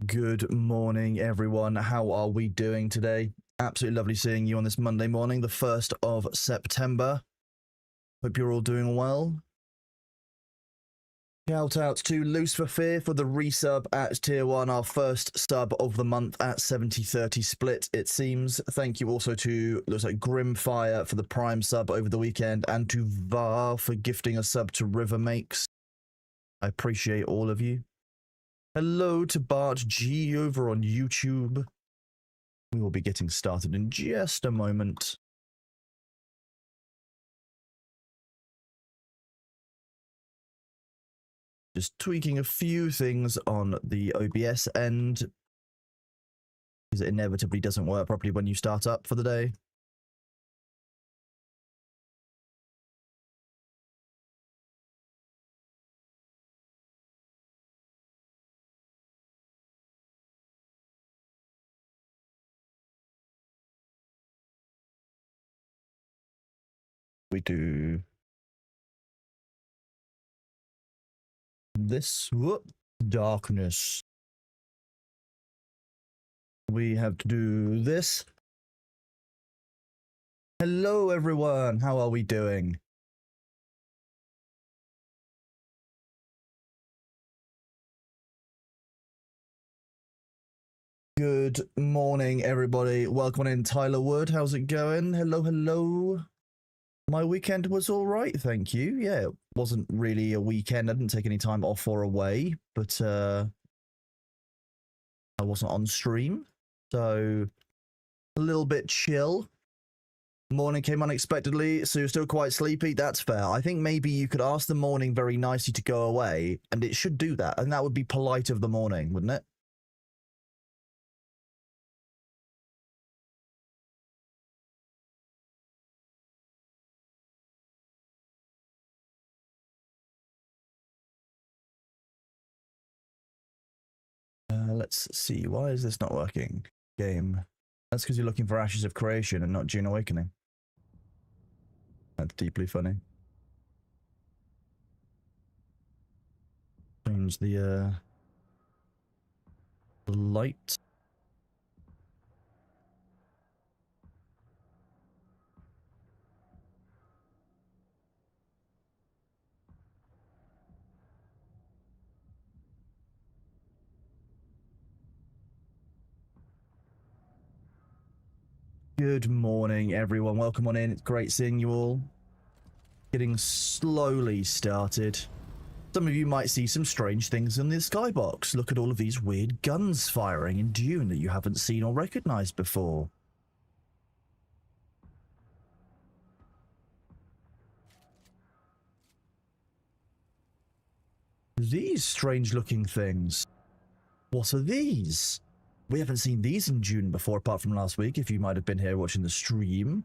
Good morning, everyone. How are we doing today? Absolutely lovely seeing you on this Monday morning, the 1st of September. Hope you're all doing well. Shout out to Loose for Fear for the resub at tier 1, our first sub of the month at 70-30 split, it seems. Thank you also to, looks like Grimfire for the prime sub over the weekend, and to Var for gifting a sub to River Makes. I appreciate all of you. Hello to Bart G over on YouTube. We will be getting started in just a moment. Just tweaking a few things on the OBS end, because it inevitably doesn't work properly when you start up for the day. We do this. Whoop, darkness. We have to do this. Hello, everyone. How are we doing? Good morning, everybody. Welcome in, Tyler Wood. How's it going? Hello, hello. My weekend was all right, thank you. Yeah, it wasn't really a weekend. I didn't take any time off or away, but I wasn't on stream, so a little bit chill. Morning came unexpectedly, so you're still quite sleepy. That's fair. I think maybe you could ask the morning very nicely to go away, and it should do that, and that would be polite of the morning, wouldn't it? Let's see. Why is this not working? Game. That's because you're looking for Ashes of Creation and not Dune Awakening. That's deeply funny. Change the light. Good morning, everyone. Welcome on in. It's great seeing you all. Getting slowly started. Some of you might see some strange things in the skybox. Look at all of these weird guns firing in Dune that you haven't seen or recognized before. These strange-looking things. What are these? We haven't seen these in Dune before, apart from last week, if you might have been here watching the stream.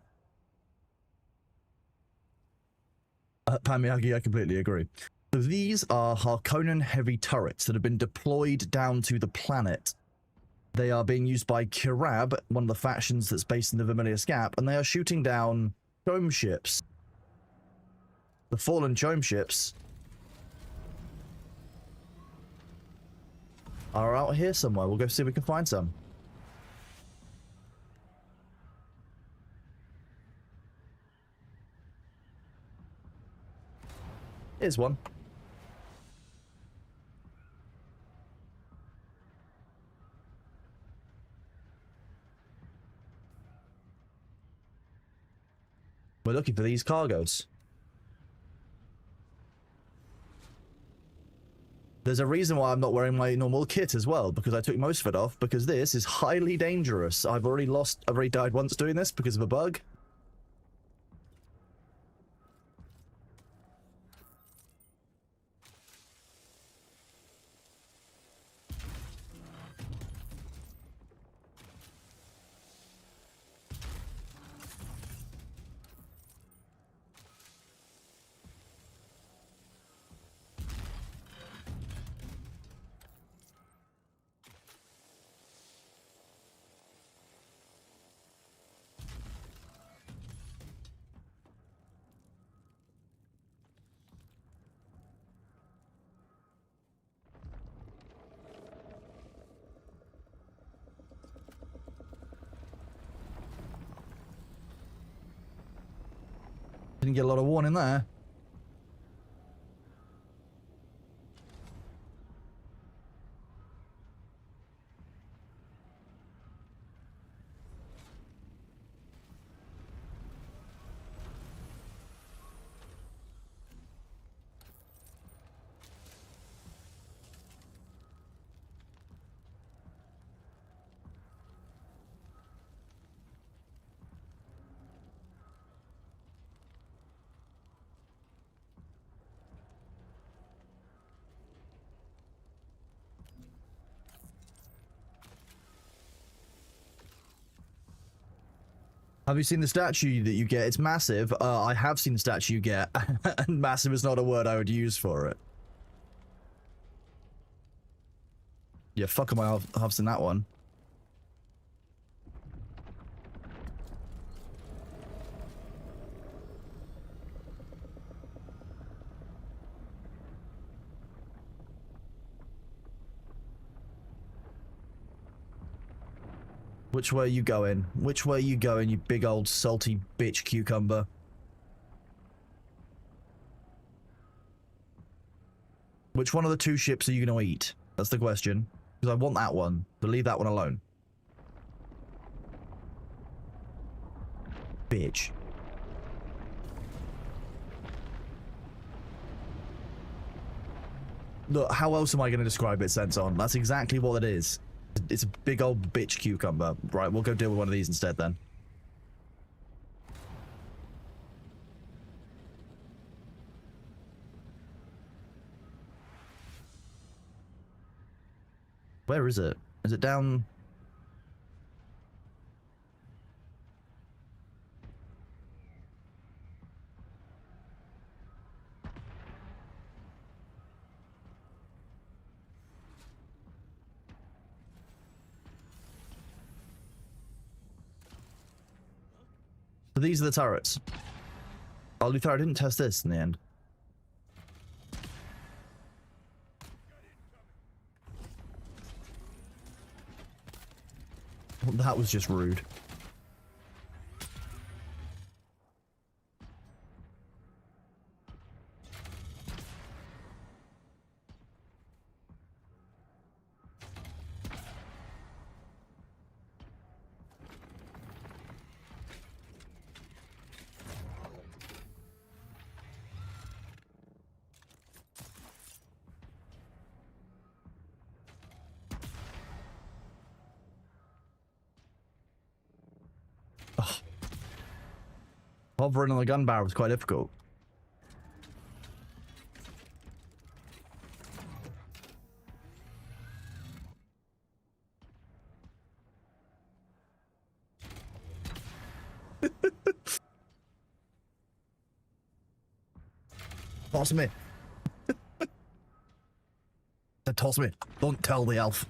Pan Miyagi, I completely agree. So these are Harkonnen heavy turrets that have been deployed down to the planet. They are being used by Kirab, one of the factions that's based in the Vermilius Gap, and they are shooting down chome ships. The fallen chome ships are out here somewhere. We'll go see if we can find some. Here's one. We're looking for these cargoes. There's a reason why I'm not wearing my normal kit as well, because I took most of it off, because this is highly dangerous. I've already died once doing this because of a bug. Didn't get a lot of warning there. Have you seen the statue that you get? It's massive. I have seen the statue you get, and massive is not a word I would use for it. Yeah, fuck am I harvesting that one? Which way are you going? Which way are you going, you big old salty bitch cucumber? Which one of the two ships are you going to eat? That's the question. Because I want that one, but leave that one alone. Bitch. Look, how else am I going to describe it, Senton? That's exactly what it is. It's a big old bitch cucumber. Right, we'll go deal with one of these instead then. Where is it? Is it down? So these are the turrets. Oh, Luther, I didn't test this in the end. Well, that was just rude. Hovering on the gun barrel is quite difficult. Toss me. Toss me. Don't tell the elf.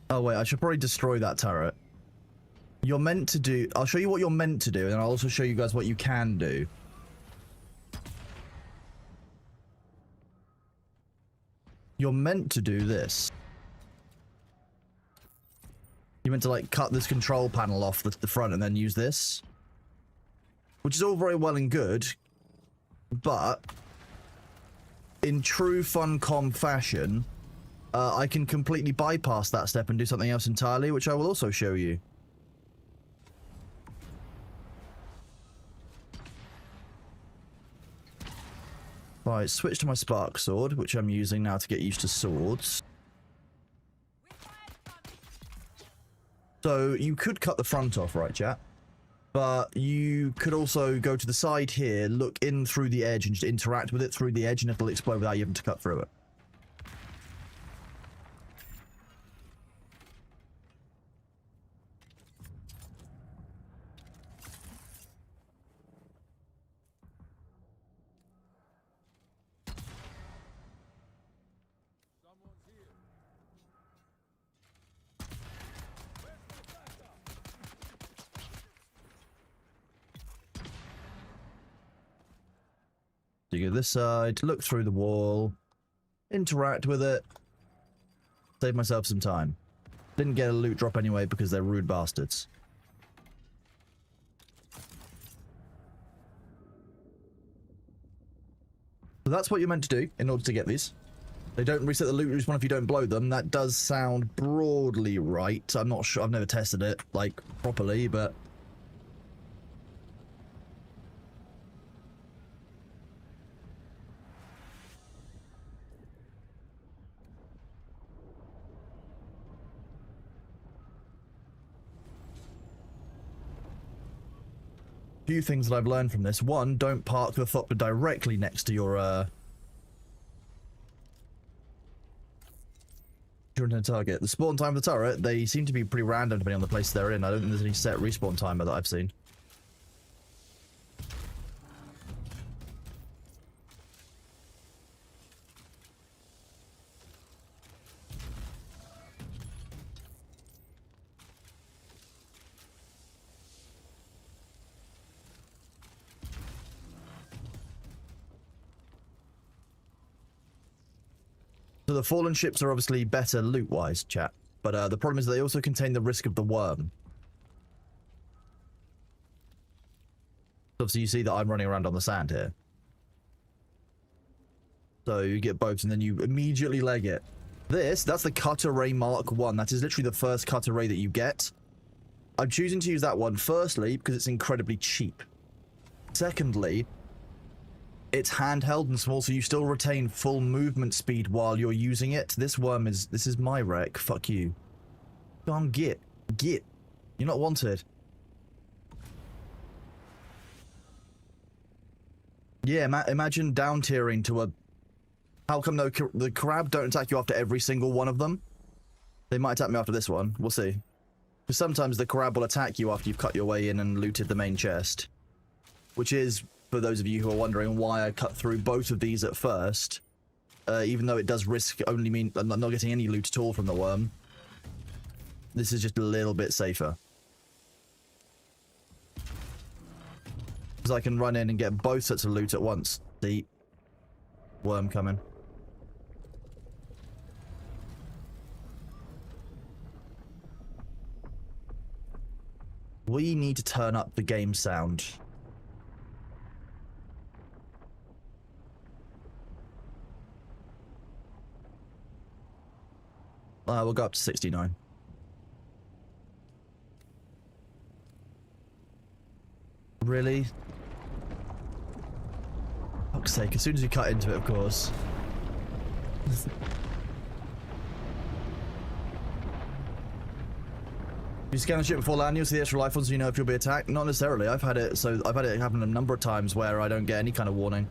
Oh wait, I should probably destroy that turret. You're meant to do... I'll show you what you're meant to do, and I'll also show you guys what you can do. You're meant to do this. You're meant to, like, cut this control panel off the front and then use this. Which is all very well and good, but in true Funcom fashion, I can completely bypass that step and do something else entirely, which I will also show you. Right, switch to my spark sword, which I'm using now to get used to swords. So you could cut the front off, right, chat? But you could also go to the side here, look in through the edge and just interact with it through the edge, and it'll explode without you having to cut through it. So you go this side, look through the wall, interact with it, save myself some time. Didn't get a loot drop anyway because they're rude bastards. So that's what you're meant to do in order to get these. They don't reset the loot respawn if you don't blow them. That does sound broadly right. I'm not sure. I've never tested it, like, properly, but... few things that I've learned from this. One, don't park the Thopter directly next to your target. The spawn time of the turret, they seem to be pretty random depending on the place they're in. I don't think there's any set respawn timer that I've seen. So the fallen ships are obviously better loot-wise, chat. But the problem is they also contain the risk of the worm. Obviously you see that I'm running around on the sand here. So you get both and then you immediately leg it. That's the cutter ray Mark 1. That is literally the first cutter ray that you get. I'm choosing to use that one, firstly, because it's incredibly cheap. Secondly, it's handheld and small, so you still retain full movement speed while you're using it. This is my wreck. Fuck you. Go on, get. You're not wanted. Yeah, imagine down tiering to a... How come the crab don't attack you after every single one of them? They might attack me after this one. We'll see. Because sometimes the crab will attack you after you've cut your way in and looted the main chest. Which is... for those of you who are wondering why I cut through both of these at first, even though it does risk only mean I'm not getting any loot at all from the worm, this is just a little bit safer. Because I can run in and get both sets of loot at once. See? Worm coming. We need to turn up the game sound. We'll go up to 69. Really? Fuck's sake, as soon as you cut into it, of course. You scan the ship before landing, you'll see the extra life ones so you know if you'll be attacked. Not necessarily. I've had it happen a number of times where I don't get any kind of warning.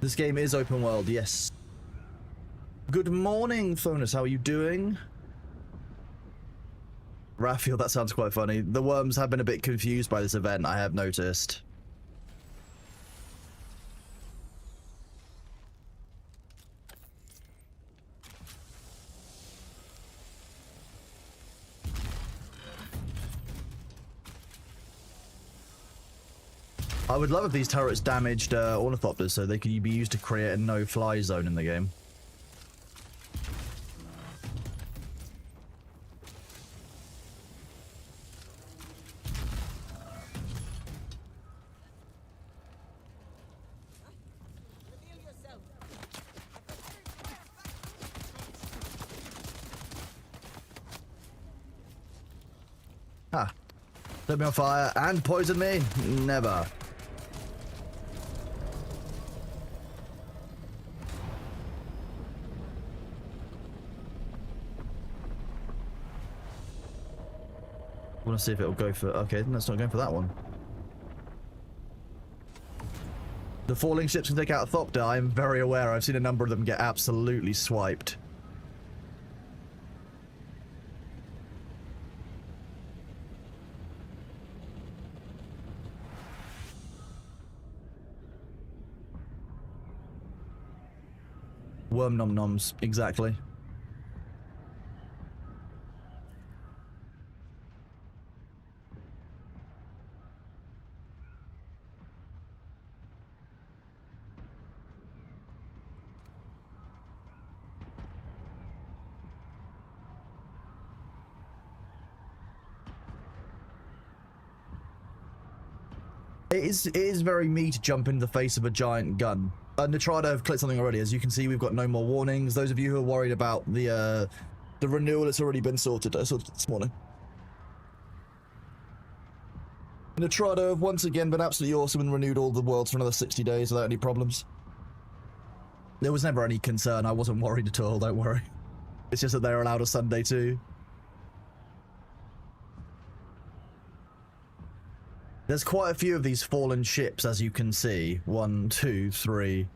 This game is open world, yes. Good morning, Thonus. How are you doing? Raphael, that sounds quite funny. The worms have been a bit confused by this event, I have noticed. I would love if these turrets damaged ornithopters so they could be used to create a no-fly zone in the game. Ah. Set me on fire and poison me? Never. I want to see if it'll go for... Okay, that's not going for that one. The falling ships can take out a Thopter. I am very aware. I've seen a number of them get absolutely swiped. worm nom noms, exactly. It is very me to jump into the face of a giant gun. Nitrado have clicked something already. As you can see, we've got no more warnings. Those of you who are worried about the renewal, it's already been sorted. I sorted it this morning. Nitrado have once again been absolutely awesome and renewed all the worlds for another 60 days without any problems. There was never any concern. I wasn't worried at all, don't worry. It's just that they're allowed a Sunday too. There's quite a few of these fallen ships, as you can see. 1, 2, 3.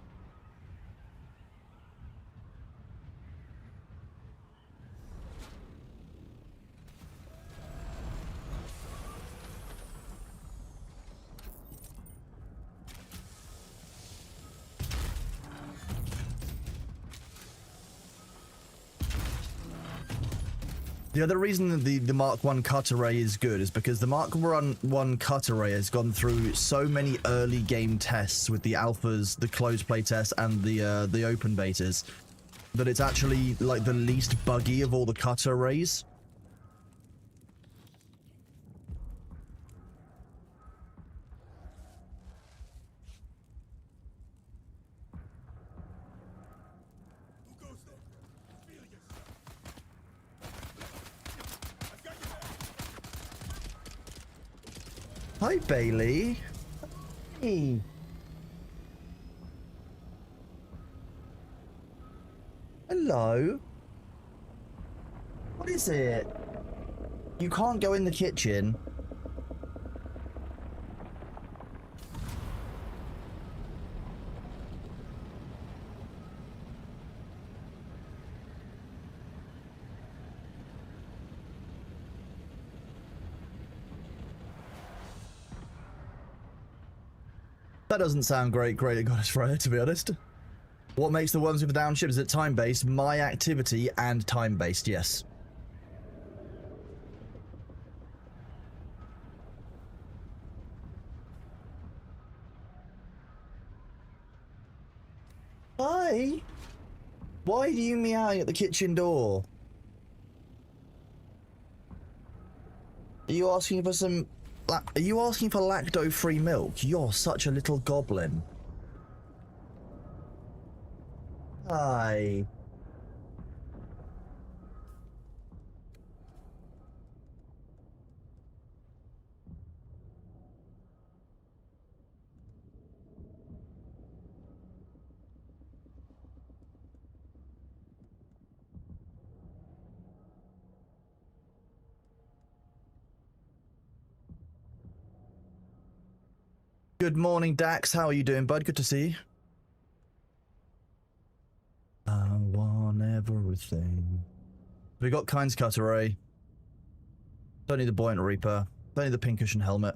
The other reason that the Mark 1 cut array is good is because the Mark 1 cut array has gone through so many early game tests with the alphas, the closed play tests, and the open betas, that it's actually like the least buggy of all the cut arrays. Hi, Bailey. Hey. Hello. What is it? You can't go in the kitchen. That doesn't sound great at Goddess Freya, to be honest. What makes the ones with the down ship? Is it time-based? My activity and time-based, yes. Hi. Why are you meowing at the kitchen door? Are you asking for some... Are you asking for lacto-free milk? You're such a little goblin. Hi. Good morning, Dax. How are you doing, bud? Good to see you. I want everything. We got Kind's Cut Array. Don't need the Buoyant Reaper. Don't need the Pincushion Helmet.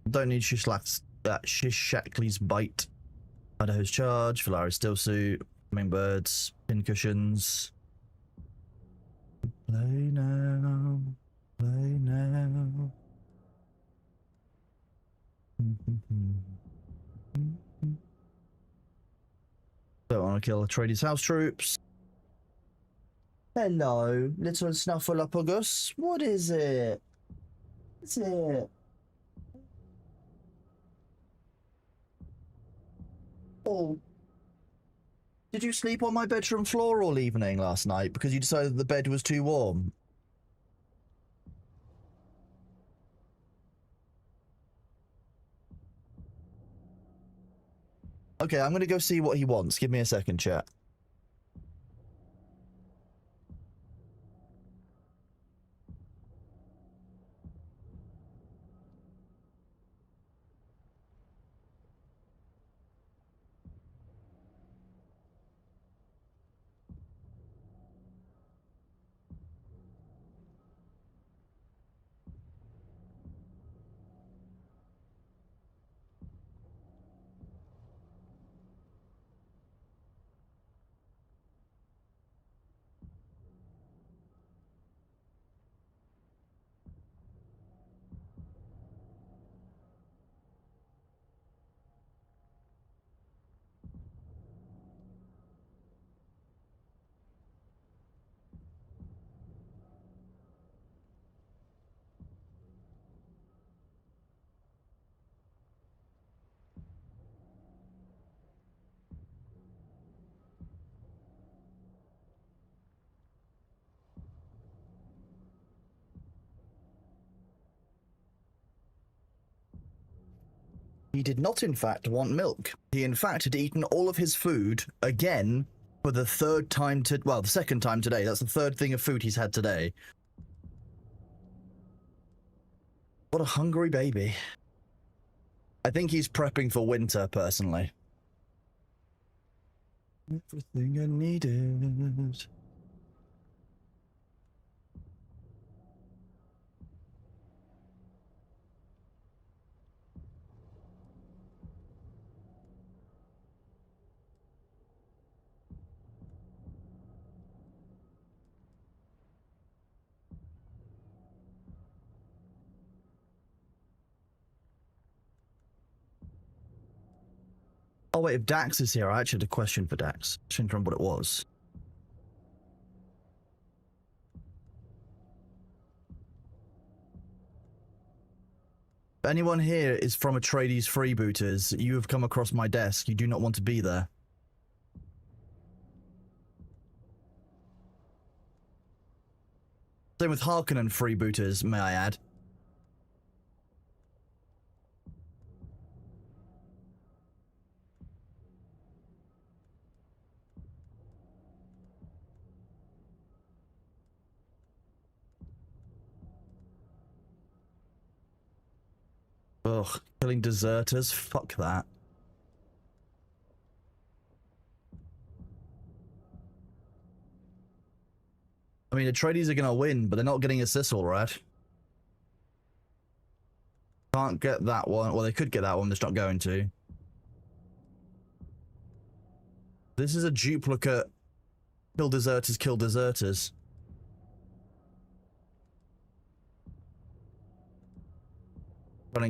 Don't need Shishakli's Bite. Idaho's Charge. Valari's Stillsuit. Hummingbirds. Pincushions. Play now. Play now. Don't want to kill Atreides house troops. Hello, little Snuffleupagus. What is it? What's it? Oh. Did you sleep on my bedroom floor all evening last night because you decided the bed was too warm? Okay, I'm gonna go see what he wants. Give me a second, chat. He did not, in fact, want milk. He, in fact, had eaten all of his food again for the third time well, the second time today. That's the third thing of food he's had today. What a hungry baby. I think he's prepping for winter, personally. Everything I needed. Oh wait, if Dax is here, I actually had a question for Dax. I didn't remember what it was. If anyone here is from Atreides Freebooters, you have come across my desk. You do not want to be there. Same with Harkonnen Freebooters, may I add. Ugh, killing deserters? Fuck that. I mean, Atreides are gonna win, but they're not getting a Sissel, right? Can't get that one. Well, they could get that one, they're just not going to. This is a duplicate. Kill deserters, kill deserters.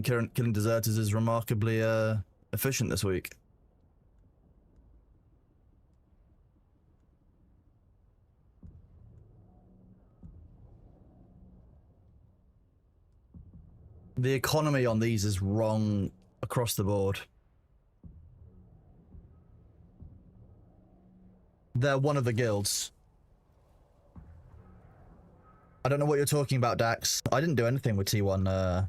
Killing deserters is remarkably efficient this week. The economy on these is wrong across the board. They're one of the guilds. I don't know what you're talking about, Dax. I didn't do anything with T1.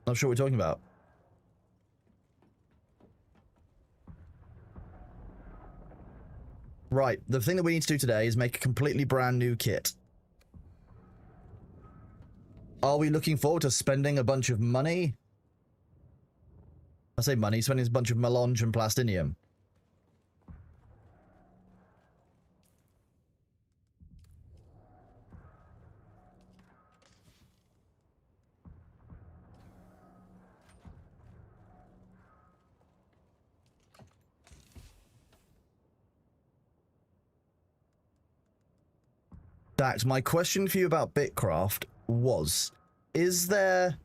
Not sure what we're talking about. Right, the thing that we need to do today is make a completely brand new kit. Are we looking forward to spending a bunch of money? I say money, spending a bunch of melange and plastinium. Dax, my question for you about Bitcraft was, is there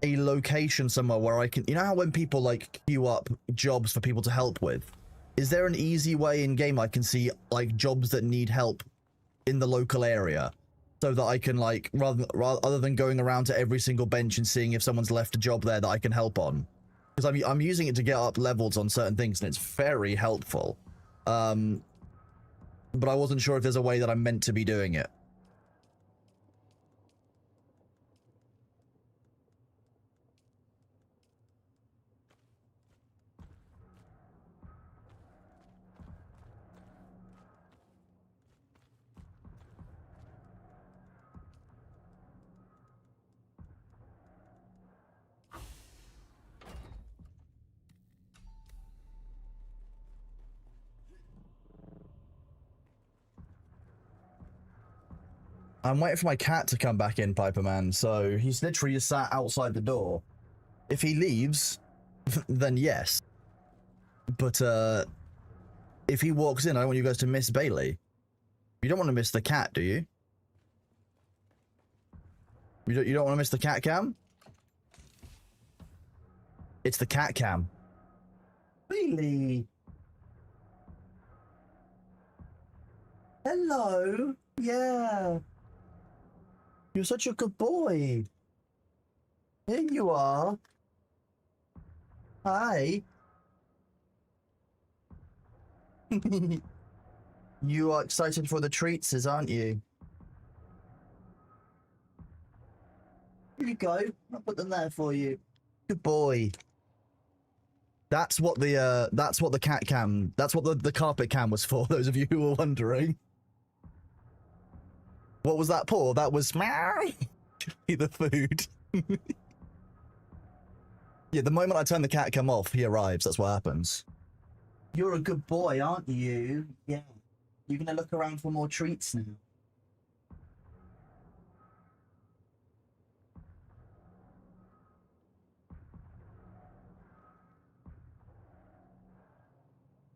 a location somewhere where I can, you know how when people like queue up jobs for people to help with, is there an easy way in game I can see like jobs that need help in the local area so that I can like, other than going around to every single bench and seeing if someone's left a job there that I can help on? Because I'm using it to get up levels on certain things and it's very helpful. But I wasn't sure if there's a way that I'm meant to be doing it. I'm waiting for my cat to come back in, Piper Man, so he's literally just sat outside the door. If he leaves, then yes. But, if he walks in, I don't want you guys to miss Bailey. You don't want to miss the cat, do you? You don't want to miss the cat cam? It's the cat cam. Bailey! Hello! Yeah! You're such a good boy. Here you are. Hi. You are excited for the treats, aren't you? Here you go. I'll put them there for you. Good boy. That's what the cat cam, that's what the carpet cam was for, those of you who were wondering. What was that paw? That was the food. Yeah, the moment I turn the cat cam off, he arrives. That's what happens. You're a good boy, aren't you? Yeah. You're gonna look around for more treats now.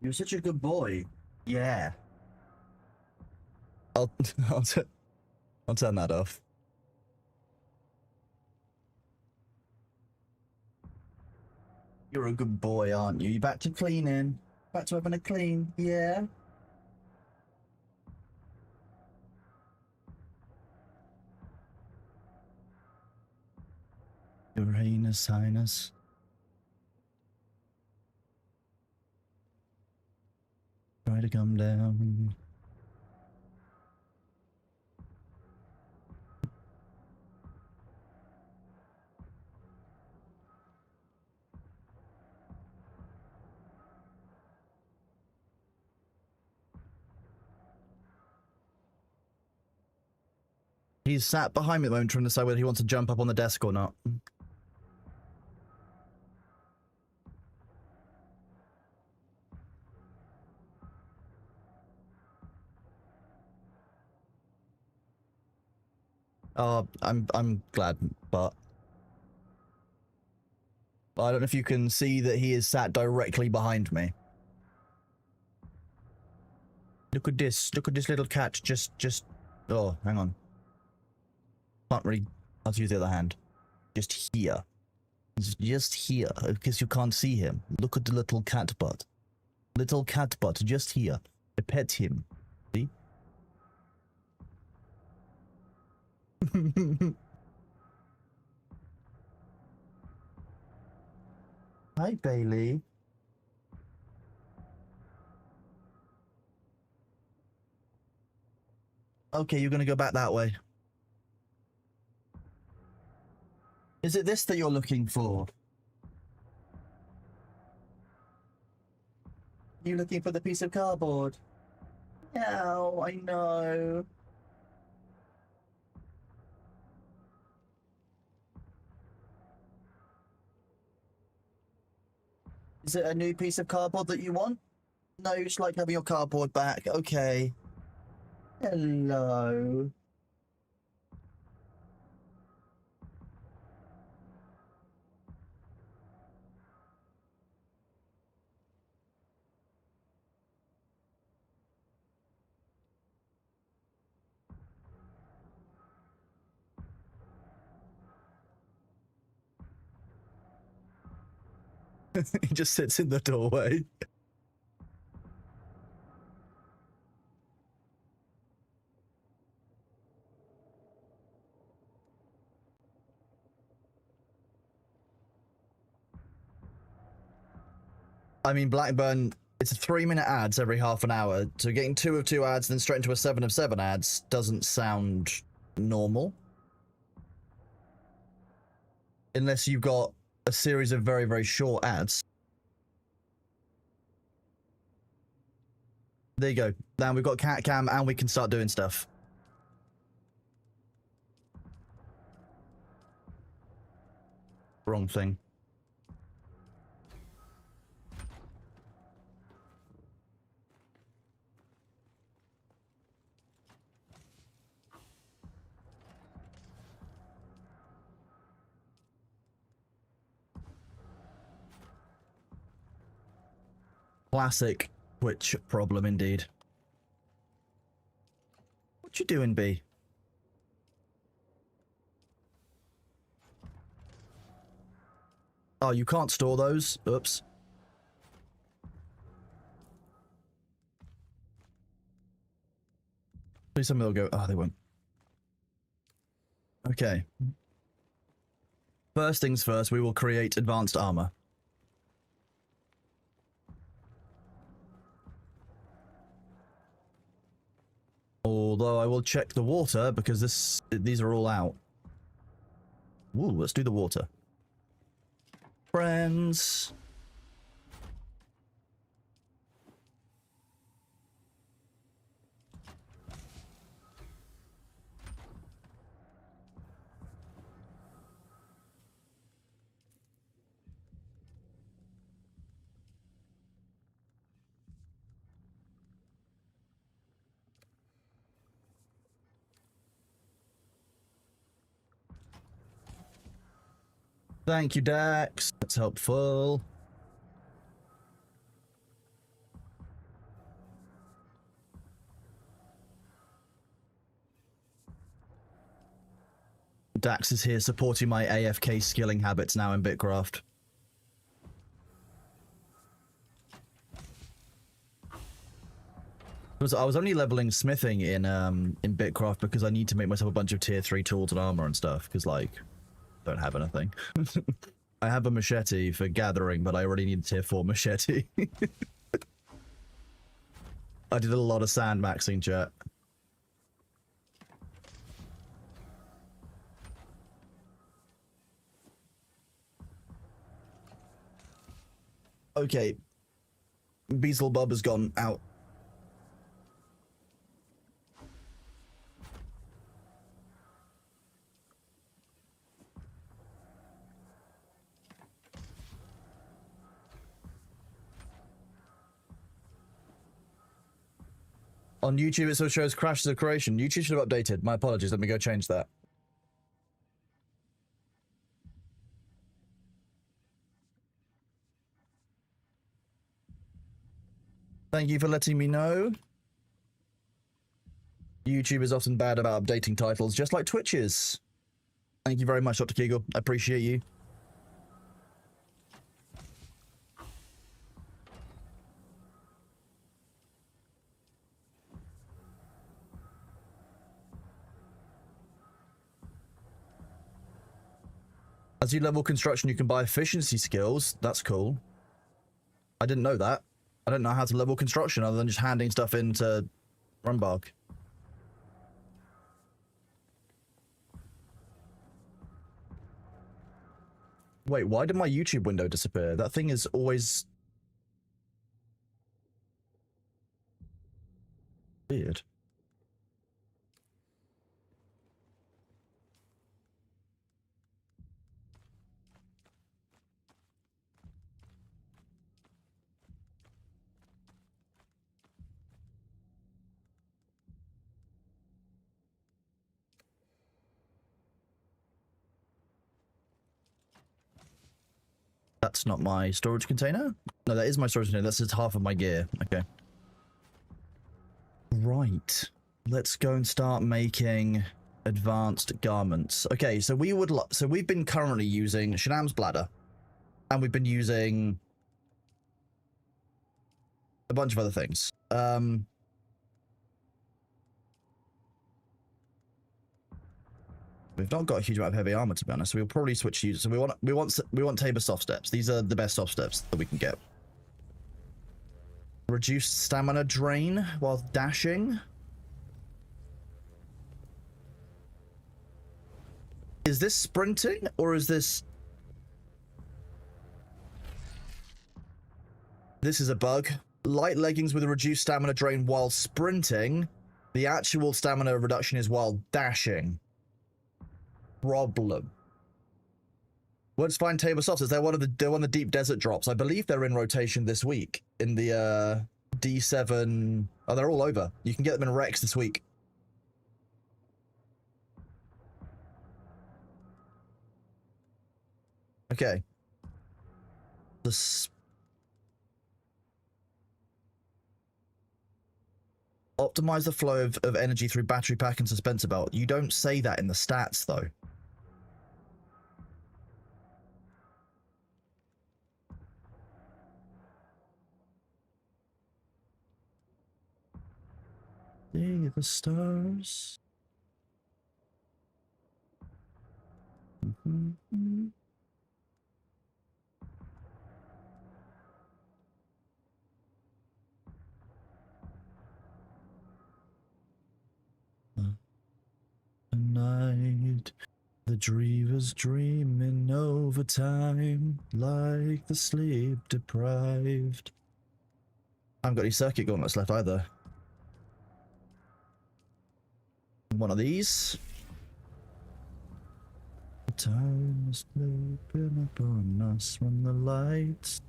You're such a good boy. Yeah. I'll I'll turn that off. You're a good boy, aren't you? You back to cleaning? Back to having a clean? Yeah. Your Highness. Try to come down. He's sat behind me at the moment trying to decide whether he wants to jump up on the desk or not. I'm glad, but I don't know if you can see that he is sat directly behind me. Look at this little cat, just, oh, hang on. Can't really, I'll use the other hand. Just here. He's just here, because you can't see him. Look at the little cat butt. Little cat butt, just here. I pet him. See? Hi, Bailey. Okay, you're gonna go back that way. Is it this that you're looking for? You looking for the piece of cardboard? No, I know. Is it a new piece of cardboard that you want? No, you just like having your cardboard back. Okay. Hello. He just sits in the doorway. I mean, Blackburn, it's a 3-minute ads every half an hour, so getting 2 of 2 ads, then straight into a 7 of 7 ads doesn't sound normal. Unless you've got a series of very, very short ads. There you go. Now we've got cat cam and we can start doing stuff. Wrong thing. Classic Twitch problem indeed. What you doing, B? Oh, you can't store those? Oops. Please tell me they'll go. Oh, they won't. Okay. First things first, we will create advanced armor. Although I will check the water because these are all out. Ooh, let's do the water. Friends. Thank you, Dax. That's helpful. Dax is here supporting my AFK skilling habits now in Bitcraft. I was only leveling smithing in Bitcraft because I need to make myself a bunch of tier 3 tools and armor and stuff, because, like, don't have anything. I have a machete for gathering, but I already need a tier 4 machete. I did a lot of sand maxing, chat. Okay. Beelzebub has gone out. On YouTube, it still shows crashes of creation. YouTube should have updated. My apologies. Let me go change that. Thank you for letting me know. YouTube is often bad about updating titles, just like Twitch is. Thank you very much, Dr. Kegel. I appreciate you. As you level construction, you can buy efficiency skills. That's cool. I didn't know that. I don't know how to level construction other than just handing stuff into Runbark. Wait, why did my YouTube window disappear? That thing is always weird. That's not my storage container? No, that is my storage container. That's just half of my gear. Okay. Right. Let's go and start making advanced garments. Okay, so we've been currently using Shanam's bladder, and we've been using a bunch of other things. We've not got a huge amount of heavy armor, to be honest. So we'll probably switch to use. So we want Tabor soft steps. These are the best soft steps that we can get. Reduced stamina drain while dashing. Is this sprinting or is this? This is a bug. Light leggings with a reduced stamina drain while sprinting. The actual stamina reduction is while dashing. Problem. Let's find Tabor softs. They're one of the deep desert drops. I believe they're in rotation this week in the D7. Oh, they're all over. You can get them in Rex this week. Okay. Optimize the flow of energy through battery pack and suspensor belt. You don't say that in the stats, though. See the stars. Tonight, the dreamers dreaming overtime, like the sleep deprived. I haven't got any circuit gauntlets left either. One of these. Time is sleeping upon us when the lights.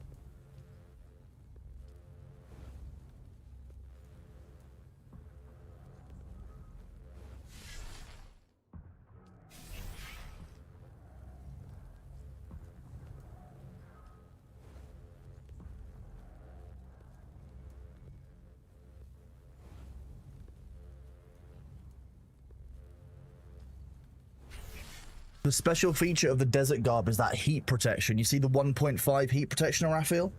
The special feature of the desert garb is that heat protection. You see the 1.5 heat protection on Raphael?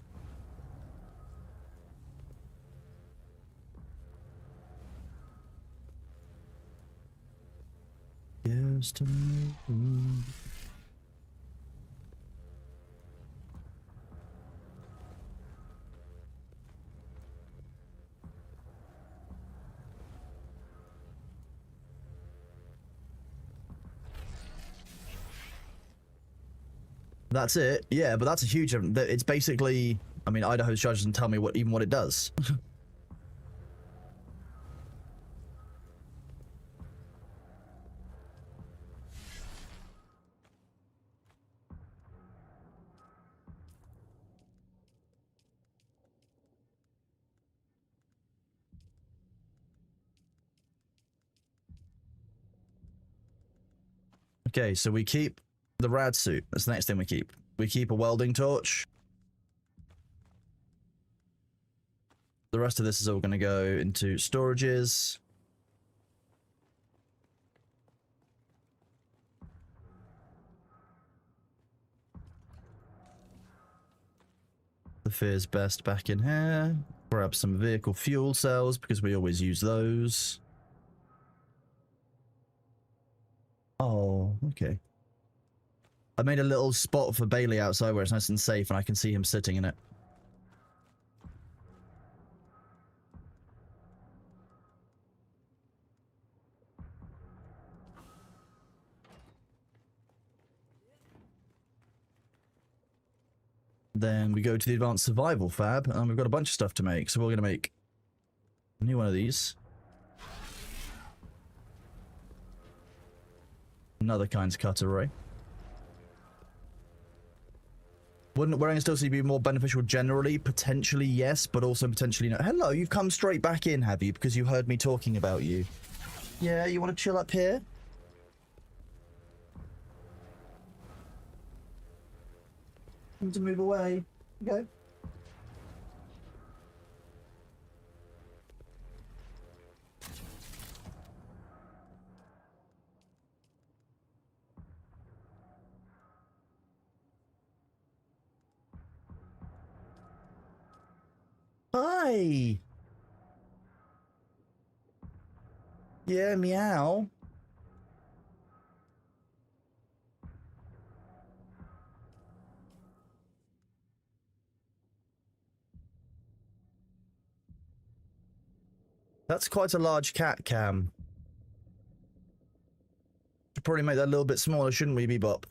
Yes, to me. That's it. Yeah, but that's a huge... It's basically... I mean, Idaho's judge doesn't tell me what it does. Okay, so we keep the rad suit. That's the next thing we keep. We keep a welding torch. The rest of this is all going to go into storages. The Fear's Best back in here. Grab some vehicle fuel cells because we always use those. Oh, okay. I made a little spot for Bailey outside where it's nice and safe and I can see him sitting in it. Then we go to the advanced survival fab and we've got a bunch of stuff to make. So we're going to make a new one of these. Another kinds cut array. Wouldn't wearing a still be more beneficial generally? Potentially yes, but also potentially no. Hello, you've come straight back in, have you? Because you heard me talking about you. Yeah, you want to chill up here? Want to move away? Okay. Hi. Yeah, meow. That's quite a large cat cam. Should probably make that a little bit smaller, shouldn't we, Bebop?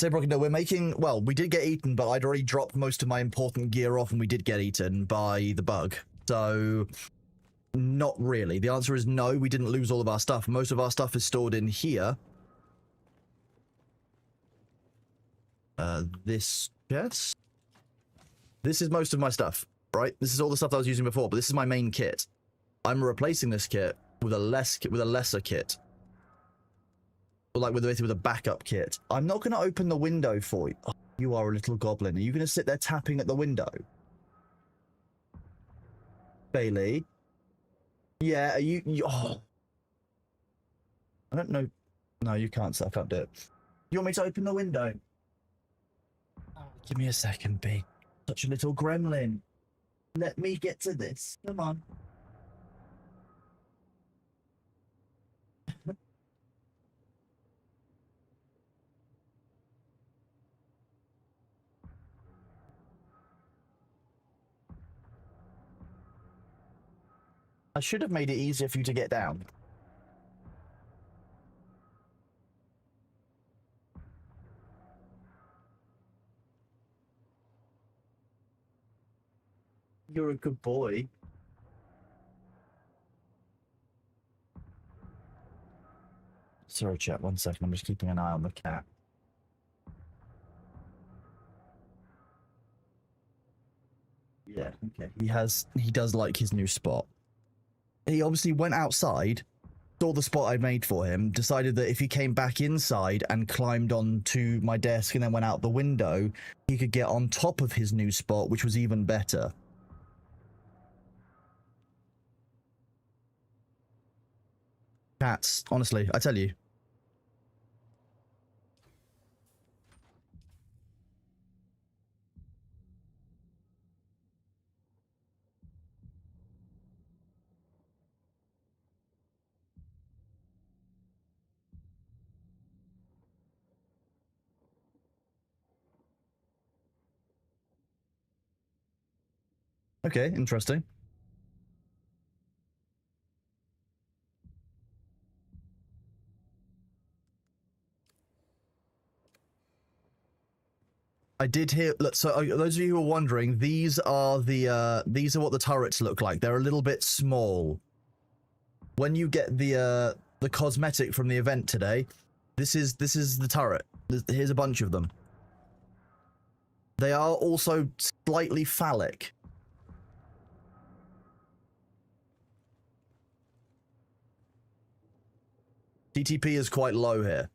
Brock, no, we're making... Well, we did get eaten, but I'd already dropped most of my important gear off and we did get eaten by the bug. So, not really. The answer is no, we didn't lose all of our stuff. Most of our stuff is stored in here. This chest? This is most of my stuff, right? This is all the stuff I was using before, but this is my main kit. I'm replacing this kit with a lesser kit. Or like with a backup kit. I'm not going to open the window for you. Oh, you are a little goblin. Are you going to sit there tapping at the window? Bailey? Yeah, are you oh. I don't know. No, you can't, so I can't do it. You want me to open the window? Oh, give me a second, B. Such a little gremlin. Let me get to this. Come on. I should have made it easier for you to get down. You're a good boy. Sorry, chat, 1 second. I'm just keeping an eye on the cat. Yeah, okay. He does like his new spot. He obviously went outside, saw the spot I made for him, decided that if he came back inside and climbed onto my desk and then went out the window, he could get on top of his new spot, which was even better. Cats, honestly, I tell you. Okay, interesting. I did hear. So those of you who are wondering, these are what the turrets look like. They're a little bit small. When you get the cosmetic from the event today, this is the turret. Here's a bunch of them. They are also slightly phallic. TTP is quite low here.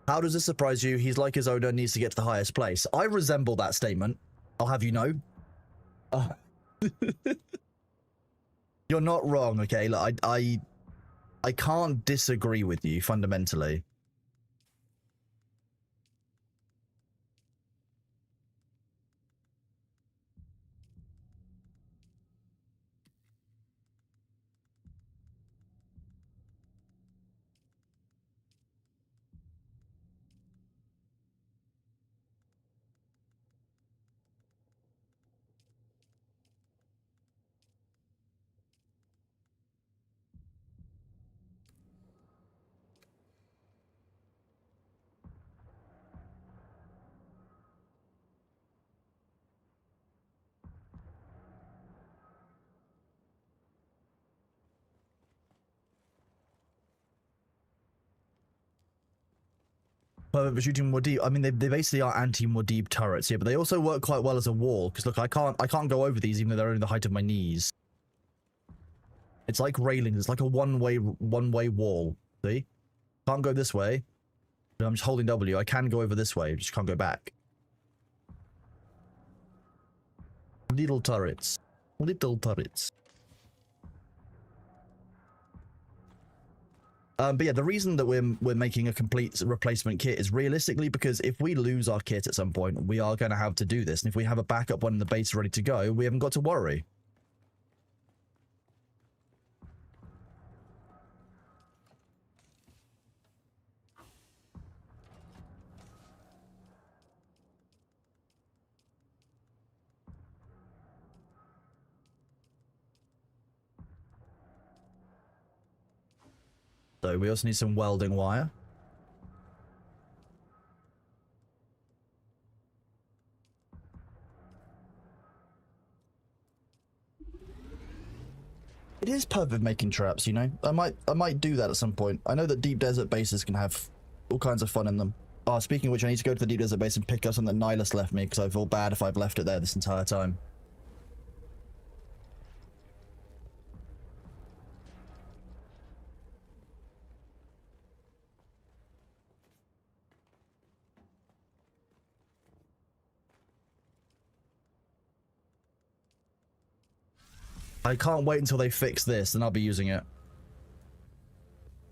How does this surprise you? He's like his owner, needs to get to the highest place. I resemble that statement. I'll have you know. You're not wrong, okay? Like, I can't disagree with you fundamentally. But shooting more deep. I mean, they basically are anti-more deep turrets here, but they also work quite well as a wall. Because look, I can't go over these even though they're only the height of my knees. It's like railings. It's like a one-way wall. See? Can't go this way. But I'm just holding W. I can go over this way. Just can't go back. Little turrets. Little turrets. But yeah, the reason that we're making a complete replacement kit is realistically because if we lose our kit at some point, we are going to have to do this. And if we have a backup one in the base ready to go, we haven't got to worry. So we also need some welding wire. It is perfect making traps, you know. I might do that at some point. I know that deep desert bases can have all kinds of fun in them. Oh, speaking of which, I need to go to the deep desert base and pick up something that Nihilus left me because I feel bad if I've left it there this entire time. I can't wait until they fix this, and I'll be using it.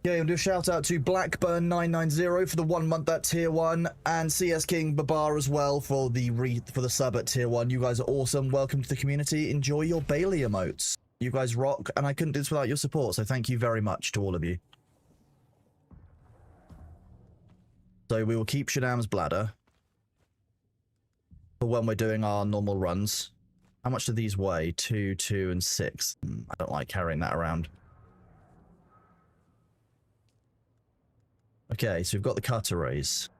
Okay, I'll do a shout out to Blackburn990 for the 1 month at tier 1, and CS King Babar as well for the sub at tier 1. You guys are awesome. Welcome to the community. Enjoy your Bailey emotes. You guys rock, and I couldn't do this without your support, so thank you very much to all of you. So we will keep Shadam's bladder for when we're doing our normal runs. How much do these weigh? 2, 2, and 6. I don't like carrying that around. Okay, so we've got the cutter rays.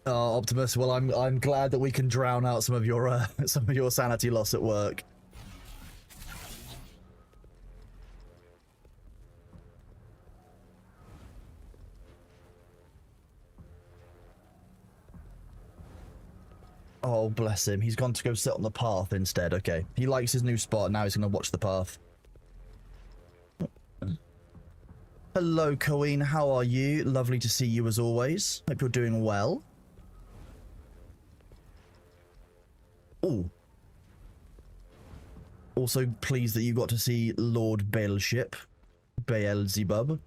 Oh, Optimus. Well, I'm glad that we can drown out some of your sanity loss at work. Oh, bless him. He's gone to go sit on the path instead. Okay. He likes his new spot. Now he's going to watch the path. Hello, Coeen. How are you? Lovely to see you as always. Hope you're doing well. Ooh. Also pleased that you got to see Lord Beelzebub. Beelzebub.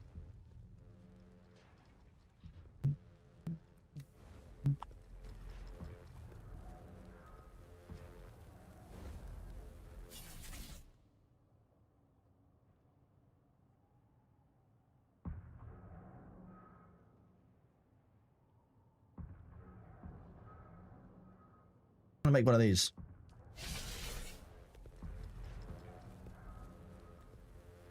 I'm gonna make one of these.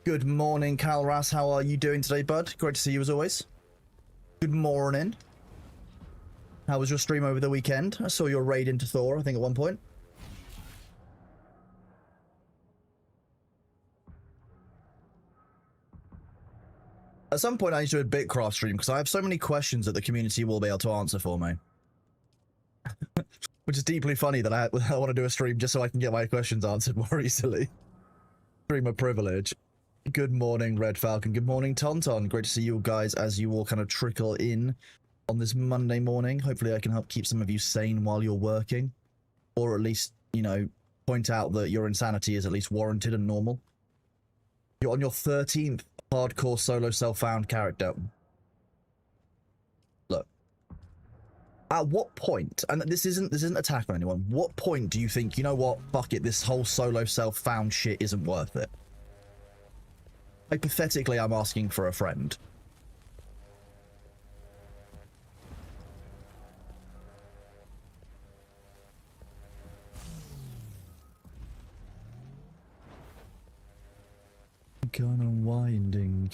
Good morning, Calras. How are you doing today, bud? Great to see you as always. Good morning. How was your stream over the weekend? I saw your raid into Thor, I think, at one point. At some point, I need to do a Bitcraft stream because I have so many questions that the community will be able to answer for me. Which is deeply funny that I want to do a stream just so I can get my questions answered more easily. Stream of privilege. Good morning, Red Falcon. Good morning, Tonton. Great to see you guys as you all kind of trickle in on this Monday morning. Hopefully I can help keep some of you sane while you're working. Or at least, you know, point out that your insanity is at least warranted and normal. You're on your 13th hardcore solo self-found character. Look. At what point, and this isn't attack on anyone, what point do you think, you know what, fuck it, this whole solo self-found shit isn't worth it? Hypothetically, I'm asking for a friend. Kind of winding.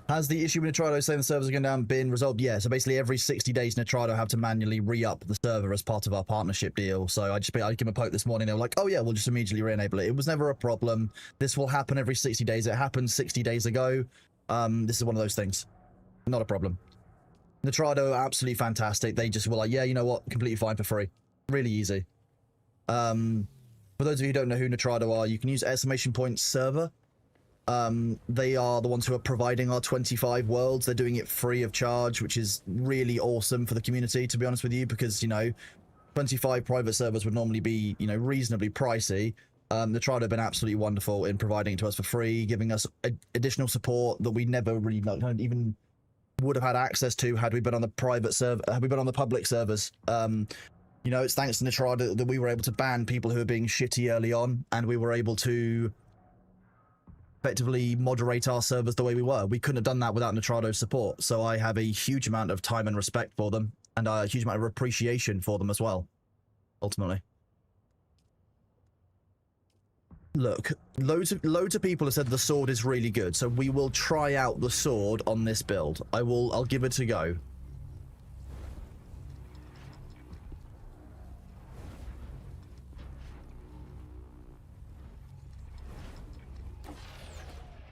Has the issue with Nitrado saying the servers are going down been resolved? Yeah, so basically every 60 days Nitrado have to manually re-up the server as part of our partnership deal. So I gave them a poke this morning. They were like, oh yeah, we'll just immediately re-enable it. It was never a problem. This will happen every 60 days. It happened 60 days ago. This is one of those things. Not a problem. Nitrado are absolutely fantastic. They just were like, yeah, you know what? Completely fine for free. Really easy. For those of you who don't know who Nitrado are, you can use exclamation point server. They are the ones who are providing our 25 worlds. They're doing it free of charge, which is really awesome for the community, to be honest with you, because, you know, 25 private servers would normally be, you know, reasonably pricey. The Triad have been absolutely wonderful in providing it to us for free, giving us additional support that we never really even would have had access to had we been on the private server, had we been on the public servers. You know, it's thanks to Nitrado that we were able to ban people who were being shitty early on, and we were able to effectively moderate our servers the way we were. We couldn't have done that without Nitrado's support, so I have a huge amount of time and respect for them, and a huge amount of appreciation for them as well, ultimately. Look, loads of people have said the sword is really good, so we will try out the sword on this build. I'll give it a go.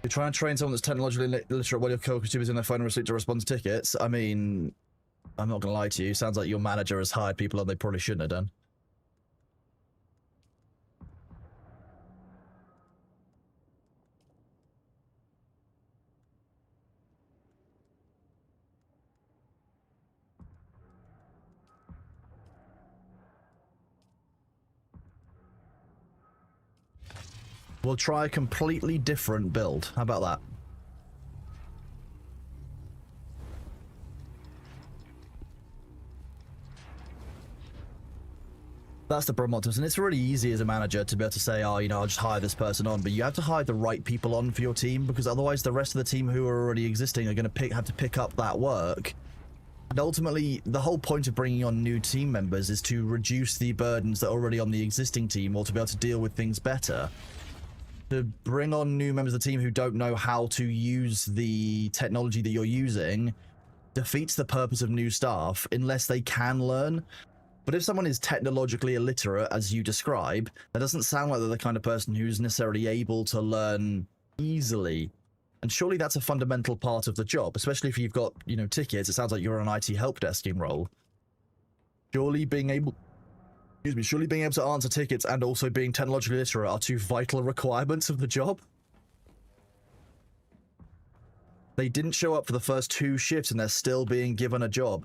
You're trying to train someone that's technologically illiterate while your co-consumers in their phone receipt to respond to tickets. I mean, I'm not gonna lie to you. Sounds like your manager has hired people on they probably shouldn't have done. We'll try a completely different build. How about that? That's the problem, and it's really easy as a manager to be able to say, oh, you know, I'll just hire this person on, but you have to hire the right people on for your team, because otherwise the rest of the team who are already existing are going to have to pick up that work. And ultimately, the whole point of bringing on new team members is to reduce the burdens that are already on the existing team, or to be able to deal with things better. To bring on new members of the team who don't know how to use the technology that you're using defeats the purpose of new staff unless they can learn. But if someone is technologically illiterate, as you describe, that doesn't sound like they're the kind of person who's necessarily able to learn easily. And surely that's a fundamental part of the job, especially if you've got, you know, tickets. It sounds like you're an IT help desking role. Surely being able Excuse me, surely being able to answer tickets and also being technologically literate are two vital requirements of the job? They didn't show up for the first 2 shifts and they're still being given a job.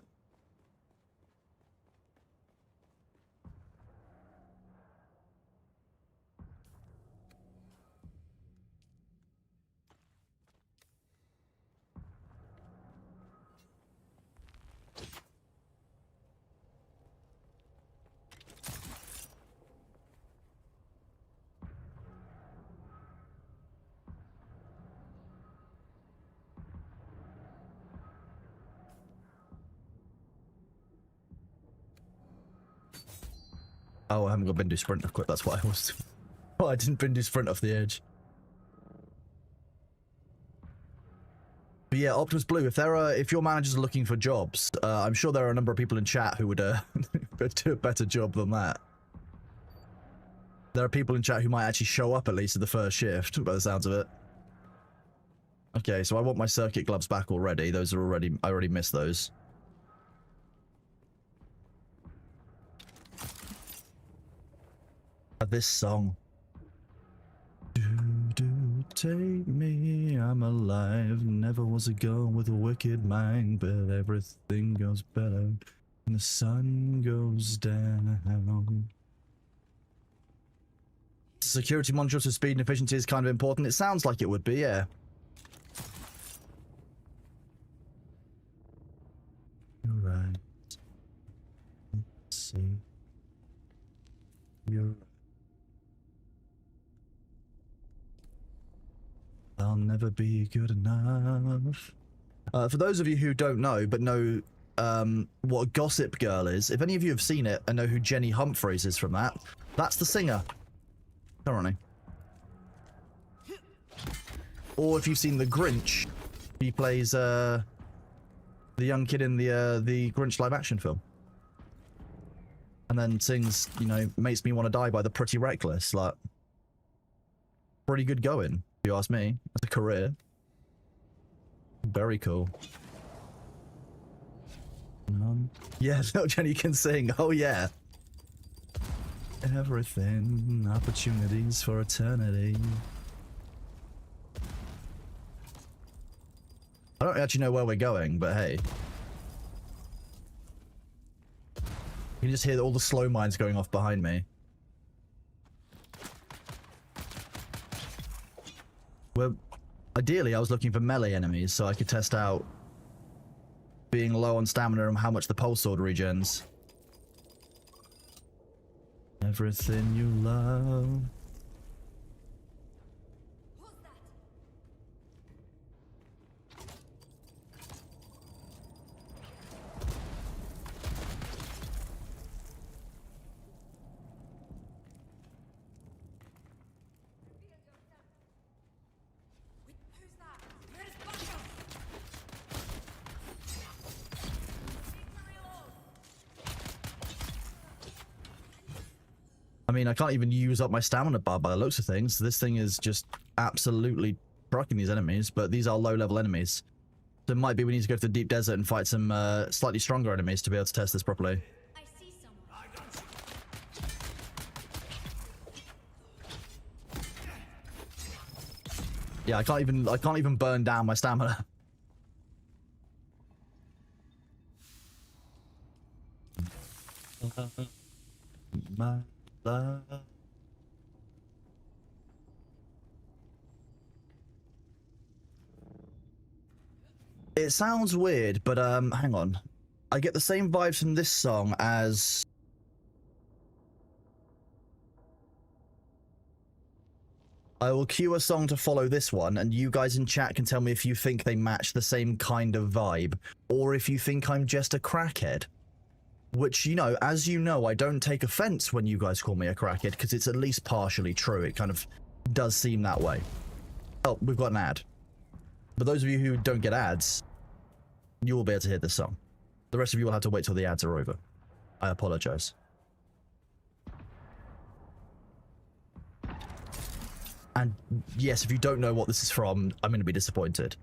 Oh, I haven't got Bindu Sprint of course, that's why I was... Oh, I didn't Bindu Sprint off the edge. But yeah, Optimus Blue, if your managers are looking for jobs, I'm sure there are a number of people in chat who would do a better job than that. There are people in chat who might actually show up at least at the first shift, by the sounds of it. Okay, so I want my circuit gloves back already. Those are already... I already missed those. This song. Do, do, take me, I'm alive. Never was a girl with a wicked mind, but everything goes better when the sun goes down. Security monitors for speed and efficiency is kind of important. It sounds like it would be, yeah. You're right. Let's see. You're right. I'll never be good enough. For those of you who don't know, but know what Gossip Girl is, if any of you have seen it and know who Jenny Humphreys is from that, that's the singer. Currently. Or if you've seen The Grinch, he plays the young kid in the Grinch live action film. And then sings, you know, Makes Me Want to Die by the Pretty Reckless. Like, pretty good going. If you ask me, as a career. Very cool. Yeah, no, Jenny can sing. Oh yeah. Everything, opportunities for eternity. I don't actually know where we're going, but hey. You can just hear all the slow mines going off behind me. Well, ideally, I was looking for melee enemies so I could test out being low on stamina and how much the pulse sword regens. Everything you love. I mean, I can't even use up my stamina bar by the looks of things. This thing is just absolutely trucking these enemies, but these are low-level enemies. So it might be we need to go to the deep desert and fight some slightly stronger enemies to be able to test this properly. I see someone. Yeah, I can't even burn down my stamina. My love. It sounds weird, but hang on. I get the same vibes from this song as I will cue a song to follow this one, and you guys in chat can tell me if you think they match the same kind of vibe, or if you think I'm just a crackhead. Which, you know, as you know, I don't take offense when you guys call me a crackhead, because it's at least partially true. It kind of does seem that way. Oh, we've got an ad. But those of you who don't get ads, you will be able to hear this song. The rest of you will have to wait till the ads are over. I apologize. And yes, if you don't know what this is from, I'm going to be disappointed.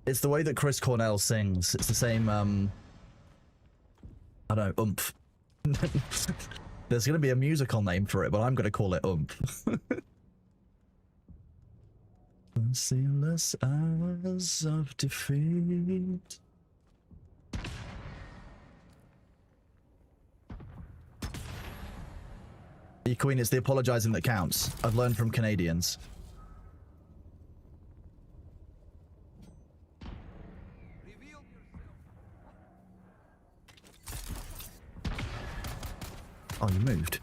It's the way that Chris Cornell sings. It's the same, I don't know, oomph. There's going to be a musical name for it, but I'm going to call it oomph. Merciless hours of defeat. Queen, it's the apologizing that counts. I've learned from Canadians. Oh, you moved.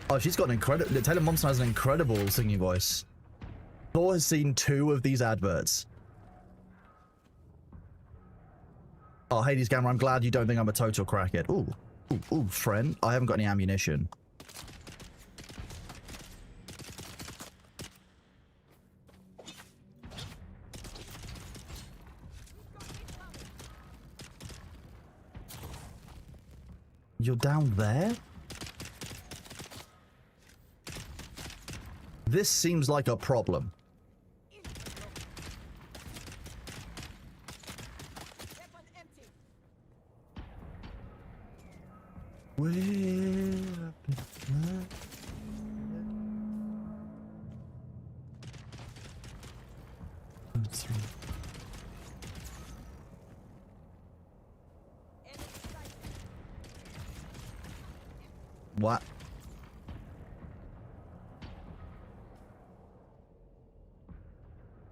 Oh, she's got an incredible... Taylor Momsen has an incredible singing voice. Thor has seen 2 of these adverts. Oh, Hades Gamma, I'm glad you don't think I'm a total crackhead. Ooh. Ooh, friend. I haven't got any ammunition. You're down there? This seems like a problem. What?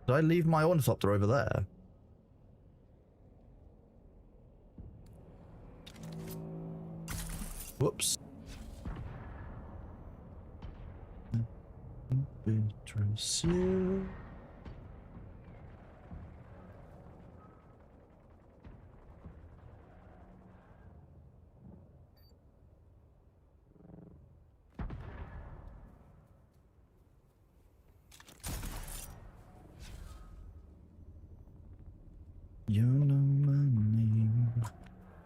Did I leave my ornithopter over there? Whoops. Beatrice. You know my name.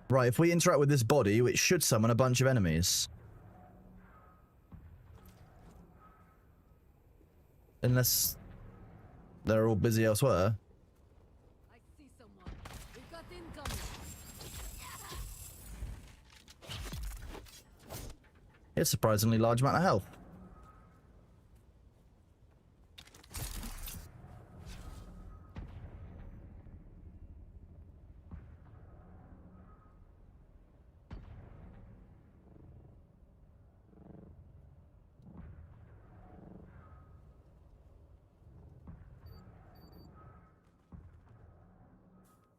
Right, if we interact with this body, it should summon a bunch of enemies. Unless they're all busy elsewhere. I see someone. We've got incoming. It's a surprisingly large amount of health.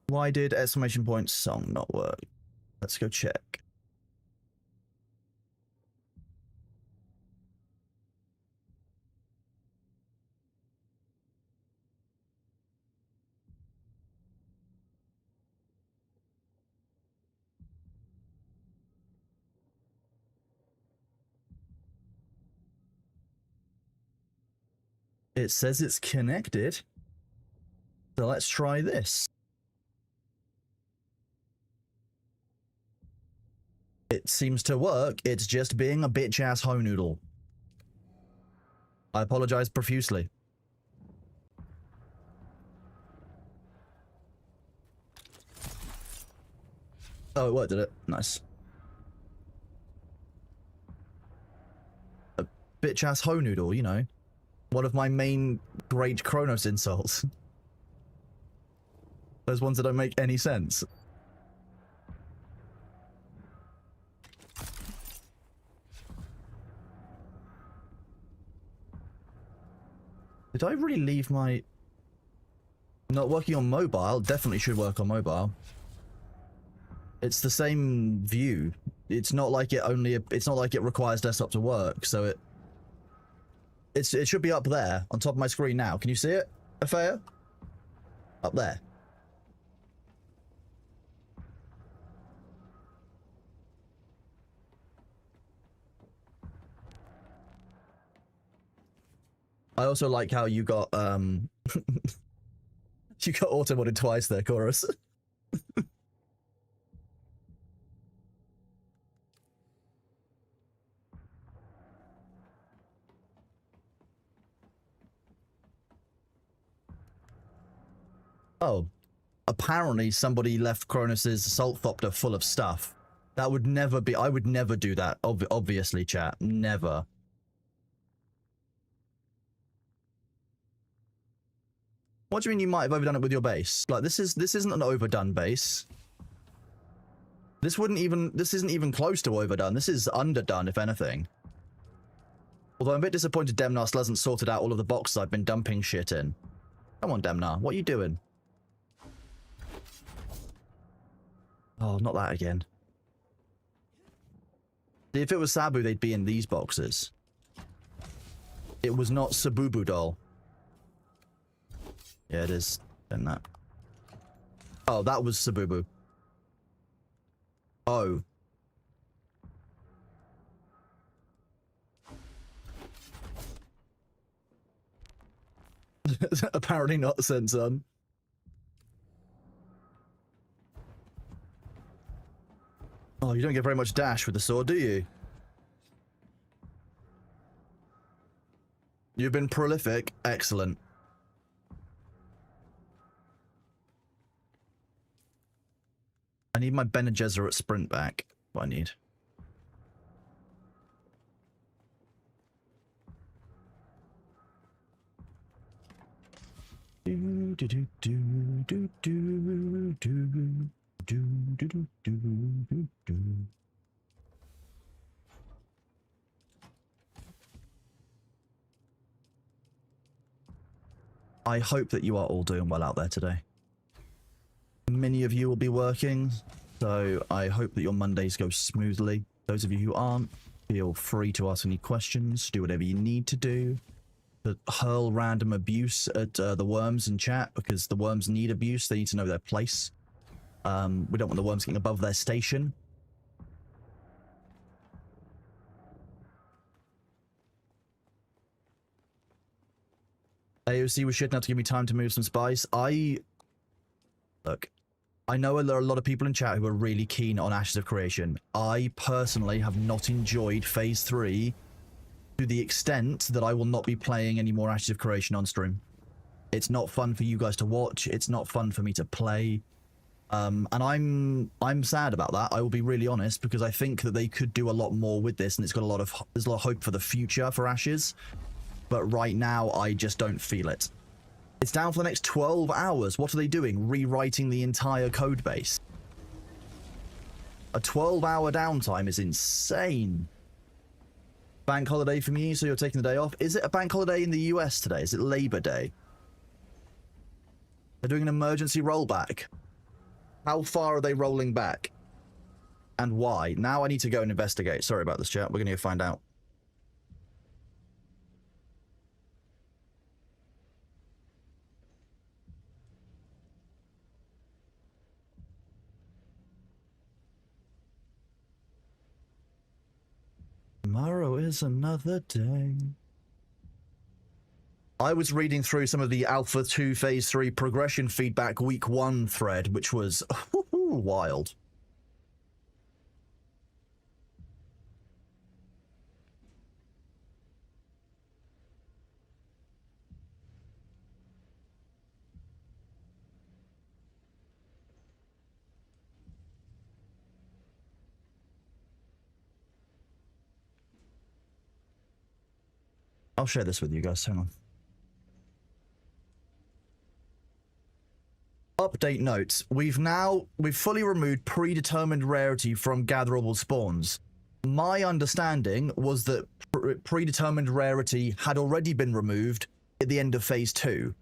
Why did exclamation point song not work? Let's go check. It says it's connected. So let's try this. It seems to work. It's just being a bitch-ass hoe noodle. I apologize profusely. Oh, it worked, did it? Nice. A bitch-ass hoe noodle, you know. One of my main great Kronos insults. Those ones that don't make any sense. Did I really leave my... Not working on mobile? Definitely should work on mobile. It's the same view. It's not like it only... It's not like it requires desktop to work, so it... It should be up there, on top of my screen now. Can you see it, Afea? Up there. I also like how you got, you got auto-modded twice there, Chorus. Oh, apparently somebody left Cronus's Assault Thopter full of stuff. That would never be... I would never do that, obviously, chat. Never. What do you mean you might have overdone it with your base? Like, this isn't an overdone base. This isn't even close to overdone. This is underdone, if anything. Although I'm a bit disappointed Demnar still hasn't sorted out all of the boxes I've been dumping shit in. Come on, Demnar. What are you doing? Oh, not that again. If it was Sabu, they'd be in these boxes. It was not Sabubu doll. Yeah, it is. In that. Oh, that was Sabubu. Oh. Apparently not, Senson. Oh, you don't get very much dash with the sword, do you? You've been prolific. Excellent. I need my Bene Gesserit sprint back. What I need. Do do do do do do do do do do do. I hope that you are all doing well out there today. Many of you will be working, so I hope that your Mondays go smoothly. Those of you who aren't, feel free to ask any questions, do whatever you need to do. To hurl random abuse at the worms in chat, because the worms need abuse. They need to know their place. We don't want the worms getting above their station. AOC was shit enough to give me time to move some spice. Look, I know there are a lot of people in chat who are really keen on Ashes of Creation. I personally have not enjoyed Phase 3 to the extent that I will not be playing any more Ashes of Creation on stream. It's not fun for you guys to watch. It's not fun for me to play. And I'm sad about that. I will be really honest, because I think that they could do a lot more with this, and there's a lot of hope for the future for Ashes. But right now, I just don't feel it. It's down for the next 12 hours. What are they doing? Rewriting the entire code base. A 12-hour downtime is insane. Bank holiday for me, so you're taking the day off. Is it a bank holiday in the US today? Is it Labor Day? They're doing an emergency rollback. How far are they rolling back? And why? Now I need to go and investigate. Sorry about this, chat. We're going to go find out. Tomorrow is another day. I was reading through some of the Alpha 2 Phase 3 progression feedback week 1 thread, which was wild. I'll share this with you guys. Hang on. Update notes. We've fully removed predetermined rarity from gatherable spawns. My understanding was that predetermined rarity had already been removed at the end of Phase 2.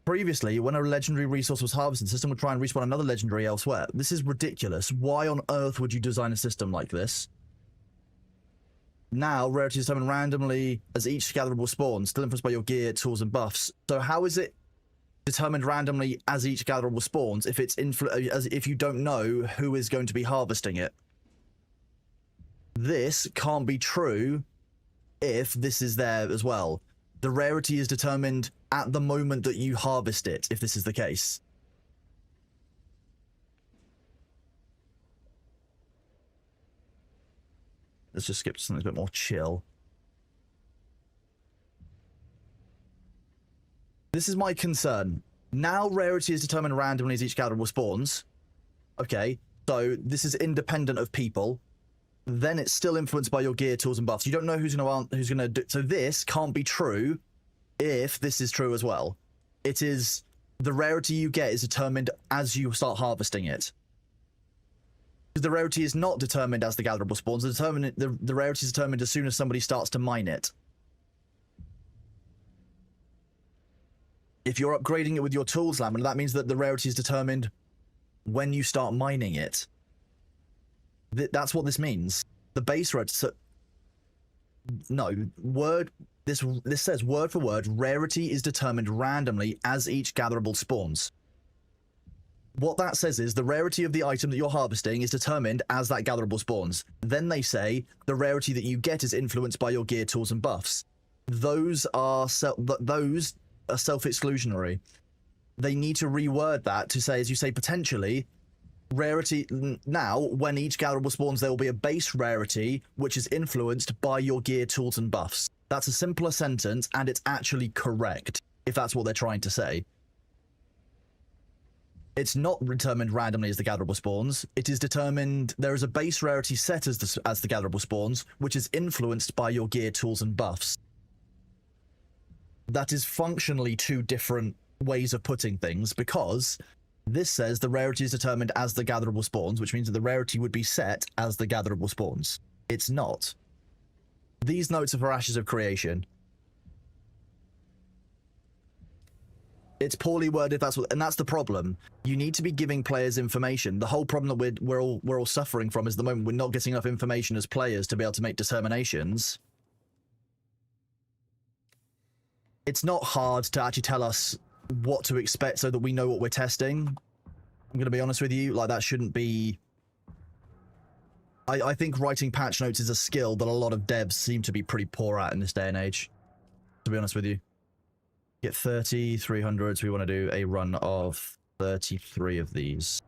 Previously, when a legendary resource was harvested, the system would try and respawn another legendary elsewhere. This is ridiculous. Why on earth would you design a system like this? Now, rarity is determined randomly as each gatherable spawn, still influenced by your gear, tools, and buffs. So how is it determined randomly as each gatherable spawns if it's if you don't know who is going to be harvesting it? This can't be true if this is there as well. The rarity is determined at the moment that you harvest it, if this is the case. Let's just skip to something a bit more chill. This is my concern. Now rarity is determined randomly as each gatherable spawns. Okay, so this is independent of people. Then it's still influenced by your gear, tools, and buffs. You don't know who's gonna do. So this can't be true if this is true as well. It is the rarity you get is determined as you start harvesting it. Because the rarity is not determined as the gatherable spawns. The rarity is determined as soon as somebody starts to mine it. If you're upgrading it with your tools, Lamina, that means that the rarity is determined when you start mining it. That's what this means. The base rarity... So, no, this says word for word, rarity is determined randomly as each gatherable spawns. What that says is the rarity of the item that you're harvesting is determined as that gatherable spawns. Then they say the rarity that you get is influenced by your gear, tools, and buffs. Those are self-exclusionary. They need to reword that to say, as you say, potentially, rarity... Now, when each gatherable spawns, there will be a base rarity, which is influenced by your gear, tools, and buffs. That's a simpler sentence, and it's actually correct, if that's what they're trying to say. It's not determined randomly as the gatherable spawns. It is determined... There is a base rarity set as the gatherable spawns, which is influenced by your gear, tools, and buffs. That is functionally two different ways of putting things, because this says the rarity is determined as the gatherable spawns, which means that the rarity would be set as the gatherable spawns. It's not. These notes are for Ashes of Creation. It's poorly worded, and that's the problem. You need to be giving players information. The whole problem that we're all suffering from is the moment we're not getting enough information as players to be able to make determinations. It's not hard to actually tell us what to expect so that we know what we're testing. I'm going to be honest with you, like, that shouldn't be... I think writing patch notes is a skill that a lot of devs seem to be pretty poor at in this day and age, to be honest with you. Get 30, 300s, we want to do a run of 33 of these.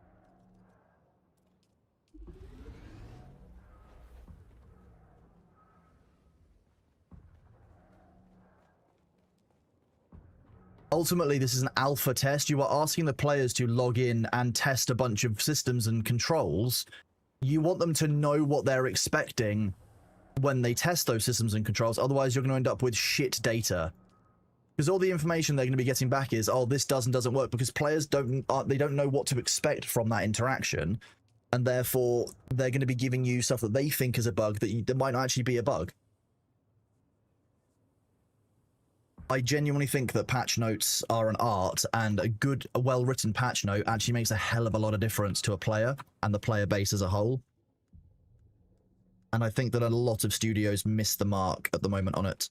Ultimately, this is an alpha test. You are asking the players to log in and test a bunch of systems and controls. You want them to know what they're expecting when they test those systems and controls. Otherwise, you're going to end up with shit data. Because all the information they're going to be getting back is, oh, this does and doesn't work, because players don't know what to expect from that interaction, and therefore they're going to be giving you stuff that they think is a bug that might not actually be a bug. I genuinely think that patch notes are an art, and a well-written patch note actually makes a hell of a lot of difference to a player and the player base as a whole. And I think that a lot of studios miss the mark at the moment on it.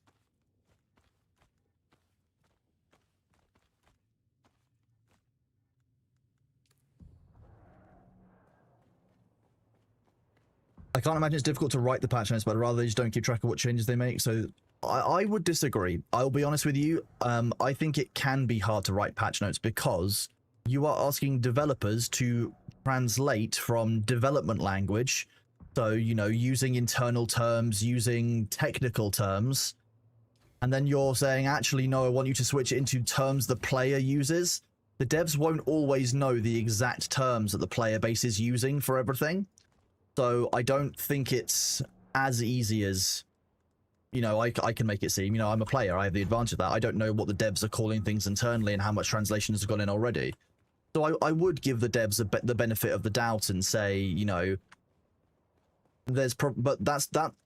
I can't imagine it's difficult to write the patch notes, but rather they just don't keep track of what changes they make. So I would disagree. I'll be honest with you. I think it can be hard to write patch notes because you are asking developers to translate from development language. So, you know, using internal terms, using technical terms. And then you're saying, actually, no, I want you to switch it into terms the player uses. The devs won't always know the exact terms that the player base is using for everything. So I don't think it's as easy as, you know, I can make it seem. You know, I'm a player. I have the advantage of that. I don't know what the devs are calling things internally and how much translation has gone in already. So I would give the devs the benefit of the doubt and say, you know, but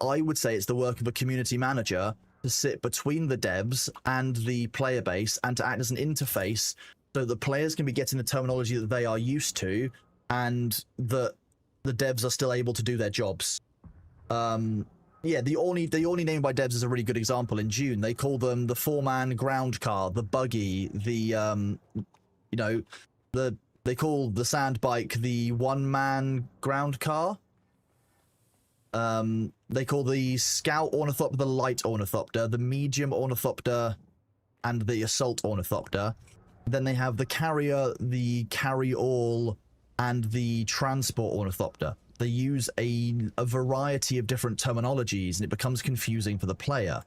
I would say it's the work of a community manager to sit between the devs and the player base and to act as an interface so the players can be getting the terminology that they are used to and that the devs are still able to do their jobs. Yeah, the Orny named by devs is a really good example. In Dune, they call them the 4-man ground car, the buggy, the you know, they call the sand bike the 1-man ground car. They call the scout ornithopter the light ornithopter, the medium ornithopter, and the assault ornithopter. Then they have the carrier, the carry-all, and the transport ornithopter. They use a variety of different terminologies, and it becomes confusing for the player.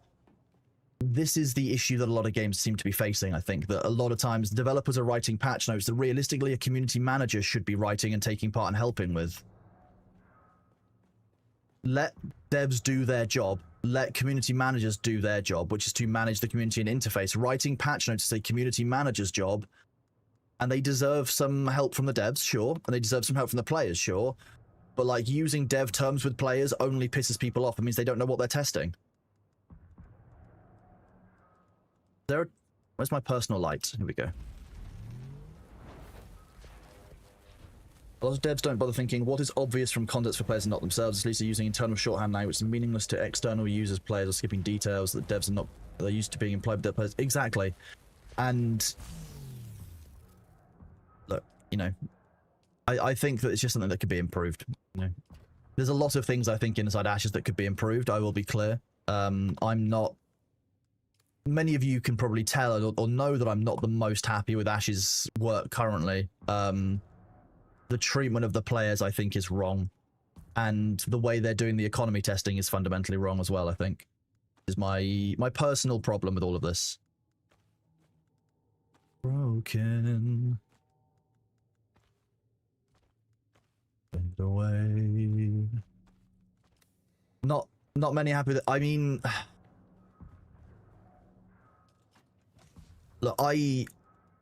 this is the issue that a lot of games seem to be facing. I think that a lot of times developers are writing patch notes that realistically a community manager should be writing and taking part and helping with. Let devs do their job. Let community managers do their job, which is to manage the community and interface. Writing patch notes is a community manager's job, and they deserve some help from the devs, sure, and they deserve some help from the players, sure. But like using dev terms with players only pisses people off. It means they don't know what they're testing. Where's my personal light? Here we go. A lot of devs don't bother thinking what is obvious from context for players and not themselves. At least they're using internal shorthand language is meaningless to external users. Players are skipping details that devs are not. They're used to being implied with their players. Exactly. And look, you know, I think that it's just something that could be improved. You know, there's a lot of things I think inside Ashes that could be improved. I will be clear. I'm not. Many of you can probably tell or know that I'm not the most happy with Ash's work currently. The treatment of the players, I think, is wrong. And the way they're doing the economy testing is fundamentally wrong as well, I think. Is my personal problem with all of this. Broken. Fade away. Not many happy with it. I mean... Look, I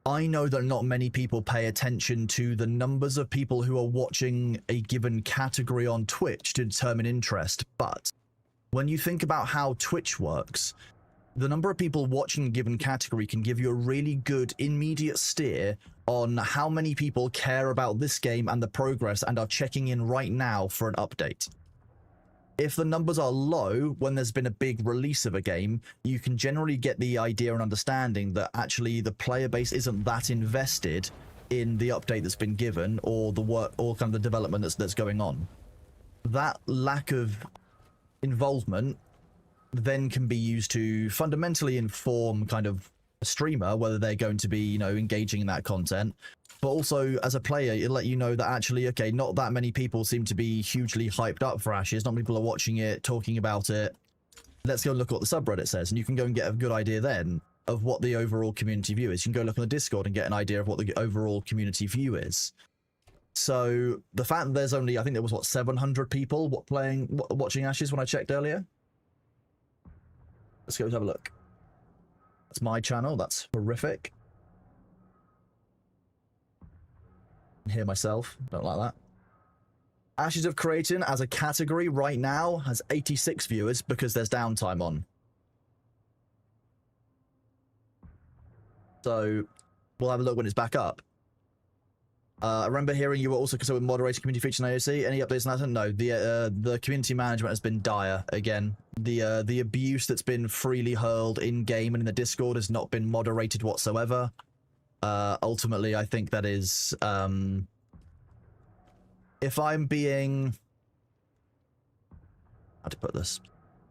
know that not many people pay attention to the numbers of people who are watching a given category on Twitch to determine interest, but when you think about how Twitch works, the number of people watching a given category can give you a really good immediate steer on how many people care about this game and the progress and are checking in right now for an update. If the numbers are low when there's been a big release of a game, you can generally get the idea and understanding that actually the player base isn't that invested in the update that's been given or the work or kind of the development that's going on. That lack of involvement then can be used to fundamentally inform kind of a streamer whether they're going to be, you know, engaging in that content. But also, as a player, it'll let you know that actually, okay, not that many people seem to be hugely hyped up for Ashes. Not many people are watching it, talking about it. Let's go and look at what the subreddit says. And you can go and get a good idea then of what the overall community view is. You can go look on the Discord and get an idea of what the overall community view is. So the fact that there's only, I think there was, what, 700 people watching Ashes when I checked earlier? Let's go have a look. That's my channel. That's horrific. Hear myself, don't like that. Ashes of Creating as a category right now has 86 viewers because there's downtime on. So we'll have a look when it's back up. I remember hearing you were also concerned with moderating community features in AOC. Any updates on that? No, the community management has been dire again. The abuse that's been freely hurled in game and in the Discord has not been moderated whatsoever. Ultimately, I think that is, if I'm being, how to put this?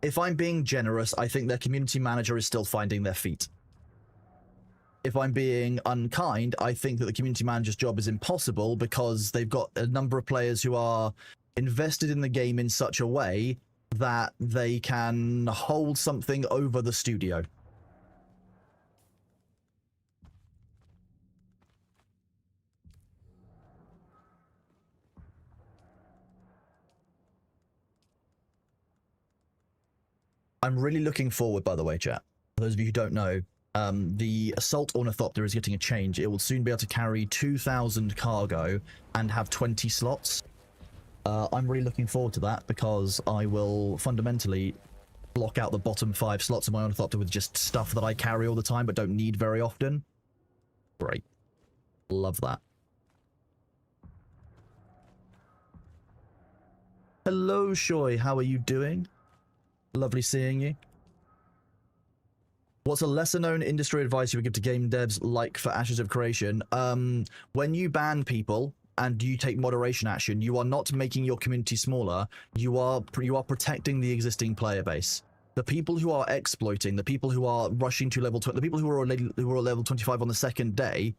If I'm being generous, I think their community manager is still finding their feet. If I'm being unkind, I think that the community manager's job is impossible because they've got a number of players who are invested in the game in such a way that they can hold something over the studio. I'm really looking forward, by the way, chat. For those of you who don't know, the Assault Ornithopter is getting a change. It will soon be able to carry 2,000 cargo and have 20 slots. I'm really looking forward to that because I will fundamentally block out the bottom 5 slots of my Ornithopter with just stuff that I carry all the time but don't need very often. Great. Love that. Hello, Shoy. How are you doing? Lovely seeing you. What's a lesser-known industry advice you would give to game devs like for Ashes of Creation? When you ban people and you take moderation action, you are not making your community smaller. You are protecting the existing player base. The people who are exploiting, the people who are rushing to level 20, the people who are level 25 on the second day,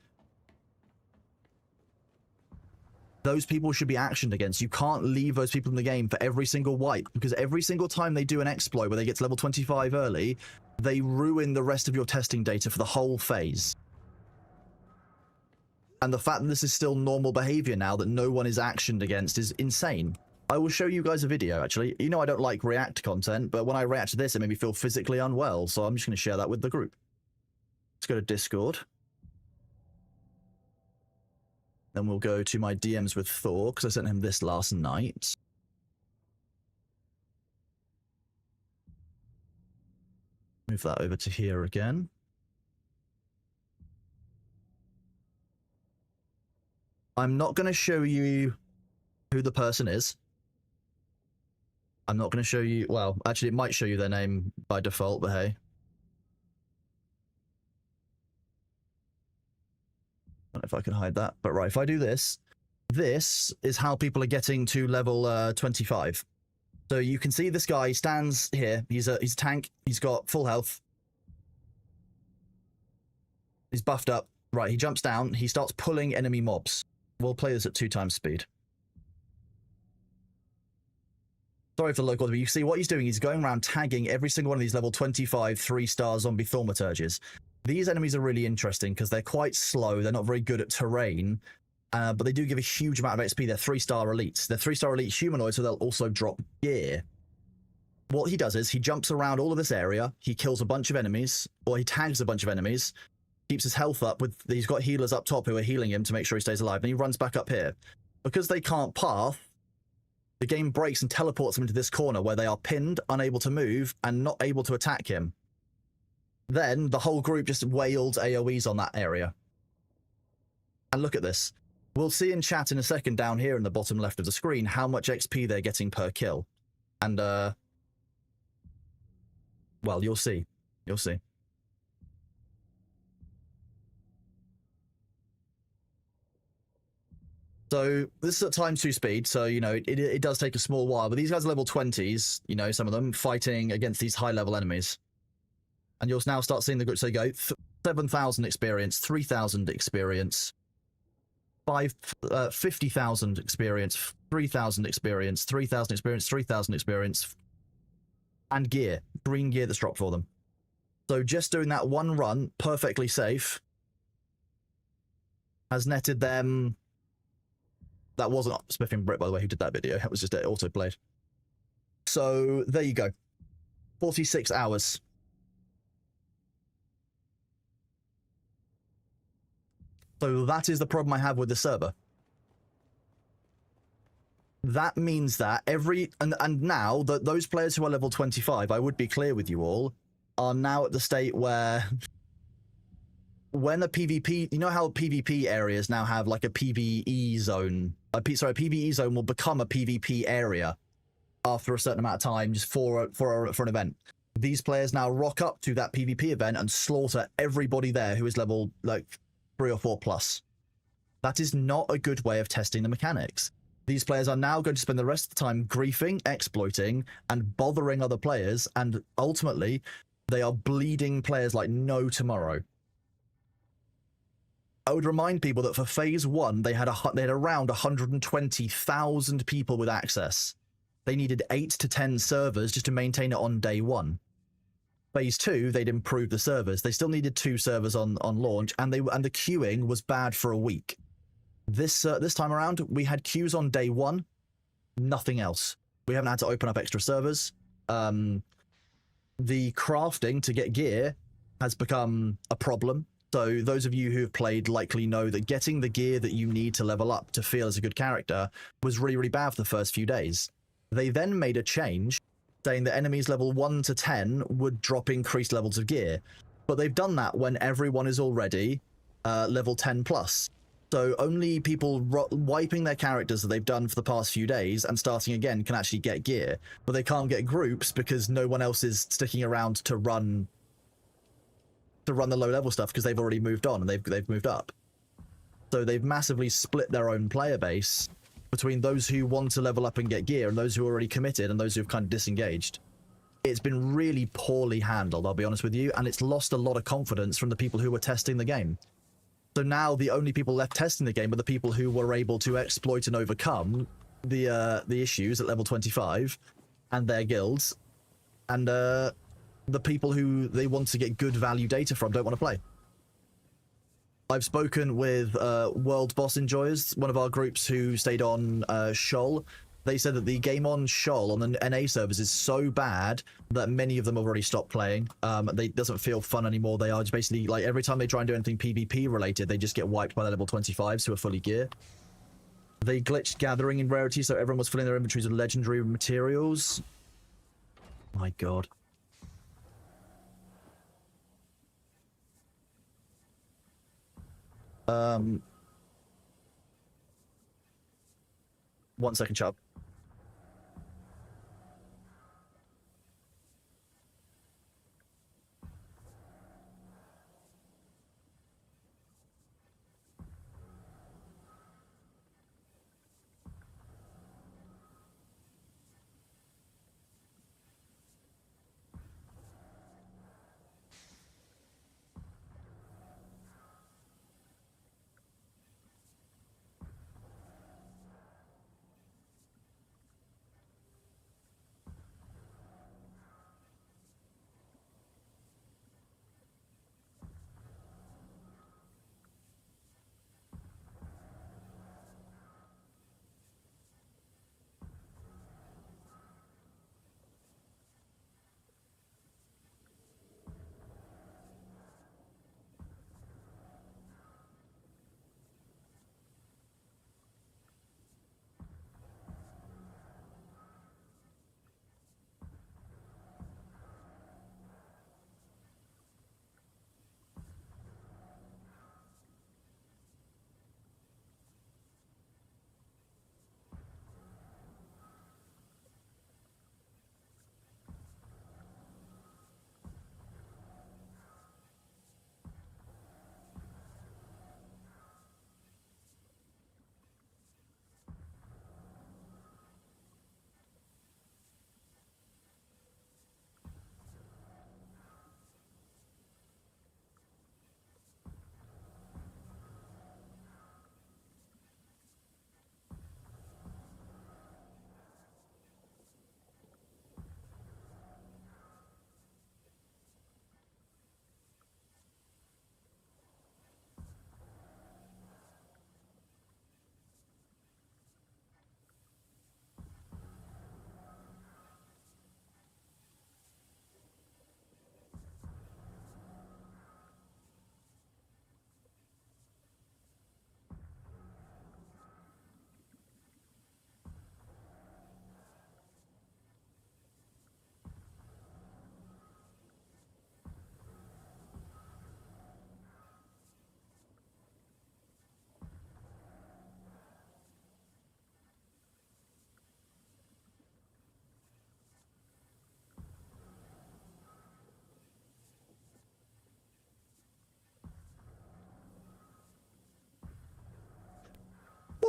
those people should be actioned against. You can't leave those people in the game for every single wipe, because every single time they do an exploit where they get to level 25 early, they ruin the rest of your testing data for the whole phase. And the fact that this is still normal behavior now, that no one is actioned against, is insane. I will show you guys a video, actually. You know I don't like React content, but when I react to this, it made me feel physically unwell, so I'm just going to share that with the group. Let's go to Discord. Then we'll go to my DMs with Thor, because I sent him this last night. Move that over to here again. I'm not going to show you who the person is. I'm not going to show you... Well, actually, it might show you their name by default, but hey. I don't know if I can hide that. But right, if I do this, this is how people are getting to level 25. So you can see this guy stands here. He's a tank. He's got full health. He's buffed up. Right, he jumps down. He starts pulling enemy mobs. We'll play this at 2x speed. Sorry for the local, but you see what he's doing. He's going around tagging every single one of these level 25 3-star zombie thaumaturges. These enemies are really interesting because they're quite slow. They're not very good at terrain, but they do give a huge amount of XP. They're 3-star elites. They're 3-star elite humanoids, so they'll also drop gear. What he does is he jumps around all of this area. He kills a bunch of enemies, or he tags a bunch of enemies. Keeps his health up with... He's got healers up top who are healing him to make sure he stays alive, and he runs back up here. Because they can't path, the game breaks and teleports them into this corner where they are pinned, unable to move, and not able to attack him. Then the whole group just wailed AoEs on that area. And look at this. We'll see in chat in a second down here in the bottom left of the screen how much XP they're getting per kill. And, well, you'll see. You'll see. So this is at ×2 speed, so, you know, it does take a small while, but these guys are level 20s, you know, some of them, fighting against these high-level enemies. And you'll now start seeing the group, so you go 7,000 experience, 3,000 experience, 50,000 experience, 3,000 experience, 3,000 experience, 3,000 experience, and gear, green gear that's dropped for them. So just doing that one run, perfectly safe, has netted them... That wasn't Spiffing Brit, by the way, who did that video. That was just auto-played. So, there you go. 46 hours. So that is the problem I have with the server. That means that and now, that those players who are level 25, I would be clear with you all, are now at the state where... When a PvP, you know how PvP areas now have like a PvE zone? A PvE zone will become a PvP area after a certain amount of time, just for an event. These players now rock up to that PvP event and slaughter everybody there who is level like 3 or 4 plus. That is not a good way of testing the mechanics. These players are now going to spend the rest of the time griefing, exploiting, and bothering other players, and ultimately, they are bleeding players like no tomorrow. I would remind people that for Phase 1, they had around 120,000 people with access. They needed 8 to 10 servers just to maintain it on day 1. Phase 2, they'd improved the servers. They still needed 2 servers on launch, and the queuing was bad for a week. This time around, we had queues on day 1, nothing else. We haven't had to open up extra servers. The crafting to get gear has become a problem. So those of you who have played likely know that getting the gear that you need to level up to feel as a good character was really, really bad for the first few days. They then made a change saying that enemies level 1 to 10 would drop increased levels of gear. But they've done that when everyone is already level 10 plus. So only people wiping their characters that they've done for the past few days and starting again can actually get gear. But they can't get groups because no one else is sticking around to run the low level stuff because they've already moved on and they've moved up. So they've massively split their own player base between those who want to level up and get gear and those who are already committed and those who've kind of disengaged. It's been really poorly handled, I'll be honest with you, and it's lost a lot of confidence from the people who were testing the game. So now the only people left testing the game are the people who were able to exploit and overcome the issues at level 25 and their guilds, and the people who they want to get good value data from don't want to play. I've spoken with World Boss Enjoyers, one of our groups who stayed on Shoal. They said that the game on Shoal on the NA servers is so bad that many of them have already stopped playing. It doesn't feel fun anymore. They are just basically, like, every time they try and do anything PvP related, they just get wiped by the level 25s who are fully gear. They glitched gathering in rarity, so everyone was filling their inventories with legendary materials. My god. One second, chub.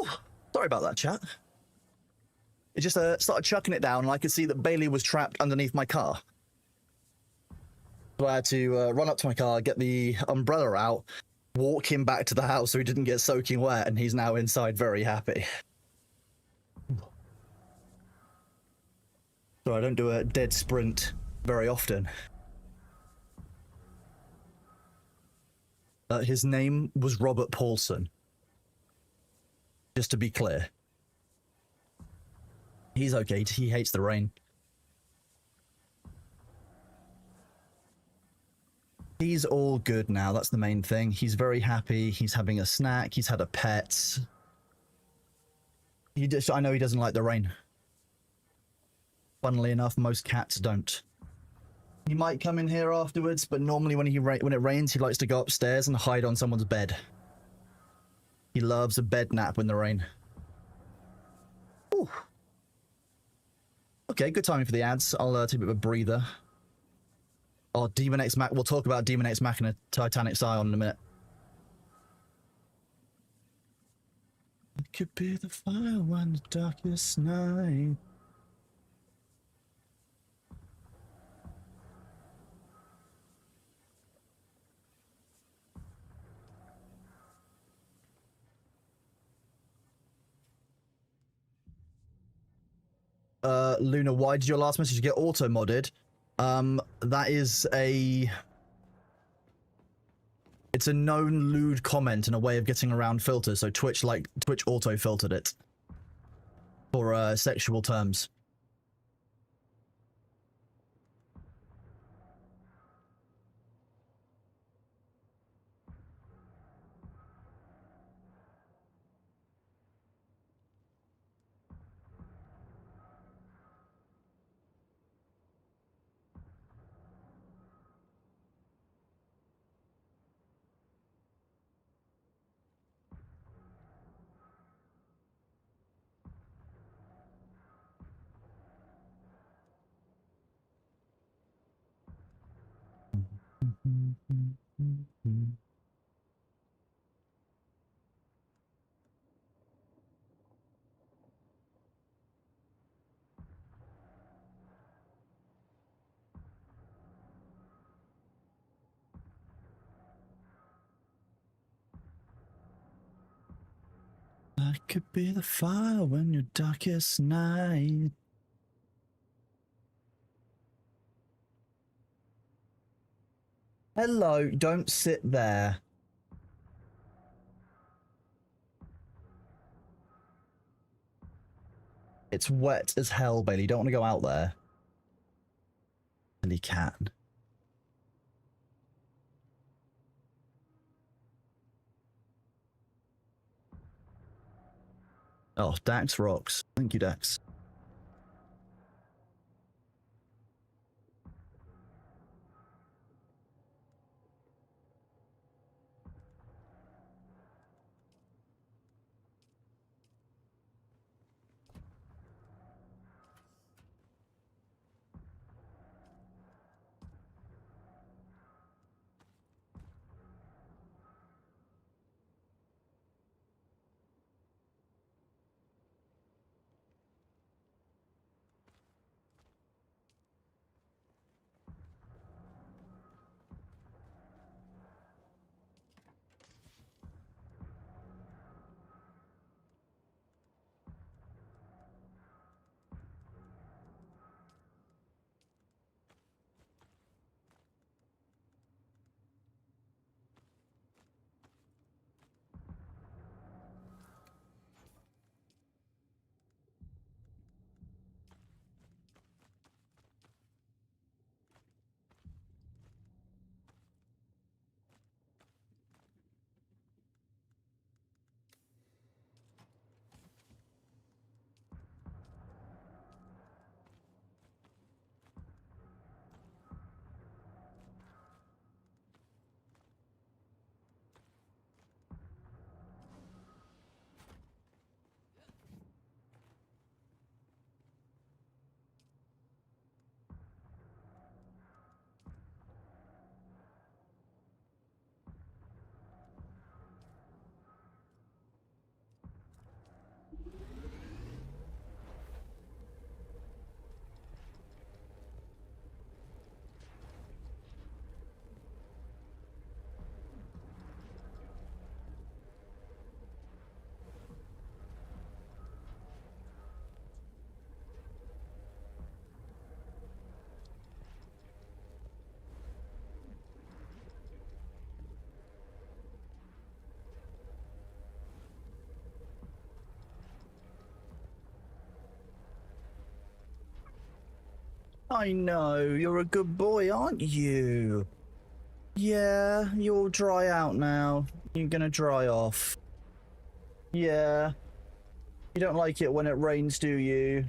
Oh, sorry about that, chat. It just started chucking it down, and I could see that Bailey was trapped underneath my car. So I had to run up to my car, get the umbrella out, walk him back to the house so he didn't get soaking wet, and he's now inside very happy. So I don't do a dead sprint very often. His name was Robert Paulson. Just to be clear. He's okay, he hates the rain. He's all good now, that's the main thing. He's very happy, he's having a snack, he's had a pet. I know he doesn't like the rain. Funnily enough, most cats don't. He might come in here afterwards, but normally when it rains, he likes to go upstairs and hide on someone's bed. He loves a bed nap in the rain. Ooh. Okay, good timing for the ads. I'll take a bit of a breather. Oh, Demon X Mach. We'll talk about Demon X Machina Titanic Scion in a minute. It could be the fire on the darkest night. Luna, why did your last message get auto-modded? That is a... It's a known lewd comment and a way of getting around filters, so Twitch auto-filtered it. For, sexual terms. I could be the fire when your darkest night. Hello, don't sit there. It's wet as hell, Bailey. You don't want to go out there. Silly cat. Oh, Dax rocks. Thank you, Dax. I know, you're a good boy, aren't you? Yeah, you'll dry out now. You're gonna dry off. Yeah. You don't like it when it rains, do you?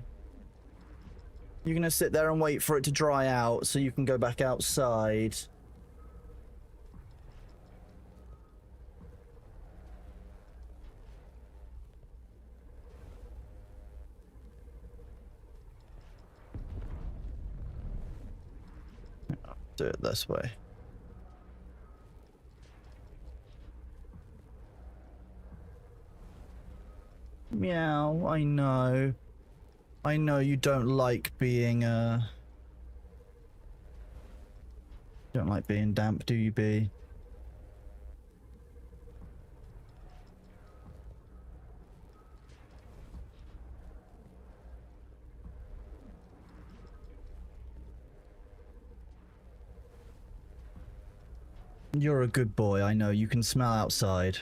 You're gonna sit there and wait for it to dry out so you can go back outside. Do it this way. Meow, I know. I know you don't like being, don't like being damp, do you, Bee? You're a good boy, I know. You can smell outside.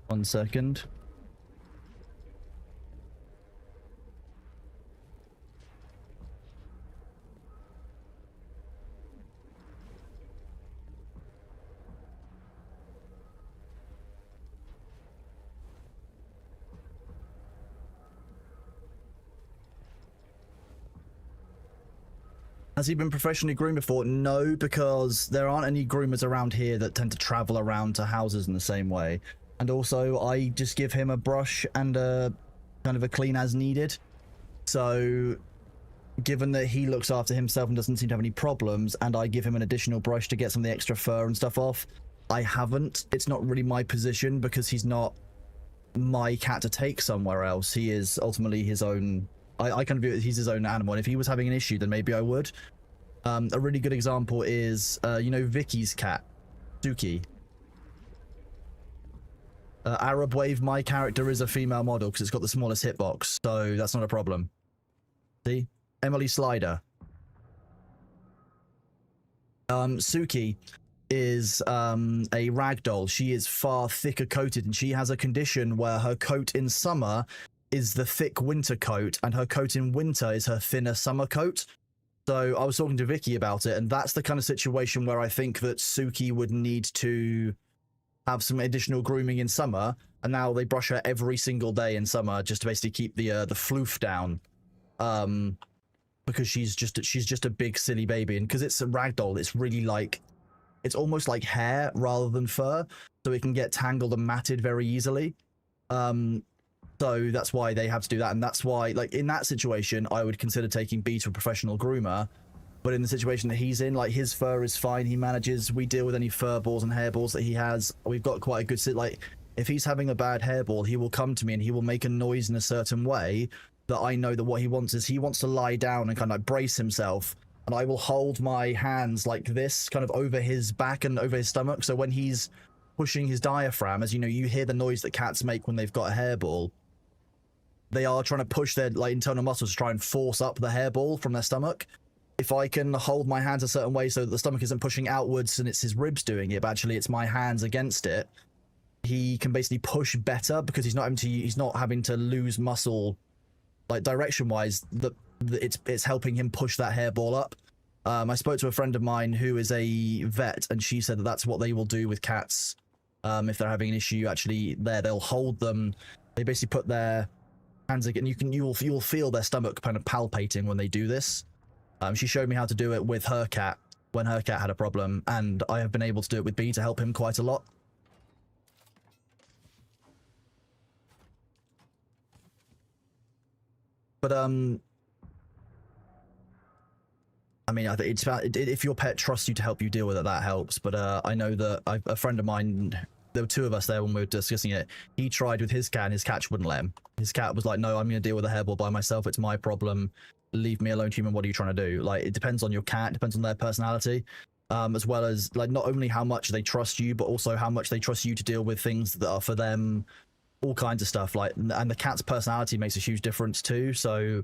One second. Has he been professionally groomed before? No, because there aren't any groomers around here that tend to travel around to houses in the same way. And also, I just give him a brush and a kind of a clean as needed. So, given that he looks after himself and doesn't seem to have any problems, and I give him an additional brush to get some of the extra fur and stuff off, I haven't. It's not really my position because he's not my cat to take somewhere else. He is ultimately his own... I kind of view it, he's his own animal, and if he was having an issue, then maybe I would. A really good example is, you know, Vicky's cat, Suki. Arab Wave, my character is a female model because it's got the smallest hitbox, so that's not a problem. See? Emily Slider. Suki is a ragdoll. She is far thicker coated, and she has a condition where her coat in summer is the thick winter coat, and her coat in winter is her thinner summer coat. So I was talking to Vicky about it, and that's the kind of situation where I think that Suki would need to have some additional grooming in summer, and now they brush her every single day in summer just to basically keep the floof down, because she's just a big silly baby, and because it's a ragdoll, it's really like, it's almost like hair rather than fur, so it can get tangled and matted very easily. So that's why they have to do that, and that's why, like, in that situation, I would consider taking B to a professional groomer. But in the situation that he's in, like, his fur is fine. He manages. We deal with any fur balls and hair balls that he has. We've got quite a good like, if he's having a bad hairball, he will come to me and he will make a noise in a certain way that I know that what he wants is he wants to lie down and kind of like brace himself. And I will hold my hands like this, kind of over his back and over his stomach. So when he's pushing his diaphragm, as you know, you hear the noise that cats make when they've got a hairball. They are trying to push their like internal muscles to try and force up the hairball from their stomach. If I can hold my hands a certain way so that the stomach isn't pushing outwards and it's his ribs doing it, but actually it's my hands against it, he can basically push better because he's not having to lose muscle, like direction wise. It's helping him push that hairball up. I spoke to a friend of mine who is a vet, and she said that that's what they will do with cats if they're having an issue. Actually, they'll hold them. They basically put their hands again. You'll feel their stomach kind of palpating when they do this. She showed me how to do it with her cat when her cat had a problem, and I have been able to do it with B to help him quite a lot. But I mean, I think it's about, if your pet trusts you to help you deal with it, that helps. But I know that a friend of mine, there were two of us there when we were discussing it. He tried with his cat, and his cat wouldn't let him. His cat was like, "No, I'm going to deal with a hairball by myself. It's my problem. Leave me alone, human. What are you trying to do?" Like, it depends on your cat, depends on their personality, as well as like not only how much they trust you, but also how much they trust you to deal with things that are for them, all kinds of stuff. Like, and the cat's personality makes a huge difference too. So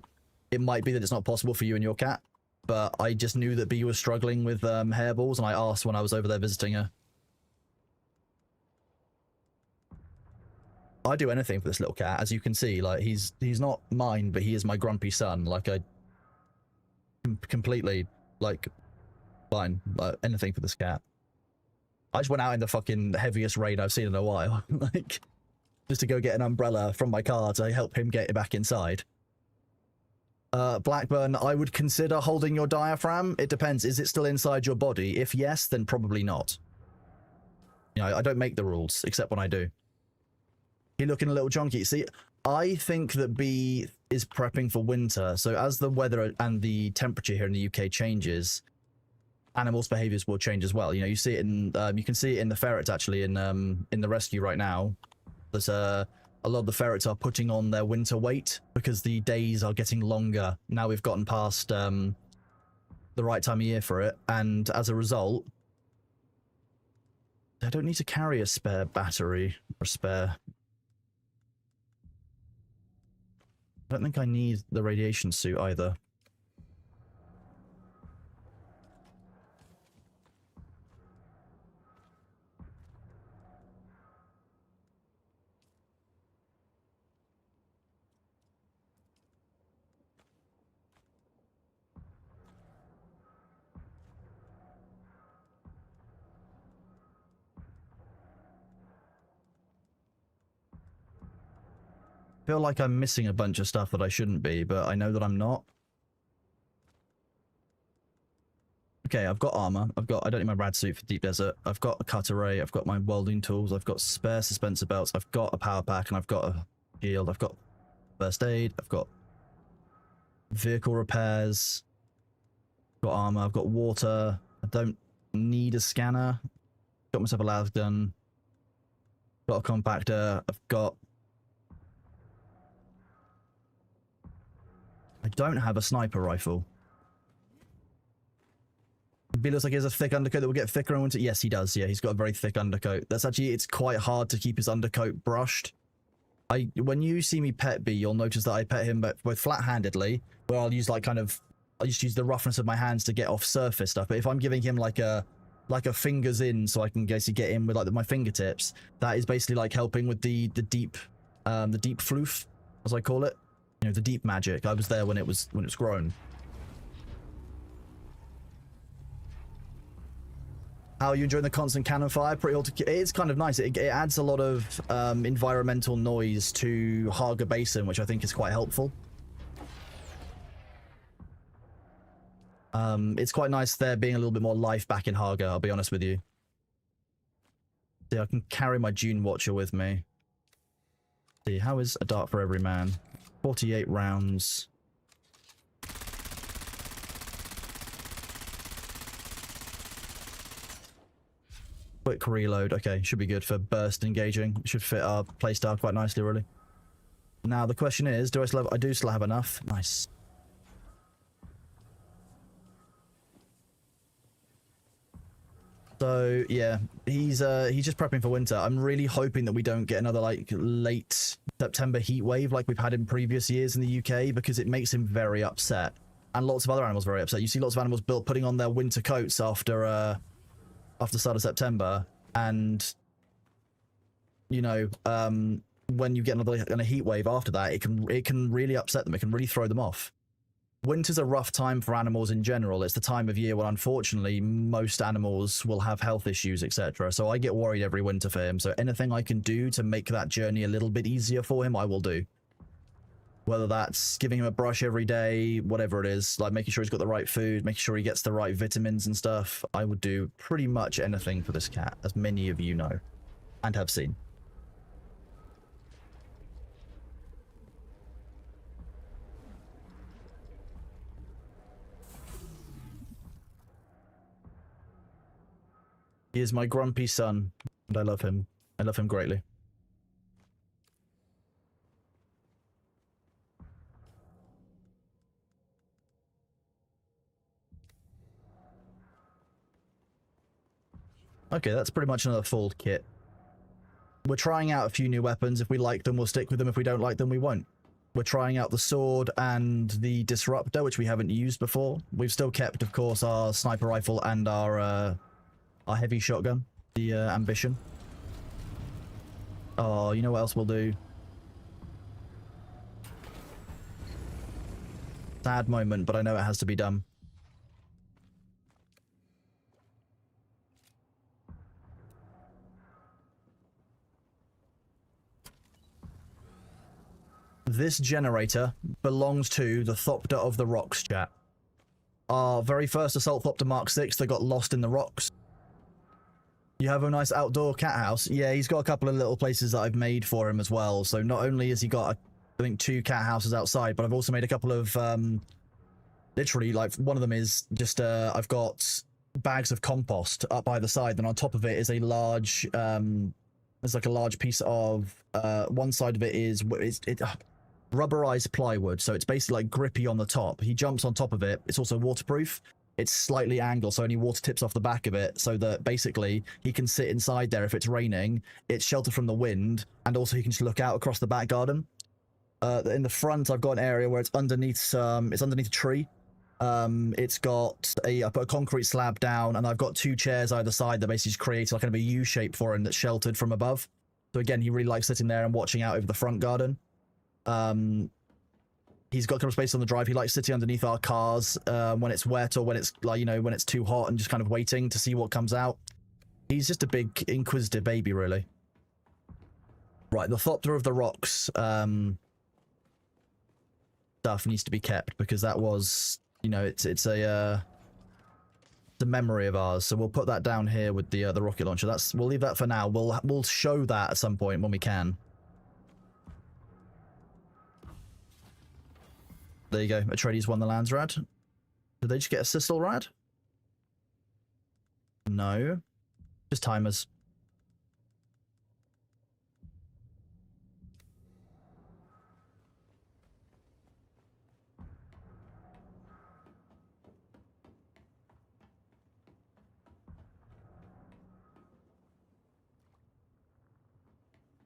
it might be that it's not possible for you and your cat. But I just knew that B was struggling with hairballs, and I asked when I was over there visiting her. I do anything for this little cat, as you can see. Like, he's not mine, but he is my grumpy son. Like, I completely, like, fine, anything for this cat. I just went out in the fucking heaviest rain I've seen in a while, like, just to go get an umbrella from my car to help him get back inside. Blackburn, I would consider holding your diaphragm. It depends. Is it still inside your body? If yes, then probably not. You know, I don't make the rules, except when I do. You're looking a little chunky. See, I think that B is prepping for winter. So as the weather and the temperature here in the UK changes, animals' behaviors will change as well. You know, you see it in, you can see it in the ferrets actually in the rescue right now. There's a lot of the ferrets are putting on their winter weight because the days are getting longer. Now we've gotten past the right time of year for it, and as a result, I don't need to carry a spare battery or spare. I don't think I need the radiation suit either. I feel like I'm missing a bunch of stuff that I shouldn't be, but I know that I'm not. Okay, I've got armor. I don't need my rad suit for deep desert. I've got a cut array. I've got my welding tools. I've got spare suspensor belts. I've got a power pack, and I've got a shield. I've got first aid. I've got vehicle repairs. I've got armor. I've got water. I don't need a scanner. Got myself a las gun. Got a compactor. I've got. I don't have a sniper rifle. He looks like he has a thick undercoat that will get thicker in winter. Yes, he does. Yeah, he's got a very thick undercoat. That's actually, it's quite hard to keep his undercoat brushed. When you see me pet B, you'll notice that I pet him both flat-handedly, where I'll use I'll just use the roughness of my hands to get off surface stuff. But if I'm giving him like a fingers in, so I can basically get in with like my fingertips, that is basically like helping with the deep floof, as I call it. You know, the deep magic. I was there when it was grown. How are you enjoying the constant cannon fire? It's kind of nice. It adds a lot of environmental noise to Haga Basin, which I think is quite helpful. It's quite nice there being a little bit more life back in Haga, I'll be honest with you. See, I can carry my Dune Watcher with me. See, how is a dart for every man? 48 rounds. Quick reload. Okay, should be good for burst engaging. Should fit our playstyle quite nicely, really. Now the question is, do I still have? I do still have enough. Nice. So yeah, he's just prepping for winter. I'm really hoping that we don't get another like late September heat wave like we've had in previous years in the UK, because it makes him very upset, and lots of other animals very upset. You see lots of animals putting on their winter coats after the start of September, and you know, when you get another kind of heat wave after that, it can really upset them. It can really throw them off. Winter's a rough time for animals in general. It's the time of year when, unfortunately, most animals will have health issues, etc. So I get worried every winter for him. So anything I can do to make that journey a little bit easier for him, I will do. Whether that's giving him a brush every day, whatever it is, like making sure he's got the right food, making sure he gets the right vitamins and stuff, I would do pretty much anything for this cat, as many of you know and have seen. He is my grumpy son, and I love him. I love him greatly. Okay, that's pretty much another full kit. We're trying out a few new weapons. If we like them, we'll stick with them. If we don't like them, we won't. We're trying out the sword and the disruptor, which we haven't used before. We've still kept, of course, our sniper rifle and our heavy shotgun, the ambition. Oh, you know what else we'll do? Sad moment, but I know it has to be done. This generator belongs to the Thopter of the Rocks, chat. Our very first Assault Thopter Mark 6 that got lost in the rocks. You have a nice outdoor cat house. Yeah, he's got a couple of little places that I've made for him as well. So not only has he got, I think, 2 cat houses outside, but I've also made a couple of, literally, like, one of them is just, I've got bags of compost up by the side, and on top of it is a large, there's like a large piece of, one side of it is rubberized plywood, so it's basically like grippy on the top. He jumps on top of it. It's also waterproof. it's slightly angled, so only water tips off the back of it, so that basically he can sit inside there if it's raining. It's sheltered from the wind, and also he can just look out across the back garden. In the front, I've got an area where it's underneath a tree. It's got I put a concrete slab down, and I've got 2 chairs either side that basically just create like kind of a U shape for him that's sheltered from above. So again, he really likes sitting there and watching out over the front garden. He's got kind of space on the drive. He likes sitting underneath our cars when it's wet or when it's like, you know, when it's too hot, and just kind of waiting to see what comes out. He's just a big inquisitive baby, really. Right, the Thopter of the Rocks stuff needs to be kept, because that was, you know, it's the memory of ours. So we'll put that down here with the rocket launcher. We'll leave that for now. We'll show that at some point when we can. There you go. Atreides won the lands rad. Did they just get a Sissel rad? No. Just timers.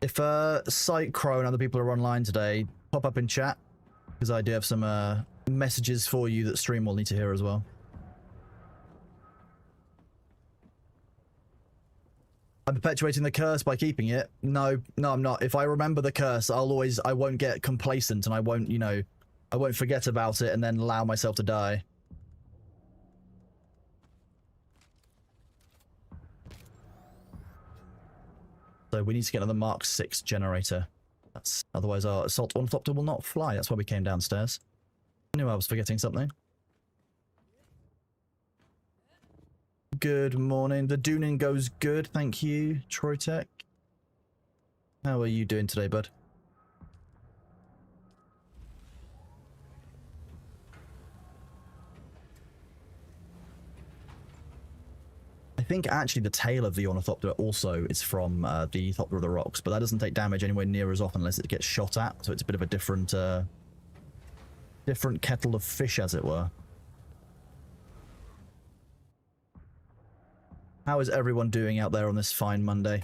If Sight Crow and other people are online today, pop up in chat, because I do have some messages for you that stream will need to hear as well. I'm perpetuating the curse by keeping it. No, I'm not. If I remember the curse, I won't get complacent, and I won't, you know, I won't forget about it and then allow myself to die. So we need to get another Mark 6 generator. Otherwise our Assault Ornithopter will not fly. That's why we came downstairs. I knew I was forgetting something. Good morning. The Duning goes good, thank you, Troy Tech. How are you doing today, bud? I think actually the tail of the Ornithopter also is from the Thopter of the Rocks, but that doesn't take damage anywhere near as often unless it gets shot at, so it's a bit of a different different kettle of fish, as it were. How is everyone doing out there on this fine Monday?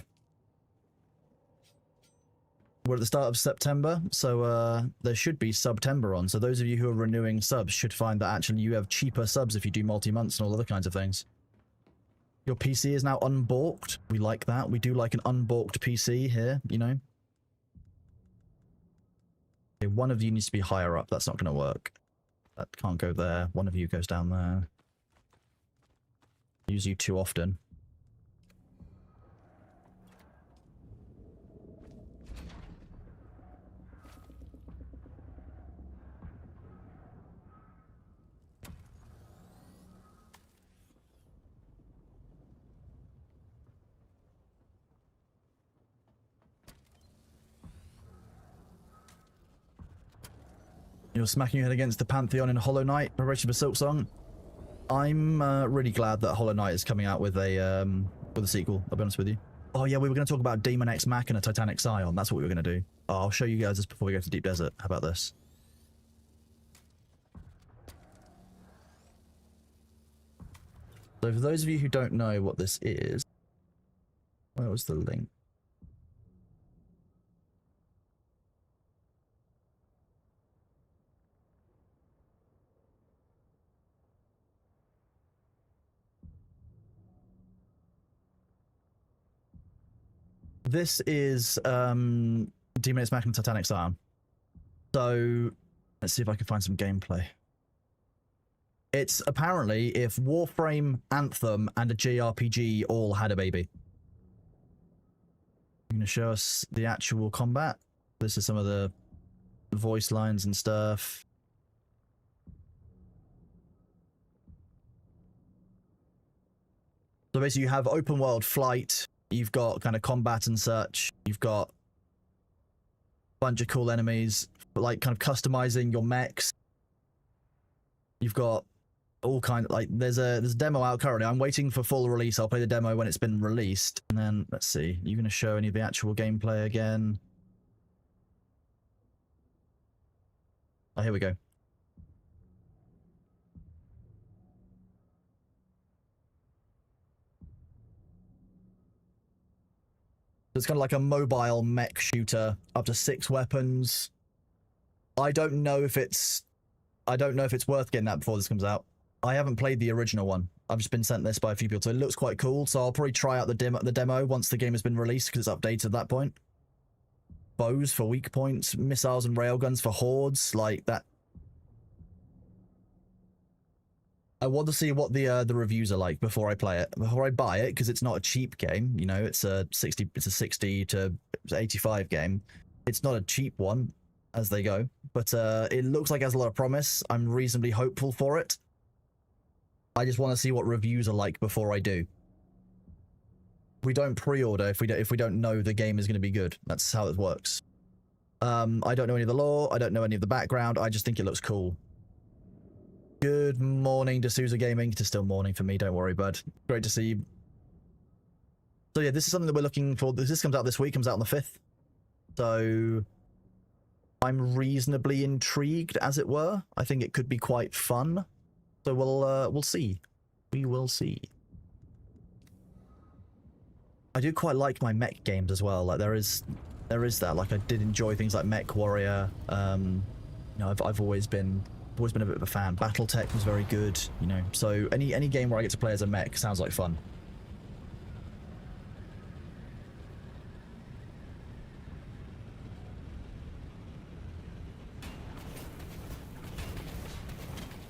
We're at the start of September, so there should be September on, so those of you who are renewing subs should find that actually you have cheaper subs if you do multi-months and all other kinds of things. Your PC is now unbalked. We like that. We do like an unbalked PC here, you know. Okay, one of you needs to be higher up. That's not going to work. That can't go there. One of you goes down there. Use you too often. You're smacking your head against the Pantheon in Hollow Knight, preparation for Silk Song. I'm really glad that Hollow Knight is coming out with a sequel, I'll be honest with you. Oh yeah, we were going to talk about Demon X Mach and a Titanic Scion. That's what we were going to do. Oh, I'll show you guys this before we go to Deep Desert. How about this? So for those of you who don't know what this is, where was the link? This is Demon X Mach and Titanic Scion. So let's see if I can find some gameplay. It's apparently if Warframe, Anthem, and a JRPG all had a baby. I'm going to show us the actual combat. This is some of the voice lines and stuff. So basically you have open world flight, you've got kind of combat and such, you've got a bunch of cool enemies, like kind of customizing your mechs. You've got all kind of, like, there's a demo out currently. I'm waiting for full release. I'll play the demo when it's been released. And then, let's see, you're going to show any of the actual gameplay again? Oh, here we go. It's kind of like a mobile mech shooter, up to 6 weapons. I don't know if it's worth getting that before this comes out. I haven't played the original one. I've just been sent this by a few people, so it looks quite cool. So I'll probably try out the demo once the game has been released, because it's updated at that point. Bows for weak points, missiles and railguns for hordes, like that. I want to see what the reviews are like before I play it, before I buy it, because it's not a cheap game. You know, it's a 60 to 85 game. It's not a cheap one as they go, but it looks like it has a lot of promise. I'm reasonably hopeful for it. I just want to see what reviews are like before I do. We don't pre-order if we don't know the game is going to be good. That's how it works. I don't know any of the lore. I don't know any of the background. I just think it looks cool. Good morning, D'Souza Gaming. It is still morning for me. Don't worry, bud. Great to see you. So yeah, this is something that we're looking for. This comes out this week. Comes out on the 5th. So I'm reasonably intrigued, as it were. I think it could be quite fun. So we'll see. We will see. I do quite like my mech games as well. Like there is that. Like I did enjoy things like Mech Warrior. You know, I've always been a bit of a fan. BattleTech was very good. You know, so any game where I get to play as a mech sounds like fun.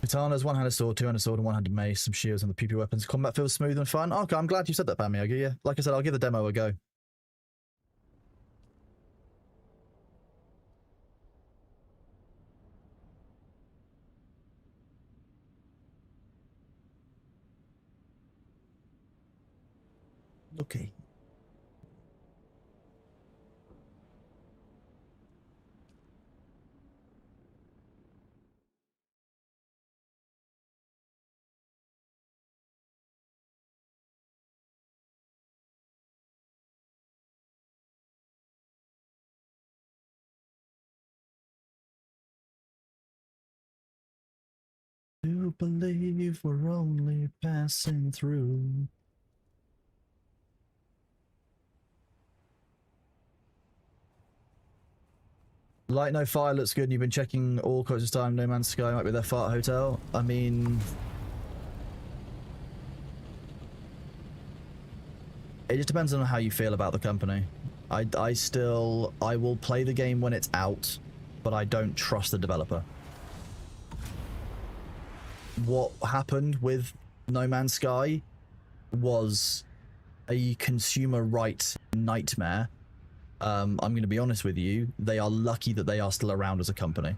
Katanas, one-handed sword, two-handed sword, and one-handed mace, some shields and the PP weapons. Combat feels smooth and fun. Okay, I'm glad you said that, Bamiyogi. Yeah, like I said, I'll give the demo a go. Okay. Do believe we're only passing through. Light No Fire looks good, and you've been checking all codes this time. No Man's Sky might be their fart hotel. I mean, it just depends on how you feel about the company. I will play the game when it's out, but I don't trust the developer. What happened with No Man's Sky was a consumer rights nightmare. I'm going to be honest with you, they are lucky that they are still around as a company.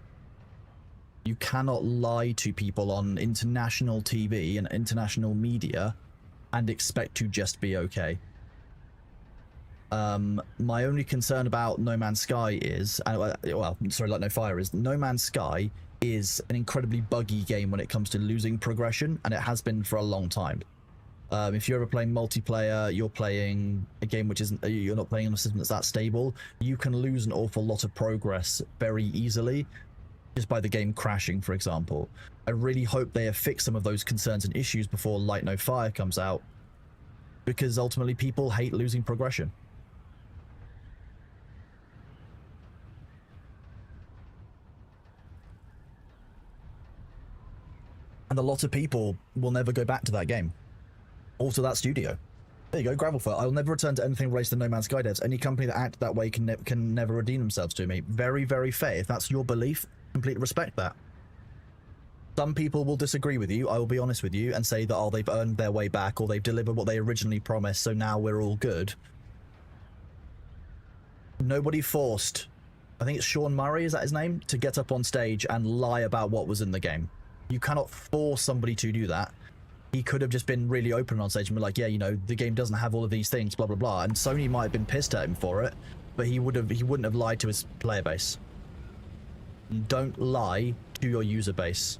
You cannot lie to people on international TV and international media and expect to just be okay. My only concern about No Man's Sky is, well, sorry, Light No Fire is, No Man's Sky is an incredibly buggy game when it comes to losing progression, and it has been for a long time. If you're ever playing multiplayer, you're playing a game which isn't, you're not playing on a system that's that stable, you can lose an awful lot of progress very easily just by the game crashing, for example. I really hope they have fixed some of those concerns and issues before Light No Fire comes out, because ultimately people hate losing progression. And a lot of people will never go back to that game. Also, that studio. There you go, Gravelfoot. I will never return to anything related to No Man's Sky devs. Any company that acted that way can never redeem themselves to me. Very, very fair. If that's your belief, completely respect that. Some people will disagree with you, I will be honest with you, and say that, oh, they've earned their way back, or they've delivered what they originally promised, so now we're all good. Nobody forced, I think it's Sean Murray, is that his name, to get up on stage and lie about what was in the game. You cannot force somebody to do that. He could have just been really open on stage and be like, yeah, you know, the game doesn't have all of these things, blah, blah, blah. And Sony might have been pissed at him for it, but he wouldn't have lied to his player base. Don't lie to your user base.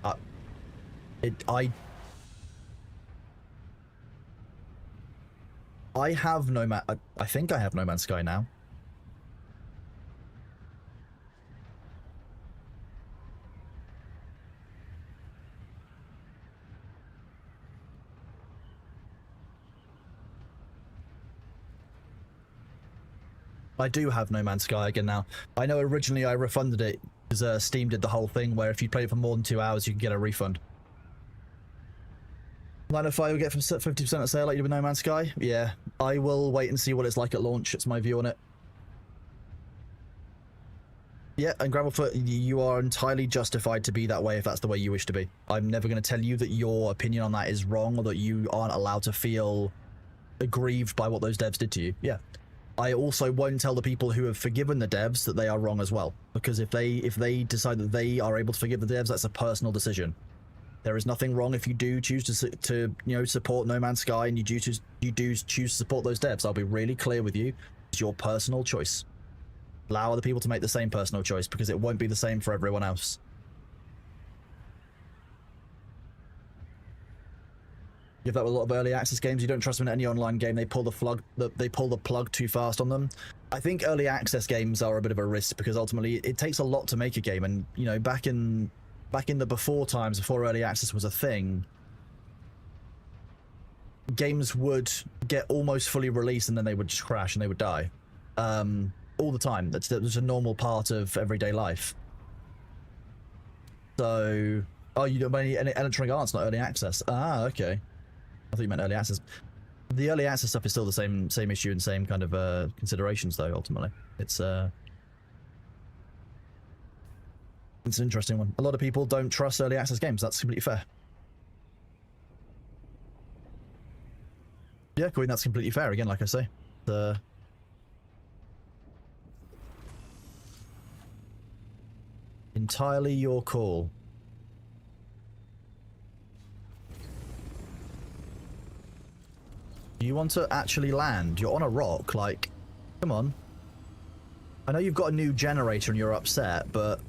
I have I think I have No Man's Sky now. I do have No Man's Sky again now. I know originally I refunded it because Steam did the whole thing where if you played it for more than 2 hours, you can get a refund. 905 will get from 50% of sale like you do with No Man's Sky. Yeah, I will wait and see what it's like at launch. It's my view on it. Yeah, and Gravelfoot, you are entirely justified to be that way if that's the way you wish to be. I'm never going to tell you that your opinion on that is wrong or that you aren't allowed to feel aggrieved by what those devs did to you. Yeah. I also won't tell the people who have forgiven the devs that they are wrong as well, because if they decide that they are able to forgive the devs, that's a personal decision. There is nothing wrong if you do choose to support No Man's Sky and you do choose to support those devs. I'll be really clear with you. It's your personal choice. Allow other people to make the same personal choice because it won't be the same for everyone else. Give that with a lot of early access games. You don't trust them in any online game. They pull the plug too fast on them. I think early access games are a bit of a risk because ultimately it takes a lot to make a game. And you know, back in the before times, before early access was a thing, games would get almost fully released and then they would just crash and they would die. All the time. That was a normal part of everyday life. So, oh, you don't mean Electronic Arts, not early access. Ah, okay. I thought you meant early access. The early access stuff is still the same issue and same kind of considerations, though. Ultimately, it's an interesting one. A lot of people don't trust early access games. That's completely fair. Yeah, Queen, that's completely fair. Again, like I say, entirely your call. You want to actually land? You're on a rock, like, come on. I know you've got a new generator and you're upset, but...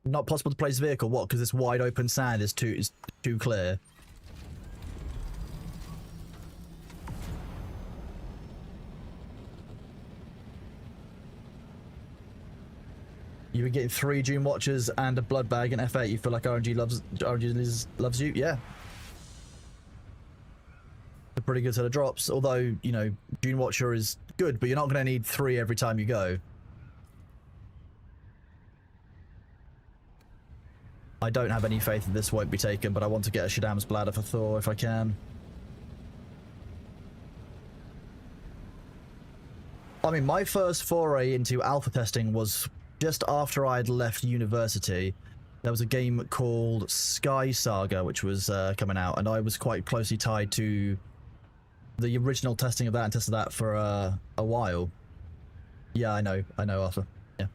Not possible to place vehicle, what? Because this wide open sand is too clear. You were getting 3 Dune Watchers and a blood bag in F8. You feel like RNG loves you? Yeah. A pretty good set of drops. Although, you know, Dune Watcher is good, but you're not going to need 3 every time you go. I don't have any faith that this won't be taken, but I want to get a Shaddam's Bladder for Thor if I can. I mean, my first foray into alpha testing was just after I had left university. There was a game called Sky Saga, which was coming out, and I was quite closely tied to the original testing of that and tested that for a while. Yeah, I know, Arthur. Yeah.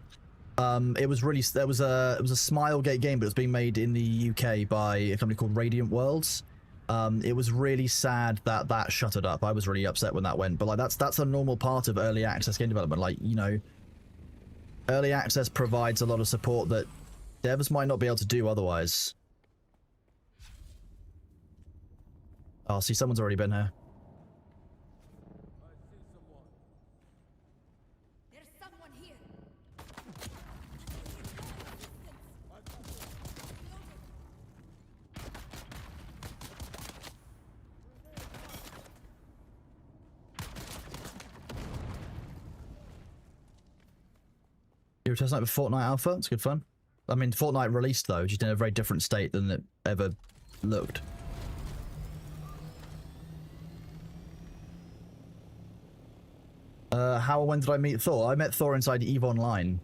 It was really, it was a Smilegate game, but it was being made in the UK by a company called Radiant Worlds. It was really sad that shuttered up. I was really upset when that went, but like that's a normal part of early access game development. Like, you know, early access provides a lot of support that devs might not be able to do otherwise. Oh, see, someone's already been here. There's someone here. You were testing out with Fortnite Alpha? It's good fun. I mean, Fortnite released, though, just in a very different state than it ever looked. How or when did I meet Thor? I met Thor inside EVE Online.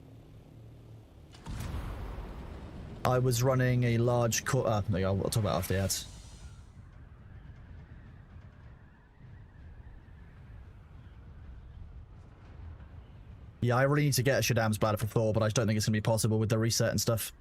I was running a large there you go, I'll talk about it after the ads. Yeah, I really need to get a Shaddam's Bladder for Thor, but I just don't think it's going to be possible with the reset and stuff.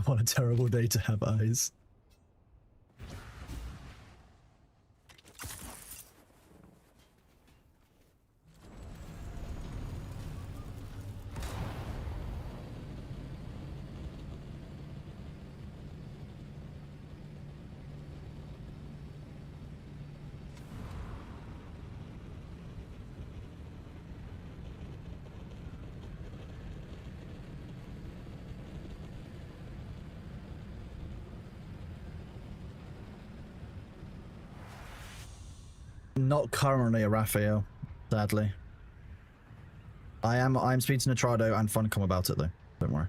What a terrible day to have eyes. Not currently a Raphael, sadly. I'm speaking to Nitrado and Funcom about it though. Don't worry.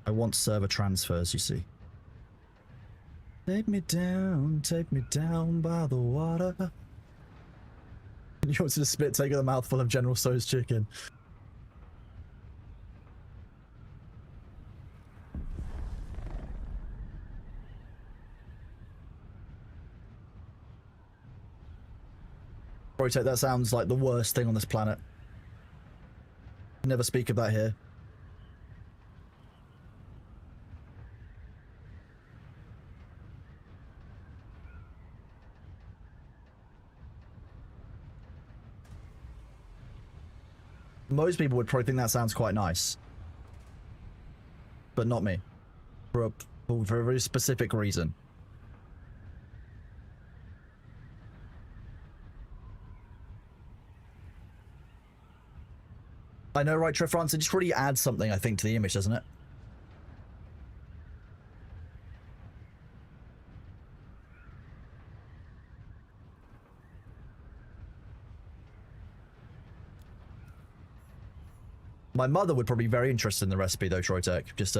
I want server transfers, you see. Take me down by the water. You want to spit, take a mouthful of General So's chicken. Rotate, that sounds like the worst thing on this planet. Never speak of that here. Most people would probably think that sounds quite nice. But not me. For a very specific reason. I know, right, Trefrance? It just really adds something, I think, to the image, doesn't it? My mother would probably be very interested in the recipe, though, Troytech. Just,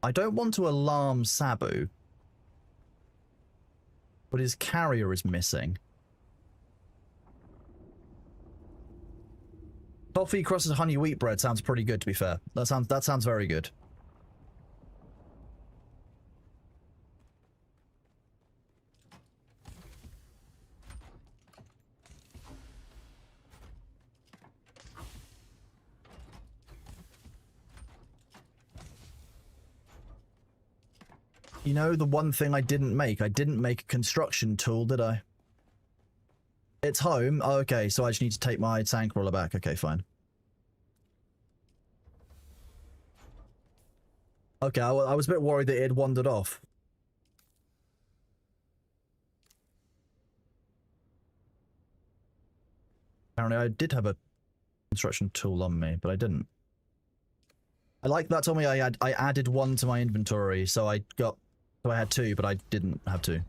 I don't want to alarm Sabu, but his carrier is missing. Coffee crusted honey wheat bread sounds pretty good, to be fair. That sounds very good. You know, the one thing I didn't make a construction tool, did I? It's home? Oh, okay, so I just need to take my tank roller back. Okay, fine. Okay, I was a bit worried that it had wandered off. Apparently I did have a construction tool on me, but I didn't. I like that told me I added one to my inventory, so I had two, but I didn't have two.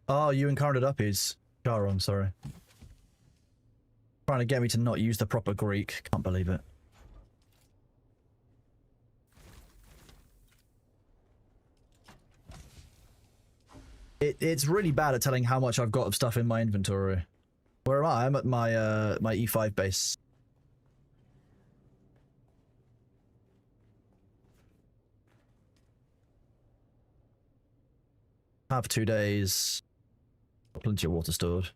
Oh, you encountered uppies. Charon, sorry. Trying to get me to not use the proper Greek. Can't believe it. It's really bad at telling how much I've got of stuff in my inventory. Where am I? I'm at my my E5 base. Have 2 days. Plenty of water stored.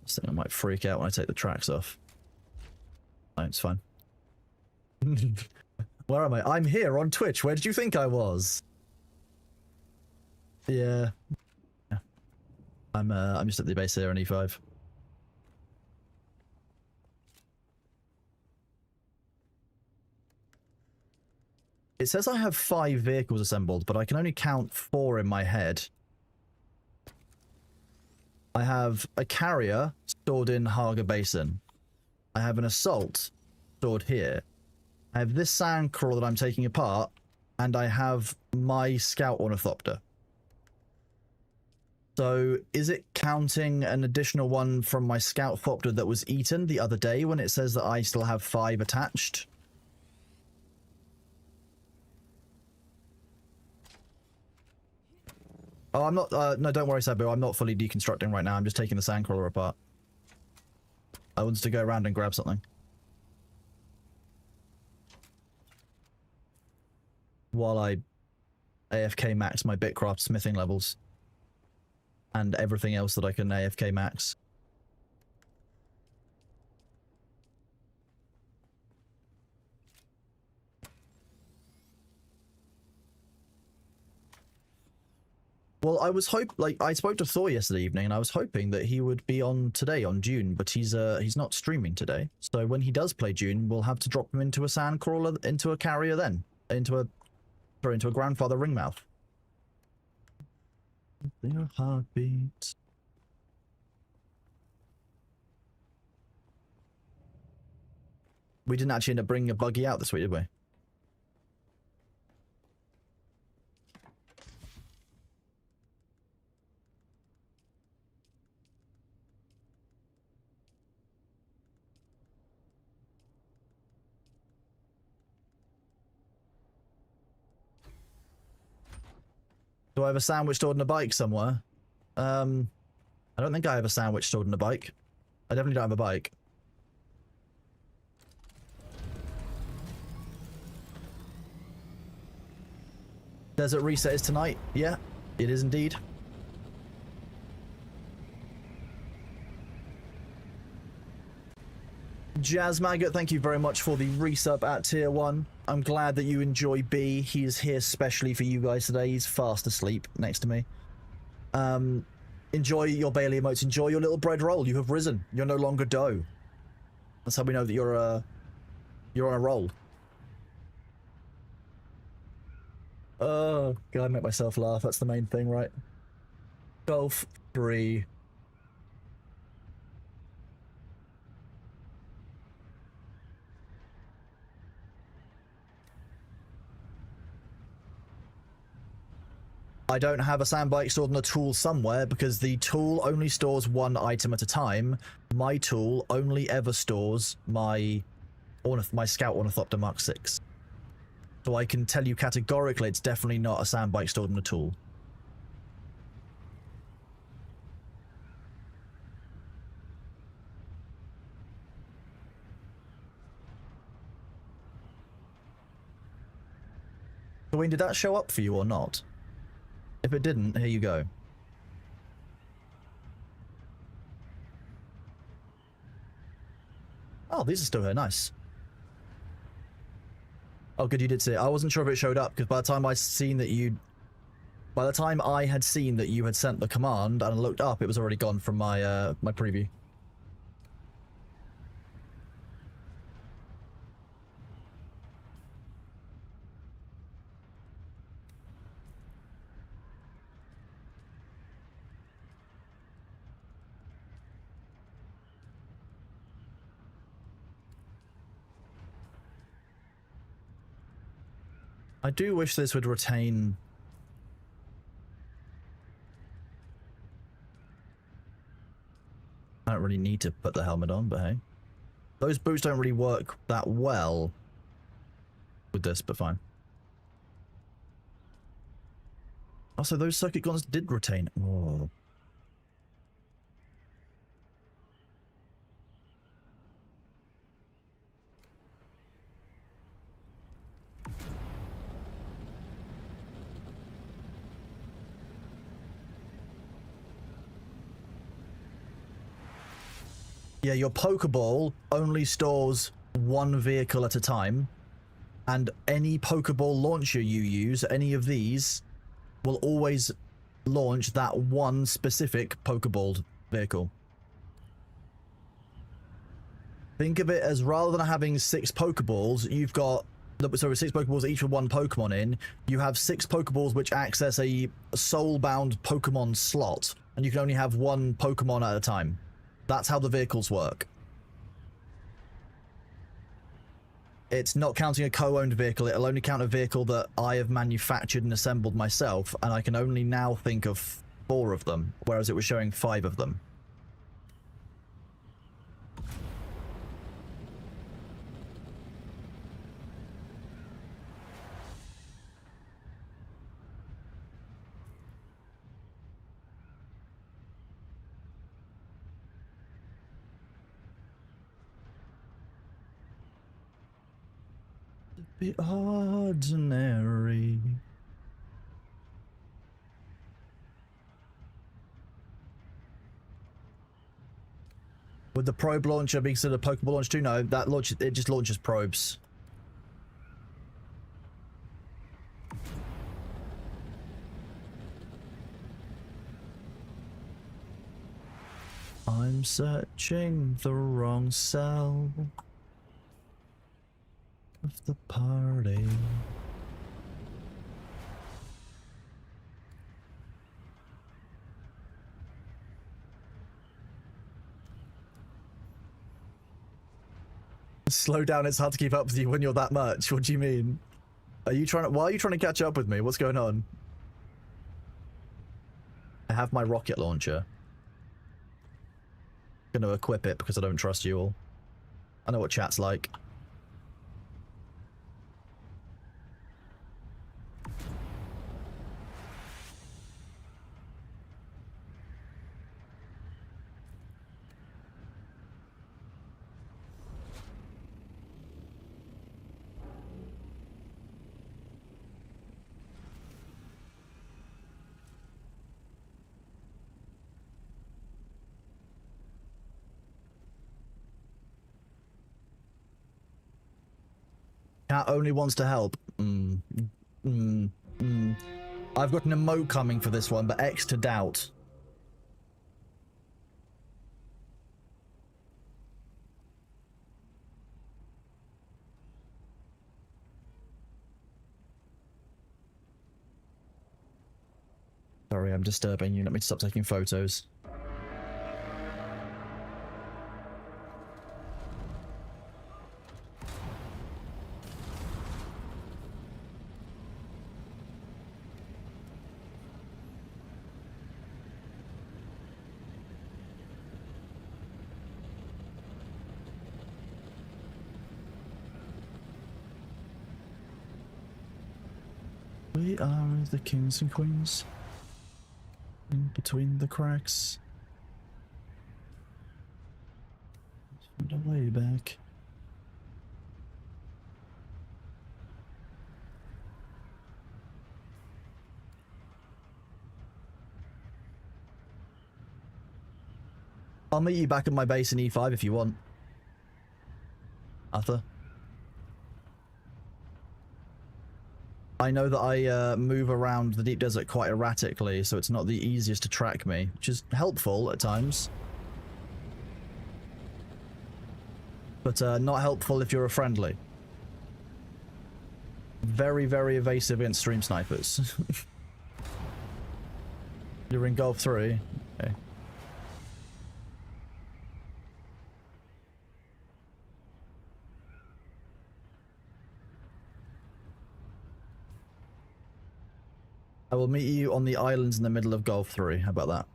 I think I might freak out when I take the tracks off. No, it's fine. Where am I? I'm here on Twitch. Where did you think I was? Yeah. I'm just at the base here on E5. It says I have 5 vehicles assembled, but I can only count 4 in my head. I have a carrier stored in Haga Basin. I have an assault stored here. I have this sandcrawler that I'm taking apart, and I have my scout ornithopter. So, is it counting an additional one from my scout thopter that was eaten the other day when it says that I still have 5 attached? Oh, I'm not, no, don't worry, Sabu, I'm not fully deconstructing right now, I'm just taking the sandcrawler apart. I wanted to go around and grab something. While I AFK max my Bitcraft smithing levels. And everything else that I can AFK max. Well, I was I spoke to Thor yesterday evening, and I was hoping that he would be on today on Dune, but he's not streaming today. So when he does play Dune, we'll have to drop him into a sandcrawler, into a carrier, then into a grandfather ringmouth. Their heartbeat. We didn't actually end up bringing a buggy out this week, did we? Do I have a sandwich stored in a bike somewhere? I don't think I have a sandwich stored in a bike. I definitely don't have a bike. Desert reset is tonight. Yeah, it is indeed. Jazz Maggot, thank you very much for the resub at tier 1. I'm glad that you enjoy B. He is here specially for you guys today. He's fast asleep next to me. Enjoy your Bailey emotes. Enjoy your little bread roll. You have risen. You're no longer dough. That's how we know that you're on a roll. Oh, God, I make myself laugh. That's the main thing, right? Golf 3. I don't have a sandbike stored in a tool somewhere because the tool only stores 1 item at a time. My tool only ever stores my Scout Ornithopter Mark 6. So I can tell you categorically it's definitely not a sandbike stored in a tool. Wayne, did that show up for you or not? If it didn't, here you go. Oh, these are still here. Nice. Oh, good, you did see it. I wasn't sure if it showed up, because by the time I had seen that you had sent the command and I looked up, it was already gone from my my preview. I do wish this would retain... I don't really need to put the helmet on, but hey. Those boots don't really work that well with this, but fine. Also, those circuit guns did retain... Oh. Yeah, your Pokeball only stores 1 vehicle at a time, And any Pokeball launcher you use, any of these, will always launch that one specific Pokeball vehicle. Think of it as, rather than having 6 Pokeballs, you've got, sorry, 6 Pokeballs each with one Pokemon in, you have 6 Pokeballs which access a soul-bound Pokemon slot, and you can only have one Pokemon at a time. That's how the vehicles work. It's not counting a co-owned vehicle, it'll only count a vehicle that I have manufactured and assembled myself, and I can only now think of 4 of them, whereas it was showing 5 of them. Be ordinary. Would the probe launcher be considered a Pokeball launch too? No, that launch, it just launches probes. I'm searching the wrong cell of the party. Slow down, it's hard to keep up with you when you're that much. What do you mean? Are you trying to, why are you trying to catch up with me? What's going on? I have my rocket launcher. I'm gonna equip it because I don't trust you all. I know what chat's like. Cat only wants to help. I've got an emote coming for this one, but X to doubt. Sorry, I'm disturbing you. Let me stop taking photos. We are the kings and queens. In between the cracks. Find a way back. I'll meet you back at my base in E5 if you want. Arthur. I know that I move around the deep desert quite erratically, so it's not the easiest to track me, which is helpful at times. But not helpful if you're a friendly. Very, very evasive against stream snipers. You're in Golf 3? Okay. I will meet you on the islands in the middle of Golf 3. How about that?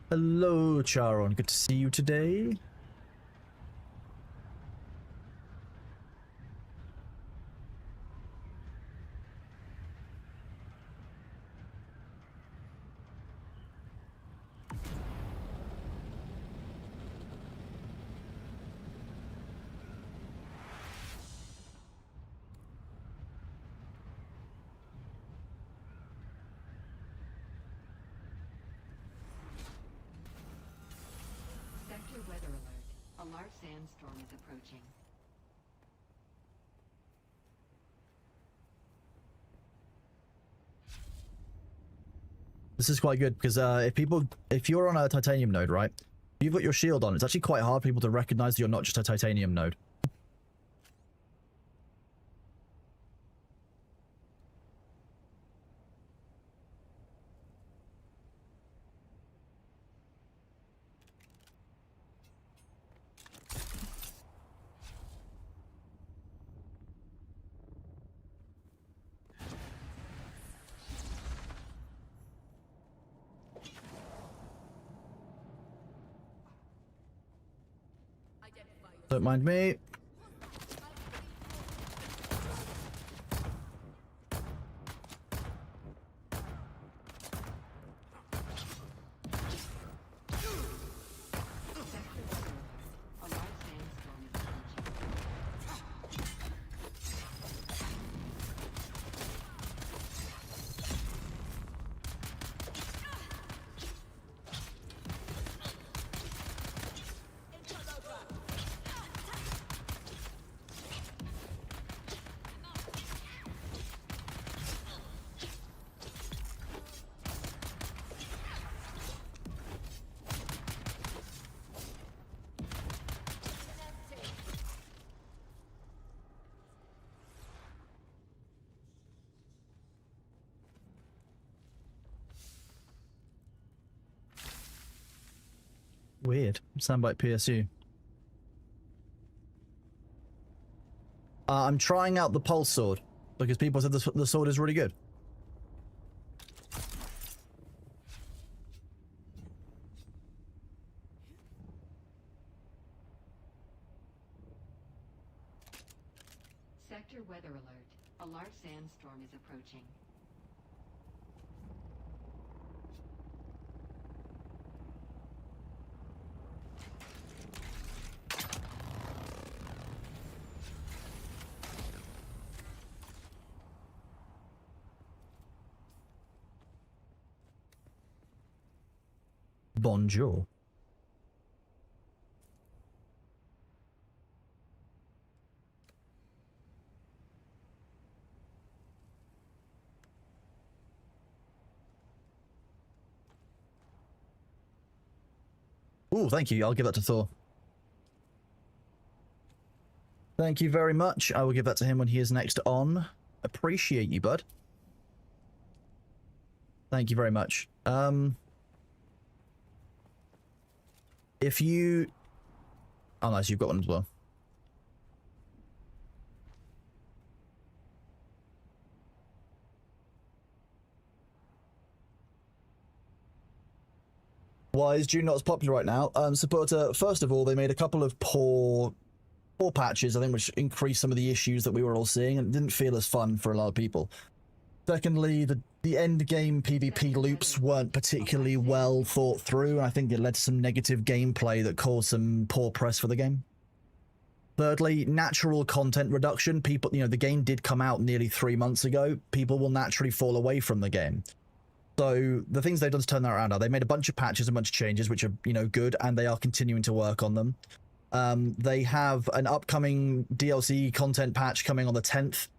Hello, Charon. Good to see you today. large sandstorm is approaching. This is quite good because if you're on a titanium node, right, you've got your shield on, it's actually quite hard for people to recognize that you're not just a titanium node. Don't mind me. A large sandstorm is approaching. Weird. Soundbite PSU. I'm trying out the pulse sword because people said the sword is really good. Sector weather alert. A large sandstorm is approaching. Bonjour. Ooh, thank you. I'll give that to Thor. Thank you very much. I will give that to him when he is next on. Appreciate you, bud. Thank you very much. If you... Oh, nice. You've got one as well. Why is Dune not as popular right now? Supporter, first of all, they made a couple of poor patches, I think, which increased some of the issues that we were all seeing, and it didn't feel as fun for a lot of people. Secondly, the end game PvP loops weren't particularly well thought through, and I think it led to some negative gameplay that caused some poor press for the game. Thirdly, natural content reduction. People, you know, the game did come out nearly 3 months ago. People will naturally fall away from the game. So the things they've done to turn that around are they made a bunch of patches, a bunch of changes, which are, you know, good, and they are continuing to work on them. They have an upcoming DLC content patch coming on the 10th.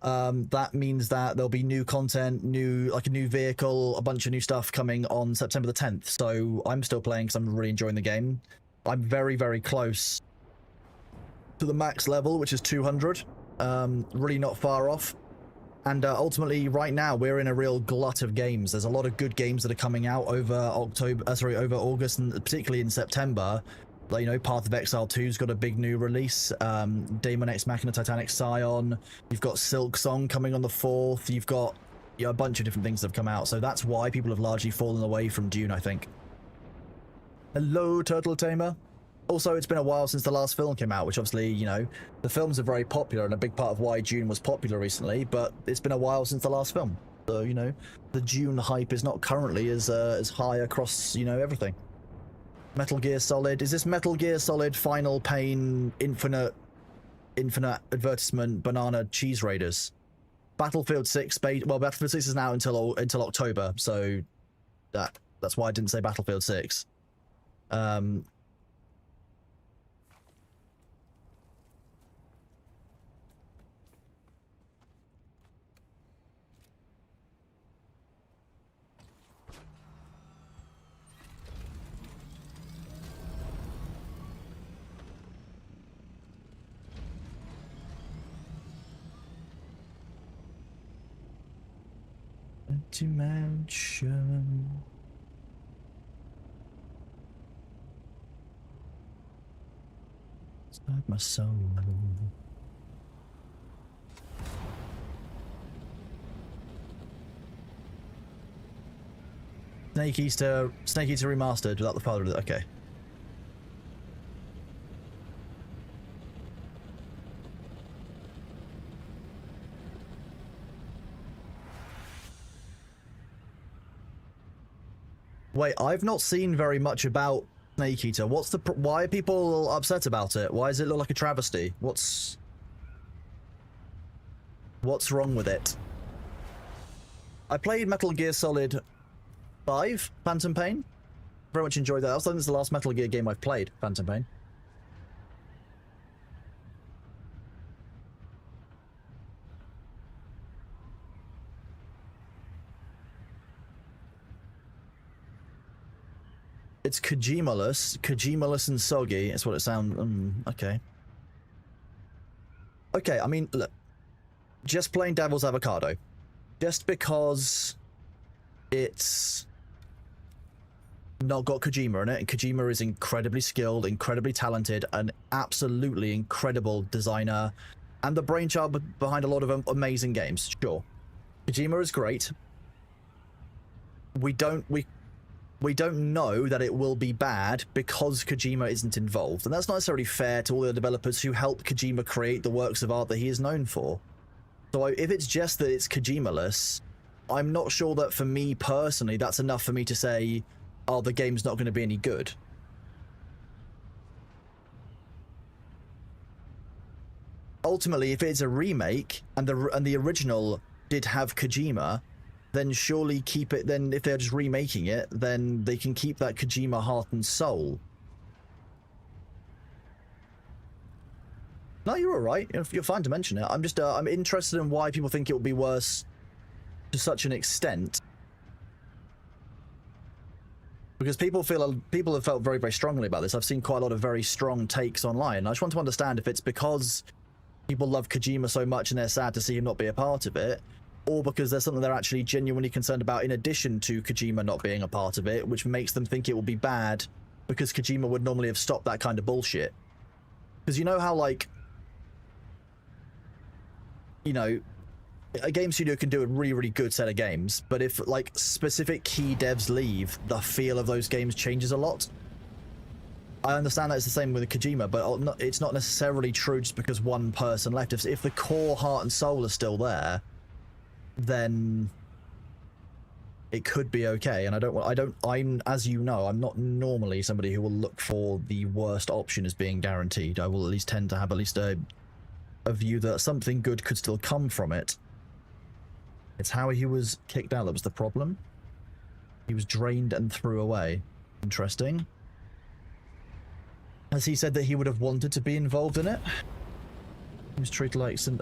That means that there'll be new content, like a new vehicle, a bunch of new stuff coming on September the 10th. So I'm still playing because I'm really enjoying the game. I'm very, very close to the max level, which is 200. Really not far off. And ultimately, right now, we're in a real glut of games. There's a lot of good games that are coming out over over August, and particularly in September. Like, you know, Path of Exile 2's got a big new release. Daemon X Machina Titanic Scion. You've got Silk Song coming on the 4th. You've got, you know, a bunch of different things that have come out. So that's why people have largely fallen away from Dune, I think. Hello, Turtle Tamer. Also, it's been a while since the last film came out, which obviously, you know, the films are very popular and a big part of why Dune was popular recently, but it's been a while since the last film. So, you know, the Dune hype is not currently as high across, you know, everything. Metal Gear Solid. Is this Metal Gear Solid Final Pain Infinite Advertisement Banana Cheese Raiders? Battlefield 6 well, Battlefield 6 is now until October, so that's why I didn't say Battlefield 6. dimension. Inside my soul. Snake Eater remastered without the father of it. Okay. Wait, I've not seen very much about Snake Eater. What's the why are people upset about it? Why does it look like a travesty? What's wrong with it? I played Metal Gear Solid 5, Phantom Pain. Very much enjoyed that. I think it's the last Metal Gear game I've played, Phantom Pain. It's Kojima-less and soggy. That's what it sounds. Okay. Okay, I mean, look. Just plain devil's avocado. Just because it's not got Kojima in it, and Kojima is incredibly skilled, incredibly talented, an absolutely incredible designer, and the brainchild behind a lot of amazing games. Sure, Kojima is great. We don't know that it will be bad because Kojima isn't involved, and that's not necessarily fair to all the developers who helped Kojima create the works of art that he is known for. So if it's just that it's Kojima-less, I'm not sure that for me personally that's enough for me to say, oh, the game's not going to be any good. Ultimately, if it's a remake and the original did have Kojima, then surely keep it. Then if they're just remaking it, then they can keep that Kojima heart and soul. No, you're all right. You're fine to mention it. I'm just I'm interested in why people think it will be worse to such an extent. Because people have felt very, very strongly about this. I've seen quite a lot of very strong takes online. I just want to understand if it's because people love Kojima so much and they're sad to see him not be a part of it, or because there's something they're actually genuinely concerned about in addition to Kojima not being a part of it, which makes them think it will be bad because Kojima would normally have stopped that kind of bullshit. Because you know how, like, you know, a game studio can do a really, really good set of games, but if, like, specific key devs leave, the feel of those games changes a lot. I understand that it's the same with Kojima, but it's not necessarily true just because one person left. If the core heart and soul are still there, then it could be okay. And I'm, as you know, I'm not normally somebody who will look for the worst option as being guaranteed. I will at least tend to have at least a view that something good could still come from it. It's how he was kicked out that was the problem. He was drained and threw away. Interesting. Has he said that he would have wanted to be involved in it? He was treated like some...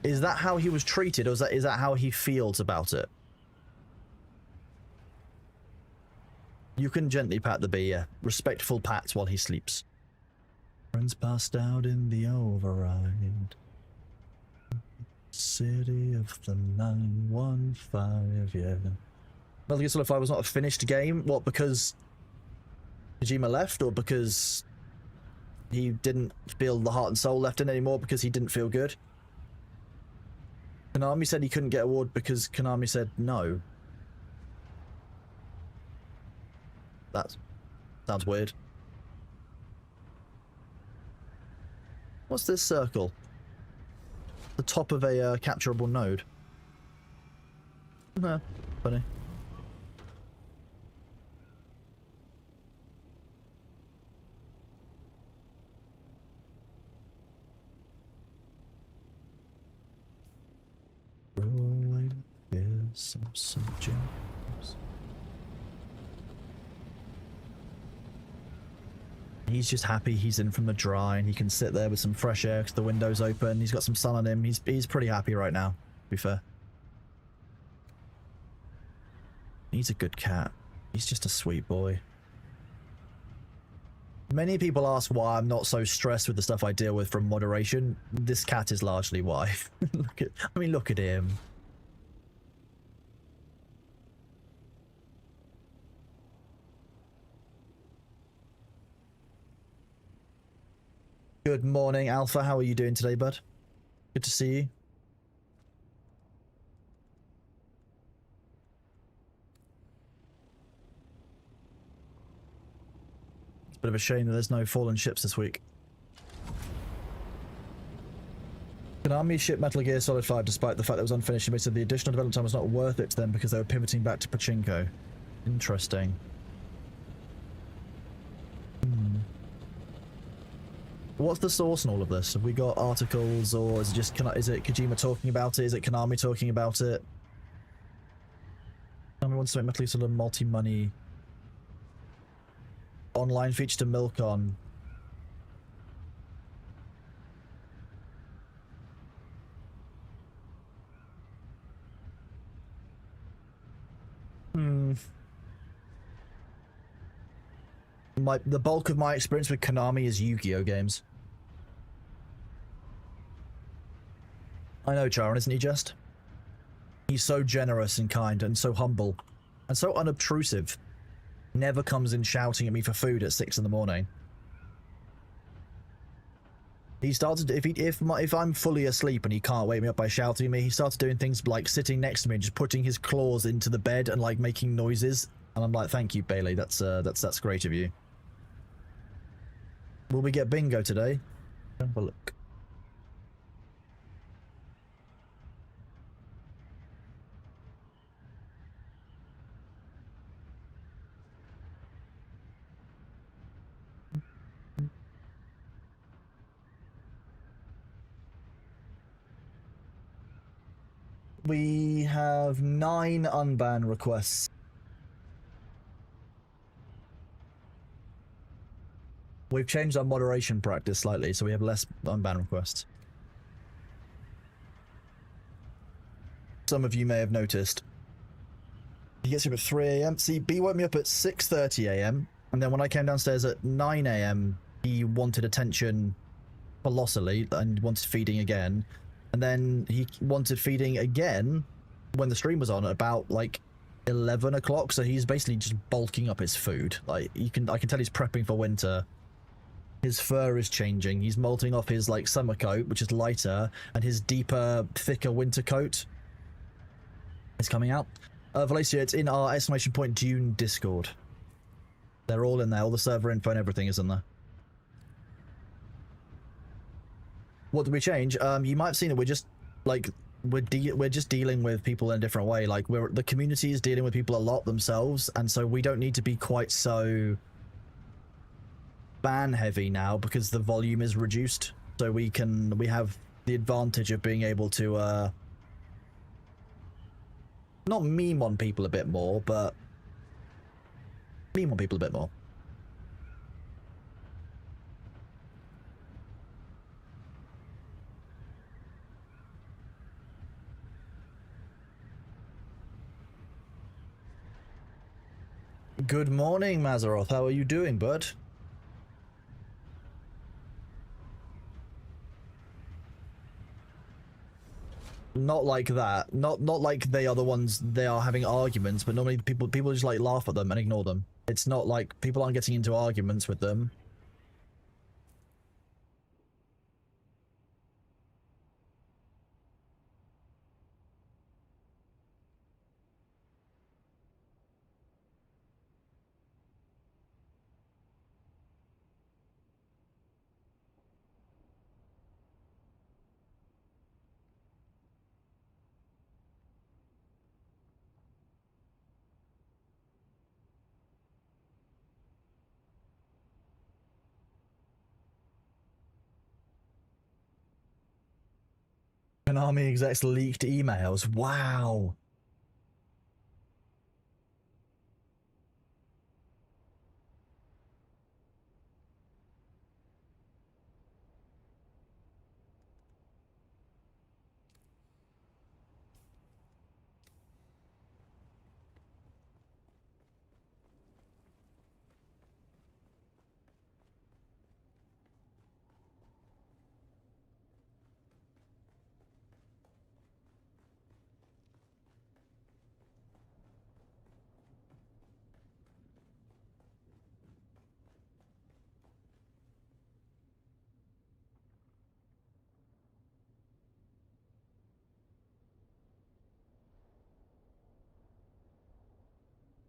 Is that how he was treated, or is that how he feels about it? You can gently pat the bee, yeah. Respectful pats while he sleeps. Friends passed out in the override. City of the 915, yeah. Metal Gear Solid 5 was not a finished game. What, because Kojima left, or because he didn't feel the heart and soul left in anymore because he didn't feel good? Konami said he couldn't get award because Konami said no. That sounds weird. What's this circle? The top of a capturable node. Nah, funny. Rolling is some gems. He's just happy he's in from the dry and he can sit there with some fresh air because the window's open. He's got some sun on him. He's pretty happy right now, to be fair. He's a good cat. He's just a sweet boy. Many people ask why I'm not so stressed with the stuff I deal with from moderation. This cat is largely why. Look at him. Good morning, Alpha. How are you doing today, bud? Good to see you. It's a bit of a shame that there's no fallen ships this week. Konami shipped Metal Gear Solid 5 despite the fact that it was unfinished. They said the additional development time was not worth it to them because they were pivoting back to pachinko. Interesting. What's the source in all of this? Have we got articles, or is it just is it Kojima talking about it? Is it Konami talking about it? Konami wants to make Metal Gear Solid multi-money online feature to milk on. The bulk of my experience with Konami is Yu-Gi-Oh games. I know, Charon, isn't he just? He's so generous and kind and so humble and so unobtrusive. Never comes in shouting at me for food at 6 in the morning. He started, if I'm fully asleep and he can't wake me up by shouting at me, he started doing things like sitting next to me and just putting his claws into the bed and like making noises. And I'm like, thank you, Bailey. That's great of you. Will we get bingo today? Have a look. We have 9 unban requests. We've changed our moderation practice slightly, so we have less unban requests. Some of you may have noticed. He gets up at 3 AM. See, B woke me up at 6:30 AM, and then when I came downstairs at 9 AM, he wanted attention colossally and wanted feeding again. And then he wanted feeding again when the stream was on at about like 11 o'clock. So he's basically just bulking up his food. Like I can tell he's prepping for winter. His fur is changing. He's molting off his like summer coat, which is lighter, and his deeper, thicker winter coat is coming out. Valencia, it's in our !Dune Discord. They're all in there. All the server info and everything is in there. What did we change? You might have seen it. We're just like we're just dealing with people in a different way. Like the community is dealing with people a lot themselves, and so we don't need to be quite so ban heavy now because the volume is reduced. So we have the advantage of being able to not meme on people a bit more, but meme on people a bit more. Good morning, Mazaroth. How are you doing, bud? Not like that. Not like they are the ones they are having arguments, but normally people just like laugh at them and ignore them. It's not like people aren't getting into arguments with them. Konami execs leaked emails. Wow.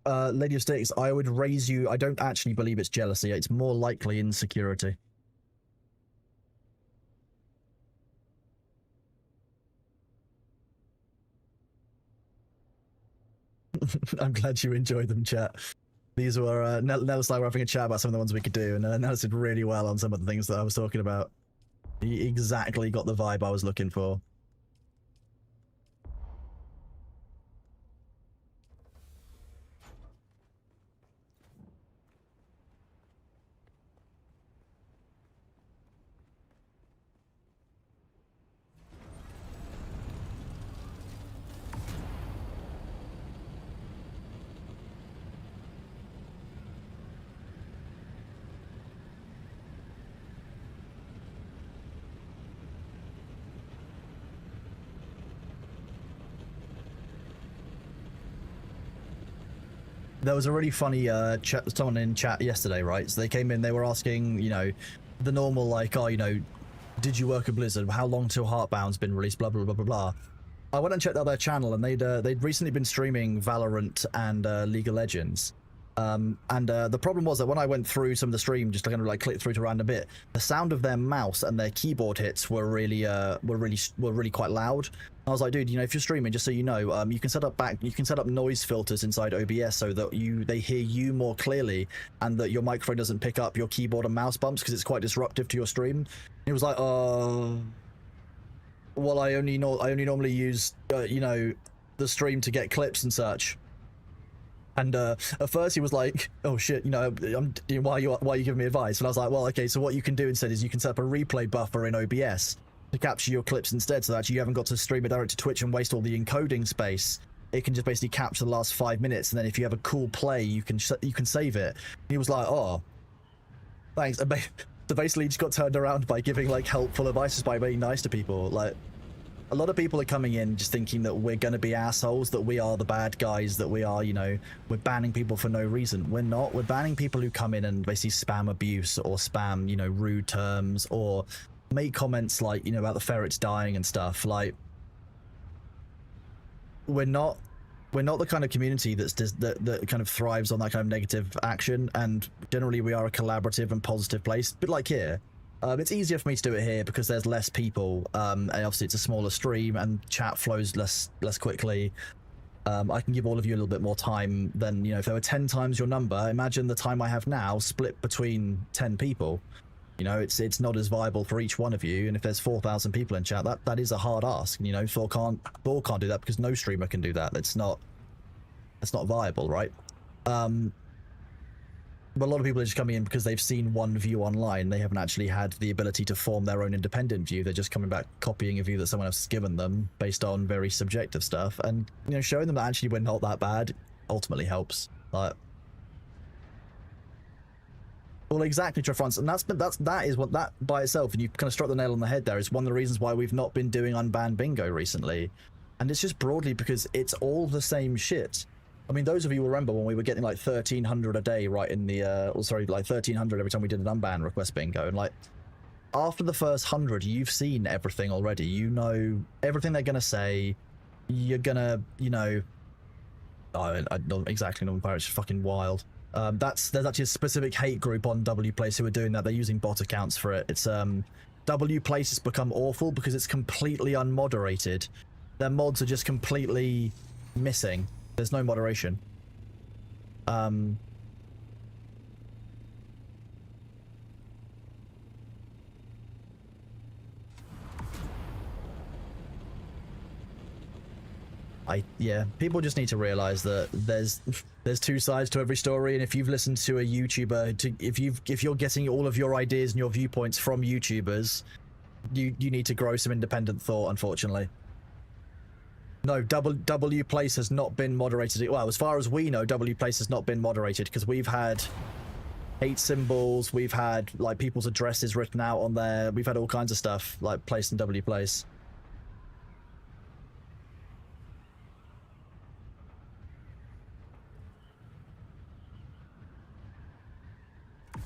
Lady of Sticks, I would raise you. I don't actually believe it's jealousy. It's more likely insecurity. I'm glad you enjoyed them, chat. These were Nellis and I were having a chat about some of the ones we could do, and Nellis did really well on some of the things that I was talking about. He exactly got the vibe I was looking for. There was a really funny someone in chat yesterday, right? So they came in, they were asking, you know, the normal, like, oh, you know, did you work at Blizzard? How long till Heartbound's been released? Blah, blah, blah, blah, blah. I went and checked out their channel, and they'd recently been streaming Valorant and League of Legends. The problem was that when I went through some of the stream, just to kind of like click through to a random bit, the sound of their mouse and their keyboard hits were really quite loud. I was like, dude, you know, if you're streaming, just so you know, you can set up noise filters inside OBS so that they hear you more clearly, and that your microphone doesn't pick up your keyboard and mouse bumps because it's quite disruptive to your stream. And it was like, well, I only normally use you know, the stream to get clips and such. And at first he was like, oh shit, you know, why are you giving me advice? And I was like, well, okay, so what you can do instead is you can set up a replay buffer in OBS to capture your clips instead, so that you haven't got to stream it direct to Twitch and waste all the encoding space. It can just basically capture the last 5 minutes, and then if you have a cool play, you can save it. And he was like, oh, thanks. So basically he just got turned around by giving like helpful advice, by being nice to people. Like, a lot of people are coming in just thinking that we're going to be assholes, that we are the bad guys, that we are, you know, we're banning people for no reason. We're not. We're banning people who come in and basically spam abuse or spam, you know, rude terms, or make comments like, you know, about the ferrets dying and stuff. Like, we're not the kind of community that kind of thrives on that kind of negative action, and generally we are a collaborative and positive place. But like here, it's easier for me to do it here because there's less people, and obviously it's a smaller stream and chat flows less quickly. I can give all of you a little bit more time than, you know, if there were 10 times your number, imagine the time I have now split between 10 people. You know, it's not as viable for each one of you, and if there's 4,000 people in chat, that is a hard ask. You know, Thor can't do that because no streamer can do that. That's not viable, right? But a lot of people are just coming in because they've seen one view online. They haven't actually had the ability to form their own independent view. They're just coming back copying a view that someone else has given them based on very subjective stuff. And, you know, showing them that actually we're not that bad ultimately helps. Like, well, exactly, Trefrance, and that by itself, and you kind of struck the nail on the head there, is one of the reasons why we've not been doing unbanned bingo recently. And it's just broadly because it's all the same shit. I mean, those of you will remember when we were getting like 1,300 a day, right, in the, like 1,300 every time we did an unbanned request bingo, and like, after the first 100, you've seen everything already. You know everything they're gonna say. You're gonna, you know, I don't exactly know, it's fucking wild. There's actually a specific hate group on WPlace who are doing that. They're using bot accounts for it. It's, WPlace has become awful because it's completely unmoderated. Their mods are just completely missing. There's no moderation. Yeah, people just need to realize that there's two sides to every story, and if you've listened to a YouTuber, if you're getting all of your ideas and your viewpoints from YouTubers, you need to grow some independent thought, unfortunately. No, WPlace has not been moderated. Well, as far as we know, WPlace has not been moderated because we've had hate symbols, we've had like people's addresses written out on there, we've had all kinds of stuff like placed in WPlace.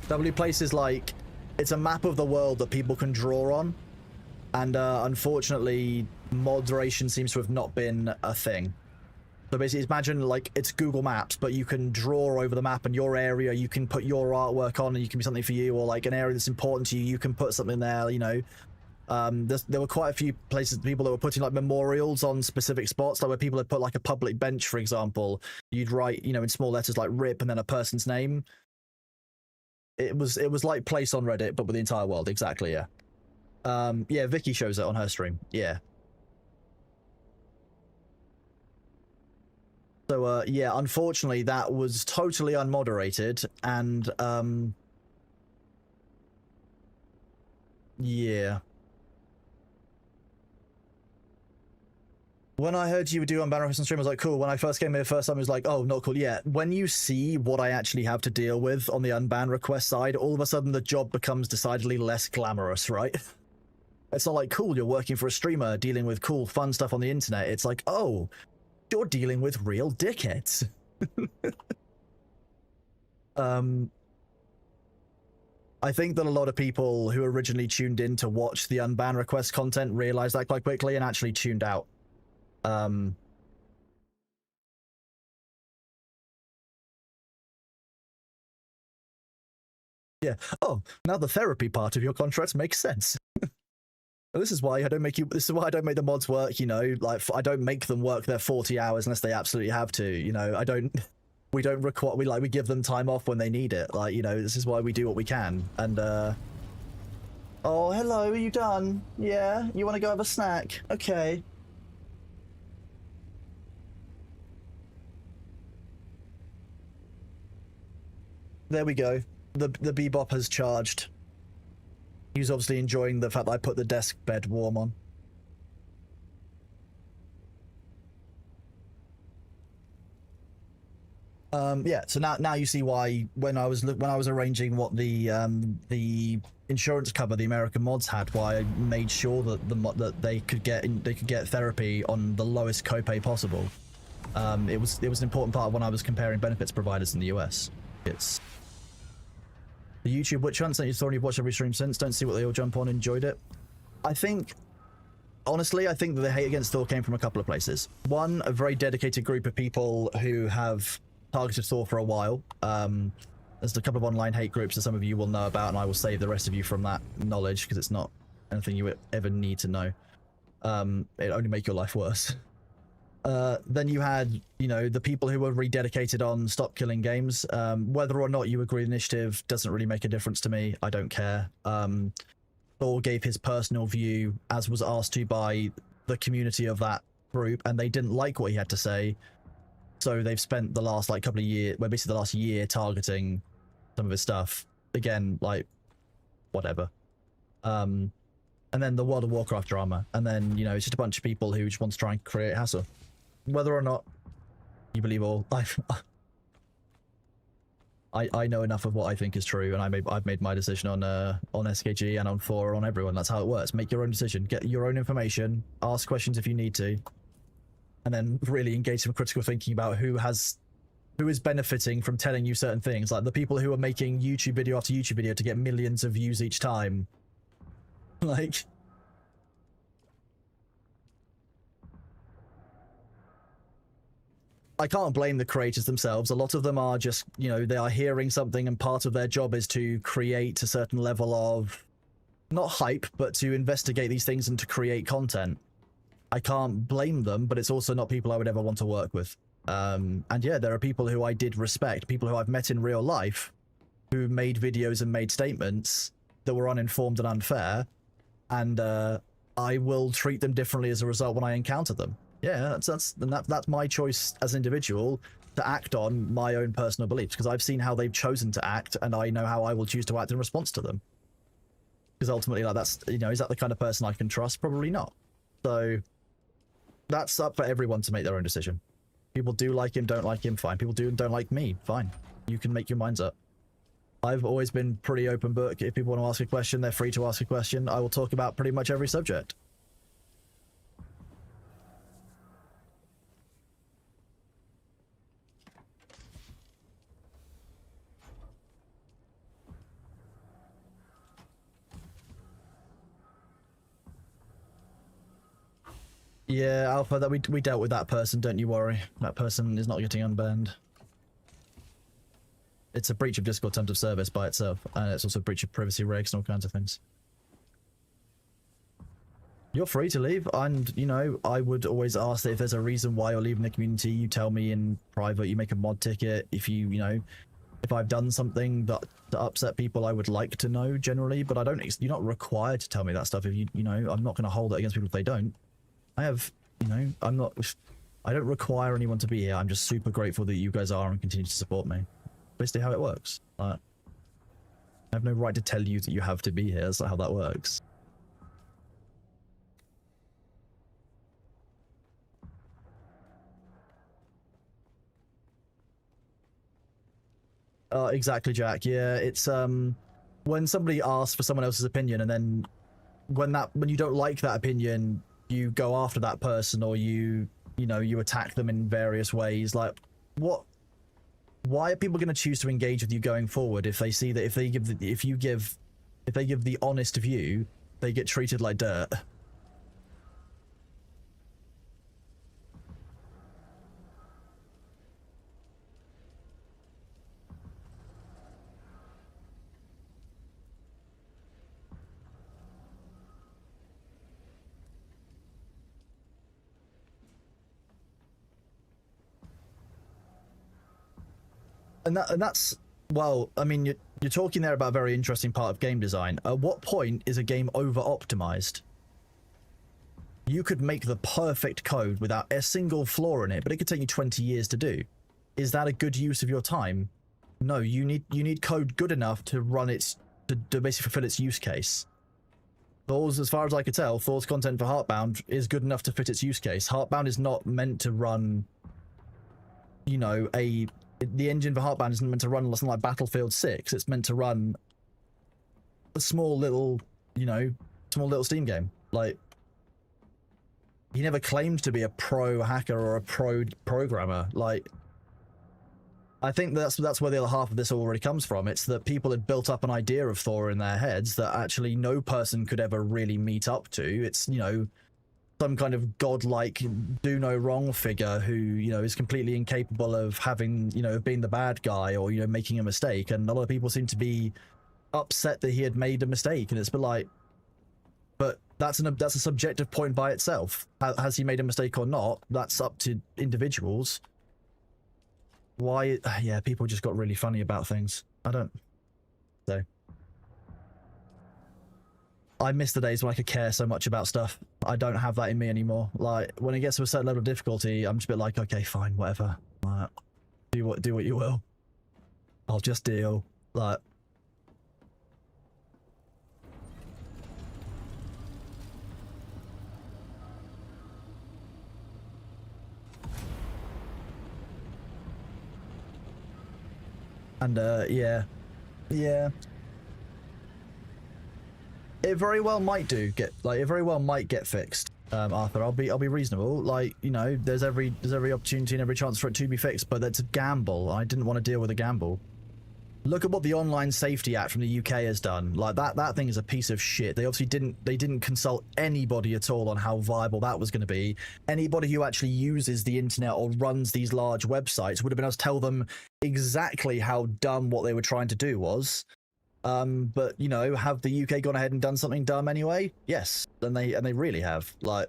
WPlace is like, it's a map of the world that people can draw on, and unfortunately moderation seems to have not been a thing. So basically, imagine like it's Google Maps, but you can draw over the map and your area, you can put your artwork on and you can be something for you, or like an area that's important to you, you can put something there, you know. There were quite a few places, people that were putting like memorials on specific spots, like where people had put like a public bench, for example. You'd write, you know, in small letters like RIP and then a person's name. It was like Place on Reddit, but with the entire world. Exactly, yeah. Yeah, Vicky shows it on her stream. Yeah. So, yeah, unfortunately, that was totally unmoderated, and, yeah. When I heard you would do unban requests on stream, I was like, cool. When I first came here first time, I was like, oh, not cool. Yeah, when you see what I actually have to deal with on the unban request side, all of a sudden the job becomes decidedly less glamorous, right? It's not like, cool, you're working for a streamer, dealing with cool, fun stuff on the internet. It's like, oh, you're dealing with real dickheads. I think that a lot of people who originally tuned in to watch the unban request content realized that quite quickly and actually tuned out. Yeah. Oh, now the therapy part of your contract makes sense. This is why I don't make you. This is why I don't make the mods work. You know, like I don't make them work their 40 hours unless they absolutely have to. You know, I don't. We don't require. We give them time off when they need it. Like, you know, this is why we do what we can. And oh, hello. Are you done? Yeah. You want to go have a snack? Okay. There we go. The Bebop has charged. He's obviously enjoying the fact that I put the desk bed warm on. Yeah, so now you see why when I was arranging what the insurance cover the American mods had, why I made sure that they could get therapy on the lowest copay possible. It was an important part when I was comparing benefits providers in the US. It's the YouTube witch hunts that you've already watched every stream since. Don't see what they all jump on. Enjoyed it. I think, honestly, I think that the hate against Thor came from a couple of places. One, a very dedicated group of people who have targeted Thor for a while. There's a couple of online hate groups that some of you will know about, and I will save the rest of you from that knowledge because it's not anything you ever need to know. It only make your life worse. Then you had, you know, the people who were rededicated on stop killing games. Whether or not you agree with the initiative doesn't really make a difference to me. I don't care. Thor gave his personal view, as was asked to by the community of that group, and they didn't like what he had to say. So they've spent the last like couple of years, well, basically the last year, targeting some of his stuff. Again, like, whatever. And then the World of Warcraft drama, and then, you know, it's just a bunch of people who just want to try and create hassle. Whether or not you believe all, I know enough of what I think is true, and I've made my decision on SKG and on Thor, on everyone. That's how it works. Make your own decision, get your own information, ask questions if you need to, and then really engage some critical thinking about who is benefiting from telling you certain things. Like the people who are making YouTube video after YouTube video to get millions of views each time. Like, I can't blame the creators themselves. A lot of them are just, you know, they are hearing something and part of their job is to create a certain level of, not hype, but to investigate these things and to create content. I can't blame them, but it's also not people I would ever want to work with. And yeah, there are people who I did respect, people who I've met in real life, who made videos and made statements that were uninformed and unfair, and I will treat them differently as a result when I encounter them. Yeah, that's my choice as an individual to act on my own personal beliefs, because I've seen how they've chosen to act, and I know how I will choose to act in response to them. Because ultimately, like, that's, you know, is that the kind of person I can trust? Probably not. So that's up for everyone to make their own decision. People do like him, don't like him, fine. People do and don't like me, fine. You can make your minds up. I've always been pretty open book. If people want to ask a question, they're free to ask a question. I will talk about pretty much every subject. Yeah, Alpha, that we dealt with that person, don't you worry. That person is not getting unbanned. It's a breach of Discord terms of service by itself, and it's also a breach of privacy regs and all kinds of things. You're free to leave, and, you know, I would always ask that if there's a reason why you're leaving the community, you tell me in private, you make a mod ticket. If you know, if I've done something that to upset people, I would like to know generally, but you're not required to tell me that stuff. If you know, I'm not going to hold it against people if they don't. I have, you know, I don't require anyone to be here. I'm just super grateful that you guys are and continue to support me. Basically how it works. I have no right to tell you that you have to be here. That's not how that works. Exactly, Jack. Yeah, it's when somebody asks for someone else's opinion, and then when you don't like that opinion, you go after that person, or you attack them in various ways. Like, what? Why are people going to choose to engage with you going forward if they see that if they give the honest view, they get treated like dirt? And that's, well, I mean, you're talking there about a very interesting part of game design. At what point is a game over-optimized? You could make the perfect code without a single flaw in it, but it could take you 20 years to do. Is that a good use of your time? No, you need code good enough to run to basically fulfill its use case. Thor's, as far as I could tell, Thor's content for Heartbound is good enough to fit its use case. Heartbound is not meant to run, you know, the engine for Heartbound isn't meant to run something like Battlefield 6. It's meant to run a small little Steam game. Like, he never claimed to be a pro hacker or a pro programmer. Like, I think that's where the other half of this already comes from. It's that people had built up an idea of Thor in their heads that actually no person could ever really meet up to. It's, you know, some kind of godlike do no wrong figure who, you know, is completely incapable of having, you know, being the bad guy or, you know, making a mistake. And a lot of people seem to be upset that he had made a mistake, and it's been like, but that's a subjective point by itself. Has he made a mistake or not? That's up to individuals. Why? Yeah, people just got really funny about things. I miss the days when I could care so much about stuff. I don't have that in me anymore. Like, when it gets to a certain level of difficulty, I'm just a bit like, okay, fine, whatever. Like, do what you will. I'll just deal. Like, and yeah. It very well might get fixed, Arthur. I'll be reasonable. Like, you know, there's every opportunity and every chance for it to be fixed, but that's a gamble. I didn't want to deal with a gamble. Look at what the Online Safety Act from the UK has done. Like, that thing is a piece of shit. They obviously didn't consult anybody at all on how viable that was going to be. Anybody who actually uses the internet or runs these large websites would have been able to tell them exactly how dumb what they were trying to do was. But, you know, have the UK gone ahead and done something dumb anyway? Yes, and they really have. Like,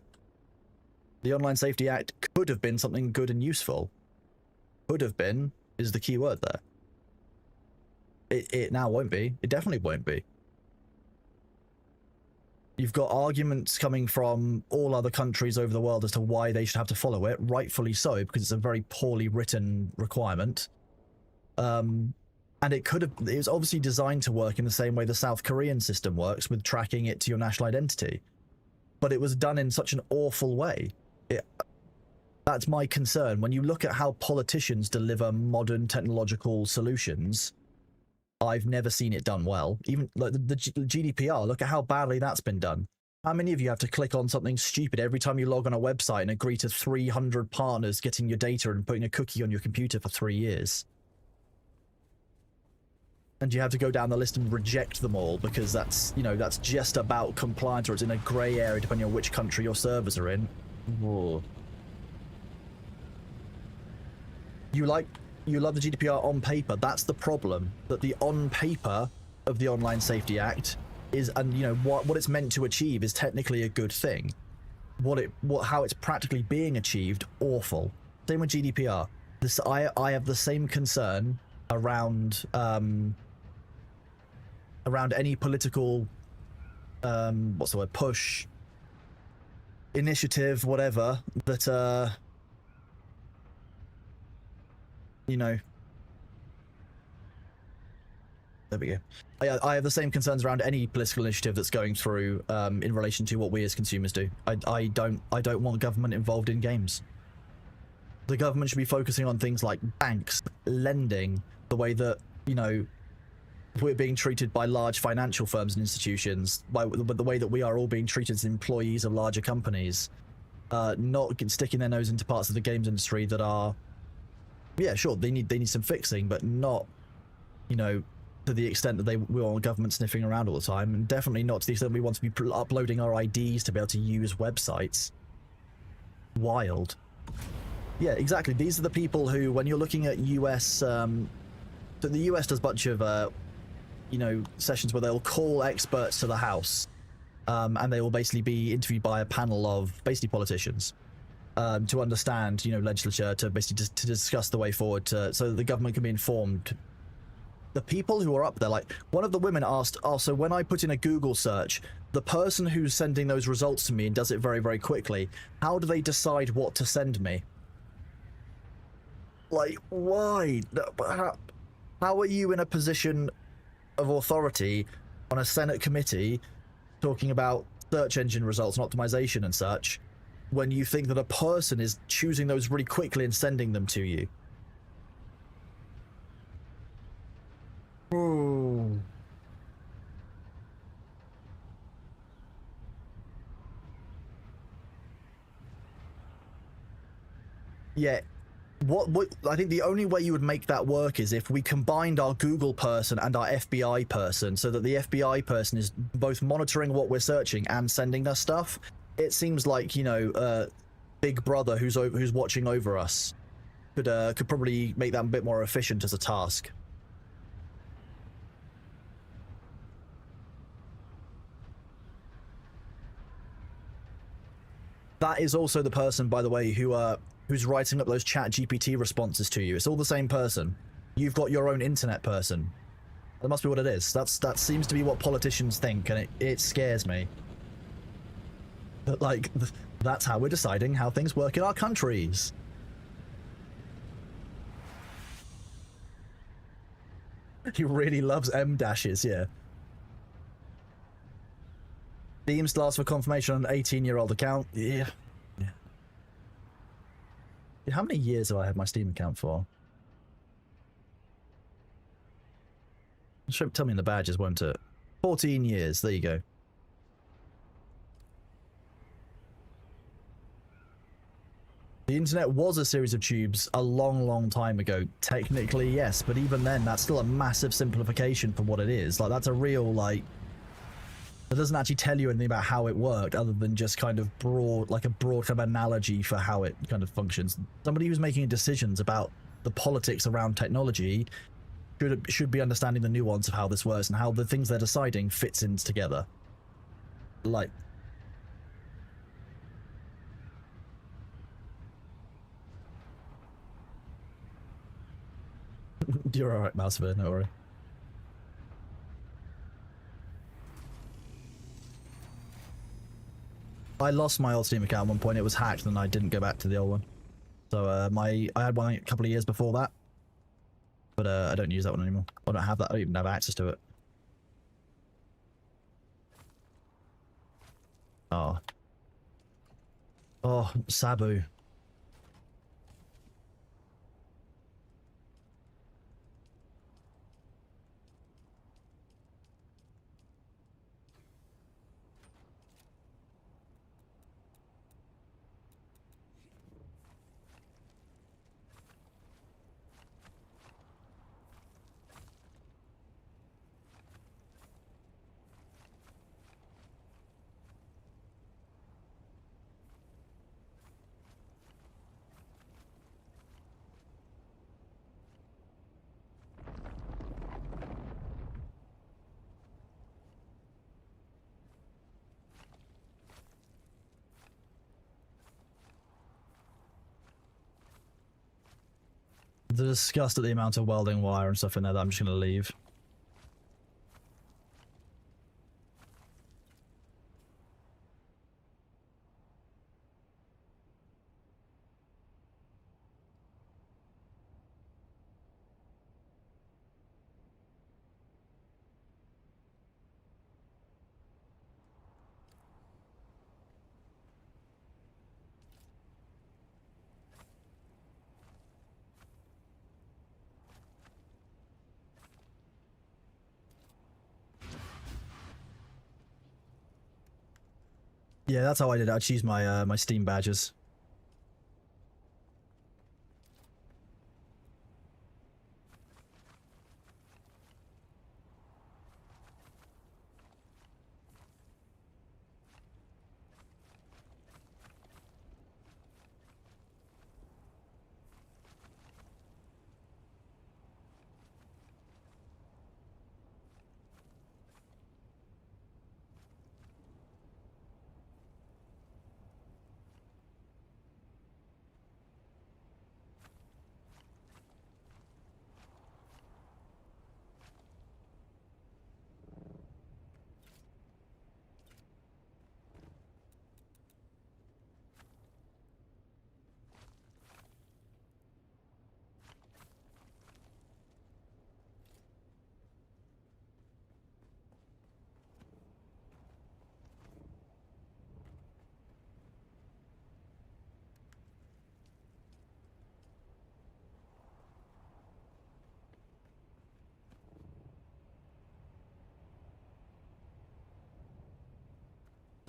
the Online Safety Act could have been something good and useful. Could have been is the key word there. It now won't be. It definitely won't be. You've got arguments coming from all other countries over the world as to why they should have to follow it, rightfully so, because it's a very poorly written requirement. And it was obviously designed to work in the same way the South Korean system works, with tracking it to your national identity. But it was done in such an awful way. That's my concern. When you look at how politicians deliver modern technological solutions, I've never seen it done well. Even like the GDPR, look at how badly that's been done. How many of you have to click on something stupid every time you log on a website and agree to 300 partners getting your data and putting a cookie on your computer for 3 years? And you have to go down the list and reject them all because that's, you know, that's just about compliance, or it's in a grey area depending on which country your servers are in. Whoa. You love the GDPR on paper. That's the problem. That the on paper of the Online Safety Act is, and you know what it's meant to achieve is technically a good thing. How it's practically being achieved, awful. Same with GDPR. I have the same concern around any political what's the word, push, initiative, whatever, that you know, there we go. I have the same concerns around any political initiative that's going through in relation to what we as consumers do. I don't want government involved in games. The government should be focusing on things like banks, lending, the way that, you know, we're being treated by large financial firms and institutions, but the way that we are all being treated as employees of larger companies, not sticking their nose into parts of the games industry that are, yeah, sure, they need some fixing, but not, you know, to the extent that we want government sniffing around all the time, and definitely not to the extent we want to be uploading our IDs to be able to use websites. Wild. Yeah, exactly. These are the people who, when you're looking at US, so the US does a bunch of, you know, sessions where they'll call experts to the House, and they will basically be interviewed by a panel of basically politicians, to understand, you know, legislature, to basically to discuss the way forward, so that the government can be informed. The people who are up there, like, one of the women asked, oh, so when I put in a Google search, the person who's sending those results to me and does it very, very quickly, how do they decide what to send me? Like, why? How are you in a position of authority on a Senate committee talking about search engine results and optimization and such, when you think that a person is choosing those really quickly and sending them to you? Ooh. Yeah. What I think the only way you would make that work is if we combined our Google person and our FBI person, so that the FBI person is both monitoring what we're searching and sending us stuff. It seems like, you know, Big Brother who's watching over us could probably make that a bit more efficient as a task. That is also the person, by the way, who's writing up those chat GPT responses to you. It's all the same person. You've got your own internet person. That must be what it is. That seems to be what politicians think, and it scares me. But, like, that's how we're deciding how things work in our countries. He really loves M-dashes, yeah. Steam still asks for confirmation on an 18-year-old account. Yeah. How many years have I had my Steam account for? Tell me in the badges, won't it? 14 years. There you go. The internet was a series of tubes a long, long time ago. Technically, yes, but even then, that's still a massive simplification for what it is. Like, that's a real, like... It doesn't actually tell you anything about how it worked, other than just kind of broad, like a broad kind of analogy for how it kind of functions. Somebody who's making decisions about the politics around technology should be understanding the nuance of how this works and how the things they're deciding fits in together. Like... You're alright, Mousebear, no worry. I lost my old Steam account at one point. It was hacked and I didn't go back to the old one. So I had one a couple of years before that. But I don't use that one anymore. I don't have that. I don't even have access to it. Oh. Oh, Sabu. disgust at the amount of welding wire and stuff in there that I'm just going to leave. Yeah, that's how I did it. I choose my my Steam badges.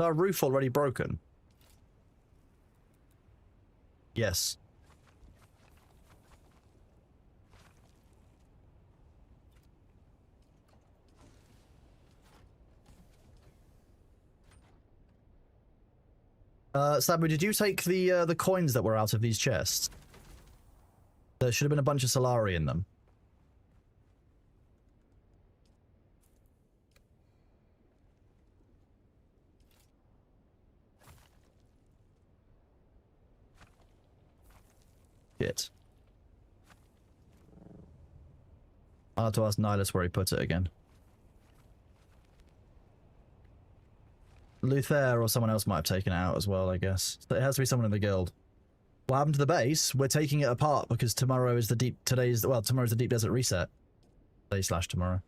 Is our roof already broken? Yes. Sabu, did you take the coins that were out of these chests? There should have been a bunch of Solari in them. Shit. I'll have to ask Nihilus where he put it again. Luther or someone else might have taken it out as well, I guess. So it has to be someone in the guild. What happened to the base? We're taking it apart because tomorrow is the tomorrow's the Deep Desert Reset. Today / tomorrow.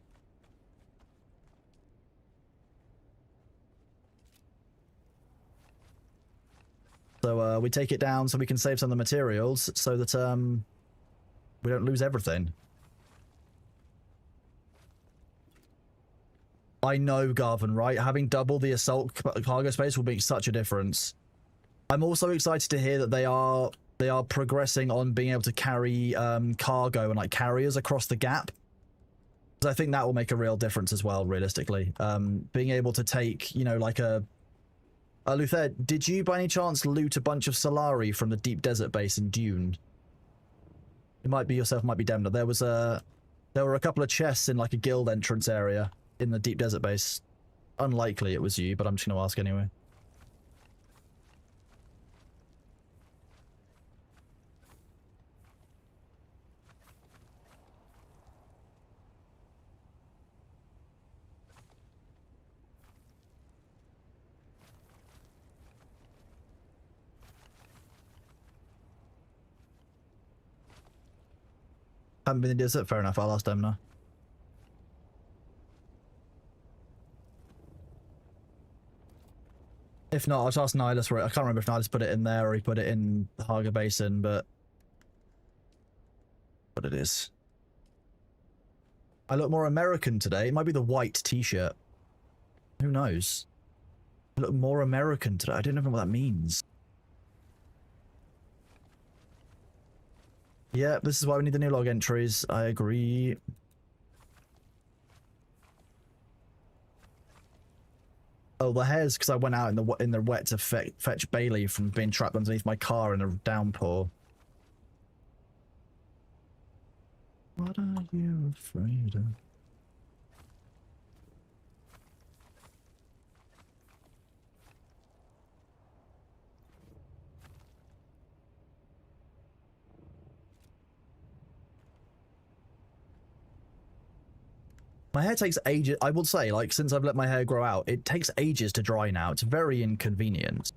So we take it down so we can save some of the materials so that we don't lose everything. I know, Garvin, right? Having double the assault cargo space will make such a difference. I'm also excited to hear that they are progressing on being able to carry cargo and like carriers across the gap. Because I think that will make a real difference as well, realistically. Being able to take, you know, like a Luther, did you by any chance loot a bunch of Solari from the Deep Desert base in Dune? It might be yourself, might be Demna. There were a couple of chests in like a guild entrance area in the Deep Desert base. Unlikely it was you, but I'm just going to ask anyway. Haven't been in the desert? Fair enough, I'll ask them now. If not, I'll just ask Nihilus for it. I can't remember if Nihilus put it in there or he put it in the Haga Basin, but it is. I look more American today. It might be the white t-shirt. Who knows? I look more American today. I don't know what that means. Yeah, this is why we need the new log entries. I agree. Oh, the hairs, because I went out in the wet to fetch Bailey from being trapped underneath my car in a downpour. What are you afraid of? My hair takes ages. I will say, like, since I've let my hair grow out, it takes ages to dry now. It's very inconvenient.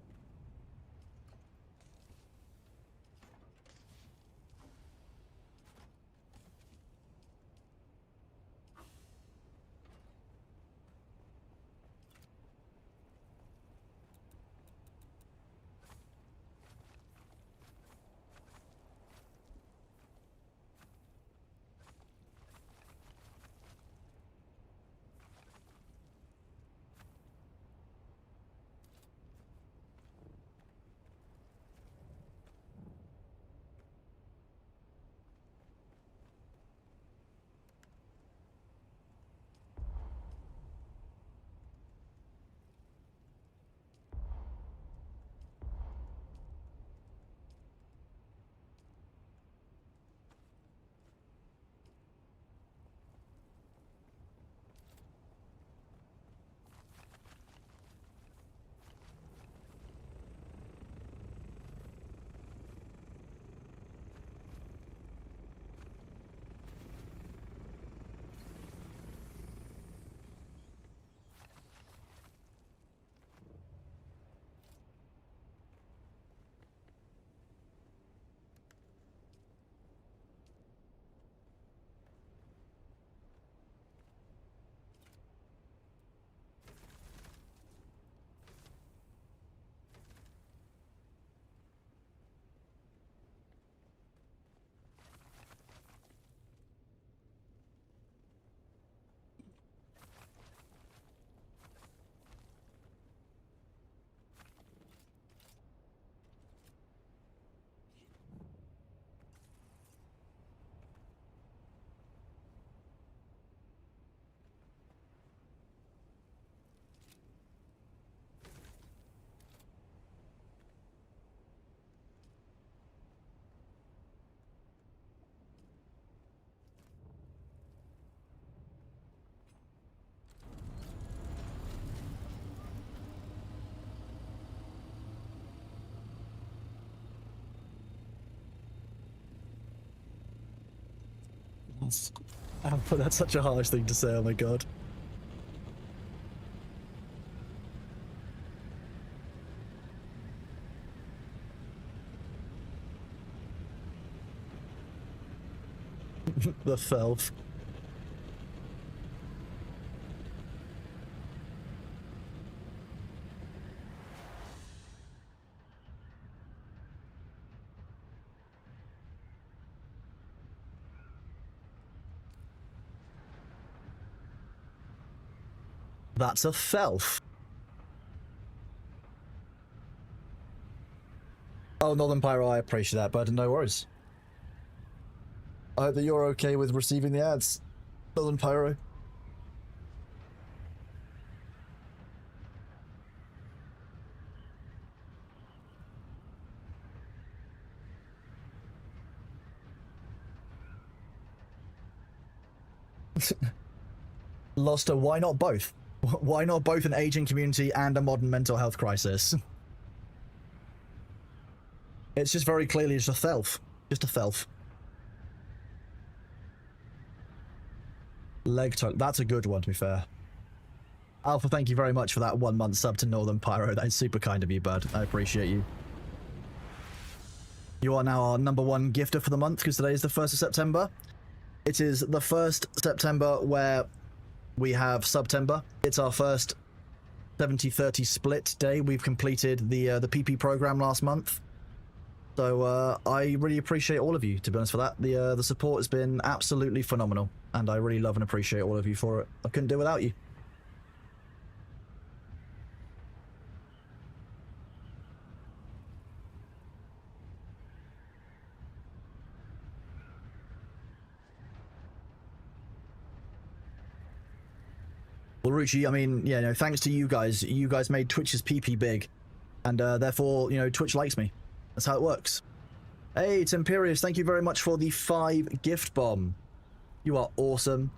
But that's such a harsh thing to say, oh my god. The Felf. That's a Felf. Oh, Northern Pyro, I appreciate that, but no worries. I hope that you're okay with receiving the ads, Northern Pyro. Loster, why not both? Why not both an aging community and a modern mental health crisis? It's just very clearly just a Felf. Just a Felf. Leg tuck. That's a good one, to be fair. Alpha, thank you very much for that 1 month sub to Northern Pyro. That's super kind of you, bud. I appreciate you. You are now our #1 gifter for the month because today is the 1st of September. It is the 1st September where we have September. It's our first 70-30 split day. We've completed the PP program last month. So I really appreciate all of you, to be honest, for that. The support has been absolutely phenomenal, and I really love and appreciate all of you for it. I couldn't do it without you. Well, Ruchi, I mean, yeah, no, thanks to you guys made Twitch's PP big, and therefore, you know, Twitch likes me. That's how it works. Hey, it's Imperious. Thank you very much for the 5 gift bomb. You are awesome.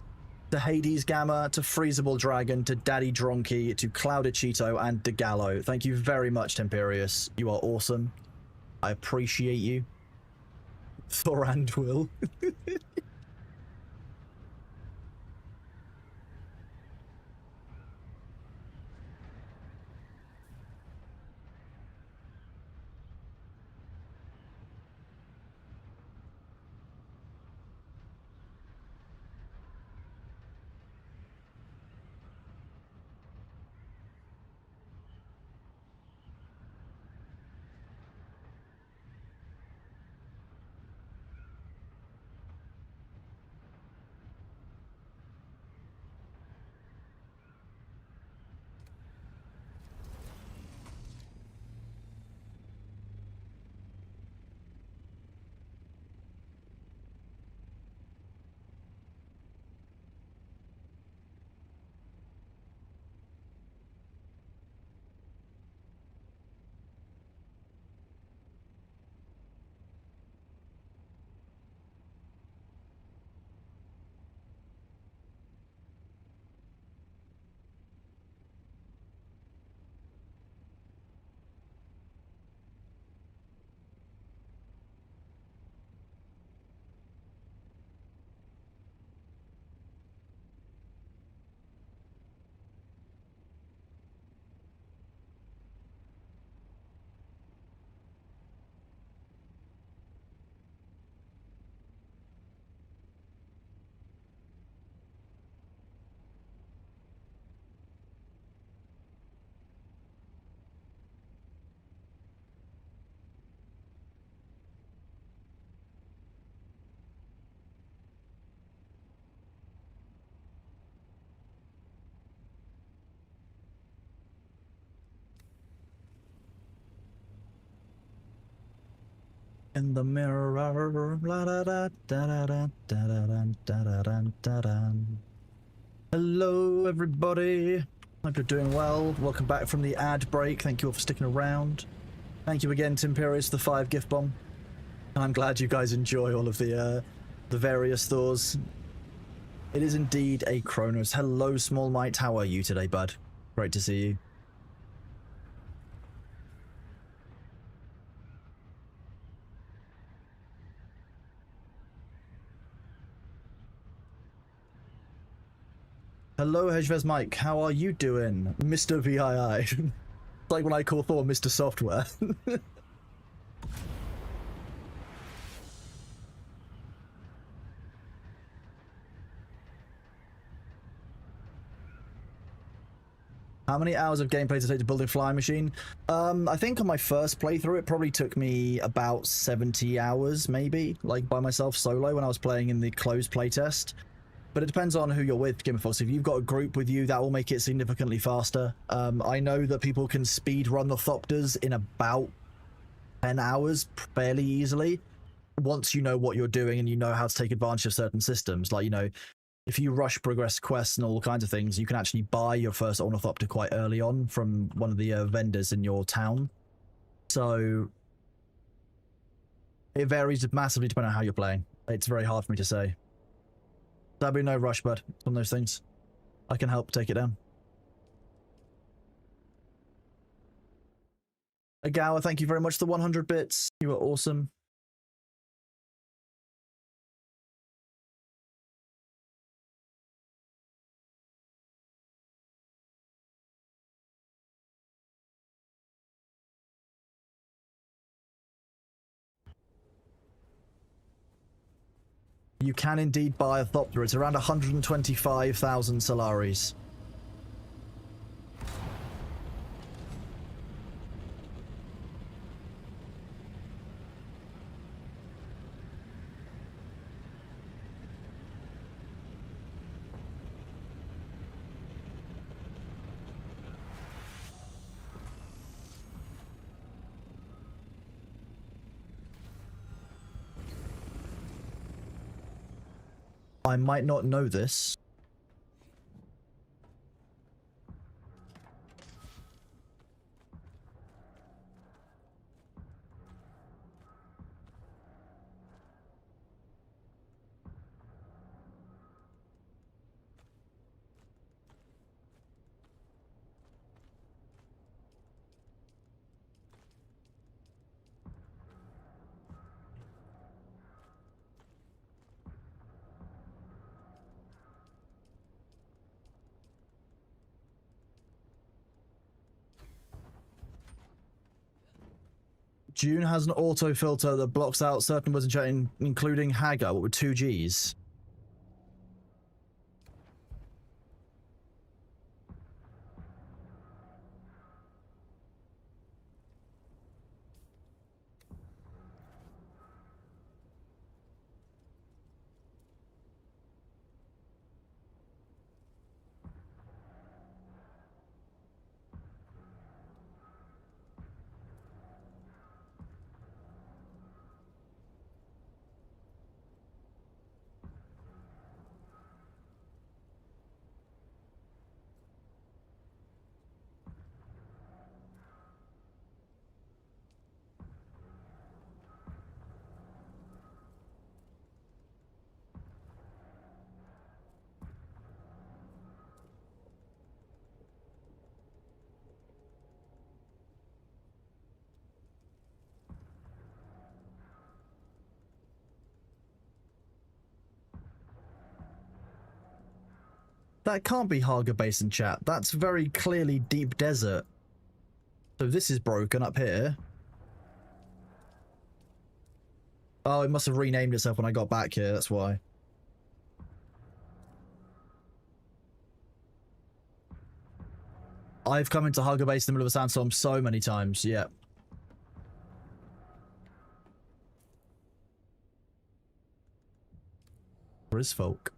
To Hades Gamma, to Freezable Dragon, to Daddy Dronky, to Clouded Cheeto, and to Gallo. Thank you very much, Imperious. You are awesome. I appreciate you. Thorand will. in the mirror. Hello, everybody. Hope you're doing well. Welcome back from the ad break. Thank you all for sticking around. Thank you again, Timperius, for the 5 gift bomb. And I'm glad you guys enjoy all of the various Thors. It is indeed a Kronos. Hello, Small Might. How are you today, bud? Great to see you. Hello, Hejvez Mike. How are you doing, Mr. VII? It's like when I call Thor Mr. Software. How many hours of gameplay to take to build a flying machine? I think on my first playthrough, it probably took me about 70 hours, maybe, like by myself solo when I was playing in the closed playtest. But it depends on who you're with, Game of Thrones. If you've got a group with you, that will make it significantly faster. I know that people can speed run the Thopters in about 10 hours fairly easily, once you know what you're doing and you know how to take advantage of certain systems. Like, you know, if you rush progress quests and all kinds of things, you can actually buy your first Ornithopter quite early on from one of the vendors in your town. So it varies massively depending on how you're playing. It's very hard for me to say. There'll be no rush, bud. It's one of those things. I can help take it down. Agawa, thank you very much for the 100 bits. You are awesome. You can indeed buy a Thopter. It's around 125,000 Solaris. I might not know this. Dune has an auto filter that blocks out certain words in chat, including Hagar, with 2 Gs. That can't be Haga Basin, chat. That's very clearly deep desert. So this is broken up here. Oh, it must have renamed itself when I got back here, that's why. I've come into Haga Base in the middle of a sandstorm so many times, yeah. Grisfolk.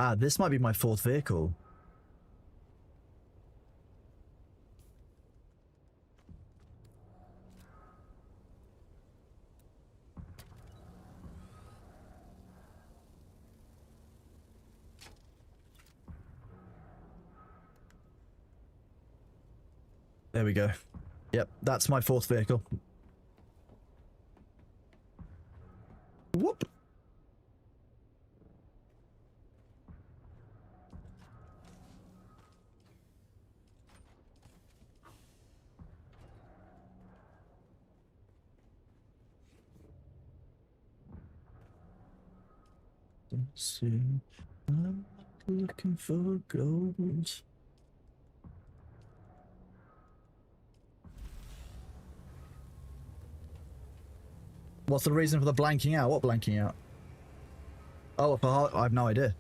Ah, this might be my fourth vehicle. There we go. Yep, that's my fourth vehicle. Whoop. Let's see. I'm looking for gold. What's the reason for the blanking out? What blanking out? Oh, I have no idea.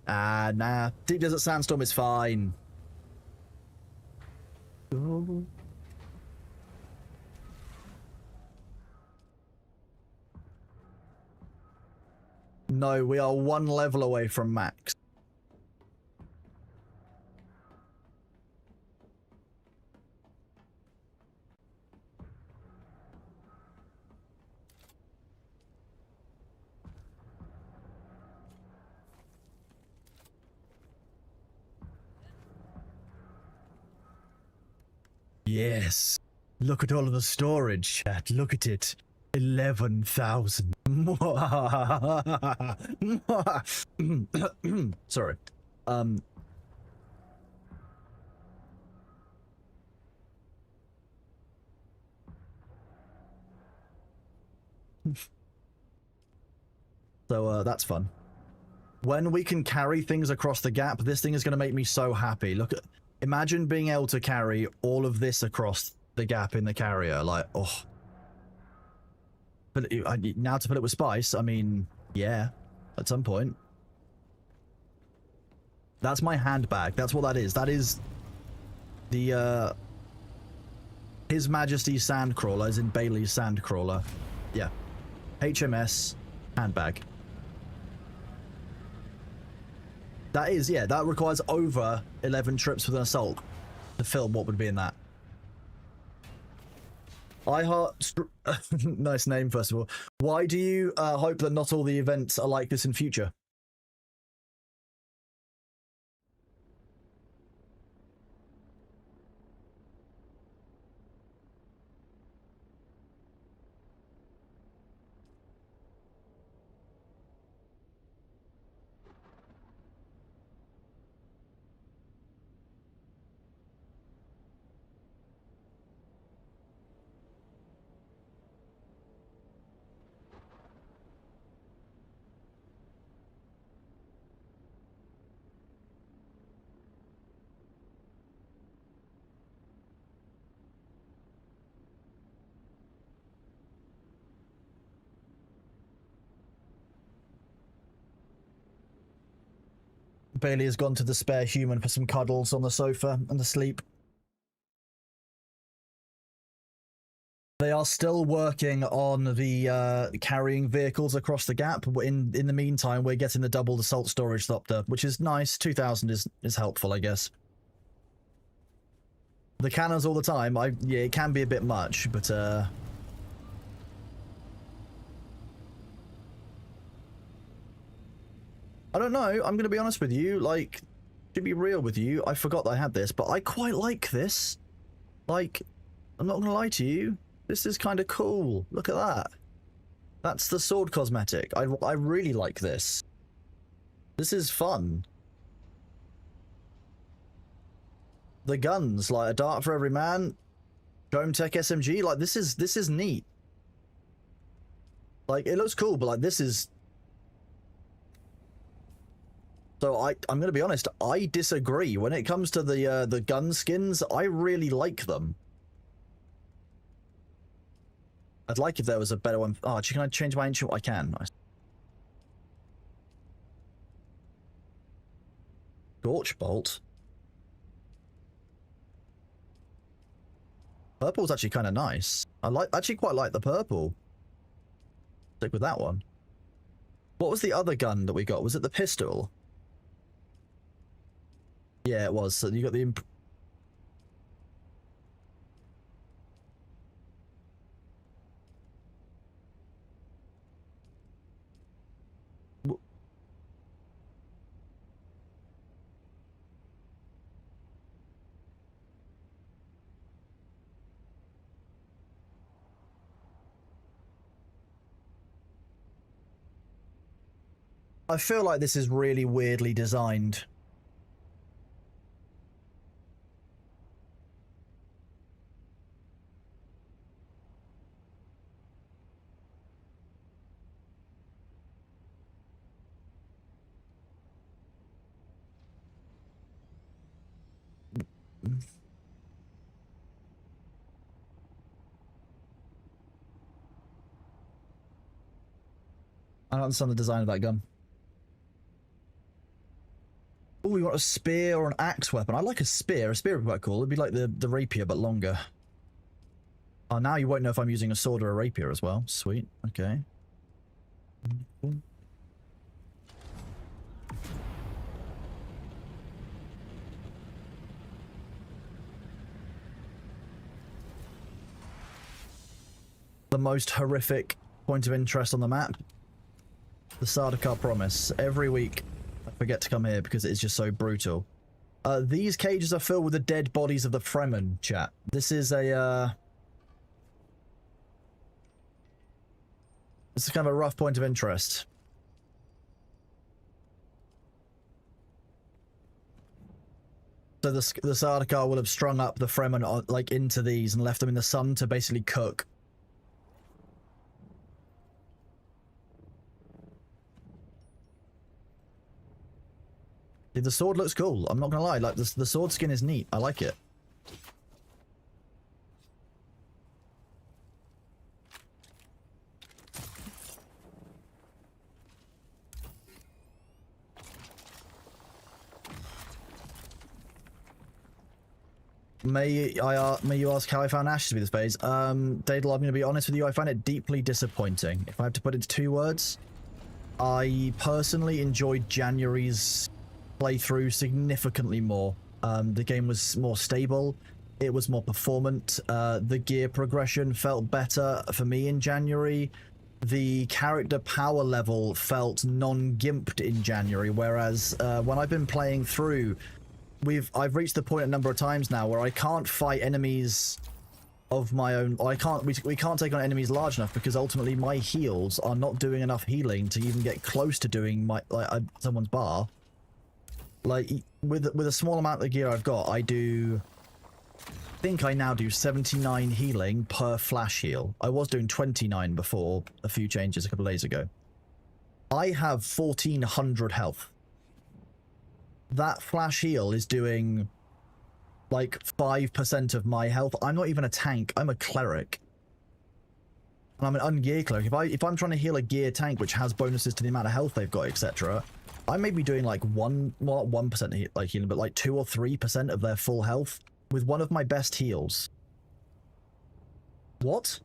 Ah, nah. Deep Desert Sandstorm is fine. Gold. No, we are one level away from max. Yes. Look at all of the storage, chat. Look at it. 11,000. Sorry. So, that's fun. When we can carry things across the gap, this thing is going to make me so happy. Look at... Imagine being able to carry all of this across the gap in the carrier. Like, oh. But now to put it with spice, I mean, yeah, at some point. That's my handbag. That's what that is. That is the, His Majesty's Sandcrawler, as in Bailey's Sandcrawler. Yeah. HMS handbag. That is, yeah, that requires over 11 trips with an assault to film what would be in that. I heart... Nice name, first of all. Why do you hope that not all the events are like this in future? Bailey has gone to the spare human for some cuddles on the sofa and to sleep. They are still working on the carrying vehicles across the gap. In the meantime, we're getting the double assault storage thopter, which is nice. 2,000 is helpful, I guess. The cannons all the time, yeah, it can be a bit much, but I don't know, I'm gonna be honest with you, like, to be real with you, I forgot that I had this, but I quite like this. Like, I'm not gonna lie to you, this is kind of cool. Look at that. That's the sword cosmetic. I really like this. This is fun. The guns, like a dart for every man, Dome Tech SMG, like this is neat. Like, it looks cool, but like this is... So I'm gonna be honest, I disagree. When it comes to the gun skins, I really like them. I'd like if there was a better one. Oh, can I change my ancient? I can. Nice. Scorch Bolt. Purple's actually kind of nice. I actually quite like the purple. Stick with that one. What was the other gun that we got? Was it the pistol? Yeah, it was. So you got the... I feel like this is really weirdly designed. I don't understand the design of that gun. Oh, we got a spear or an axe weapon. I like a spear. A spear would be quite cool. It'd be like the rapier, but longer. Oh, now you won't know if I'm using a sword or a rapier as well. Sweet. Okay. The most horrific point of interest on the map. The Sardaukar Promise. Every week, I forget to come here because it is just so brutal. These cages are filled with the dead bodies of the Fremen, chat. This is a, This is kind of a rough point of interest. So the Sardaukar will have strung up the Fremen, like, into these and left them in the sun to basically cook. The sword looks cool. I'm not gonna lie. Like the sword skin is neat. I like it. May you ask how I found Ashes to be this phase? Daedal, I'm going to be honest with you. I find it deeply disappointing. If I have to put it into 2 words, I personally enjoyed January's playthrough significantly more. The game was more stable, it was more performant, the gear progression felt better for me in January, the character power level felt non-gimped in January, whereas when I've been playing through, I've reached the point a number of times now where I can't fight enemies of my own. We can't take on enemies large enough because ultimately my heals are not doing enough healing to even get close to doing someone's bar. Like, with a small amount of gear I've got, I think I now do 79 healing per flash heal. I was doing 29 before a few changes a couple of days ago. I have 1400 health. That flash heal is doing like 5% of my health. I'm not even a tank, I'm a cleric. And I'm an ungear cleric. If I'm trying to heal a gear tank which has bonuses to the amount of health they've got, etc., I may be doing like well, not 1% like healing, but like 2 or 3% of their full health with one of my best heals. What?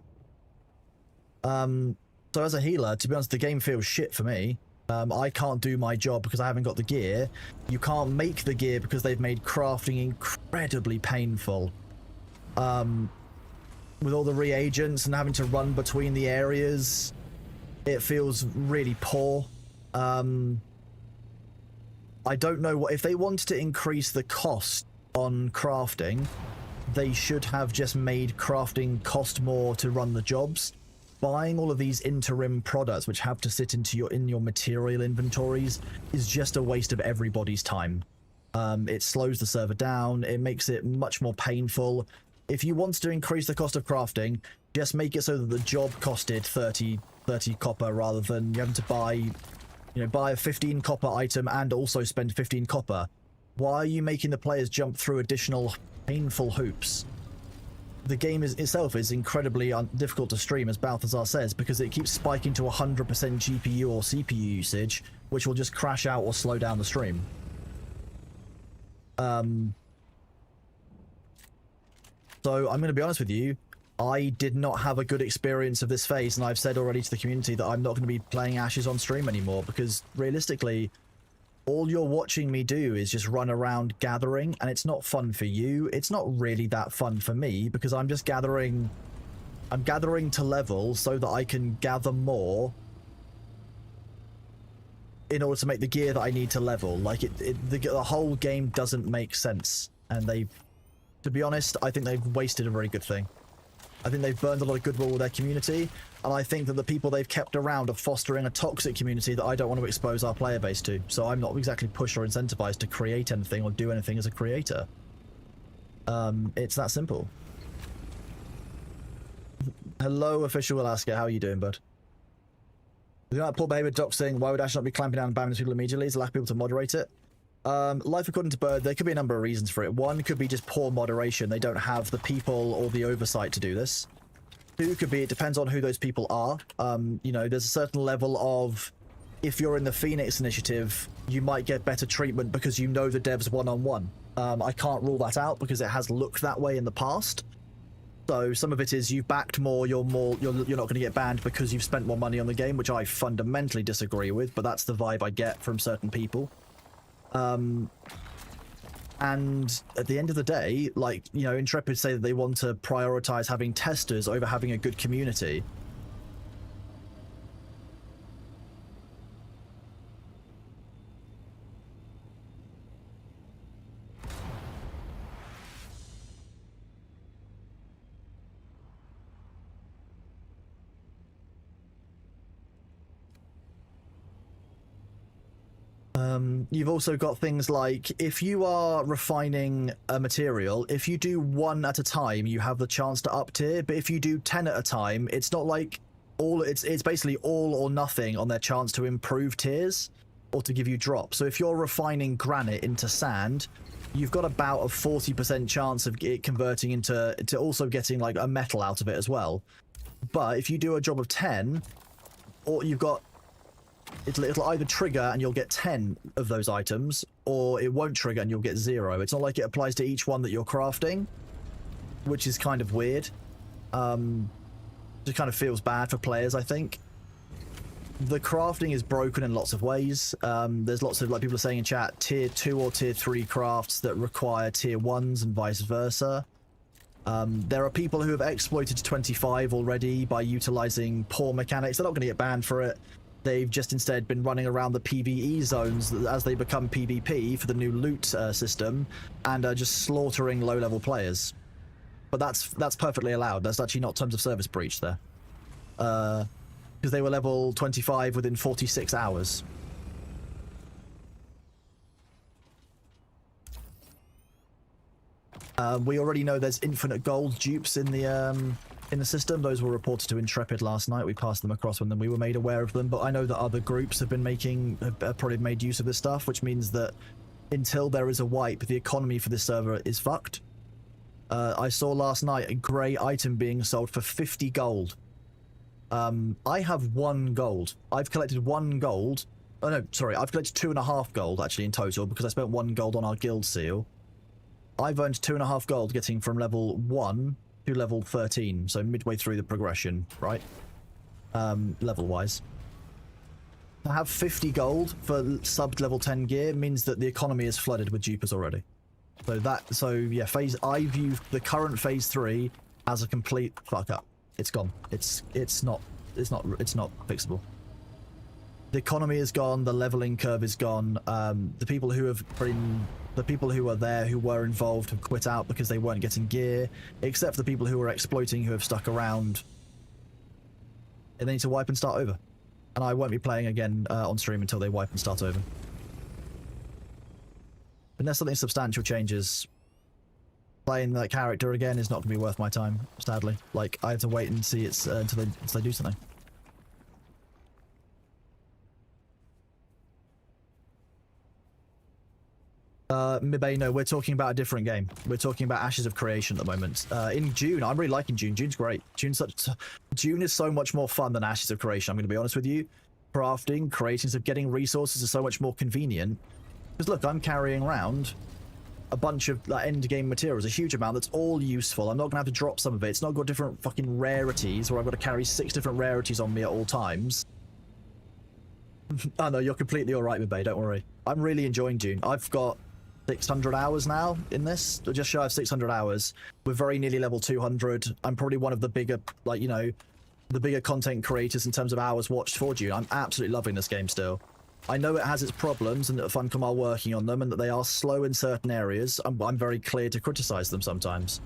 So as a healer, to be honest, the game feels shit for me. I can't do my job because I haven't got the gear. You can't make the gear because they've made crafting incredibly painful. With all the reagents and having to run between the areas, it feels really poor. I don't know if they wanted to increase the cost on crafting, they should have just made crafting cost more to run the jobs. Buying all of these interim products which have to sit into your material inventories is just a waste of everybody's time. It slows the server down, it makes it much more painful. If you want to increase the cost of crafting, just make it so that the job costed 30 copper rather than you having to buy a 15 copper item and also spend 15 copper. Why are you making the players jump through additional painful hoops? The game itself is incredibly difficult to stream, as Balthazar says, because it keeps spiking to 100% GPU or CPU usage, which will just crash out or slow down the stream. So I'm going to be honest with you, I did not have a good experience of this phase, and I've said already to the community that I'm not going to be playing Ashes on stream anymore, because realistically, all you're watching me do is just run around gathering, and it's not fun for you. It's not really that fun for me, because I'm just gathering... I'm gathering to level so that I can gather more in order to make the gear that I need to level. Like, the whole game doesn't make sense, and to be honest, I think they've wasted a very good thing. I think they've burned a lot of goodwill with their community, and I think that the people they've kept around are fostering a toxic community that I don't want to expose our player base to. So I'm not exactly pushed or incentivized to create anything or do anything as a creator. It's that simple. Hello, official Alaska. How are you doing, bud? Poor behavior doxing. Why would Ash not be clamping down and banning people immediately? Is the lack of people to moderate it? Life according to Bird, there could be a number of reasons for it. One could be just poor moderation. They don't have the people or the oversight to do this. Two could be, it depends on who those people are. You know, there's a certain level of, if you're in the Phoenix initiative, you might get better treatment because you know the devs one-on-one. I can't rule that out because it has looked that way in the past. So some of it is you've backed more, you're not going to get banned because you've spent more money on the game, which I fundamentally disagree with, but that's the vibe I get from certain people. And at the end of the day, like, you know, Intrepid say that they want to prioritize having testers over having a good community. You've also got things like, if you are refining a material, if you do one at a time, you have the chance to up tier, but if you do 10 at a time, it's not like it's basically all or nothing on their chance to improve tiers or to give you drops. So if you're refining granite into sand, you've got about a 40% chance of it converting into also getting like a metal out of it as well. But if you do a job of 10, or you've got it'll either trigger and you'll get 10 of those items, or it won't trigger and you'll get 0. It's not like it applies to each one that you're crafting, which is kind of weird. Just kind of feels bad for players, I think. The crafting is broken in lots of ways. There's lots of, like people are saying in chat, tier 2 or tier 3 crafts that require tier 1s and vice versa. There are people who have exploited 25 already by utilizing poor mechanics. They're not going to get banned for it. They've just instead been running around the PvE zones as they become PvP for the new loot system, and are just slaughtering low-level players. But that's perfectly allowed. That's actually not terms of service breach there. Because they were level 25 within 46 hours. We already know there's infinite gold dupes in the system. Those were reported to Intrepid last night. We passed them across when we were made aware of them, but I know that other groups have probably made use of this stuff, which means that until there is a wipe, the economy for this server is fucked. I saw last night a grey item being sold for 50 gold. I have 1 gold. I've collected 1 gold. Oh no, sorry, I've collected 2.5 gold actually in total, because I spent 1 gold on our guild seal. I've earned 2.5 gold getting from level 1 to level 13, so midway through the progression, right? Level-wise. To have 50 gold for sub-level 10 gear means that the economy is flooded with dupers already. So yeah, I view the current phase 3 as a complete fuck up. It's gone. It's not fixable. The economy is gone, the leveling curve is gone. The people who were there, who were involved, have quit out because they weren't getting gear, except for the people who were exploiting, who have stuck around. And they need to wipe and start over. And I won't be playing again on stream until they wipe and start over. Unless something substantial changes, playing that character again is not going to be worth my time, sadly. Like, I have to wait and see until they do something. Mibe, no, we're talking about a different game. We're talking about Ashes of Creation at the moment. In June, I'm really liking June. June's great. June is so much more fun than Ashes of Creation, I'm going to be honest with you. Crafting, creating, so getting resources is so much more convenient. Because look, I'm carrying around a bunch of like end game materials, a huge amount that's all useful. I'm not gonna have to drop some of it. It's not got different fucking rarities where I've got to carry 6 different rarities on me at all times. Oh no, you're completely all right, Mbae, don't worry. I'm really enjoying Dune. I've got 600 hours now in this, just shy of 600 hours. We're very nearly level 200. I'm probably one of the bigger, like, you know, the bigger content creators in terms of hours watched for Dune. I'm absolutely loving this game still. I know it has its problems and that Funcom are working on them and that they are slow in certain areas. I'm very clear to criticize them sometimes.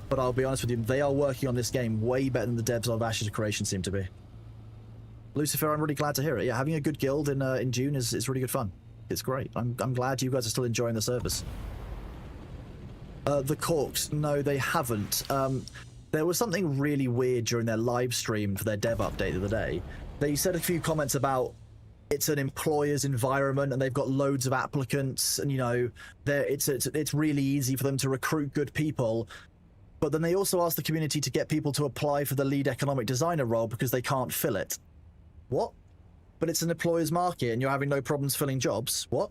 But I'll be honest with you, they are working on this game way better than the devs of Ashes of Creation seem to be. Lucifer, I'm really glad to hear it. Yeah, having a good guild in Dune is really good fun. It's great. I'm glad you guys are still enjoying the service. The Corks, no, they haven't. There was something really weird during their live stream for their dev update the other day. They said a few comments about it's an employer's environment and they've got loads of applicants and, you know, it's really easy for them to recruit good people. But then they also asked the community to get people to apply for the lead economic designer role because they can't fill it. What? But it's an employer's market and you're having no problems filling jobs? What?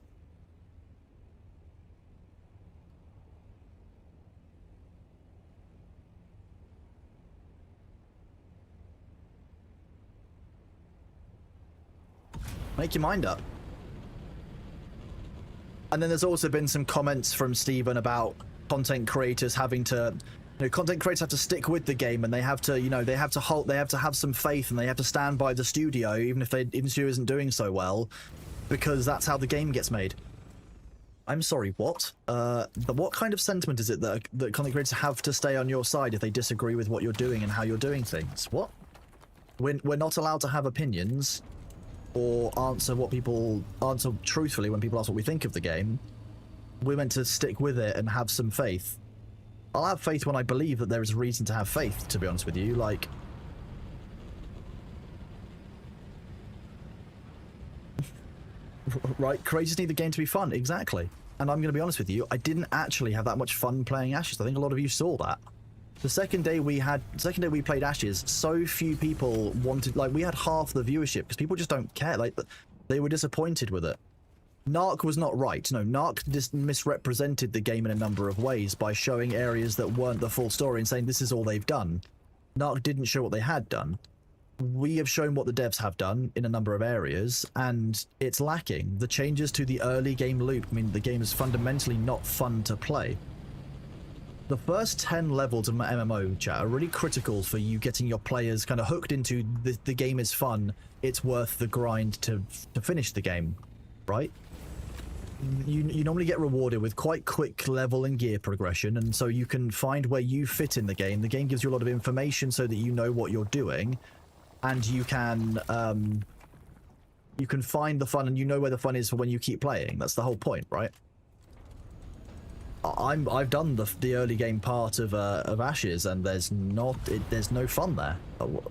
Make your mind up. And then there's also been some comments from Steven about content creators having to, you know, content creators have to stick with the game and they have to, you know, they have to have some faith and they have to stand by the studio even if the studio isn't doing so well, because that's how the game gets made. I'm sorry, what? What kind of sentiment is it that content creators have to stay on your side if they disagree with what you're doing and how you're doing things? What? We're not allowed to have opinions or answer truthfully when people ask what we think of the game. We're meant to stick with it and have some faith. I'll have faith when I believe that there is a reason to have faith, to be honest with you. Like, right, creators need the game to be fun, exactly. And I'm going to be honest with you, I didn't actually have that much fun playing Ashes. I think a lot of you saw that. The second day we played Ashes, so few people wanted, like, we had half the viewership because people just don't care. Like, they were disappointed with it. Narc was not right. No, Narc just misrepresented the game in a number of ways by showing areas that weren't the full story and saying this is all they've done. Narc didn't show what they had done. We have shown what the devs have done in a number of areas, and it's lacking. The changes to the early game loop mean the game is fundamentally not fun to play. The first 10 levels of my MMO, chat, are really critical for you getting your players kind of hooked into the game is fun, it's worth the grind to finish the game, right? You normally get rewarded with quite quick level and gear progression, and so you can find where you fit in the game. The game gives you a lot of information so that you know what you're doing, and you can find the fun, and you know where the fun is for when you keep playing. That's the whole point, right? I've done the early game part of Ashes, and there's no fun there.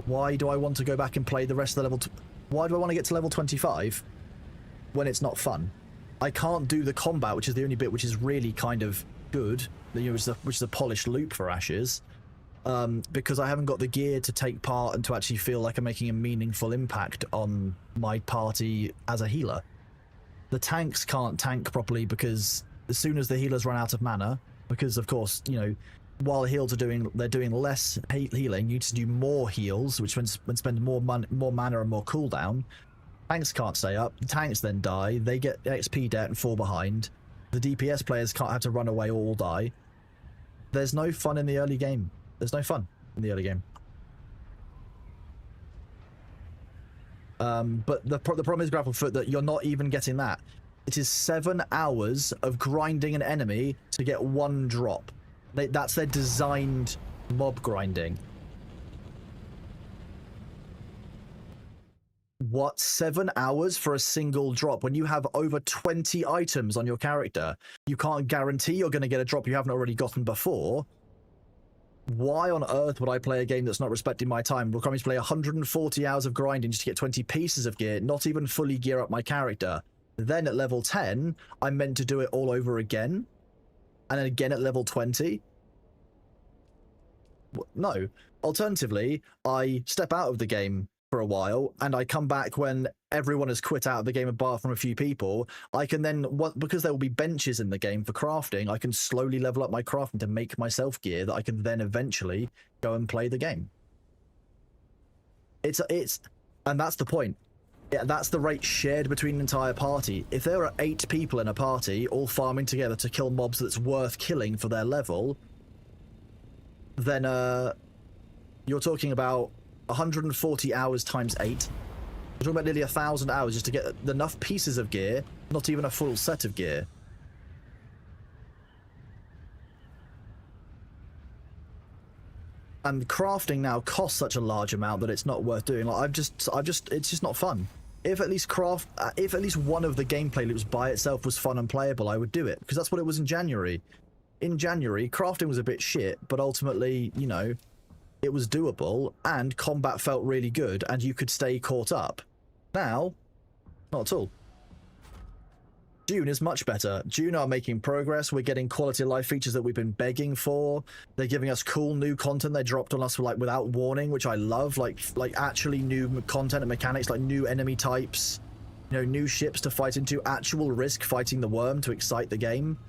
Why do I want to go back and play the rest of the level? Why do I want to get to level 25 when it's not fun? I can't do the combat, which is the only bit which is really kind of good, you know, which is a polished loop for Ashes, because I haven't got the gear to take part and to actually feel like I'm making a meaningful impact on my party as a healer. The tanks can't tank properly because as soon as the healers run out of mana, because of course, you know, while heals they're doing less healing, you need to do more heals, which spend more mana and more cooldown. Tanks can't stay up. The tanks then die. They get XP debt and fall behind. The DPS players can't have to run away or all die. There's no fun in the early game. There's no fun in the early game. But the problem is, Grapplefoot, that you're not even getting that. It is 7 hours of grinding an enemy to get 1 drop. That's their designed mob grinding. What? 7 hours for a single drop when you have over 20 items on your character? You can't guarantee you're going to get a drop you haven't already gotten before. Why on earth would I play a game that's not respecting my time? Require me to play 140 hours of grinding just to get 20 pieces of gear, not even fully gear up my character. Then at level 10, I'm meant to do it all over again? And then again at level 20? No. Alternatively, I step out of the game for a while, and I come back when everyone has quit out of the game apart from a few people, I can then, because there will be benches in the game for crafting, I can slowly level up my crafting to make myself gear that I can then eventually go and play the game. And that's the point. Yeah, that's the rate shared between an entire party. If there are 8 people in a party all farming together to kill mobs that's worth killing for their level, then you're talking about 140 hours times 8. You're talking about nearly 1,000 hours just to get enough pieces of gear, not even a full set of gear. And crafting now costs such a large amount that it's not worth doing. Like it's just not fun. If at least one of the gameplay loops by itself was fun and playable, I would do it, because that's what it was in January. In January, crafting was a bit shit, but ultimately, you know, it was doable, and combat felt really good, and you could stay caught up. Now, not at all. Dune is much better. Dune are making progress. We're getting quality of life features that we've been begging for. They're giving us cool new content they dropped on us without warning, which I love. Like actually new content and mechanics, like new enemy types, you know, new ships to fight into, actual risk fighting the worm to excite the game.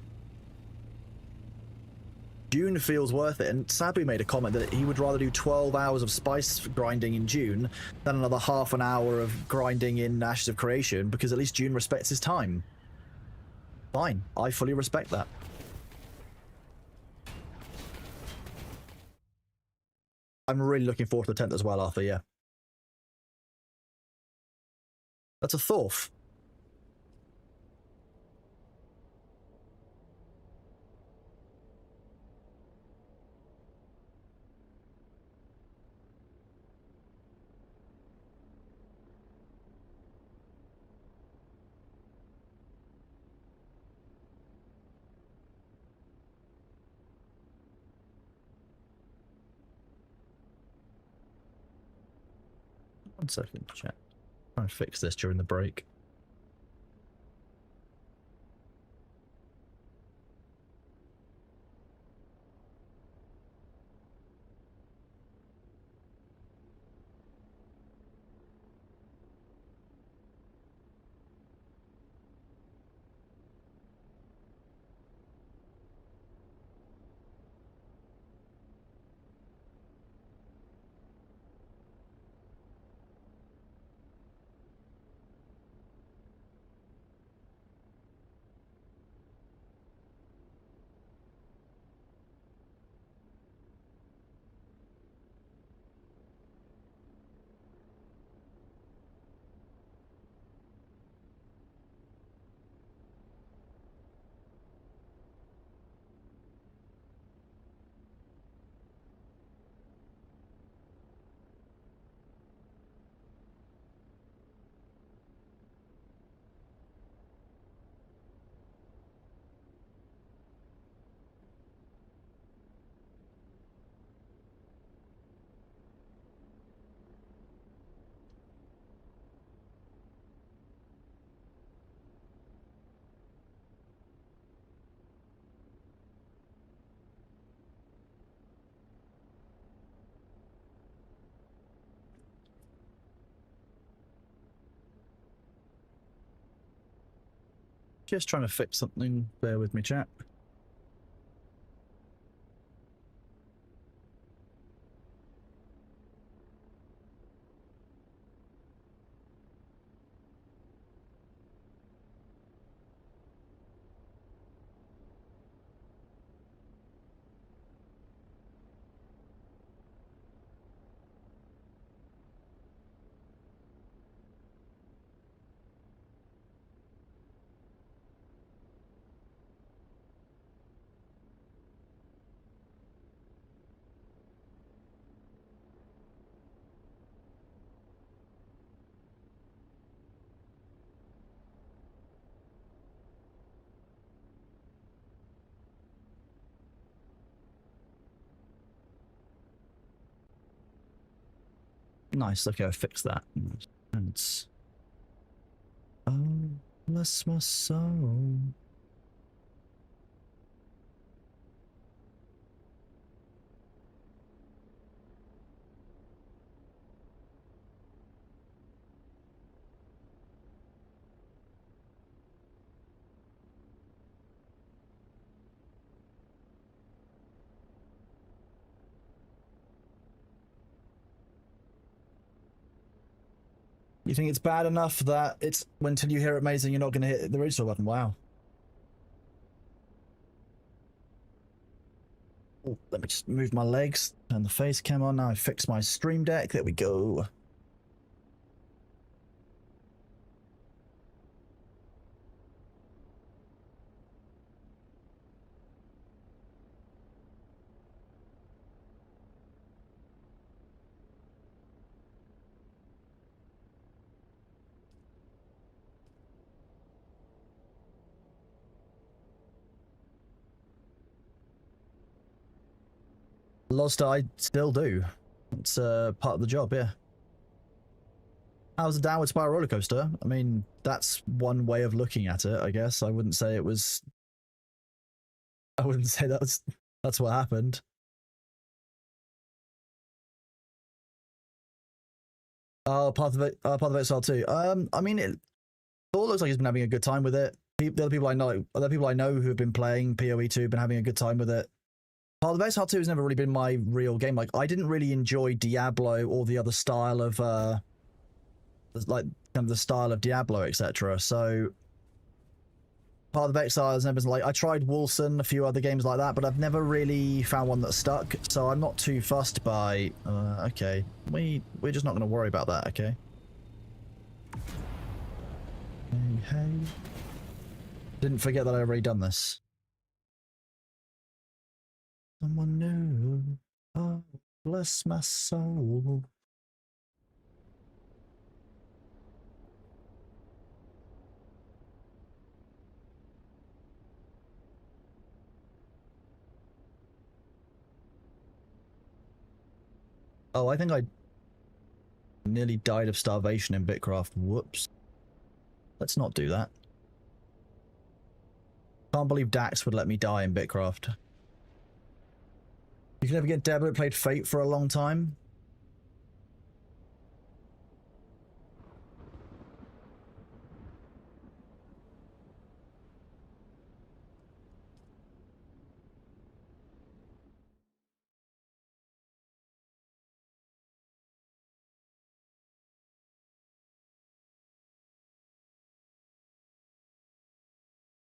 Dune feels worth it, and Sabu made a comment that he would rather do 12 hours of spice grinding in Dune than another half an hour of grinding in Ashes of Creation, because at least Dune respects his time. Fine, I fully respect that. I'm really looking forward to the 10th as well, Arthur, yeah. That's a Thorf. One second, chat. Trying to fix this during the break. Just trying to fix something. Bear with me, chat. Nice, okay, I fixed that. And oh, bless my soul. You think it's bad enough that it's until you hear amazing, you're not going to hit the restore button? Wow. Oh, let me just move my legs, turn the face cam on. Now I fix my stream deck. There we go. Lost, I still do. It's part of the job, yeah. How's a downward spiral roller coaster? I mean, that's one way of looking at it, I guess. I wouldn't say it was. I wouldn't say that's what happened. Oh, part of it as well too. I mean, it all looks like he's been having a good time with it. The other people I know who have been playing PoE 2 have been having a good time with it. Path of Exile 2 has never really been my real game. Like, I didn't really enjoy Diablo or the other style of, like, kind of the style of Diablo, etc. So, Path of Exile has never been, like, I tried Wolcen, a few other games like that, but I've never really found one that stuck. So I'm not too fussed by, okay, we're just not going to worry about that, okay? Hey. Didn't forget that I'd already done this. Someone new. Oh, bless my soul. Oh, I think I nearly died of starvation in Bitcraft. Whoops. Let's not do that. Can't believe Dax would let me die in Bitcraft. You can never get Debit played Fate for a long time.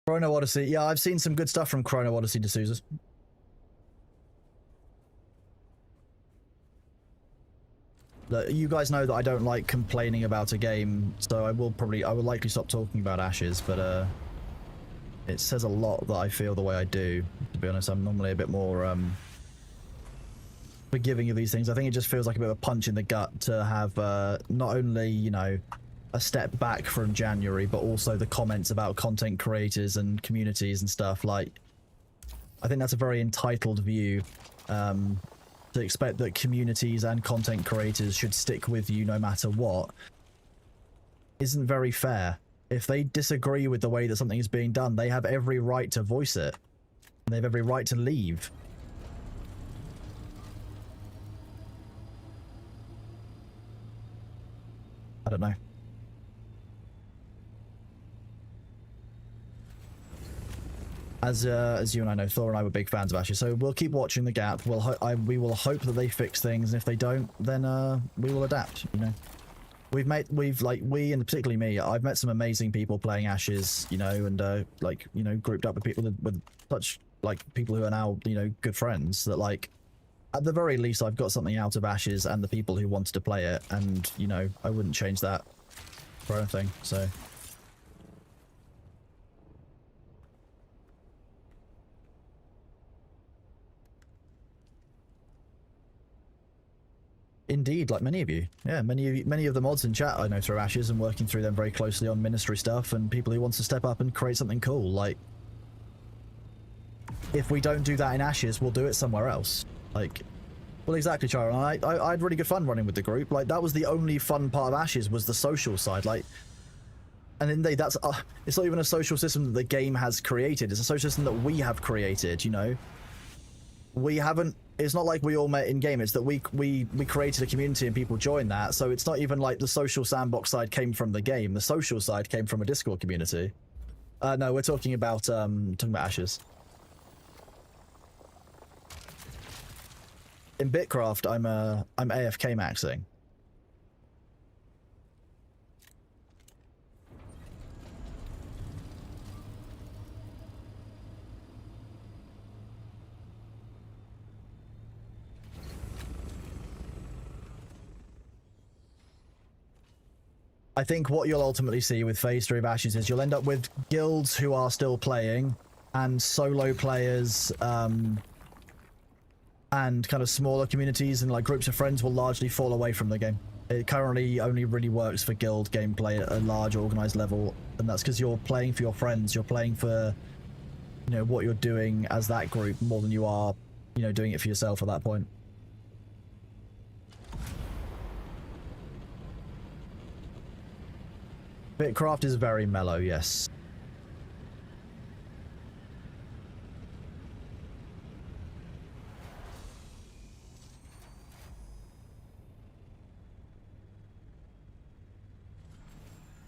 Chrono Odyssey. Yeah, I've seen some good stuff from Chrono Odyssey D'Souza. You guys know that I don't like complaining about a game, so I will likely stop talking about Ashes, but it says a lot that I feel the way I do. To be honest, I'm normally a bit more forgiving of these things. I think it just feels like a bit of a punch in the gut to have not only, you know, a step back from January, but also the comments about content creators and communities and stuff. Like, I think that's a very entitled view. To expect that communities and content creators should stick with you no matter what isn't very fair. If they disagree with the way that something is being done, they have every right to voice it. And they have every right to leave. I don't know. As you and I know, Thor and I were big fans of Ashes, so we'll keep watching the gap. We will hope that they fix things, and if they don't, then we will adapt. You know, we and particularly me, I've met some amazing people playing Ashes. You know, and like, you know, grouped up with people with such like people who are now, you know, good friends. That, like, at the very least, I've got something out of Ashes and the people who wanted to play it, and, you know, I wouldn't change that for anything. So. Indeed, like many of you. Yeah, many of the mods in chat I know through Ashes, and working through them very closely on ministry stuff, and people who want to step up and create something cool. Like, if we don't do that in Ashes, we'll do it somewhere else. Like, well, exactly, Chiron. I had really good fun running with the group. Like, that was the only fun part of Ashes, was the social side. Like, and then that's it's not even a social system that the game has created. It's a social system that we have created, you know? We haven't, it's not like we all met in game. It's that we created a community and people joined that. So it's not even like the social sandbox side came from the game. The social side came from a Discord community. No, we're talking about Ashes. In Bitcraft, I'm AFK maxing. I think what you'll ultimately see with Phase 3 of Ashes is you'll end up with guilds who are still playing, and solo players, and kind of smaller communities and like groups of friends will largely fall away from the game. It currently only really works for guild gameplay at a large organized level, and that's because you're playing for your friends, you're playing for, you know, what you're doing as that group more than you are, you know, doing it for yourself at that point. Bitcraft is very mellow, yes.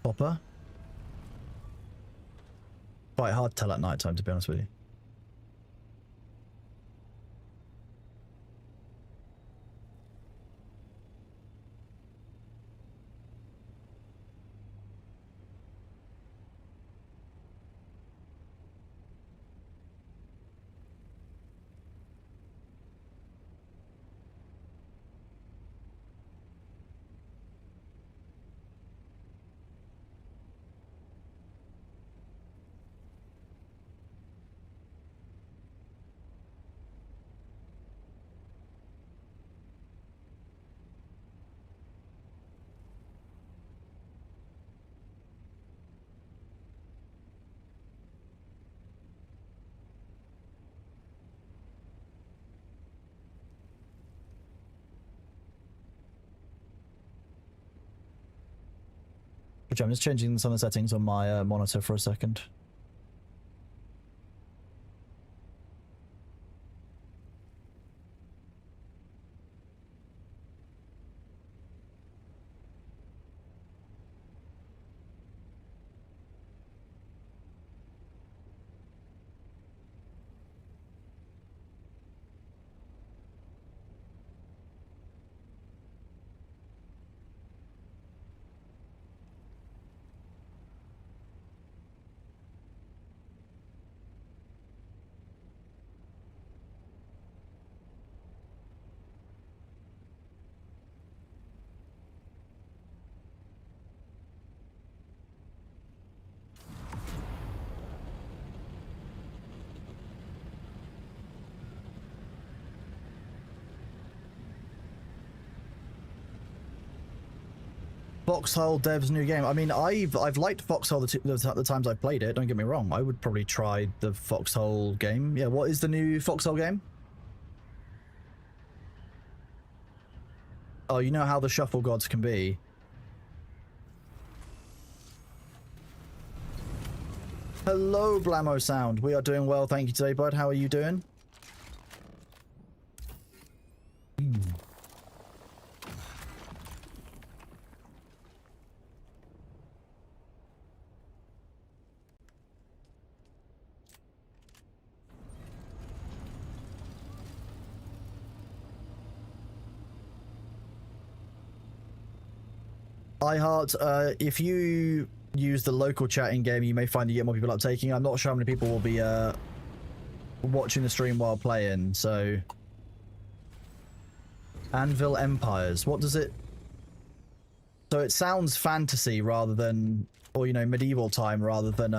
Popper? Quite hard to tell at night time, to be honest with you. Which I'm just changing some of the settings on my monitor for a second. Foxhole Dev's new game. I mean, I've liked Foxhole the times I've played it. Don't get me wrong. I would probably try the Foxhole game. Yeah, what is the new Foxhole game? Oh, you know how the shuffle gods can be. Hello, Blamo Sound. We are doing well, thank you today, bud. How are you doing? iHeart, if you use the local chat in game, you may find you get more people uptaking. I'm not sure how many people will be watching the stream while playing, so... Anvil Empires, what does it... So it sounds fantasy rather than, or you know, medieval time rather than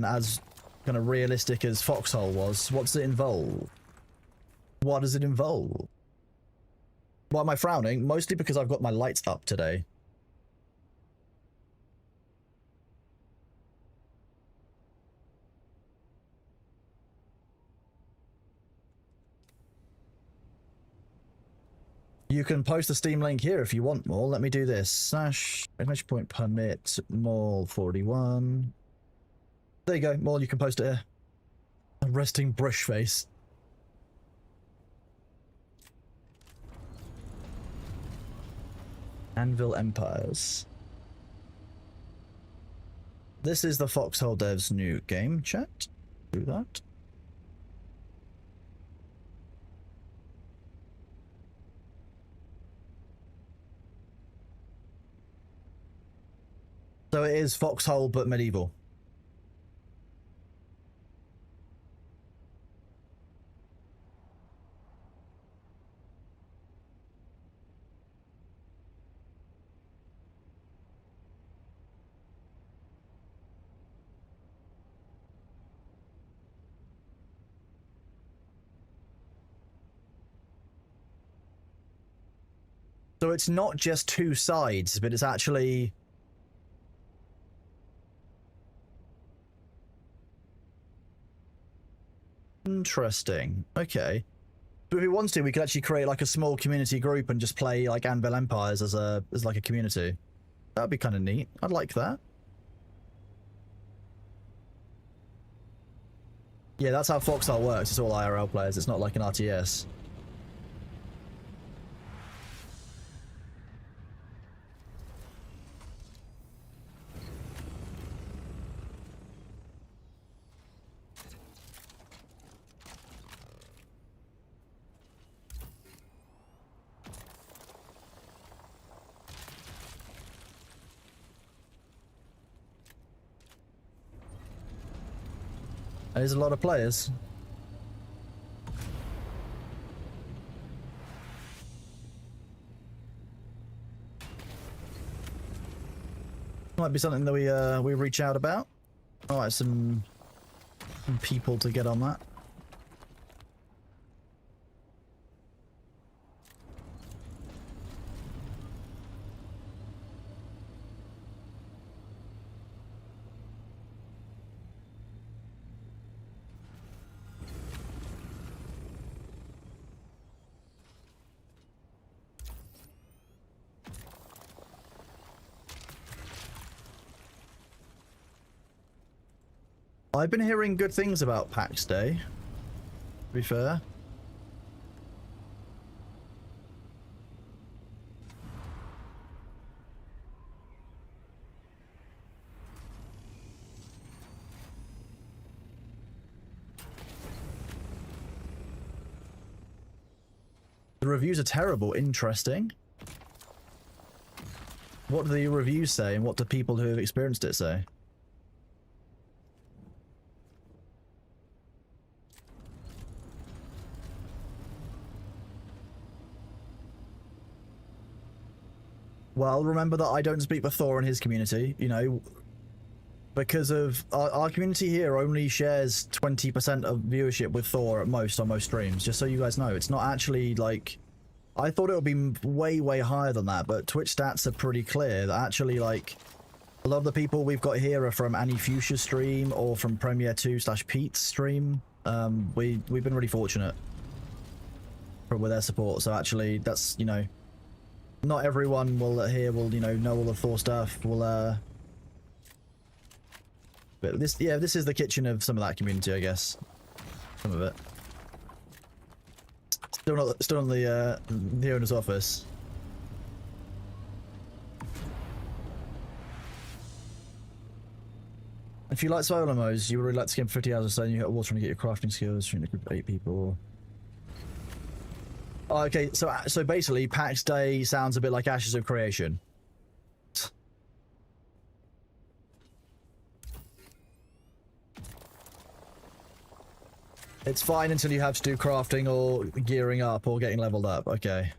as kind of realistic as Foxhole was. What does it involve? What does it involve? Why am I frowning? Mostly because I've got my lights up today. You can post a Steam link here if you want more. Let me do this. Exclamation point permit mall 41. There you go. Mall, you can post it here. A resting brush face. Anvil Empires. This is the Foxhole Dev's new game, chat. Do that. So it is Foxhole, but medieval. So it's not just two sides, but it's actually... Interesting. Okay. But if we want to, we could actually create like a small community group and just play like Anvil Empires as like a community. That'd be kind of neat. I'd like that. Yeah, that's how Foxhole works. It's all IRL players. It's not like an RTS. There's a lot of players. Might be something that we reach out about. All right, some people to get on that. I've been hearing good things about PAX Day, to be fair. The reviews are terrible. Interesting. What do the reviews say, and what do people who have experienced it say? Well, remember that I don't speak for Thor and his community, you know, because of our community here only shares 20% of viewership with Thor at most on most streams, just so you guys know. It's not actually like... I thought it would be way, way higher than that, but Twitch stats are pretty clear that actually, like, a lot of the people we've got here are from Annie Fuchsia's stream or from Premiere2/Pete's stream. We've been really fortunate with their support, so actually that's, you know... Not everyone will here will, you know all the Thor stuff. Will but this, yeah, this is the kitchen of some of that community, I guess. Some of it. Still not the owner's office. If you like survival modes, you would really like to skip 50 hours or so, and you hit water trying to get your crafting skills from a group of 8 people. Oh, okay, so basically, PAX Day sounds a bit like Ashes of Creation. It's fine until you have to do crafting or gearing up or getting leveled up. Okay.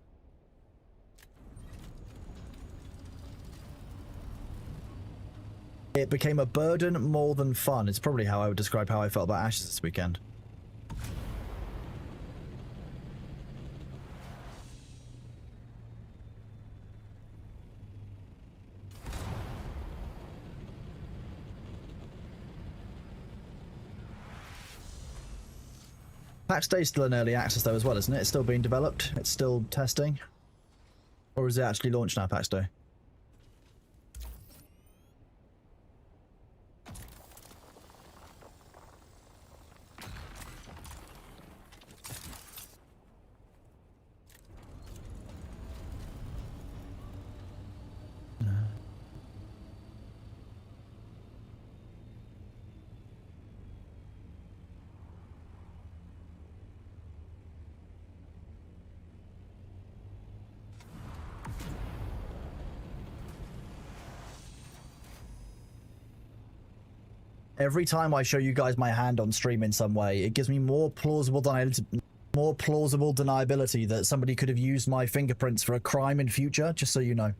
It became a burden more than fun. It's probably how I would describe how I felt about Ashes this weekend. PAX Day is still in early access though as well, isn't it? It's still being developed. It's still testing. Or is it actually launched now, PAX Day? Every time I show you guys my hand on stream in some way, it gives me more plausible deniability that somebody could have used my fingerprints for a crime in future, just so you know.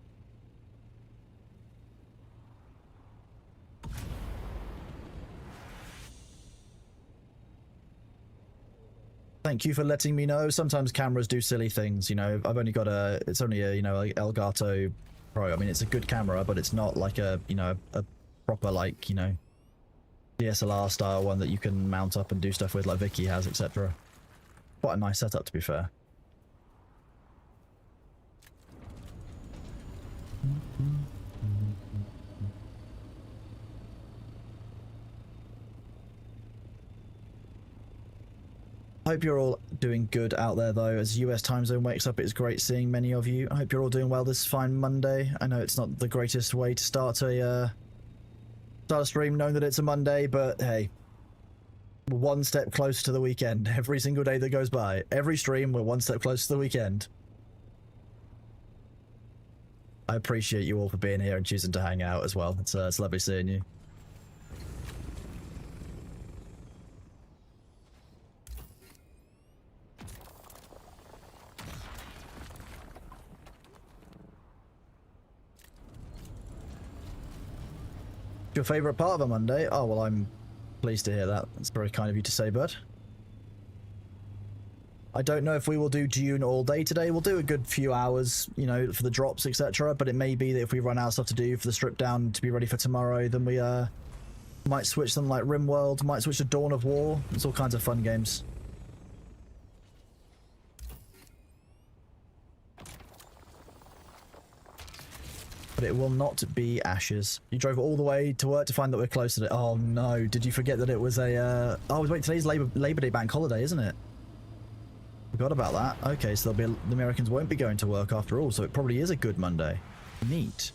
Thank you for letting me know. Sometimes cameras do silly things, you know. I've only got it's only a, you know, like Elgato Pro. I mean, it's a good camera, but it's not like a, you know, a proper, like, you know, DSLR style one that you can mount up and do stuff with like Vicky has, etc. Quite a nice setup, to be fair. Hope you're all doing good out there, though. As US time zone wakes up, it's great seeing many of you. I hope you're all doing well this fine Monday. I know it's not the greatest way to start a stream knowing that it's a Monday, but hey, we're one step closer to the weekend. Every single day that goes by, every stream, we're one step closer to the weekend. I appreciate you all for being here and choosing to hang out as well. It's lovely seeing you. Your favourite part of a Monday? Oh, well, I'm pleased to hear that. That's very kind of you to say, bud. I don't know if we will do Dune all day today. We'll do a good few hours, you know, for the drops, etc. But it may be that if we run out of stuff to do for the strip down to be ready for tomorrow, then we might switch something like RimWorld, might switch to Dawn of War. It's all kinds of fun games. But it will not be Ashes. You drove all the way to work to find that we're close to it. Oh no, did you forget that it was a... Oh, wait, today's Labor Day bank holiday, isn't it? Forgot about that. Okay, so the Americans won't be going to work after all, so it probably is a good Monday. Neat.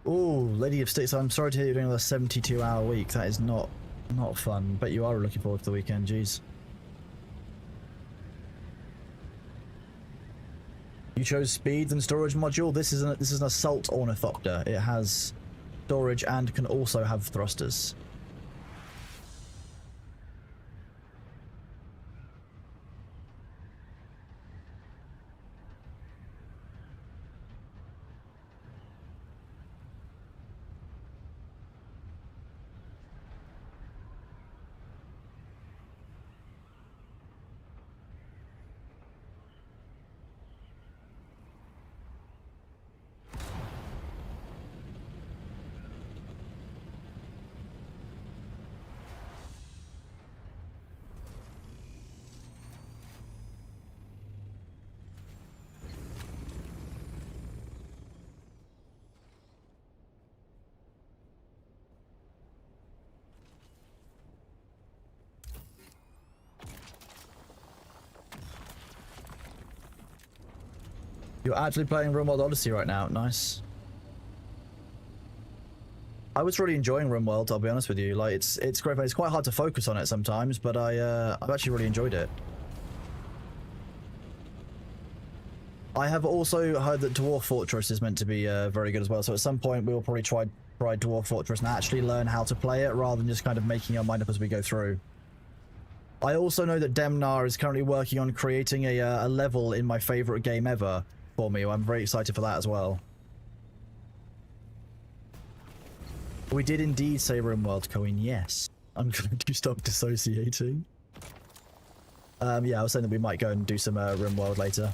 Oh, Lady of Sticks, I'm sorry to hear you're doing a 72-hour week. That is not fun. Bet you are looking forward to the weekend, jeez. You chose speed and storage module. This is an assault ornithopter. It has storage and can also have thrusters. You're actually playing RimWorld Odyssey right now. Nice. I was really enjoying RimWorld, I'll be honest with you. Like, it's great. It's quite hard to focus on it sometimes, but I've actually really enjoyed it. I have also heard that Dwarf Fortress is meant to be very good as well. So at some point we will probably try Dwarf Fortress and actually learn how to play it rather than just kind of making our mind up as we go through. I also know that Demnar is currently working on creating a level in my favorite game ever for me. I'm very excited for that as well. We did indeed say RimWorld, Cohen. Yes. I'm going to stop dissociating. Yeah, I was saying that we might go and do some RimWorld later.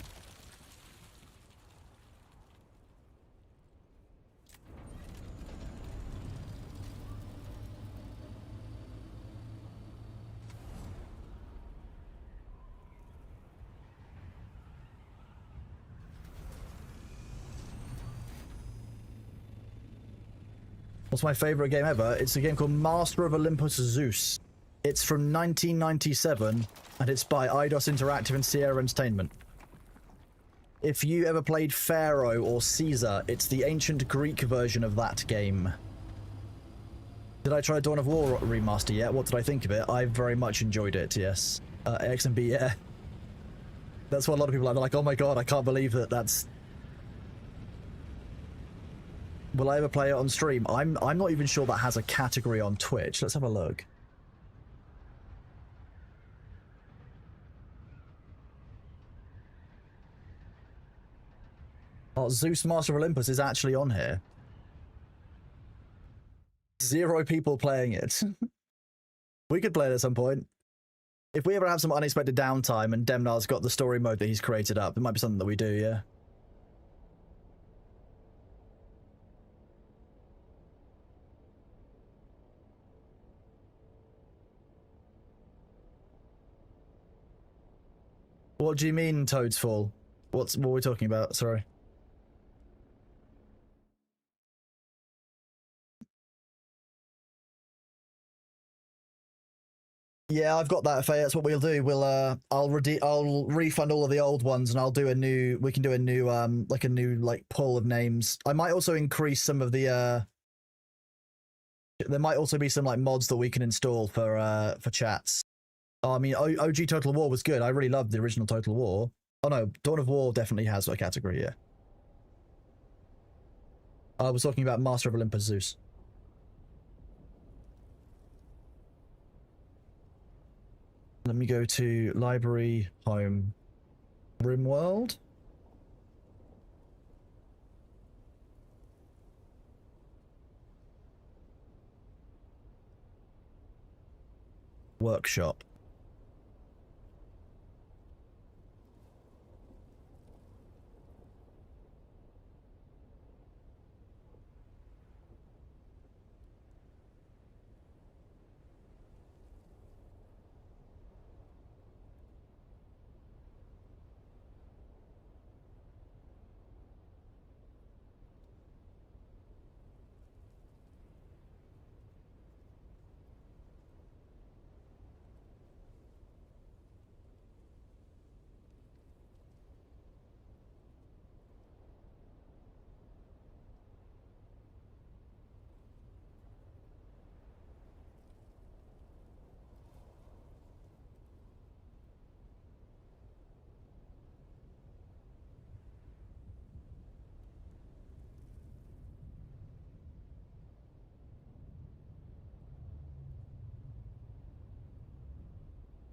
What's my favorite game ever? It's a game called Master of Olympus Zeus. It's from 1997, and it's by Eidos Interactive and Sierra Entertainment. If you ever played Pharaoh or Caesar, it's the ancient Greek version of that game. Did I try Dawn of War remaster yet? What did I think of it? I very much enjoyed it, yes. X and B, yeah. That's what a lot of people are. They're like, oh my god, I can't believe that that's... Will I ever play it on stream? I'm not even sure that has a category on Twitch. Let's have a look. Oh, Zeus Master of Olympus is actually on here. 0 people playing it. We could play it at some point. If we ever have some unexpected downtime and Demnar's got the story mode that he's created up, it might be something that we do, yeah. What do you mean, Toad's Fall? What are we talking about? Sorry. Yeah, I've got that, Faye. That's what we'll do. We'll I'll refund all of the old ones, and I'll do a new. We can do a new like pool of names. I might also increase some of the. There might also be some like mods that we can install for chats. Oh, I mean, OG Total War was good. I really loved the original Total War. Oh no, Dawn of War definitely has a category, yeah. I was talking about Master of Olympus Zeus. Let me go to Library, Home, RimWorld. Workshop.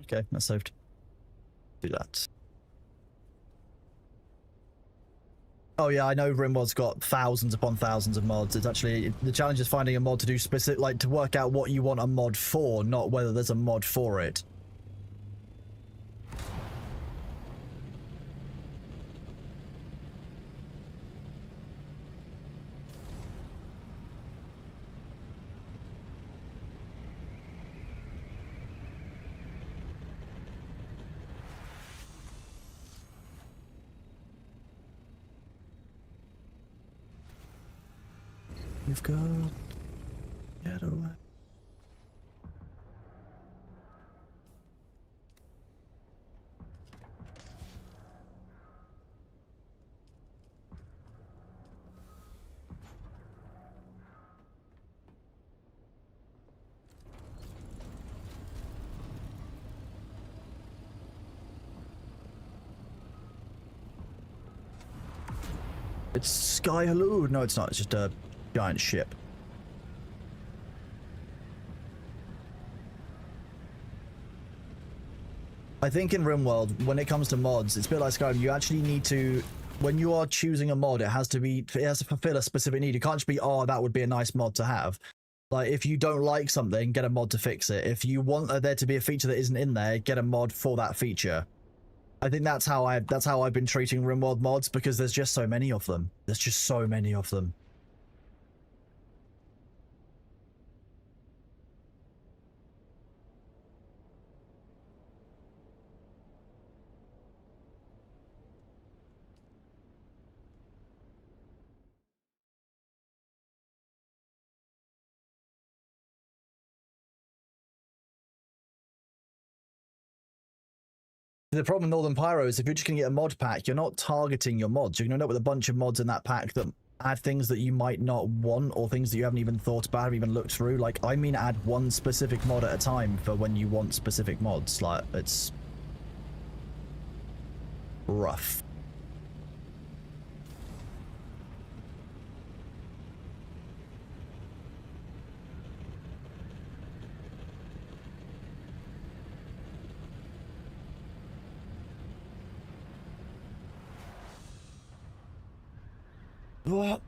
Okay, that's saved. Do that. Oh yeah, I know RimWorld's got thousands upon thousands of mods. It's actually, the challenge is finding a mod to do specific, like to work out what you want a mod for, not whether there's a mod for it. You've got... Get away. It's Sky Hello. No, it's not. It's just a giant ship. I think in RimWorld, when it comes to mods, it's a bit like Skyrim. You actually need to, when you are choosing a mod, it has to fulfill a specific need. It can't just be, oh, that would be a nice mod to have. Like, if you don't like something, get a mod to fix it. If you want there to be a feature that isn't in there, get a mod for that feature. I think that's how I've been treating RimWorld mods, because there's just so many of them. There's just so many of them. The problem with Northern Pyro is if you're just going to get a mod pack, you're not targeting your mods. You're going to end up with a bunch of mods in that pack that add things that you might not want, or things that you haven't even thought about, haven't even looked through. Like, I mean, add one specific mod at a time for when you want specific mods. Like, it's... rough. What?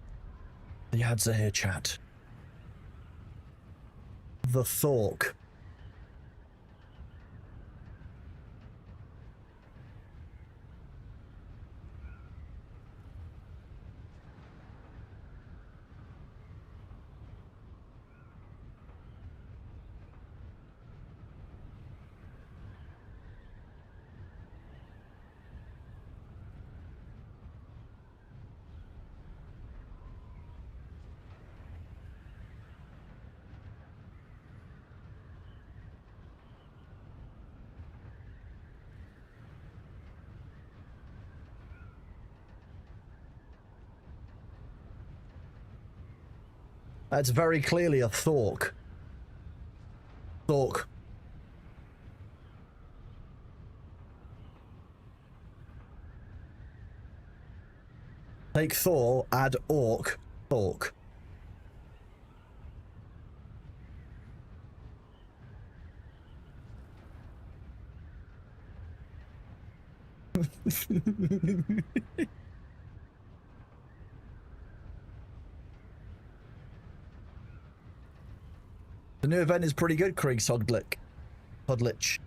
The ads are here, chat. The Thork. That's very clearly a Thork. Thork. Take Thor, add Orc, Thork. The new event is pretty good, Krieg Hodlich.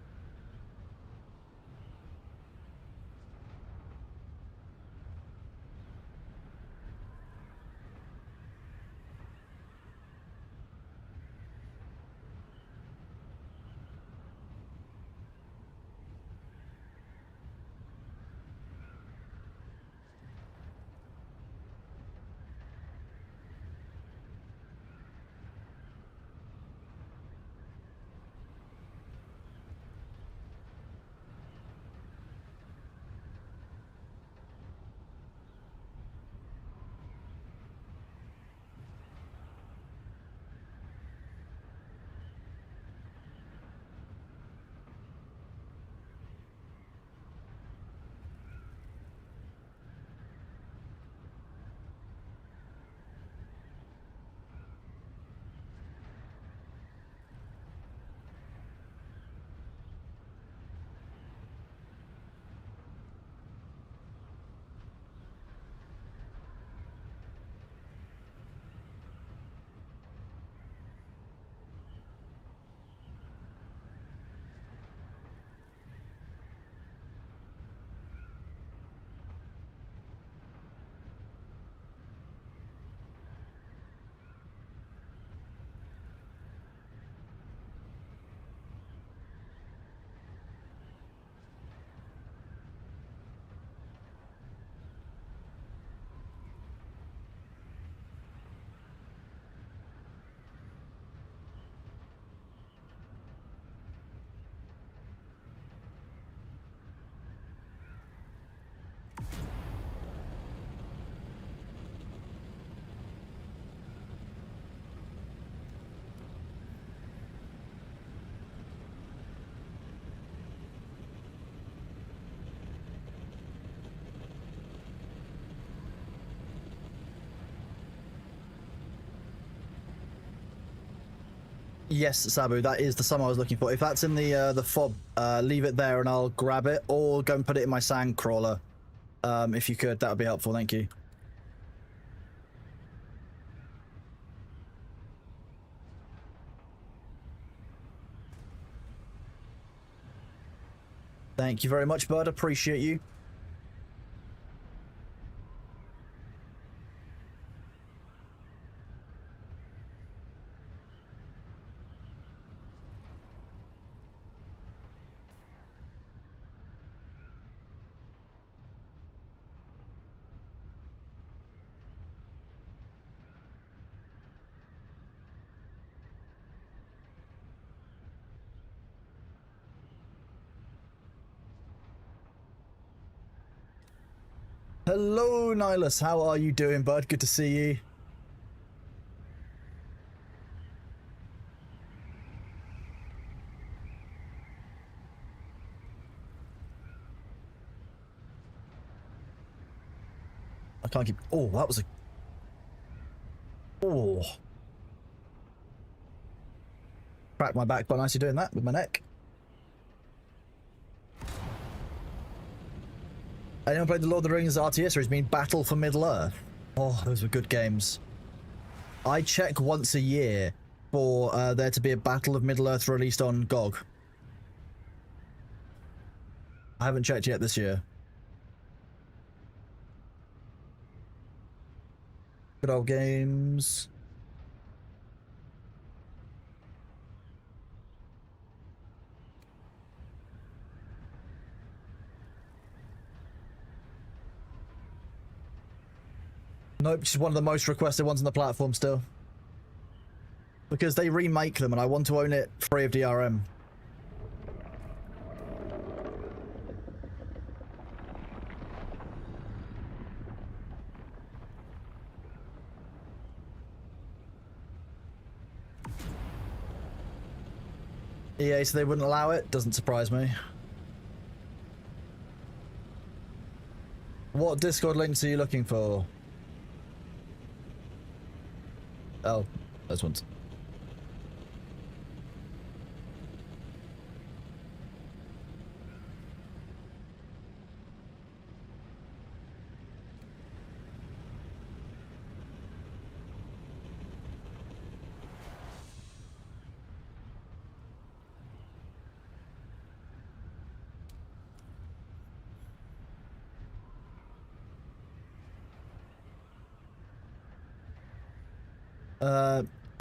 Yes, Sabu, that is the sum I was looking for. If that's in the fob, leave it there and I'll grab it, or go and put it in my sand crawler. If you could, that would be helpful. Thank you. Thank you very much, bud. Appreciate you. Hello, Nihilus. How are you doing, bud? Good to see you. I can't keep... Oh, that was a... Oh. Cracked my back quite nicely doing that with my neck. Anyone played the Lord of the Rings RTS series? Mean Battle for Middle-earth? Oh, those were good games. I check once a year for there to be a Battle of Middle-earth released on GOG. I haven't checked yet this year. Good old games. Nope, she's one of the most requested ones on the platform still. Because they remake them and I want to own it free of DRM. EA, so they wouldn't allow it? Doesn't surprise me. What Discord links are you looking for? Oh, those ones.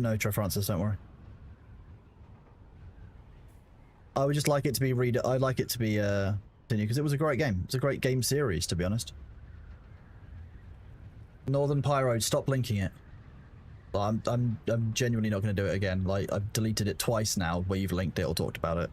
No, Trey Francis, don't worry. I would just like it to be I'd like it to be continue because it was a great game. It's a great game series, to be honest. Northern Pyro, stop linking it. I'm genuinely not going to do it again. Like, I've deleted it twice now where you've linked it or talked about it.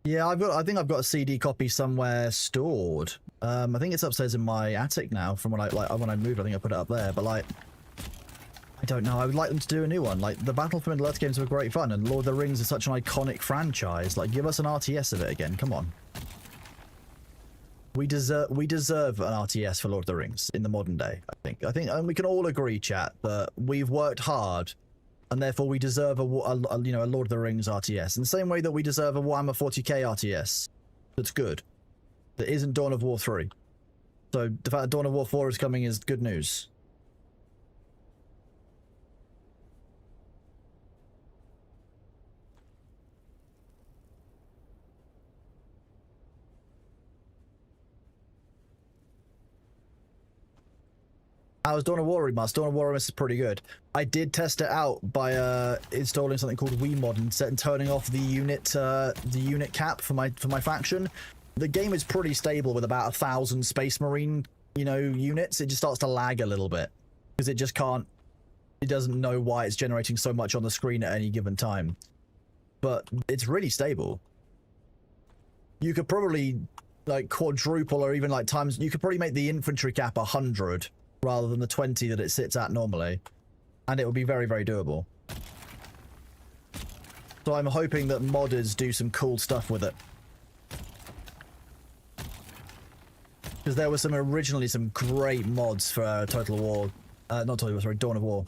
Yeah, I think I've got a CD copy somewhere stored. I think it's upstairs in my attic now from when I moved. I think I put it up there, but like, I don't know. I would like them to do a new one. Like, the Battle for Middle-earth games were great fun, and Lord of the Rings is such an iconic franchise. Like, give us an RTS of it again. Come on. We deserve an RTS for Lord of the Rings in the modern day. I think, and we can all agree, chat, that we've worked hard. And therefore, we deserve a Lord of the Rings RTS. In the same way that we deserve a Warhammer 40k RTS that's good. That isn't Dawn of War 3. So, the fact that Dawn of War 4 is coming is good news. How's Dawn of War remaster? Dawn of War remaster is pretty good. I did test it out by installing something called WeMod and turning off the unit cap for my faction. The game is pretty stable with about 1,000 Space Marine, units. It just starts to lag a little bit because it just can't. It doesn't know why it's generating so much on the screen at any given time. But it's really stable. You could probably like quadruple or even like times. You could probably make the infantry cap 100. Rather than the 20 that it sits at normally, and it will be very, very doable. So I'm hoping that modders do some cool stuff with it. Because there were originally some great mods for Total War, not Total War, sorry, Dawn of War.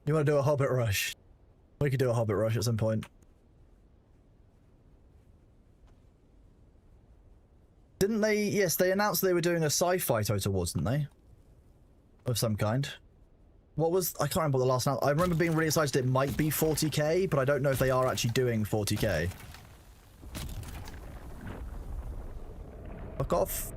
You want to do a Hobbit rush? We could do a Hobbit rush at some point. Didn't they? Yes, they announced they were doing a sci-fi Total Wars, didn't they? Of some kind. What was... I can't remember what the last... I remember being really excited it might be 40k, but I don't know if they are actually doing 40k. Fuck off.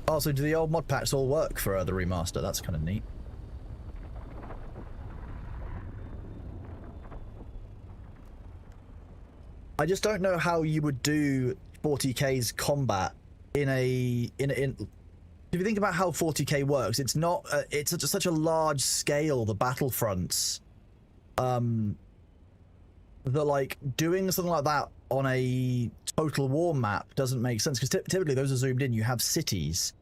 Oh, so do the old mod packs all work for the remaster? That's kind of neat. I just don't know how you would do 40k's combat in if you think about how 40k works, it's not. It's such a large scale. The battlefronts, that like doing something like that on a Total War map doesn't make sense because typically those are zoomed in. You have cities.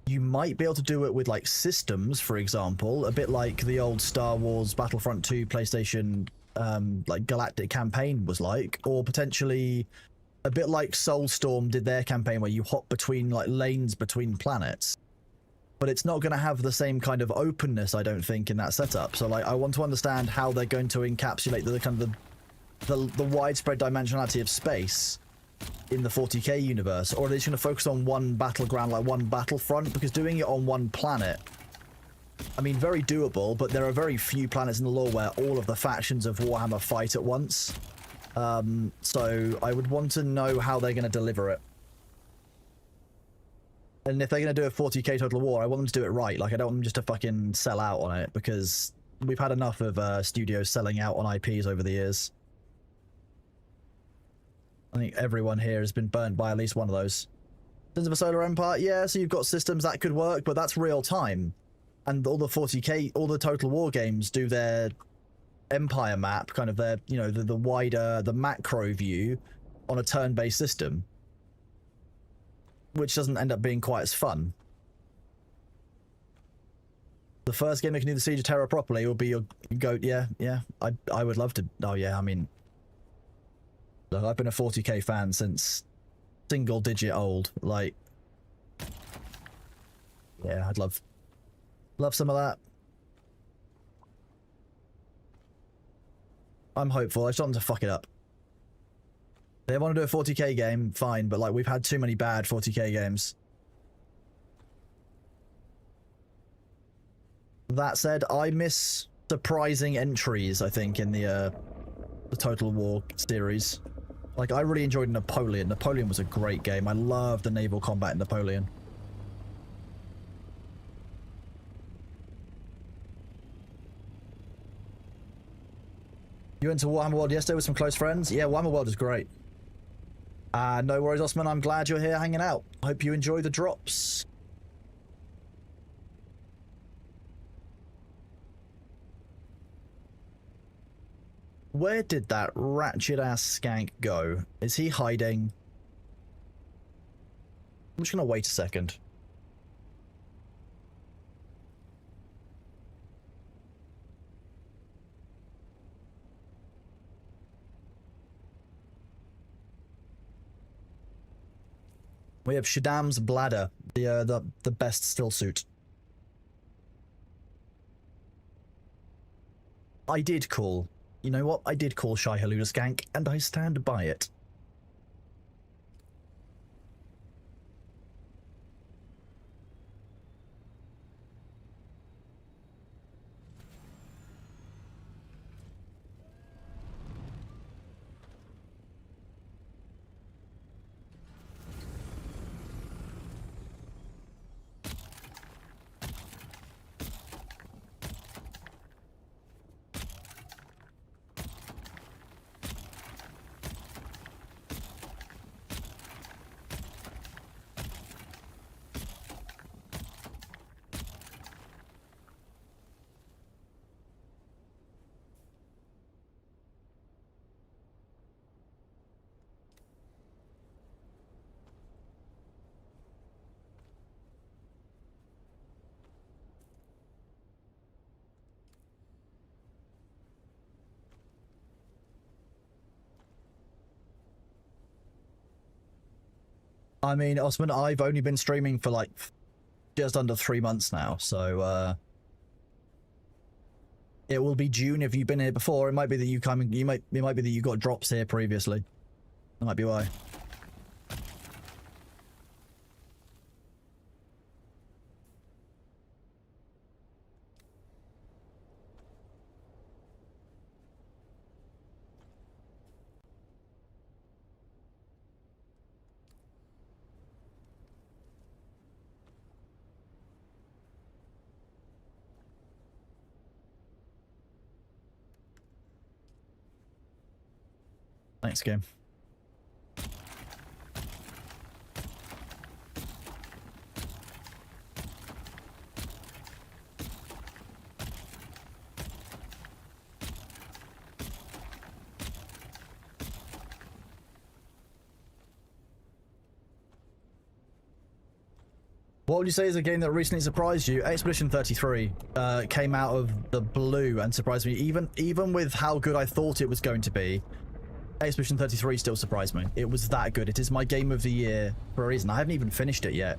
You might be able to do it with like systems, for example, a bit like the old Star Wars Battlefront 2 PlayStation like Galactic campaign was like, or potentially a bit like Soulstorm did their campaign where you hop between like lanes between planets. But it's not going to have the same kind of openness, I don't think, in that setup. So like I want to understand how they're going to encapsulate the kind of the widespread dimensionality of space in the 40k universe, or are they just going to focus on one battleground, like one battlefront? Because doing it on one planet, I mean, very doable, but there are very few planets in the lore where all of the factions of Warhammer fight at once. So I would want to know how they're going to deliver it. And if they're going to do a 40k Total War, I want them to do it right. Like, I don't want them just to fucking sell out on it, because we've had enough of studios selling out on IPs over the years. I think everyone here has been burnt by at least one of those. Sins of a Solar Empire, yeah, so you've got systems that could work, but that's real time. And all the 40k, all the Total War games do their Empire map, kind of their, you know, the wider, the macro view on a turn-based system, which doesn't end up being quite as fun. The first game that can do the Siege of Terror properly will be your GOAT. Yeah, I would love to. Oh yeah, I mean, look, I've been a 40k fan since single digit old. Like, yeah, I'd love some of that. I'm hopeful. I just want them to fuck it up. They want to do a 40k game, fine, but like we've had too many bad 40k games. That said, I miss surprising entries, I think, in the Total War series. Like, I really enjoyed Napoleon. Napoleon was a great game. I loved the naval combat in Napoleon. You went to Warhammer World yesterday with some close friends? Yeah, Warhammer World is great. No worries, Osman. I'm glad you're here hanging out. Hope you enjoy the drops. Where did that ratchet-ass skank go? Is he hiding? I'm just gonna wait a second. We have Shaddam's Bladder, the best still suit. I did call. You know what? I did call Shai Halud a skank, and I stand by it. I mean, Osman, I've only been streaming for like just under 3 months now, so it will be June if you've been here before. It might be that you come. It might be that you got drops here previously. That might be why. Thanks, game. What would you say is a game that recently surprised you? Expedition 33 came out of the blue and surprised me. Even with how good I thought it was going to be, Expedition 33 still surprised me. It was that good. It is my game of the year for a reason. I haven't even finished it yet.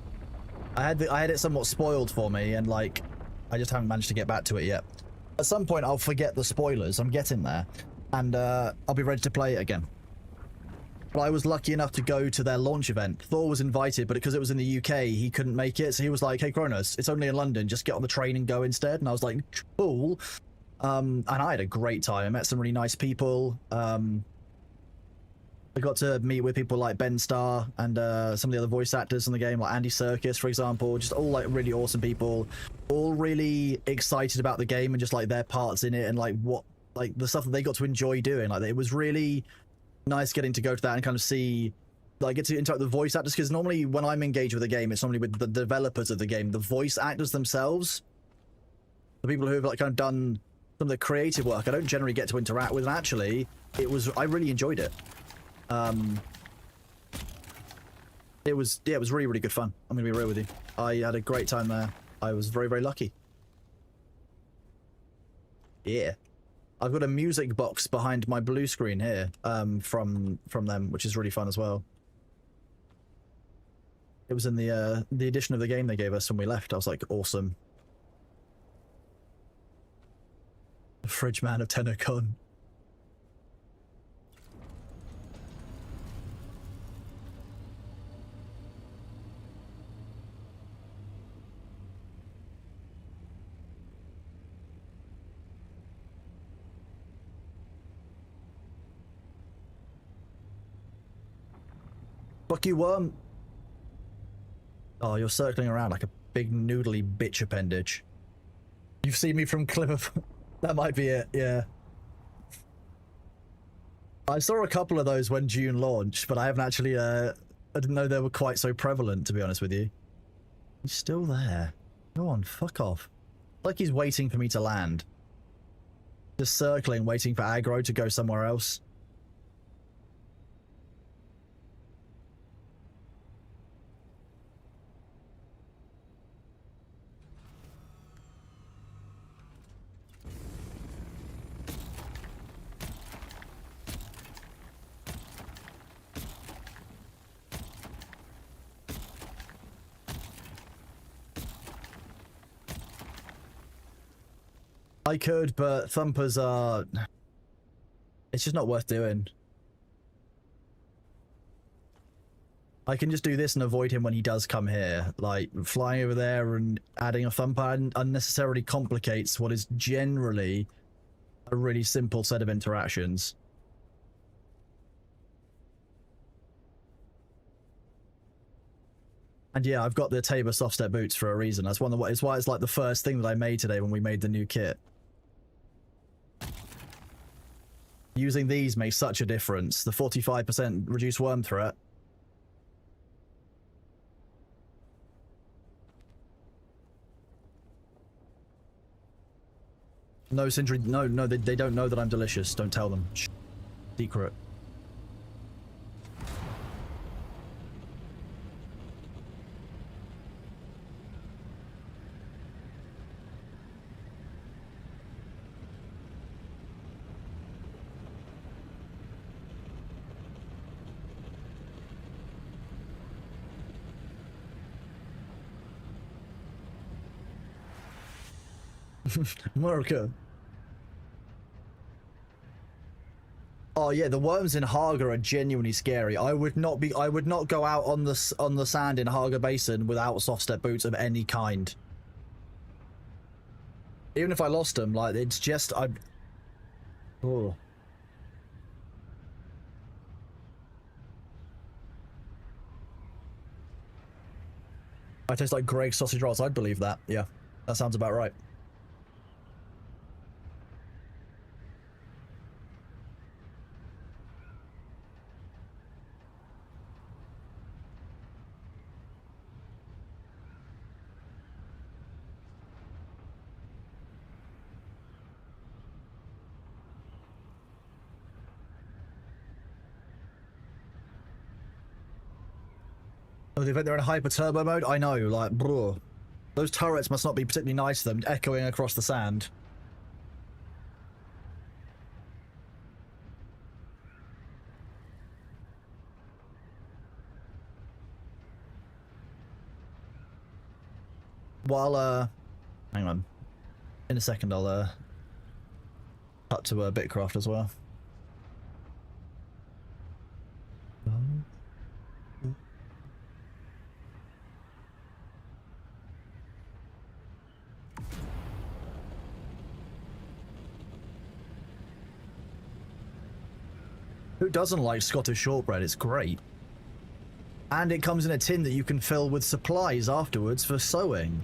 I had it somewhat spoiled for me, and like, I just haven't managed to get back to it yet. At some point, I'll forget the spoilers. I'm getting there, and I'll be ready to play it again. But I was lucky enough to go to their launch event. Thor was invited, but because it was in the UK, he couldn't make it. So he was like, "Hey, Kronos, it's only in London. Just get on the train and go instead." And I was like, "Cool." And I had a great time. I met some really nice people. I got to meet with people like Ben Starr and some of the other voice actors in the game, like Andy Serkis, for example. Just all like really awesome people, all really excited about the game and just like their parts in it and like what, like the stuff that they got to enjoy doing. Like, it was really nice getting to go to that and kind of see, like, get to interact with the voice actors, because normally when I'm engaged with a game, it's normally with the developers of the game. The voice actors themselves, the people who have like kind of done some of the creative work, I don't generally get to interact with. And actually, I really enjoyed it. It was really, really good fun. I'm gonna be real with you. I had a great time there. I was very, very lucky. Yeah. I've got a music box behind my blue screen here, from them, which is really fun as well. It was in the edition of the game they gave us when we left. I was like, awesome. The Fridge Man of TennoCon. Fuck you, worm. Oh, you're circling around like a big noodly bitch appendage. You've seen me from clip of... That might be it, yeah. I saw a couple of those when Dune launched, but I haven't actually, I didn't know they were quite so prevalent, to be honest with you. He's still there. Go on, fuck off. Like he's waiting for me to land. Just circling, waiting for aggro to go somewhere else. I could, but thumpers are... It's just not worth doing. I can just do this and avoid him when he does come here. Like, flying over there and adding a thumper unnecessarily complicates what is generally a really simple set of interactions. And yeah, I've got the Tabor soft step boots for a reason. That's one of the... It's why it's like the first thing that I made today when we made the new kit. Using these makes such a difference. The 45% reduced worm threat. No, Sindri, no, they don't know that I'm delicious. Don't tell them. Shh. Secret. America. Oh yeah, the worms in Haga are genuinely scary. I would not go out on the sand in Haga Basin without soft step boots of any kind. Even if I lost them, like, it's just oh. I taste like Greg's sausage rolls. I'd believe that. Yeah, that sounds about right. Oh, they're in hyper turbo mode? I know, like, bro. Those turrets must not be particularly nice to them, echoing across the sand. While, hang on. In a second, I'll, cut to Bitcraft as well. Who doesn't like Scottish shortbread? It's great. And it comes in a tin that you can fill with supplies afterwards for sewing.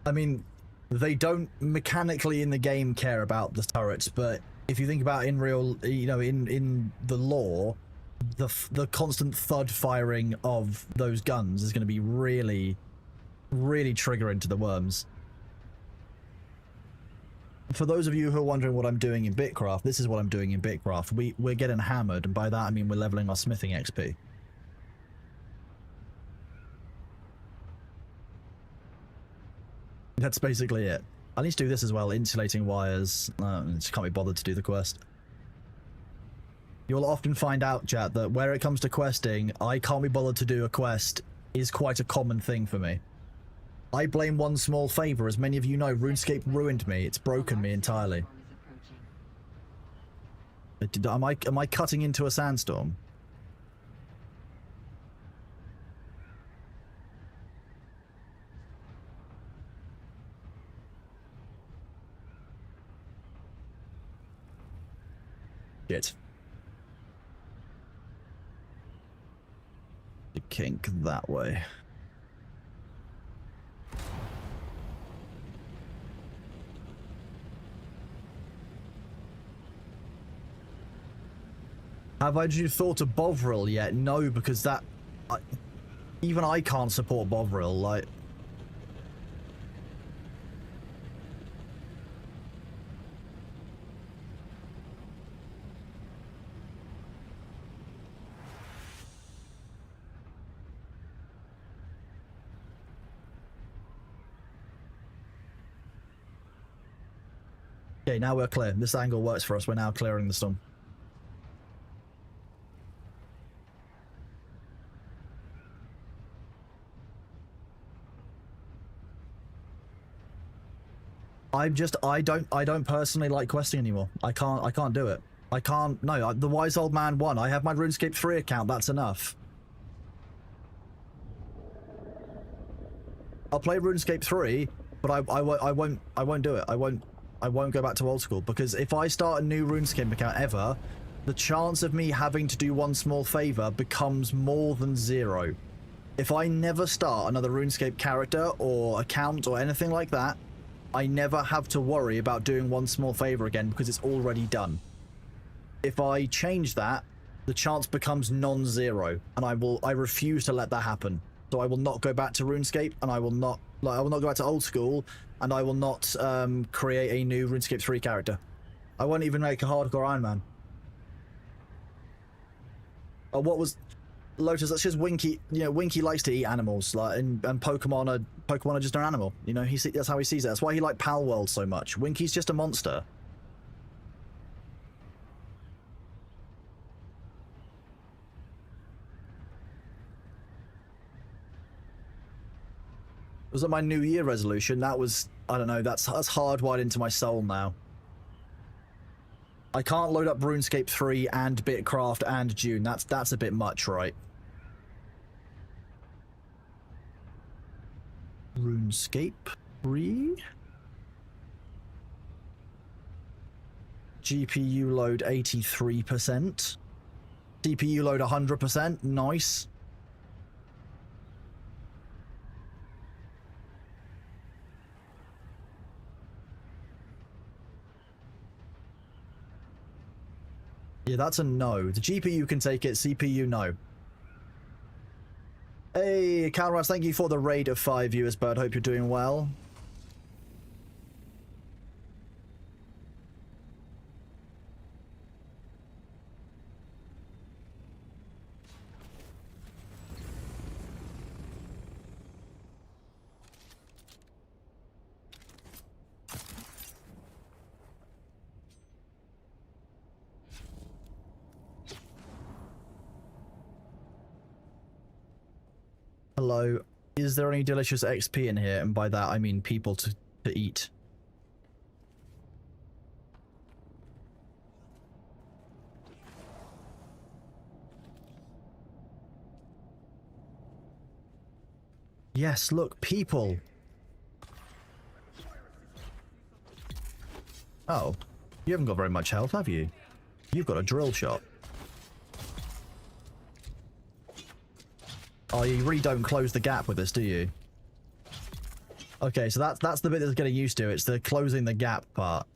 I mean, they don't mechanically in the game care about the turrets, but if you think about in real, you know, in the lore, the constant thud firing of those guns is going to be really, really triggering to the worms. For those of you who are wondering what I'm doing in Bitcraft, this is what I'm doing in Bitcraft. We're getting hammered, and by that I mean we're leveling our smithing XP. That's basically it. I need to do this as well, insulating wires. Just can't be bothered to do the quest. You'll often find out, chat, that where it comes to questing, I can't be bothered to do a quest is quite a common thing for me. I blame one small favour. As many of you know, RuneScape ruined me. It's broken me entirely. Am I cutting into a sandstorm? Shit. The kink that way. Have you thought of Bovril yet? No, because that... even I can't support Bovril, like... Okay, now we're clear. This angle works for us. We're now clearing the storm. I don't personally like questing anymore. I can't do it. I can't, no, the wise old man won. I have my RuneScape 3 account, that's enough. I'll play RuneScape 3, but I won't do it. I won't go back to old school, because if I start a new RuneScape account ever, the chance of me having to do one small favor becomes more than zero. If I never start another RuneScape character or account or anything like that, I never have to worry about doing one small favor again because it's already done. If I change that, the chance becomes non-zero, and I refuse to let that happen. So I will not go back to RuneScape, and I will not go back to old school, and I will not create a new RuneScape 3 character. I won't even make a hardcore Iron Man. Oh, what was Lotus? That's just Winky. You know, Winky likes to eat animals, like, and Pokemon are just an animal. You know, that's how he sees it. That's why he liked Pal World so much. Winky's just a monster. Was that my New Year resolution? That was, I don't know, that's hardwired into my soul now. I can't load up RuneScape 3 and Bitcraft and Dune. That's a bit much, right? RuneScape 3? GPU load 83%. CPU load 100%. Nice. Yeah, that's a no. The GPU can take it, CPU no. Hey, Calras, thank you for the raid of 5 viewers, bud. Hope you're doing well. Hello. Is there any delicious XP in here? And by that, I mean people to eat. Yes, look, people. Oh, you haven't got very much health, have you? You've got a drill shot. Oh, you really don't close the gap with this, do you? Okay, so that's the bit that's getting used to. It's the closing the gap part.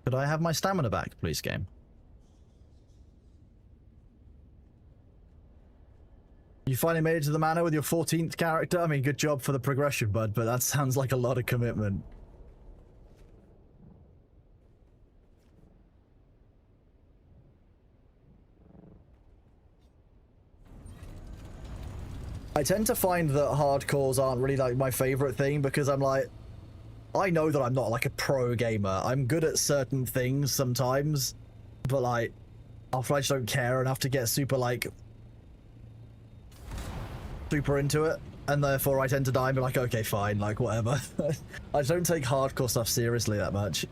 Could I have my stamina back, please, game? You finally made it to the manor with your 14th character? I mean, good job for the progression, bud, but that sounds like a lot of commitment. I tend to find that hardcores aren't really like my favorite thing because I'm like, I know that I'm not like a pro gamer. I'm good at certain things sometimes, but like, often I just don't care enough to get super into it, and therefore I tend to die and be like, okay, fine, like whatever. I don't take hardcore stuff seriously that much.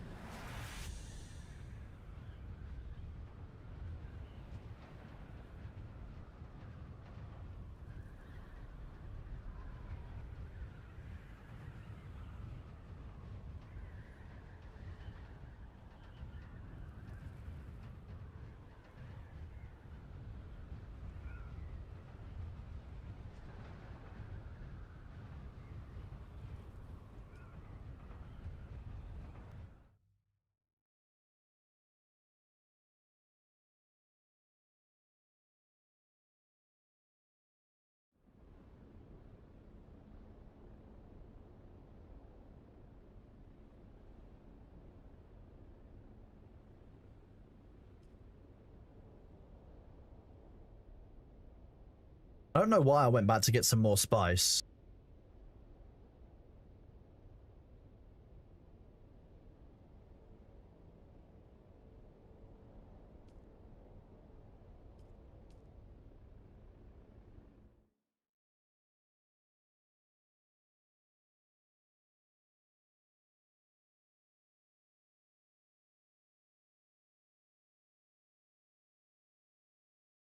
I don't know why I went back to get some more spice.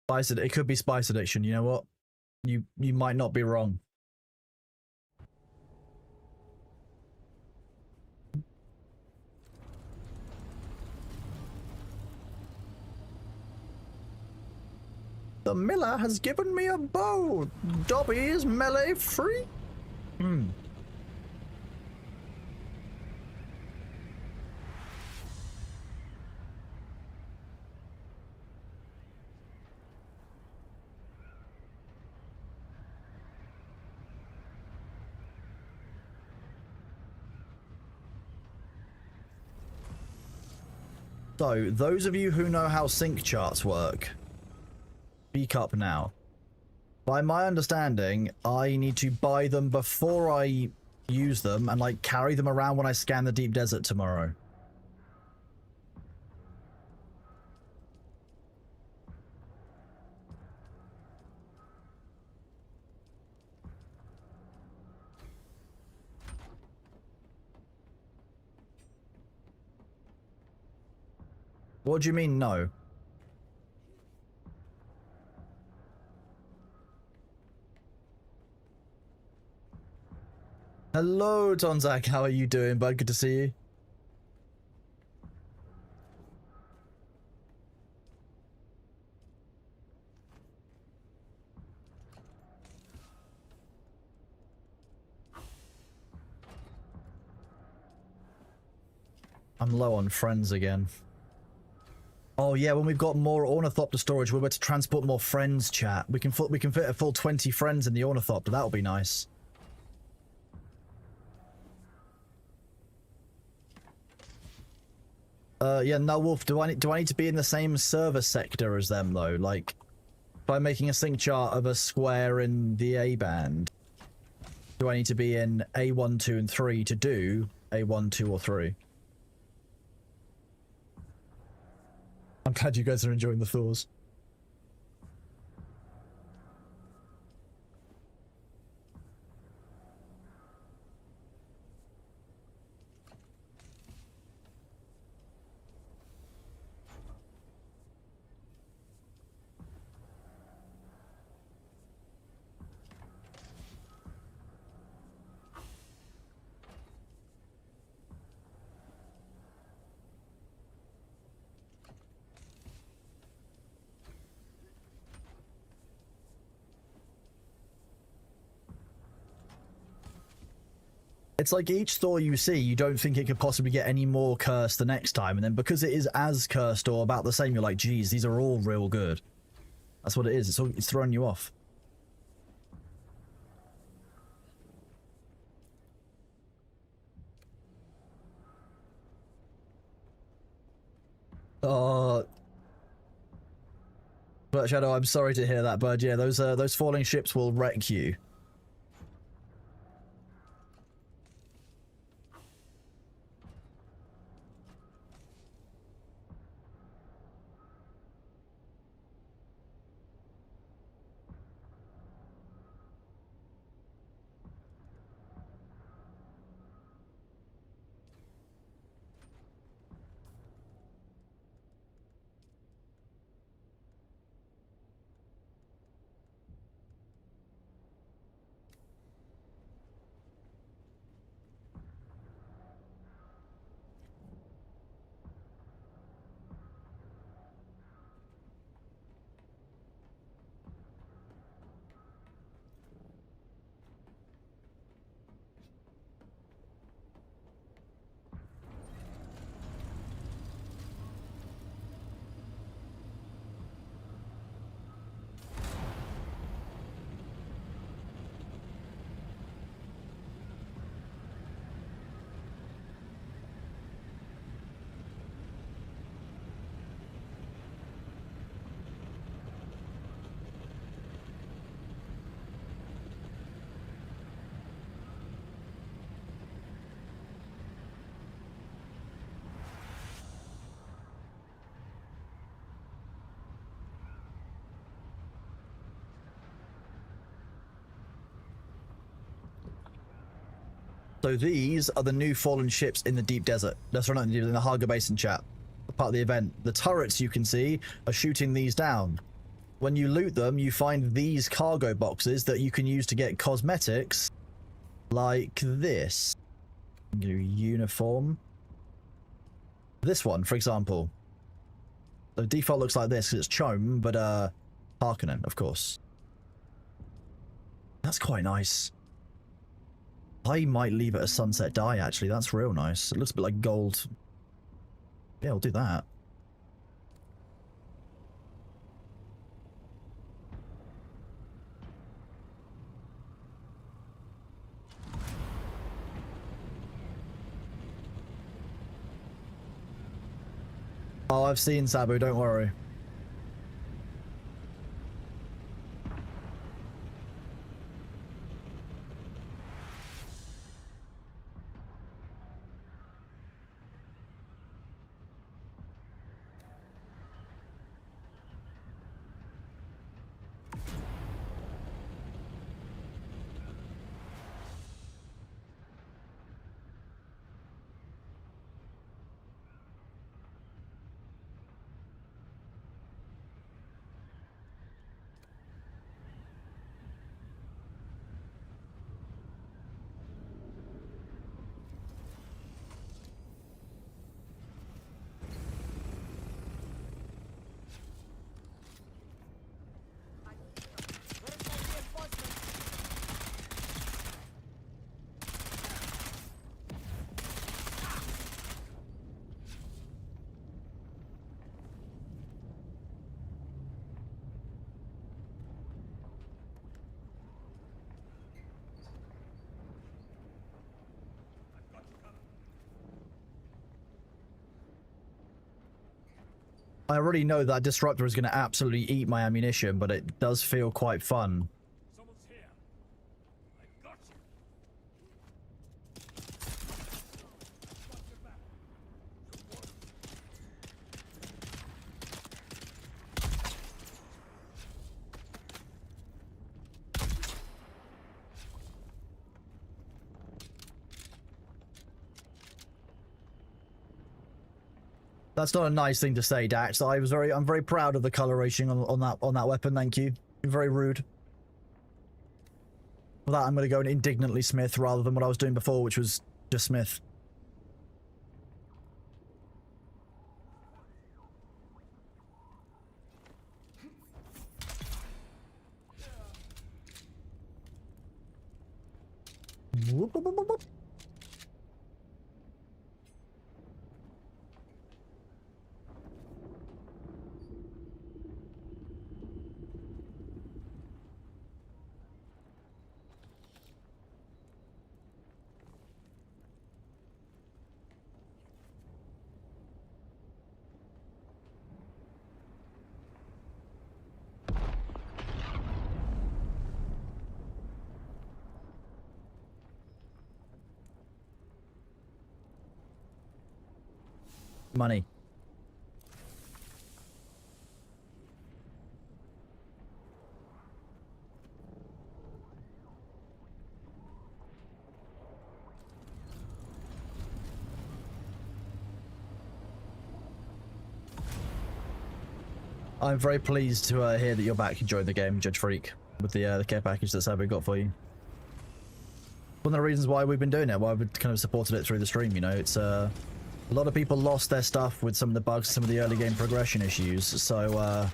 It could be spice addiction, you know what? You might not be wrong. The miller has given me a bow. Dobby is melee free. So, those of you who know how sync charts work, speak up now. By my understanding, I need to buy them before I use them and like carry them around when I scan the deep desert tomorrow. What do you mean, no? Hello, Tonzak. How are you doing, bud? Good to see you. I'm low on friends again. Oh yeah, when we've got more Ornithopter storage, we're able to transport more friends, chat. We can fit a full 20 friends in the Ornithopter. That'll be nice. Yeah, no, Wolf, do I need to be in the same server sector as them though? Like, by making a sync chart of a square in the A band, do I need to be in A1, 2, and 3 to do A1, 2, or 3? I'm glad you guys are enjoying the Thors. It's like each Thor you see, you don't think it could possibly get any more cursed the next time, and then because it is as cursed or about the same, you're like, geez, these are all real good. That's what it is. It's throwing you off. Oh, but Shadow, I'm sorry to hear that, bud. Yeah, those falling ships will wreck you. So these are the new fallen ships in the deep desert. That's right, in the Haga Basin chat. Part of the event. The turrets you can see are shooting these down. When you loot them, you find these cargo boxes that you can use to get cosmetics like this. Uniform. This one, for example. The default looks like this because it's Chome, but Harkonnen, of course. That's quite nice. I might leave it a sunset dye, actually. That's real nice. It looks a bit like gold. Yeah, I'll do that. Oh, I've seen Sabu, don't worry. I already know that disruptor is going to absolutely eat my ammunition, but it does feel quite fun. Someone's here. I've got you. Got your back. That's not a nice thing to say, Dax. I'm very proud of the coloration on that weapon. Thank you. You're very rude. For that, I'm going to go and indignantly Smith rather than what I was doing before, which was just Smith. Whoop, whoop, whoop, whoop, whoop. Money. I'm very pleased to hear that you're back enjoying the game, Judge Freak, with the care package that Sabu got for you. One of the reasons why we've been doing it, why we've kind of supported it through the stream, you know, it's a lot of people lost their stuff with some of the bugs, some of the early game progression issues, so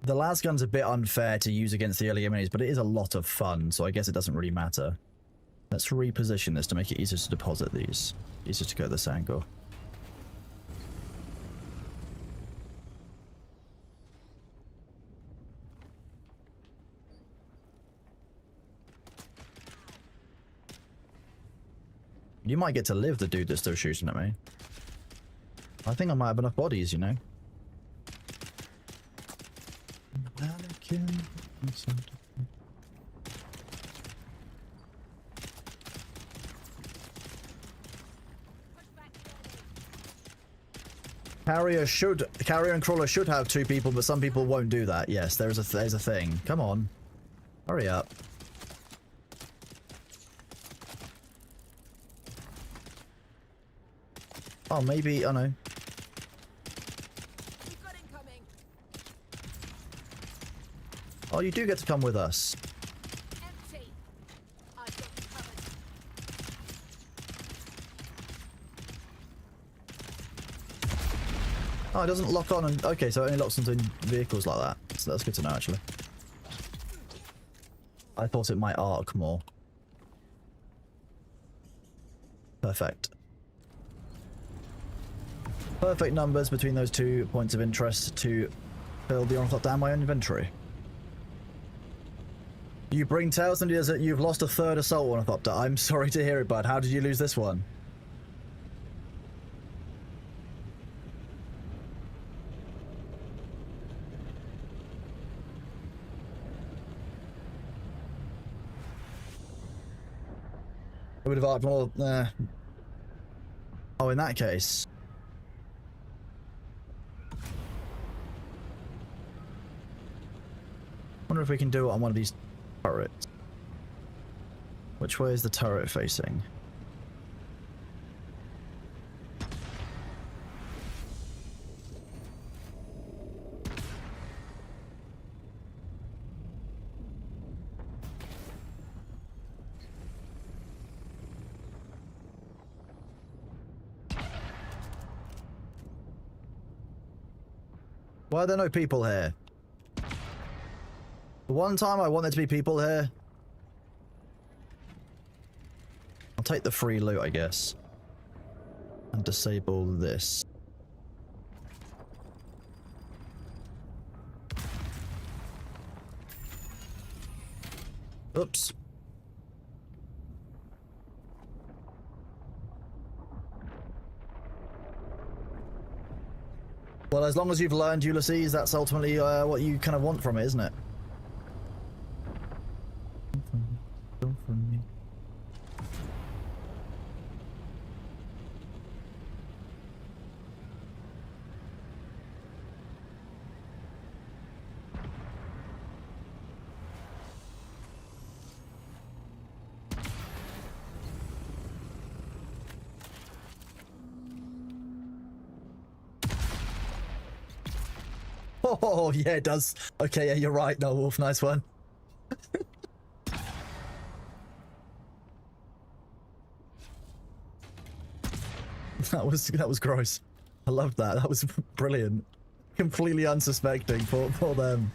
the last gun's a bit unfair to use against the early enemies, but it is a lot of fun, so I guess it doesn't really matter. Let's reposition this to make it easier to deposit these. Easier to go this angle. You might get to live, the dude that's still shooting at me. I think I might have enough bodies, you know. Carrier and crawler should have 2 people, but some people won't do that. Yes, there's a thing. Come on, hurry up. Oh, maybe, I know. We've got incoming. Oh, you do get to come with us. Empty. I've got you covered. Oh, it doesn't lock on and... Okay, so it only locks onto vehicles like that. So that's good to know, actually. I thought it might arc more. Perfect. Perfect numbers between those 2 points of interest to fill the ornithopter and my own inventory. You bring tales from the desert, you've lost a 3rd assault ornithopter. I'm sorry to hear it, bud. How did you lose this one? I would have arced more. Oh, in that case. Wonder if we can do it on one of these turrets. Which way is the turret facing? Why are there no people here? The one time I want there to be people here. I'll take the free loot, I guess. And disable this. Oops. Well, as long as you've learned, Ulysses, that's ultimately what you kind of want from it, isn't it? Don't from me. Oh, yeah, it does. Okay, yeah, you're right. No, Wolf, nice one. That was gross. I loved that. That was brilliant. Completely unsuspecting for them.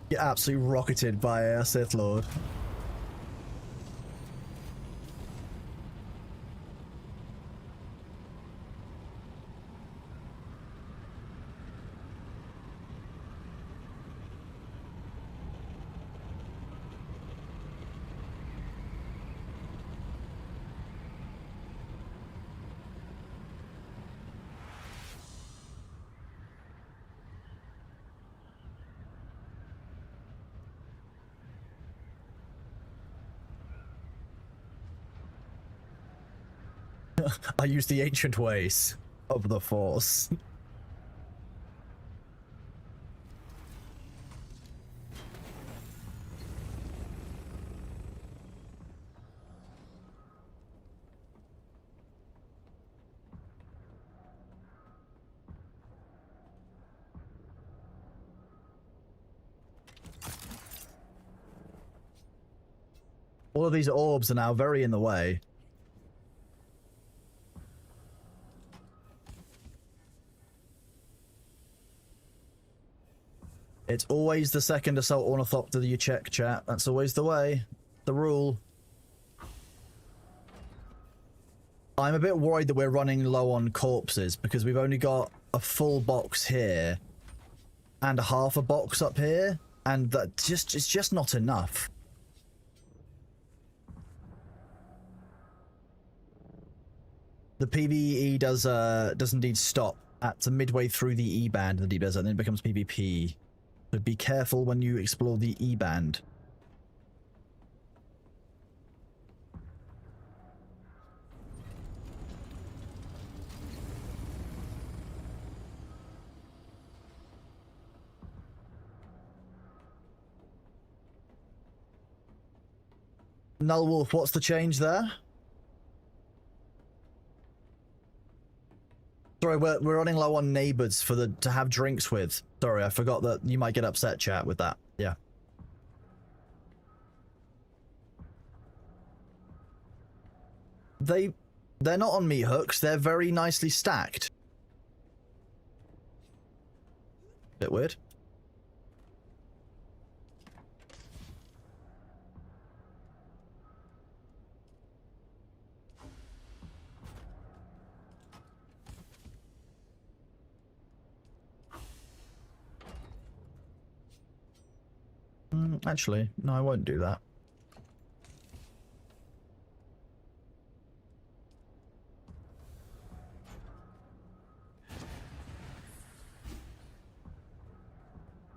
Get absolutely rocketed by a Sith Lord. I use the ancient ways of the Force. All of these orbs are now very in the way. It's always the second assault ornithopter that you check, chat. That's always the way. The rule. I'm a bit worried that we're running low on corpses because we've only got a full box here and half a box up here, and that it's just not enough. The PvE does indeed stop at midway through the E band, and then it becomes PvP. So be careful when you explore the E band. Null Wolf, what's the change there? Sorry, we're running low on neighbors for to have drinks with. Sorry, I forgot that you might get upset, chat, with that. Yeah. They're not on meat hooks. They're very nicely stacked. Bit weird. Actually, no, I won't do that.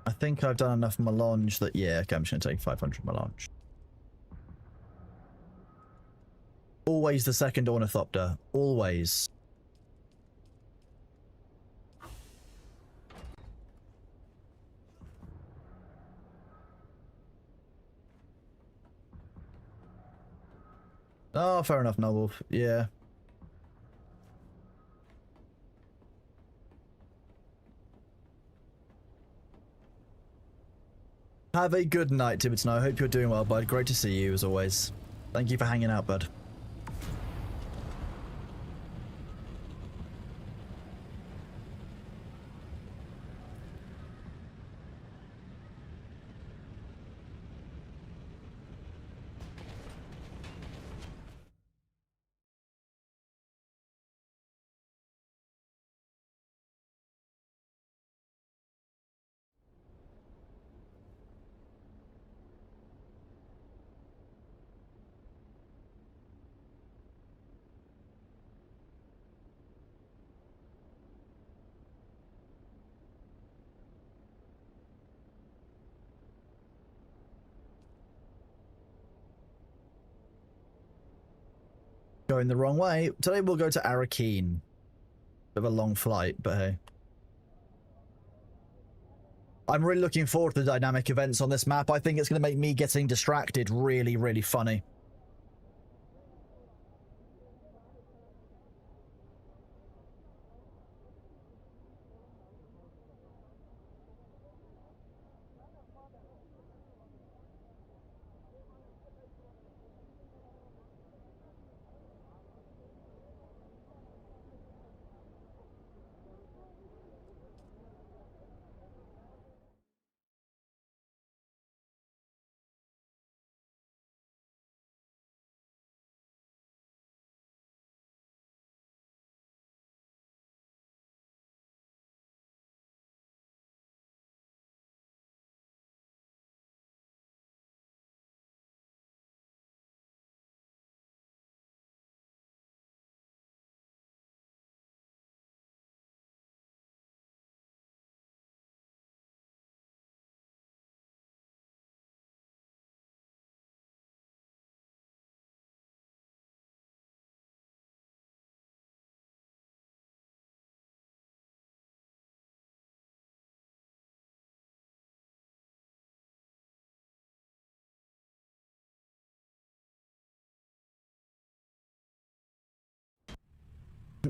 I think I've done enough melange that, yeah, okay, I'm just going to take 500 melange. Always the second ornithopter. Always. Oh, fair enough, Noble. Yeah. Have a good night, Tibbetson. I hope you're doing well, bud. Great to see you, as always. Thank you for hanging out, bud. Going the wrong way. Today we'll go to Arakeen. Bit of a long flight, but hey. I'm really looking forward to the dynamic events on this map. I think it's going to make me getting distracted really, really funny.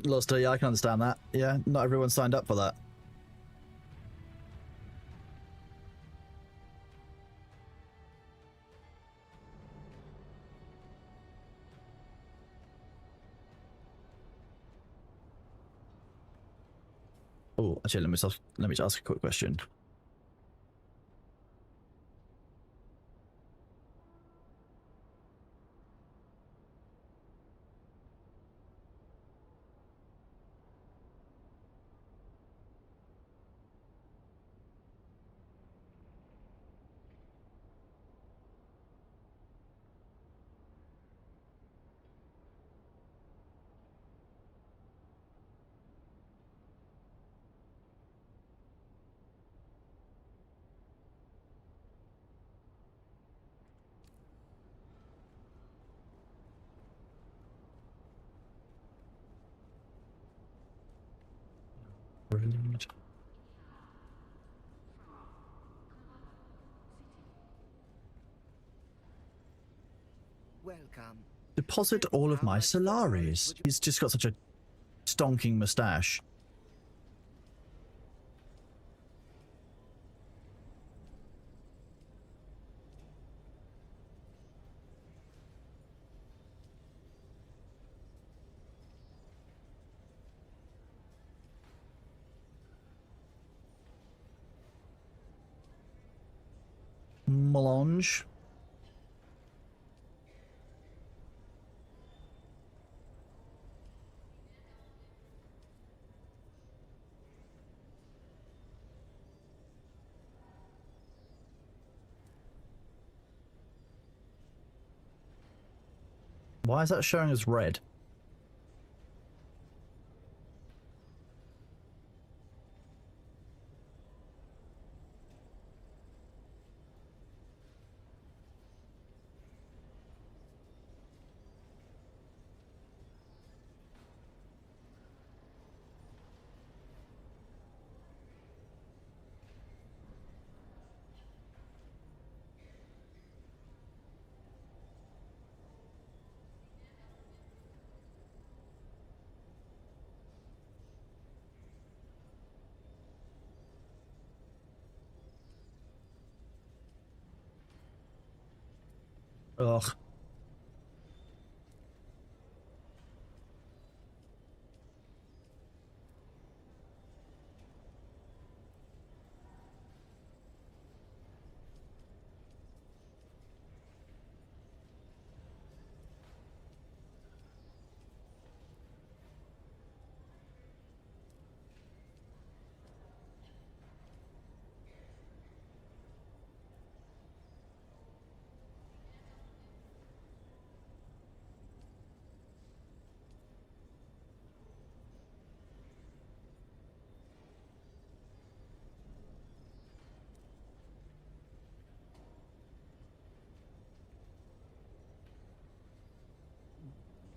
Lost her, yeah, I can understand that. Yeah, not everyone signed up for that. Oh, actually, let me just ask a quick question. Brilliant. Welcome. Deposit all of my Solaris. He's just got such a stonking mustache. Melange. Why is that showing as red? Ugh.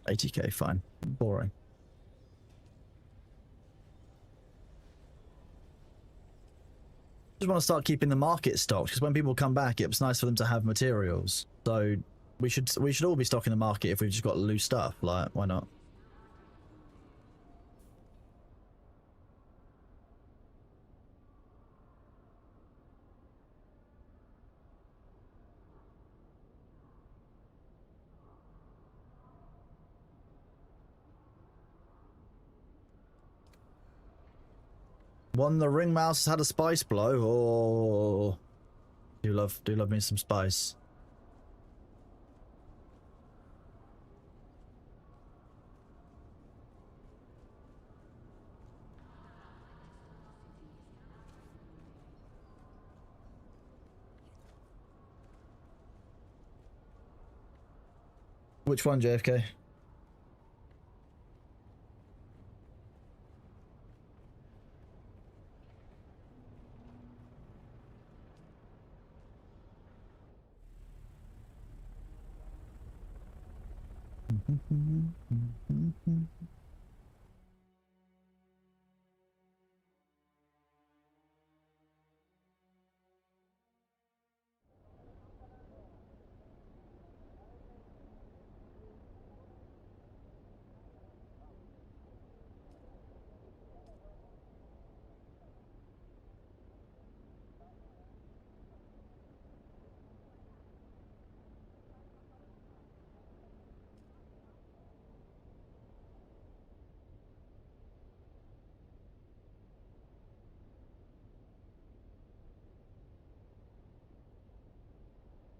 $80K, fine. Boring. Just want to start keeping the market stocked because when people come back, it's nice for them to have materials. So we should all be stocking the market if we've just got loose stuff. Like, why not? One, the ring mouse has had a spice blow. Oh, do love me some spice. Which one, JFK?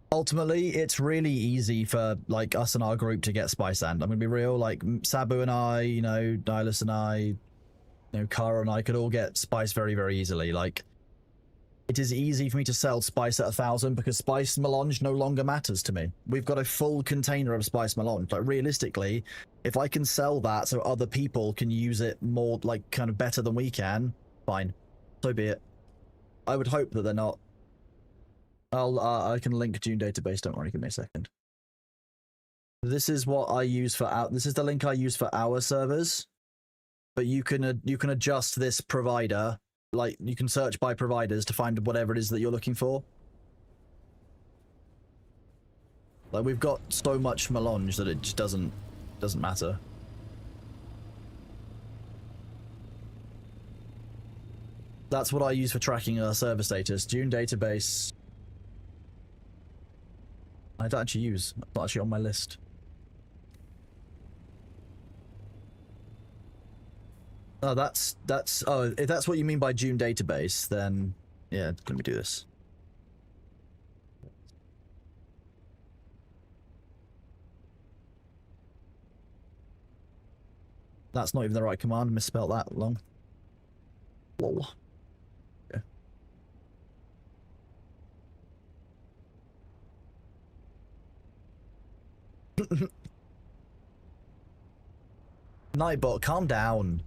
Ultimately, it's really easy for like us and our group to get spice sand. I'm gonna be real. Like Sabu and I, you know, Nihilus and I, you know, Kara and I could all get spice very, very easily. Like, it is easy for me to sell spice at 1,000 because spice melange no longer matters to me. We've got a full container of spice melange. Like, realistically, if I can sell that so other people can use it more, like, kind of better than we can, fine. So be it. I would hope that they're not. I can link Dune database. Don't worry, give me a second. This is what I use for this is the link I use for our servers. But you can adjust this provider. Like, you can search by providers to find whatever it is that you're looking for. Like, we've got so much melange that it just doesn't matter. That's what I use for tracking our server status. Dune database. I don't actually use. It's not actually on my list. Oh, oh, if that's what you mean by Dune database, then yeah, let me do this. That's not even the right command. I misspelled that long. Lol. Okay. Nightbot, calm down.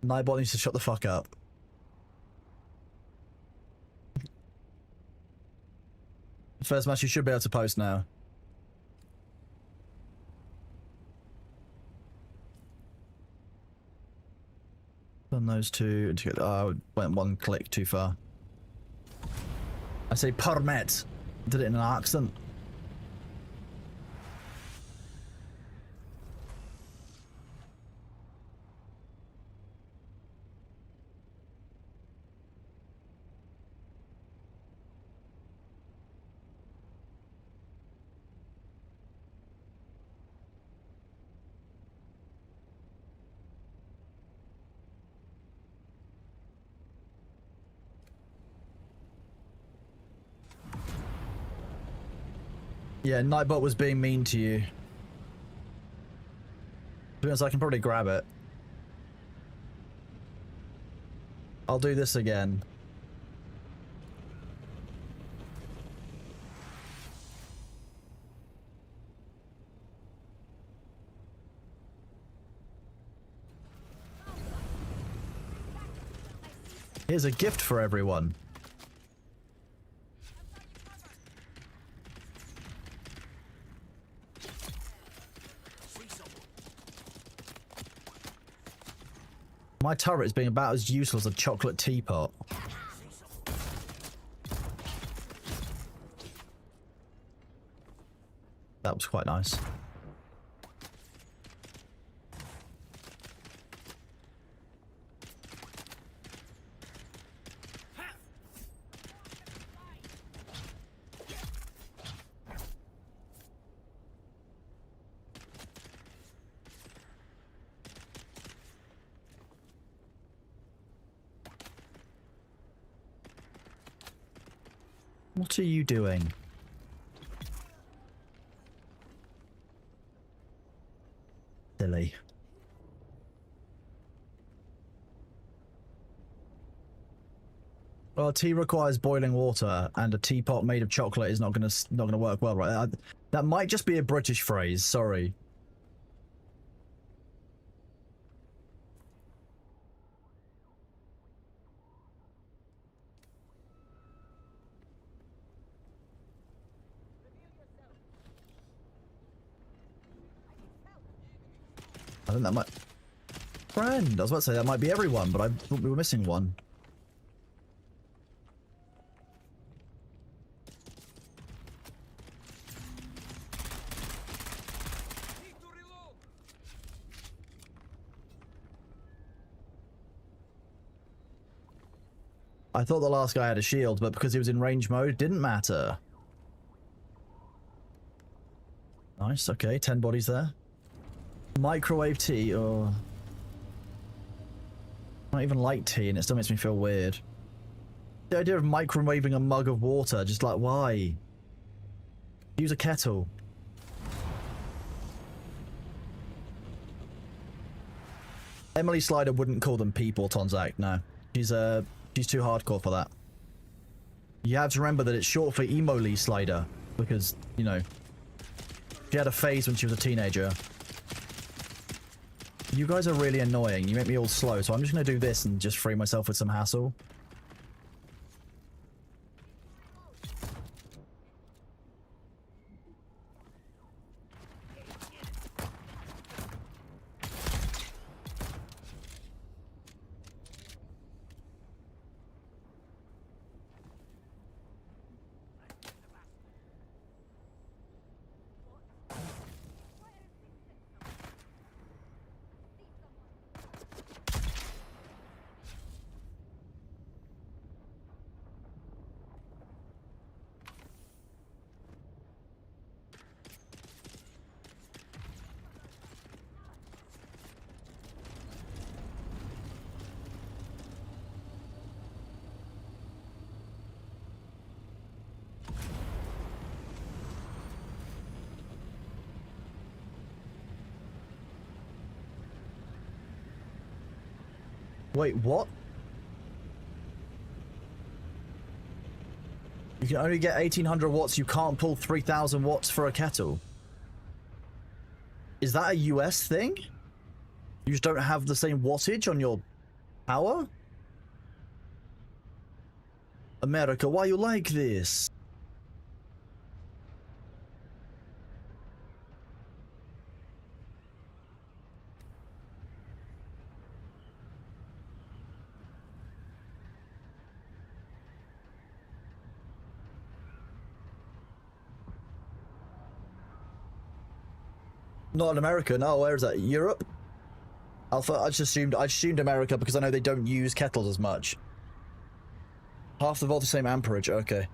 Nightbot needs to shut the fuck up. First match you should be able to post now. Done those two. Oh, went one click too far. I say permit. Did it in an accent. Yeah, Nightbot was being mean to you. To be honest, I can probably grab it. I'll do this again. Here's a gift for everyone. My turret is being about as useful as a chocolate teapot. That was quite nice. What are you doing? Silly. Well, tea requires boiling water, and a teapot made of chocolate is not gonna work well, right? That might just be a British phrase. Sorry. I think that might... Friend! I was about to say that might be everyone, but I thought we were missing one. Need to reload. I thought the last guy had a shield, but because he was in range mode, it didn't matter. Nice, okay, 10 bodies there. Microwave tea, or... I don't even like tea, and it still makes me feel weird. The idea of microwaving a mug of water, just like, why? Use a kettle. Emily Slider wouldn't call them people, Tonzak, no. She's too hardcore for that. You have to remember that it's short for Emo-Lee Slider, because, you know, she had a phase when she was a teenager. You guys are really annoying. You make me all slow, so I'm just going to do this and just free myself with some hassle. Wait, what? You can only get 1800 watts, you can't pull 3000 watts for a kettle. Is that a US thing? You just don't have the same wattage on your power? America, why you like this? Not in America, no, where is that? Europe? Alpha, I assumed America because I know they don't use kettles as much. Half the volt, the same amperage, okay.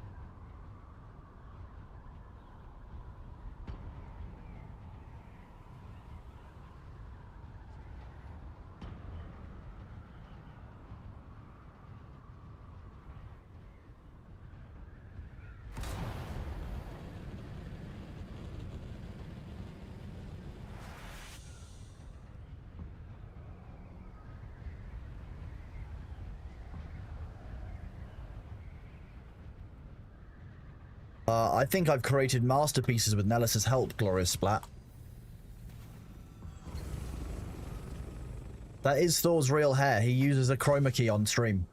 I think I've created masterpieces with Nellis's help, Glorious Splat. That is Thor's real hair. He uses a chroma key on stream.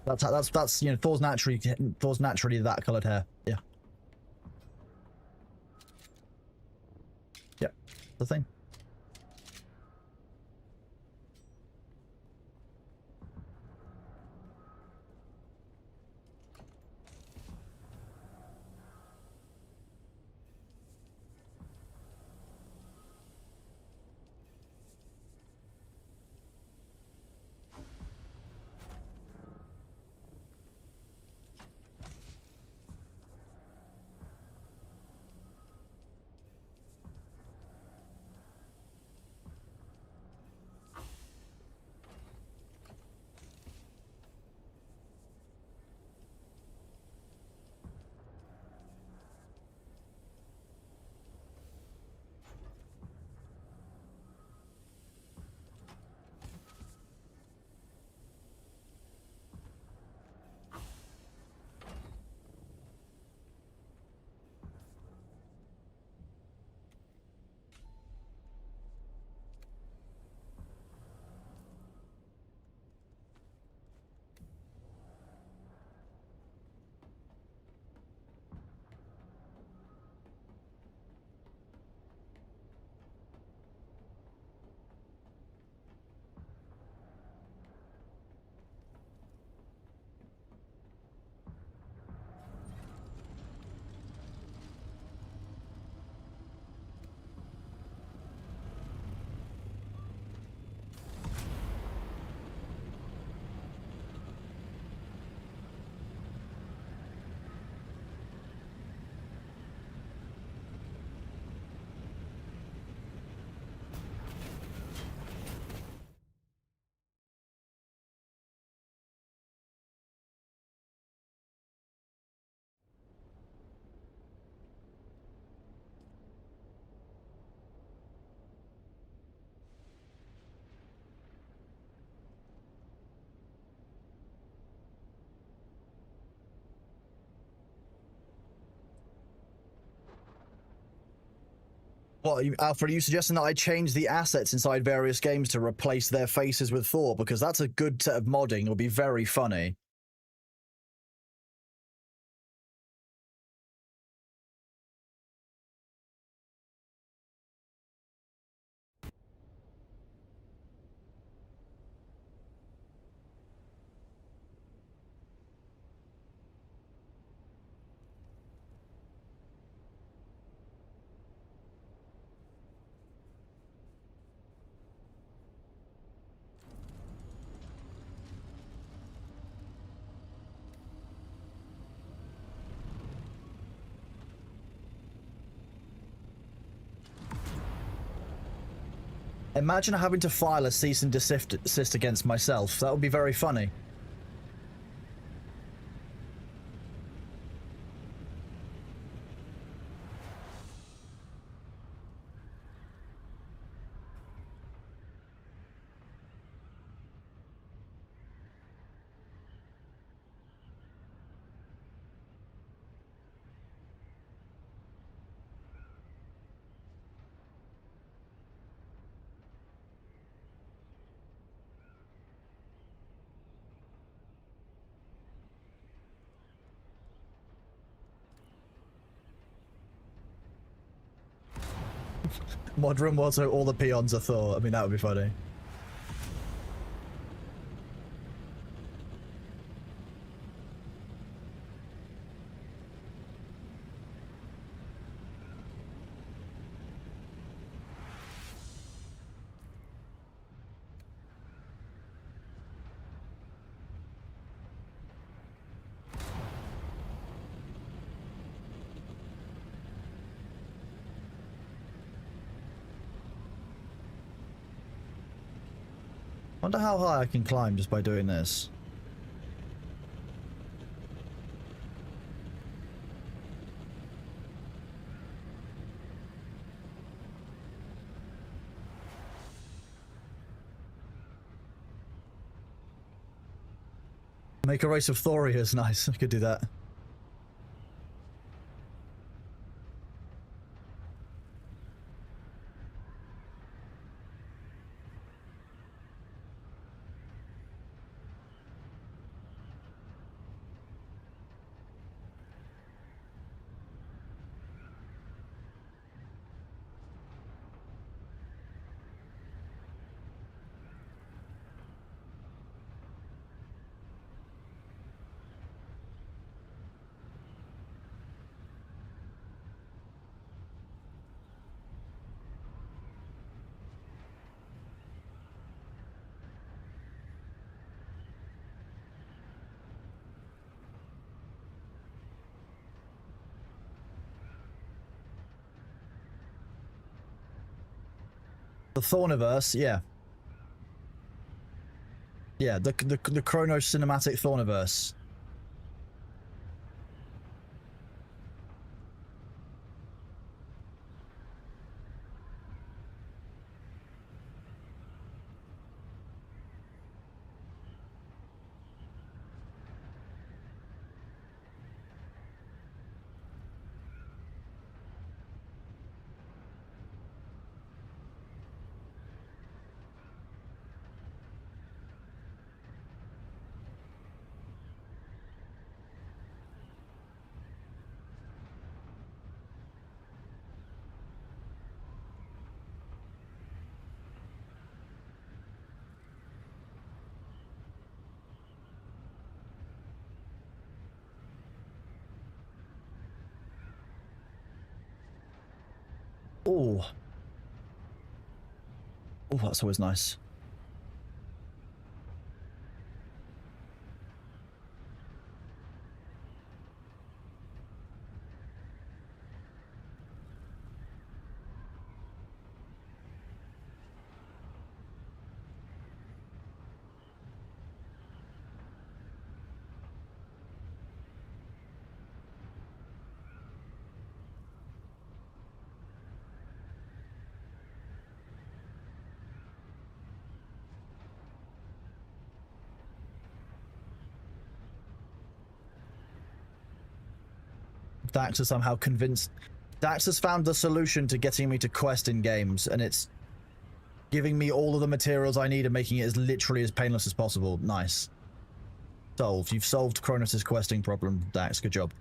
That's you know, Thor's naturally that coloured hair. Yeah. Yep. The thing. What, Alfred, are you suggesting that I change the assets inside various games to replace their faces with Thor? Because that's a good set of modding. It'll be very funny. Imagine having to file a cease and desist against myself. That would be very funny. Modern world, so all the peons are Thor. I mean, that would be funny. Wonder how high I can climb just by doing this. Make a race of Thorias, nice. I could do that. The Thorniverse, yeah. Yeah, the Chronos Cinematic Thorniverse. Oh. Oh, that's always nice. Dax has somehow convinced... Dax has found the solution to getting me to quest in games, and it's giving me all of the materials I need and making it as literally as painless as possible. Nice. Solved. You've solved Kronos' questing problem, Dax. Good job.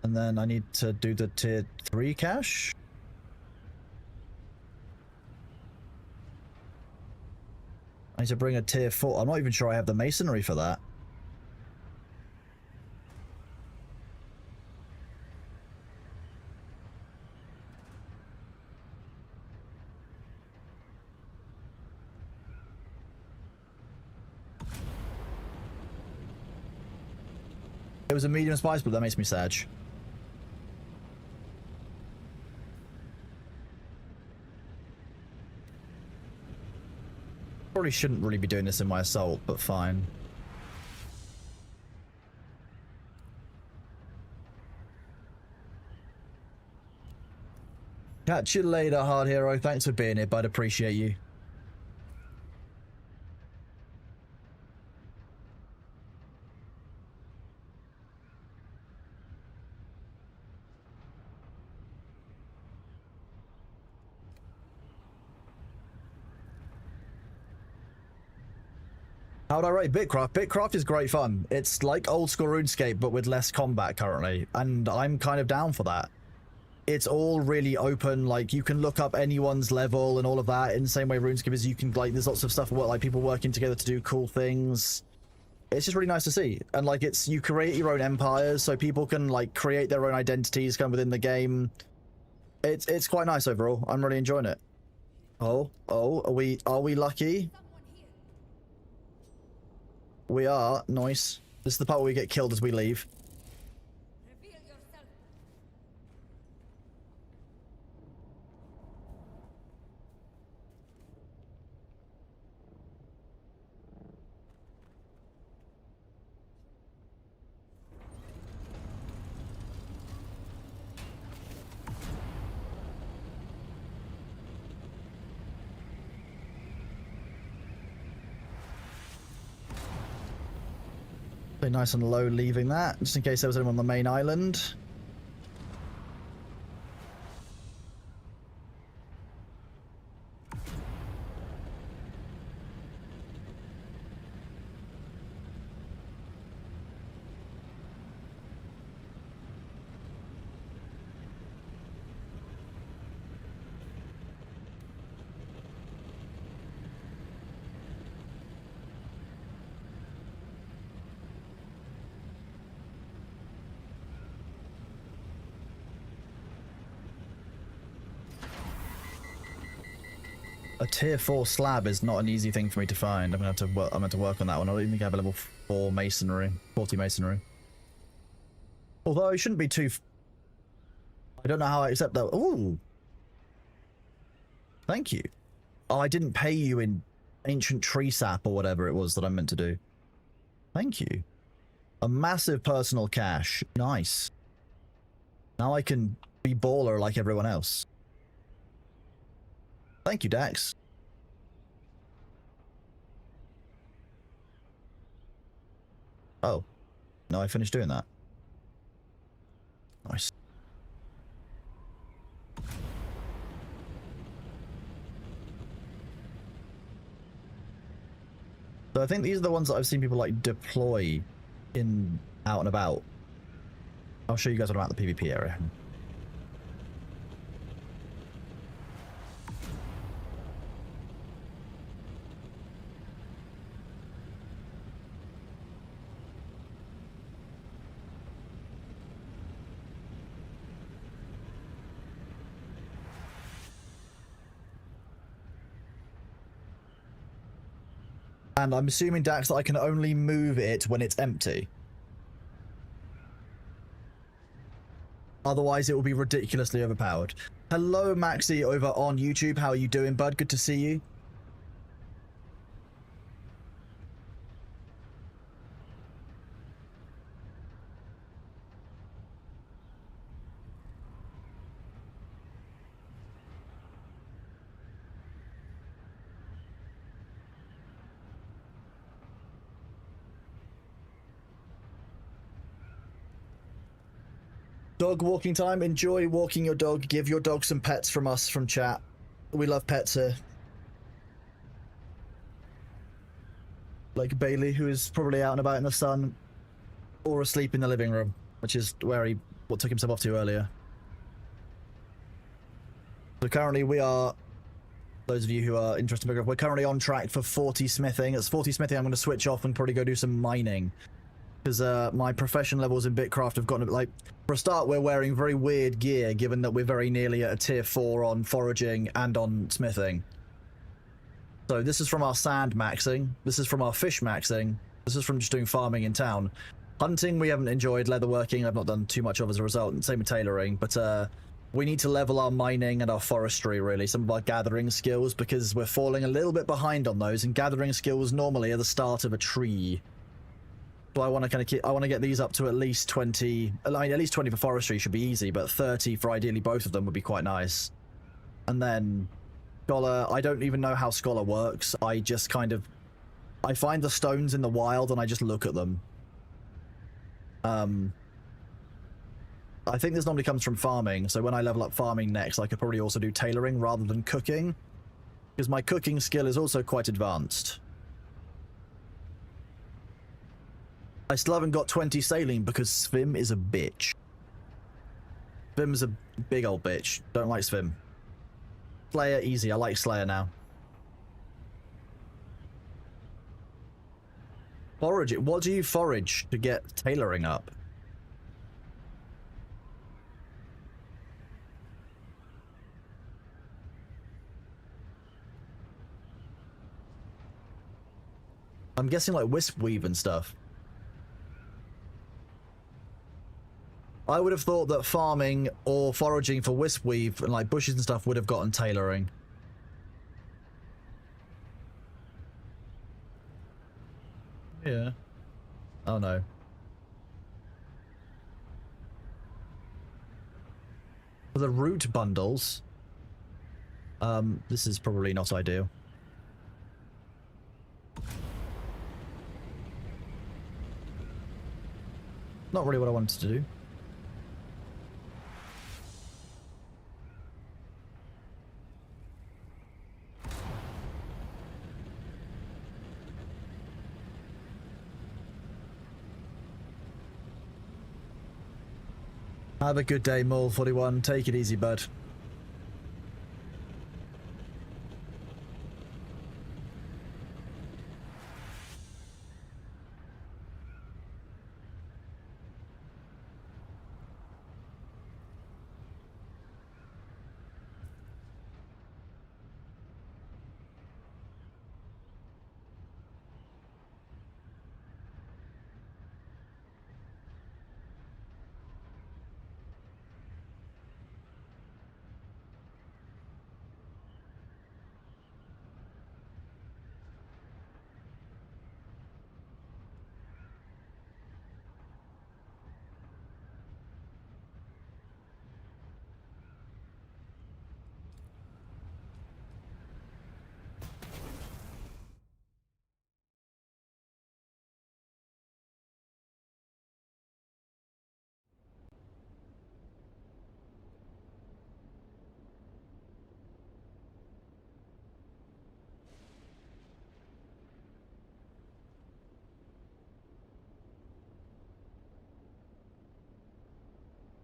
And then I need to do the tier 3 cache. I need to bring a tier 4. I'm not even sure I have the masonry for that. It was a medium spice, but that makes me sad. Probably shouldn't really be doing this in my assault, but fine. Catch you later, hard hero. Thanks for being here, bud. Appreciate you. How would I rate Bitcraft? Bitcraft is great fun. It's like old school RuneScape, but with less combat currently, and I'm kind of down for that. It's all really open, like you can look up anyone's level and all of that in the same way RuneScape is. You can, like, there's lots of stuff like people working together to do cool things. It's just really nice to see. And like, it's, you create your own empires, so people can like create their own identities kind of within the game. It's quite nice overall. I'm really enjoying it. Oh, are we lucky? We are. Nice. This is the part where we get killed as we leave. Reveal yourself. Stay nice and low leaving that, just in case there was anyone on the main island. A tier 4 slab is not an easy thing for me to find. I'm gonna have to work on that one. I don't even think I have a level 4 masonry, 40 masonry. Although I shouldn't be too... I don't know how I accept that. Ooh. Thank you. Oh, I didn't pay you in ancient tree sap or whatever it was that I meant to do. Thank you. A massive personal cache. Nice. Now I can be baller like everyone else. Thank you, Dax. Oh. No, I finished doing that. Nice. So I think these are the ones that I've seen people like deploy in out and about. I'll show you guys what I'm at the PvP area. And I'm assuming, Dax, that I can only move it when it's empty. Otherwise, it will be ridiculously overpowered. Hello, Maxi, over on YouTube. How are you doing, bud? Good to see you. Dog walking time. Enjoy walking your dog. Give your dog some pets from us from chat. We love pets here. Like Bailey, who is probably out and about in the sun or asleep in the living room, which is where he took himself off to earlier. So currently we are, those of you who are interested in Minecraft, we're currently on track for 40 smithing. It's 40 smithing. I'm going to switch off and probably go do some mining. Because my profession levels in Bitcraft have gotten a bit like... For a start, we're wearing very weird gear, given that we're very nearly at a tier 4 on foraging and on smithing. So this is from our sand maxing. This is from our fish maxing. This is from just doing farming in town. Hunting, we haven't enjoyed. Leatherworking, I've not done too much of as a result. And same with tailoring. But we need to level our mining and our forestry, really. Some of our gathering skills, because we're falling a little bit behind on those. And gathering skills normally are the start of a tree. So I want to kind of keep, I want to get these up to at least 20. I mean, at least 20 for forestry should be easy, but 30 for ideally both of them would be quite nice. And then Scholar, I don't even know how Scholar works. I just kind of, I find the stones in the wild and I just look at them. I think this normally comes from farming, so when I level up farming next, I could probably also do tailoring rather than cooking, because my cooking skill is also quite advanced. I still haven't got 20 saline because Svim is a bitch. Svim's a big old bitch. Don't like Svim. Slayer, easy. I like Slayer now. Forage it. What do you forage to get tailoring up? I'm guessing like wisp weave and stuff. I would have thought that farming or foraging for wisp weave and like bushes and stuff would have gotten tailoring. Yeah. Oh no. For the root bundles, this is probably not ideal. Not really what I wanted to do. Have a good day, Mole41. Take it easy, bud.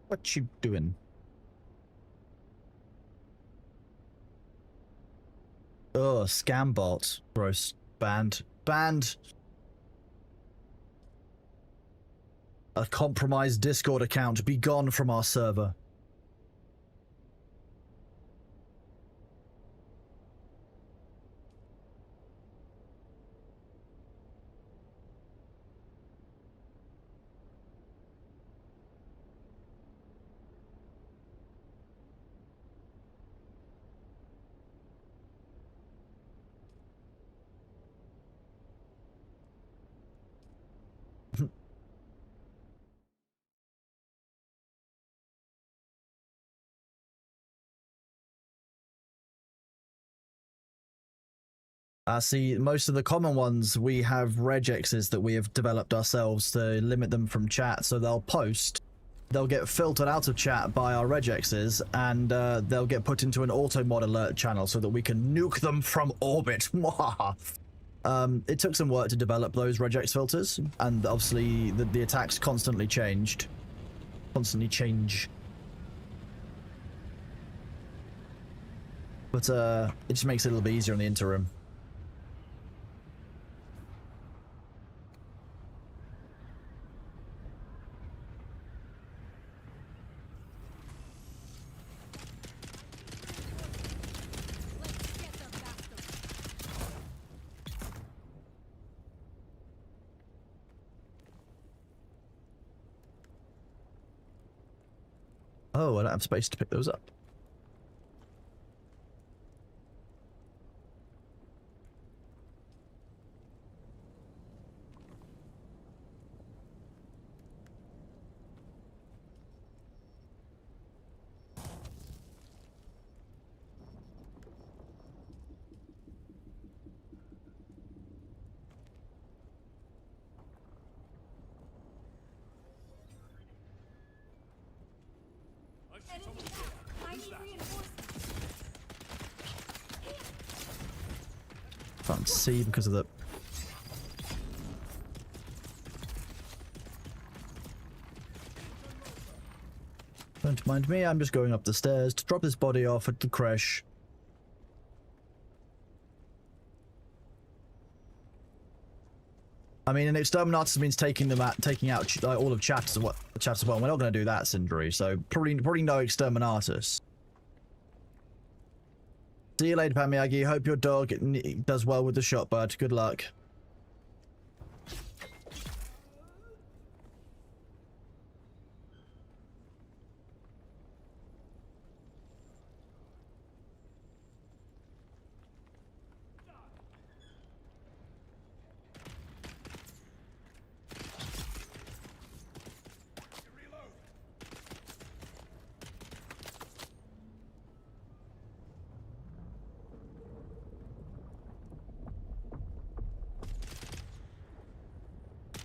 What you doing? Oh, scam bot. Gross. Banned. Banned. A compromised Discord account. Be gone from our server. See, most of the common ones, we have regexes that we have developed ourselves to limit them from chat, so they'll post, they'll get filtered out of chat by our regexes, and they'll get put into an auto-mod alert channel so that we can nuke them from orbit. It took some work to develop those regex filters, and obviously the attacks constantly changed. Constantly change. But it just makes it a little bit easier in the interim. Let's get the bastard. Oh, I don't have space to pick those up. Enemy back. I need reinforcements. Can't see because of the... Don't mind me, I'm just going up the stairs to drop this body off at the crash. I mean, an exterminatus means taking out all of chat as well. We're not going to do that, Sindri. So probably no exterminatus. See you later, Pan Miyagi. Hope your dog does well with the shot, bud. Good luck.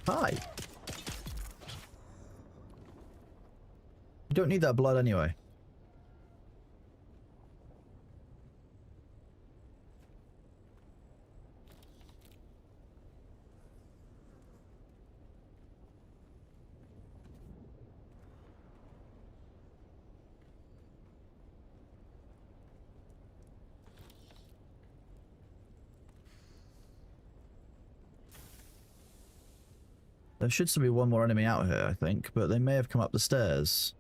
Hi. You don't need that blood anyway. There should still be one more enemy out here, I think, but they may have come up the stairs.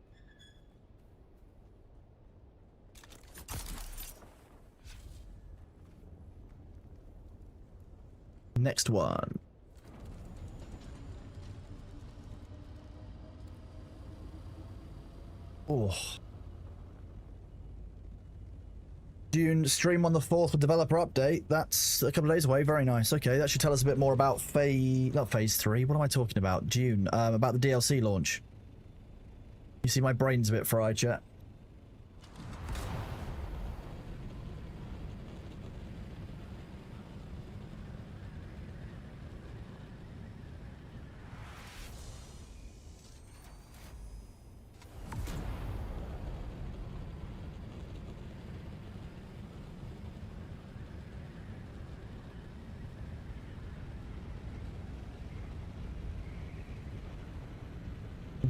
Next one. Oh. Dune stream on the 4th with developer update. That's a couple of days away. Very nice. Okay, that should tell us a bit more about not phase 3. What am I talking about? Dune. About the DLC launch. You see my brain's a bit fried, chat.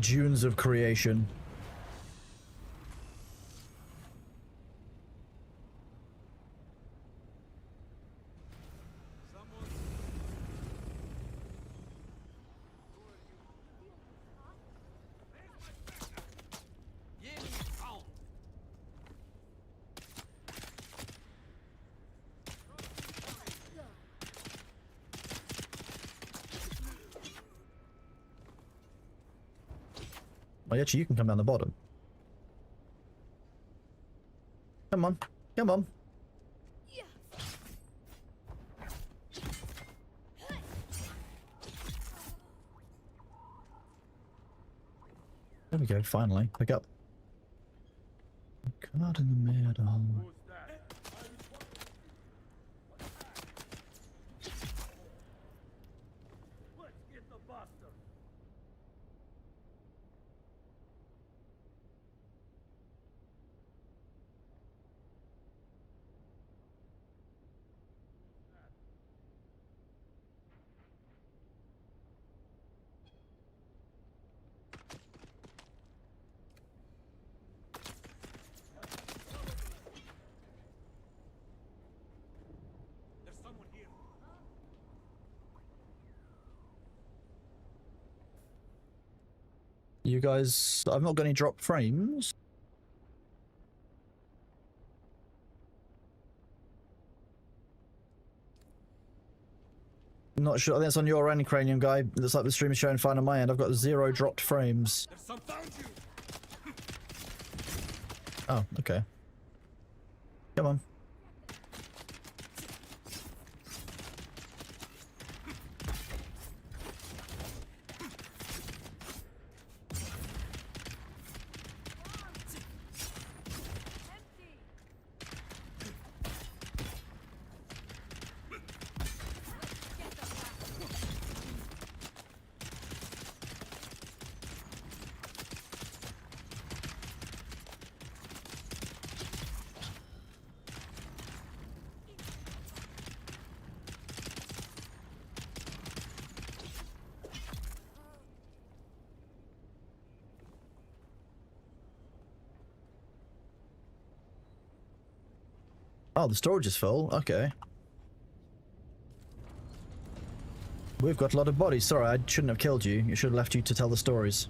Dunes of creation. Oh, actually, you can come down the bottom. Come on. Come on. There we go, finally. Pick up. God in the middle. Who's that? Let's get the bastard. There's someone here. You guys, I've not got any drop frames. Not sure. I think it's on your end, Cranium guy. It looks like the stream is showing fine on my end. I've got 0 dropped frames. There's some found you. Oh, okay. Come on. Empty. Get the back. Oh, the storage is full. Okay. We've got a lot of bodies. Sorry, I shouldn't have killed you. It should have left you to tell the stories.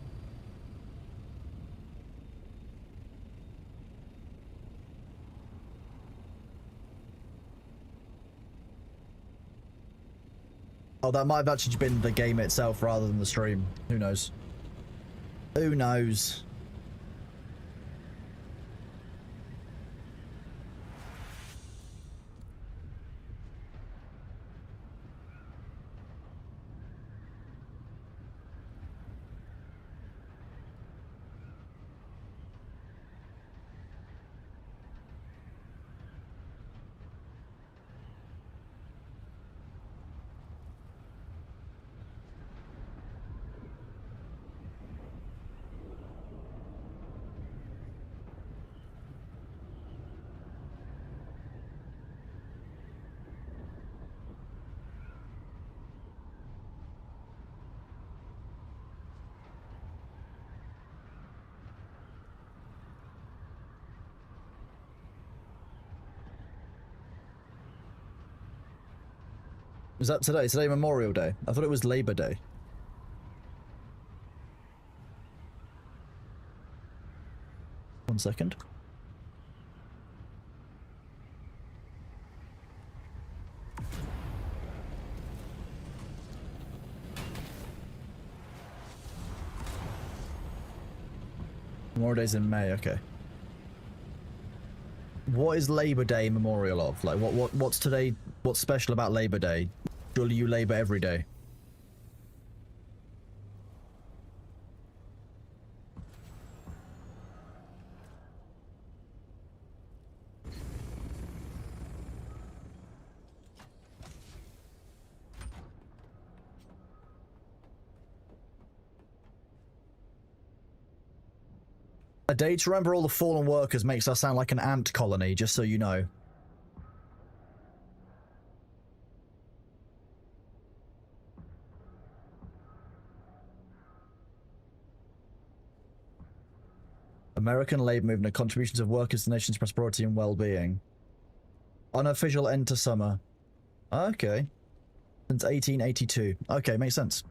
Oh, that might have actually been the game itself rather than the stream. Who knows? Who knows? Is that today? Today Memorial Day? I thought it was Labor Day. One second. Memorial Day's in May, okay. What is Labor Day memorial of? Like, what's today? What's special about Labor Day? Surely you labor every day. A day to remember all the fallen workers makes us sound like an ant colony, just so you know. American labor movement, contributions of workers to the nation's prosperity and well-being. Unofficial end to summer. Okay. Since 1882. Okay, makes sense.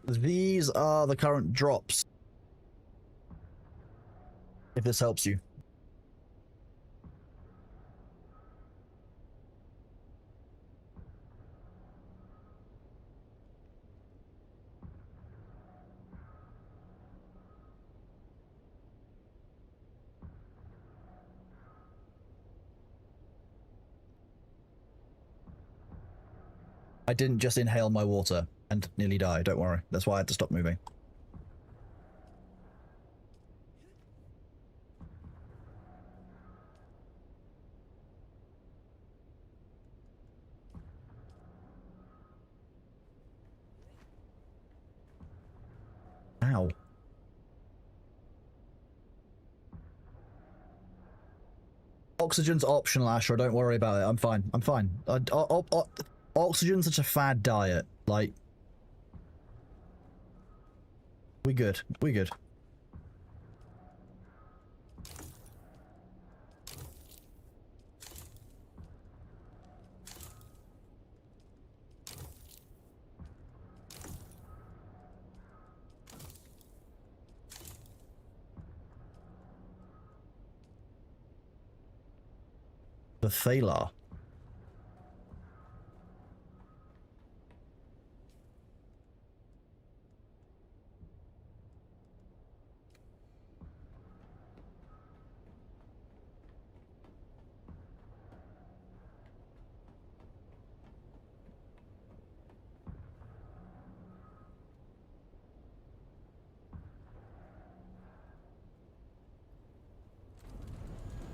These are the current drops. If this helps you. I didn't just inhale my water and nearly die, don't worry. That's why I had to stop moving. Ow. Oxygen's optional, Asher. Don't worry about it. I'm fine. I'm fine. Oxygen's such a fad diet. Like, we good. We good. The Thalar.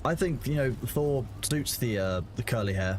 I think, you know, Thor suits the curly hair.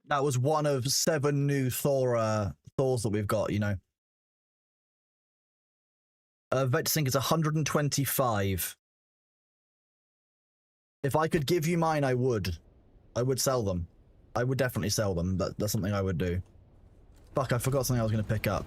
That was one of 7 new Thors that we've got, you know. Vector Sync is 125. If I could give you mine, I would. I would sell them. I would definitely sell them. That's something I would do. Fuck, I forgot something I was going to pick up.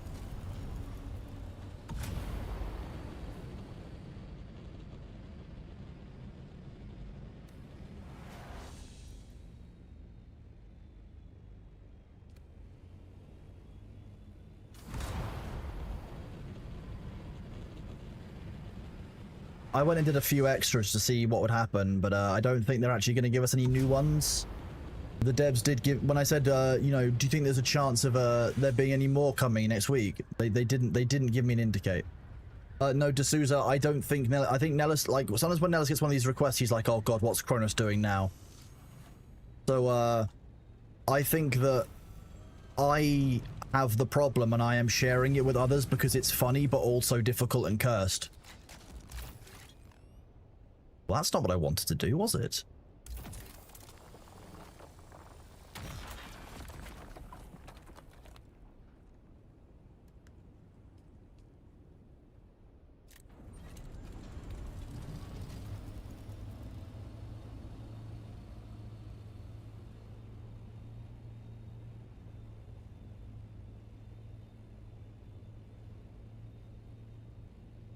I went and did a few extras to see what would happen, but I don't think they're actually going to give us any new ones. The devs did give, when I said, you know, do you think there's a chance of there being any more coming next week? They didn't give me an indicate. No, D'Souza, I don't think I think Nellis, like, sometimes when Nellis gets one of these requests, he's like, oh god, what's Kronos doing now? So, I think that I have the problem and I am sharing it with others because it's funny, but also difficult and cursed. Well, that's not what I wanted to do, was it?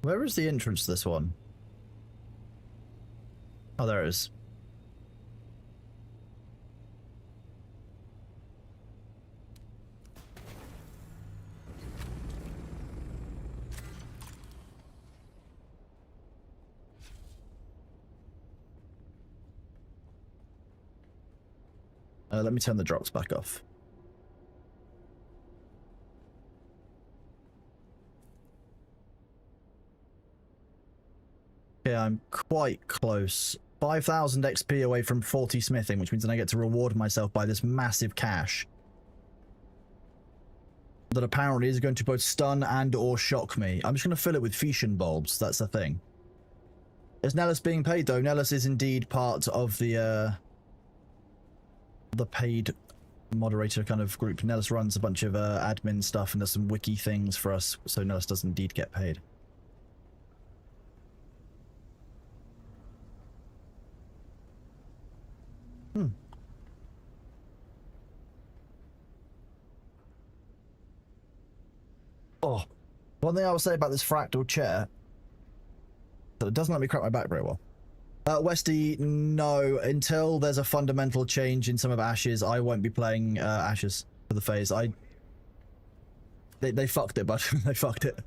Where is the entrance to this one? Oh, there it is. Let me turn the drops back off. Okay, I'm quite close. 5,000 XP away from 40 smithing, which means that I get to reward myself by this massive cash. That apparently is going to both stun and or shock me. I'm just going to fill it with Phoetian bulbs, that's the thing. Is Nellis being paid though? Nellis is indeed part of the paid moderator kind of group. Nellis runs a bunch of admin stuff and does some wiki things for us, so Nellis does indeed get paid. Oh, one thing I will say about this fractal chair, that it doesn't let me crack my back very well. Westy, no, until there's a fundamental change in some of Ashes, I won't be playing Ashes for the phase. They fucked it, bud. They fucked it.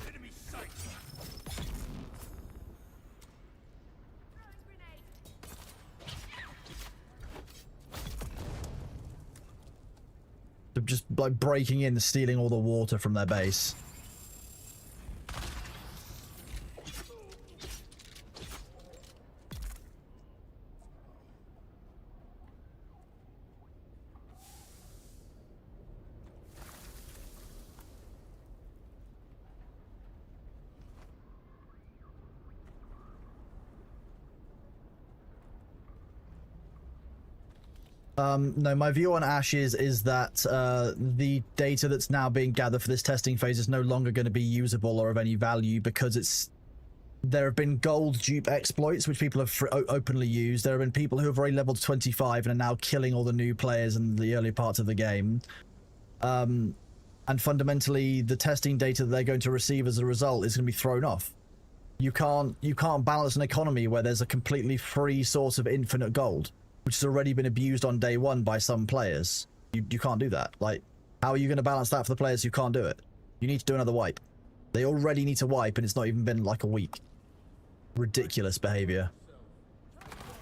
Enemy sight. They're just like breaking in, stealing all the water from their base. No, my view on Ashes is that the data that's now being gathered for this testing phase is no longer going to be usable or of any value because there have been gold dupe exploits which people have openly used. There have been people who have already leveled 25 and are now killing all the new players in the early parts of the game. And fundamentally, the testing data that they're going to receive as a result is going to be thrown off. You can't balance an economy where there's a completely free source of infinite gold, which has already been abused on day one by some players. You can't do that. Like, how are you going to balance that for the players who can't do it? You need to do another wipe. They already need to wipe, and it's not even been like a week. Ridiculous behavior.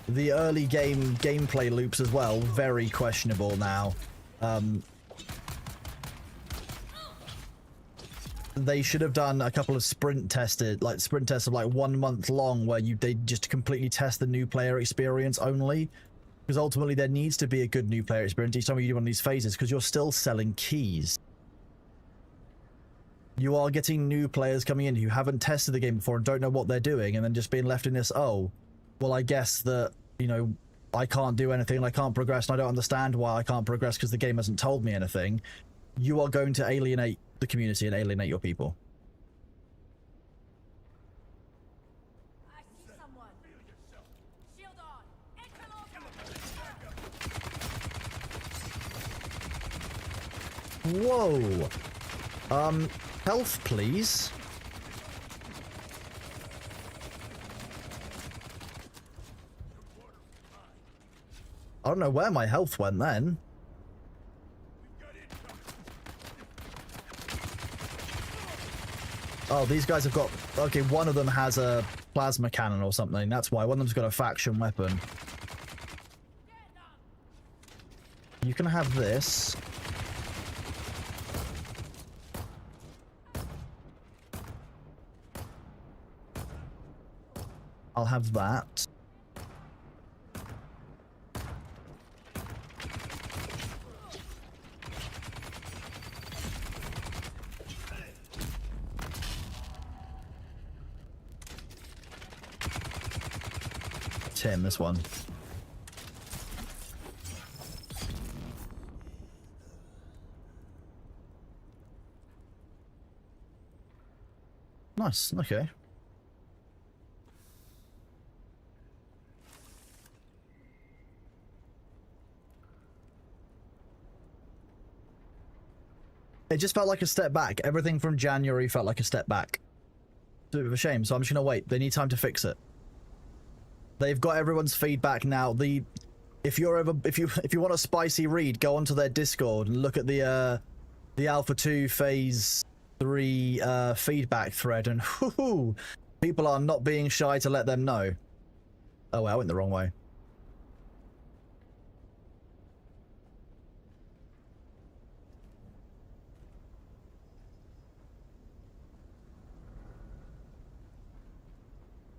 The early gameplay loops as well, very questionable now. They should have done a couple of sprint tests of like 1 month long where they just completely test the new player experience only. Because ultimately there needs to be a good new player experience each time you do one of these phases, because you're still selling keys. You are getting new players coming in who haven't tested the game before and don't know what they're doing, and then just being left in this, oh, well, I guess that, you know, I can't do anything and I can't progress and I don't understand why I can't progress because the game hasn't told me anything. You are going to alienate the community and alienate your people. I see someone. Shield on. Whoa. Health, please. I don't know where my health went then. Oh, these guys have got... Okay, one of them has a plasma cannon or something. That's why. One of them's got a faction weapon. You can have this. I'll have that. Tim, this one. Nice, okay. It just felt like a step back. Everything from January felt like a step back. It's a bit of a shame, so I'm just gonna wait. They need time to fix it. They've got everyone's feedback now. If you want a spicy read, go onto their Discord and look at the Alpha 2 Phase 3 feedback thread, and whoo, people are not being shy to let them know. Oh, well, I went the wrong way.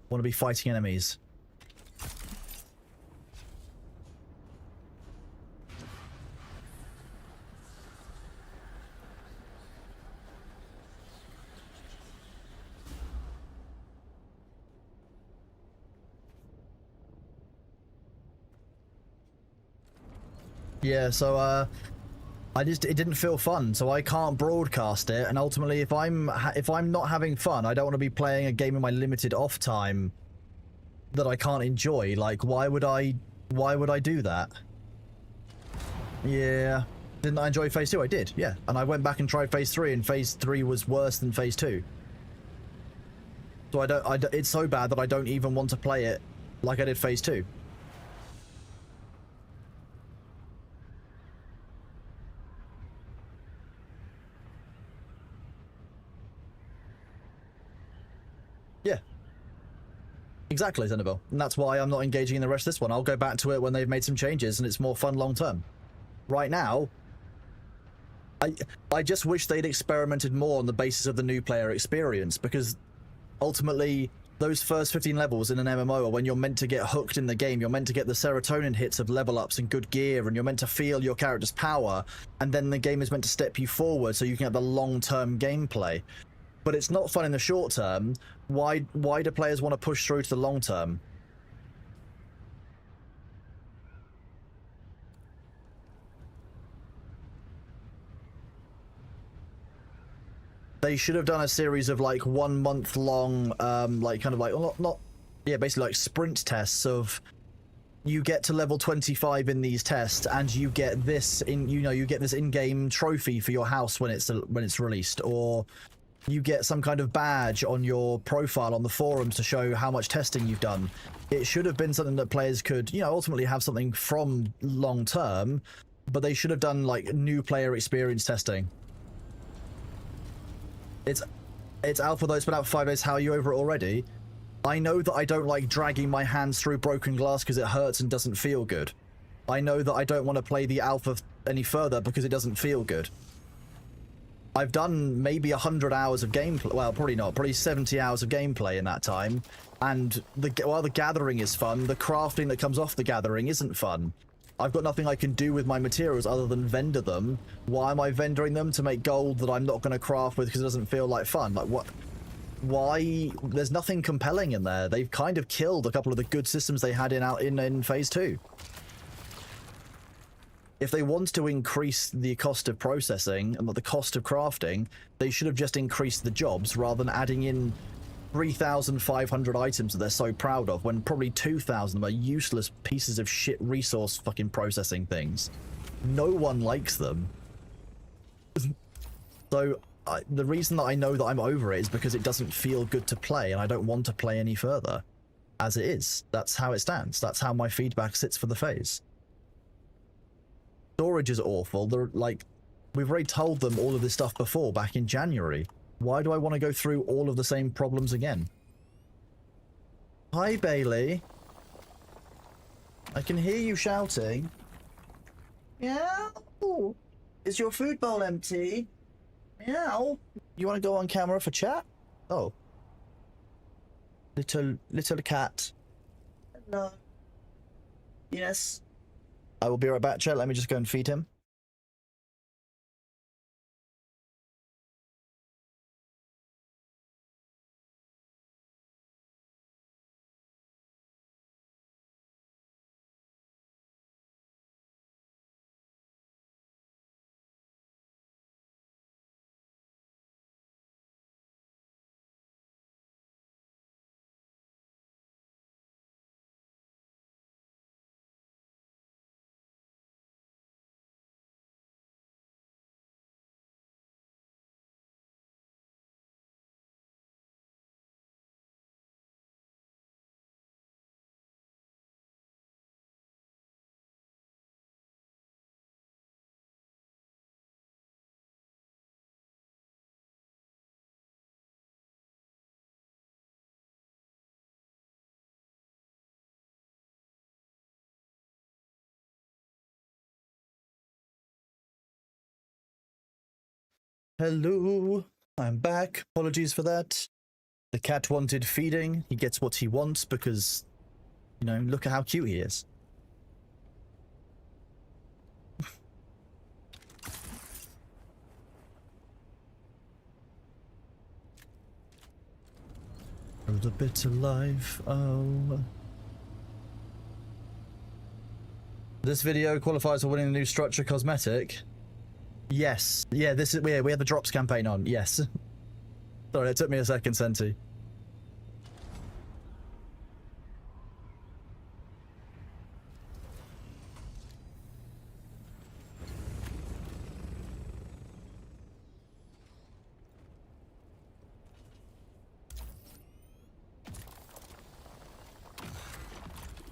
Want to be fighting enemies. Yeah, so it didn't feel fun, so I can't broadcast it, and ultimately if I'm not having fun, I don't want to be playing a game in my limited off time that I can't enjoy. Like, why would I do that? Yeah. Didn't I enjoy Phase 2? I did, yeah. And I went back and tried Phase 3, and Phase 3 was worse than Phase 2. So it's so bad that I don't even want to play it like I did Phase 2. Yeah. Exactly, Xenobel. And that's why I'm not engaging in the rest of this one. I'll go back to it when they've made some changes and it's more fun long term. Right now, I just wish they'd experimented more on the basis of the new player experience, because ultimately those first 15 levels in an MMO are when you're meant to get hooked in the game. You're meant to get the serotonin hits of level ups and good gear, and you're meant to feel your character's power, and then the game is meant to step you forward so you can have the long-term gameplay. But it's not fun in the short term. Why do players want to push through to the long term? They should have done a series of like 1 month long, like kind of like, well, yeah, basically like sprint tests of, you get to level 25 in these tests and you get this you get this in-game trophy for your house when it's released, or you get some kind of badge on your profile on the forums to show how much testing you've done. It should have been something that players could, ultimately have something from long term, but they should have done like new player experience testing. It's alpha though, it's been out for 5 days. How are you over it already? I know that I don't like dragging my hands through broken glass because it hurts and doesn't feel good. I know that I don't want to play the alpha any further because it doesn't feel good. I've done maybe 100 hours of gameplay. Well, probably not. Probably 70 hours of gameplay in that time. And while the gathering is fun, the crafting that comes off the gathering isn't fun. I've got nothing I can do with my materials other than vendor them. Why am I vendoring them? To make gold that I'm not going to craft with because it doesn't feel like fun. Like, what? Why? There's nothing compelling in there. They've kind of killed a couple of the good systems they had in Phase 2. If they want to increase the cost of processing and the cost of crafting, they should have just increased the jobs rather than adding in 3,500 items that they're so proud of, when probably 2,000 of them are useless pieces of shit resource fucking processing things. No one likes them. So the reason that I know that I'm over it is because it doesn't feel good to play, and I don't want to play any further. As it is. That's how it stands. That's how my feedback sits for the phase. Storage is awful. They're like, we've already told them all of this stuff before, back in January. Why do I want to go through all of the same problems again? Hi, Bailey. I can hear you shouting. Meow. Is your food bowl empty? Meow. You want to go on camera for chat? Oh. Little cat. Hello. Yes. I will be right back, chat. Let me just go and feed him. Hello, I'm back. Apologies for that. The cat wanted feeding. He gets what he wants because, you know, look at how cute he is. A little bit alive. Oh. This video qualifies for winning the new structure cosmetic. Yes. Yeah, this is we had the drops campaign on. Yes. Sorry, it took me a second, Senti.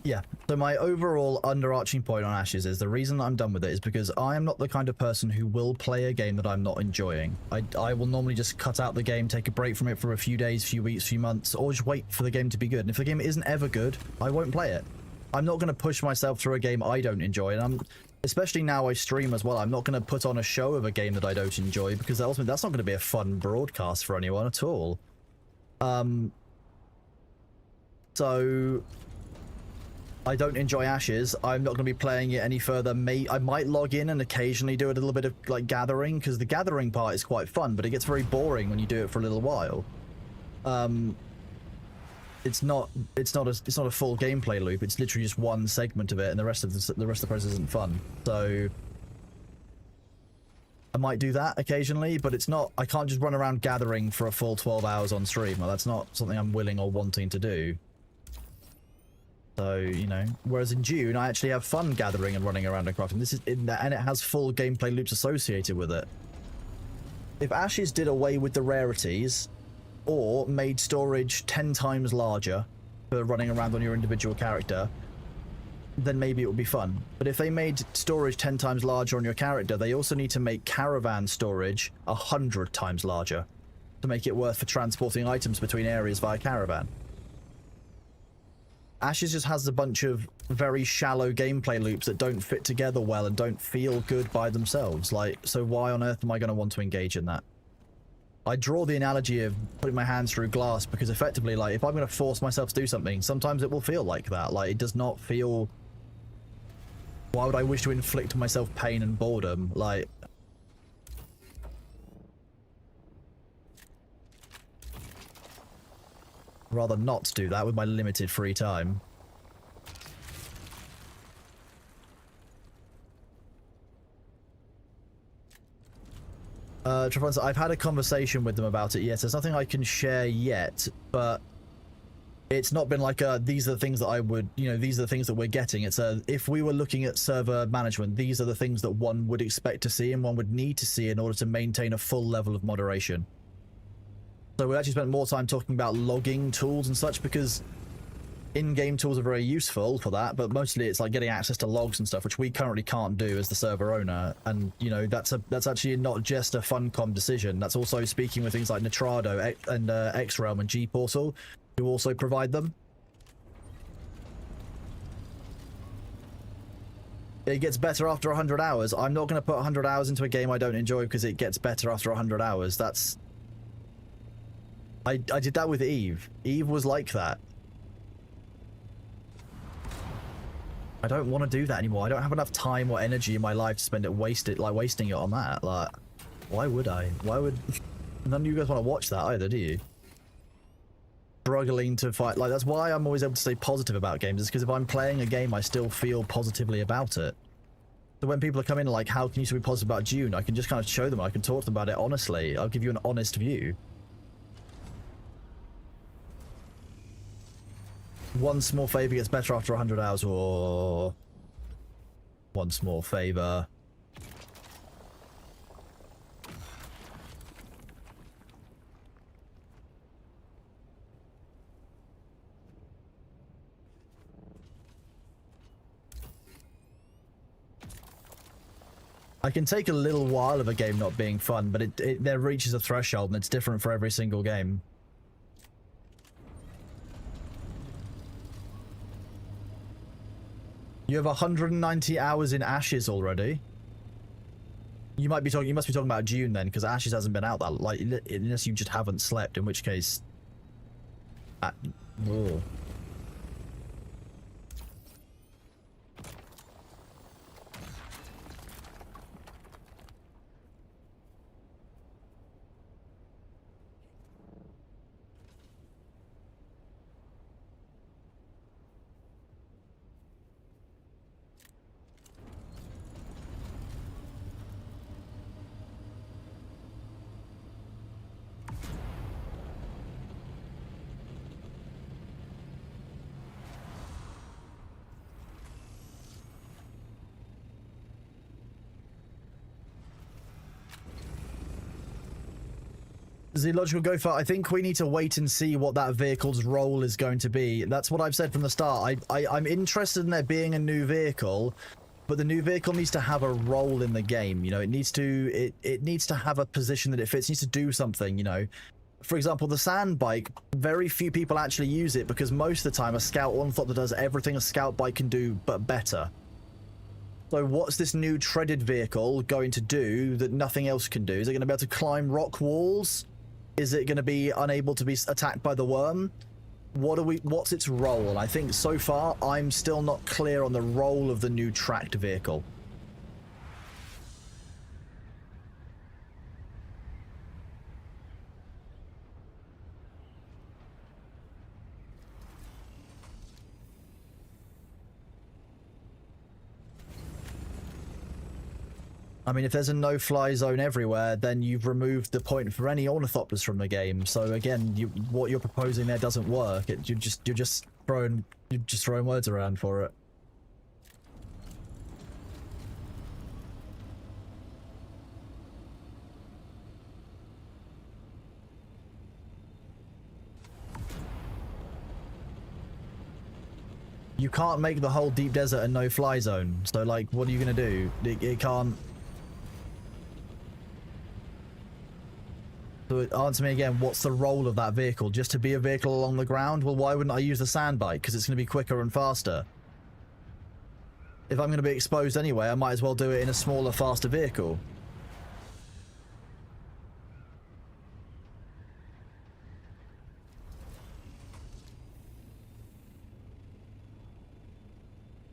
Yeah, so my overall underarching point on Ashes is the reason I'm done with it is because I am not the kind of person who will play a game that I'm not enjoying. I will normally just cut out the game, take a break from it for a few days, few weeks, few months, or just wait for the game to be good. And if the game isn't ever good, I won't play it. I'm not going to push myself through a game I don't enjoy, and especially now I stream as well, I'm not going to put on a show of a game that I don't enjoy because ultimately that's not going to be a fun broadcast for anyone at all. So I don't enjoy Ashes. I'm not going to be playing it any further. I might log in and occasionally do a little bit of like gathering because the gathering part is quite fun, but it gets very boring when you do it for a little while. It's not a full gameplay loop. It's literally just one segment of it, and the rest of the process isn't fun. So I might do that occasionally, but it's not. I can't just run around gathering for a full 12 hours on stream. Well, that's not something I'm willing or wanting to do. So, you know, whereas in Dune, I actually have fun gathering and running around and crafting. And it has full gameplay loops associated with it. If Ashes did away with the rarities, or made storage 10 times larger for running around on your individual character, then maybe it would be fun. But if they made storage 10 times larger on your character, they also need to make caravan storage 100 times larger to make it worth for transporting items between areas via caravan. Ashes just has a bunch of very shallow gameplay loops that don't fit together well and don't feel good by themselves. Like, so why on earth am I going to want to engage in that? I draw the analogy of putting my hands through glass because effectively, like, if I'm going to force myself to do something, sometimes it will feel like that. Like, it does not feel... Why would I wish to inflict myself pain and boredom? Like... rather not do that with my limited free time. I've had a conversation with them about it. Yes, there's nothing I can share yet, but it's not been like these are the things that I would, you know, these are the things that we're getting. It's if we were looking at server management, these are the things that one would expect to see and one would need to see in order to maintain a full level of moderation. So we actually spent more time talking about logging tools and such because in-game tools are very useful for that, but mostly it's like getting access to logs and stuff, which we currently can't do as the server owner. And you know, that's actually not just a Funcom decision. That's also speaking with things like Nitrado and X-Realm and G-Portal, who also provide them. It gets better after 100 hours. I'm not going to put 100 hours into a game I don't enjoy because it gets better after 100 hours. That's... I did that with Eve. Eve was like that. I don't want to do that anymore. I don't have enough time or energy in my life to spend it wasting it on that. Like, why would I? Why would... None of you guys want to watch that either, do you? Struggling to fight. Like, that's why I'm always able to stay positive about games. Is because if I'm playing a game, I still feel positively about it. So when people are coming like, how can you still be positive about Dune? I can just kind of show them. I can talk to them about it honestly. I'll give you an honest view. One small favor gets better after 100 hours, or one small favor. I can take a little while of a game not being fun, but it there reaches a threshold and it's different for every single game. You have 190 hours in Ashes already. You must be talking about Dune then, because Ashes hasn't been out that, like, unless you just haven't slept, in which case... Whoa. The logical go for, I think we need to wait and see what that vehicle's role is going to be. That's what I've said from the start. I'm interested in there being a new vehicle, but the new vehicle needs to have a role in the game. You know, it needs to have a position that it fits. It needs to do something, you know. For example, the sand bike, very few people actually use it because most of the time a scout ornithop that does everything a scout bike can do, but better. So what's this new treaded vehicle going to do that nothing else can do? Is it going to be able to climb rock walls? Is it going to be unable to be attacked by the worm? What's its role? And I think so far I'm still not clear on the role of the new tracked vehicle. I mean, if there's a no-fly zone everywhere, then you've removed the point for any ornithopters from the game. So again, what you're proposing there doesn't work. You're just throwing words around for it. You can't make the whole deep desert a no-fly zone. So like, what are you gonna do? It can't. So answer me again, what's the role of that vehicle? Just to be a vehicle along the ground? Well, why wouldn't I use the sand bike? Because it's going to be quicker and faster. If I'm going to be exposed anyway, I might as well do it in a smaller, faster vehicle.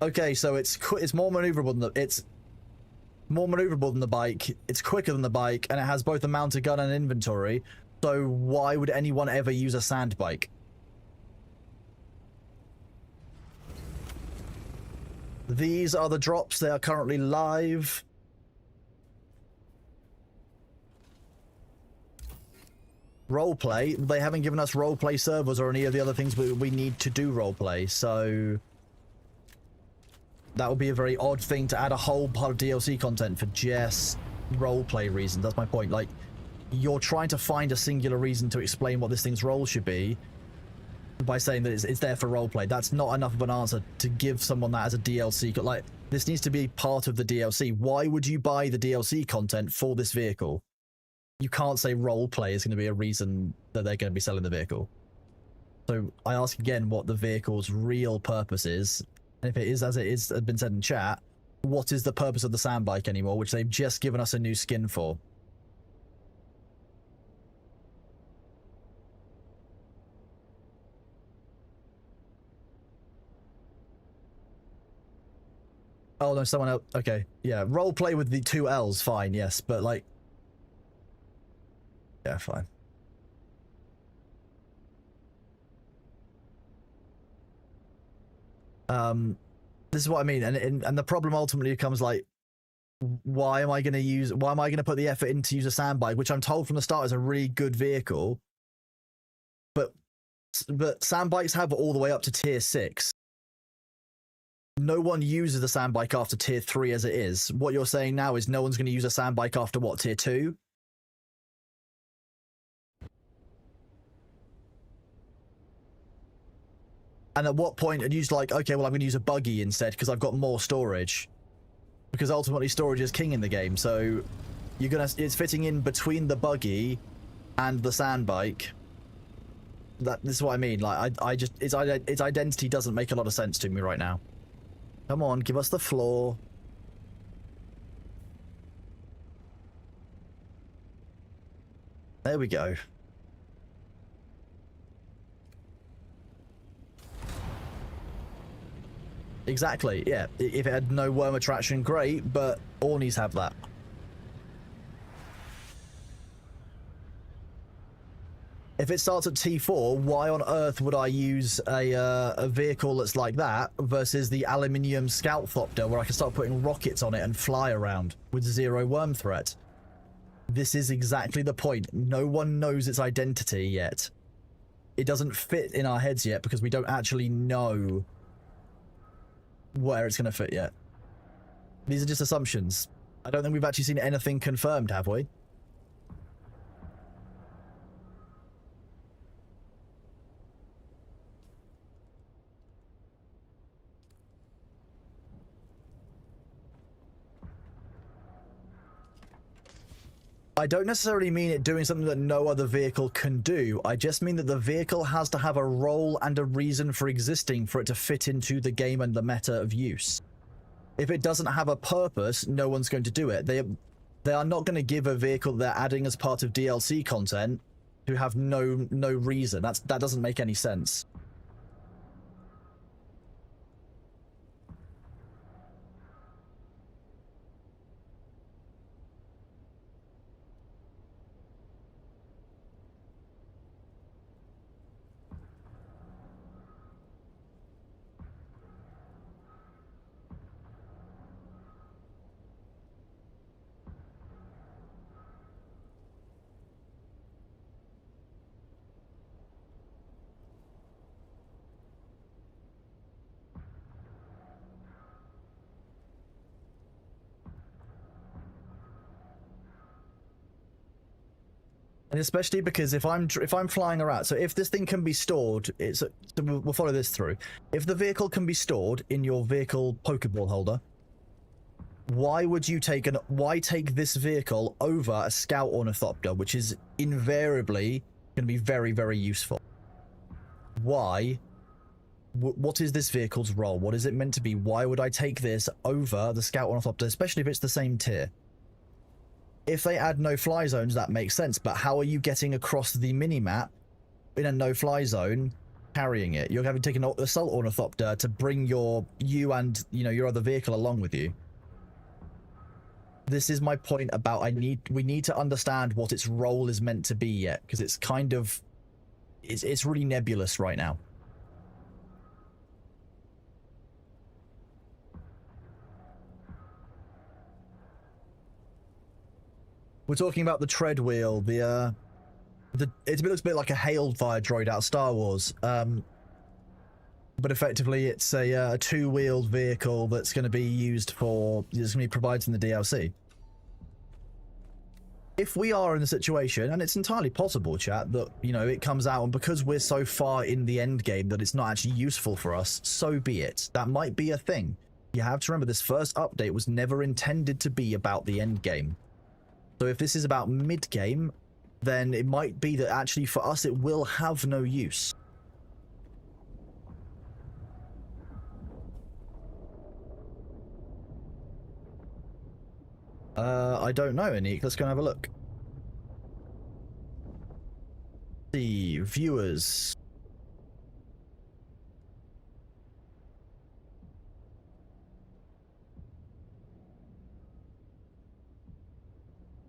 Okay, so it's more maneuverable than the bike, it's quicker than the bike, and it has both a mounted gun and inventory. So why would anyone ever use a sand bike? These are the drops. They are currently live. Roleplay. They haven't given us roleplay servers or any of the other things we need to do roleplay, so... That would be a very odd thing to add a whole part of DLC content for just roleplay reasons. That's my point. Like, you're trying to find a singular reason to explain what this thing's role should be, by saying that it's there for roleplay. That's not enough of an answer to give someone that as a DLC. Like, this needs to be part of the DLC. Why would you buy the DLC content for this vehicle? You can't say roleplay is going to be a reason that they're going to be selling the vehicle. So I ask again what the vehicle's real purpose is. And if it is as it is has been said in chat, what is the purpose of the sandbike anymore, which they've just given us a new skin for? Oh, no, someone else. Okay, yeah. Role play with the 2 L's, fine, yes. But, like... yeah, fine. This is what I mean. And the problem ultimately becomes, like, why am I going to put the effort in to use a sandbike, which I'm told from the start is a really good vehicle. But sandbikes have all the way up to tier 6. No one uses the sandbike after tier 3 as it is. What you're saying now is no one's going to use a sandbike after what, tier 2? And at what point are you just like, okay, well, I'm going to use a buggy instead because I've got more storage? Because ultimately storage is king in the game, so it's fitting in between the buggy and the sandbike. This is what I mean. Like, its identity doesn't make a lot of sense to me right now. Come on, give us the floor. There we go. Exactly, yeah. If it had no worm attraction, great, but Ornies have that. If it starts at T4, why on earth would I use a vehicle that's like that versus the aluminium scout thopter where I can start putting rockets on it and fly around with 0 worm threat? This is exactly the point. No one knows its identity yet. It doesn't fit in our heads yet because we don't actually know where it's going to fit yet. These are just assumptions. I don't think we've actually seen anything confirmed, have we? I don't necessarily mean it doing something that no other vehicle can do. I just mean that the vehicle has to have a role and a reason for existing for it to fit into the game and the meta of use. If it doesn't have a purpose, no one's going to do it. They are not going to give a vehicle they're adding as part of DLC content to have no reason. That doesn't make any sense. And especially because if I'm flying around, so if this thing can be stored, so we'll follow this through. If the vehicle can be stored in your vehicle Pokeball holder, why would you take this vehicle over a Scout Ornithopter, which is invariably going to be very, very useful? Why? What is this vehicle's role? What is it meant to be? Why would I take this over the Scout Ornithopter, especially if it's the same tier? If they add no-fly zones, that makes sense, but how are you getting across the mini-map in a no-fly zone carrying it? You're having to take an Assault Ornithopter to bring you and, your other vehicle along with you. This is my point about we need to understand what its role is meant to be yet, because it's kind of... It's really nebulous right now. We're talking about the tread wheel, it looks a bit like a Hailfire droid out of Star Wars, but effectively it's a two-wheeled vehicle that's going to be provided in the DLC. if we are in a situation, and it's entirely possible, chat, that, you know, it comes out and because we're so far in the end game that it's not actually useful for us, so be it. That might be a thing. You have to remember this first update was never intended to be about the end game. So if this is about mid game, then it might be that actually for us it will have no use. I don't know, Anik. Let's go and have a look. The viewers.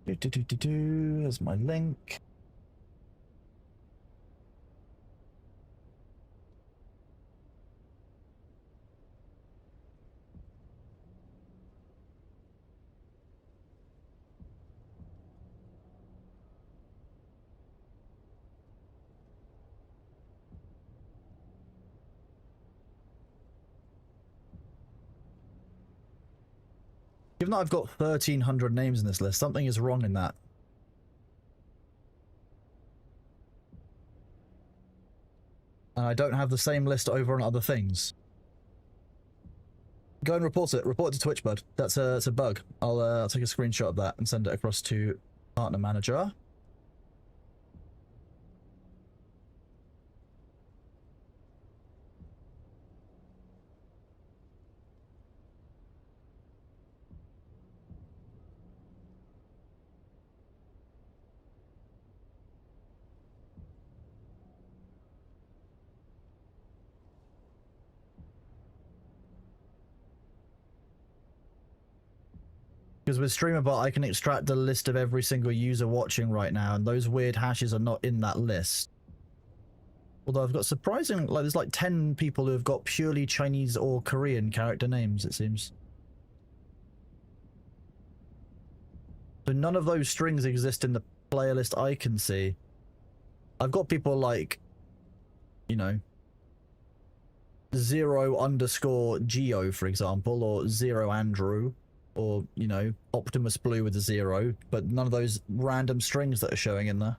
There's my link. Given that I've got 1,300 names in this list, something is wrong in that. And I don't have the same list over on other things. Go and report it. Report it to Twitch, bud. That's it's a bug. I'll take a screenshot of that and send it across to Partner Manager. Because with StreamerBot, I can extract a list of every single user watching right now, and those weird hashes are not in that list. Although I've got surprising, like there's like 10 people who have got purely Chinese or Korean character names, it seems. So none of those strings exist in the player list I can see. I've got people like, you know, 0_Geo, for example, or 0Andrew. Or, you know, Optimus Blue with a 0, but none of those random strings that are showing in there.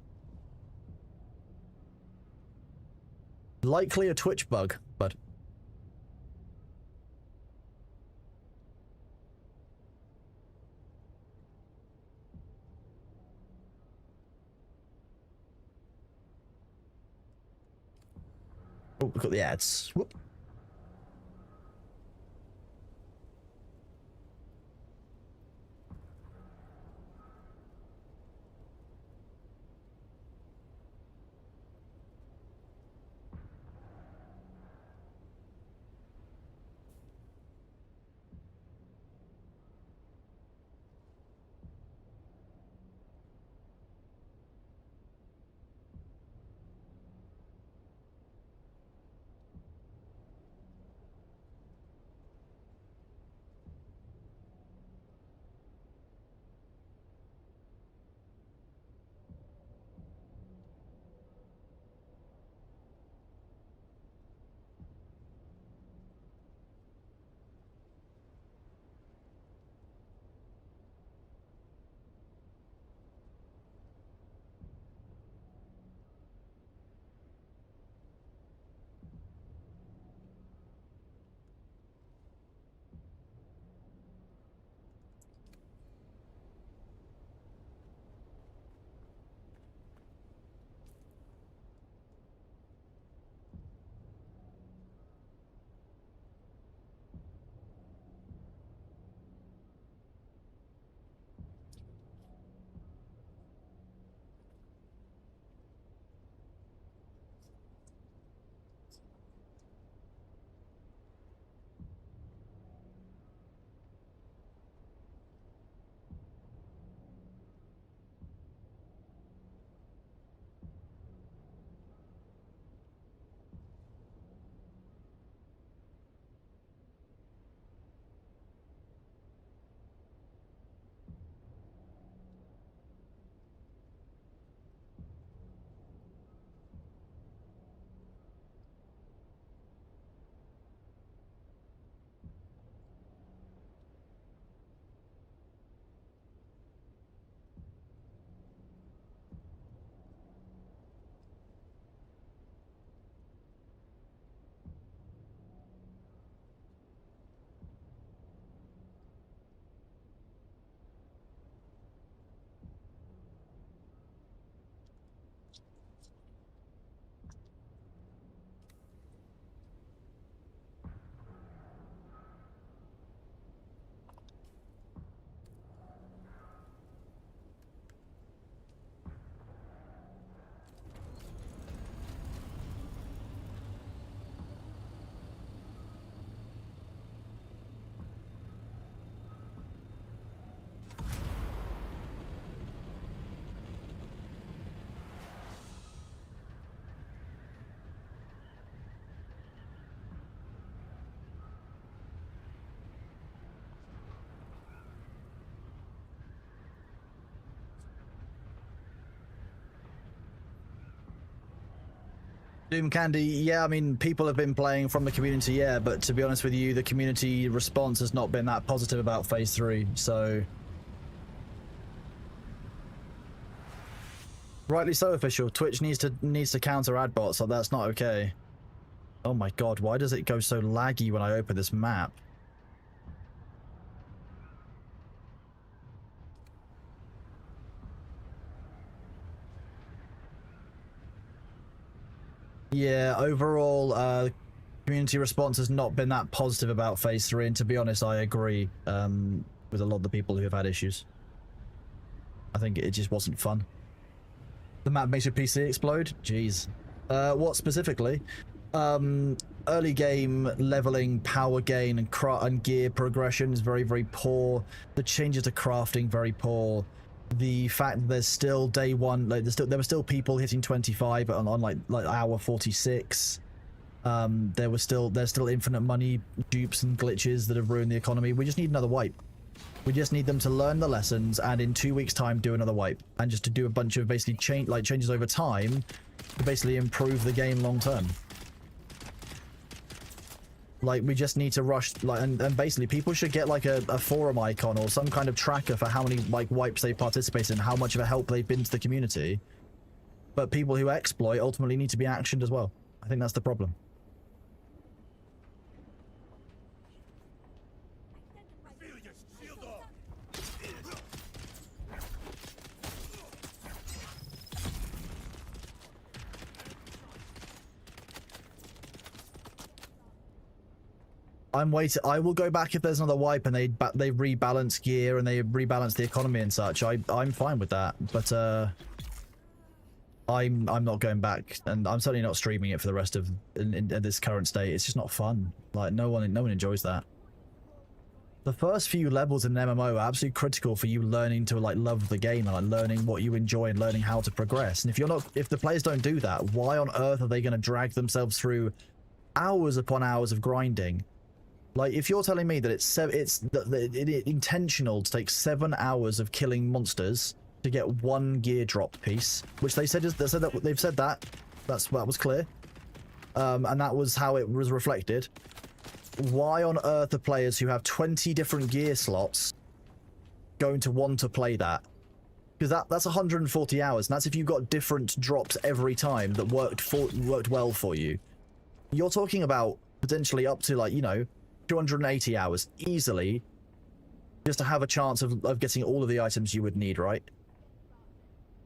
Likely a Twitch bug, but... Oh, we've got the ads. Whoop. Doom Candy, yeah, I mean, people have been playing from the community, yeah, but to be honest with you, the community response has not been that positive about Phase 3, so... Rightly so, official. Twitch needs to counter ad bots, so that's not okay. Oh my god, why does it go so laggy when I open this map? Yeah, overall, community response has not been that positive about Phase 3, and to be honest, I agree with a lot of the people who have had issues. I think it just wasn't fun. The map makes your PC explode? Jeez. What specifically? Early game leveling, power gain, and gear progression is very, very poor. The changes to crafting, very poor. The fact that there's still day one, like there were still people hitting 25 on like hour 46. There's still infinite money dupes and glitches that have ruined the economy. We just need another wipe. We just need them to learn the lessons and in 2 weeks' time do another wipe, and just to do a bunch of basically changes over time to basically improve the game long term. Like, we just need to rush, like, and basically people should get like a forum icon or some kind of tracker for how many like wipes they participate in, how much of a help they've been to the community. But people who exploit ultimately need to be actioned as well. I think that's the problem. Civilians, shield off. I'm waiting. I will go back if there's another wipe and they rebalance gear and they rebalance the economy and such. I'm fine with that, but I'm not going back, and I'm certainly not streaming it for the rest of in this current state. It's just not fun. Like, no one enjoys that. The first few levels in an MMO are absolutely critical for you learning to like love the game and like learning what you enjoy and learning how to progress. And if the players don't do that, why on earth are they going to drag themselves through hours upon hours of grinding? Like, if you're telling me that it's intentional to take 7 hours of killing monsters to get one gear drop piece, which they've said that was clear, and that was how it was reflected. Why on earth are players who have 20 different gear slots going to want to play that? Because that's 140 hours, and that's if you've got different drops every time that worked well for you. You're talking about potentially up to, like, you know, 280 hours easily just to have a chance of getting all of the items you would need, right?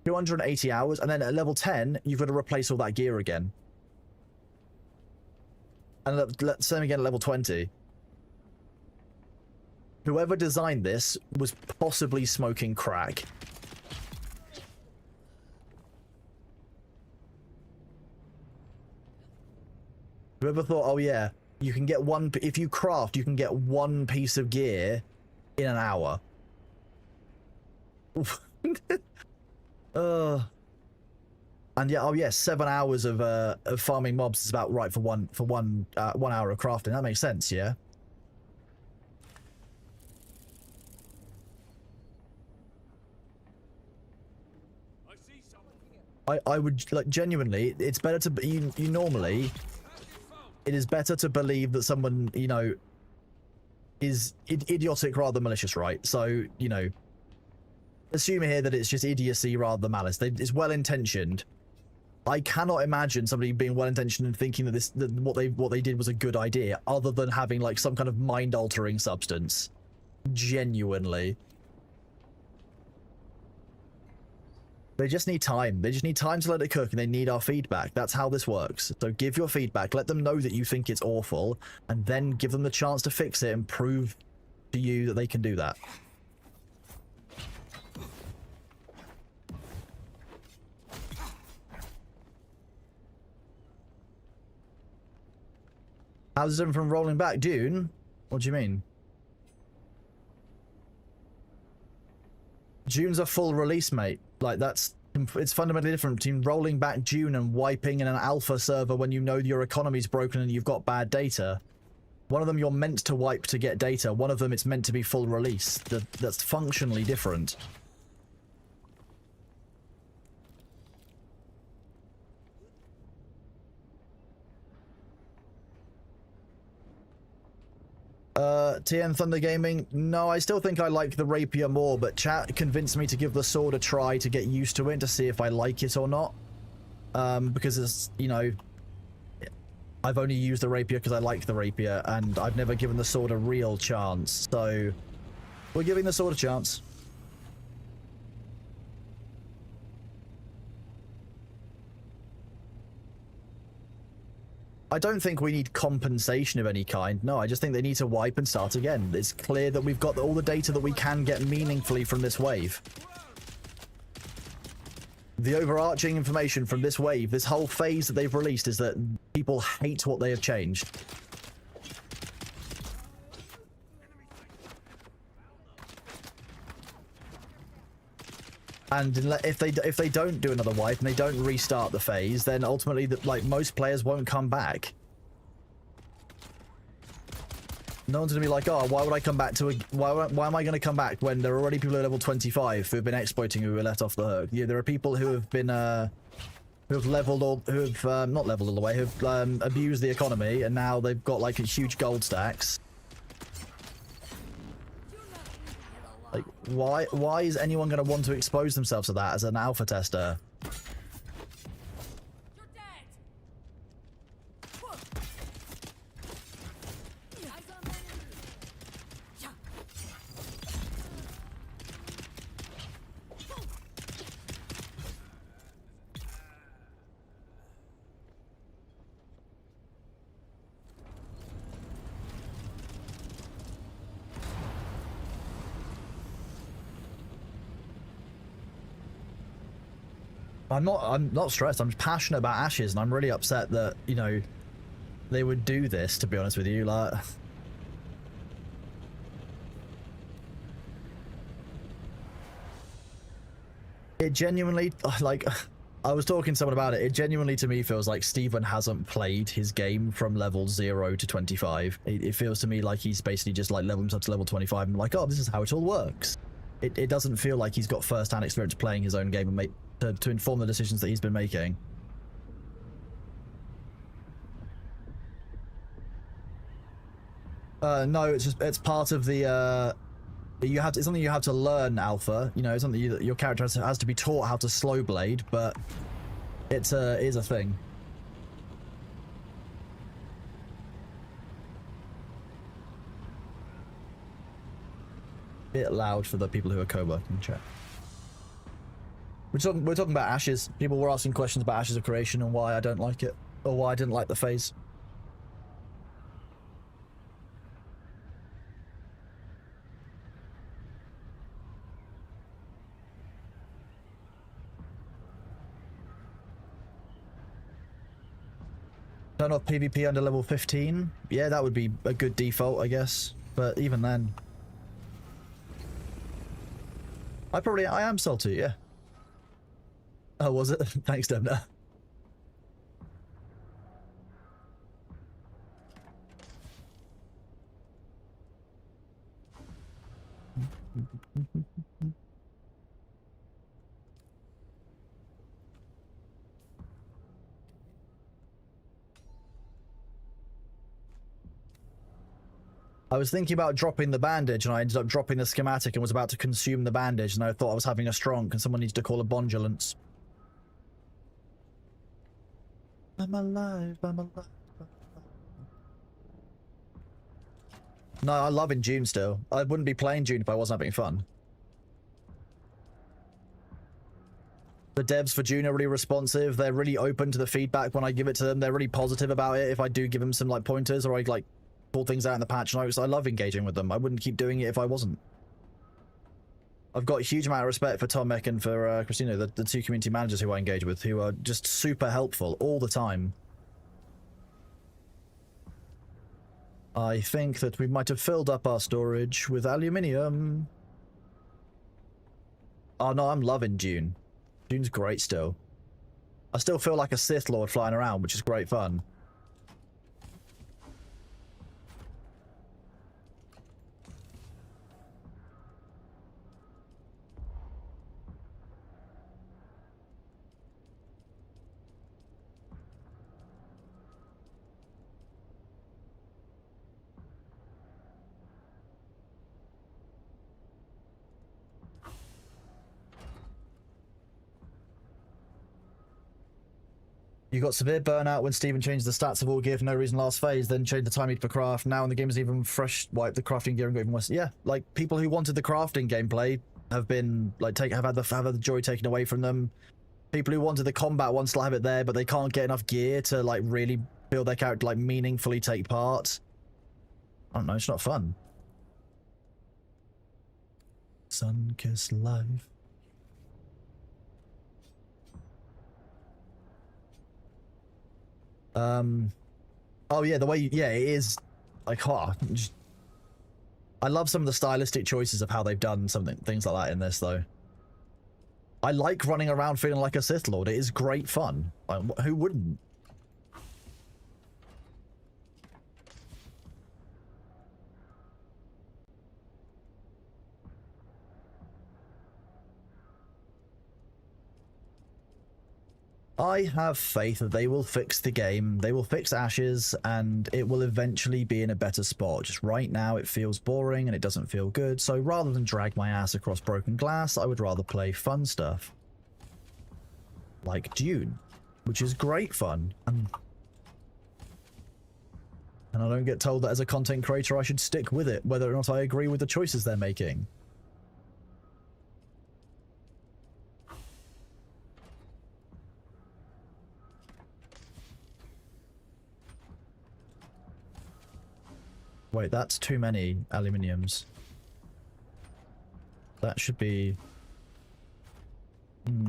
280 hours, and then at level 10 you've got to replace all that gear again, and same again at level 20. Whoever designed this was possibly smoking crack. Whoever thought, oh yeah, you can get one, if you craft, you can get one piece of gear in an hour. And yeah, oh yeah, 7 hours of farming mobs is about right for one hour of crafting. That makes sense, yeah. I see something. I would, like, genuinely, it's better to you normally. It is better to believe that someone, you know, is idiotic rather than malicious, right? So, you know, assume here that it's just idiocy rather than malice. It's well-intentioned. I cannot imagine somebody being well-intentioned and thinking that what they did was a good idea, other than having like some kind of mind-altering substance. Genuinely. They just need time. They just need time to let it cook, and they need our feedback. That's how this works. So give your feedback, let them know that you think it's awful, and then give them the chance to fix it and prove to you that they can do that. How's it different from rolling back Dune? What do you mean? Dune's a full release, mate. Like, it's fundamentally different between rolling back Dune and wiping in an alpha server when you know your economy's broken and you've got bad data. One of them you're meant to wipe to get data. One of them it's meant to be full release. That's functionally different. TN Thunder Gaming. No, I still think I like the rapier more, but chat convinced me to give the sword a try to get used to it, to see if I like it or not. Because it's, you know, I've only used the rapier because I like the rapier, and I've never given the sword a real chance. So we're giving the sword a chance. I don't think we need compensation of any kind. No, I just think they need to wipe and start again. It's clear that we've got all the data that we can get meaningfully from this wave. The overarching information from this wave, this whole phase that they've released, is that people hate what they have changed. And if they don't do another wipe and they don't restart the phase, then ultimately, like, most players won't come back. No one's gonna be like, oh, why would I come back to a... Why am I gonna come back when there are already people at level 25 who have been exploiting, who were let off the hook? Yeah, there are people who have been, who have leveled all... Who have, not leveled all the way, who have, abused the economy, and now they've got, like, huge gold stacks. Like, why is anyone gonna want to expose themselves to that as an alpha tester? You're dead. Eyes on enemy. Yeah. I'm not stressed. I'm passionate about Ashes, and I'm really upset that, you know, they would do this, to be honest with you. Like, it genuinely, like, I was talking to someone about it. It genuinely, to me, feels like Steven hasn't played his game from level 0 to 25. It feels to me like he's basically just, like, leveled himself to level 25 and like, oh, this is how it all works. It doesn't feel like he's got first-hand experience playing his own game and to inform the decisions that he's been making. No, it's part of the it's something you have to learn, Alpha. You know, it's something your character has to be taught how to slow blade, but it is a thing. Bit loud for the people who are co-working chat. We're talking about Ashes. People were asking questions about Ashes of Creation and why I don't like it, or why I didn't like the phase. Turn off PvP under level 15? Yeah, that would be a good default, I guess. But even then... I am salty, yeah. Oh, was it? Thanks, Demna. I was thinking about dropping the bandage, and I ended up dropping the schematic and was about to consume the bandage, and I thought I was having a stronk, and someone needs to call a bondulance. I'm alive, I'm alive. No, I love in Dune still. I wouldn't be playing Dune if I wasn't having fun. The devs for Dune are really responsive. They're really open to the feedback when I give it to them. They're really positive about it if I do give them some, like, pointers, or I, like, pull things out in the patch notes. I love engaging with them. I wouldn't keep doing it if I wasn't. I've got a huge amount of respect for Tomek and for Christina, the two community managers who I engage with, who are just super helpful all the time. I think that we might have filled up our storage with aluminium. Oh no, I'm loving Dune. Dune's great still. I still feel like a Sith Lord flying around, which is great fun. You got severe burnout when Steven changed the stats of all gear for no reason last phase, then changed the time needed for craft. Now when the game is even fresh, wipe the crafting gear and go even worse. Yeah, like people who wanted the crafting gameplay have been like have had the joy taken away from them. People who wanted the combat one still have it there, but they can't get enough gear to like really build their character, like meaningfully take part. I don't know, it's not fun. Sunkissed life. Oh yeah, the way yeah, it is like I love some of the stylistic choices of how they've done things like that in this though. I like running around feeling like a Sith Lord. It is great fun. Like, who wouldn't? I have faith that they will fix the game, they will fix Ashes, and it will eventually be in a better spot. Just right now it feels boring and it doesn't feel good, so rather than drag my ass across broken glass, I would rather play fun stuff. Like Dune, which is great fun. And I don't get told that as a content creator I should stick with it, whether or not I agree with the choices they're making. Wait, that's too many aluminiums. That should be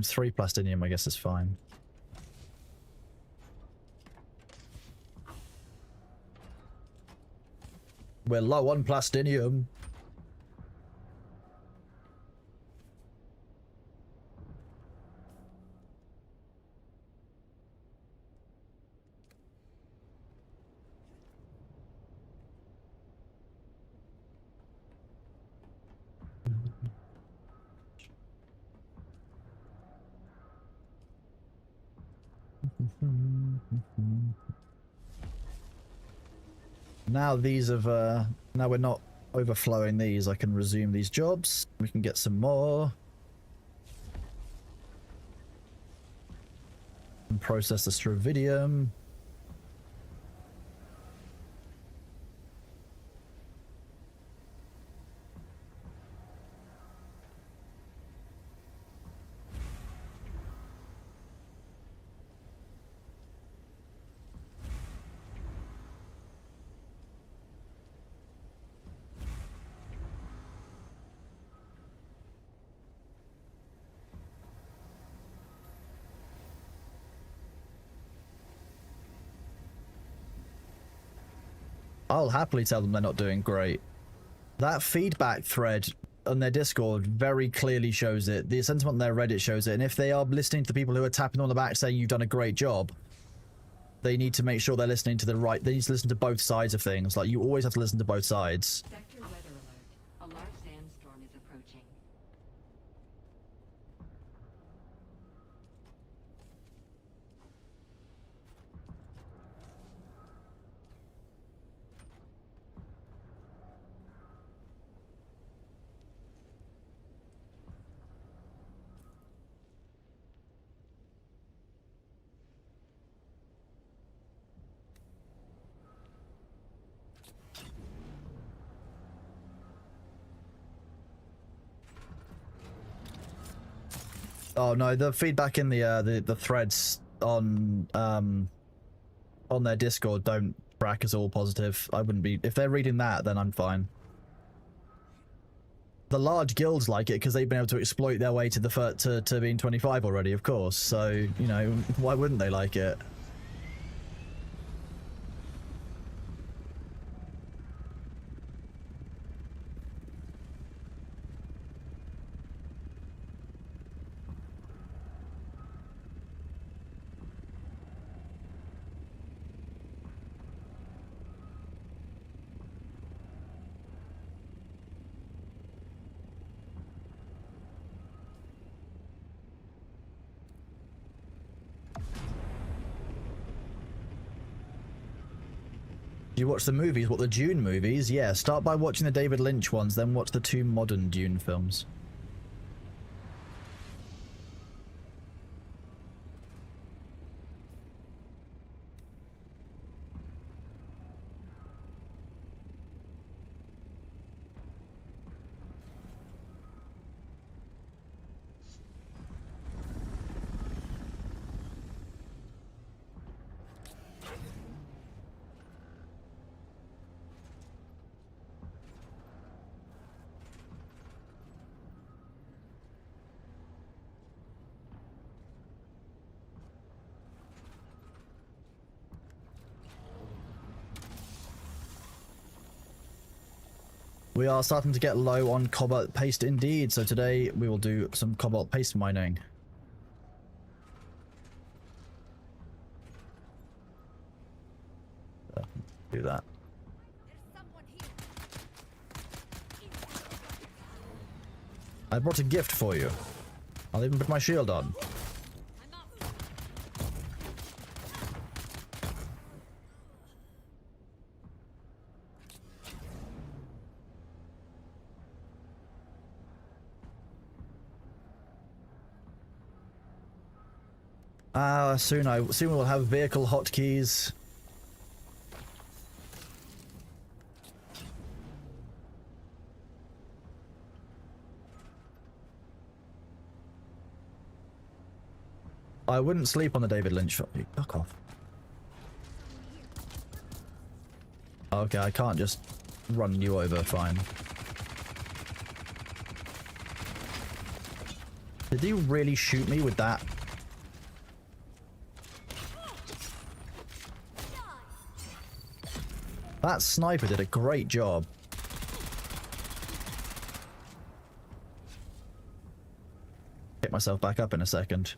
3 plastinium, I guess is fine. We're low on plastinium. Now these have, now we're not overflowing these, I can resume these jobs. We can get some more. And process the struvidium. I'll happily tell them they're not doing great. That feedback thread on their Discord very clearly shows it. The sentiment on their Reddit shows it. And if they are listening to the people who are tapping on the back saying you've done a great job, they need to make sure they're listening to the right. They need to listen to both sides of things. Like, you always have to listen to both sides. Sector weather alert. A large sandstorm is approaching. Oh no, the feedback in the threads on their Discord don't track as all positive. I wouldn't be, if they're reading that, then I'm fine. The large guilds like it because they've been able to exploit their way to the to being 25 already, of course. So, you know, why wouldn't they like it? You watch the movies? What, the Dune movies? Yeah, start by watching the David Lynch ones, then watch the 2 modern Dune films. We are starting to get low on cobalt paste indeed, so today we will do some cobalt paste mining. Do that. There's someone here. I brought a gift for you. I'll even put my shield on. I'm up. Soon we'll have vehicle hotkeys. I wouldn't sleep on the David Lynch film. Fuck off. Okay, I can't just run you over, fine. Did he really shoot me with that? That sniper did a great job. Pick myself back up in a second.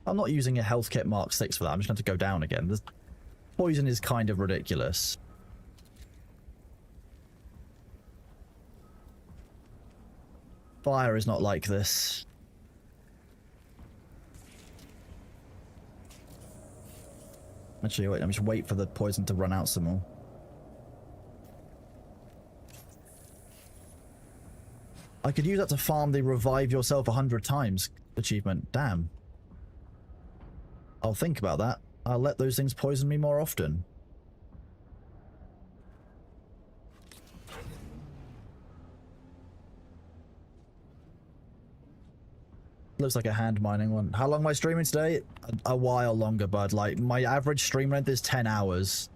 I'm not using a health kit Mark 6 for that. I'm just going to go down again. The poison is kind of ridiculous. Fire is not like this. Actually, wait, let me just wait for the poison to run out some more. I could use that to farm the revive yourself 100 times achievement. Damn. I'll think about that. I'll let those things poison me more often. Looks like a hand mining one. How long am I streaming today? A while longer, bud. Like, my average stream length is 10 hours.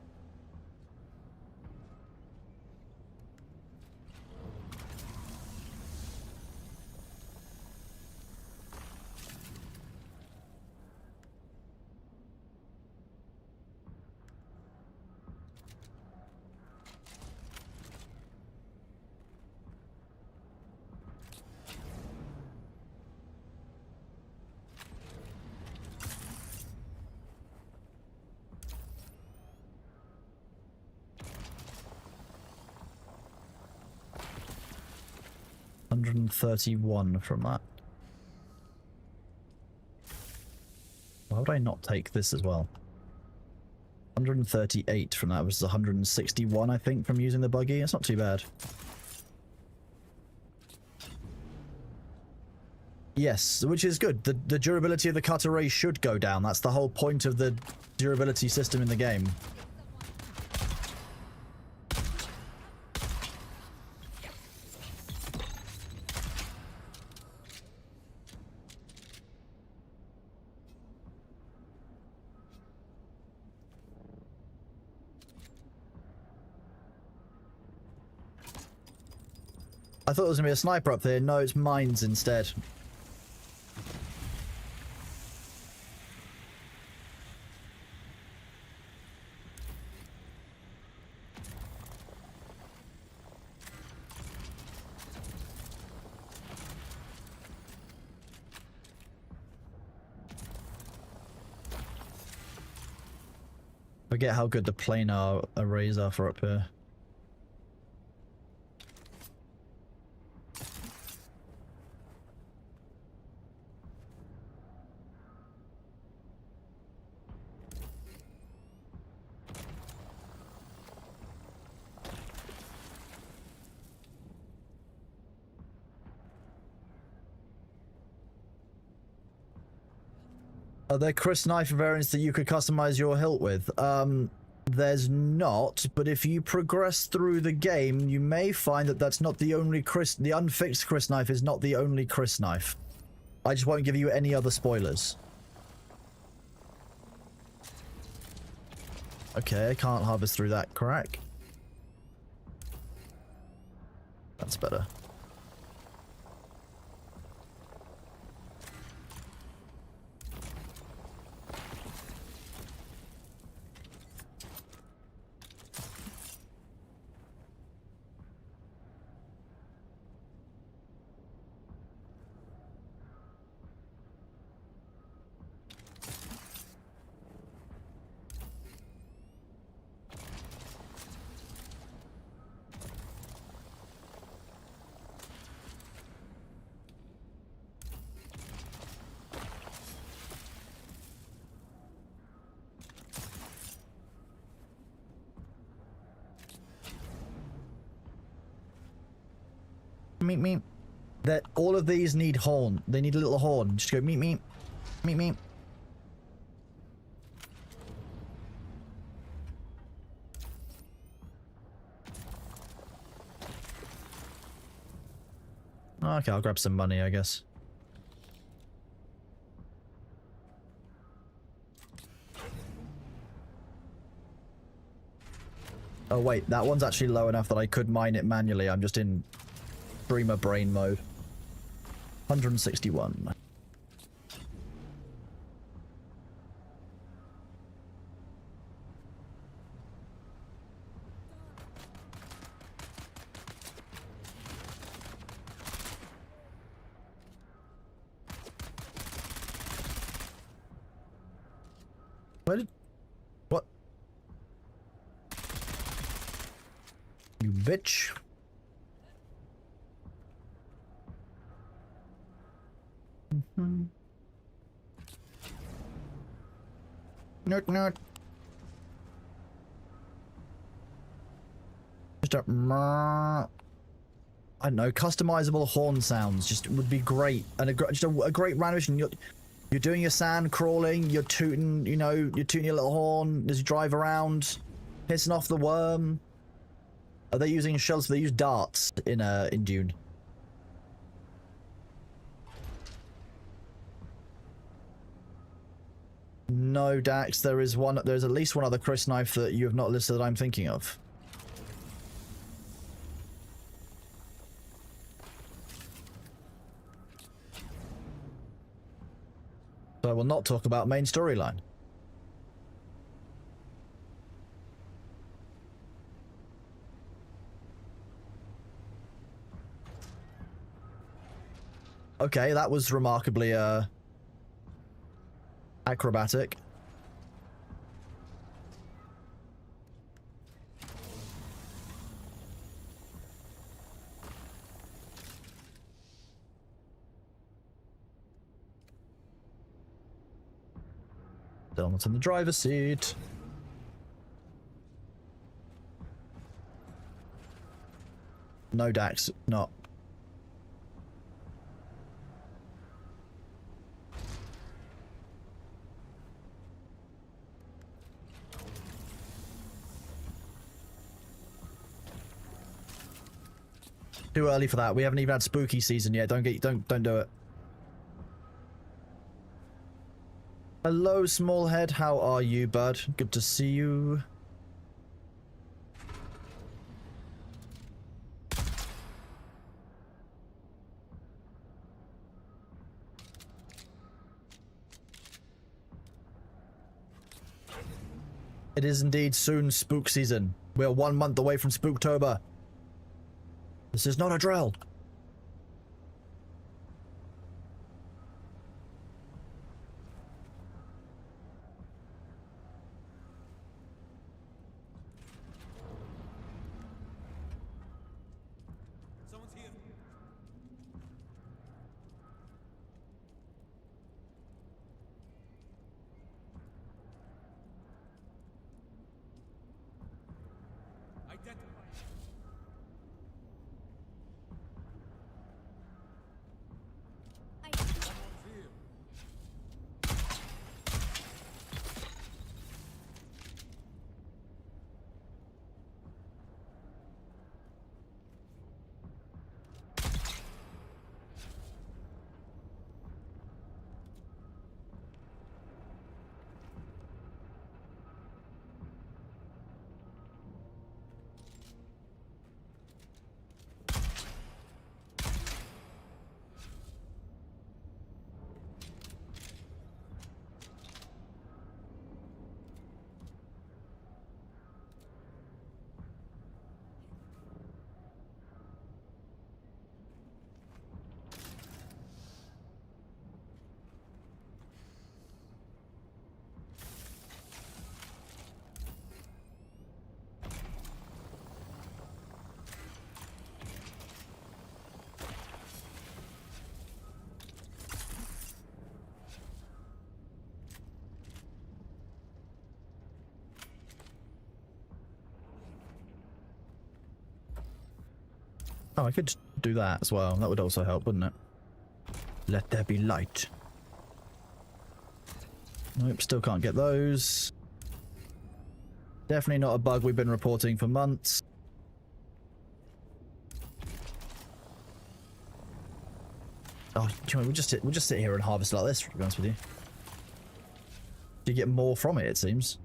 $131 from that. Why would I not take this as well? 138 from that versus 161, I think, from using the buggy. It's not too bad. Yes, which is good. The durability of the cutter ray should go down. That's the whole point of the durability system in the game. I thought there was going to be a sniper up there. No, it's mines instead. Forget how good the planar arrays are for up here. Are there Chris knife variants that you could customize your hilt with? There's not, but if you progress through the game, you may find that that's not the only the unfixed Chris knife is not the only Chris knife. I just won't give you any other spoilers. Okay, I can't harvest through that crack. That's better. Meep meep. That all of these need horn. They need a little horn. Just go meep meep. Meep meep. Okay, I'll grab some money, I guess. Oh wait, that one's actually low enough that I could mine it manually. I'm just in streamer brain mode. 161. Where did... What? You bitch. Nerd, nerd. Just a... I don't know, customizable horn sounds just would be great. And just a great random... You're doing your sand crawling, you're tooting, you know, you're tooting your little horn as you drive around, pissing off the worm. Are they using shells? They use darts in Dune. No, Dax, there's at least one other Chris knife that you have not listed that I'm thinking of. So I will not talk about main storyline. Okay, that was remarkably acrobatic. Donald's in the driver's seat. No, Dax, not. Too early for that. We haven't even had spooky season yet. Don't do it. Hello, Smallhead. How are you, bud? Good to see you. It is indeed soon spook season. We're 1 month away from Spooktober. This is not a drill. Someone's here. Identify. Someone's here. Oh, I could do that as well. That would also help, wouldn't it? Let there be light. Nope, still can't get those. Definitely not a bug we've been reporting for months. Oh, do you know, we'll just sit here and harvest like this, to be honest with you. You get more from it seems.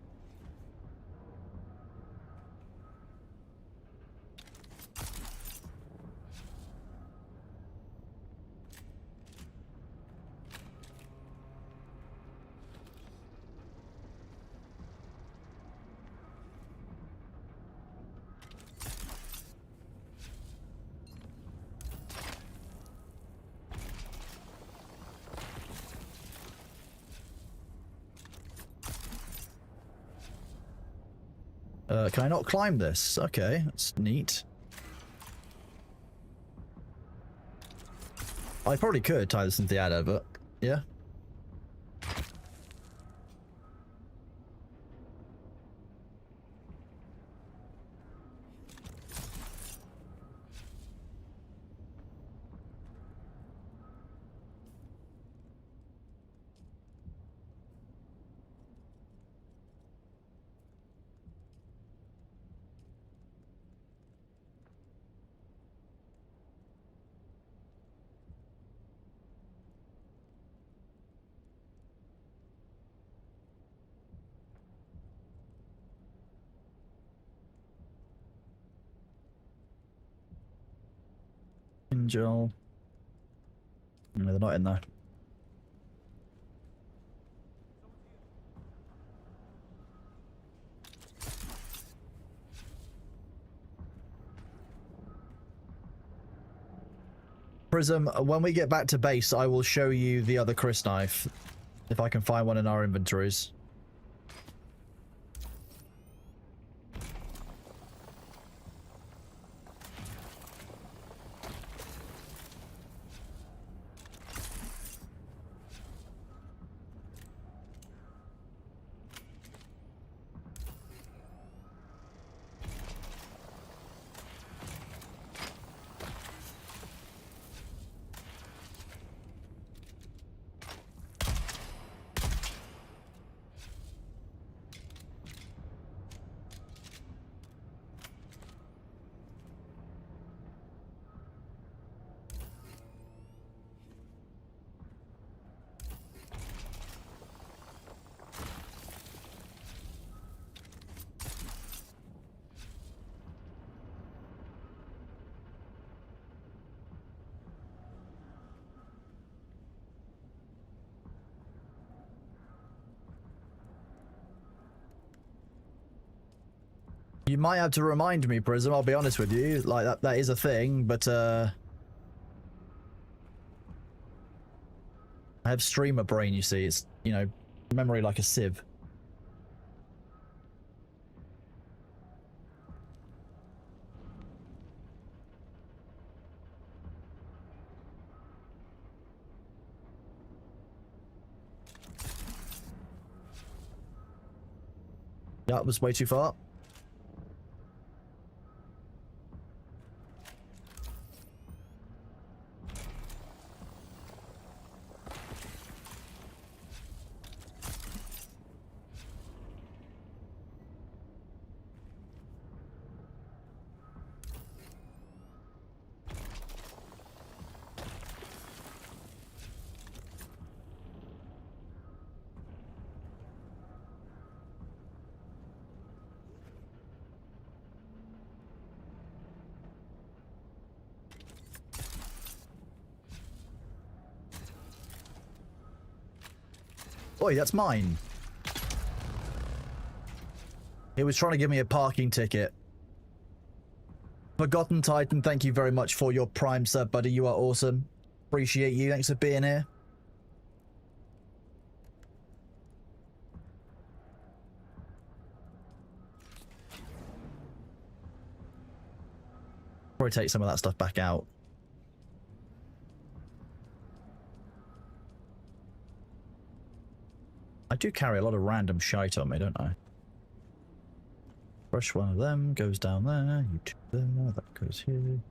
Can I not climb this? Okay, that's neat. I probably could tie this into the adder, but yeah. Angel. No, they're not in there. Prism, when we get back to base, I will show you the other Chris knife. If I can find one in our inventories. You might have to remind me, Prism, I'll be honest with you. Like, that is a thing, but, I have streamer brain, you see. It's, you know, memory like a sieve. That was way too far. Oi, that's mine. He was trying to give me a parking ticket. Forgotten Titan, thank you very much for your Prime sub, buddy. You are awesome. Appreciate you. Thanks for being here. Probably take some of that stuff back out. I do carry a lot of random shite on me, don't I? Brush one of them, goes down there, you do there, that goes here.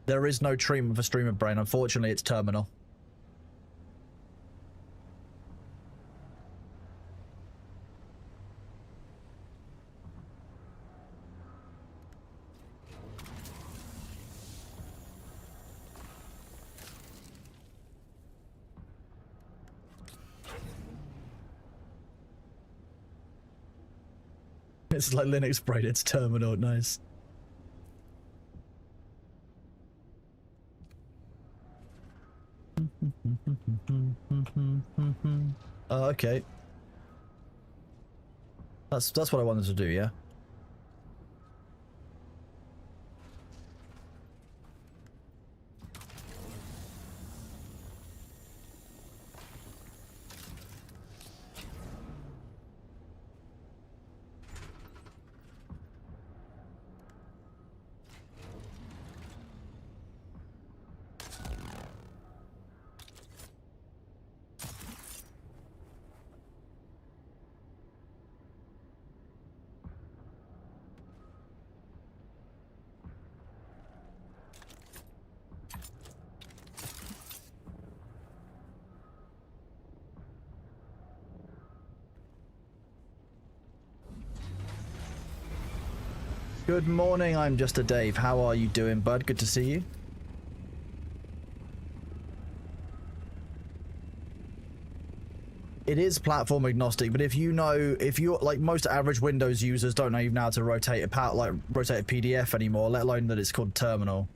There is no treatment for streamer brain. Unfortunately, it's terminal. It's like Linux brain, it's terminal, nice. Okay. That's what I wanted to do, yeah? Good morning, I'm just a Dave. How are you doing, bud? Good to see you. It is platform agnostic, but if you're like most average Windows users don't know even how to rotate a PDF anymore, let alone that it's called terminal.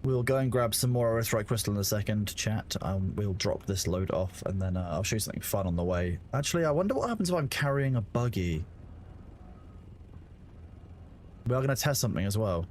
We'll go and grab some more erythrite crystal in a second, chat. We'll drop this load off, and then I'll show you something fun on the way. Actually, I wonder what happens if I'm carrying a buggy. We are going to test something as well.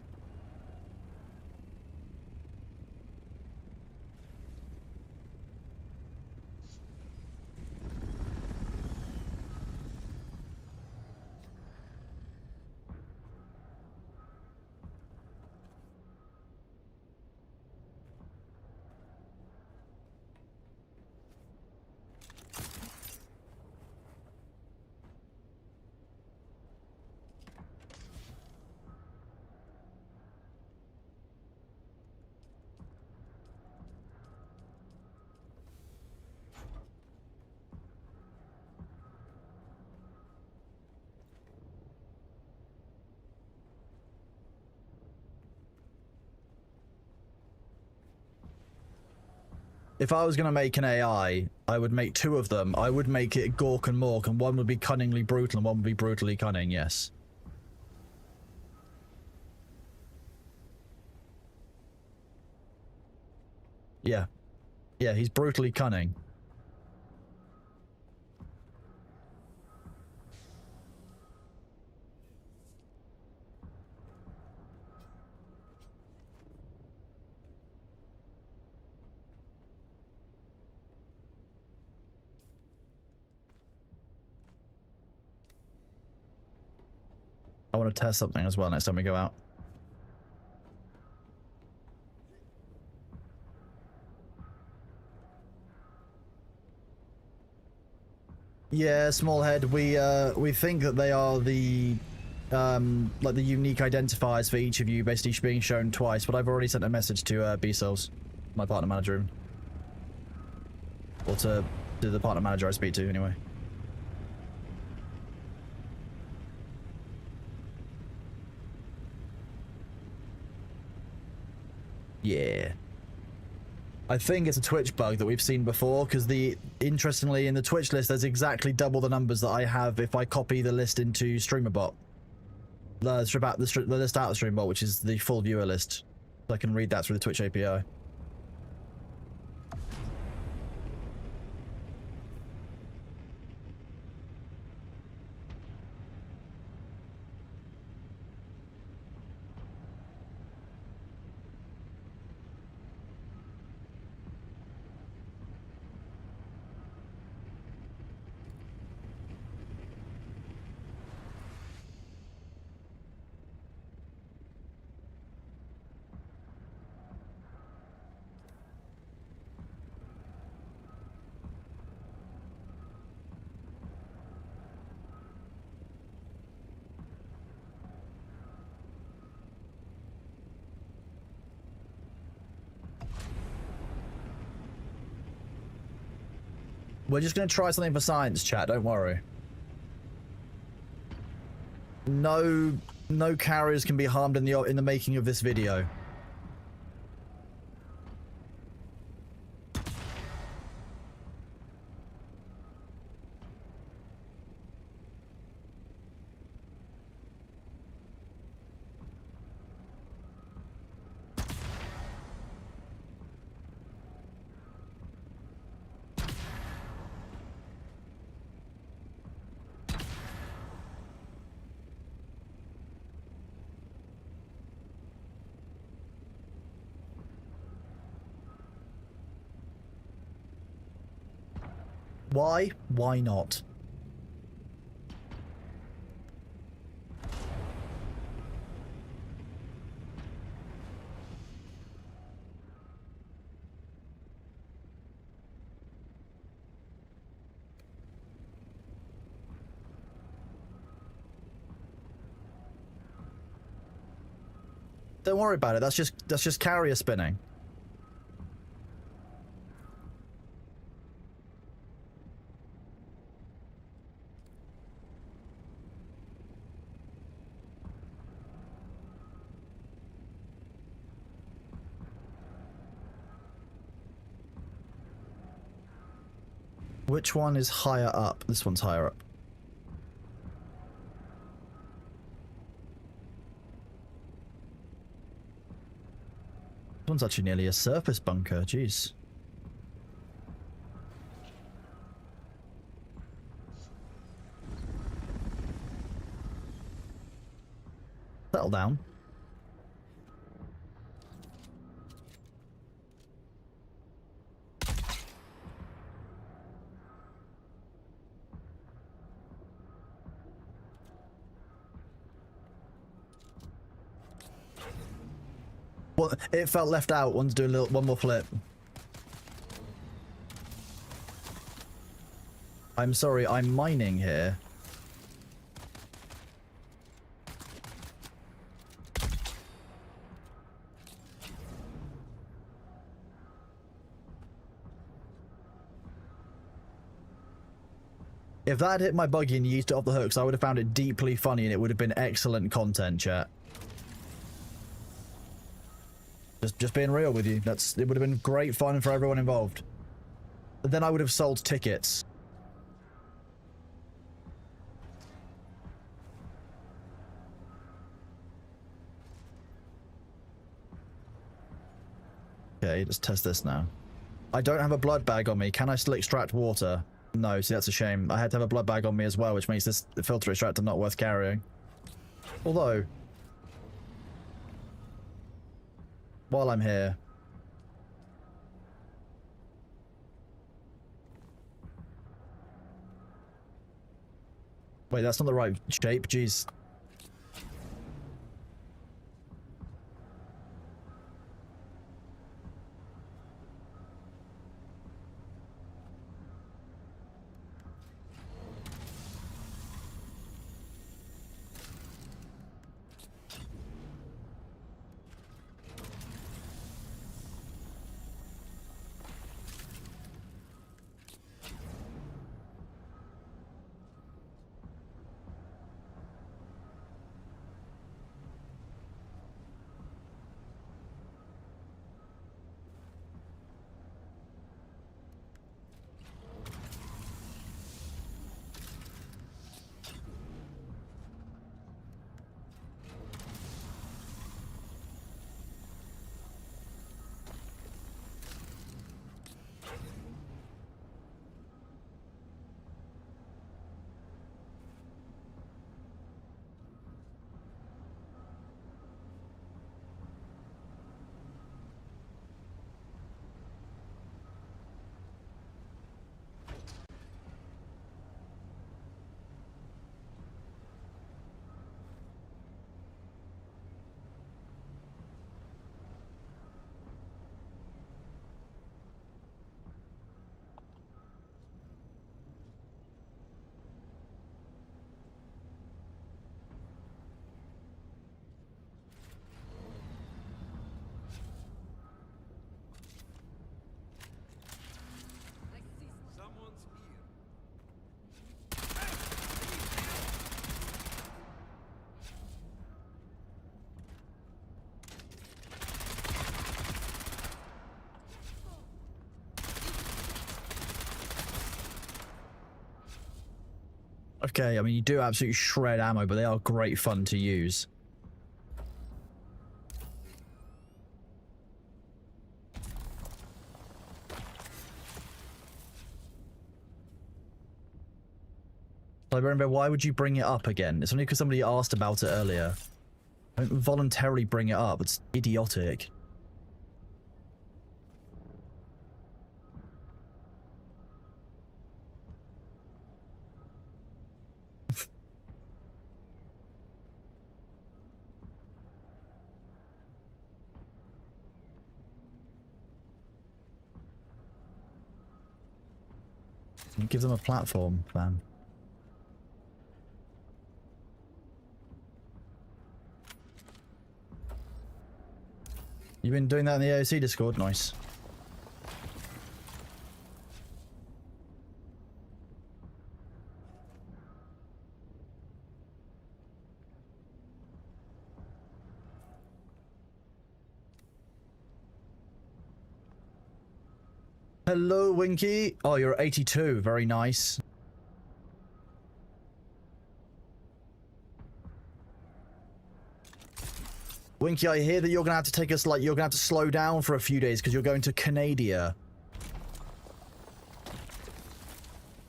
If I was going to make an AI, I would make two of them. I would make it Gork and Mork, and one would be cunningly brutal and one would be brutally cunning, yes. Yeah. Yeah, he's brutally cunning. I want to test something as well next time we go out. Yeah, small head. We think that they are the like the unique identifiers for each of you, basically being shown twice. But I've already sent a message to B-Cells, my partner manager, or to the partner manager I speak to anyway. Yeah. I think it's a Twitch bug that we've seen before, because interestingly in the Twitch list there's exactly double the numbers that I have if I copy the list into StreamerBot. The list out of StreamerBot, which is the full viewer list. So I can read that through the Twitch API. We're just going to try something for science, chat. Don't worry. No carriers can be harmed in the making of this video. Why? Why not? Don't worry about it. That's just carrier spinning. Which one is higher up? This one's higher up. This one's actually nearly a surface bunker. Jeez. Settle down. Well, it felt left out. One's doing one more flip. I'm sorry, I'm mining here. If that had hit my buggy and used it off the hooks, I would have found it deeply funny and it would have been excellent content, chat. Just being real with you. It would have been great fun for everyone involved. But then I would have sold tickets. Okay, let's test this now. I don't have a blood bag on me. Can I still extract water? No, see, that's a shame. I had to have a blood bag on me as well, which makes this filter extractor not worth carrying. Although, while I'm here, wait, that's not the right shape. Jeez. Okay, I mean, you do absolutely shred ammo, but they are great fun to use. I remember, why would you bring it up again? It's only because somebody asked about it earlier. Don't voluntarily bring it up. It's idiotic. Give them a platform, man. You've been doing that in the AOC Discord? Nice. Hello, Winky. Oh, you're 82. Very nice. Winky, I hear that you're gonna have to take us, like, you're gonna have to slow down for a few days because you're going to Canada.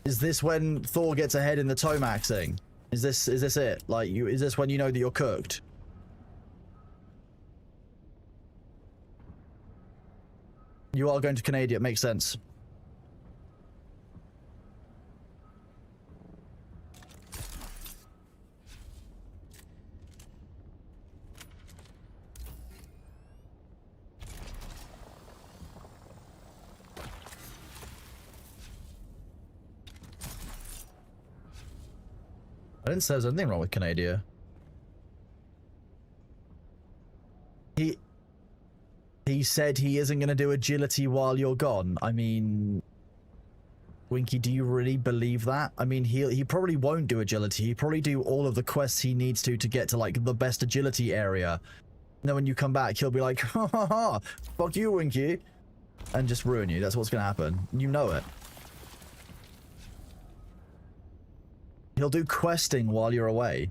Is this when Thor gets ahead in the Tomaxing? Is this it? Like, is this when you know that you're cooked? You are going to Canada, it makes sense. I didn't say there's anything wrong with Canada. He said he isn't going to do agility while you're gone. I mean, Winky, do you really believe that? I mean, he probably won't do agility. He'll probably do all of the quests he needs to get to, like, the best agility area. And then when you come back, he'll be like, ha ha ha, fuck you, Winky. And just ruin you. That's what's going to happen. You know it. He'll do questing while you're away.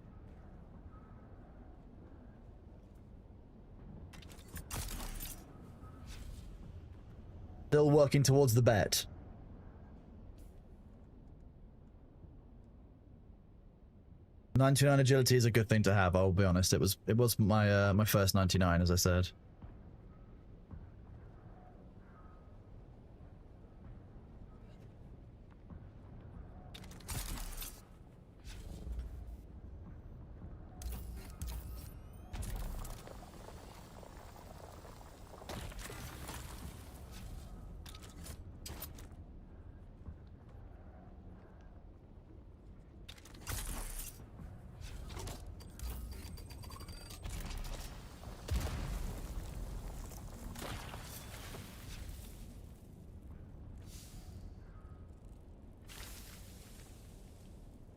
Still working towards the bet. $99 agility is a good thing to have, I'll be honest. It was my my first 99, as I said.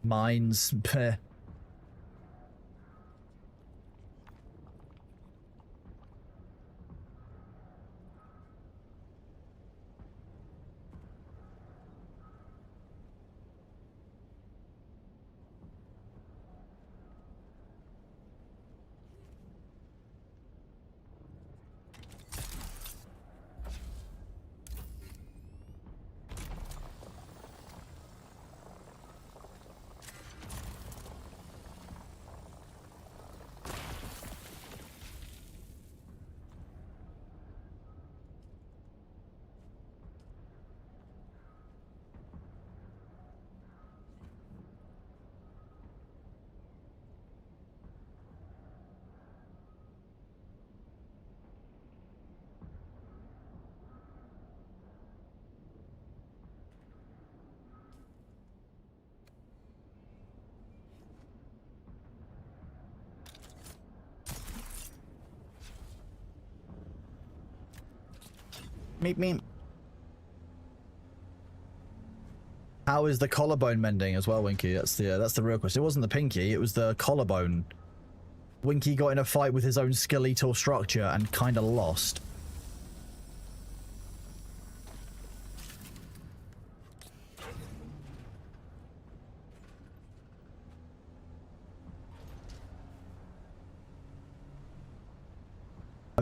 Mines, peh. Meep meep. How is the collarbone mending as well, Winky? That's the real question. It wasn't the pinky, it was the collarbone. Winky got in a fight with his own skeletal structure and kind of lost.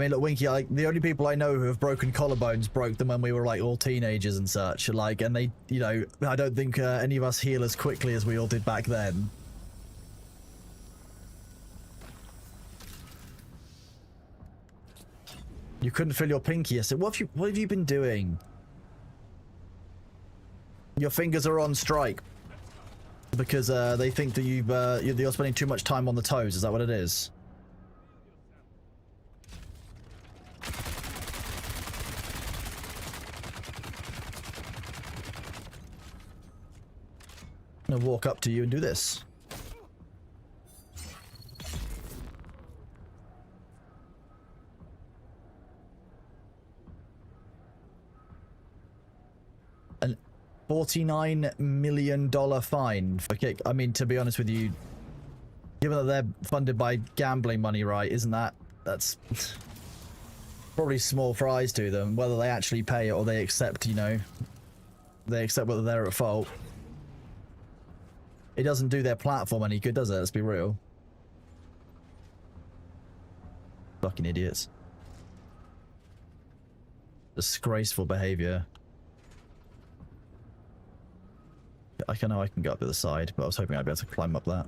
mean, look, Winky, like, the only people I know who have broken collarbones broke them when we were, like, all teenagers and such. Like, and they, you know, I don't think any of us heal as quickly as we all did back then. You couldn't feel your pinky yesterday. What have you been doing? Your fingers are on strike because they think that you're spending too much time on the toes. Is that what it is? I'm gonna walk up to you and do this. An $49 million fine for kick. I mean, to be honest with you, given that they're funded by gambling money, right? That's probably small fries to them. Whether they actually pay it or they accept, you know, they accept whether they're at fault. It doesn't do their platform any good, does it? Let's be real. Fucking idiots. Disgraceful behavior. I know I can go up the other side, but I was hoping I'd be able to climb up that.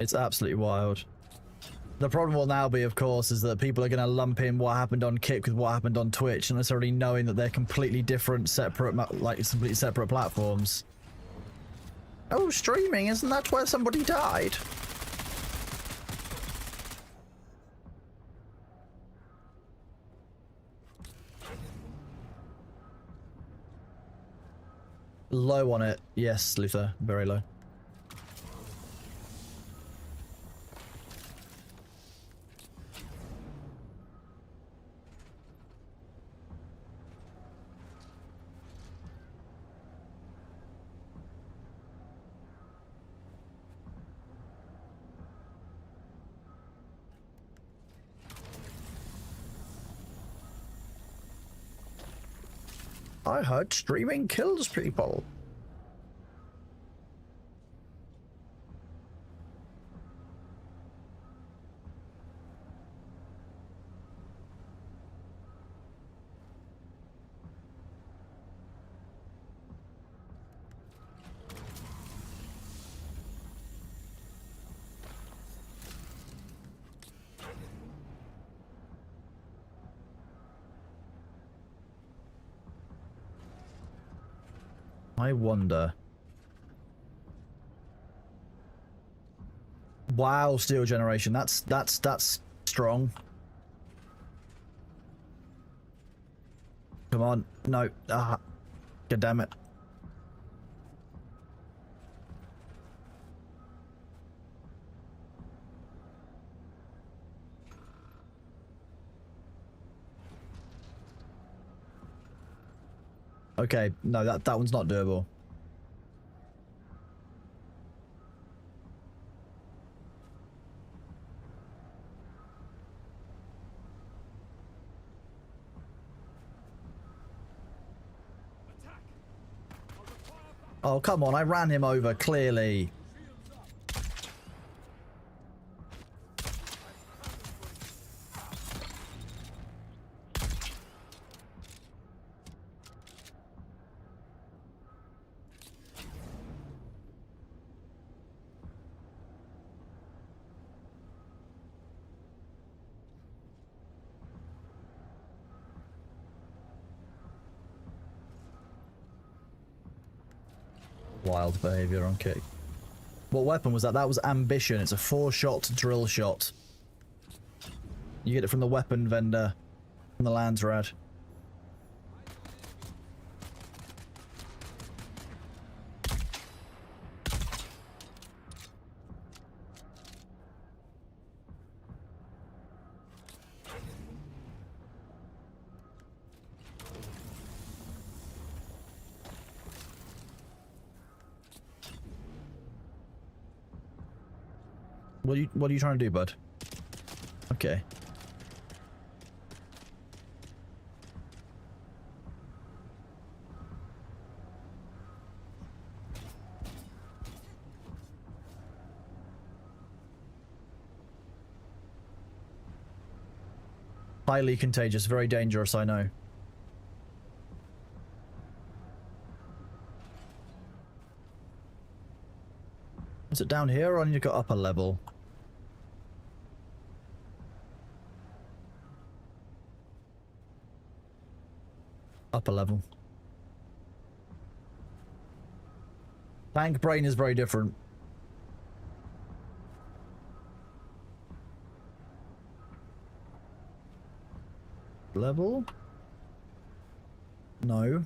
It's absolutely wild. The problem will now be, of course, is that people are going to lump in what happened on Kick with what happened on Twitch, and necessarily knowing that they're completely different, separate, like, completely separate platforms. Oh, streaming, isn't that where somebody died? Low on it. Yes, Luther. Very low. I heard streaming kills people. I wonder. Wow, steel generation. That's strong. Come on. No. Ah. God damn it. Okay, no, that one's not doable. Oh, come on, I ran him over, clearly. Wild behavior on kick. What weapon was that? That was ambition. It's a 4-shot drill shot. You get it from the weapon vendor from the Landsrad. What are you trying to do, bud? Okay. Highly contagious, very dangerous, I know. Is it down here or I need to go up a level? Upper level. Tank brain is very different. Level? No.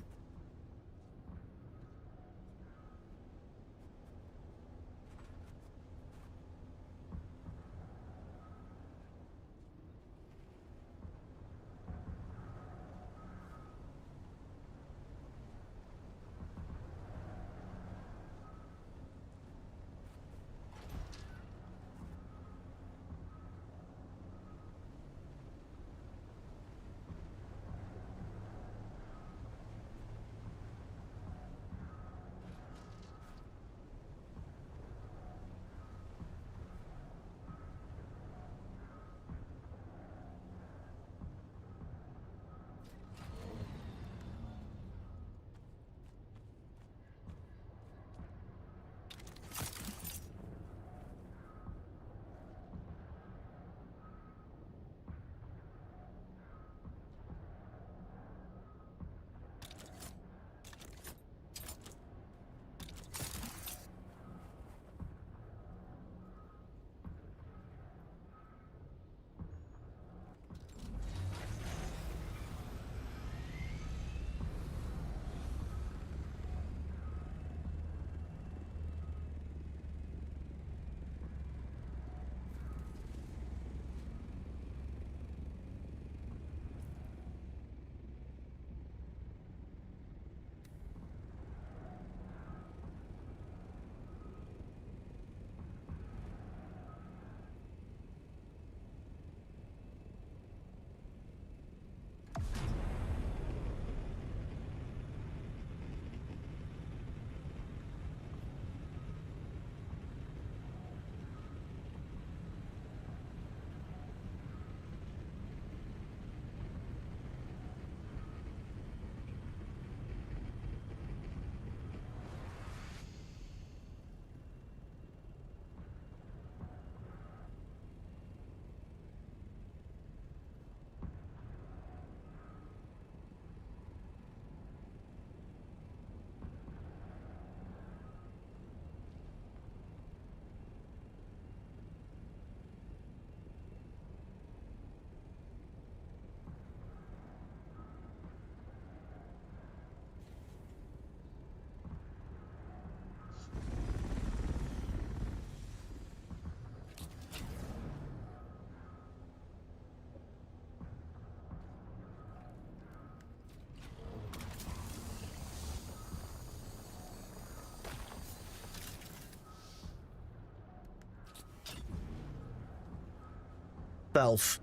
Self.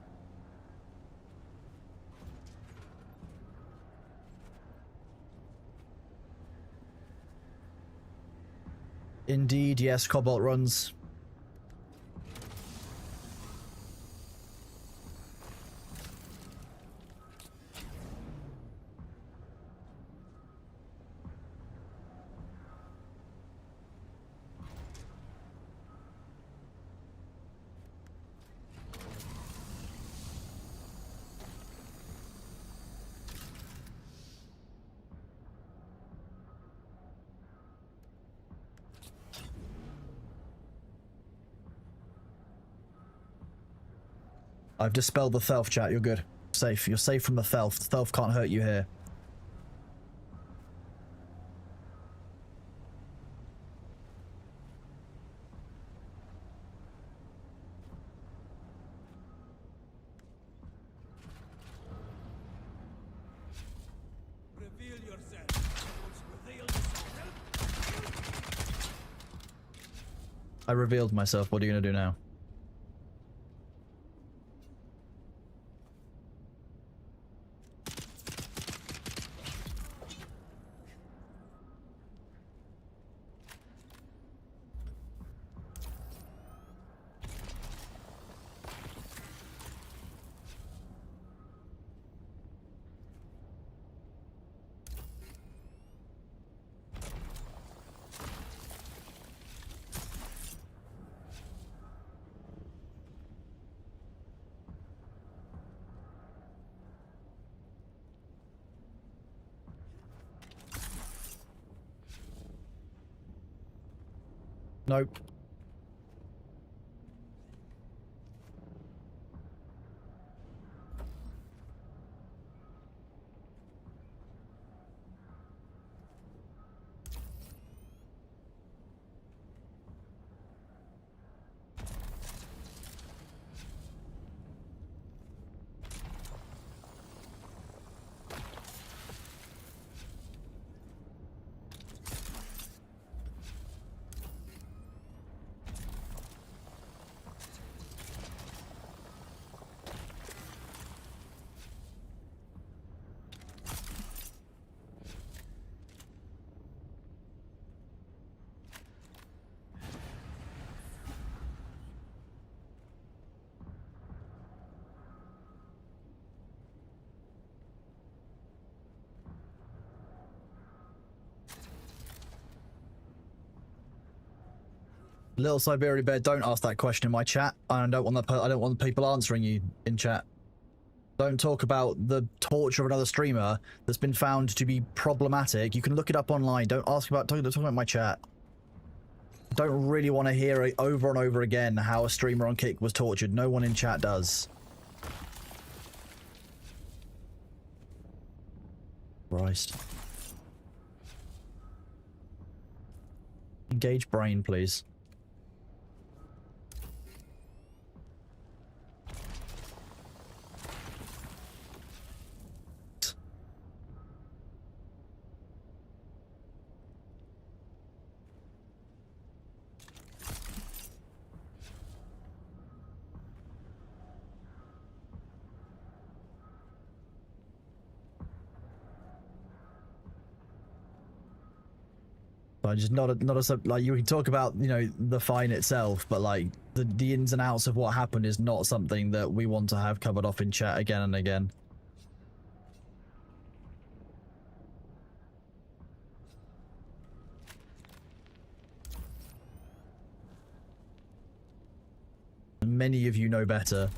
Indeed, yes, Cobalt runs. I've dispelled the Thelf, chat. You're good. Safe. You're safe from the Thelf. The Thelf can't hurt you here. Reveal yourself. Reveal yourself. I revealed myself. What are you going to do now? Nope. Little Siberian Bear, don't ask that question in my chat. I don't want I don't want people answering you in chat. Don't talk about the torture of another streamer that's been found to be problematic. You can look it up online. Don't ask about talking about my chat. Don't really want to hear it over and over again how a streamer on Kick was tortured. No one in chat does. Christ. Engage brain, please. But just not a like you can talk about, you know, the fine itself, but like the ins and outs of what happened is not something that we want to have covered off in chat again and again. Many of you know better.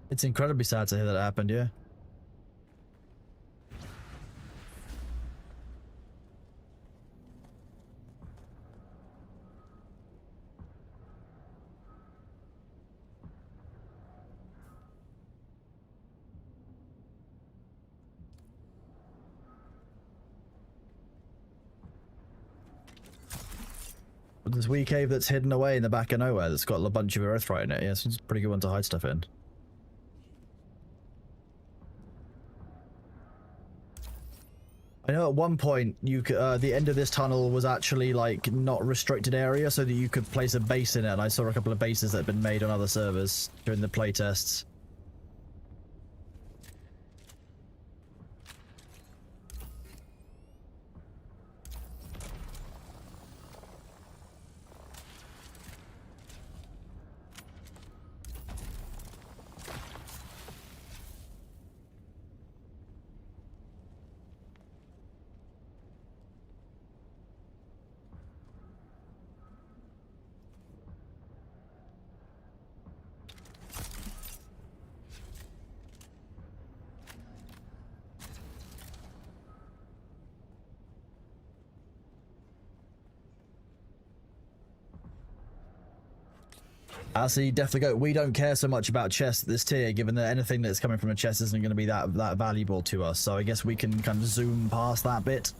It's incredibly sad to hear that happened, yeah. This wee cave that's hidden away in the back of nowhere that's got a bunch of earthright in it. Yeah, so it's a pretty good one to hide stuff in. I know at one point you could, the end of this tunnel was actually like not restricted area, so that you could place a base in it. And I saw a couple of bases that had been made on other servers during the playtests. So you definitely go. We don't care so much about chests at this tier, given that anything that's coming from a chest isn't going to be that valuable to us. So I guess we can kind of zoom past that bit.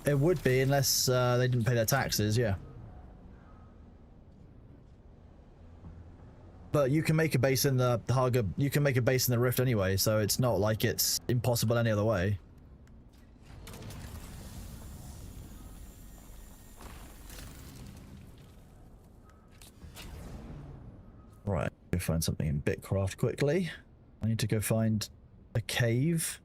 It would be unless they didn't pay their taxes, yeah. But you can make a base in the Haga, you can make a base in the Rift anyway, so it's not like it's impossible any other way. Right, go find something in Bitcraft quickly. I need to go find a cave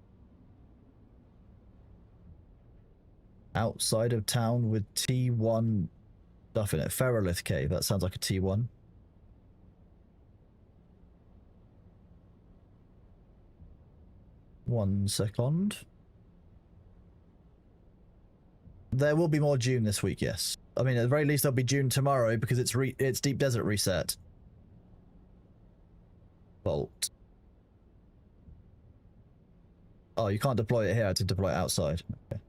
outside of town with T1 stuff in it. Ferrolith Cave, that sounds like a T1. One second. There will be more Dune this week, yes. I mean, at the very least, there'll be Dune tomorrow because it's Deep Desert reset. Bolt. Oh, you can't deploy it here. I had to deploy it outside. Okay.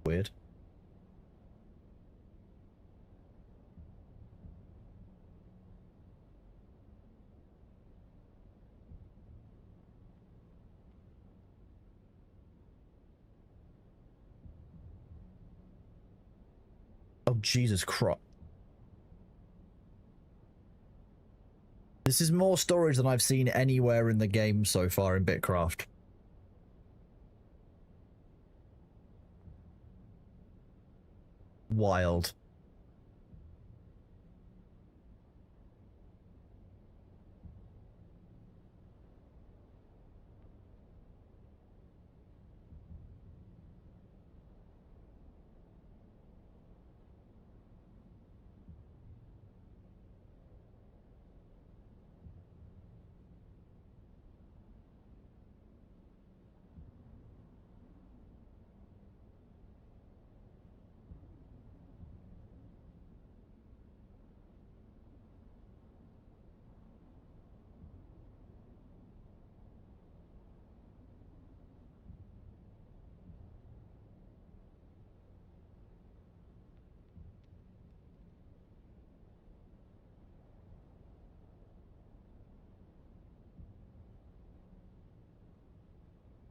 Weird. Oh, Jesus Christ. This is more storage than I've seen anywhere in the game so far in Bitcraft. Wild.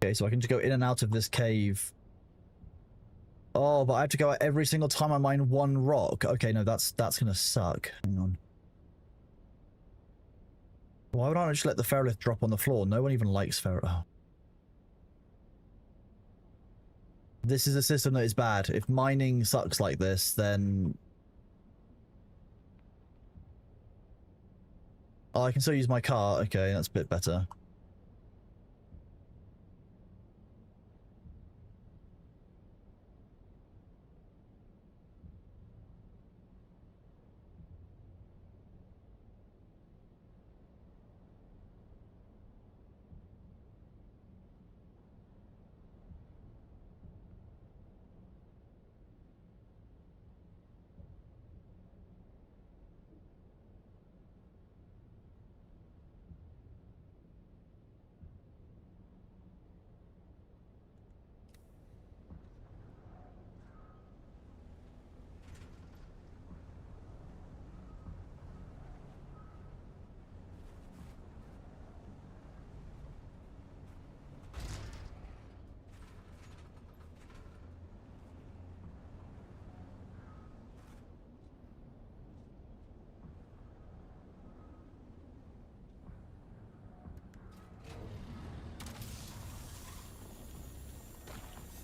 Okay, so I can just go in and out of this cave. Oh, but I have to go out every single time I mine one rock. Okay, no, that's gonna suck. Hang on. Why would I not just let the ferrolith drop on the floor? No one even likes ferrolith. Oh. This is a system that is bad. If mining sucks like this, then... Oh, I can still use my car. Okay, that's a bit better.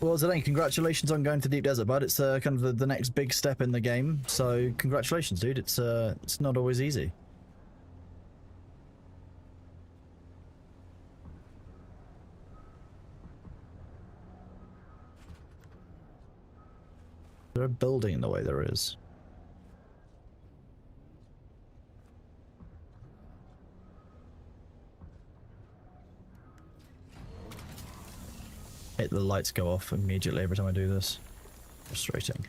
Well, Zidane, congratulations on going to Deep Desert, bud. It's kind of the next big step in the game. So, congratulations, dude. It's not always easy. Is there a building in the way? There is. hate the lights go off immediately every time I do this. Frustrating.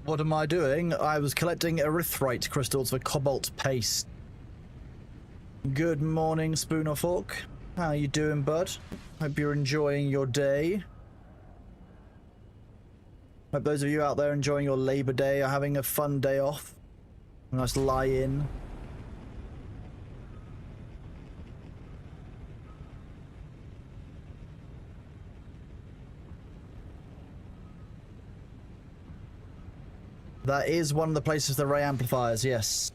What am I doing? I was collecting erythrite crystals for cobalt paste. Good morning, Spoon or Fork. How you doing, bud? Hope you're enjoying your day. Hope those of you out there enjoying your Labor Day are having a fun day off. A nice lie-in. That is one of the places the Ray amplifiers, yes.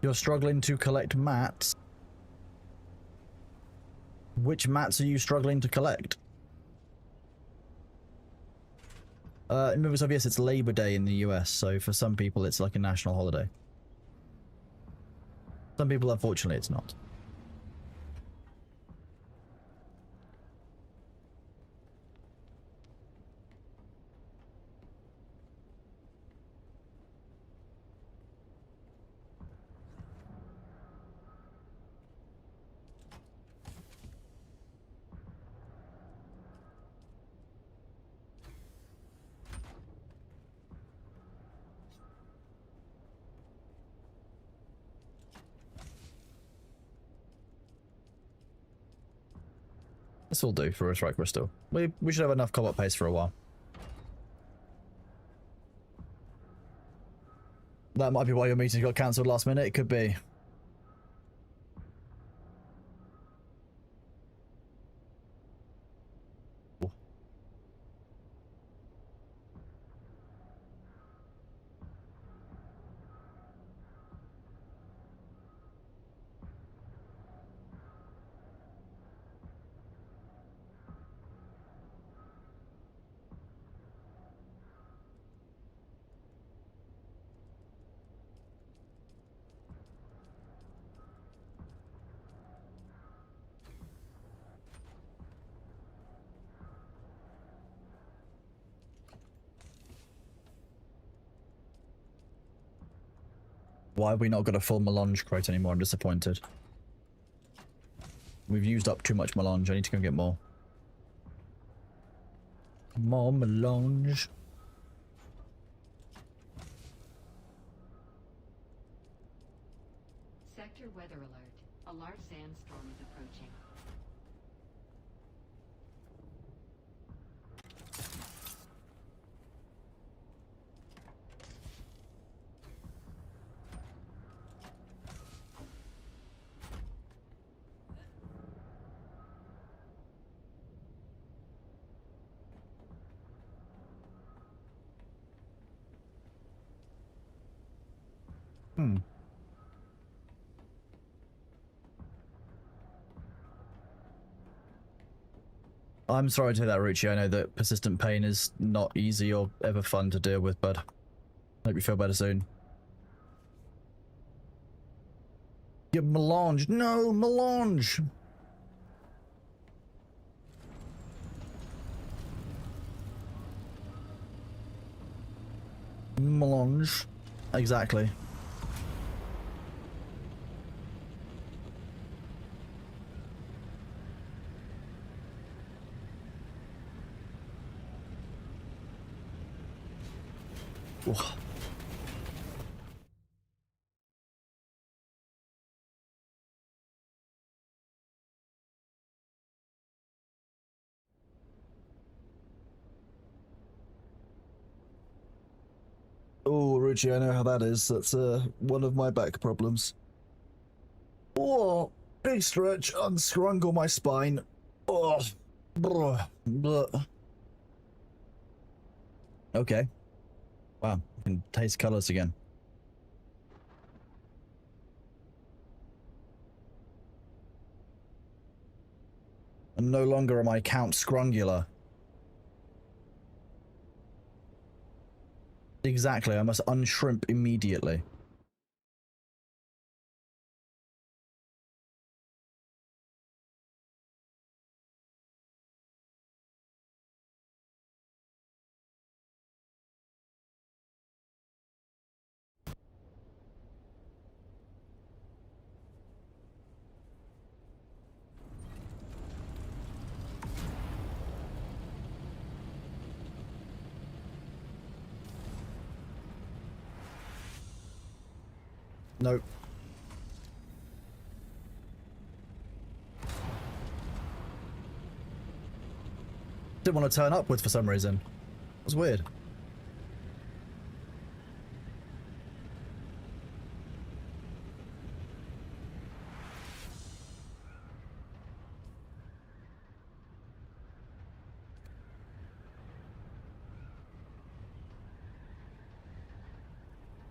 You're struggling to collect mats. Which mats are you struggling to collect? Remember, so yes, it's Labor Day in the US, so for some people it's like a national holiday. Some people, unfortunately, it's not. This will do for a strike crystal. We should have enough cobalt paste for a while. That might be why your meeting got cancelled last minute. It could be. Why have we not got a full melange crate anymore? I'm disappointed. We've used up too much melange. I need to go get more. More melange. A large sandstorm is approaching. Hmm. I'm sorry to hear that, Rucci. I know that persistent pain is not easy or ever fun to deal with, but hope you feel better soon. Get melange. No, melange. Melange. Exactly. Ugh. Oh, Rucci, I know how that is. That's one of my back problems. Oh, big stretch, unscrungle my spine. Oh, bruh, bruh. Okay. Wow, I can taste colors again. And no longer am I Count Scrungula. Exactly, I must unshrimp immediately. Nope. Didn't want to turn upwards for some reason. It was weird.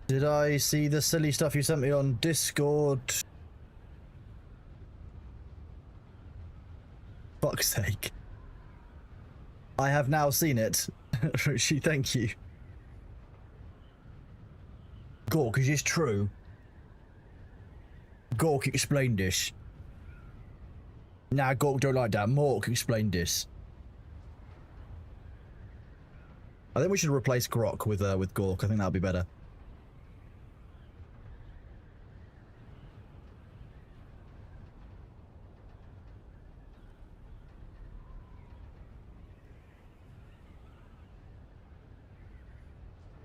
Did I see the silly stuff you sent me on Discord? Fuck's sake. I have now seen it. Rishi, thank you. Gork, is this true? Gork, explain this. Nah, Gork don't like that. Mork, explain this. I think we should replace Grok with Gork. I think that'll be better.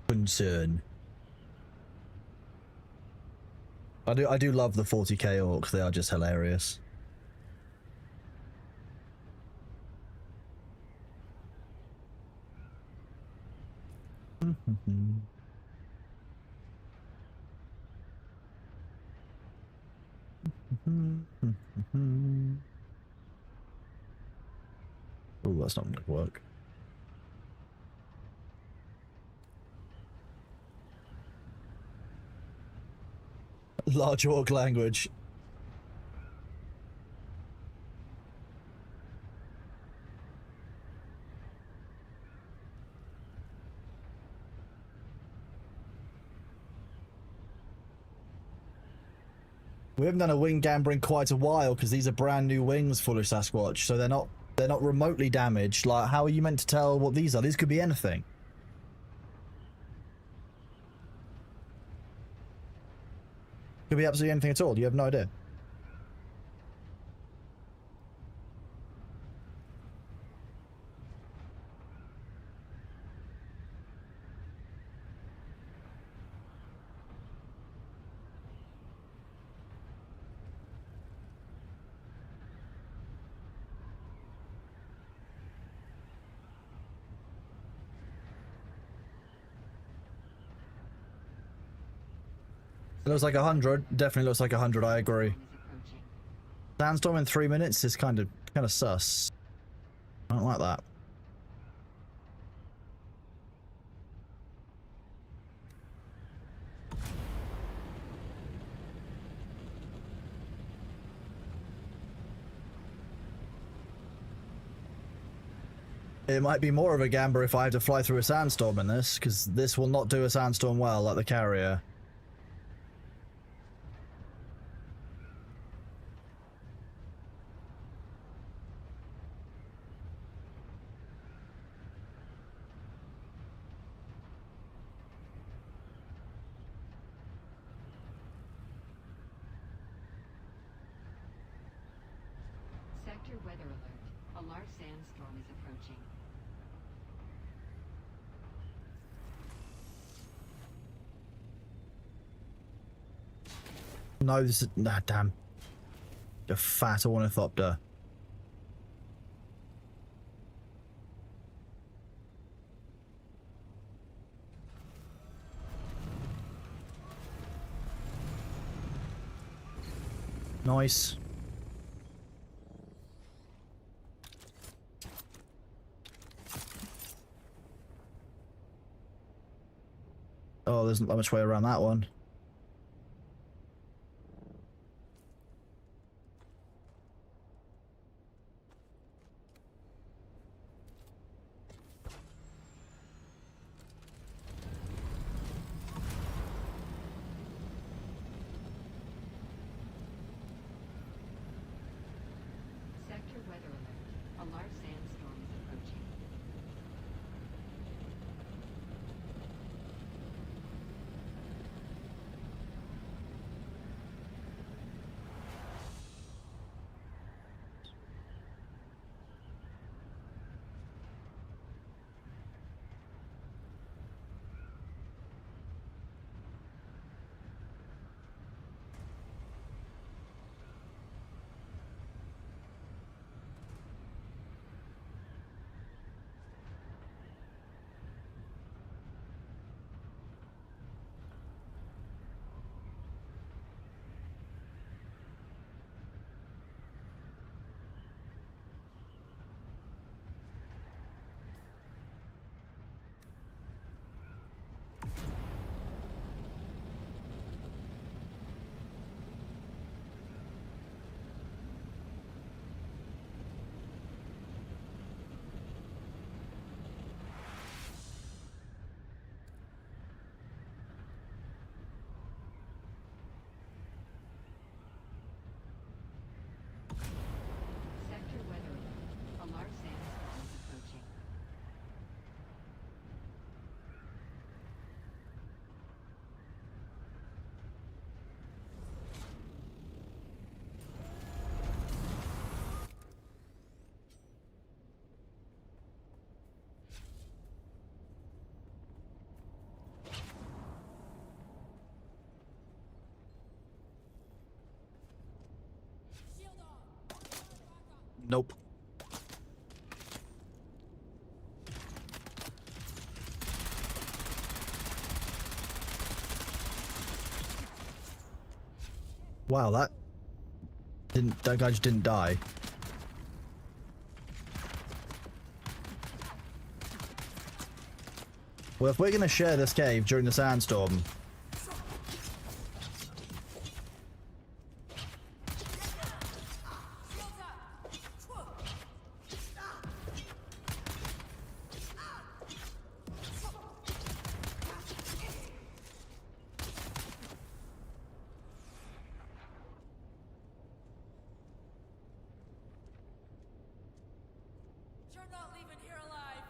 Concern. I do love the 40k orcs. They are just hilarious. Oh, that's not going to work. Large orc language. We haven't done a wing gamber in quite a while because these are brand new wings, Foolish Sasquatch. So they're not remotely damaged. Like, how are you meant to tell what these are? These could be anything. Could be absolutely anything at all. You have no idea. It looks like 100. Definitely looks like 100. I agree. Is approaching. Sandstorm in 3 minutes is kind of sus. I don't like that. It might be more of a gamble if I have to fly through a sandstorm in this, because this will not do a sandstorm well like the carrier. Sector weather alert. A large sandstorm is approaching. No, this is... Nah, damn. A fat ornithopter. Nice. Oh, there's not much way around that one. Sector weather alert. A large sandstorm is approaching. Sector weather alert. A large sandstorm is approaching. Nope. Wow, that guy just didn't die. Well, if we're gonna share this cave during the sandstorm, You're not leaving here alive.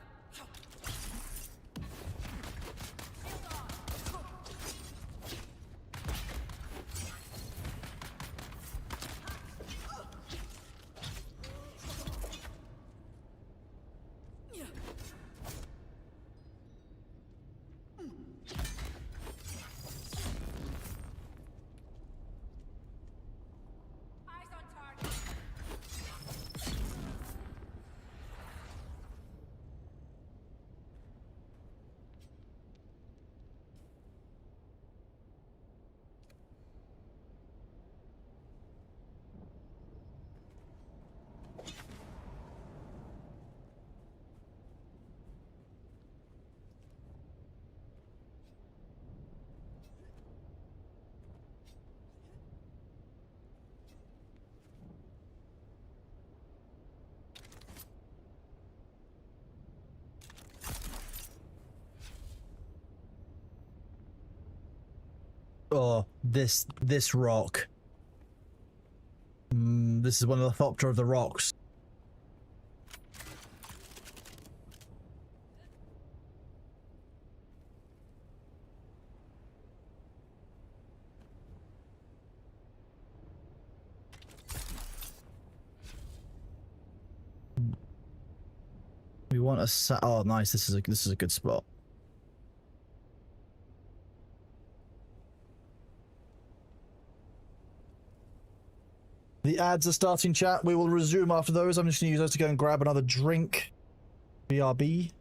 Oh, this rock. This is one of the Thopter of the rocks. We want a oh, nice. This is a good spot. The ads are starting, chat. We will resume after those. I'm just going to use those to go and grab another drink. BRB.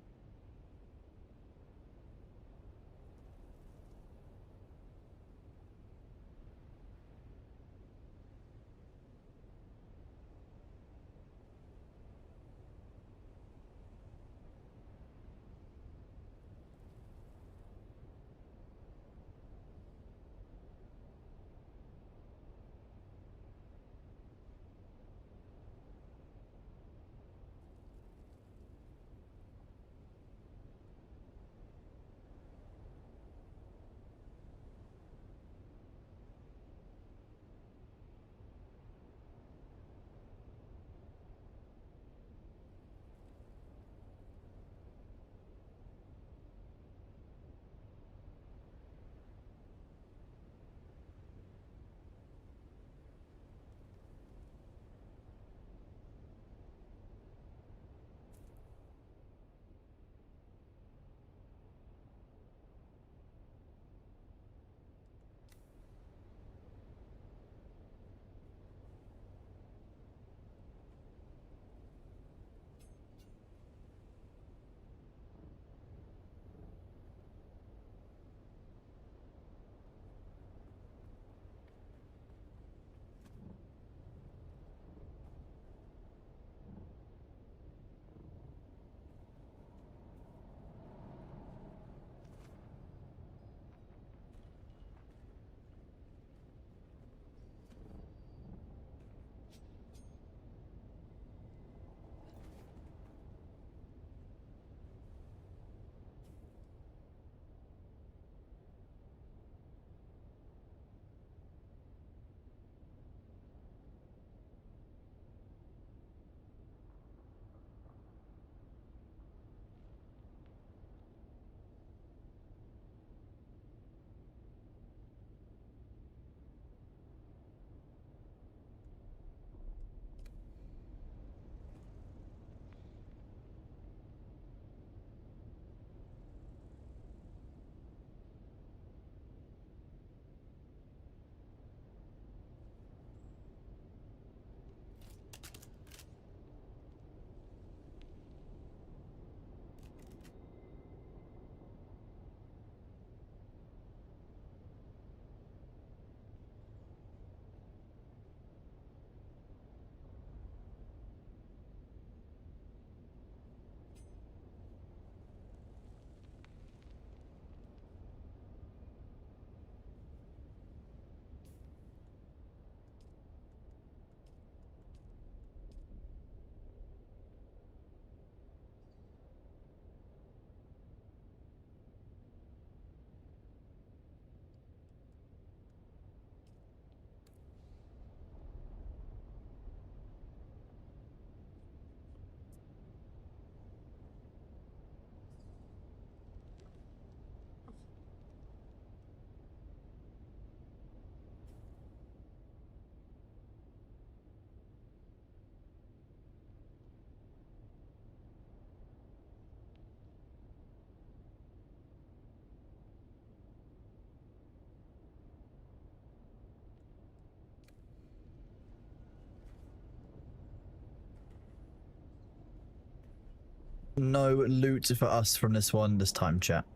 No loot for us from this one this time, chat.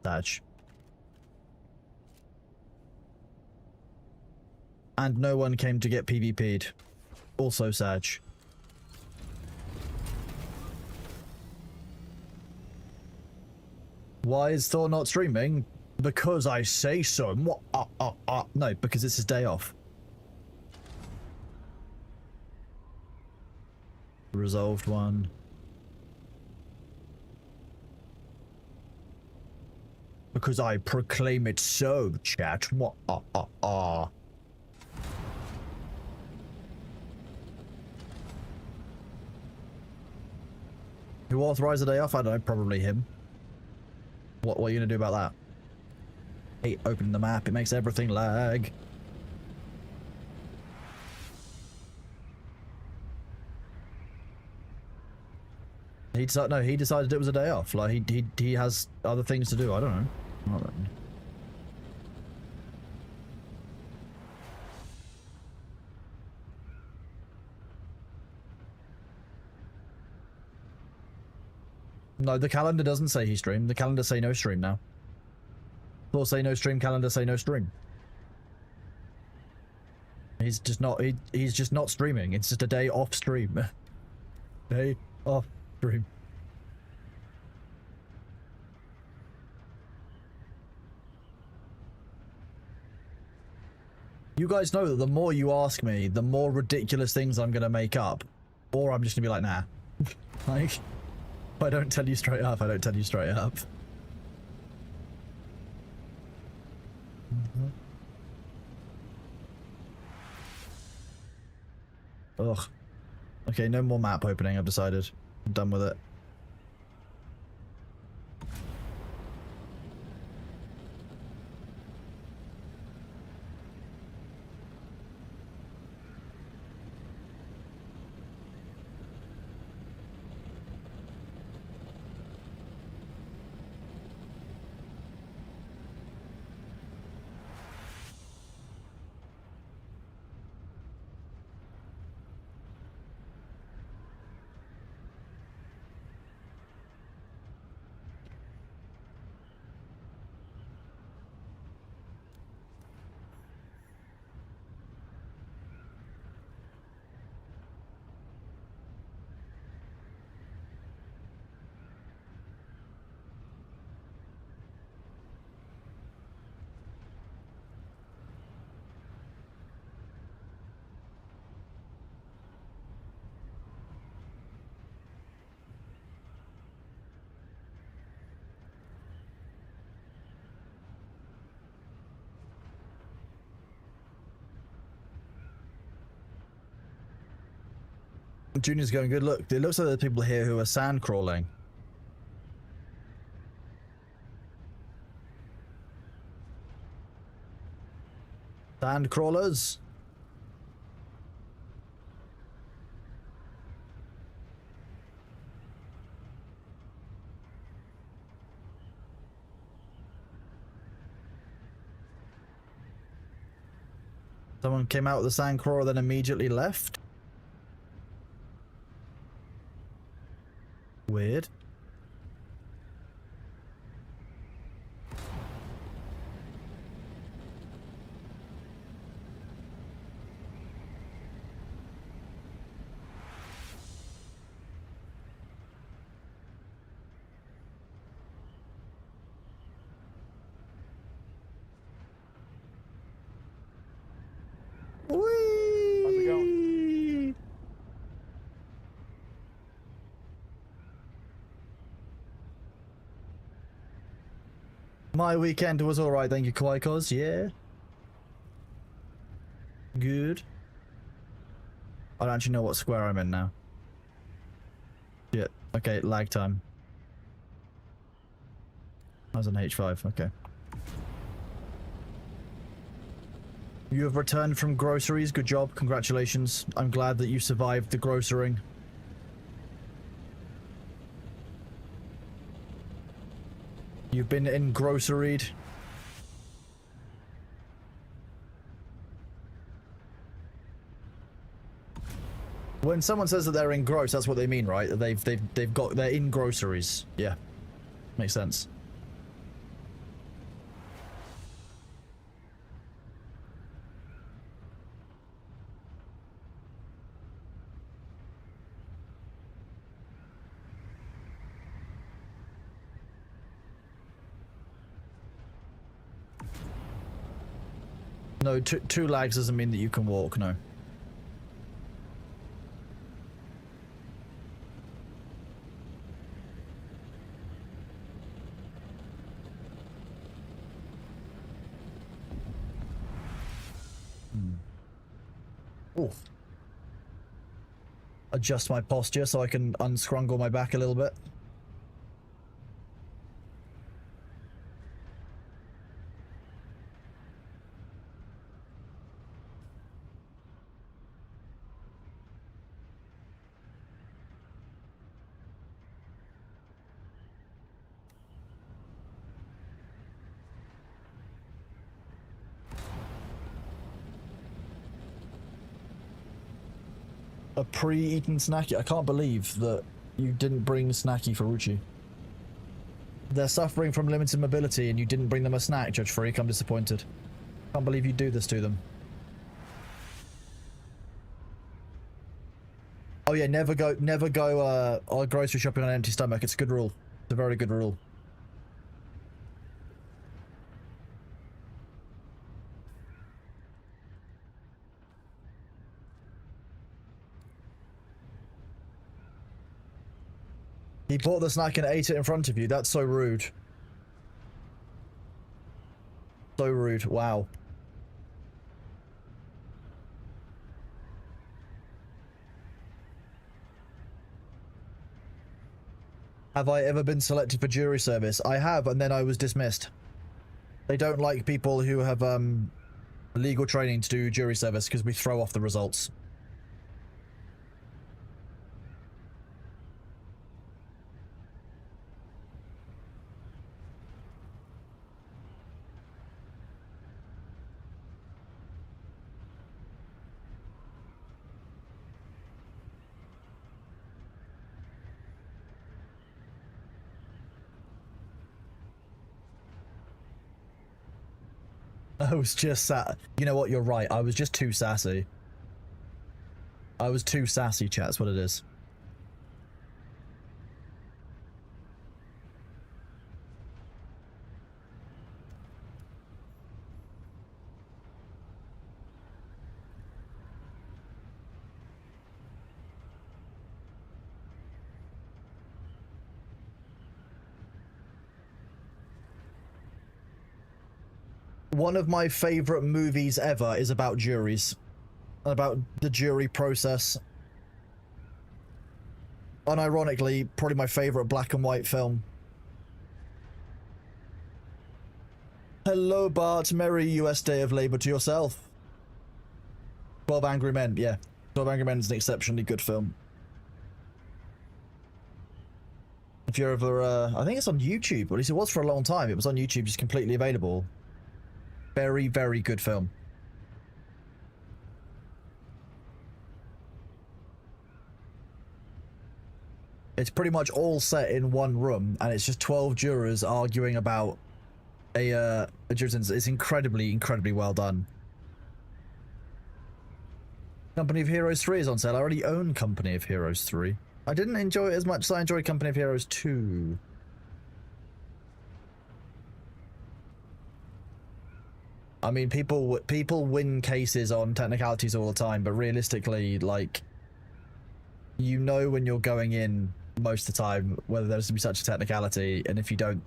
Dodge. And no one came to get PvP'd. Also Sag. Why is Thor not streaming? Because I say so. No, because it's his day off. Resolved one. Because I proclaim it so, chat. Who authorized the day off? I don't know, probably him. What are you gonna do about that? Hate opening the map, it makes everything lag. He decided it was a day off. Like he has other things to do. I don't know. No, the calendar doesn't say he streamed. The calendar say no stream now. Thought say no stream, calendar say no stream. He's just not he's just not streaming. It's just a day off stream. Day off stream. You guys know that the more you ask me, the more ridiculous things I'm gonna make up. Or I'm just gonna be like, nah. Like, if I don't tell you straight up, I don't tell you straight up. Ugh. Okay, no more map opening, I've decided. I'm done with it. Junior's going good. Look, it looks like there's people here who are sand crawling. Sand crawlers? Someone came out with the sand crawler then immediately left? Weird. Whee! My weekend was alright, thank you, Kwaikos. Yeah. Good. I don't actually know what square I'm in now. Shit. Okay, lag time. I was on H5, okay. You have returned from groceries, good job, congratulations. I'm glad that you survived the grocering. You've been engrosseried. When someone says that they're engrossed, that's what they mean, right? They're in groceries. Yeah. Makes sense. No, two lags doesn't mean that you can walk, no. Ooh. Adjust my posture so I can unscrungle my back a little bit. A pre-eaten snacky. I can't believe that you didn't bring snacky for Ruchi. They're suffering from limited mobility and you didn't bring them a snack, Judge Freak. I'm disappointed. Can't believe you do this to them. Oh yeah, never go grocery shopping on an empty stomach. It's a good rule. It's a very good rule. He bought the snack and ate it in front of you. That's so rude. So rude. Wow. Have I ever been selected for jury service? I have, and then I was dismissed. They don't like people who have legal training to do jury service because we throw off the results. I was just you know what, you're right. I was just too sassy. I was too sassy, chat. That's what it is. One of my favorite movies ever is about juries, about the jury process. Unironically, probably my favorite black and white film. Hello, Bart. Merry US Day of Labor to yourself. 12 Angry Men, yeah. 12 Angry Men is an exceptionally good film. If you're ever, I think it's on YouTube, or at least it was for a long time. It was on YouTube, just completely available. Very, very good film. It's pretty much all set in one room, and it's just 12 jurors arguing about a jury sentence. It's incredibly, incredibly well done. Company of Heroes 3 is on sale. I already own Company of Heroes 3. I didn't enjoy it as much as I enjoyed Company of Heroes 2. I mean, people win cases on technicalities all the time, but realistically, like, you know when you're going in most of the time whether there's to be such a technicality, and if you don't,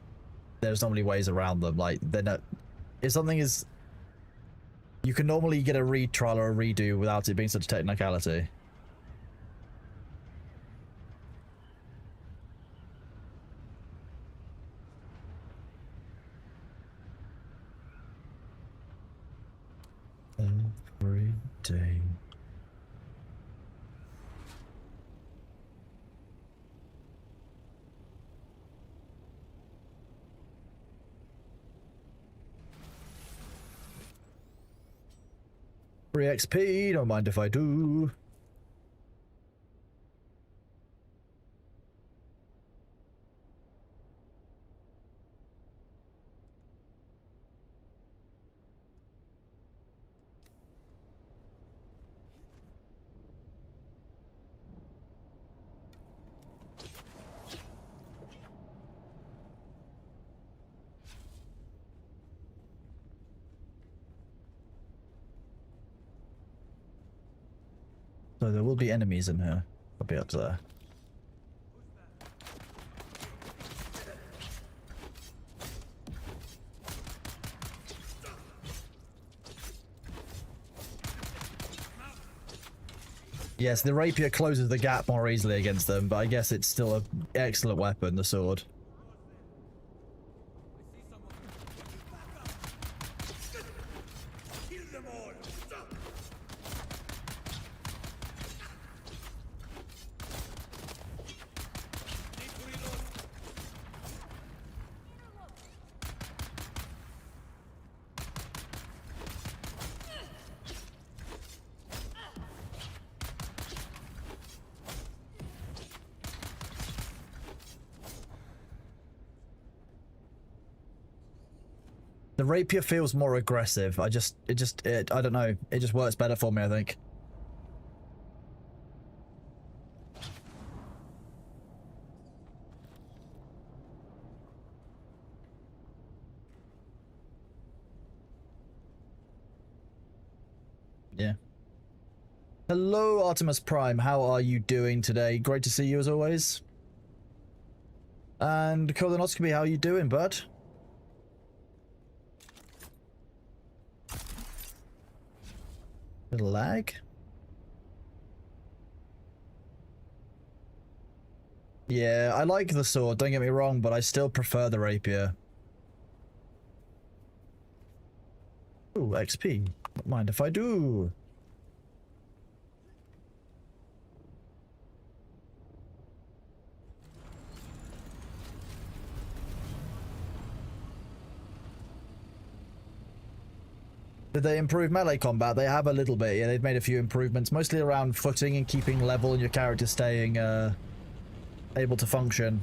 there's normally ways around them. Like, they're not, if something is, you can normally get a retrial or a redo without it being such a technicality. Every day. Free XP, don't mind if I do. So there will be enemies in here. I'll be up there. Yes, the rapier closes the gap more easily against them, but I guess it's still an excellent weapon, the sword. Kill them all! Stop! Need to reload. The rapier feels more aggressive. I don't know. It just works better for me, I think. Yeah. Hello, Artemis Prime. How are you doing today? Great to see you as always. And Colonoscopy, how are you doing, bud? Little lag. Yeah, I like the sword, don't get me wrong, but I still prefer the rapier. Ooh, XP. Don't mind if I do. Did they improve melee combat? They have a little bit, yeah, they've made a few improvements, mostly around footing and keeping level and your character staying able to function.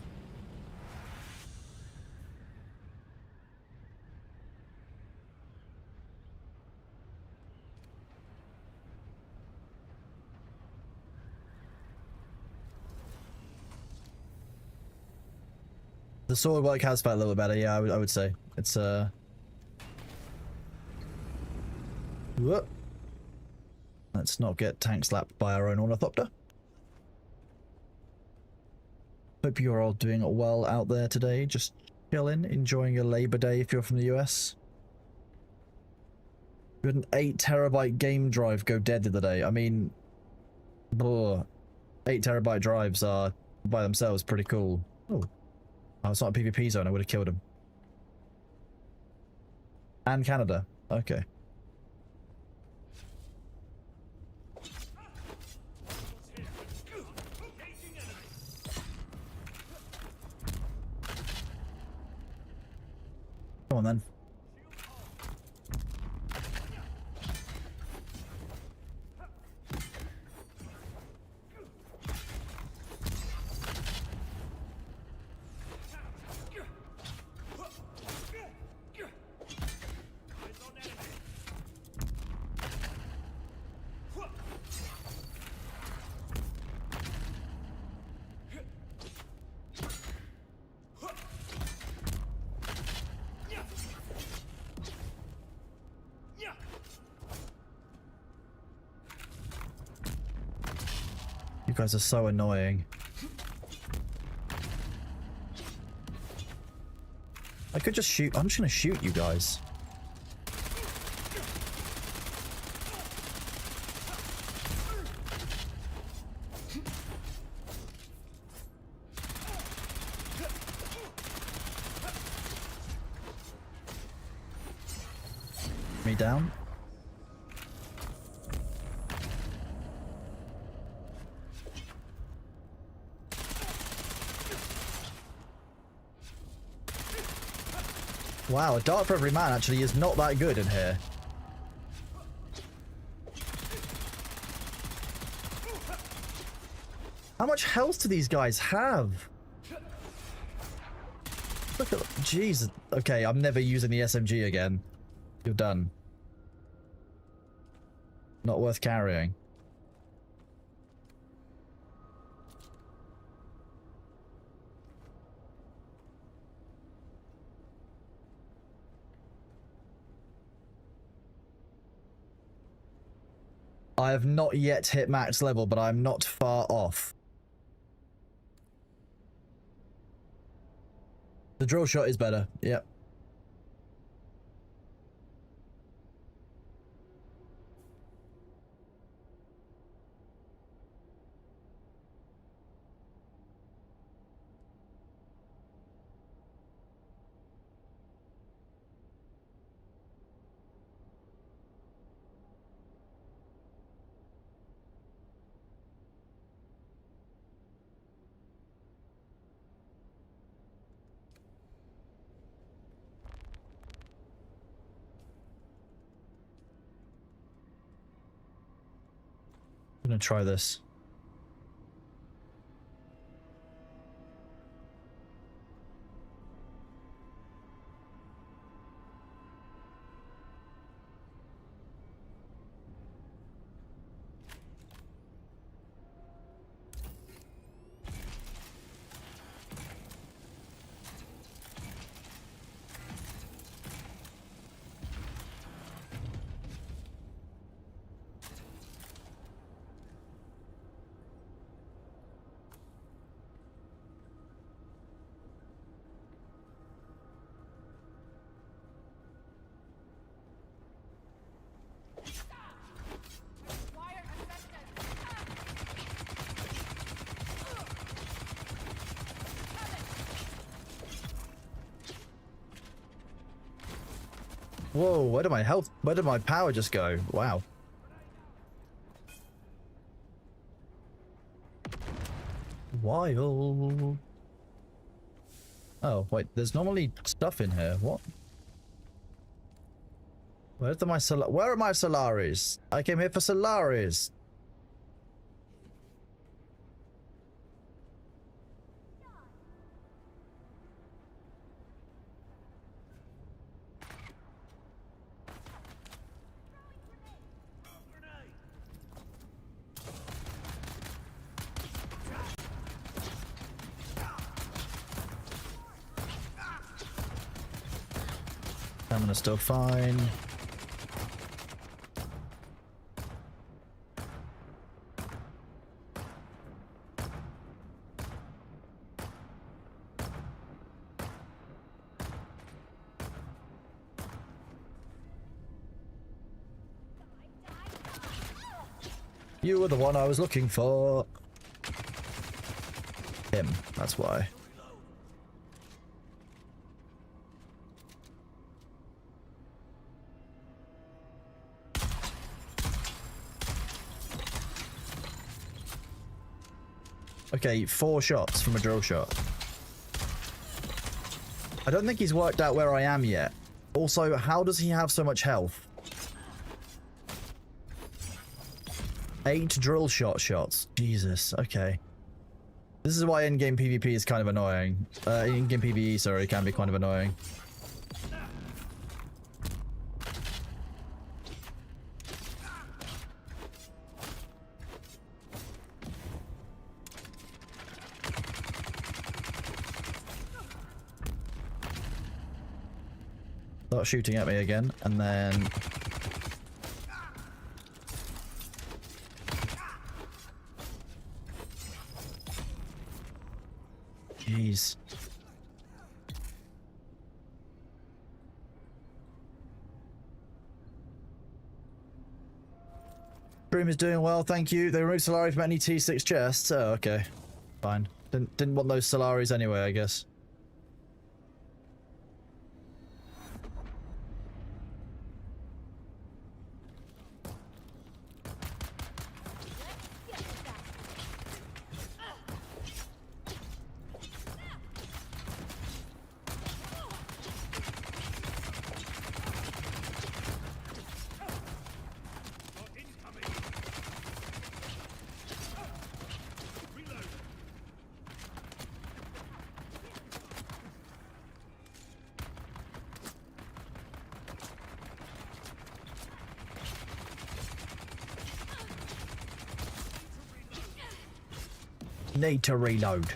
The sword work has felt a little bit better, yeah, I would say. It's Whoop. Let's not get tank slapped by our own ornithopter. Hope you're all doing well out there today. Just chilling, enjoying your Labor Day if you're from the US. We had an 8 terabyte game drive go dead the other day. I mean, 8 terabyte drives are by themselves pretty cool. Oh, it's not a PvP zone. I would have killed him. And Canada. Okay. Come on then. You guys are so annoying. I could just shoot. I'm just gonna shoot you guys. Me down. Wow, a dart for every man actually is not that good in here. How much health do these guys have? Look at... Jeez. Okay, I'm never using the SMG again. You're done. Not worth carrying. I have not yet hit max level, but I'm not far off. The drill shot is better, yep. I'm gonna try this. Whoa, where did my power just go? Wow. Wild. Oh, wait, there's normally stuff in here. What? Where are my Solaris? I came here for Solaris. Stamina's still fine. You were the one I was looking for. Him, that's why. Okay, 4 shots from a drill shot. I don't think he's worked out where I am yet. Also, how does he have so much health? 8 drill shots. Jesus, okay. This is why in-game PvP is kind of annoying. In-game PvE, sorry, can be kind of annoying. Start shooting at me again, and then... Jeez. Stream is doing well, thank you. They removed Solari from any T6 chests. Oh, okay. Fine. Didn't want those Solaris anyway, I guess. Need to reload.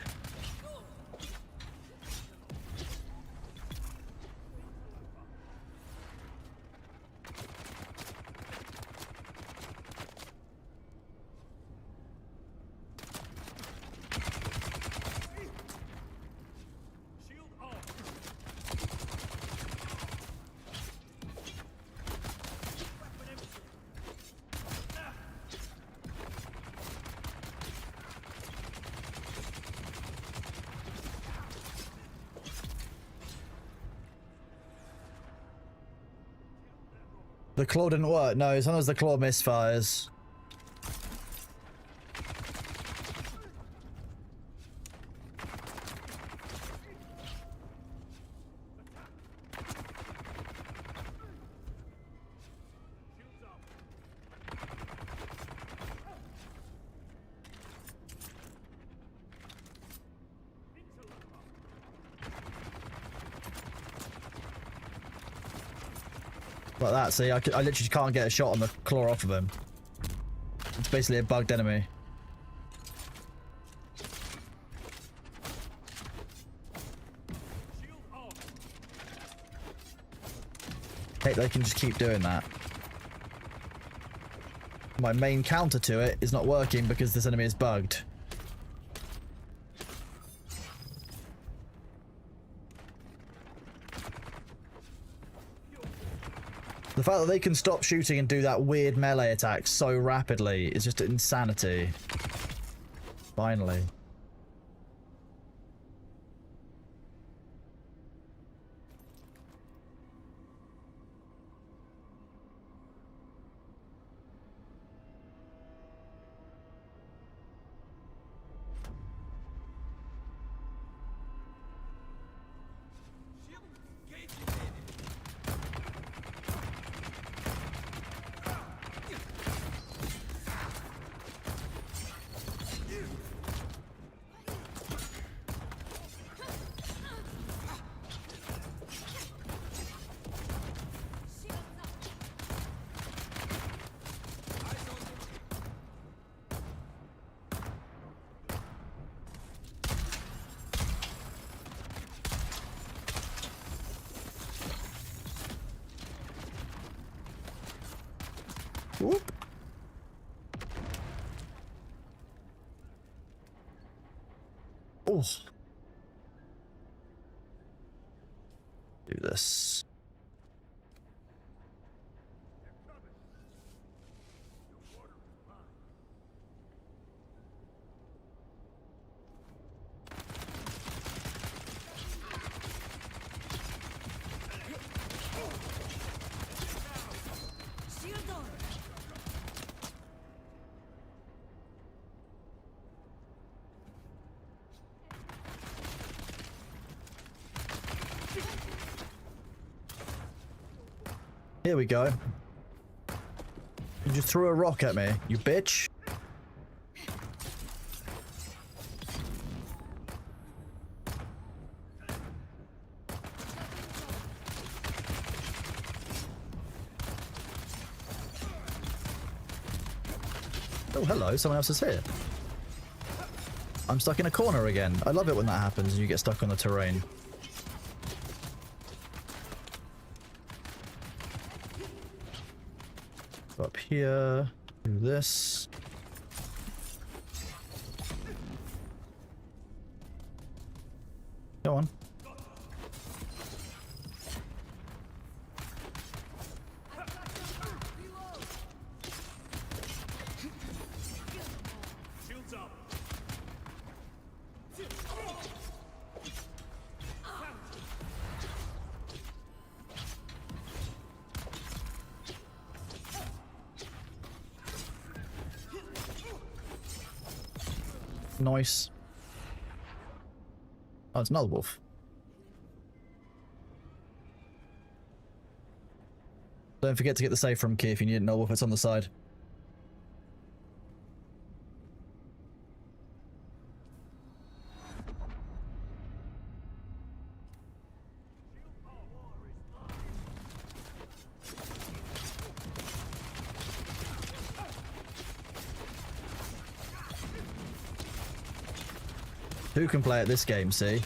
Shield off. The claw didn't work. No, sometimes the claw misfires. Shields up. Like that, see? I literally just can't get a shot on the claw off of him. It's basically a bugged enemy. Shield off. Hey, they can just keep doing that. My main counter to it is not working because this enemy is bugged. The fact that they can stop shooting and do that weird melee attack so rapidly is just insanity. Finally. Shield engaging. Whoop. Oh. Do this. Shield on. Here we go. You just threw a rock at me, you bitch. Oh, hello, someone else is here. I'm stuck in a corner again. I love it when that happens and you get stuck on the terrain. Go up here, do this. Go on. Shields up. Nice. Oh, it's another wolf. Don't forget to get the safe room key if you need another wolf. It's on the side. Who can play at this game, see?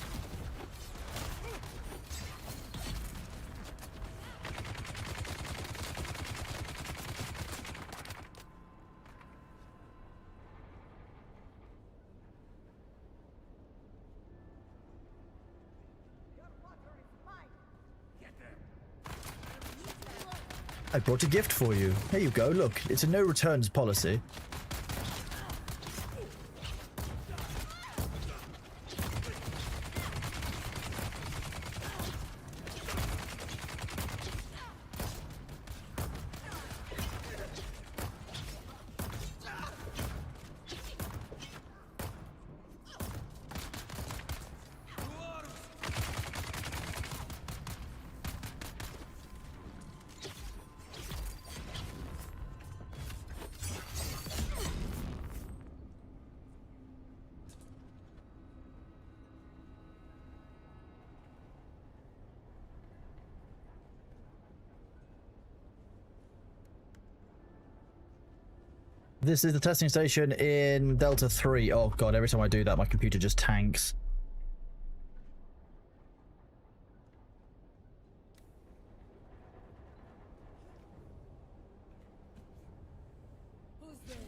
I brought a gift for you. Here you go, look. It's a no returns policy. This is the testing station in Delta 3. Oh god, every time I do that, my computer just tanks. Who's there?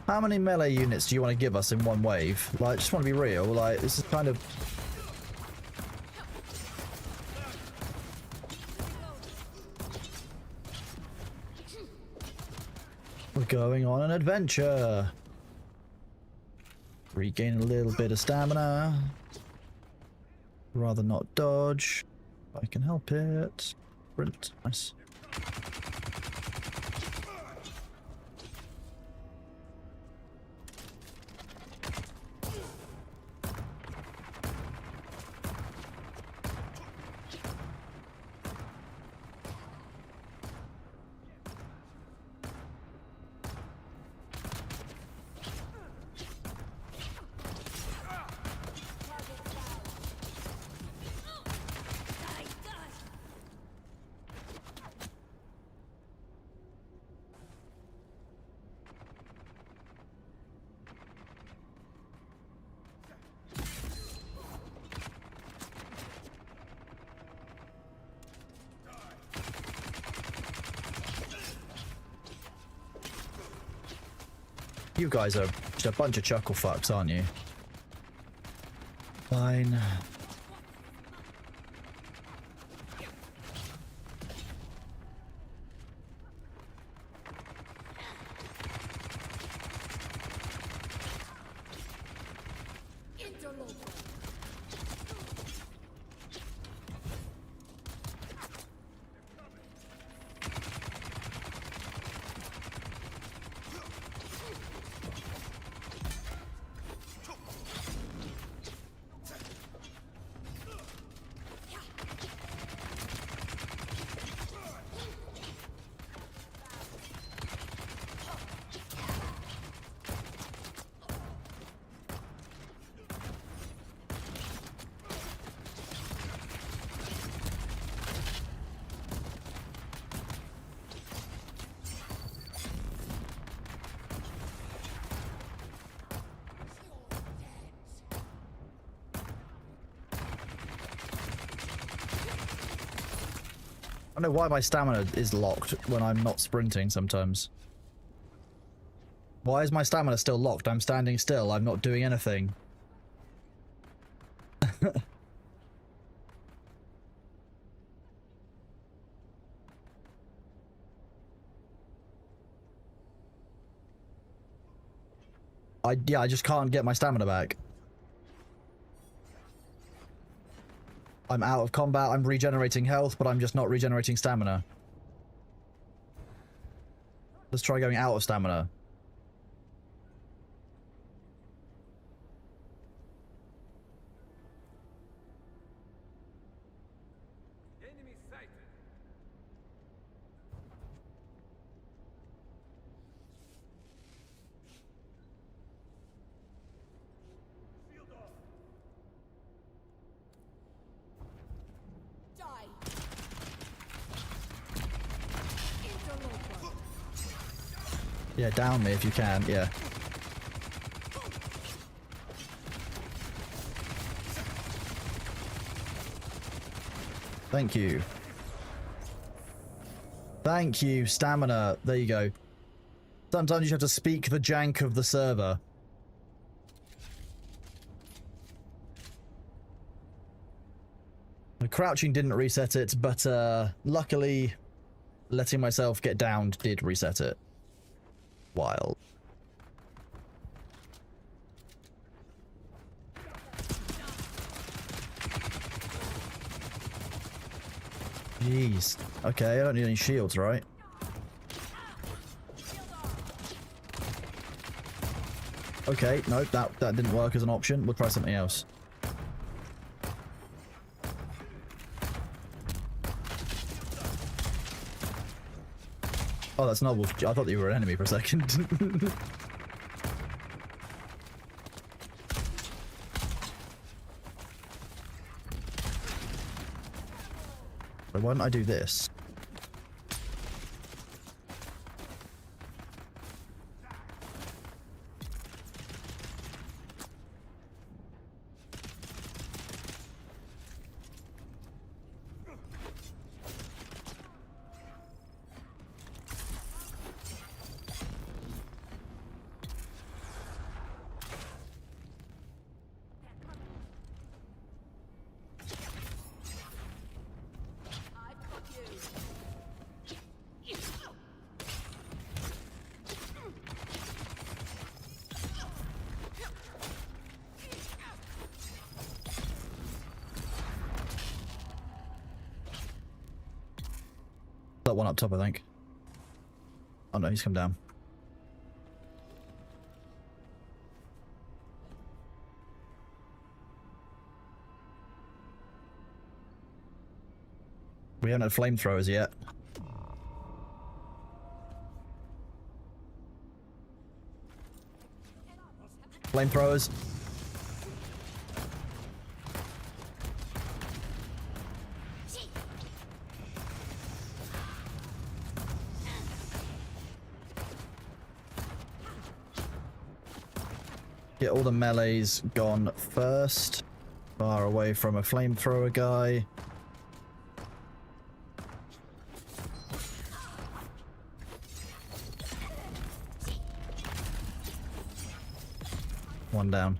How many melee units do you want to give us in one wave? Like, just want to be real. Like, this is kind of... We're going on an adventure. Regain a little bit of stamina. Rather not dodge. If I can help it. Sprint. Nice. You guys are just a bunch of chuckle fucks, aren't you? Fine. Interloper. I don't know why my stamina is locked when I'm not sprinting sometimes. Why is my stamina still locked? I'm standing still. I'm not doing anything. I just can't get my stamina back. I'm out of combat, I'm regenerating health, but I'm just not regenerating stamina. Let's try going out of stamina. Enemy sighted. Shield off. Die. Interloper. Yeah, down me if you can, yeah. Thank you. Thank you, stamina. There you go. Sometimes you have to speak the jank of the server. The crouching didn't reset it, but luckily letting myself get downed did reset it. Wild. Jeez. Okay, I don't need any shields, right? Okay, no, that didn't work as an option. We'll try something else. Oh, that's not Wolf. I thought you were an enemy for a second. Why don't I do this? I've got you. That one up top, I think. Oh no, he's come down. We haven't had flamethrowers yet. Flamethrowers. Get all the melees gone first. Far away from a flamethrower guy. One down.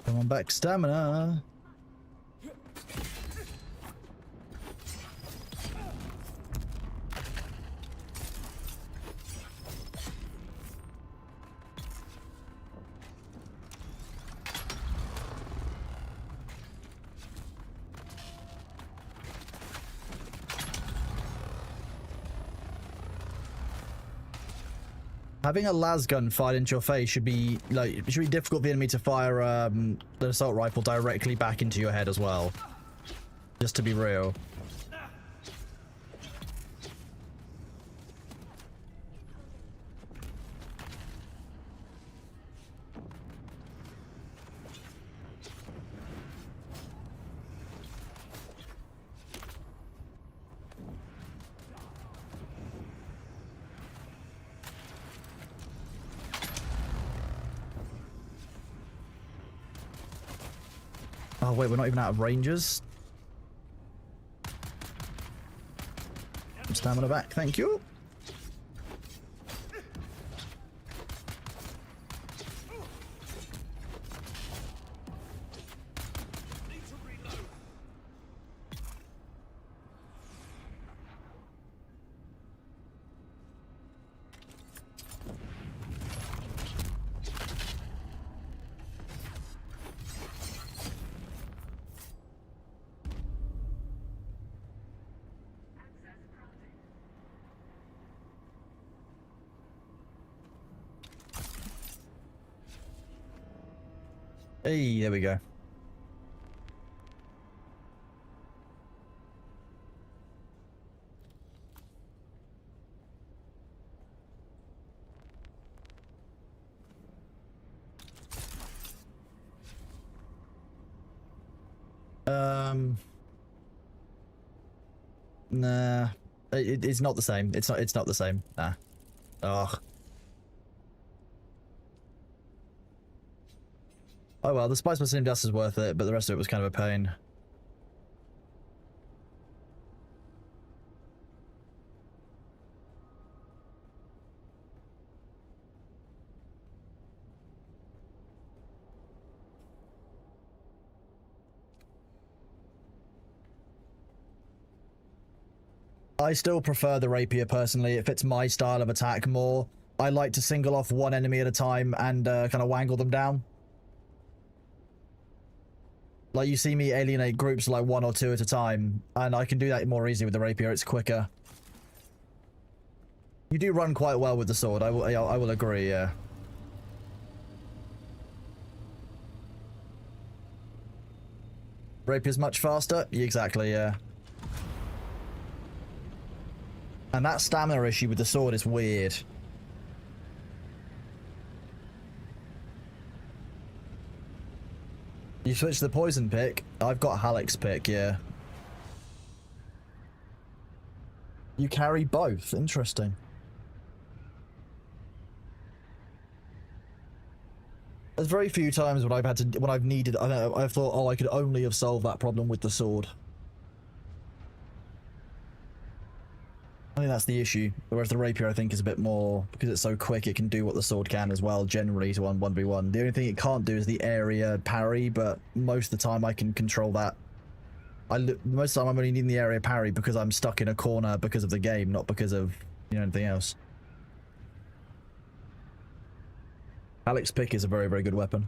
Come on back, stamina. Having a las gun fired into your face should be like it should be difficult for the enemy to fire the assault rifle directly back into your head as well. Just to be real. Oh wait, we're not even out of rangers. Stamina back, thank you. Hey, there we go. Nah, it's not the same. It's not the same. Nah. Ugh. Oh well, the Spice Museum dust is worth it, but the rest of it was kind of a pain. I still prefer the rapier personally. It fits my style of attack more. I like to single off one enemy at a time and kind of wangle them down. Like, you see me alienate groups like 1 or 2 at a time, and I can do that more easily with the rapier. It's quicker. You do run quite well with the sword. I will agree, yeah. Rapier's much faster? Exactly, yeah. And that stamina issue with the sword is weird. You switch to the poison pick? I've got Halleck's pick, yeah. You carry both? Interesting. There's very few times when I've had to, when I've needed, I don't know, I've thought, oh, I could only have solved that problem with the sword. I think that's the issue. Whereas the rapier, I think, is a bit more, because it's so quick, it can do what the sword can as well, generally, to 1v1. The only thing it can't do is the area parry, but most of the time I can control that. Most of the time I'm only needing the area parry because I'm stuck in a corner because of the game, not because of, you know, anything else. Alex pick is a very, very good weapon.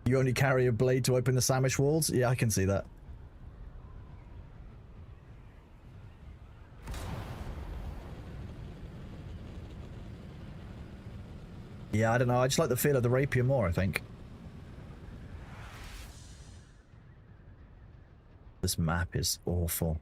You only carry a blade to open the sandwich walls? Yeah, I can see that. Yeah, I don't know. I just like the feel of the rapier more, I think. This map is awful.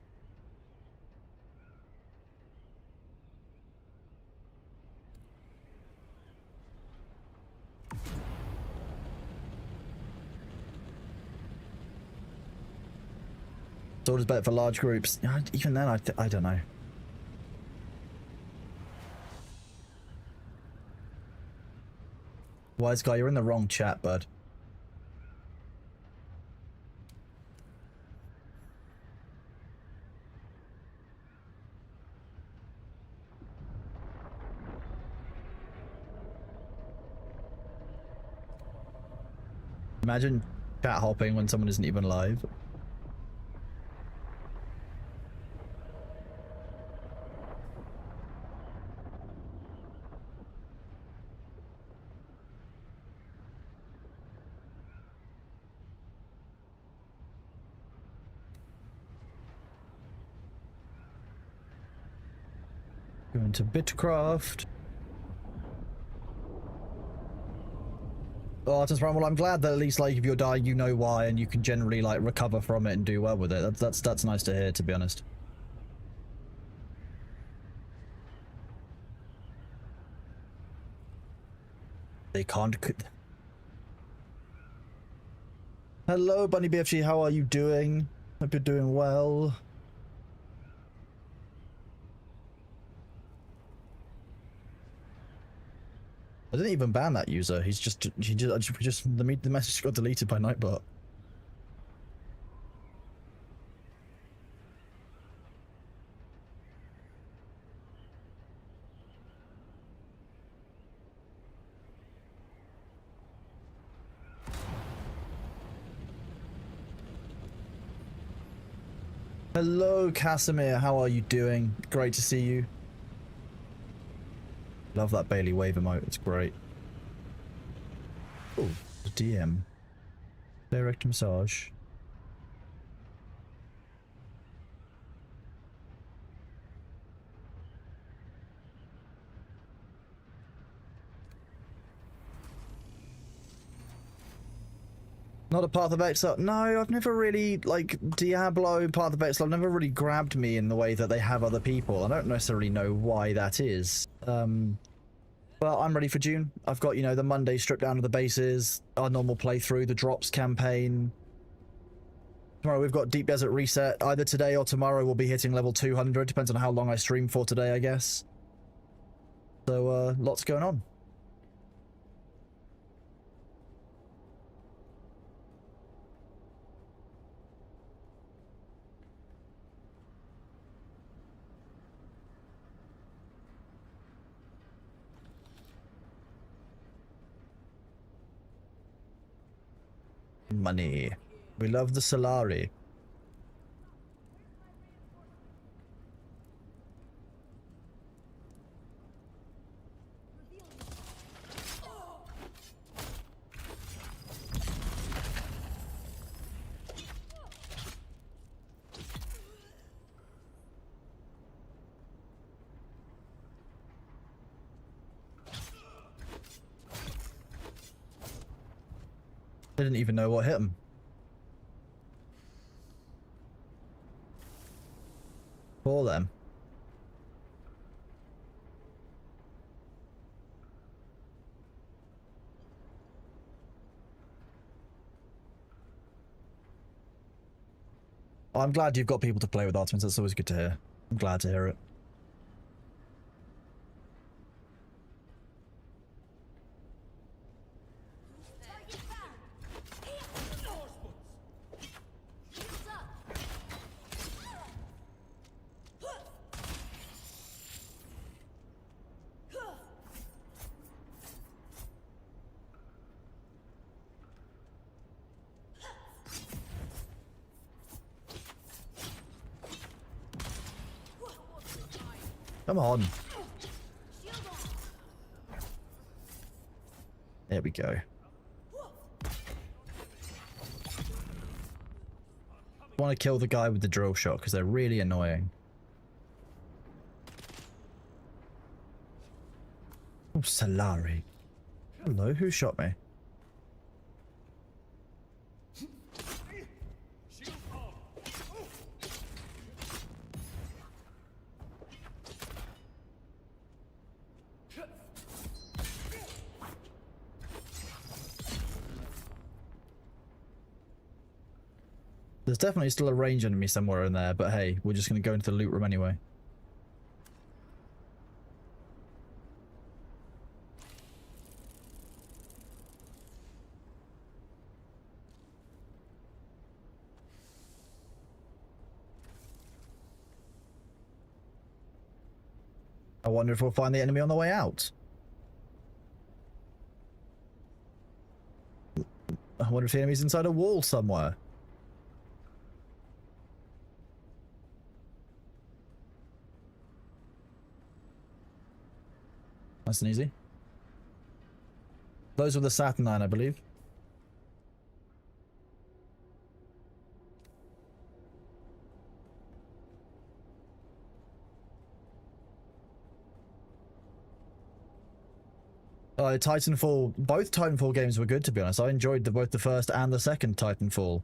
Sword is better for large groups. Even then, I don't know. Wise guy, you're in the wrong chat, bud. Imagine chat hopping when someone isn't even live. Going to Bitcraft. Oh, Artist Run. Well, I'm glad that at least, like, if you're dying, you know why, and you can generally, like, recover from it and do well with it. That's nice to hear, to be honest. They can't. Hello, Bunny BFG. How are you doing? Hope you're doing well. I didn't even ban that user. He just the message got deleted by Nightbot. Hello, Casimir. How are you doing? Great to see you. Love that Bailey wave emote. It's great. Oh, DM. Direct massage. Not a Path of Exile. No, I've never really, like, Diablo, Path of Exile, never really grabbed me in the way that they have other people. I don't necessarily know why that is. But I'm ready for Dune. I've got, you know, the Monday strip down to the bases, our normal playthrough, the drops campaign. Tomorrow we've got Deep Desert Reset. Either today or tomorrow we'll be hitting level 200. Depends on how long I stream for today, I guess. So, lots going on. Money. We love the Solari. They didn't even know what hit them. For them. I'm glad you've got people to play with, Artemis. That's always good to hear. I'm glad to hear it. Come on. There we go. I want to kill the guy with the drill shot because they're really annoying. Oh, Solari. Hello, who shot me? There's definitely still a range enemy somewhere in there, but hey, we're just going to go into the loot room anyway. I wonder if we'll find the enemy on the way out. I wonder if the enemy's inside a wall somewhere. Nice and easy. Those were the Saturn 9, I believe. Titanfall, both Titanfall games were good, to be honest. I enjoyed both the first and the second Titanfall.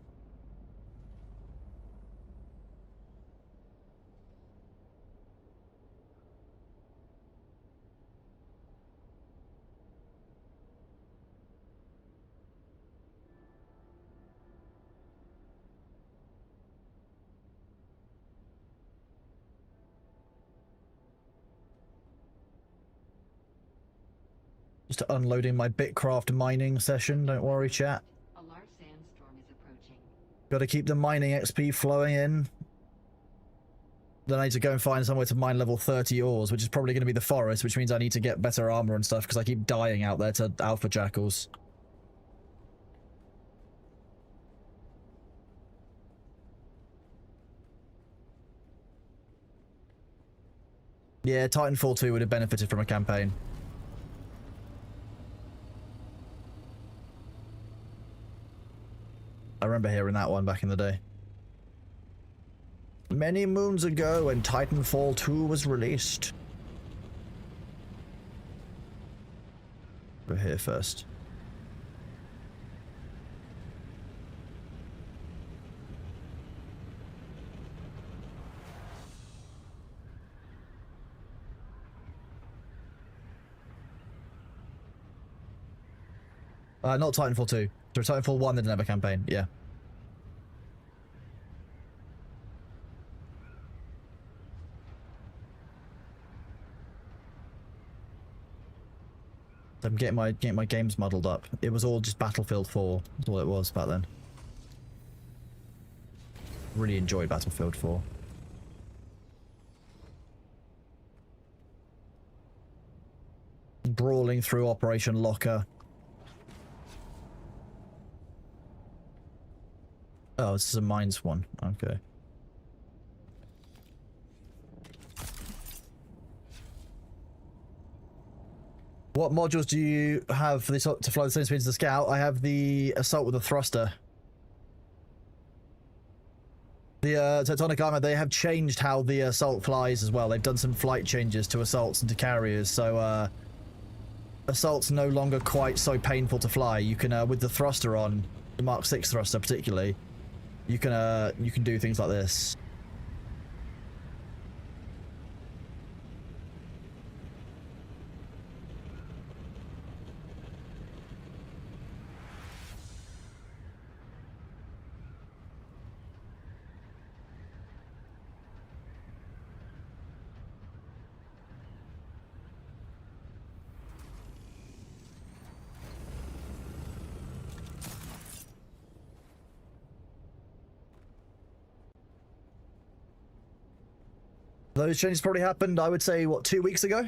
Just unloading my Bitcraft mining session, don't worry, chat. A large sandstorm is approaching. Gotta keep the mining XP flowing in. Then I need to go and find somewhere to mine level 30 ores, which is probably going to be the forest, which means I need to get better armor and stuff, because I keep dying out there to alpha jackals. Yeah, Titanfall 2 would have benefited from a campaign. I remember hearing that one back in the day. Many moons ago when Titanfall 2 was released. Go here first. Not Titanfall 2. So Titanfall 1 they didn't have a campaign, yeah. I'm getting my games muddled up. It was all just Battlefield 4. That's all it was back then. Really enjoyed Battlefield 4. Brawling through Operation Locker. Oh, this is a mines one. Okay. What modules do you have for this to fly the same speed as the Scout? I have the Assault with a Thruster. The Tectonic Armor, they have changed how the Assault flies as well. They've done some flight changes to Assaults and to Carriers, so Assault's no longer quite so painful to fly. You can, with the Thruster on, the Mark 6 thruster particularly, you can do things like this. Those changes probably happened, I would say, what, 2 weeks ago?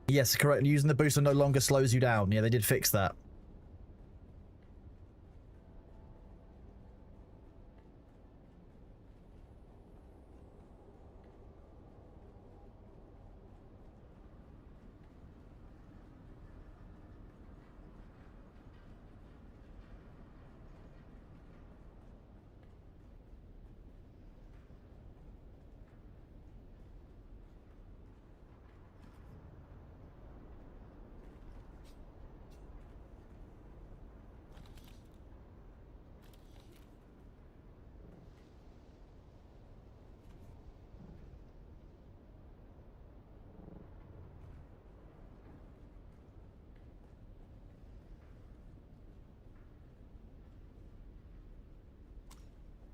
Yes, correct. Using the booster no longer slows you down. Yeah, they did fix that.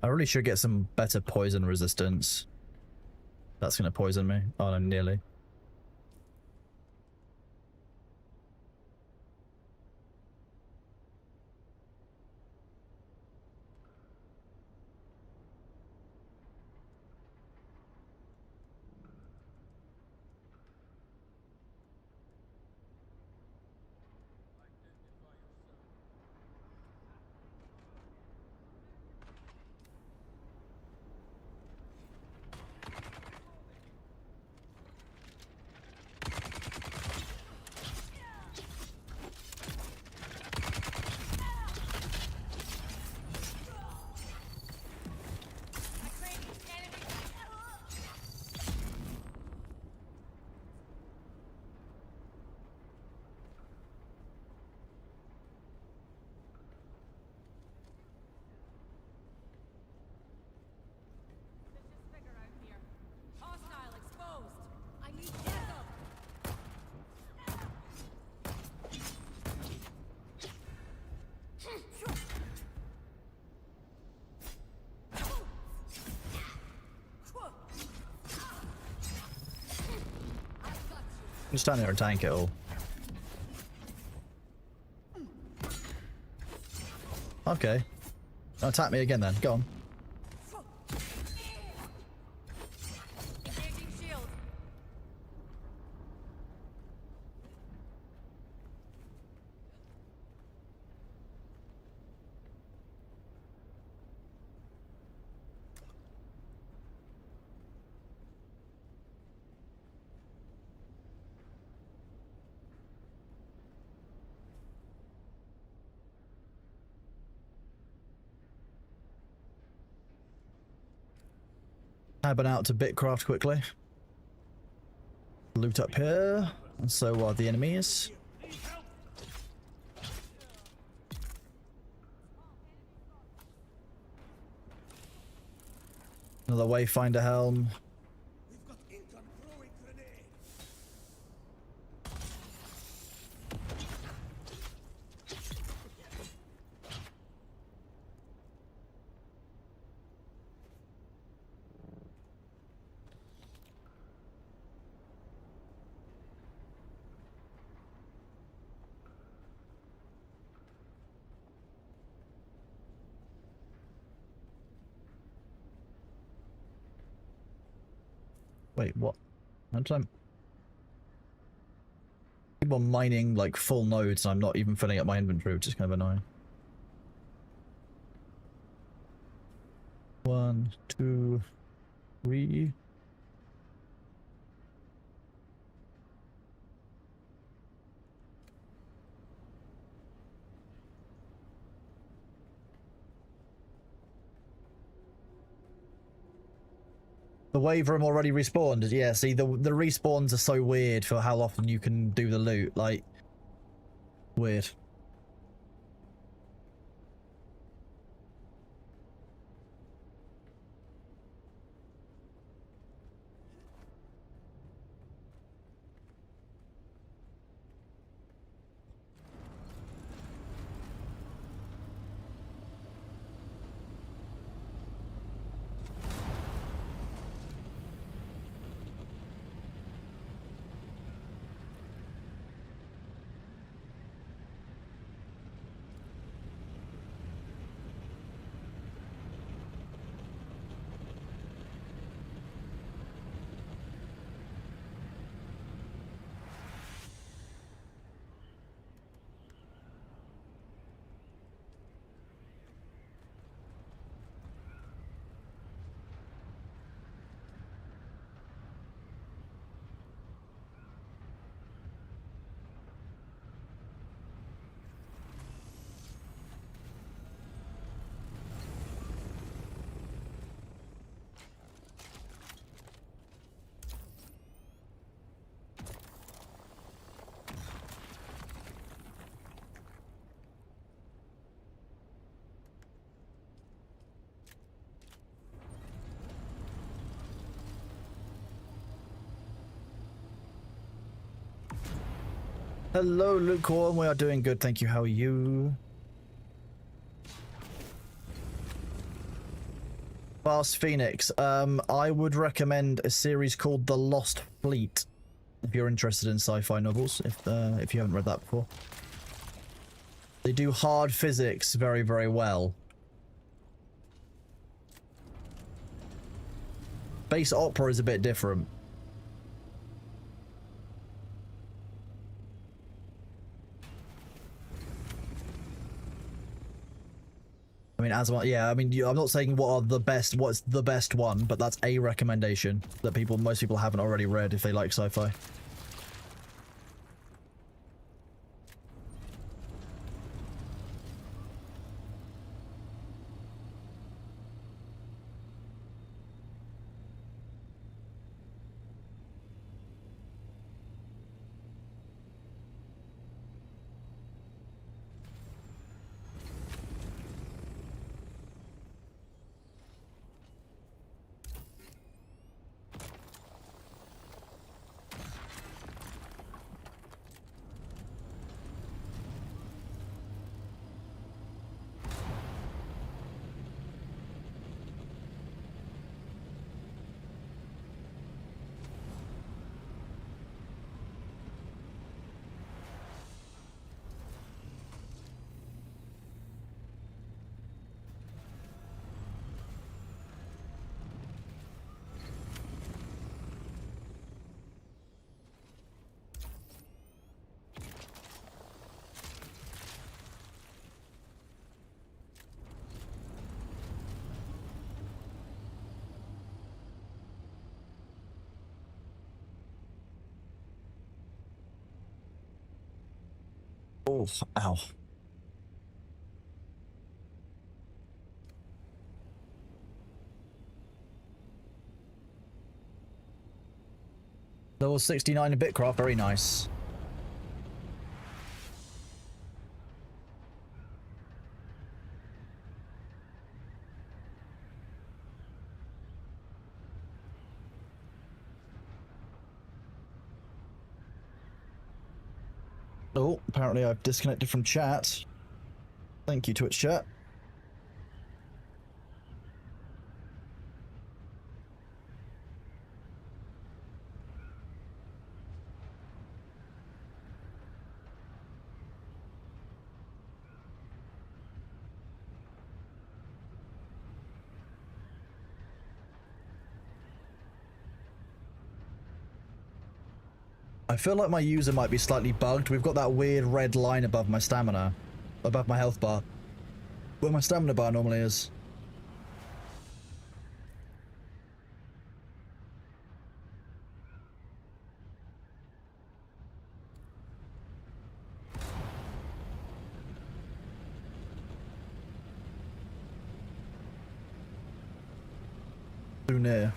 I really should get some better poison resistance. That's gonna poison me. Oh no, nearly. Figure out here. Hostile exposed. I need backup. Just stand there and tank it all. Okay. Attack me again then. Go on. Engaging shield. Tabbing out to Bitcraft quickly. Loot up here, and so are the enemies. Another Wayfinder helm. We've got income throwing grenade. Wait, what? How did I... People are mining like full nodes and I'm not even filling up my inventory, which is kind of annoying. 1, 2, 3. The wave room already respawned. Yeah, see, the respawns are so weird for how often you can do the loot. Like, weird. Hello, Lukewarm. We are doing good, thank you. How are you? Fast Phoenix. I would recommend a series called The Lost Fleet if you're interested in sci-fi novels. If you haven't read that before, they do hard physics very, very well. Space opera is a bit different. I mean, as well, yeah. I mean, I'm not saying what's the best one, but that's a recommendation that most people haven't already read if they like sci-fi. Oh, ow. Level 69 in Bitcraft, very nice. Oh, apparently I've disconnected from chat. Thank you, Twitch chat. I feel like my user might be slightly bugged. We've got that weird red line above my stamina, above my health bar, where my stamina bar normally is. Too near.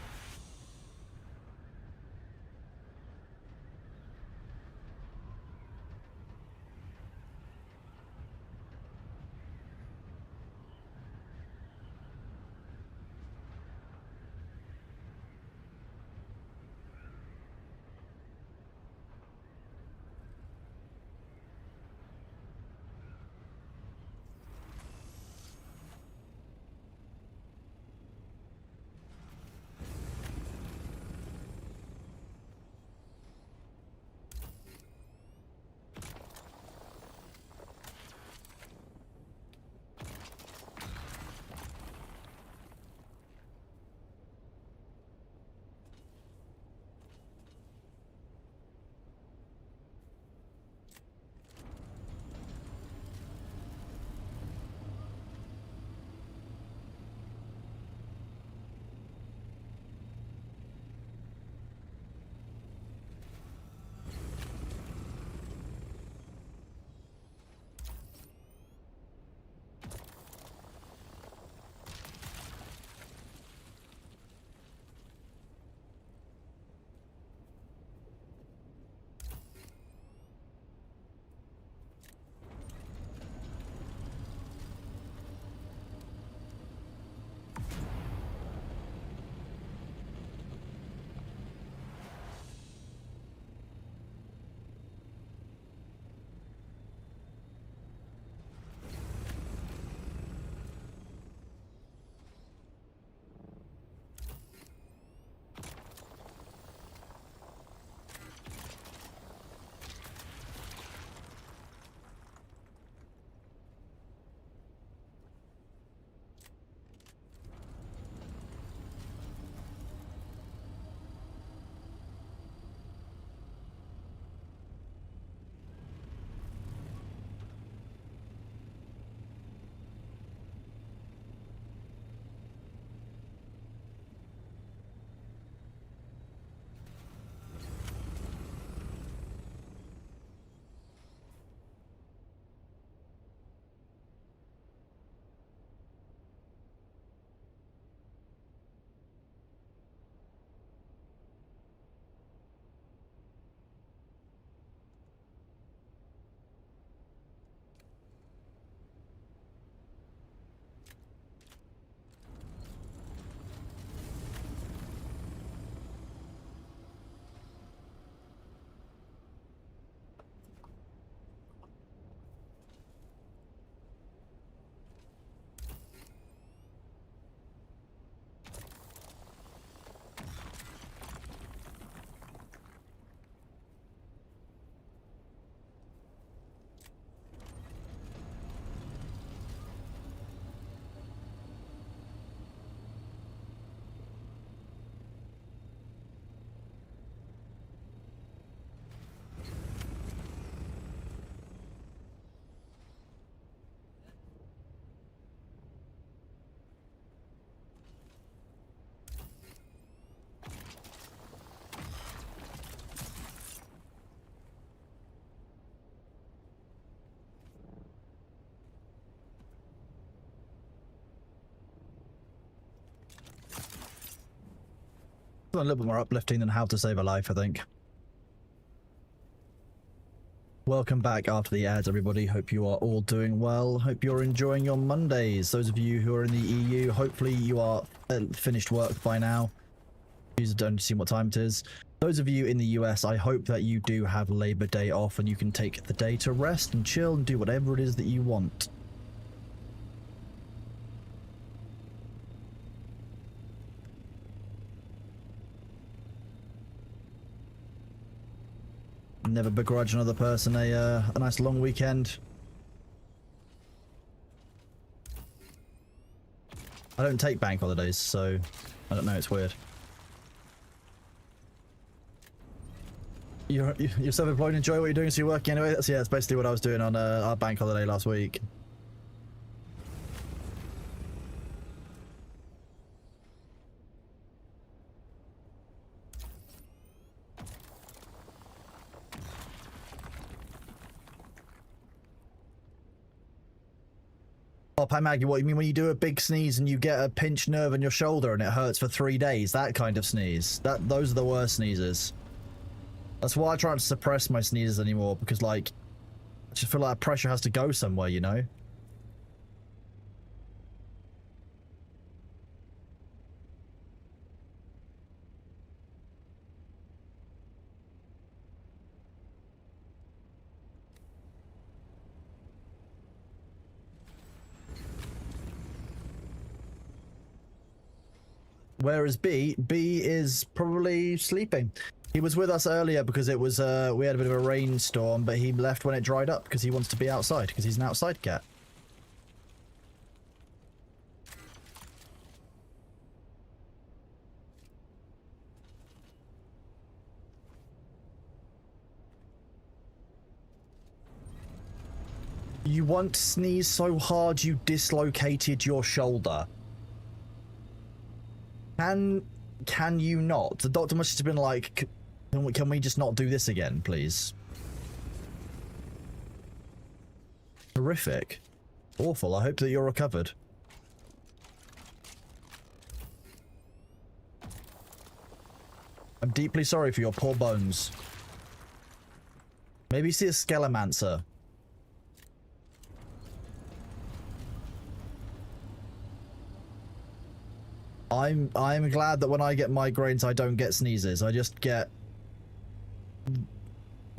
A little bit more uplifting than How to Save a Life, I think. Welcome back after the ads, everybody. Hope you are all doing well. Hope you're enjoying your Mondays. Those of you who are in the EU, hopefully you are finished work by now. You don't see what time it is. Those of you in the US, I hope that you do have Labor Day off and you can take the day to rest and chill and do whatever it is that you want. Never begrudge another person a nice long weekend. I don't take bank holidays, so I don't know, it's weird. You're self-employed, enjoy what you're doing, so you're working anyway? That's basically what I was doing on our bank holiday last week. Oh, Pat Maggie, what you mean when you do a big sneeze and you get a pinched nerve in your shoulder and it hurts for 3 days? That kind of sneeze. Those are the worst sneezes. That's why I try not to suppress my sneezes anymore, because, like, I just feel like pressure has to go somewhere, you know? Whereas B is probably sleeping. He was with us earlier because it was we had a bit of a rainstorm, but he left when it dried up because he wants to be outside because he's an outside cat. You once sneezed so hard you dislocated your shoulder. Can you not? The doctor must have been like, can we just not do this again, please? Horrific. Awful. I hope that you're recovered. I'm deeply sorry for your poor bones. Maybe see a Skelemancer. I'm glad that when I get migraines, I don't get sneezes. I just get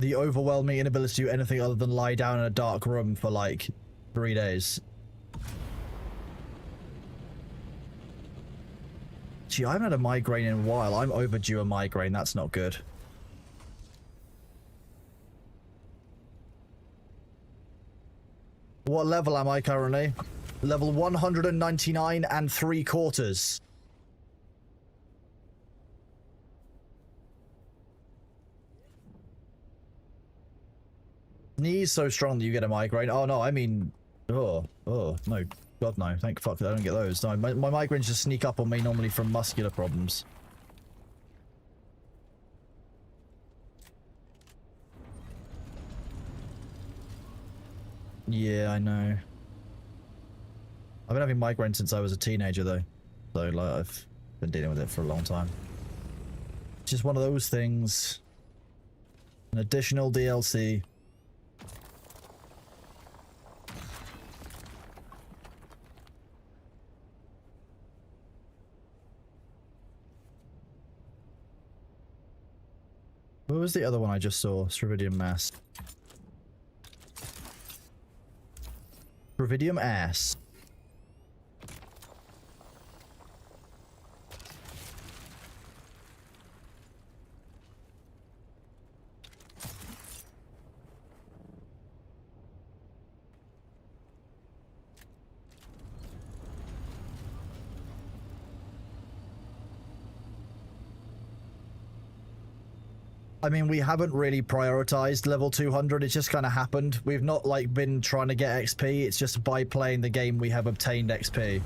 the overwhelming inability to do anything other than lie down in a dark room for like 3 days. Gee, I haven't had a migraine in a while. I'm overdue a migraine. That's not good. What level am I currently? Level 199 and 3/4. Sneeze so strong that you get a migraine. Oh no, I mean, oh no, God no, thank fuck that I don't get those. No, my migraines just sneak up on me normally from muscular problems. Yeah, I know. I've been having migraines since I was a teenager though, so like I've been dealing with it for a long time. It's just one of those things. An additional DLC. What was the other one I just saw? Stravidium Mass. Stravidium Ass. I mean, we haven't really prioritized level 200. It's just kind of happened. We've not, like, been trying to get XP. It's just by playing the game we have obtained XP.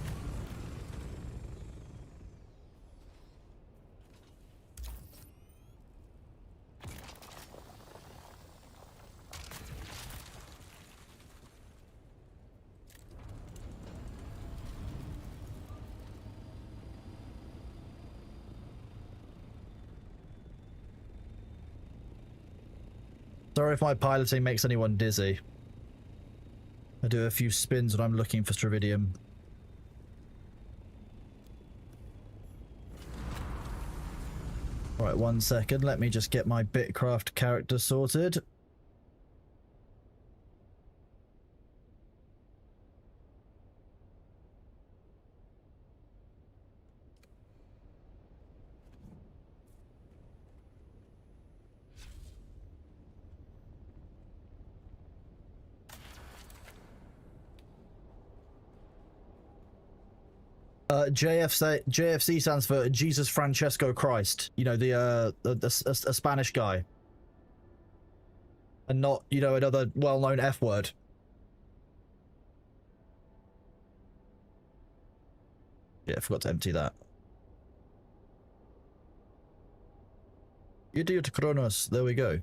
Sorry if my piloting makes anyone dizzy. I do a few spins when I'm looking for Stravidium. Right, 1 second. Let me just get my Bitcraft character sorted. JFC stands for Jesus Francesco Christ. You know, a Spanish guy. And not, you know, another well-known F word. Yeah, I forgot to empty that. Idiot Kronos, there we go.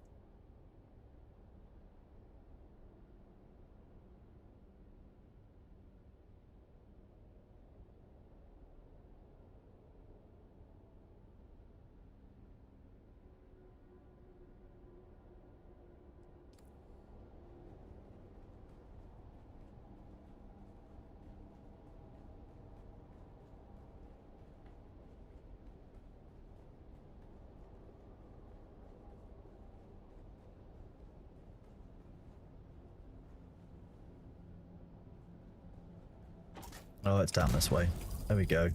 Oh, it's down this way. There we go.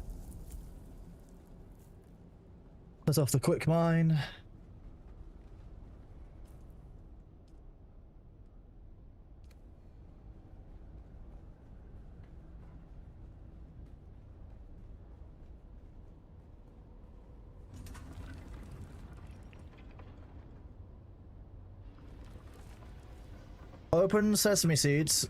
That's off the quick mine. Open sesame seeds.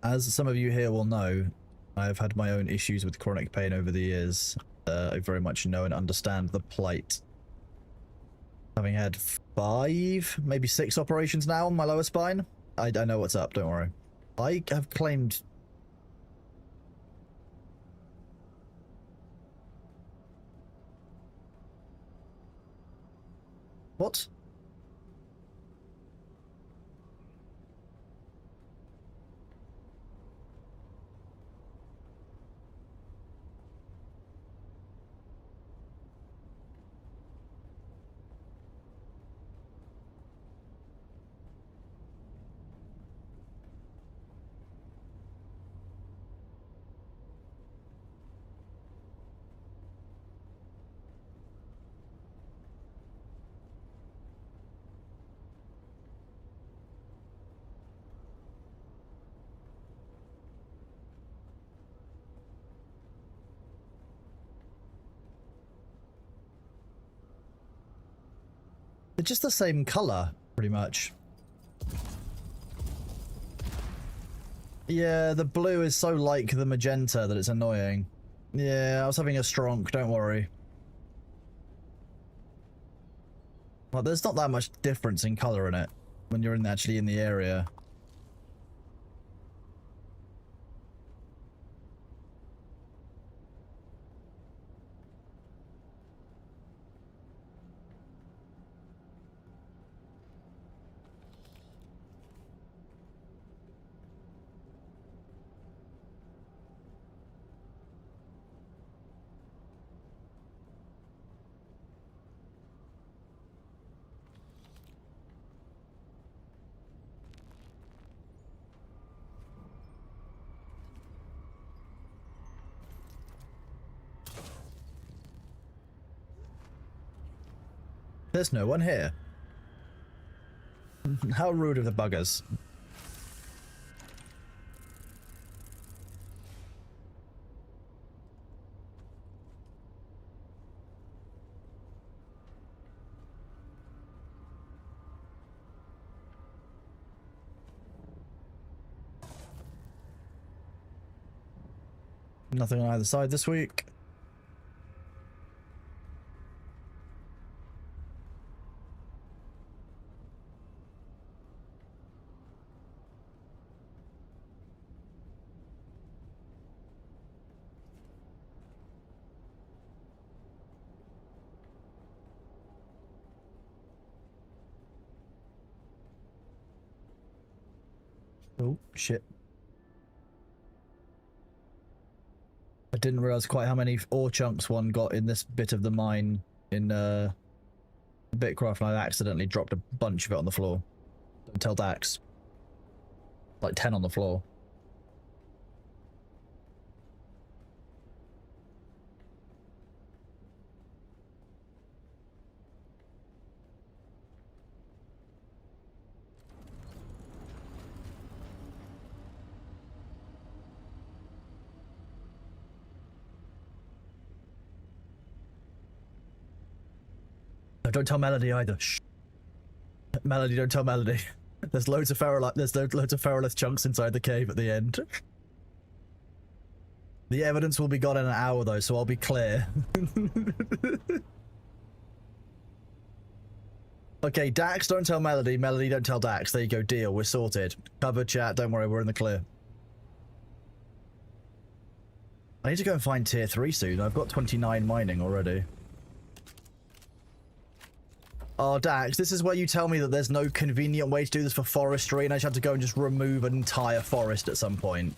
As some of you here will know, I've had my own issues with chronic pain over the years. I very much know and understand the plight. Having had 5, maybe 6 operations now on my lower spine, I know what's up, don't worry. I have claimed... What? They're just the same color, pretty much. Yeah, the blue is so like the magenta that it's annoying. Yeah, I was having a stronk, don't worry. Well, there's not that much difference in color in it when you're actually in the area. There's no one here. How rude of the buggers. Nothing on either side this week. Oh, shit. I didn't realize quite how many ore chunks one got in this bit of the mine in Bitcraft, and I accidentally dropped a bunch of it on the floor. Don't tell Dax. Like 10 on the floor. No, don't tell Melody either. Shh. Melody, don't tell Melody. There's loads of ferrolite. There's loads of ferrolith chunks inside the cave at the end. The evidence will be gone in an hour though, so I'll be clear. Okay, Dax, don't tell Melody. Melody, don't tell Dax. There you go, deal. We're sorted. Covered, chat. Don't worry, we're in the clear. I need to go and find tier 3 soon. I've got 29 mining already. Oh, Dax, this is where you tell me that there's no convenient way to do this for forestry, and I just have to go and just remove an entire forest at some point.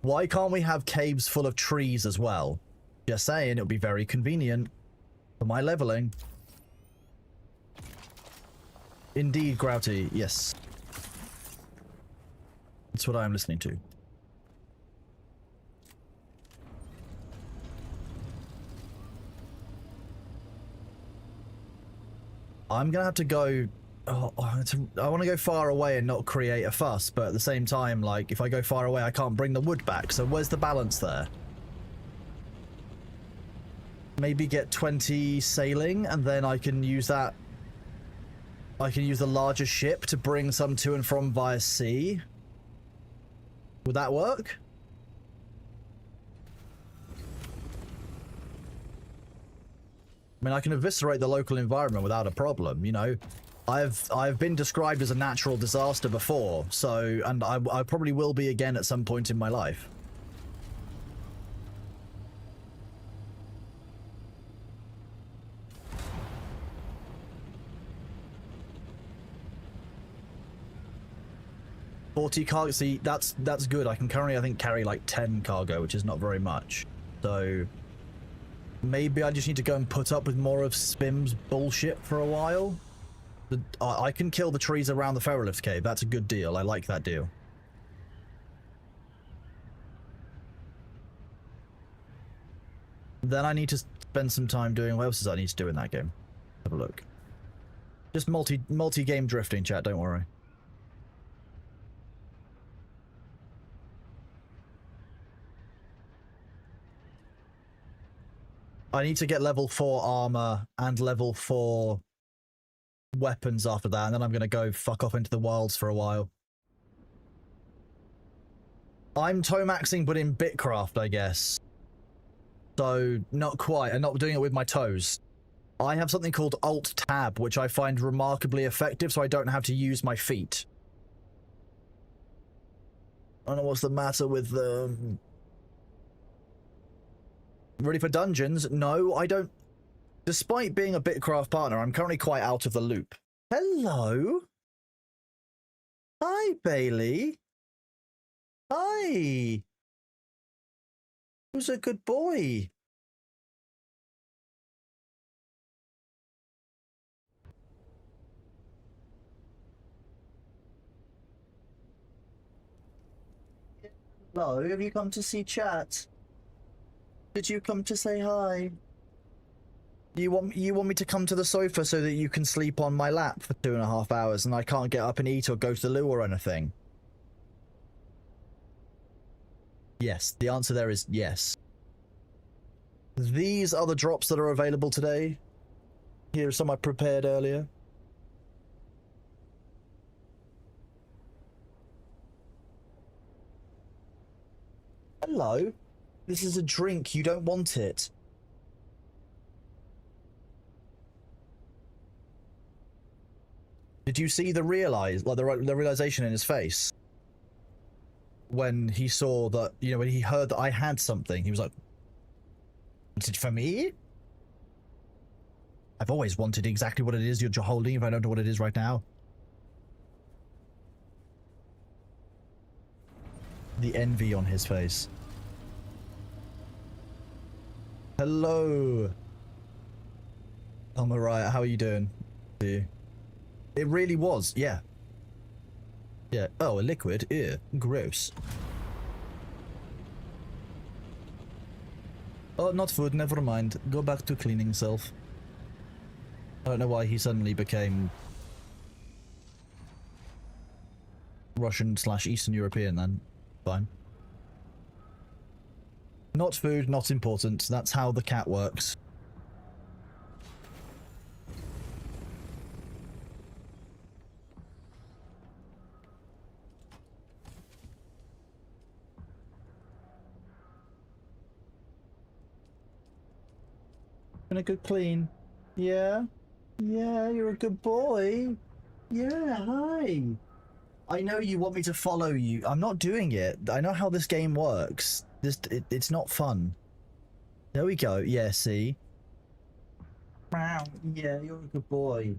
Why can't we have caves full of trees as well? Just saying, it would be very convenient for my leveling. Indeed, Grouty, yes. That's what I'm listening to. I'm gonna have to go. I want to go far away and not create a fuss, but at the same time, like, if I go far away, I can't bring the wood back. So where's the balance there? Maybe get 20 sailing, and then I can use that. I can use the larger ship to bring some to and from via sea. Would that work? I mean, I can eviscerate the local environment without a problem, you know. I've been described as a natural disaster before, so, and I probably will be again at some point in my life. $40 cargo. See, that's good. I can currently, I think, carry like 10 cargo, which is not very much. So maybe I just need to go and put up with more of Spim's bullshit for a while. I can kill the trees around the Ferrolith cave. That's a good deal. I like that deal. Then I need to spend some time doing... What else does I need to do in that game? Have a look. Just multi-game drifting, chat. Don't worry. I need to get level 4 armor and level 4 weapons after that, and then I'm going to go fuck off into the wilds for a while. I'm toe-maxing, but in Bitcraft, I guess. So, not quite. I'm not doing it with my toes. I have something called Alt-Tab, which I find remarkably effective, so I don't have to use my feet. I don't know what's the matter with them. Ready for dungeons? No, I don't. Despite being a Bitcraft partner, I'm currently quite out of the loop. Hello? Hi, Bailey. Hi. Who's a good boy? Hello, have you come to see chat? Did you come to say hi? You want me to come to the sofa so that you can sleep on my lap for 2.5 hours and I can't get up and eat or go to the loo or anything? Yes, the answer there is yes. These are the drops that are available today. Here are some I prepared earlier. Hello? This is a drink, you don't want it. Did you see the realization in his face? When he saw that, you know, when he heard that I had something, he was like, "Is it for me? I've always wanted exactly what it is you're holding if I don't know what it is right now." The envy on his face. Hello. I'm alright, how are you doing? It really was, yeah. Yeah, oh, a liquid? Ew, gross. Oh, not food, never mind. Go back to cleaning self. I don't know why he suddenly became Russian/Eastern European then. Fine. Not food, not important. That's how the cat works. Been a good clean. Yeah? Yeah, you're a good boy. Yeah, hi. I know you want me to follow you. I'm not doing it. I know how this game works. It's not fun. There we go. Yeah, see? Wow. Yeah, you're a good boy.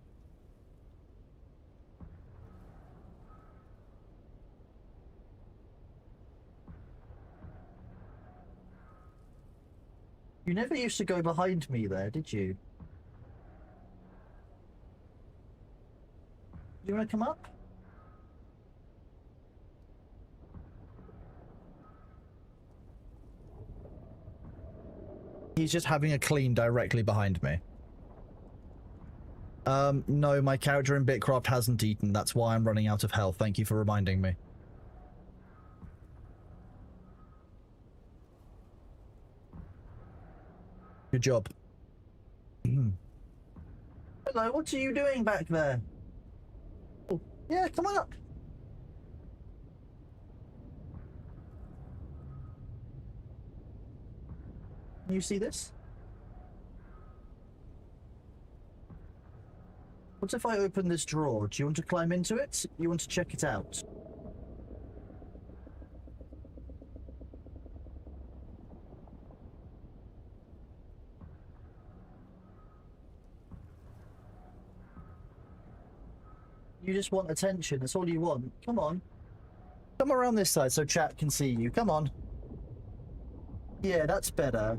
You never used to go behind me there, did you? Do you want to come up? He's just having a clean directly behind me. No, my character in Bitcraft hasn't eaten. That's why I'm running out of health. Thank you for reminding me. Good job. Hello, what are you doing back there? Oh, yeah, come on up. Can you see this? What if I open this drawer? Do you want to climb into it? You want to check it out? You just want attention. That's all you want. Come on. Come around this side so chat can see you. Come on. Yeah, that's better.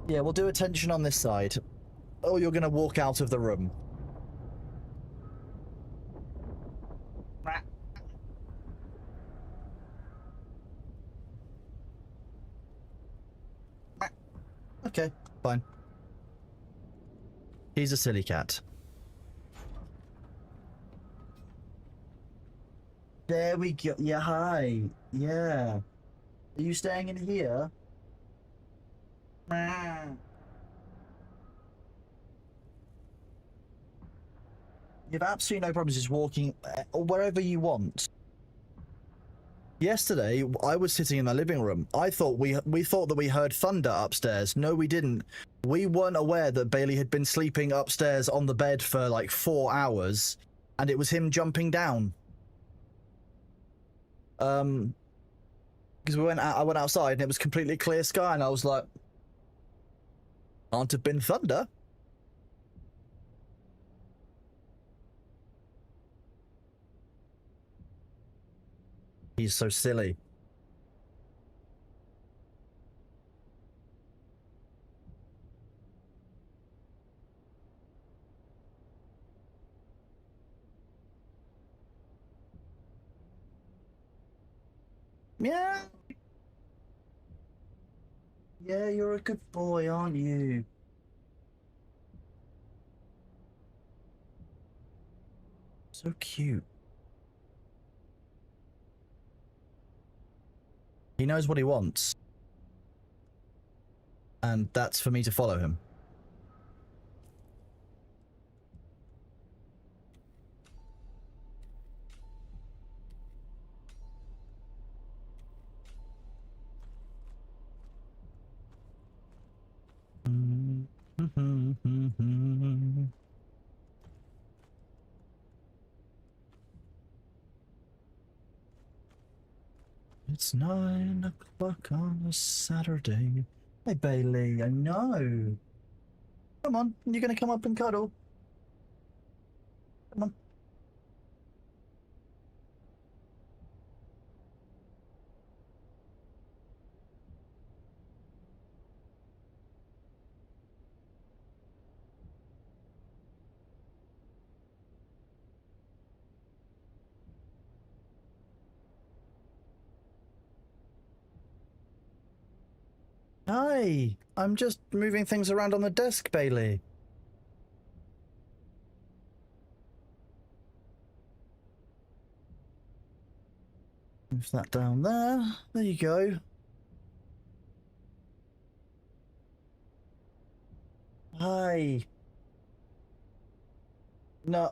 Yeah, we'll do attention on this side. Oh, you're gonna walk out of the room. Okay, fine. He's a silly cat. There we go. Yeah, hi. Yeah. Are you staying in here? You have absolutely no problems just walking wherever you want. Yesterday, I was sitting in the living room. I thought we thought that we heard thunder upstairs. No, we didn't. We weren't aware that Bailey had been sleeping upstairs on the bed for like 4 hours, and it was him jumping down. Because I went outside and it was completely clear sky, and I was like, can't have been thunder. He's so silly. Yeah. Yeah, you're a good boy, aren't you? So cute. He knows what he wants. And that's for me to follow him. It's 9 o'clock on a Saturday. Hey, Bailey, I know. Come on, you're gonna come up and cuddle. Come on. Hi, I'm just moving things around on the desk, Bailey. Move that down there. There you go. Hi. No.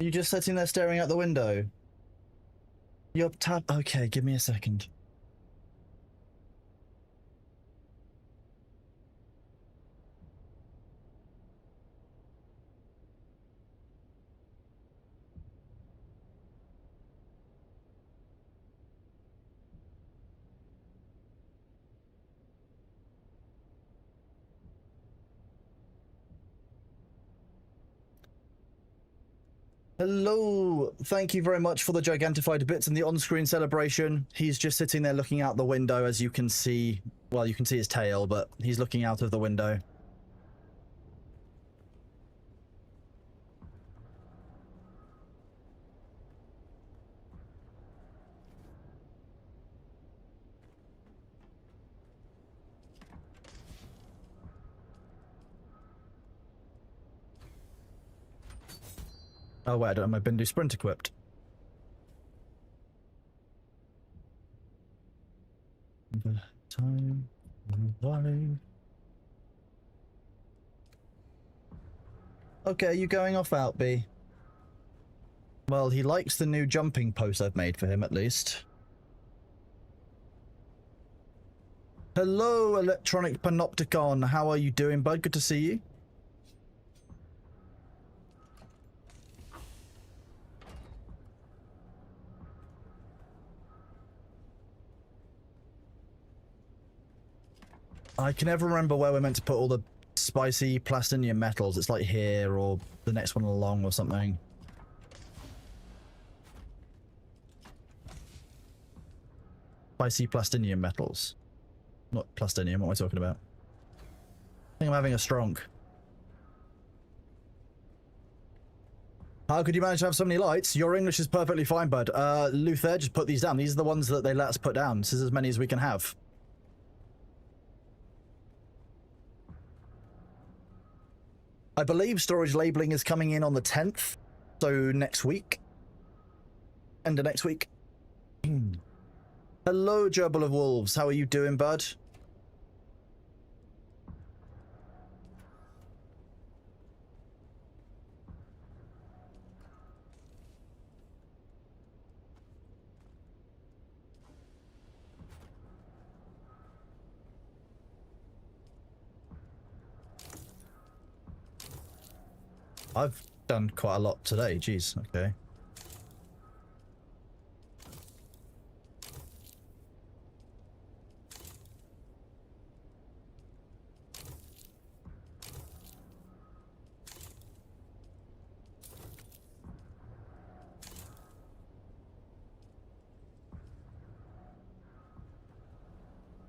You're just sitting there staring out the window. You're tap. Okay, give me a second. Hello, thank you very much for the gigantified bits and the on-screen celebration. He's just sitting there looking out the window, as you can see. Well, you can see his tail, but he's looking out of the window. Oh wait, I don't have my Bindu Sprint equipped. Time. Okay, are you going off out, B? Well, he likes the new jumping post I've made for him, at least. Hello, Electronic Panopticon. How are you doing, bud? Good to see you. I can never remember where we're meant to put all the spicy plastinium metals. It's like here or the next one along or something. Spicy plastinium metals. Not plastinium, what am I talking about? I think I'm having a stronk. How could you manage to have so many lights? Your English is perfectly fine, bud. Luther, just put these down. These are the ones that they let us put down. This is as many as we can have. I believe storage labeling is coming in on the 10th, so next week. End of next week. Hello, Gerbil of Wolves. How are you doing, bud? I've done quite a lot today. Jeez, okay.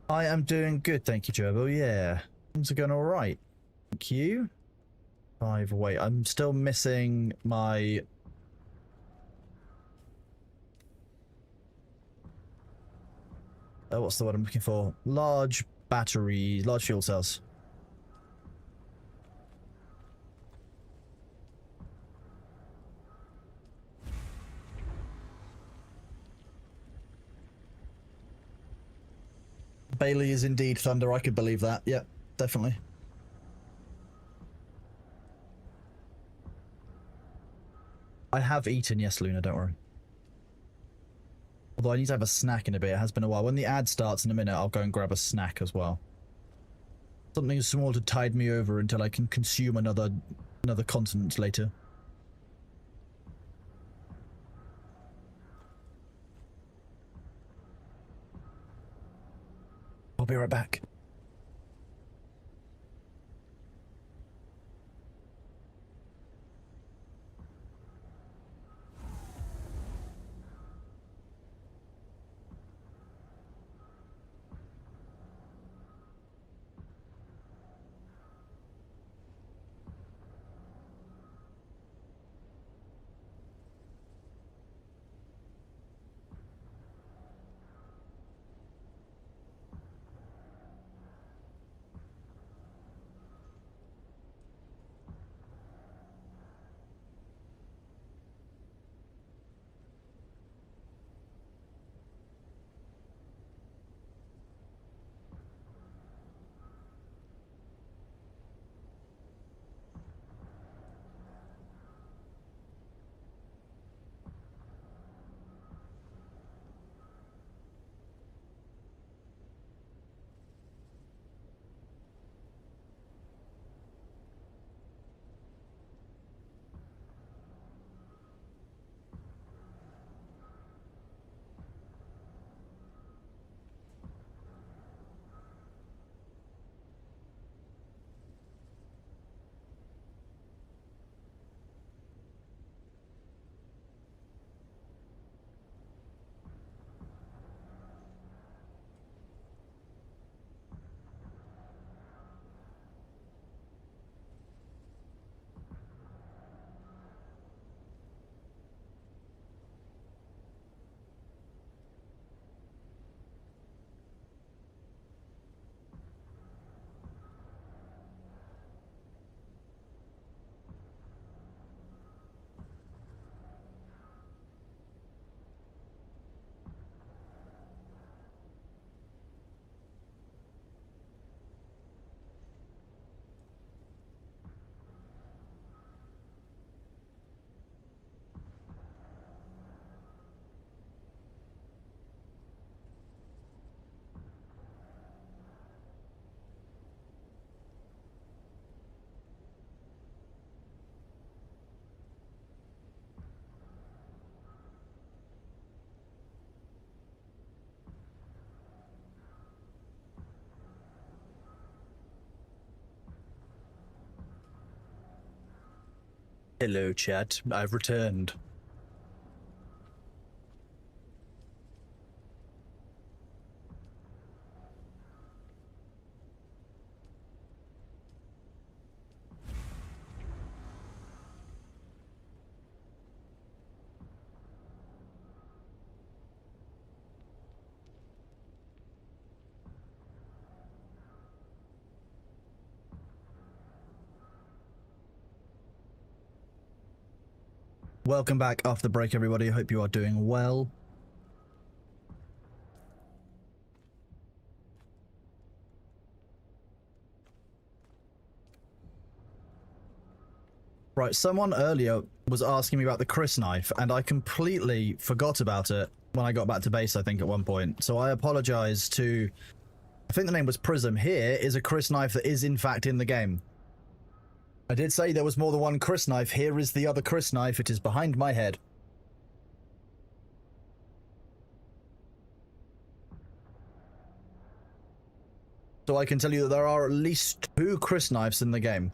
I am doing good, thank you, Gerbil. Yeah, things are going all right. Thank you. 5, wait, I'm still missing my... what's the word I'm looking for? Large batteries, large fuel cells. Bailey is indeed thunder, I could believe that. Yep, definitely. I have eaten, yes, Luna, don't worry. Although I need to have a snack in a bit, it has been a while. When the ad starts in a minute, I'll go and grab a snack as well. Something small to tide me over until I can consume another continent later. I'll be right back. Hello, chat. I've returned. Welcome back after the break, everybody. I hope you are doing well. Right, someone earlier was asking me about the Chris knife, and I completely forgot about it when I got back to base, I think, at one point. So I apologize to... I think the name was Prism. Here is a Chris knife that is, in fact, in the game. I did say there was more than one Chris knife. Here is the other Chris knife. It is behind my head. So I can tell you that there are at least 2 Chris knives in the game.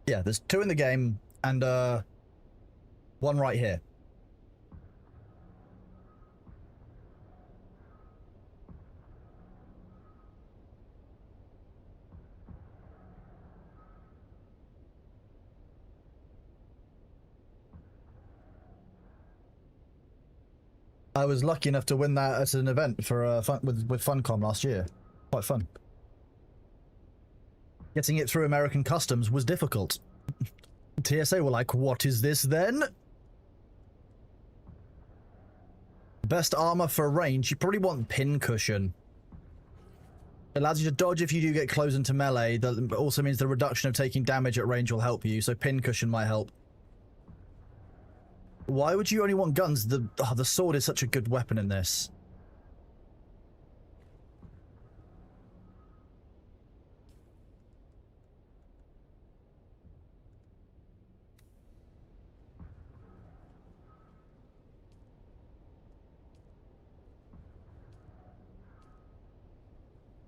Yeah, yeah, there's 2 in the game and 1 right here. I was lucky enough to win that at an event for with Funcom last year. Quite fun. Getting it through American customs was difficult. TSA were like, "What is this then?" Best armor for range, you probably want pincushion. It allows you to dodge if you do get close into melee. That also means the reduction of taking damage at range will help you, so pincushion might help. Why would you only want guns? The sword is such a good weapon in this.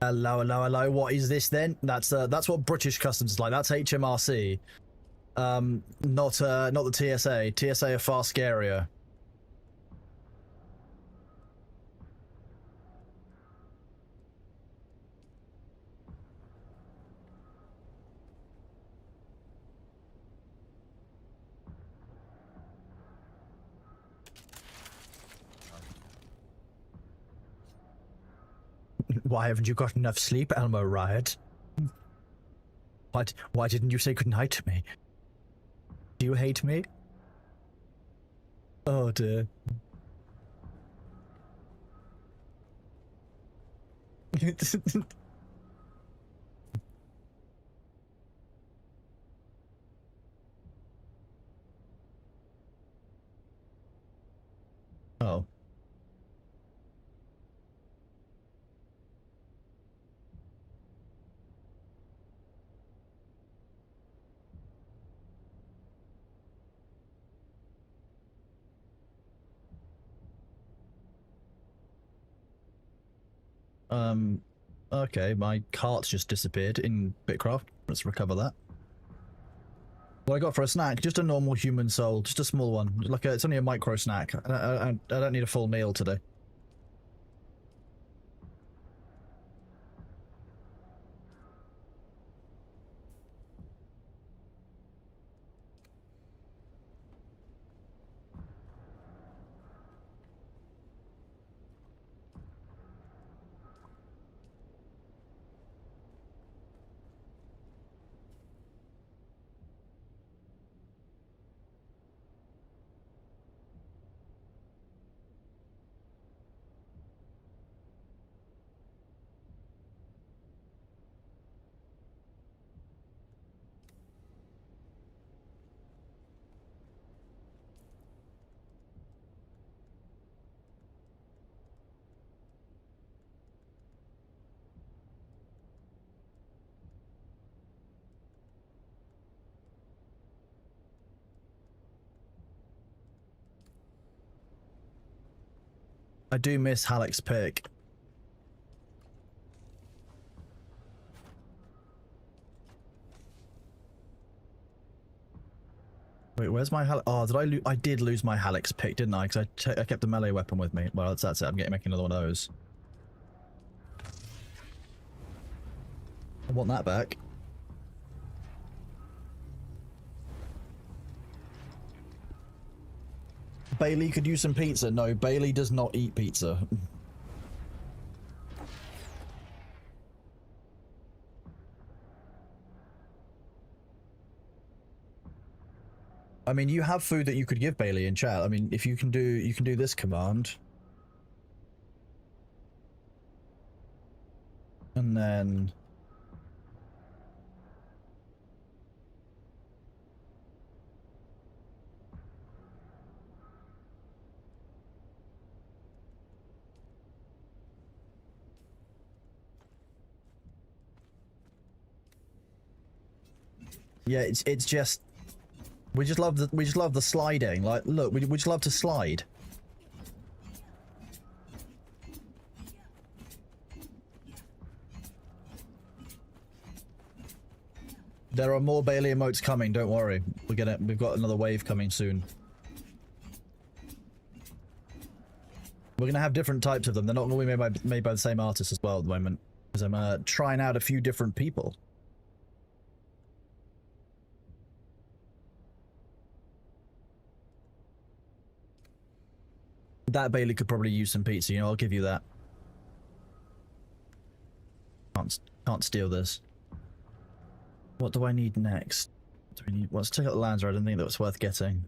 Hello, hello, hello. What is this then? That's what British customs is like. That's HMRC. Not the TSA. TSA are far scarier. Why haven't you got enough sleep, Elmo Riot? Why didn't you say goodnight to me? Do you hate me? Oh dear. Oh. Okay, my cart's just disappeared in Bitcraft. Let's recover that. What I got for a snack? Just a normal human soul, just a small one. Like it's only a micro snack. I don't need a full meal today. I do miss Halleck's pick. Wait, where's my Halleck? Oh, I did lose my Halleck's pick, didn't I? Because I kept the melee weapon with me. Well, that's it. I'm making another one of those. I want that back. Bailey could use some pizza. No, Bailey does not eat pizza. I mean, you have food that you could give Bailey in chat. I mean, if you can do this command. And then yeah, it's just we just love the sliding. Like, look, we just love to slide. There are more Bailey emotes coming, don't worry. We've got another wave coming soon. We're gonna have different types of them. They're not gonna be made by the same artist as well at the moment. Because I'm trying out a few different people. That Bailey could probably use some pizza, you know, I'll give you that. Can't steal this. What do I need next? Do we need? Well, let's check out the Lancer. I didn't think that was worth getting.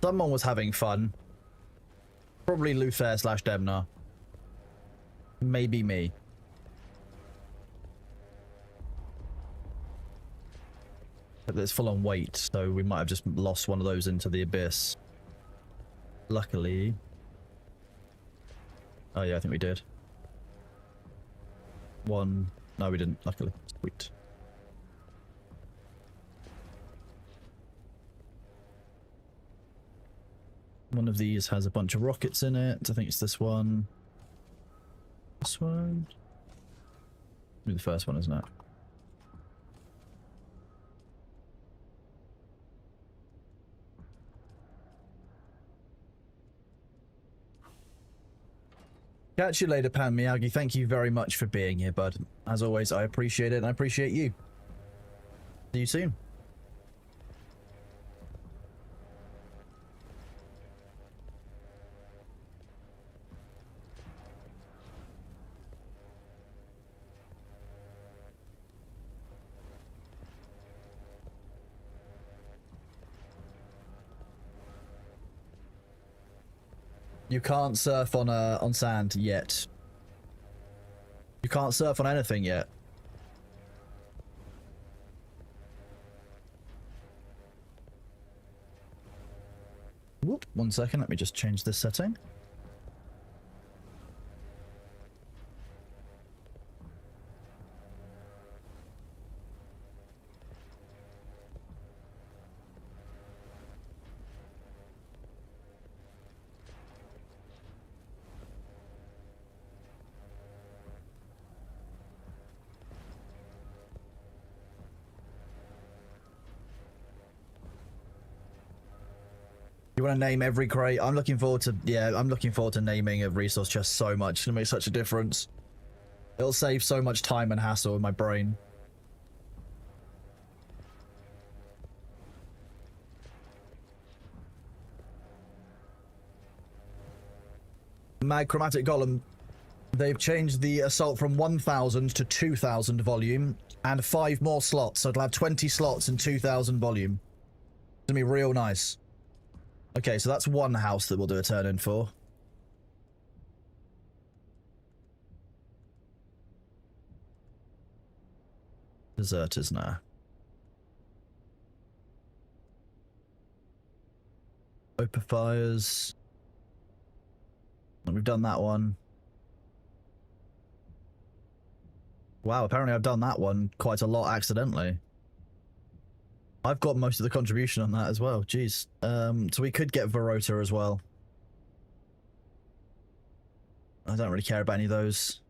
Someone was having fun. Probably Luther / Demna. Maybe me. But it's full on weight, so we might have just lost one of those into the abyss. Luckily. Oh yeah, I think we did. One. No, we didn't, luckily. Sweet. One of these has a bunch of rockets in it. I think it's this one. This one? Maybe the first one, isn't it? Catch you later, Pan Miyagi. Thank you very much for being here, bud. As always, I appreciate it, and I appreciate you. See you soon. You can't surf on sand yet. You can't surf on anything yet. Whoop, 1 second, let me just change this setting. You want to name every crate? I'm looking forward to, yeah, I'm looking forward to naming a resource chest so much. It's going to make such a difference. It'll save so much time and hassle in my brain. Mag Chromatic Golem. They've changed the assault from 1,000 to 2,000 volume and 5 more slots. So it'll have 20 slots and 2,000 volume. It's going to be real nice. Okay, so that's one house that we'll do a turn in for. Deserters now. Opifires. We've done that one. Wow, apparently I've done that one quite a lot accidentally. I've got most of the contribution on that as well. Jeez. So we could get Verota as well. I don't really care about any of those.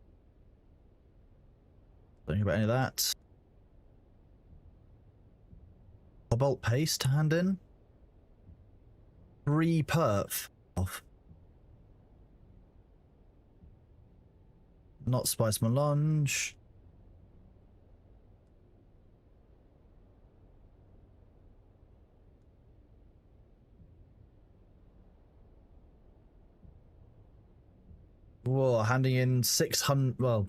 Don't care about any of that. Cobalt paste to hand in. 3 perf off. Not spice melange. Whoa, handing in 600, well...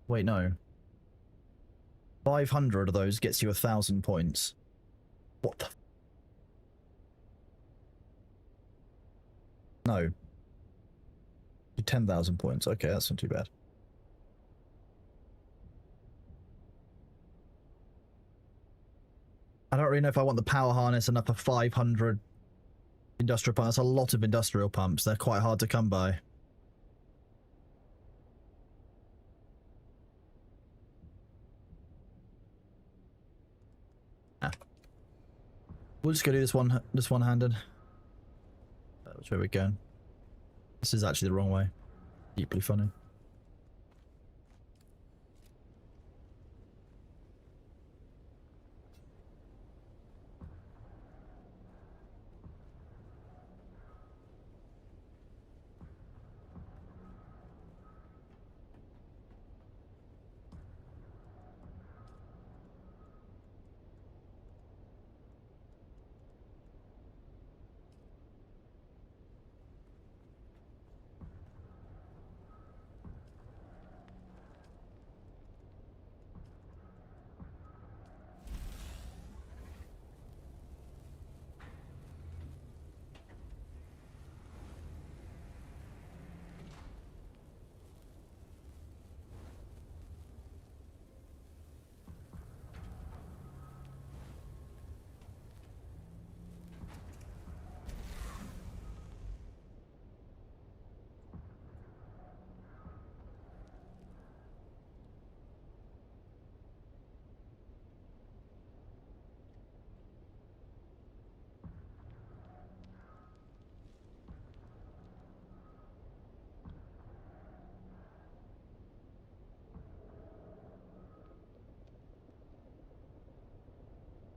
Wait, no. 500 of those gets you 1,000 points. What the... No. 10,000 points. Okay, that's not too bad. I don't really know if I want the power harness enough for 500 industrial pumps. That's a lot of industrial pumps. They're quite hard to come by. We'll just go do this one-handed. Which way are we going? This is actually the wrong way. Deeply funny.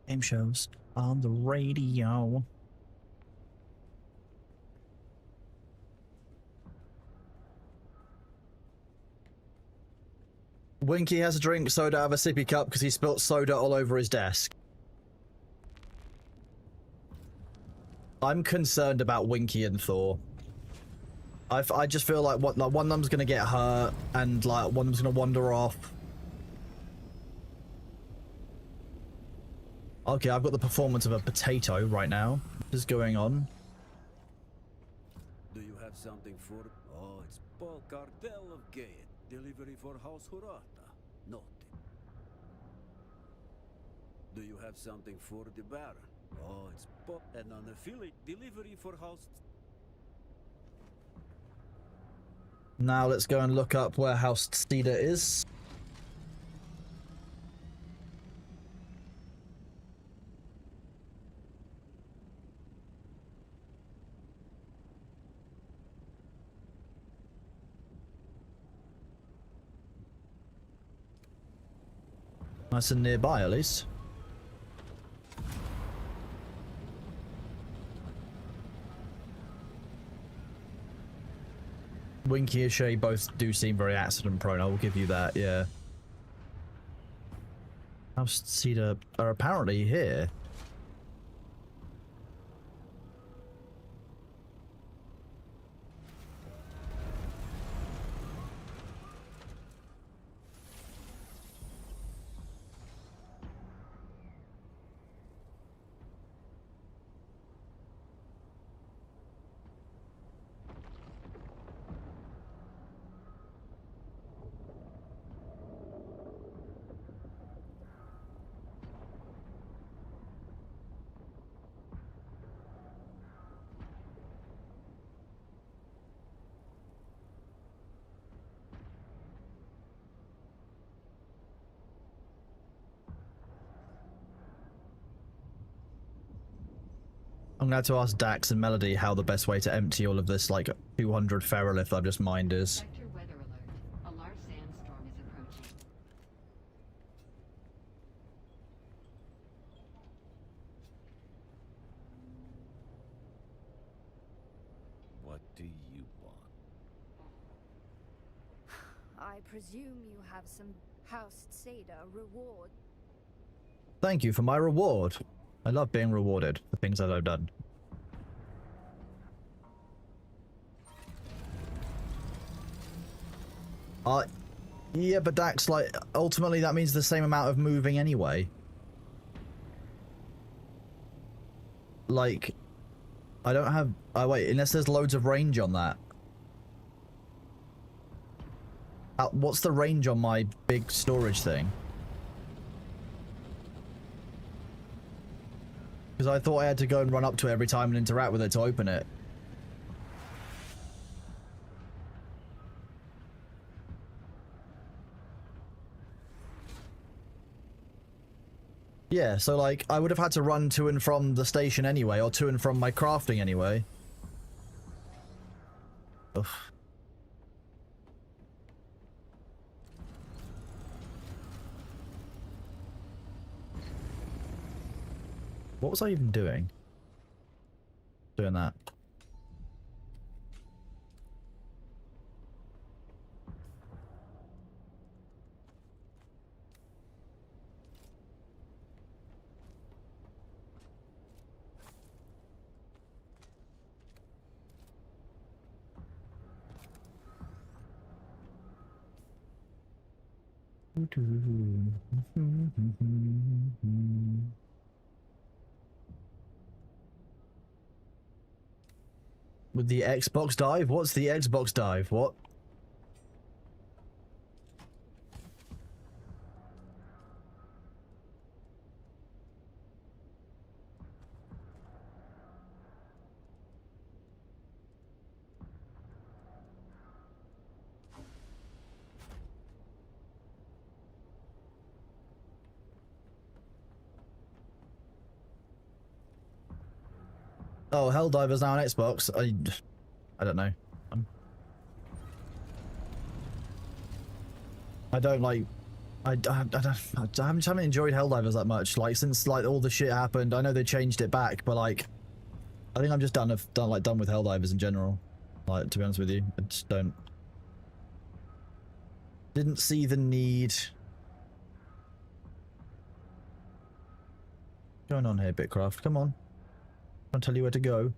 Game shows on the radio. Winky has a drink soda out of a sippy cup because he spilt soda all over his desk. I'm concerned about Winky and Thor. I just feel like one of them's gonna get hurt and like one of them's gonna wander off. Okay, I've got the performance of a potato right now. What is going on? Do you have something for... Oh, it's Paul Cardell of Gate. Delivery for House Hurata. Noted. Do you have something for the Baron? Oh, it's Paul... And on affiliate delivery for House... Now let's go and look up where House Cedar is. Nice and nearby, at least. Winky and Shay both do seem very accident prone, I will give you that, yeah. House Cedar are apparently here. I'm going to have to ask Dax and Melody how the best way to empty all of this, like, 200 ferrolith I've just mined is. Sector weather alert. A large sandstorm is approaching. What do you want? I presume you have some House Seda reward. Thank you for my reward. I love being rewarded for things that I've done. Yeah, but Dax, like, ultimately that means the same amount of moving anyway. Like, I don't have... Oh, wait, unless there's loads of range on that. What's the range on my big storage thing? Because I thought I had to go and run up to it every time and interact with it to open it. Yeah, so like, I would have had to run to and from the station anyway, or to and from my crafting anyway. Ugh. What was I even doing? Doing that. With the Xbox dive? What's the Xbox dive? What? Oh, Helldiver's now on Xbox. I don't know. I don't like. I haven't enjoyed Helldivers that much. Like since like all the shit happened. I know they changed it back, but like, I think I'm just done with Helldivers in general. Like to be honest with you, I just didn't see the need. What's going on here, Bitcraft? Come on. I'll tell you where to go.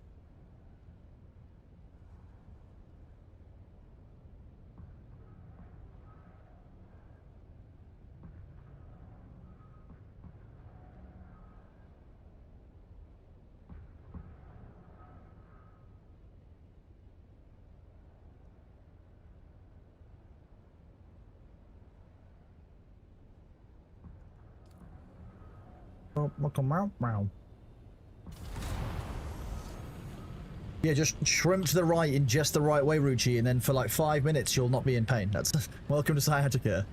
Yeah, just shrimp to the right in just the right way, Ruchi, and then for like 5 minutes you'll not be in pain. That's welcome to sciatica.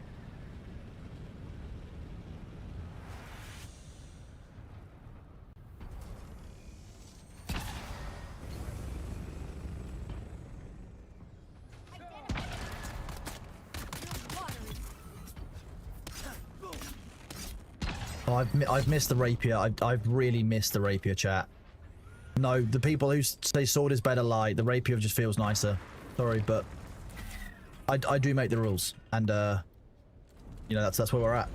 Oh, I've missed the rapier. I've really missed the rapier, chat. No, the people who say sword is better lie. The rapier just feels nicer. Sorry, but I do make the rules, and you know that's where we're at.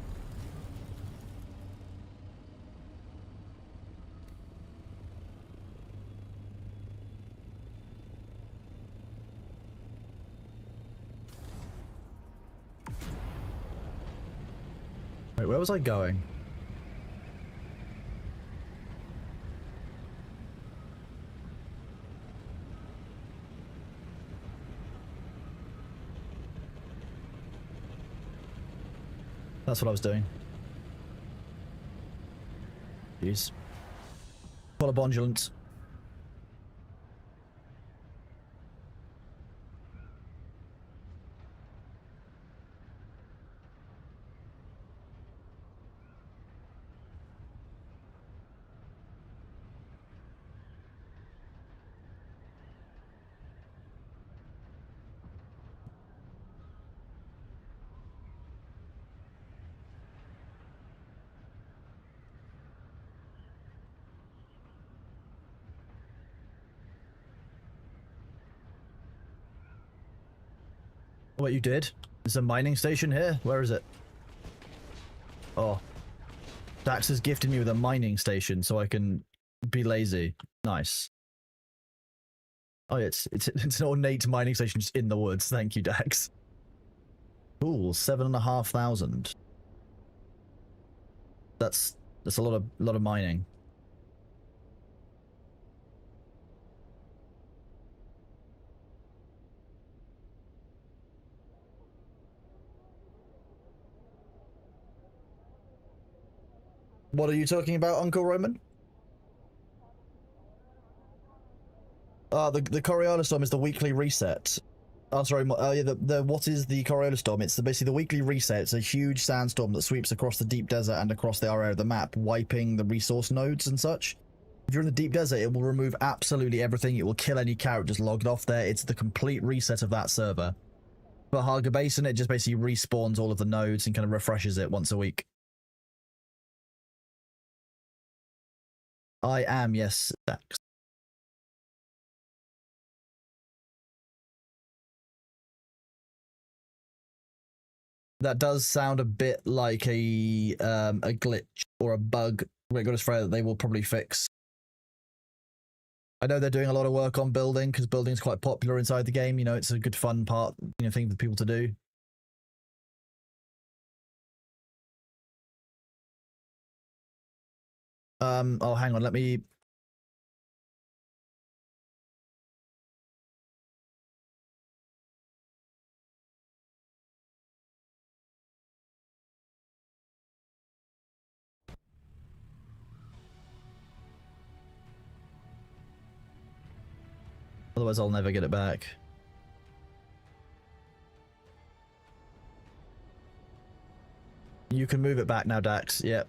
Wait, where was I going? That's what I was doing. Jeez. Full of bondulance. What you did? There's a mining station here? Where is it? Oh. Dax has gifted me with a mining station so I can be lazy. Nice. Oh, it's an ornate mining station just in the woods. Thank you, Dax. Cool, 7,500. That's a lot of mining. What are you talking about, Uncle Roman? The Coriolis Storm is the weekly reset. Oh, sorry. Yeah, the what is the Coriolis Storm? It's basically the weekly reset. It's a huge sandstorm that sweeps across the deep desert and across the area of the map, wiping the resource nodes and such. If you're in the deep desert, it will remove absolutely everything. It will kill any characters logged off there. It's the complete reset of that server. For Haga Basin, it just basically respawns all of the nodes and kind of refreshes it once a week. I am, yes, Dax. That does sound a bit like a glitch or a bug. We're going to spray that they will probably fix. I know they're doing a lot of work on building because building's quite popular inside the game. You know, it's a good fun part, you know, thing for people to do. Oh, hang on, let me. Otherwise, I'll never get it back. You can move it back now, Dax. Yep.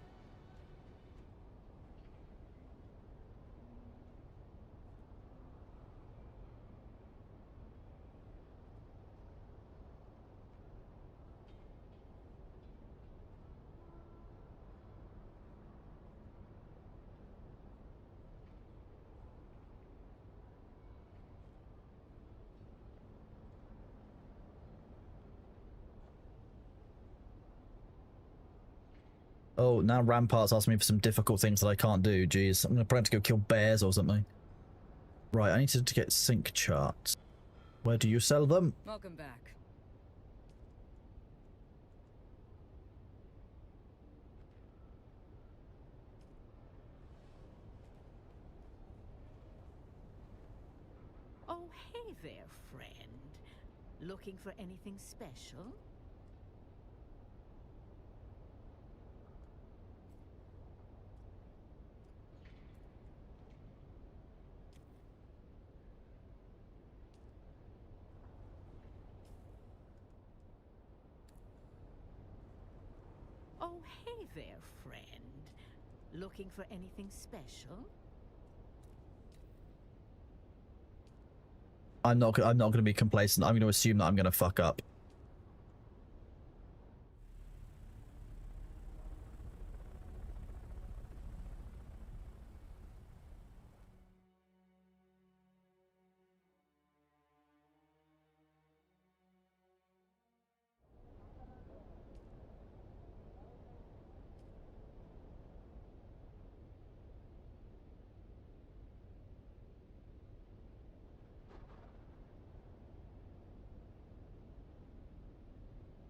Oh, now Rampart's asking me for some difficult things that I can't do. Jeez, I'm gonna probably have to go kill bears or something. Right, I need to get sync charts. Where do you sell them? Welcome back. Oh, hey there, friend. Looking for anything special? Oh, hey there, friend. Looking for anything special? I'm not going to be complacent. I'm going to assume that I'm going to fuck up.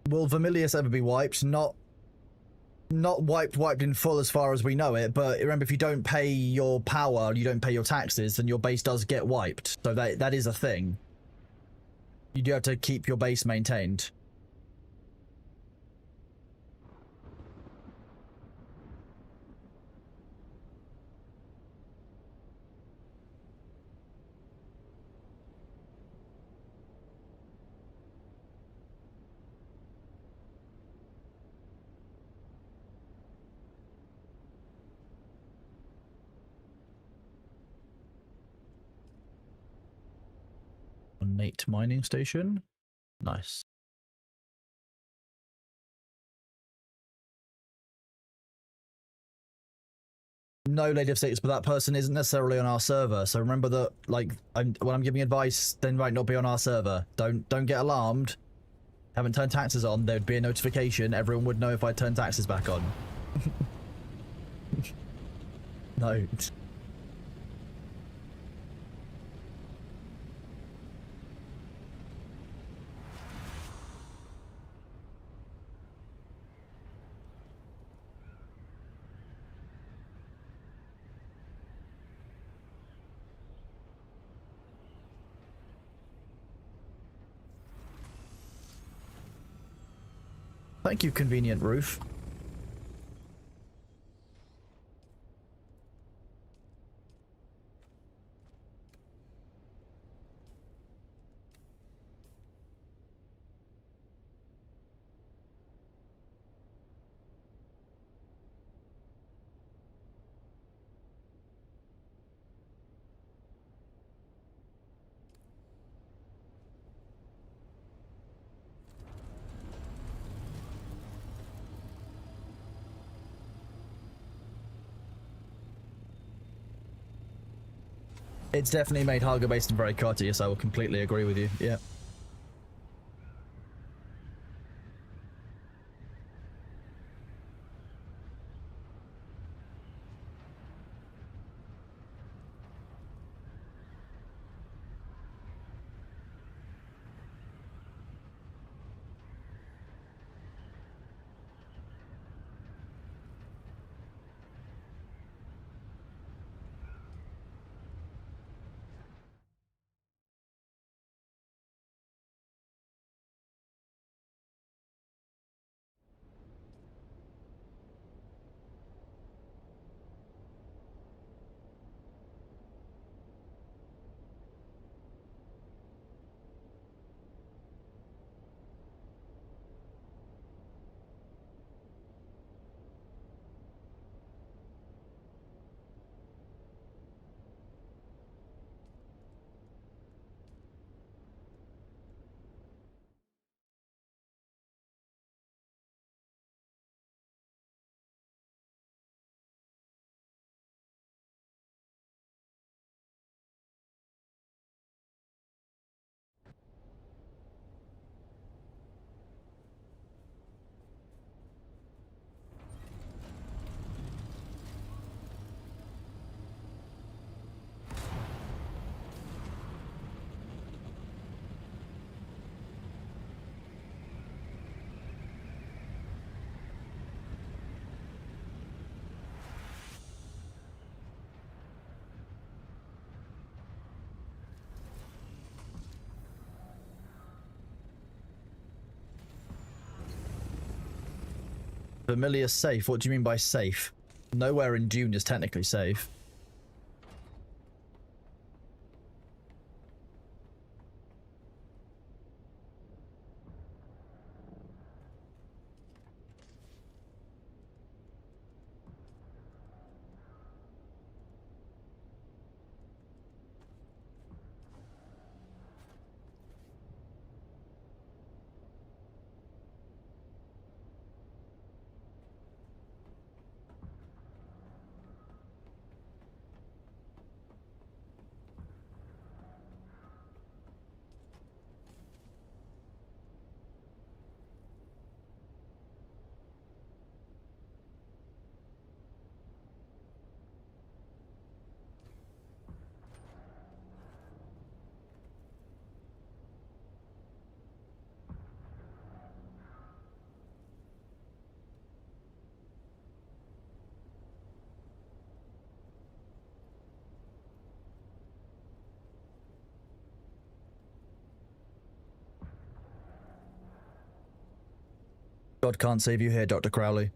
Will Vermilius ever be wiped? Not wiped in full as far as we know it, but remember, if you don't pay your power, you don't pay your taxes, then your base does get wiped. So that is a thing. You do have to keep your base maintained. Ornate mining station. Nice. No, Lady of Six, but that person isn't necessarily on our server. So remember that, like, when I'm giving advice, they might not be on our server. Don't get alarmed. Haven't turned taxes on. There'd be a notification. Everyone would know if I turned taxes back on. No. Thank you, convenient roof. It's definitely made Hargo Basin very cutty, yes, I will completely agree with you. Yeah. Familiar safe? What do you mean by safe? Nowhere in Dune is technically safe. God can't save you here, Dr. Crowley.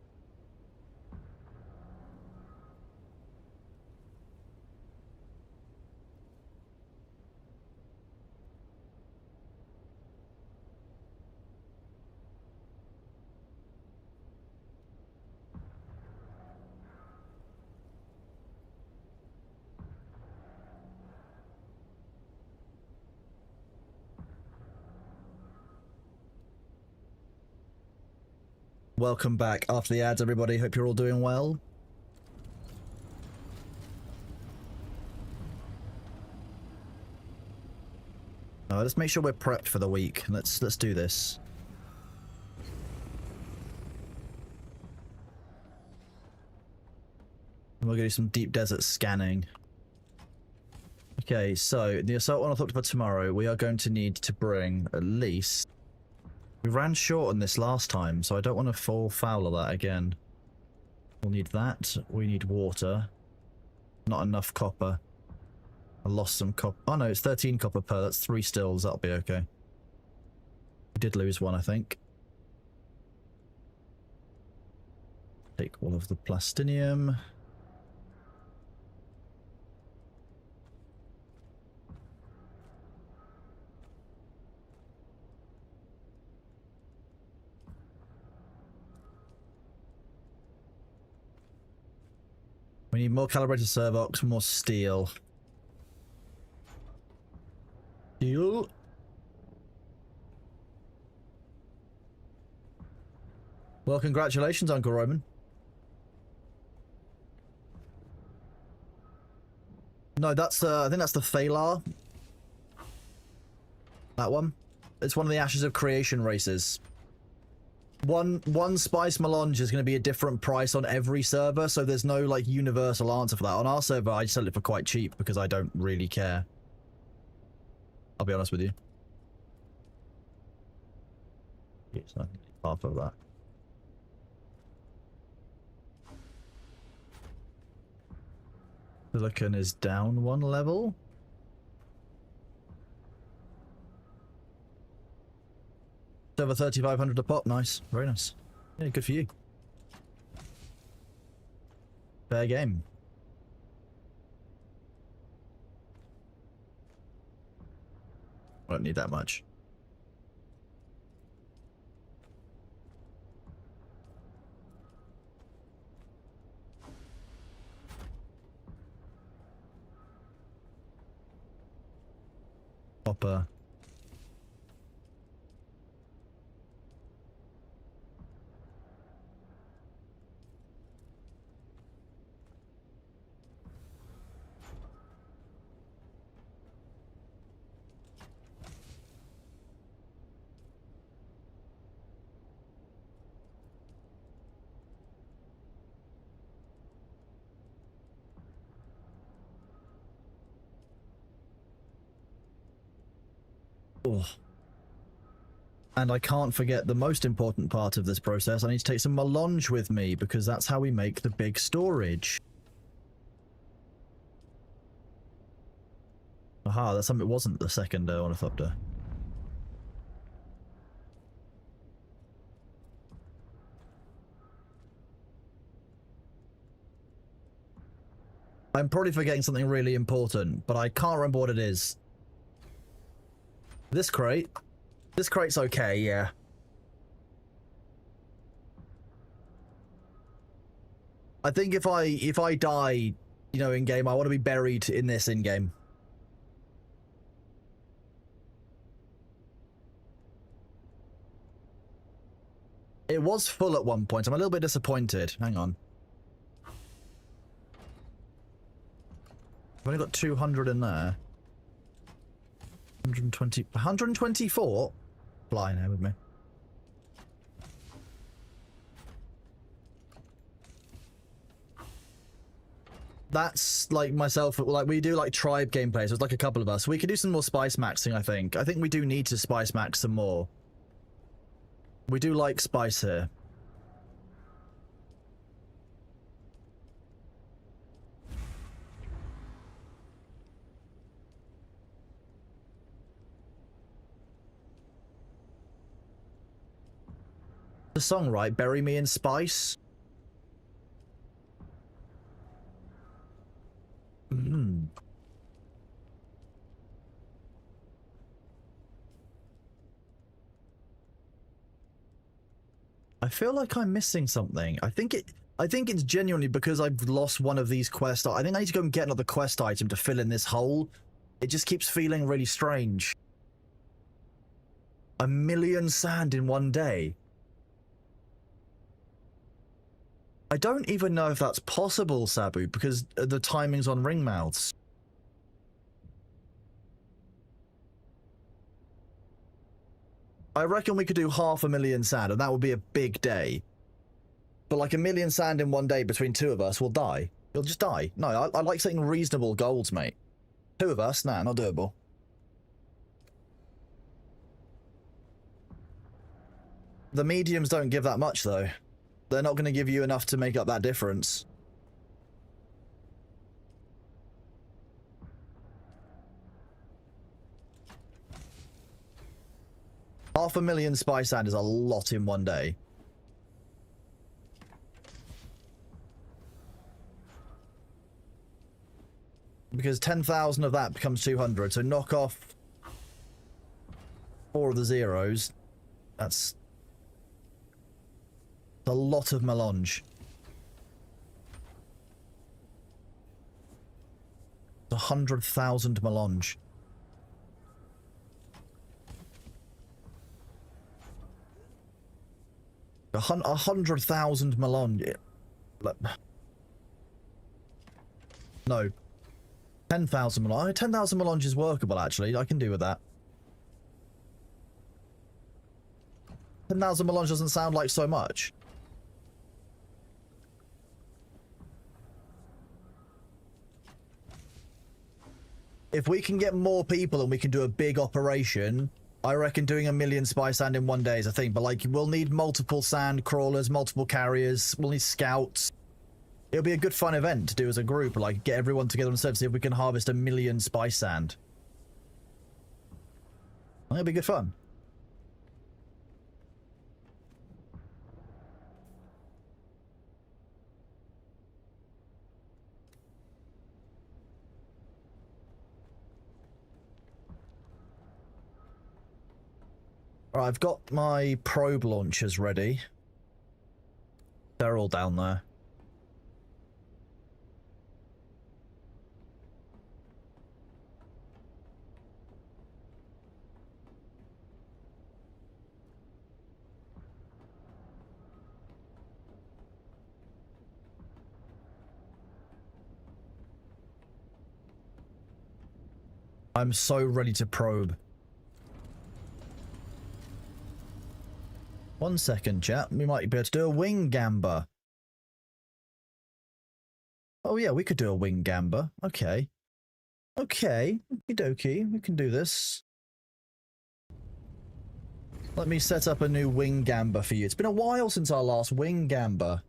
Welcome back after the ads, everybody. Hope you're all doing well. Let's make sure we're prepped for the week. Let's do this. We're gonna do some deep desert scanning. Okay, so the assault on Orthodox for tomorrow, we are going to need to bring at least... We ran short on this last time, so I don't want to fall foul of that again. We'll need that. We need water. Not enough copper. I lost some copper. Oh no, it's 13 copper per. That's 3 stills. That'll be okay. We did lose one, I think. Take all of the plastinium. We need more calibrated servox, more steel. Steel. Well, congratulations, Uncle Roman. No, that's I think that's the Thalar. That one. It's one of the Ashes of Creation races. One spice melange is going to be a different price on every server, so there's no like universal answer for that. On our server, I sell it for quite cheap because I don't really care. I'll be honest with you. It's not half of that. Silicon is down one level. Over 3,500 a pop. Nice. Very nice. Yeah, good for you. Fair game. I don't need that much. Hopper. Oh. And I can't forget the most important part of this process. I need to take some melange with me because that's how we make the big storage. Aha, that's something. It wasn't the second ornithopter. I'm probably forgetting something really important, but I can't remember what it is. This crate. This crate's okay, yeah. I think if I die, you know, in game, I want to be buried in this in game. It was full at one point. I'm a little bit disappointed. Hang on. I've only got 200 in there. 120, 124? Fly now with me. That's like myself, like we do like tribe gameplays. There's like a couple of us. We could do some more spice maxing, I think. I think we do need to spice max some more. We do like spice here. The song, right? Bury me in spice. I feel like I'm missing something. I think it's genuinely because I've lost one of these quest. I think I need to go and get another quest item to fill in this hole. It just keeps feeling really strange. 1,000,000 sand in one day. I don't even know if that's possible, Sabu, because the timing's on ring mouths. I reckon we could do 500,000 sand, and that would be a big day. But like 1,000,000 sand in one day between two of us, we'll die. We'll just die. No, I like setting reasonable goals, mate. Two of us? Nah, not doable. The mediums don't give that much, though. They're not going to give you enough to make up that difference. $500,000 spice sand is a lot in one day. Because 10,000 of that becomes 200, so knock off 4 of the zeros. That's a lot of melange. 100,000 melange. 100,000 melange. No. 10,000 melange. 10,000 melange is workable, actually. I can do with that. 10,000 melange doesn't sound like so much. If we can get more people and we can do a big operation, I reckon doing 1,000,000 spice sand in one day is a thing. But, like, we'll need multiple sand crawlers, multiple carriers. We'll need scouts. It'll be a good fun event to do as a group. Like, get everyone together and see if we can harvest 1,000,000 spice sand. It'll be good fun. Alright, I've got my probe launchers ready. They're all down there. I'm so ready to probe. 1 second, chat. We might be able to do a wing gamba. Oh yeah, we could do a wing gamba. Okay. Okay. Okie dokie. We can do this. Let me set up a new wing gamba for you. It's been a while since our last wing gamba.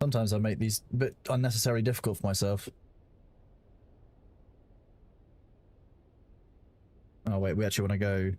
Sometimes I make these a bit unnecessarily difficult for myself. Oh wait, we actually want to go...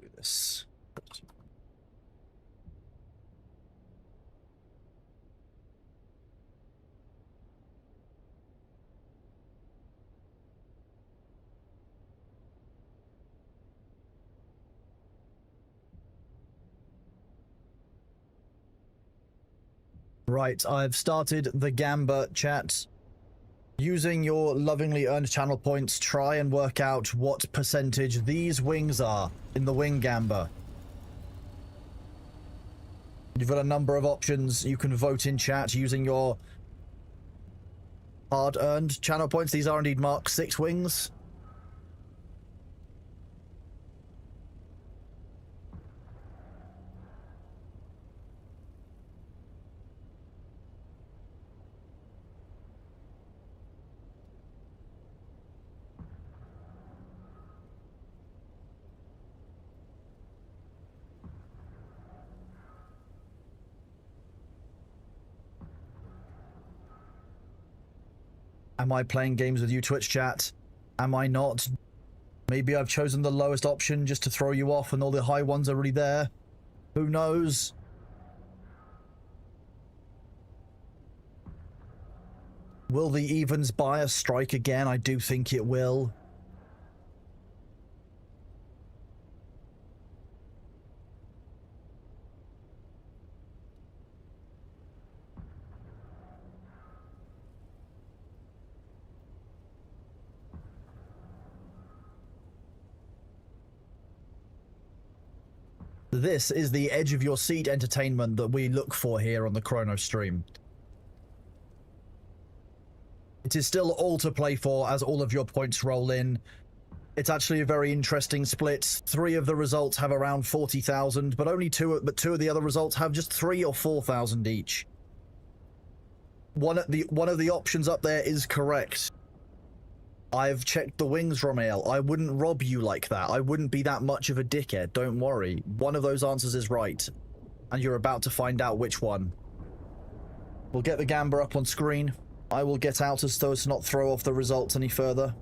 do this. Right, I've started the Gamba chat. Using your lovingly earned channel points, try and work out what percentage these wings are in the wing Gamba. You've got a number of options. You can vote in chat using your hard-earned channel points. These are indeed Mark 6 wings. Am I playing games with you, Twitch chat? Am I not? Maybe I've chosen the lowest option just to throw you off and all the high ones are already there. Who knows? Will the evens bias strike again? I do think it will. This is the edge of your seat entertainment that we look for here on the Chrono stream. It is still all to play for as all of your points roll in. It's actually a very interesting split. 3 of the results have around 40,000, but only 2 of the other results have just 3 or 4,000 each. one of the options up there is correct. I've checked the wings, Romael. I wouldn't rob you like that. I wouldn't be that much of a dickhead. Don't worry. One of those answers is right. And you're about to find out which one. We'll get the gamba up on screen. I will get out as though to not throw off the results any further.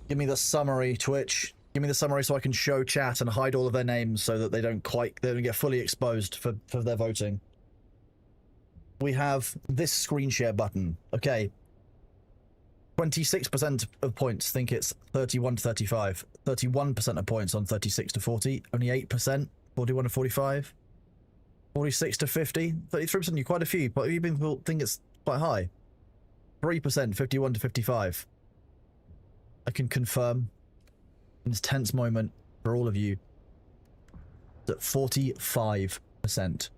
Give me the summary, Twitch. Give me the summary so I can show chat and hide all of their names so that they don't get fully exposed for their voting. We have this screen share button. Okay. 26% of points think it's 31 to 35. 31% of points on 36 to 40. Only 8%, 41 to 45. 46 to 50. 33%, you quite a few, but you people think it's quite high. 3%, 51 to 55. I can confirm in this tense moment for all of you that 45%.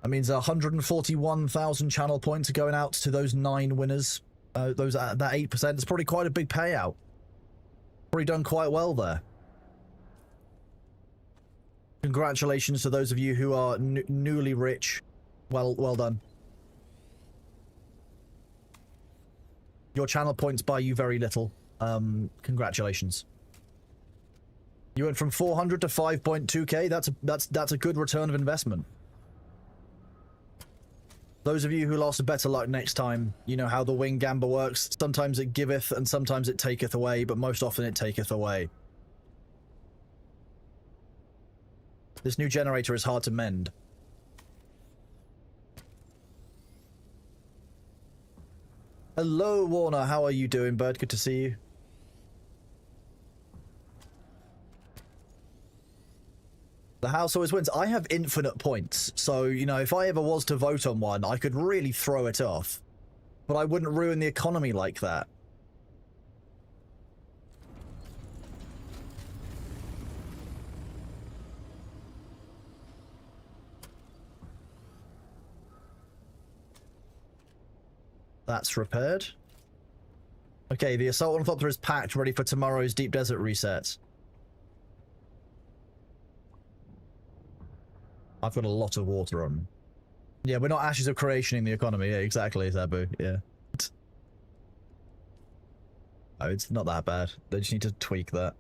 That means 141,000 channel points are going out to those 9 winners. That 8%. It's probably quite a big payout. Probably done quite well there. Congratulations to those of you who are newly rich. Well done. Your channel points buy you very little. Congratulations. You went from 400 to 5.2k. That's a good return of investment. Those of you who lost better luck next time, you know how the wing gamba works. Sometimes it giveth and sometimes it taketh away, but most often it taketh away. This new generator is hard to mend. Hello, Warner. How are you doing, bud? Good to see you. The house always wins. I have infinite points, so, you know, if I ever was to vote on one, I could really throw it off. But I wouldn't ruin the economy like that. That's repaired. Okay, the assault ornithopter is packed, ready for tomorrow's deep desert reset. I've got a lot of water on. Yeah, we're not ashes of creation in the economy. Yeah, exactly, Sabu. Yeah. Oh, it's not that bad. They just need to tweak that.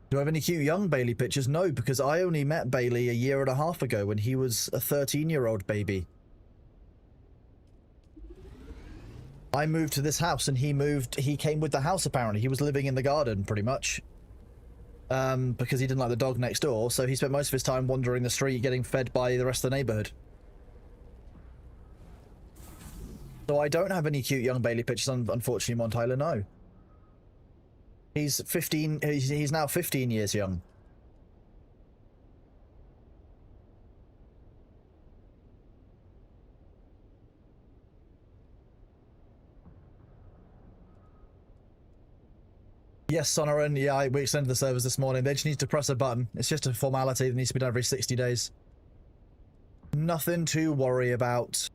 Do I have any cute young Bailey pictures? No, because I only met Bailey a year and a half ago when he was a 13-year-old baby. I moved to this house and he came with the house apparently. He was living in the garden pretty much. Because he didn't like the dog next door, so he spent most of his time wandering the street getting fed by the rest of the neighborhood. So I don't have any cute young Bailey pictures, unfortunately, Mont Tyler, no. He's 15, he's now 15 years young. Yes, Sonoran, yeah, we extended the servers this morning. They just need to press a button. It's just a formality that needs to be done every 60 days. Nothing to worry about.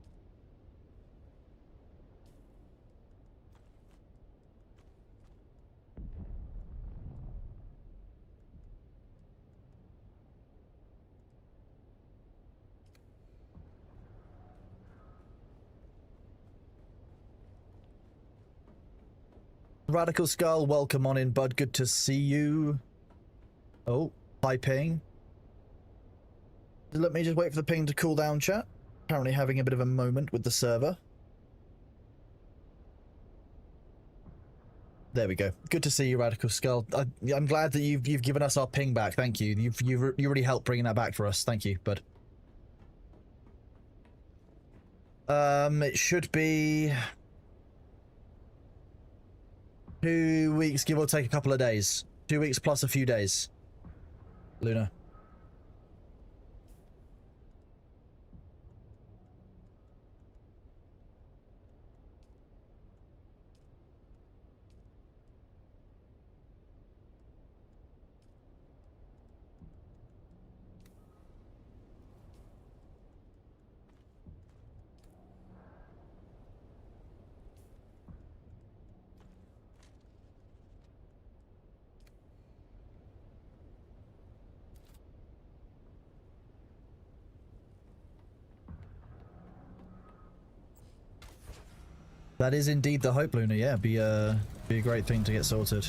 Radical Skull, welcome on in, bud. Good to see you. Oh, hi ping. Let me just wait for the ping to cool down, chat. Apparently having a bit of a moment with the server. There we go. Good to see you, Radical Skull. I'm glad that you've given us our ping back. Thank you. You really helped bringing that back for us. Thank you, bud. It should be 2 weeks, give or take a couple of days. 2 weeks plus a few days. Luna. That is indeed the hope, Luna. Yeah, be a great thing to get sorted.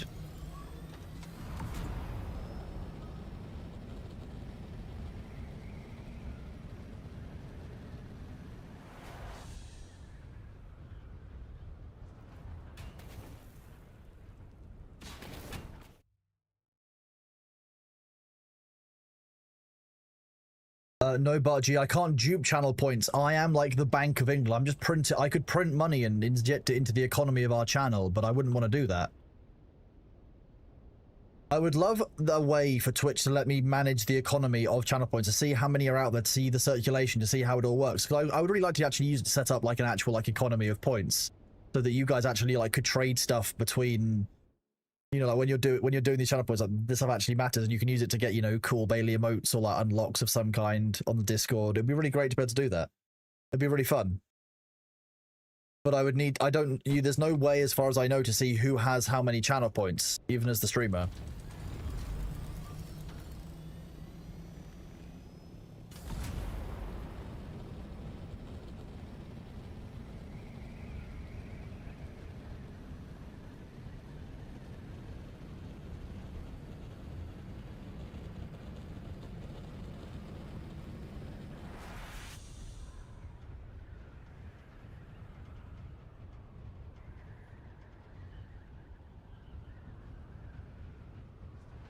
No, Bargy, I can't dupe channel points. I am like the Bank of England. I'm just printing. I could print money and inject it into the economy of our channel, but I wouldn't want to do that. I would love the way for Twitch to let me manage the economy of channel points, to see how many are out there, to see the circulation, to see how it all works. Because I would really like to actually use it to set up like an actual like economy of points, so that you guys actually like could trade stuff between. You know, like when you're doing these channel points, like this stuff actually matters, and you can use it to get, you know, cool Bailey emotes or like unlocks of some kind on the Discord. It'd be really great to be able to do that. It'd be really fun. But there's no way, as far as I know, to see who has how many channel points, even as the streamer.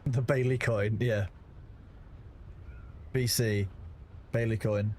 The Bailey coin, yeah. BC. Bailey coin.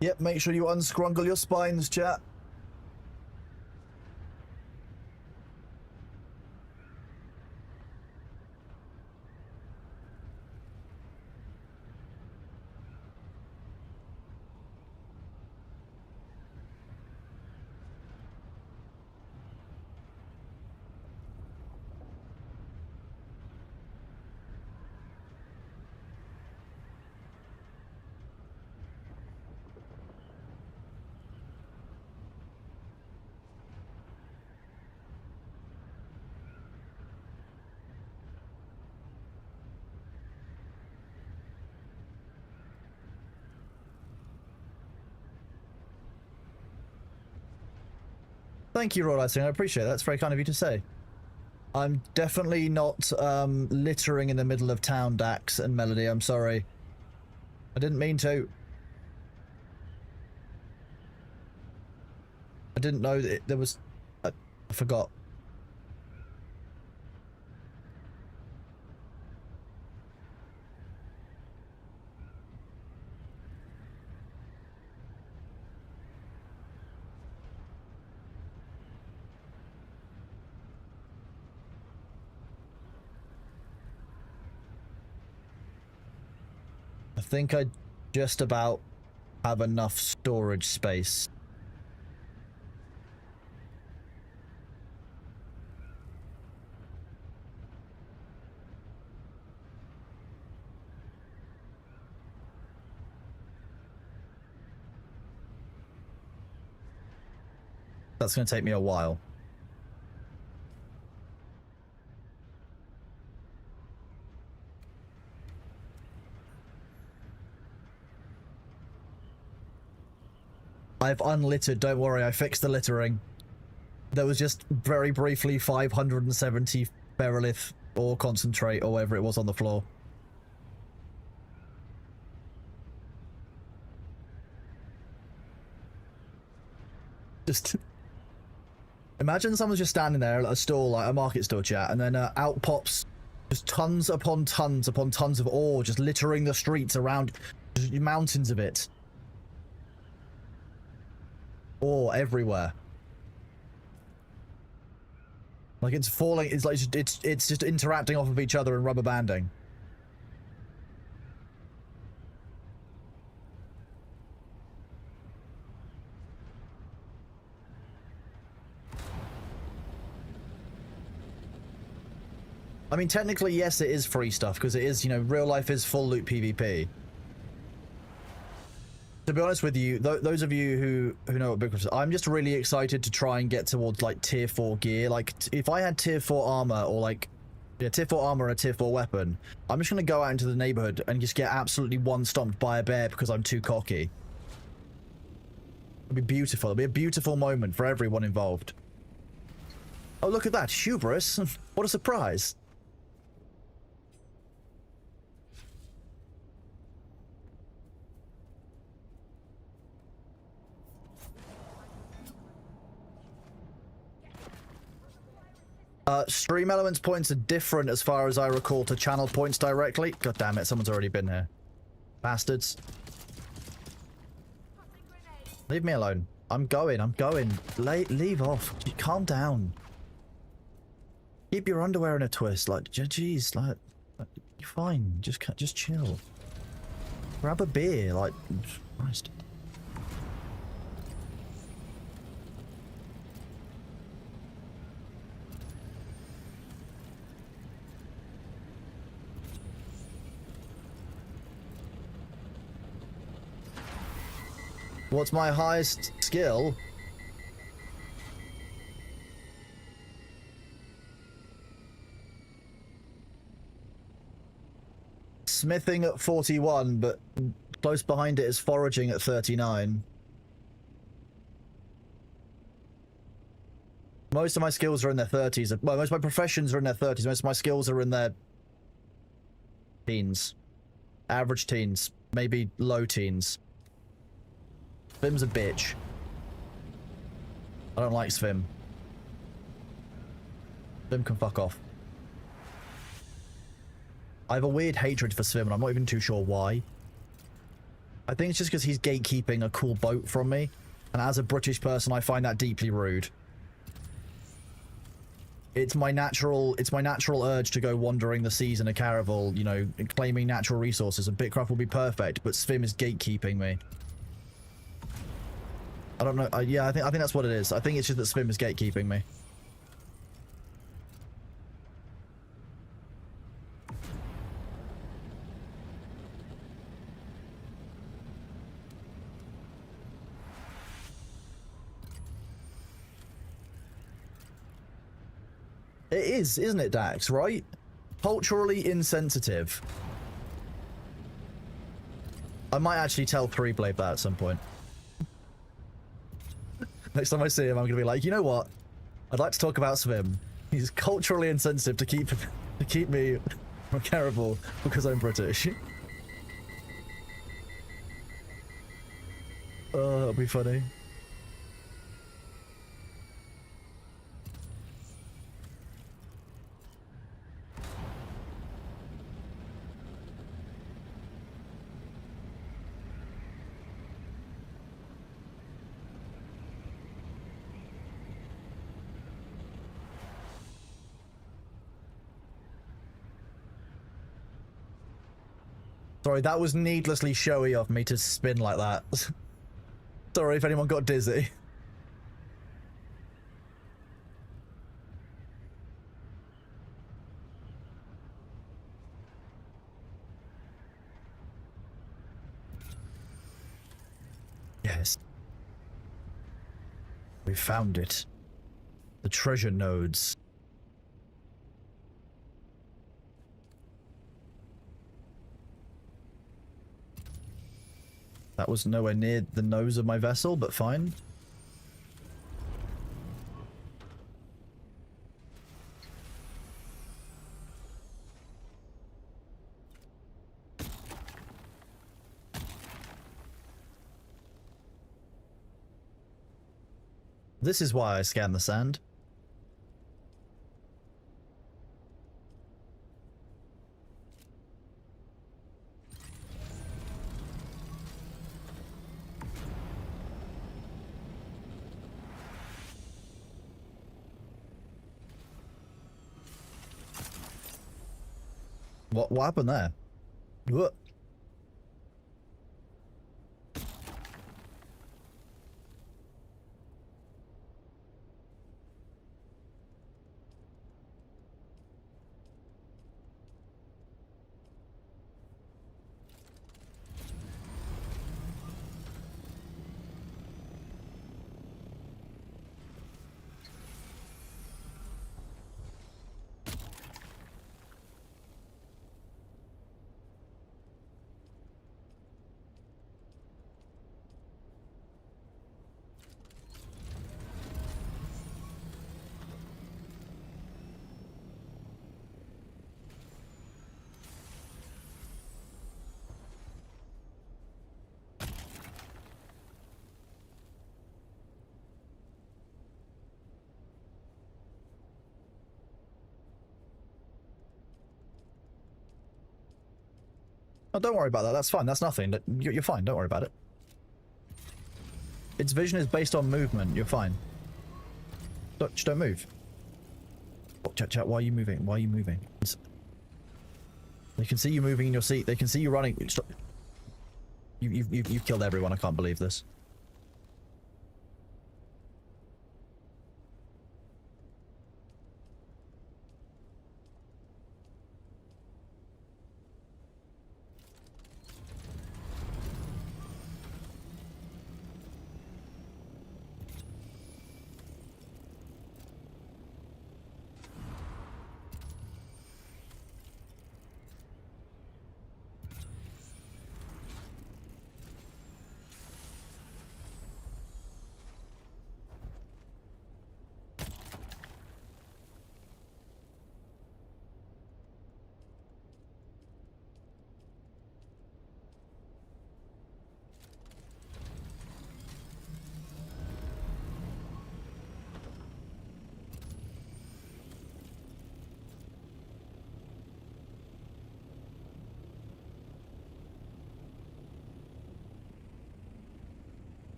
Yep, make sure you unscrungle your spines, chat. Thank you, Rod Icing. I appreciate that. That's very kind of you to say. I'm definitely not littering in the middle of town, Dax and Melody. I'm sorry. I didn't mean to. I didn't know that there was... I forgot. I think I just about have enough storage space. That's going to take me a while. I've unlittered, don't worry, I fixed the littering. There was just very briefly 570 Ferrolith or concentrate or whatever it was on the floor. Just imagine someone's just standing there at a store, like a market store, chat, and then out pops just tons upon tons upon tons of ore just littering the streets around, just mountains of it. Ore everywhere. Like it's falling. It's like it's just interacting off of each other and rubber banding. I mean, technically, yes, it is free stuff because it is, you know, real life is full loot PvP. To be honest with you, those of you who know what Big is, I'm just really excited to try and get towards like tier 4 gear. Like, if I had tier 4 armor or like, yeah, tier 4 armor and a tier 4 weapon, I'm just gonna go out into the neighborhood and just get absolutely one stomped by a bear because I'm too cocky. It'd be beautiful. It'd be a beautiful moment for everyone involved. Oh, look at that hubris! What a surprise! Stream elements points are different as far as I recall to channel points directly. God damn it, someone's already been here. Bastards. Leave me alone. I'm going. Leave off. Calm down. Keep your underwear in a twist. Like, jeez, like you're fine. Just chill. Grab a beer. Like, Christ. What's my highest skill? Smithing at 41, but close behind it is foraging at 39. Most of my skills are in their 30s. Well, most of my professions are in their 30s. Most of my skills are in their teens. Average teens. Maybe low teens. Svim's a bitch. I don't like Svim. Svim can fuck off. I have a weird hatred for Svim and I'm not even too sure why. I think it's just because he's gatekeeping a cool boat from me. And as a British person, I find that deeply rude. It's my natural urge to go wandering the seas in a caravel, you know, claiming natural resources, and Bitcraft will be perfect, but Svim is gatekeeping me. I don't know. Yeah, I think that's what it is. I think it's just that Svim is gatekeeping me. It is, isn't it, Dax? Right? Culturally insensitive. I might actually tell 3Blade that at some point. Next time I see him, I'm gonna be like, you know what? I'd like to talk about Svim. He's culturally insensitive to keep me from Caravel because I'm British. Oh, that'll be funny. Sorry, that was needlessly showy of me to spin like that. Sorry if anyone got dizzy. Yes. We found it. The treasure nodes. That was nowhere near the nose of my vessel, but fine. This is why I scan the sand. What happened there? What? Oh, don't worry about that. That's fine. That's nothing. You're fine. Don't worry about it. Its vision is based on movement. You're fine. Just don't move. Oh, chat. Why are you moving? Why are you moving? They can see you moving in your seat. They can see you running. Stop. You've killed everyone. I can't believe this.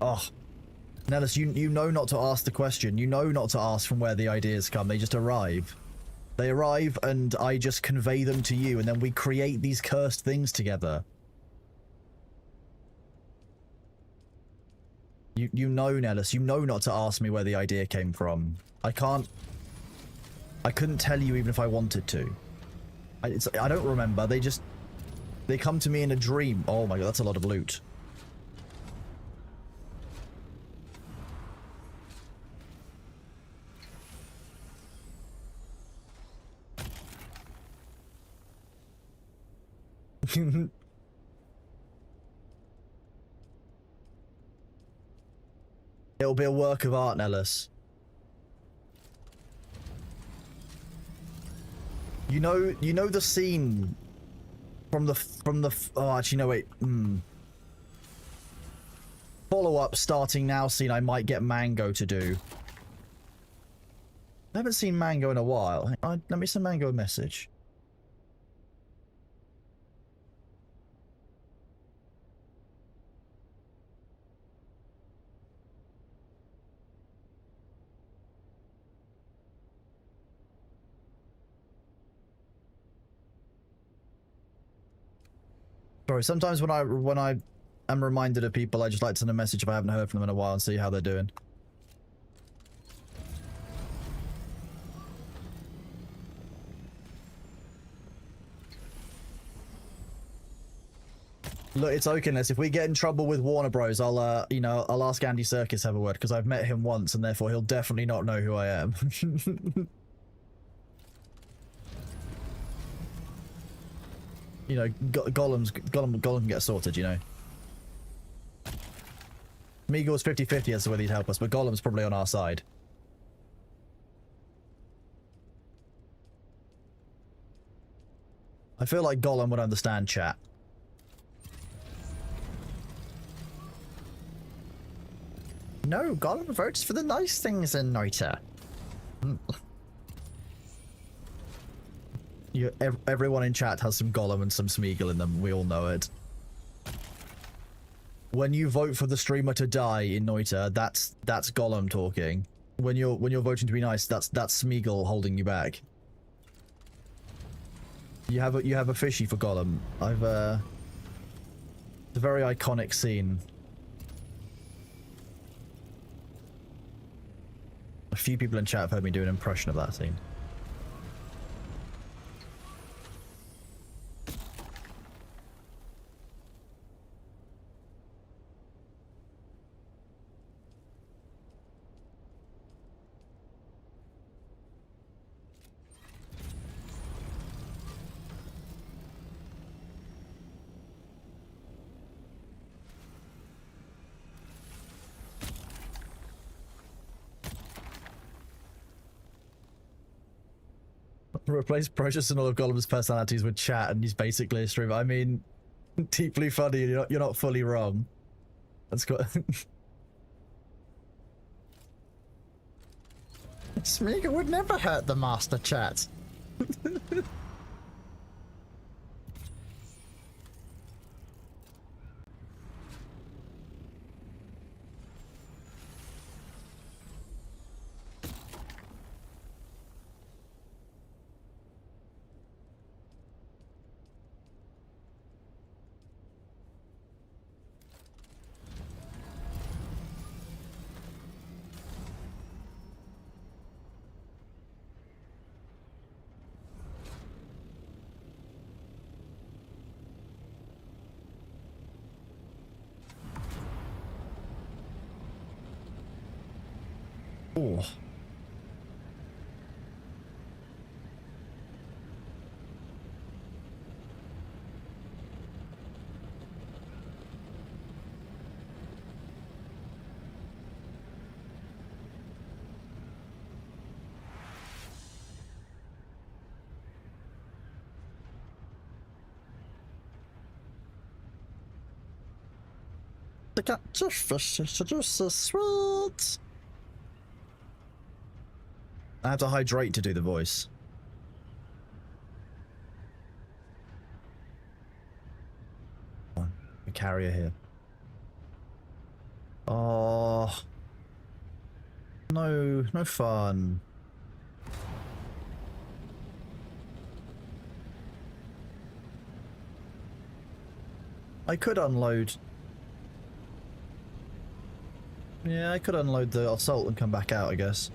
Oh, Nellis, you know not to ask the question. You know not to ask from where the ideas come. They just arrive. They arrive and I just convey them to you and then we create these cursed things together. You know, Nellis, you know not to ask me where the idea came from. I couldn't tell you even if I wanted to. I don't remember. They come to me in a dream. Oh my god, that's a lot of loot. It'll be a work of art, Nellis. You know the scene from the oh, actually no wait. Follow up starting now scene I might get Mango to do. I haven't seen Mango in a while. Let me send Mango a message. Sorry, sometimes when I am reminded of people, I just like to send a message if I haven't heard from them in a while and see how they're doing. Look, it's Oakenless. If we get in trouble with Warner Bros, I'll, you know, I'll ask Andy Serkis to have a word, because I've met him once, and therefore he'll definitely not know who I am. You know, Gollum can get sorted, you know. Meagle's 50-50 as to whether he'd help us, but Gollum's probably on our side. I feel like Gollum would understand chat. No, Gollum votes for the nice things in Noita. Everyone in chat has some Gollum and some Smeagol in them. We all know it. When you vote for the streamer to die in Noita, that's Gollum talking. When you're voting to be nice, that's Smeagol holding you back. You have a fishy for Gollum. It's a very iconic scene. A few people in chat have heard me do an impression of that scene. Replace Precious and all of Gollum's personalities with chat, and he's basically a streamer. I mean, deeply funny. You're not fully wrong. That's quite. Smeagol would never hurt the master chat. Oh. The catfish is just so sweet. I have to hydrate to do the voice. Oh, a carrier here. Oh. No, no fun. I could unload. Yeah, I could unload the assault and come back out, I guess.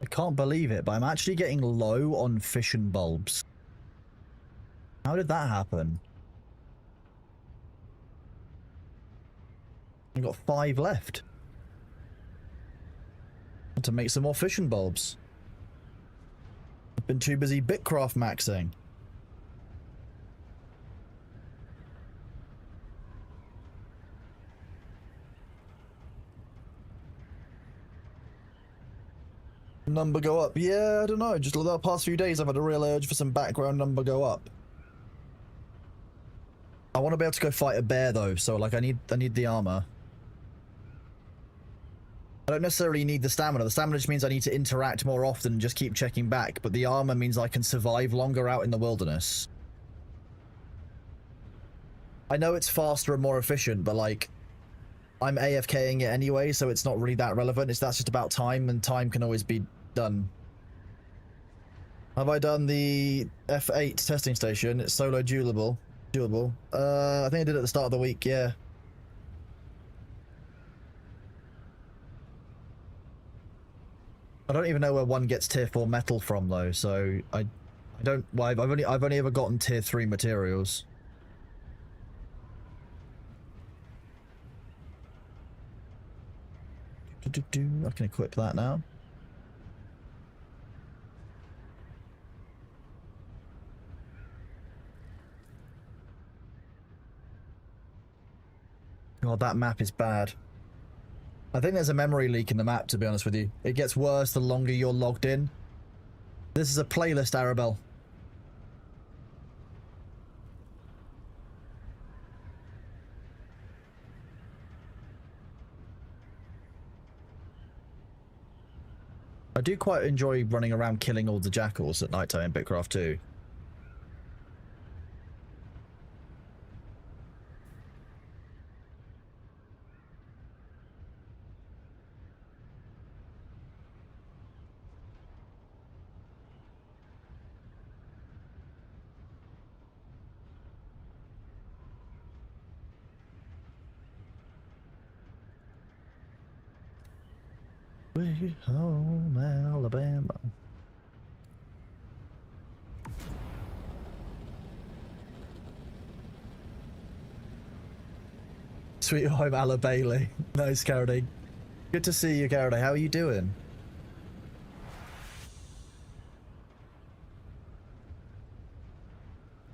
I can't believe it, but I'm actually getting low on fission bulbs. How did that happen? I've got 5 left. To make some more fission bulbs. I've been too busy Bitcraft maxing. number go up. Yeah, I don't know. Just the past few days, I've had a real urge for some background number go up. I want to be able to go fight a bear though, so like I need the armor. I don't necessarily need the stamina. The stamina just means I need to interact more often and just keep checking back, but the armor means I can survive longer out in the wilderness. I know it's faster and more efficient, but like, I'm AFKing it anyway, so it's not really that relevant. That's just about time, and time can always be done. Have I done the F8 testing station? It's solo doable. I think I did it at the start of the week, yeah. I don't even know where one gets tier 4 metal from though, so I don't. Well, I've only ever gotten tier 3 materials. I can equip that now. God, that map is bad. I think there's a memory leak in the map, to be honest with you. It gets worse the longer you're logged in. This is a playlist, Arabelle. I do quite enjoy running around killing all the jackals at night time in Bitcraft 2. Way home, Alabama. Sweet home, Alabama. Nice, Carody. Good to see you, Carody. How are you doing?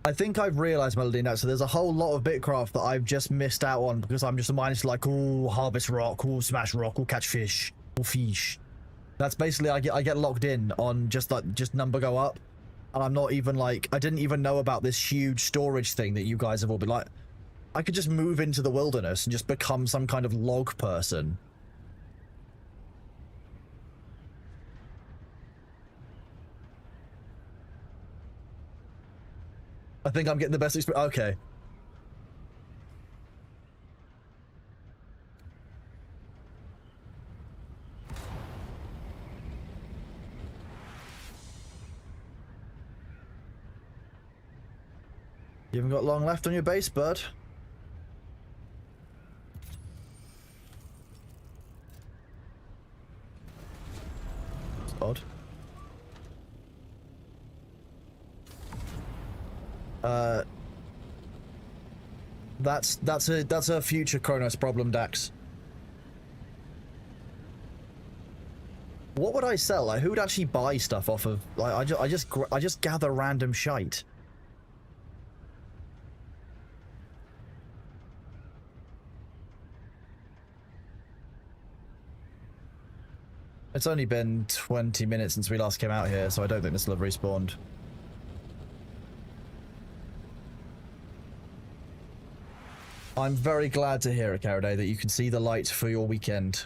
I think I've realised, Melody, now, so there's a whole lot of Bitcraft that I've just missed out on because I'm just a minded like, oh, harvest rock, oh, smash rock, oh, catch fish. Fish. That's basically I get locked in on just number go up, and I'm not even like I didn't even know about this huge storage thing that you guys have all been like. I could just move into the wilderness and just become some kind of log person. I think I'm getting the best experience. Okay. You haven't got long left on your base, bud. It's odd. That's a future Kronos problem, Dax. What would I sell? Like, who would actually buy stuff off of? Like, I just gather random shite. It's only been 20 minutes since we last came out here, so I don't think this will have respawned. I'm very glad to hear it, Caraday, that you can see the light for your weekend.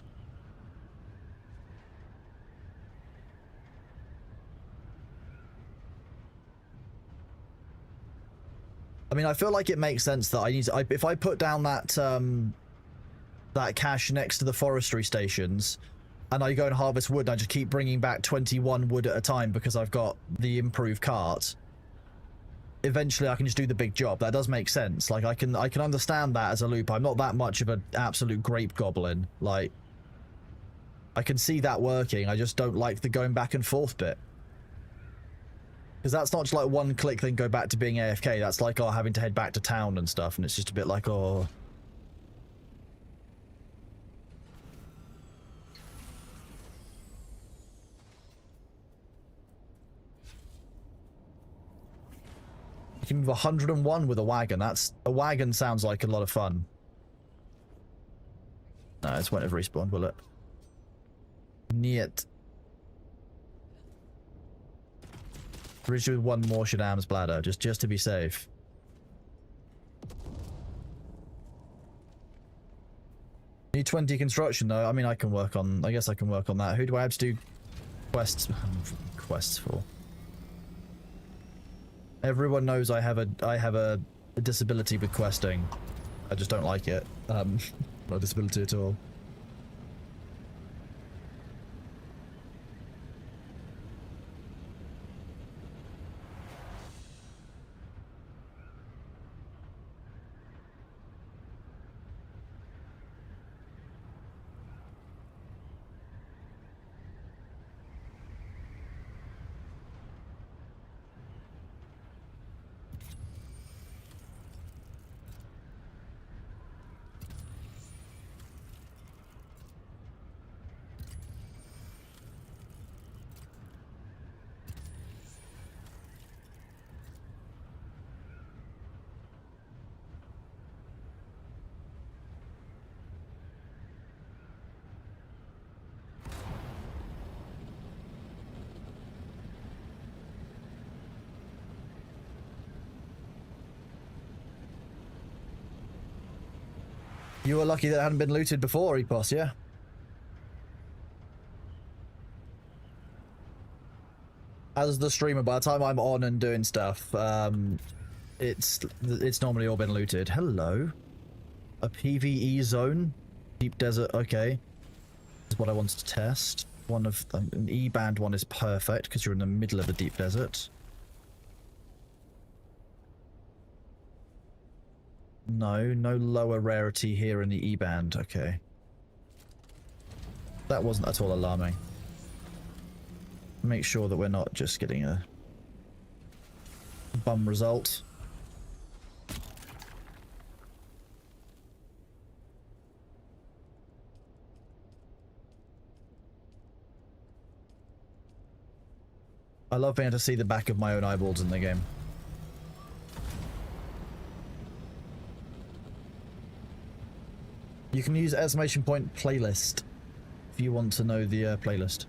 I mean, I feel like it makes sense that I need to, if I put down that that cache next to the forestry stations, and I go and harvest wood, and I just keep bringing back 21 wood at a time because I've got the improved cart. Eventually, I can just do the big job. That does make sense. Like, I can understand that as a loop. I'm not that much of an absolute grape goblin. Like, I can see that working. I just don't like the going back and forth bit. Because that's not just like one click then go back to being AFK. That's like, oh, having to head back to town and stuff. And it's just a bit like, oh... You can move 101 with a wagon. A wagon sounds like a lot of fun. No, it's won't have respawned, will it? Niet. Bridge with one more Shadam's bladder, just to be safe. Need 20 construction though. I mean, I guess I can work on that. Who do I have to do quests for? Everyone knows I have a disability with questing. I just don't like it. Not a disability at all. You were lucky that it hadn't been looted before, Epos, yeah? As the streamer, by the time I'm on and doing stuff, it's normally all been looted. Hello. A PvE zone? Deep desert, okay. That's what I wanted to test. An E-band one is perfect, because you're in the middle of the deep desert. No lower rarity here in the E-band, okay. That wasn't at all alarming. Make sure that we're not just getting a bum result. I love being able to see the back of my own eyeballs in the game. You can use exclamation point playlist if you want to know the playlist.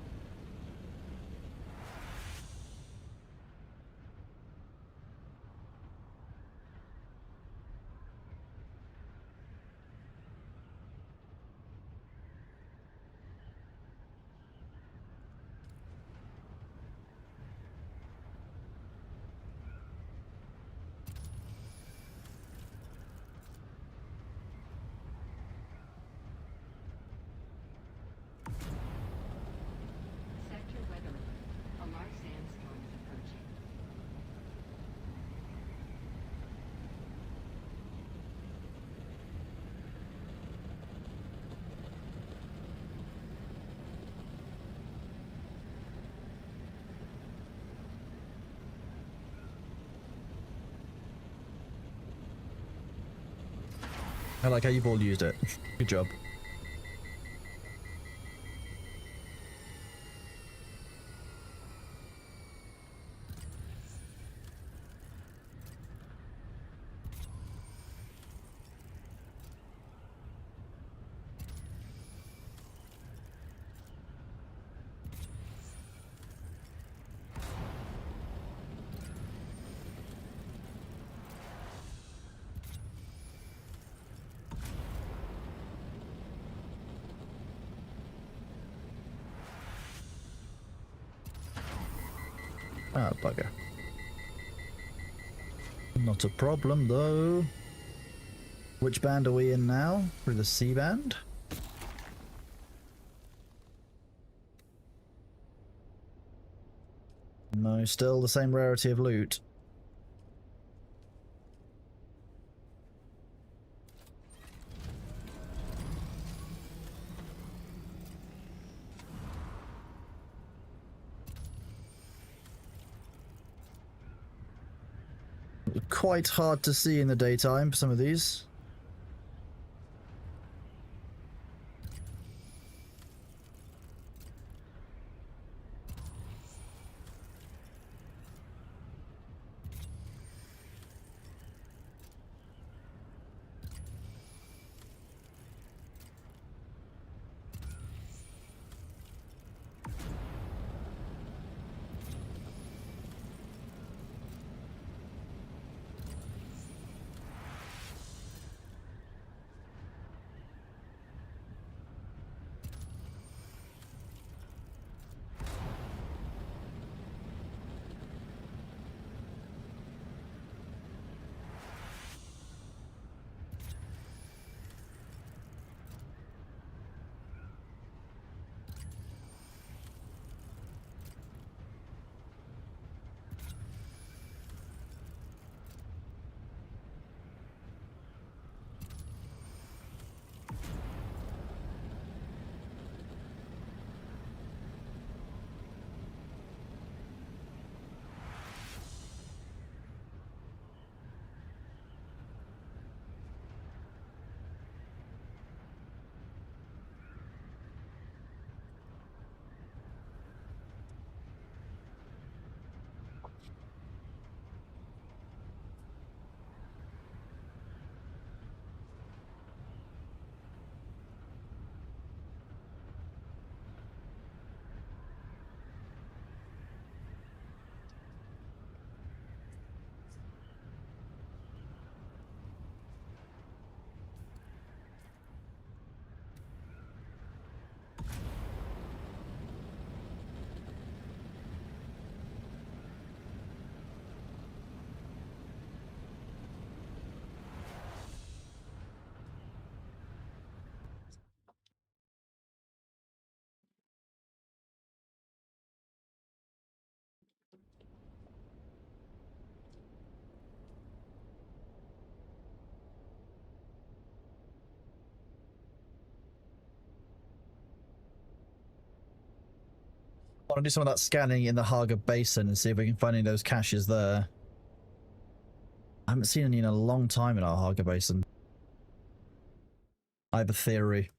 Sector weather alert. A large sandstorm is approaching. I like how you've all used it. Good job. Ah, bugger. Not a problem, though. Which band are we in now? We're the C band? No, still the same rarity of loot. Quite hard to see in the daytime for some of these. I want to do some of that scanning in the Haga Basin and see if we can find any of those caches there. I haven't seen any in a long time in our Haga Basin. I have a theory.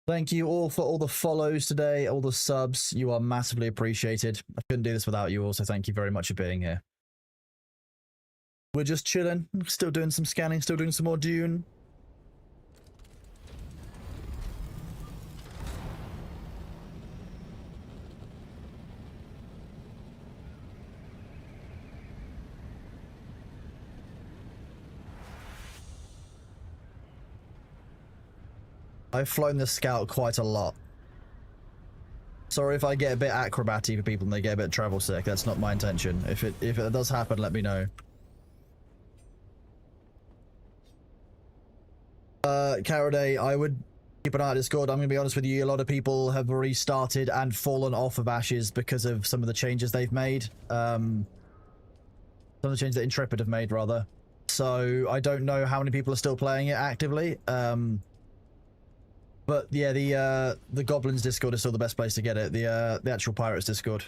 Thank you all for all the follows today, all the subs. You are massively appreciated. I couldn't do this without you all, so thank you very much for being here. We're just chilling, still doing some scanning, still doing some more Dune. I've flown the Scout quite a lot. Sorry if I get a bit acrobaty for people and they get a bit travel sick. That's not my intention. If it does happen, let me know. Caraday, I would keep an eye on Discord. I'm going to be honest with you. A lot of people have restarted and fallen off of Ashes because of some of the changes they've made. Some of the changes that Intrepid have made, rather. So I don't know how many people are still playing it actively. But yeah, the Goblins Discord is still the best place to get it. The actual Pirates Discord.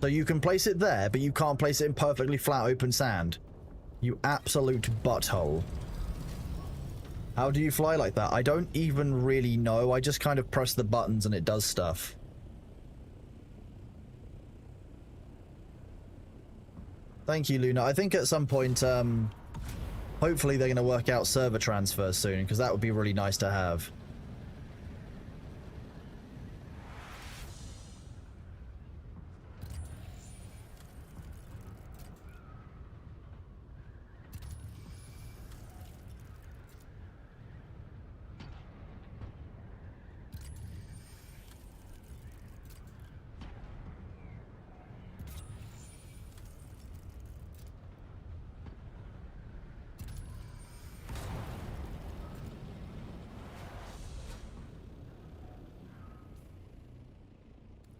So you can place it there, but you can't place it in perfectly flat open sand. You absolute butthole. How do you fly like that? I don't even really know. I just kind of press the buttons and it does stuff. Thank you, Luna. I think at some point, hopefully they're going to work out server transfers soon, because that would be really nice to have.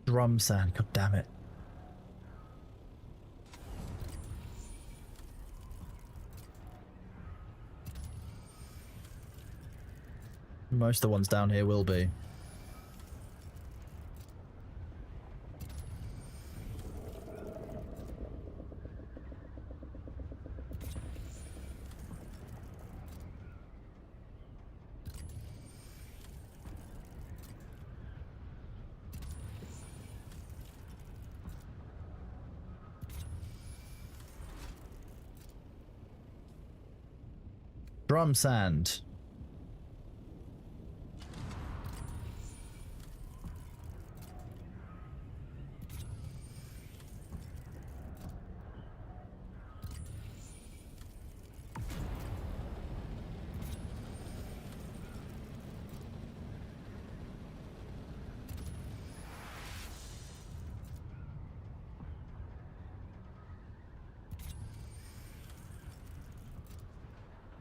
Drum sand, god damn it. Most of the ones down here will be. Drum sand.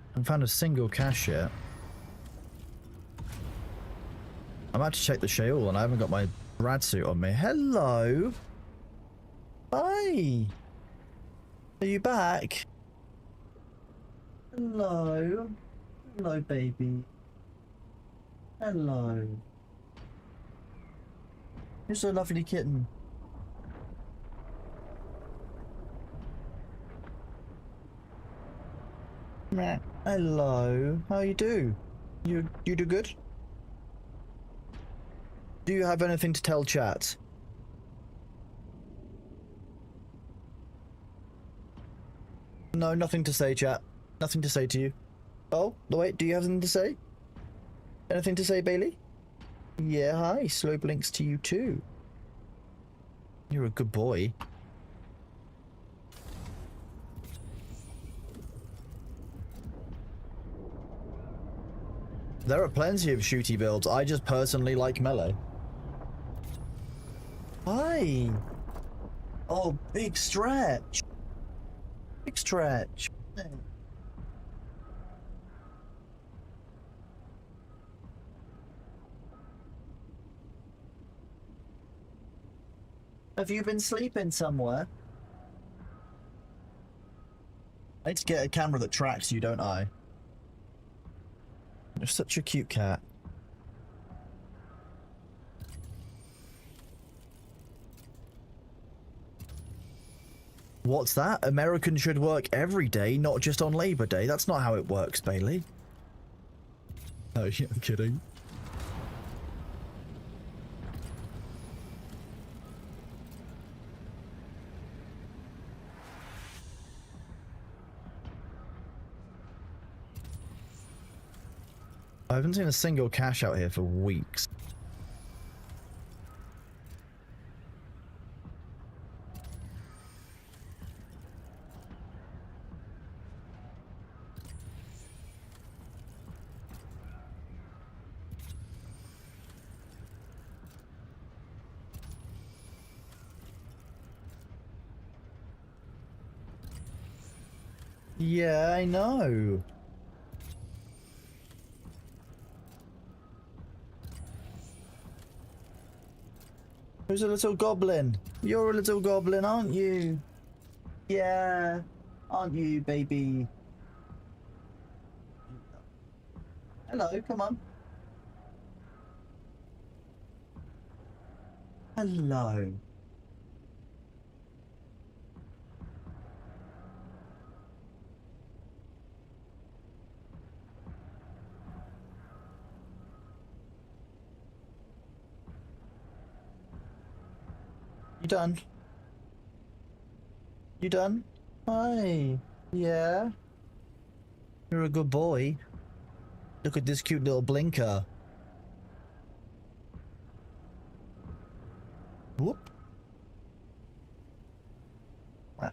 I haven't found a single cache yet. I'm about to check the Sheol and I haven't got my rad suit on me. Hello! Hi! Are you back? Hello? Hello, baby. Hello. You're so lovely, kitten. Meh. Hello. How you do? You do good? Do you have anything to tell chat? No, nothing to say, chat. Nothing to say to you. Oh, wait, do you have something to say? Anything to say, Bailey? Yeah, hi. Slow blinks to you too. You're a good boy. There are plenty of shooty builds. I just personally like melee. Hi. Oh, big stretch. Big stretch. Have you been sleeping somewhere? I need to get a camera that tracks you, don't I? You're such a cute cat. What's that? Americans should work every day, not just on Labor Day. That's not how it works, Bailey. Oh, yeah, I'm kidding. I haven't seen a single cash out here for weeks. Yeah, I know. Who's a little goblin? You're a little goblin, aren't you? Yeah, aren't you, baby? Hello, come on. Hello. You done? You done? Hi. Yeah? You're a good boy. Look at this cute little blinker. Whoop. Ah.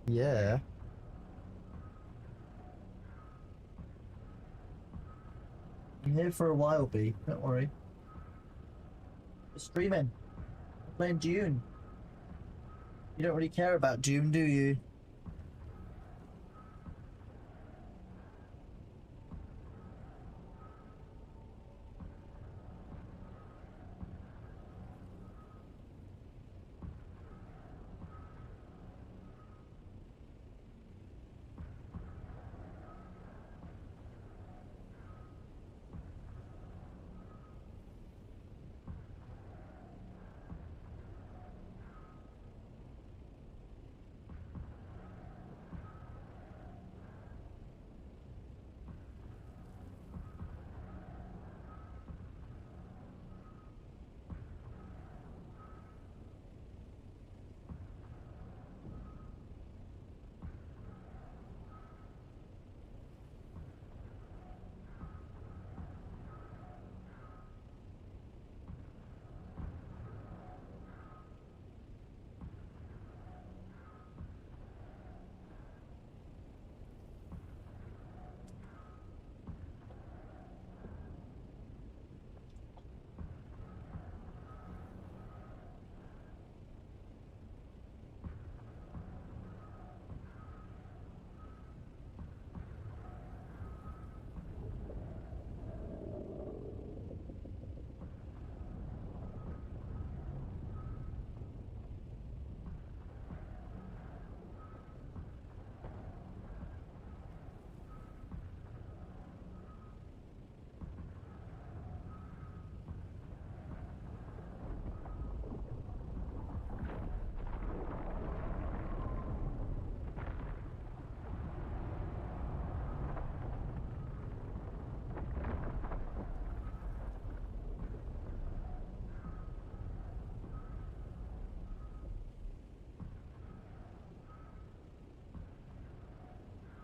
Yeah. I'm here for a while, B. Don't worry. We're streaming. We're playing Dune. You don't really care about Dune, do you?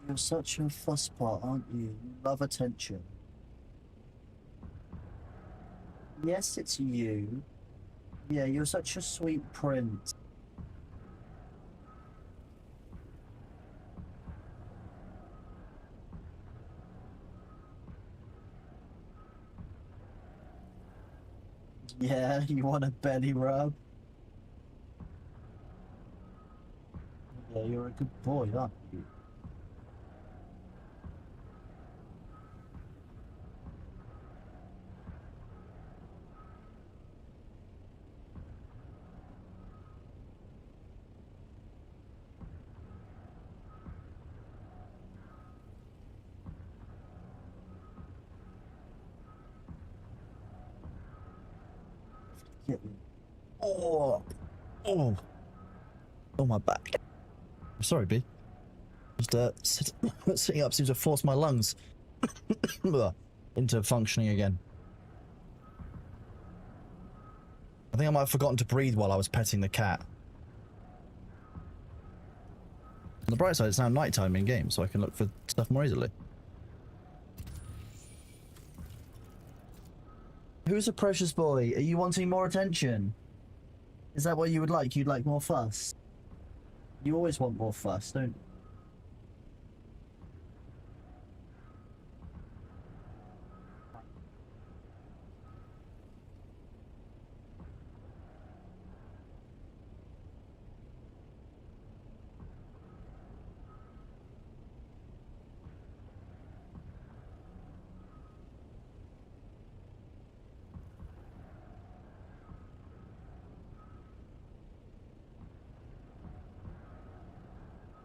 You're such a fusspot, aren't you? You love attention. Yes, it's you. Yeah, you're such a sweet prince. Yeah, you want a belly rub? Yeah, you're a good boy, aren't you? Oh, oh, oh, my back. I'm sorry, B. Just sitting up seems to force my lungs into functioning again. I think I might have forgotten to breathe while I was petting the cat. On the bright side, it's now nighttime in game, so I can look for stuff more easily. Who's a precious boy? Are you wanting more attention? Is that what you would like? You'd like more fuss? You always want more fuss, don't you?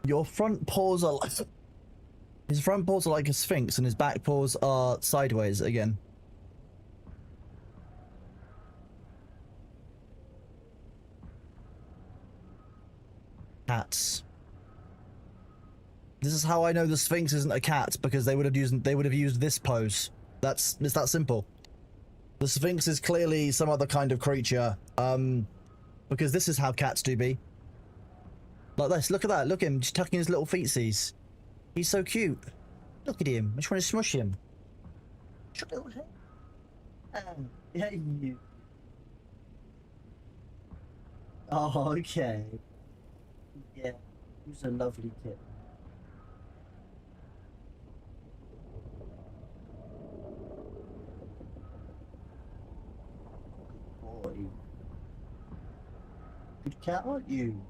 Your front paws are like... His front paws are like a sphinx and his back paws are sideways again. Cats. This is how I know the sphinx isn't a cat, because they would have used this pose. It's that simple. The sphinx is clearly some other kind of creature, because this is how cats do be. Like this, look at that, look at him, just tucking his little feetsies. He's so cute. Look at him, I just want to smush him. Yeah, you. Oh, okay. Yeah, he's a lovely kid. Boy. Good cat, aren't you?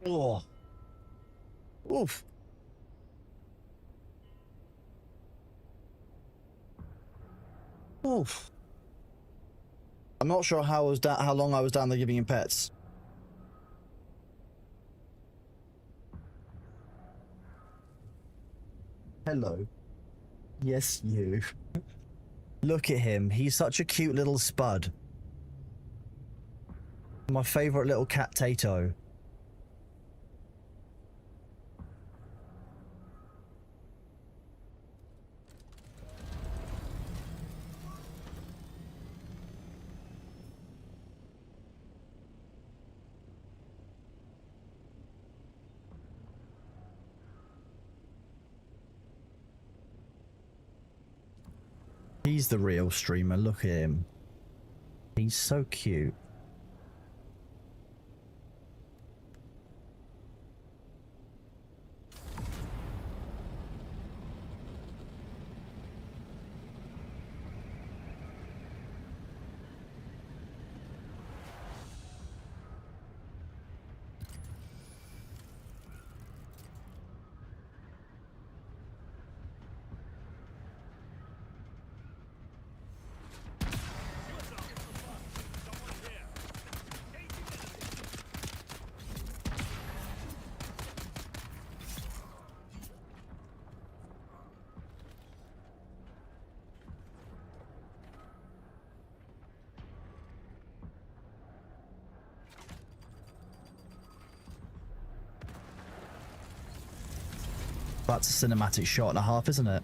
Oh. Oof. Oof. I'm not sure how long I was down there giving him pets. Hello. Yes, you. Look at him. He's such a cute little spud. My favourite little cat Tato. He's the real streamer. Look at him. He's so cute. That's a cinematic shot and a half, isn't it?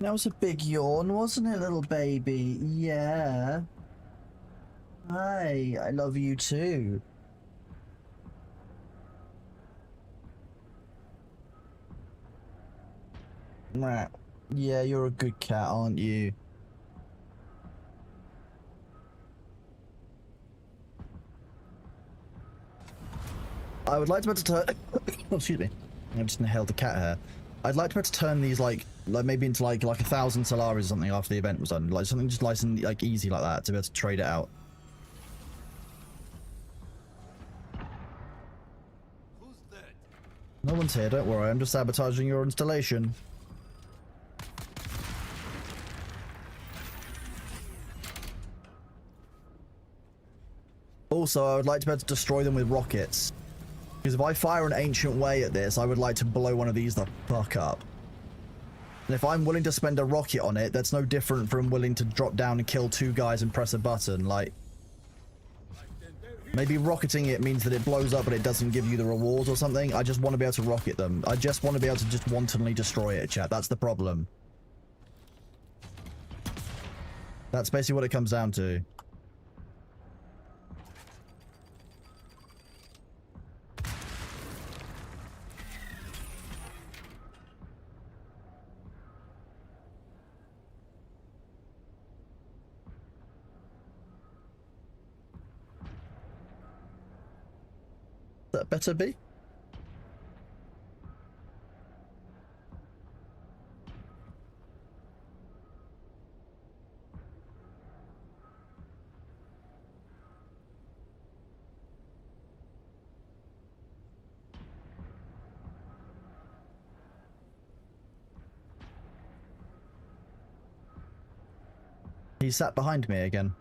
That was a big yawn, wasn't it, little baby? Yeah. Hi, I love you too. Mwah. Yeah, you're a good cat, aren't you? I would like to be able to turn... oh, excuse me. I just inhaled the cat hair. I'd like to be able to turn these like maybe into like 1,000 Solaris or something after the event was done. Like something just nice and like easy like that to be able to trade it out. Who's that? No one's here, don't worry. I'm just sabotaging your installation. Also, I would like to be able to destroy them with rockets. Because if I fire an ancient way at this, I would like to blow one of these the fuck up. And if I'm willing to spend a rocket on it, that's no different from willing to drop down and kill 2 guys and press a button. Like, maybe rocketing it means that it blows up but it doesn't give you the rewards or something. I just want to be able to rocket them. I just want to be able to just wantonly destroy it, chat. That's the problem. That's basically what it comes down to. That better be? He sat behind me again.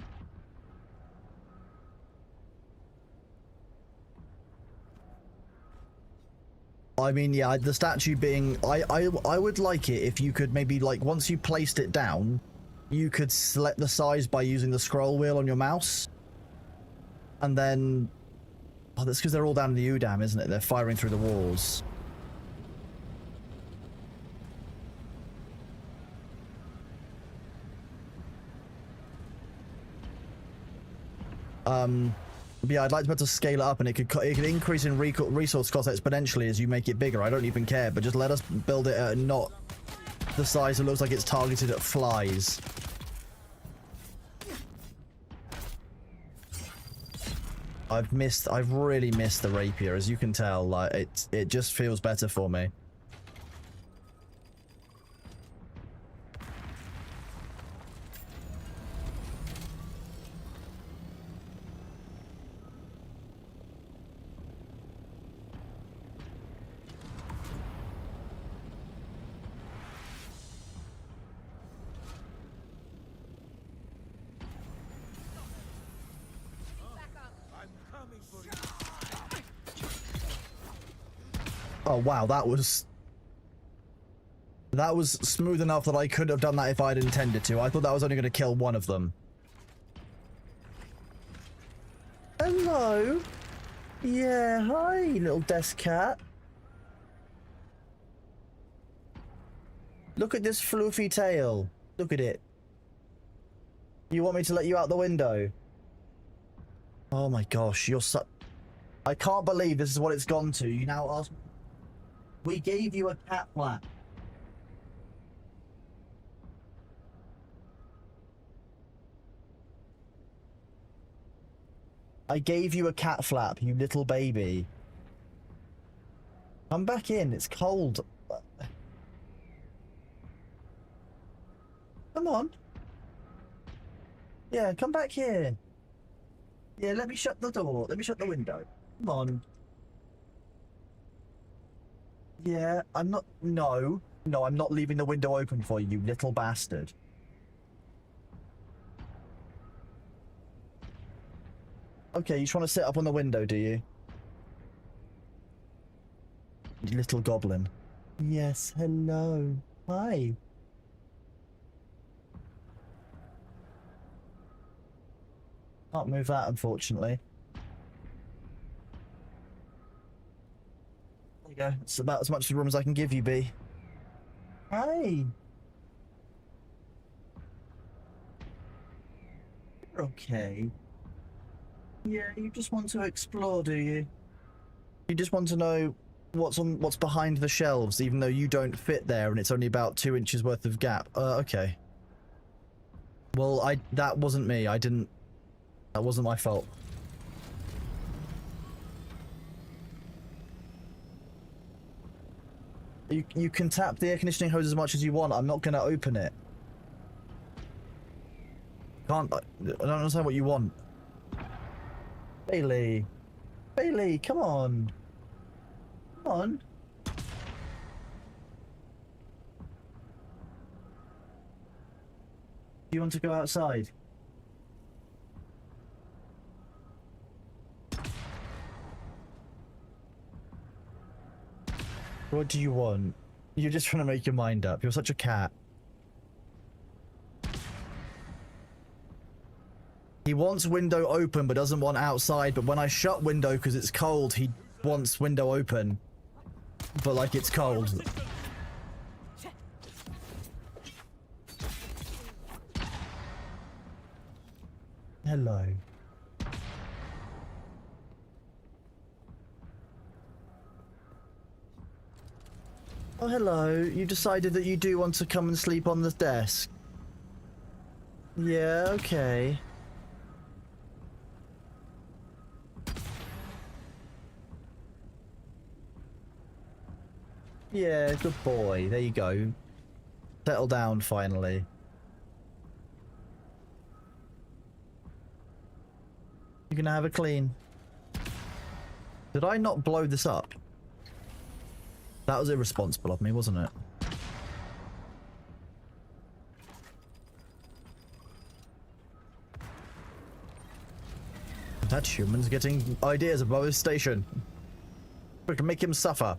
I mean, yeah, the statue being... I would like it if you could maybe, like, once you placed it down, you could select the size by using the scroll wheel on your mouse. And then... oh, that's because they're all down in the Udam, isn't it? They're firing through the walls. But yeah, I'd like to be able to scale it up, and it could increase in resource cost exponentially as you make it bigger. I don't even care, but just let us build it at not the size that looks like it's targeted at flies. I've really missed the rapier, as you can tell. Like it just feels better for me. Oh wow, that was smooth enough that I could have done that if I'd intended to. I thought that was only going to kill one of them. Hello. Yeah, hi, little desk cat. Look at this fluffy tail. Look at it. You want me to let you out the window? Oh my gosh, you're so... I can't believe this is what it's gone to. You now ask... We gave you a cat flap. I gave you a cat flap, you little baby. Come back in, it's cold. Come on. Yeah, come back here. Yeah, let me shut the door. Let me shut the window. Come on. Yeah, I'm not... No. No, I'm not leaving the window open for you, you little bastard. Okay, you just want to sit up on the window, do you? You little goblin. Yes, hello. Hi. Can't move that, unfortunately. There you go. It's about as much room as I can give you, Bee. Hi. You're okay. Yeah, you just want to explore, do you? You just want to know what's behind the shelves, even though you don't fit there and it's only about 2 inches worth of gap. Okay. Well, that wasn't me. That wasn't my fault. You can tap the air conditioning hose as much as you want. I'm not going to open it. I don't understand what you want. Bailey. Bailey, come on. Come on. Do you want to go outside? What do you want? You're just trying to make your mind up. You're such a cat. He wants window open but doesn't want outside, but when I shut window because it's cold, he wants window open. But like it's cold. Hello. Oh, hello. You decided that you do want to come and sleep on the desk. Yeah, okay. Yeah, good boy. There you go. Settle down, finally. You're gonna have a clean. Did I not blow this up? That was irresponsible of me, wasn't it? That human's getting ideas above his station. We can make him suffer.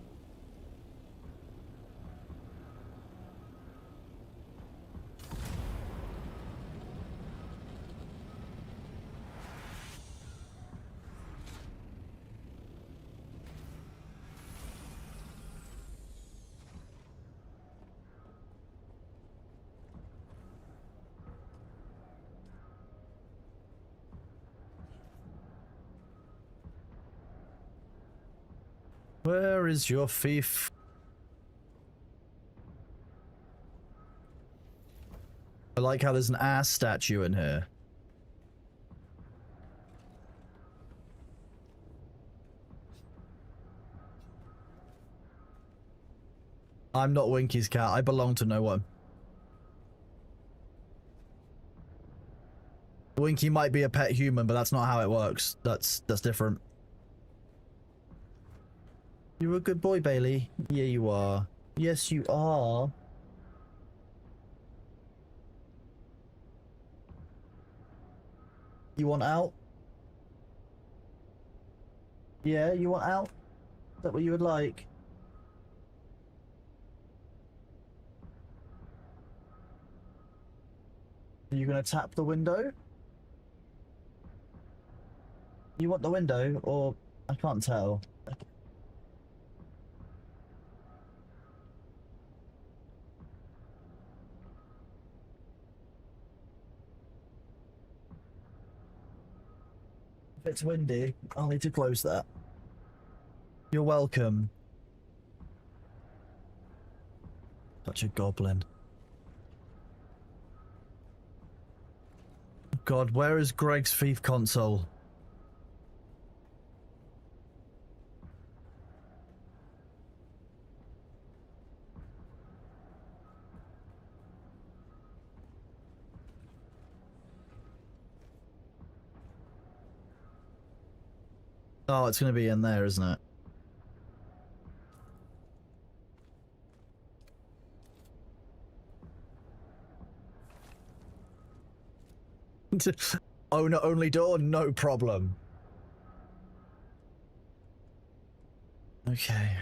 Where is your thief? I like how there's an ass statue in here. I'm not Winky's cat. I belong to no one. Winky might be a pet human, but that's not how it works. That's different. You're a good boy, Bailey. Yeah, you are. Yes, you are. You want out? Yeah, you want out? Is that what you would like? Are you gonna tap the window? You want the window, or I can't tell. If it's windy, I'll need to close that. You're welcome. Such a goblin. God, where is Greg's thief console? Oh, it's going to be in there, isn't it? Owner only door, no problem. Okay.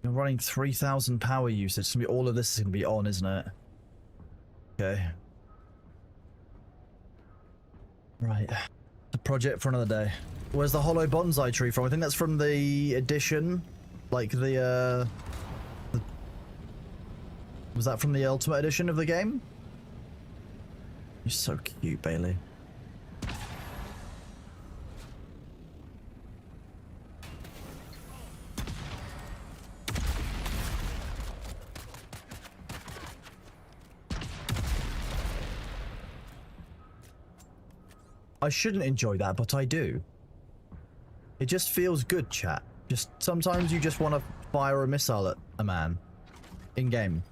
You're running 3,000 power usage. It's gonna be, all of this is going to be on, isn't it? Okay. Right. The project for another day. Where's the hollow bonsai tree from? I think that's from the edition. Like the was that from the Ultimate Edition of the game? You're so cute, Bailey. I shouldn't enjoy that, but I do. It just feels good, chat. Just sometimes you just want to fire a missile at a man. In-game.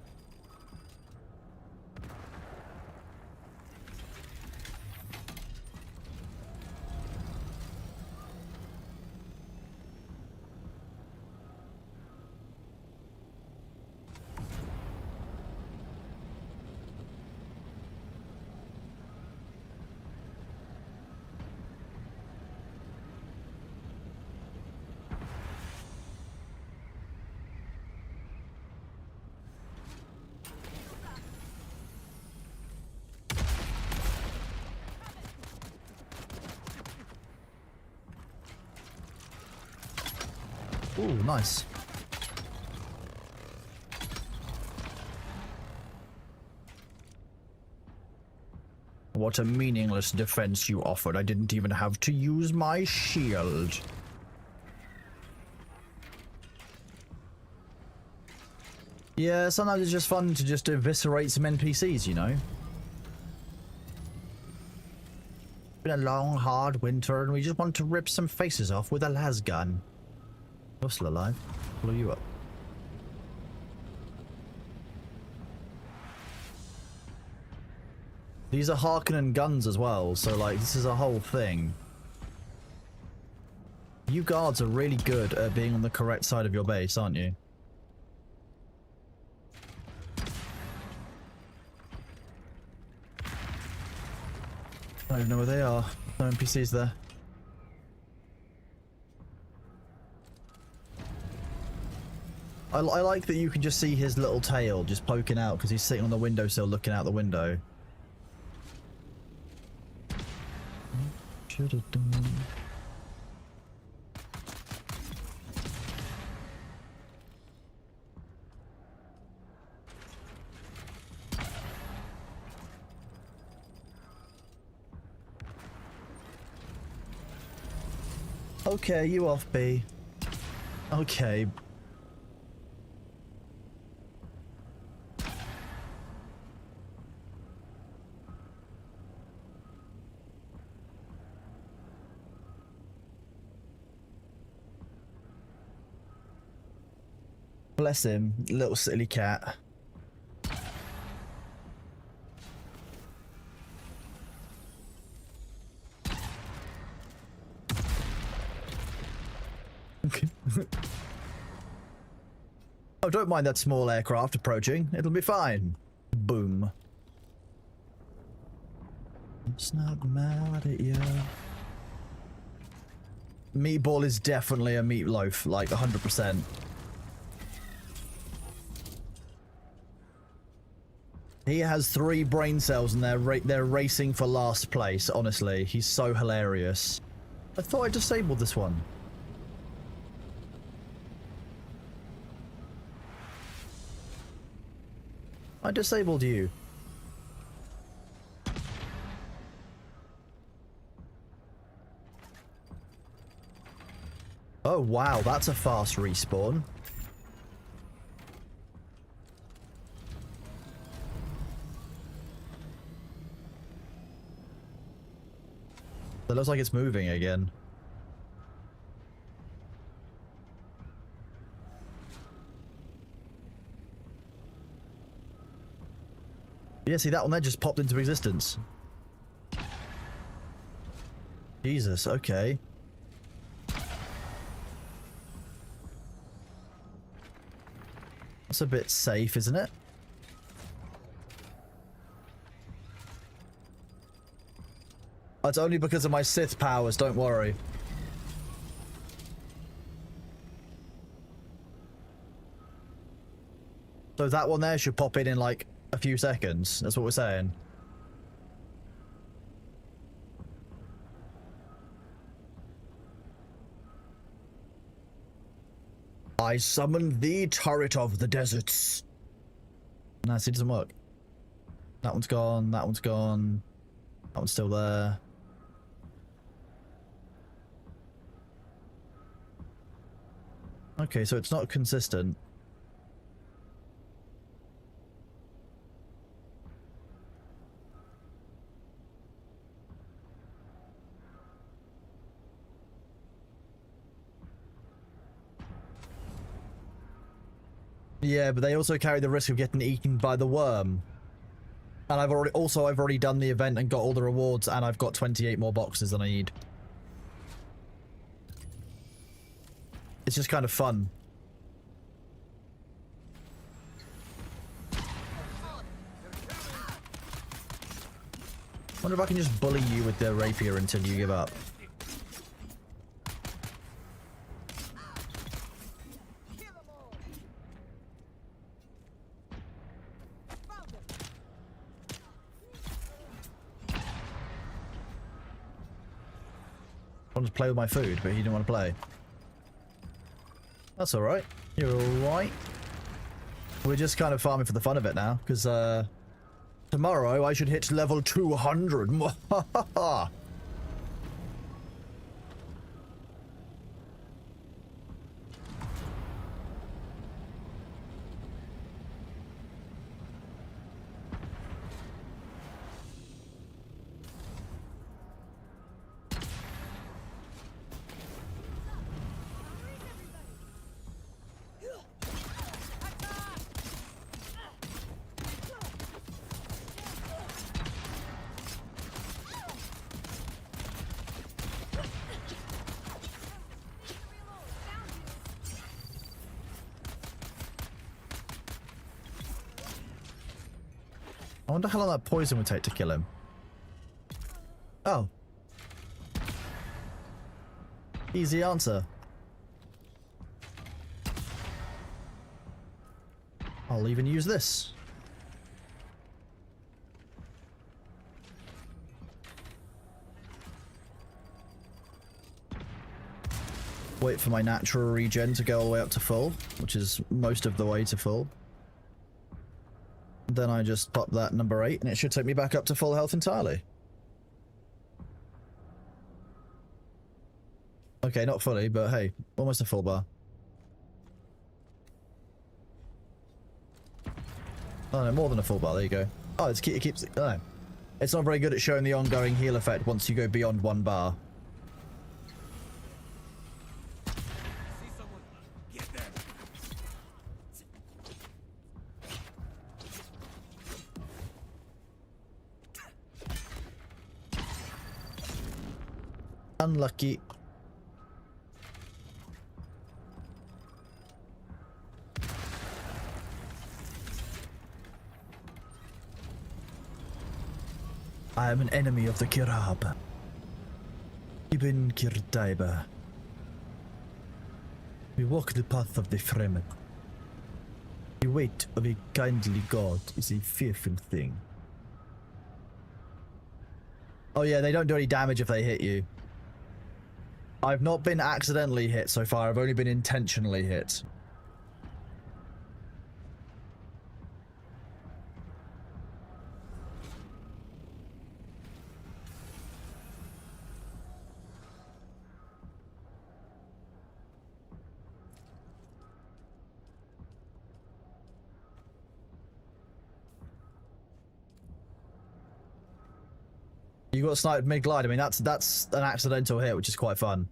Ooh, nice. What a meaningless defense you offered. I didn't even have to use my shield. Yeah, sometimes it's just fun to just eviscerate some NPCs, you know? Been a long, hard winter, and we just want to rip some faces off with a las gun. You're still alive. Blow you up. These are Harkonnen guns as well, so like this is a whole thing. You guards are really good at being on the correct side of your base, aren't you? I don't even know where they are. No NPCs there. I like that you can just see his little tail just poking out because he's sitting on the windowsill looking out the window. Should have done. Okay, you off, B. Okay. Bless him, little silly cat. Oh, don't mind that small aircraft approaching. It'll be fine. Boom. It's not mad at you. Meatball is definitely a meatloaf, like 100%. He has 3 brain cells and they're racing for last place, honestly. He's so hilarious. I thought I disabled this one. I disabled you. Oh wow, that's a fast respawn. It looks like it's moving again. Yeah, see that one there just popped into existence. Jesus, okay. That's a bit safe, isn't it? It's only because of my Sith powers, don't worry. So that one there should pop in like a few seconds. That's what we're saying. I summoned the turret of the deserts. Nah, see, it doesn't work. That one's gone, that one's gone. That one's still there. Okay, so it's not consistent. Yeah, but they also carry the risk of getting eaten by the worm. And I've already done the event and got all the rewards, and I've got 28 more boxes than I need. It's just kind of fun. Wonder if I can just bully you with the rapier until you give up. I wanted to play with my food, but he didn't want to play. That's alright. You're alright. We're just kind of farming for the fun of it now, because tomorrow I should hit level 200. I wonder how long that poison would take to kill him. Oh. Easy answer. I'll even use this. Wait for my natural regen to go all the way up to full, which is most of the way to full. Then I just pop that number 8 and it should take me back up to full health entirely. Okay, not fully, but hey, almost a full bar. Oh no, more than a full bar. There you go. Oh, it keeps. Oh, it's not very good at showing the ongoing heal effect once you go beyond 1 bar. See someone? Get them. Unlucky. I am an enemy of the Kirab. Ibn Kirtaiba. We walk the path of the Fremen. The weight of a kindly god is a fearful thing. Oh yeah, they don't do any damage if they hit you. I've not been accidentally hit so far, I've only been intentionally hit. You got sniped mid-glide. I mean, that's an accidental hit, which is quite fun.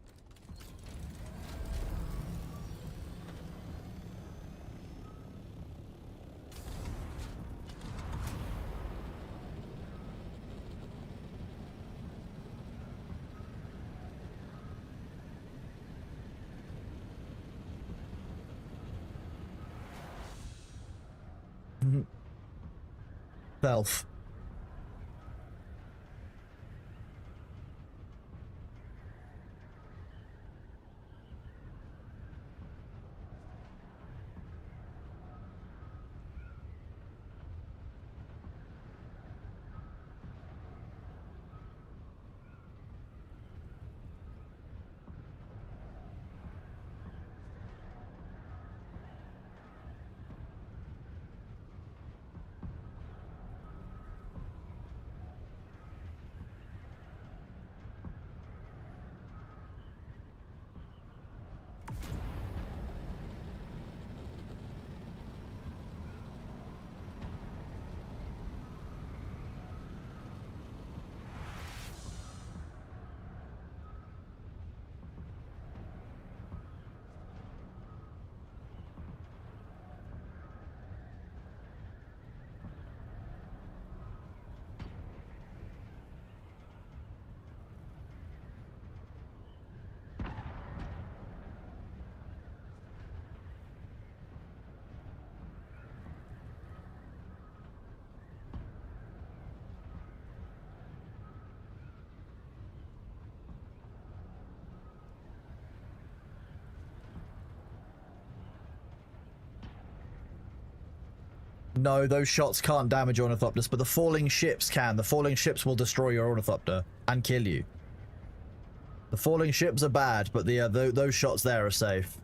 Self. No, those shots can't damage your Ornithopters, but the falling ships can. The falling ships will destroy your Ornithopter and kill you. The falling ships are bad, but those shots there are safe.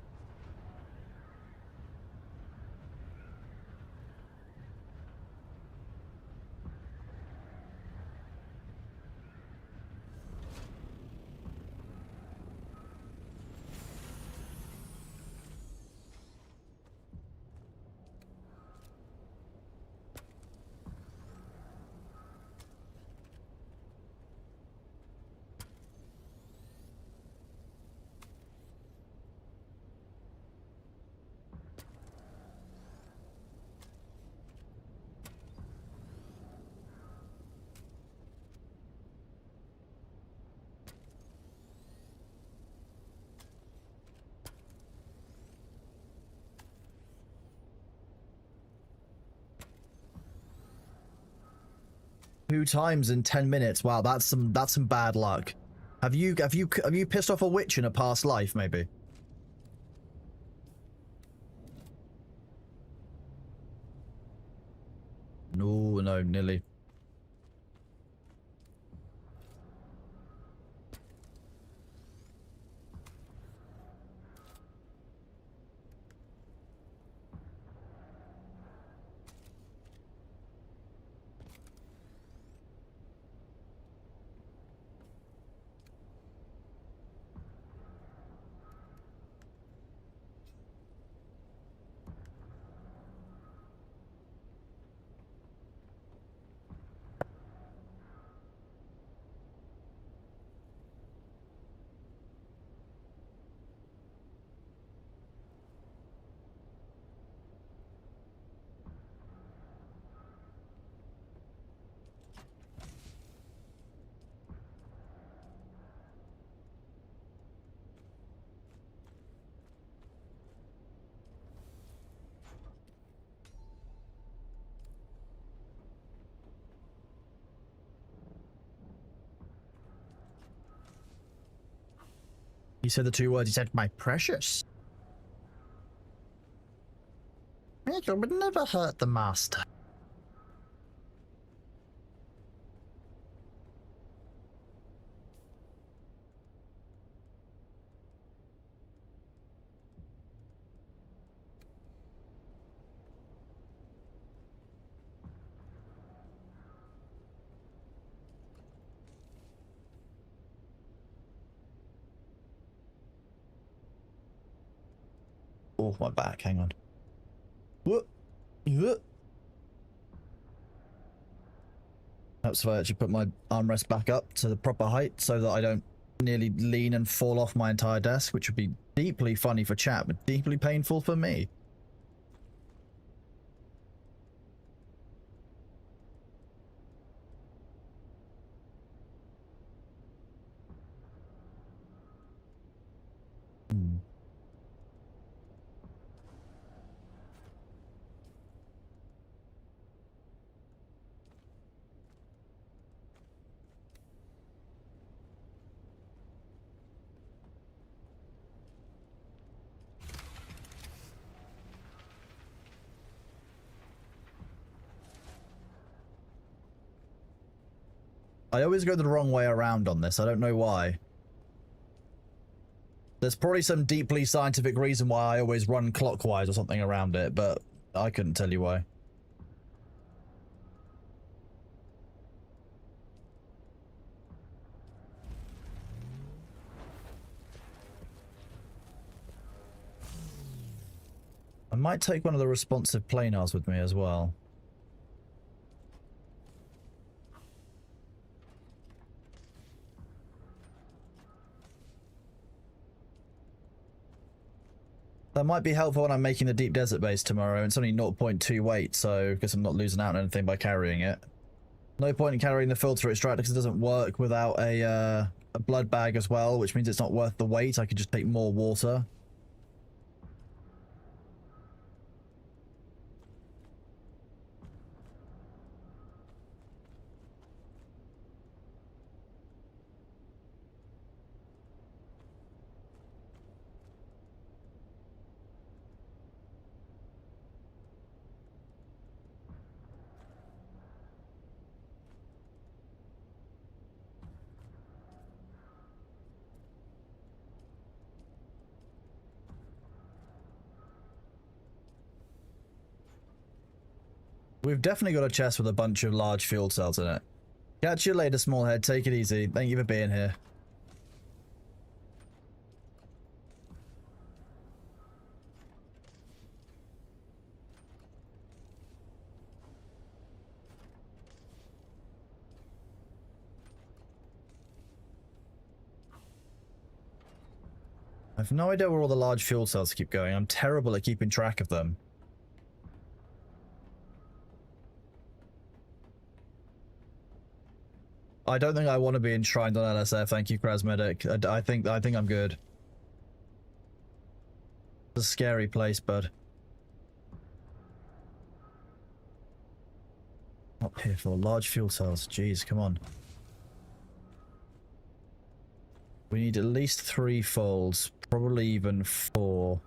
Two times in 10 minutes. Wow, that's some bad luck. Have you pissed off a witch in a past life, maybe? No, no, nearly. He said the two words. He said, "My precious." It would never hurt the master. Oh, my back. Hang on. Whoop. Whoop. That's why I actually put my armrest back up to the proper height so that I don't nearly lean and fall off my entire desk, which would be deeply funny for chat, but deeply painful for me. I always go the wrong way around on this. I don't know why. There's probably some deeply scientific reason why I always run clockwise or something around it, but I couldn't tell you why. I might take one of the responsive planars with me as well. That might be helpful when I'm making the deep desert base tomorrow. It's only 0.2 weight, so because I'm not losing out on anything by carrying it. No point in carrying the filter extractor because it doesn't work without a blood bag as well, which means it's not worth the weight. I could just take more water. We've definitely got a chest with a bunch of large fuel cells in it. Catch you later, smallhead. Take it easy. Thank you for being here. I have no idea where all the large fuel cells keep going. I'm terrible at keeping track of them. I don't think I want to be enshrined on LSF. Thank you, Krasmedic. I think I'm good. It's a scary place, bud. Up here for large fuel cells. Jeez, come on. We need at least 3 folds, probably even 4.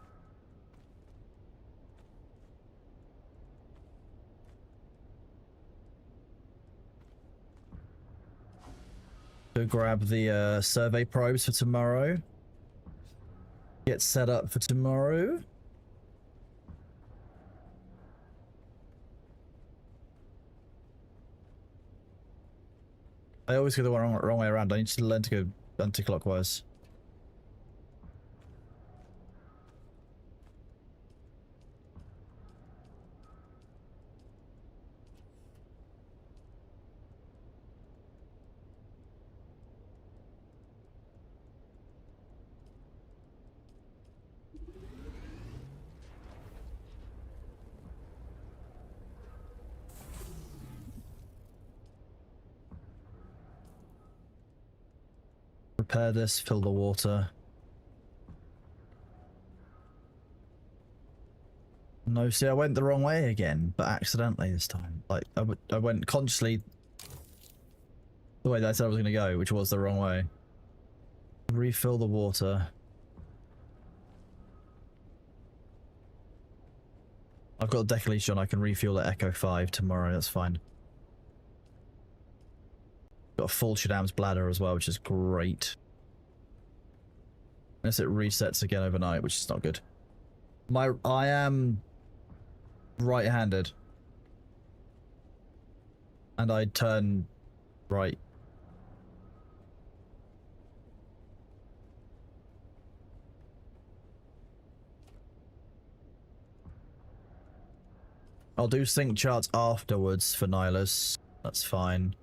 Go grab the survey probes for tomorrow. Get set up for tomorrow. I always go the wrong way around. I need to learn to go anti-clockwise. Repair this, fill the water. No, see, I went the wrong way again, but accidentally this time. Like, I went consciously the way that I said I was going to go, which was the wrong way. Refill the water. I've got a deck leash on. I can refuel at Echo 5 tomorrow. That's fine. Got a full Shaddam's bladder as well, which is great. Unless it resets again overnight, which is not good. I am right-handed. And I turn right. I'll do sync charts afterwards for Nihilus. That's fine.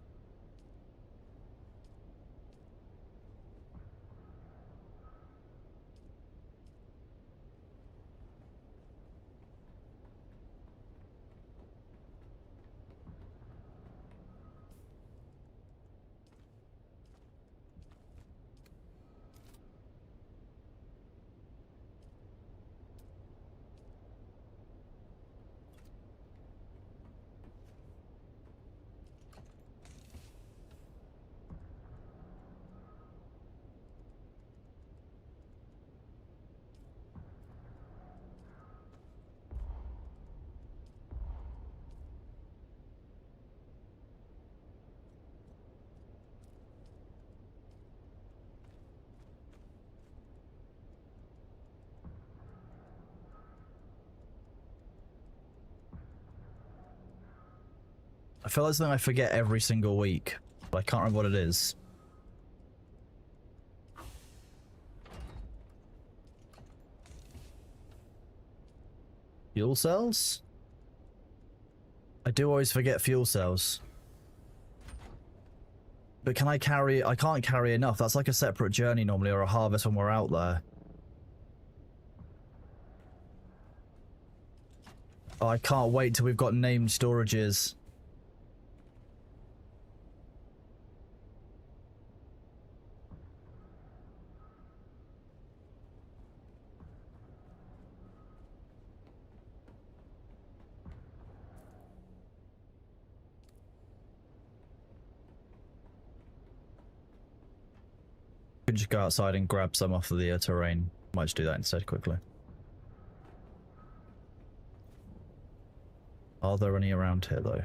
I feel like something I forget every single week, but I can't remember what it is. Fuel cells? I do always forget fuel cells. But can I carry... I can't carry enough. That's like a separate journey normally, or a harvest when we're out there. Oh, I can't wait till we've got named storages. Could just go outside and grab some off of the terrain. Might just do that instead quickly. Are there any around here though?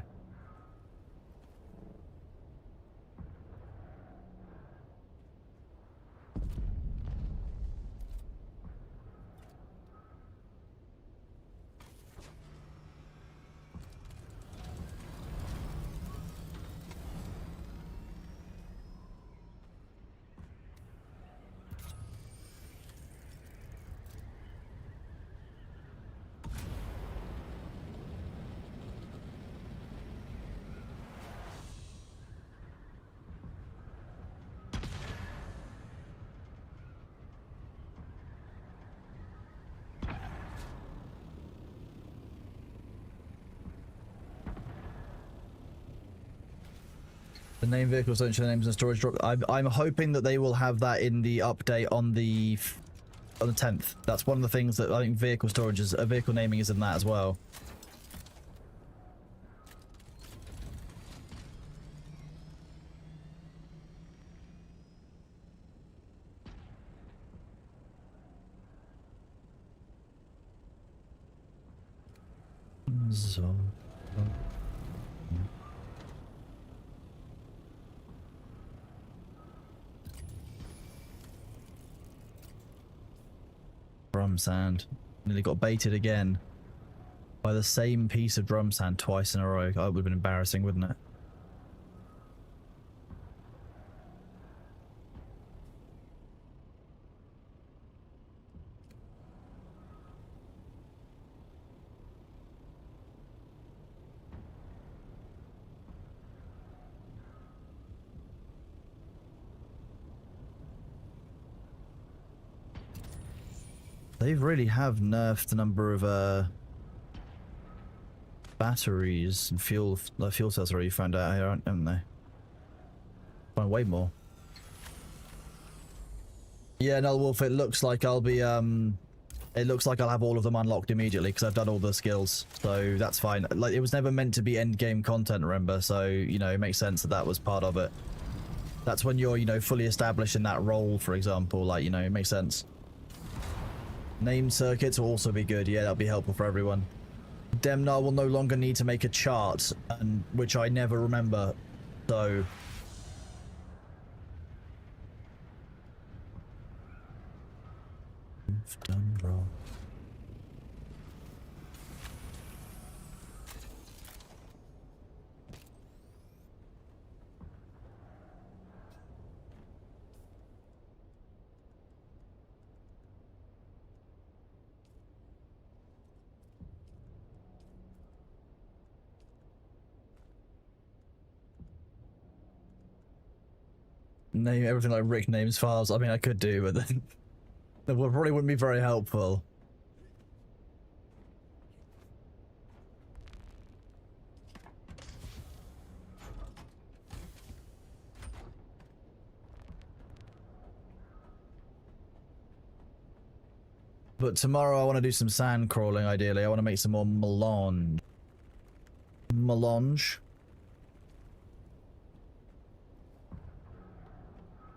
The name vehicles don't show names and storage drop. I'm hoping that they will have that in the update on the 10th. That's one of the things that I think vehicle storage is, vehicle naming is in that as well. So. Drum sand. Nearly got baited again by the same piece of drum sand twice in a row. Oh, it would have been embarrassing, wouldn't it? They really have nerfed the number of batteries and fuel cells already found out here, haven't they? Find way more. Yeah, no, Wolf, it looks like I'll be it looks like I'll have all of them unlocked immediately because I've done all the skills, so that's fine. Like, it was never meant to be end game content, remember, so you know, it makes sense that that was part of it. That's when you're, you know, fully established in that role, for example, like, you know, it makes sense. Named circuits will also be good. Yeah, that'll be helpful for everyone. Demnar will no longer need to make a chart, and which I never remember. So done wrong. Name everything like Rick names files. I mean, I could do, but then that probably wouldn't be very helpful. But tomorrow I want to do some sand crawling, ideally. I want to make some more melange. Melange?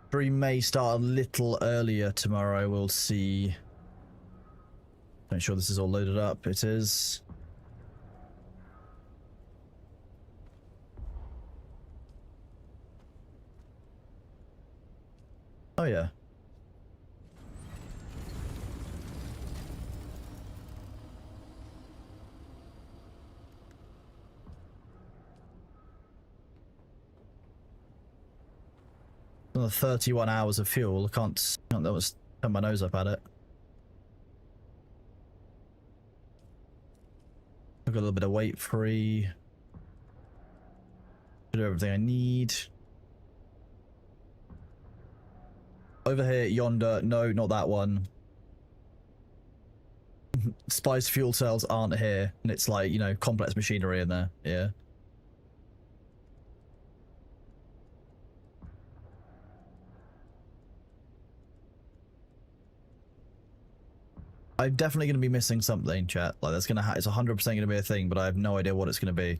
Stream may start a little earlier tomorrow, we'll see. Make sure this is all loaded up. It is. Oh yeah. Another 31 hours of fuel. I can't turn my nose up at it. I've got a little bit of weight free. Do everything I need. Over here, yonder. No, not that one. Spice fuel cells aren't here. And it's like, you know, complex machinery in there. Yeah. I'm definitely going to be missing something, chat. Like, that's going to it's 100% going to be a thing, but I have no idea what it's going to be.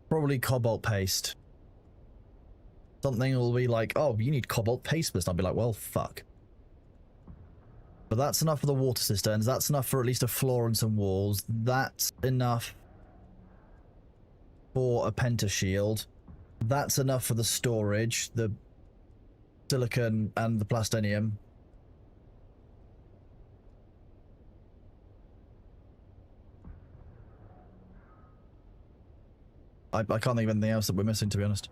Probably cobalt paste. Something will be like, oh, you need cobalt paste, and I'll be like, well, fuck. But that's enough for the water cisterns. That's enough for at least a floor and some walls. That's enough for a pentashield. That's enough for the storage, the silicon and the plastinium. I can't think of anything else that we're missing, to be honest.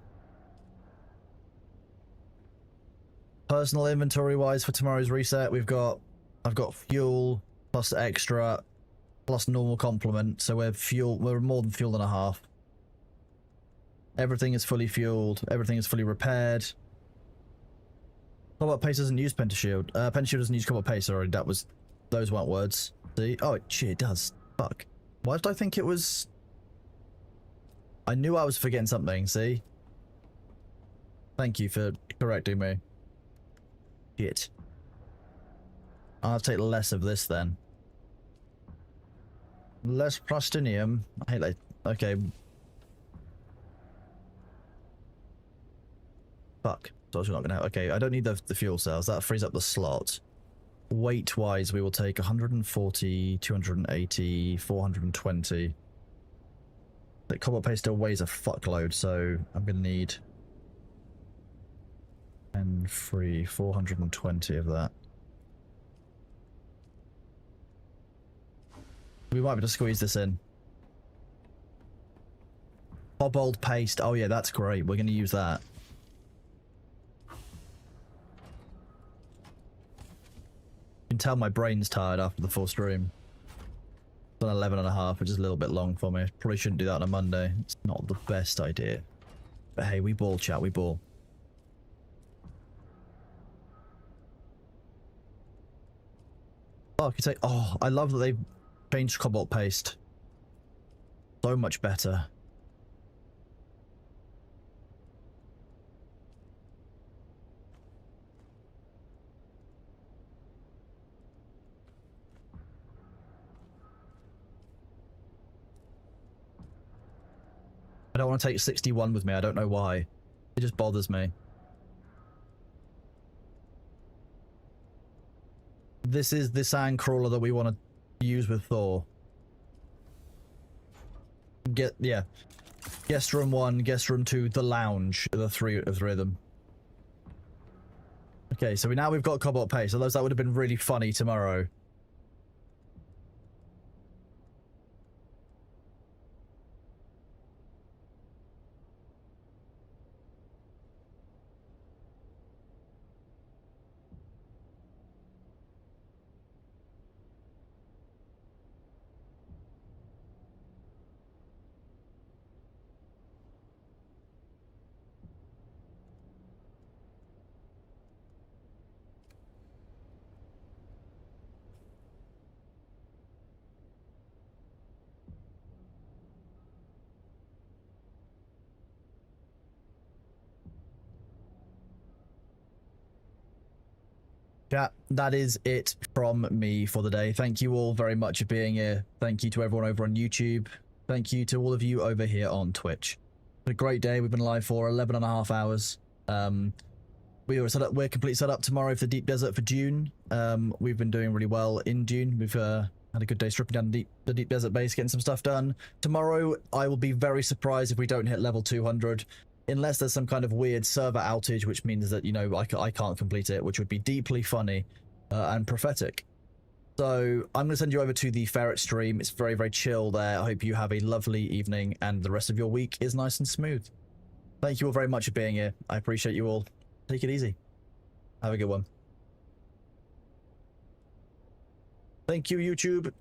Personal inventory wise for tomorrow's reset, I've got fuel plus extra plus normal complement, so we're more than fuel and a half. Everything is fully fueled, everything is fully repaired. Cobalt paste doesn't use pentashield. Pentashield doesn't use cobalt paste, sorry, those weren't words. See? Oh shit, it does. Fuck. Why did I think it was? I knew I was forgetting something, see? Thank you for correcting me. Shit. I'll have to take less of this then. Less plastinium. I hate that. Okay. Fuck. So I was not gonna have. Okay, I don't need the fuel cells. That frees up the slot. Weight wise, we will take 140, 280, 420. The cobalt paste still weighs a fuckload, so I'm gonna need 10 free, 420 of that. We might be able to squeeze this in. Cobalt paste. Oh yeah, that's great. We're gonna use that. You can tell my brain's tired after the full stream. It's on 11.5, which is a little bit long for me. Probably shouldn't do that on a Monday. It's not the best idea. But hey, we ball, chat, we ball. Oh, I could say, oh, I love that they've changed cobalt paste. So much better. I don't want to take 61 with me, I don't know why. It just bothers me. This is the sand crawler that we want to use with Thor. Yeah. Guest room 1, guest room 2, the lounge. The three of them. Okay, so we've got Cobalt Pace. Otherwise, that would have been really funny tomorrow. Chat, that is it from me for the day. Thank you all very much for being here. Thank you to everyone over on YouTube. Thank you to all of you over here on Twitch. A great day. We've been live for 11 and a half hours. We're completely set up tomorrow for the Deep Desert for Dune. We've been doing really well in Dune. We've had a good day stripping down the Deep Desert base, getting some stuff done. Tomorrow, I will be very surprised if we don't hit level 200. Unless there's some kind of weird server outage, which means that, you know, I can't complete it, which would be deeply funny and prophetic. So I'm going to send you over to the Ferret stream. It's very, very chill there. I hope you have a lovely evening and the rest of your week is nice and smooth. Thank you all very much for being here. I appreciate you all. Take it easy. Have a good one. Thank you, YouTube.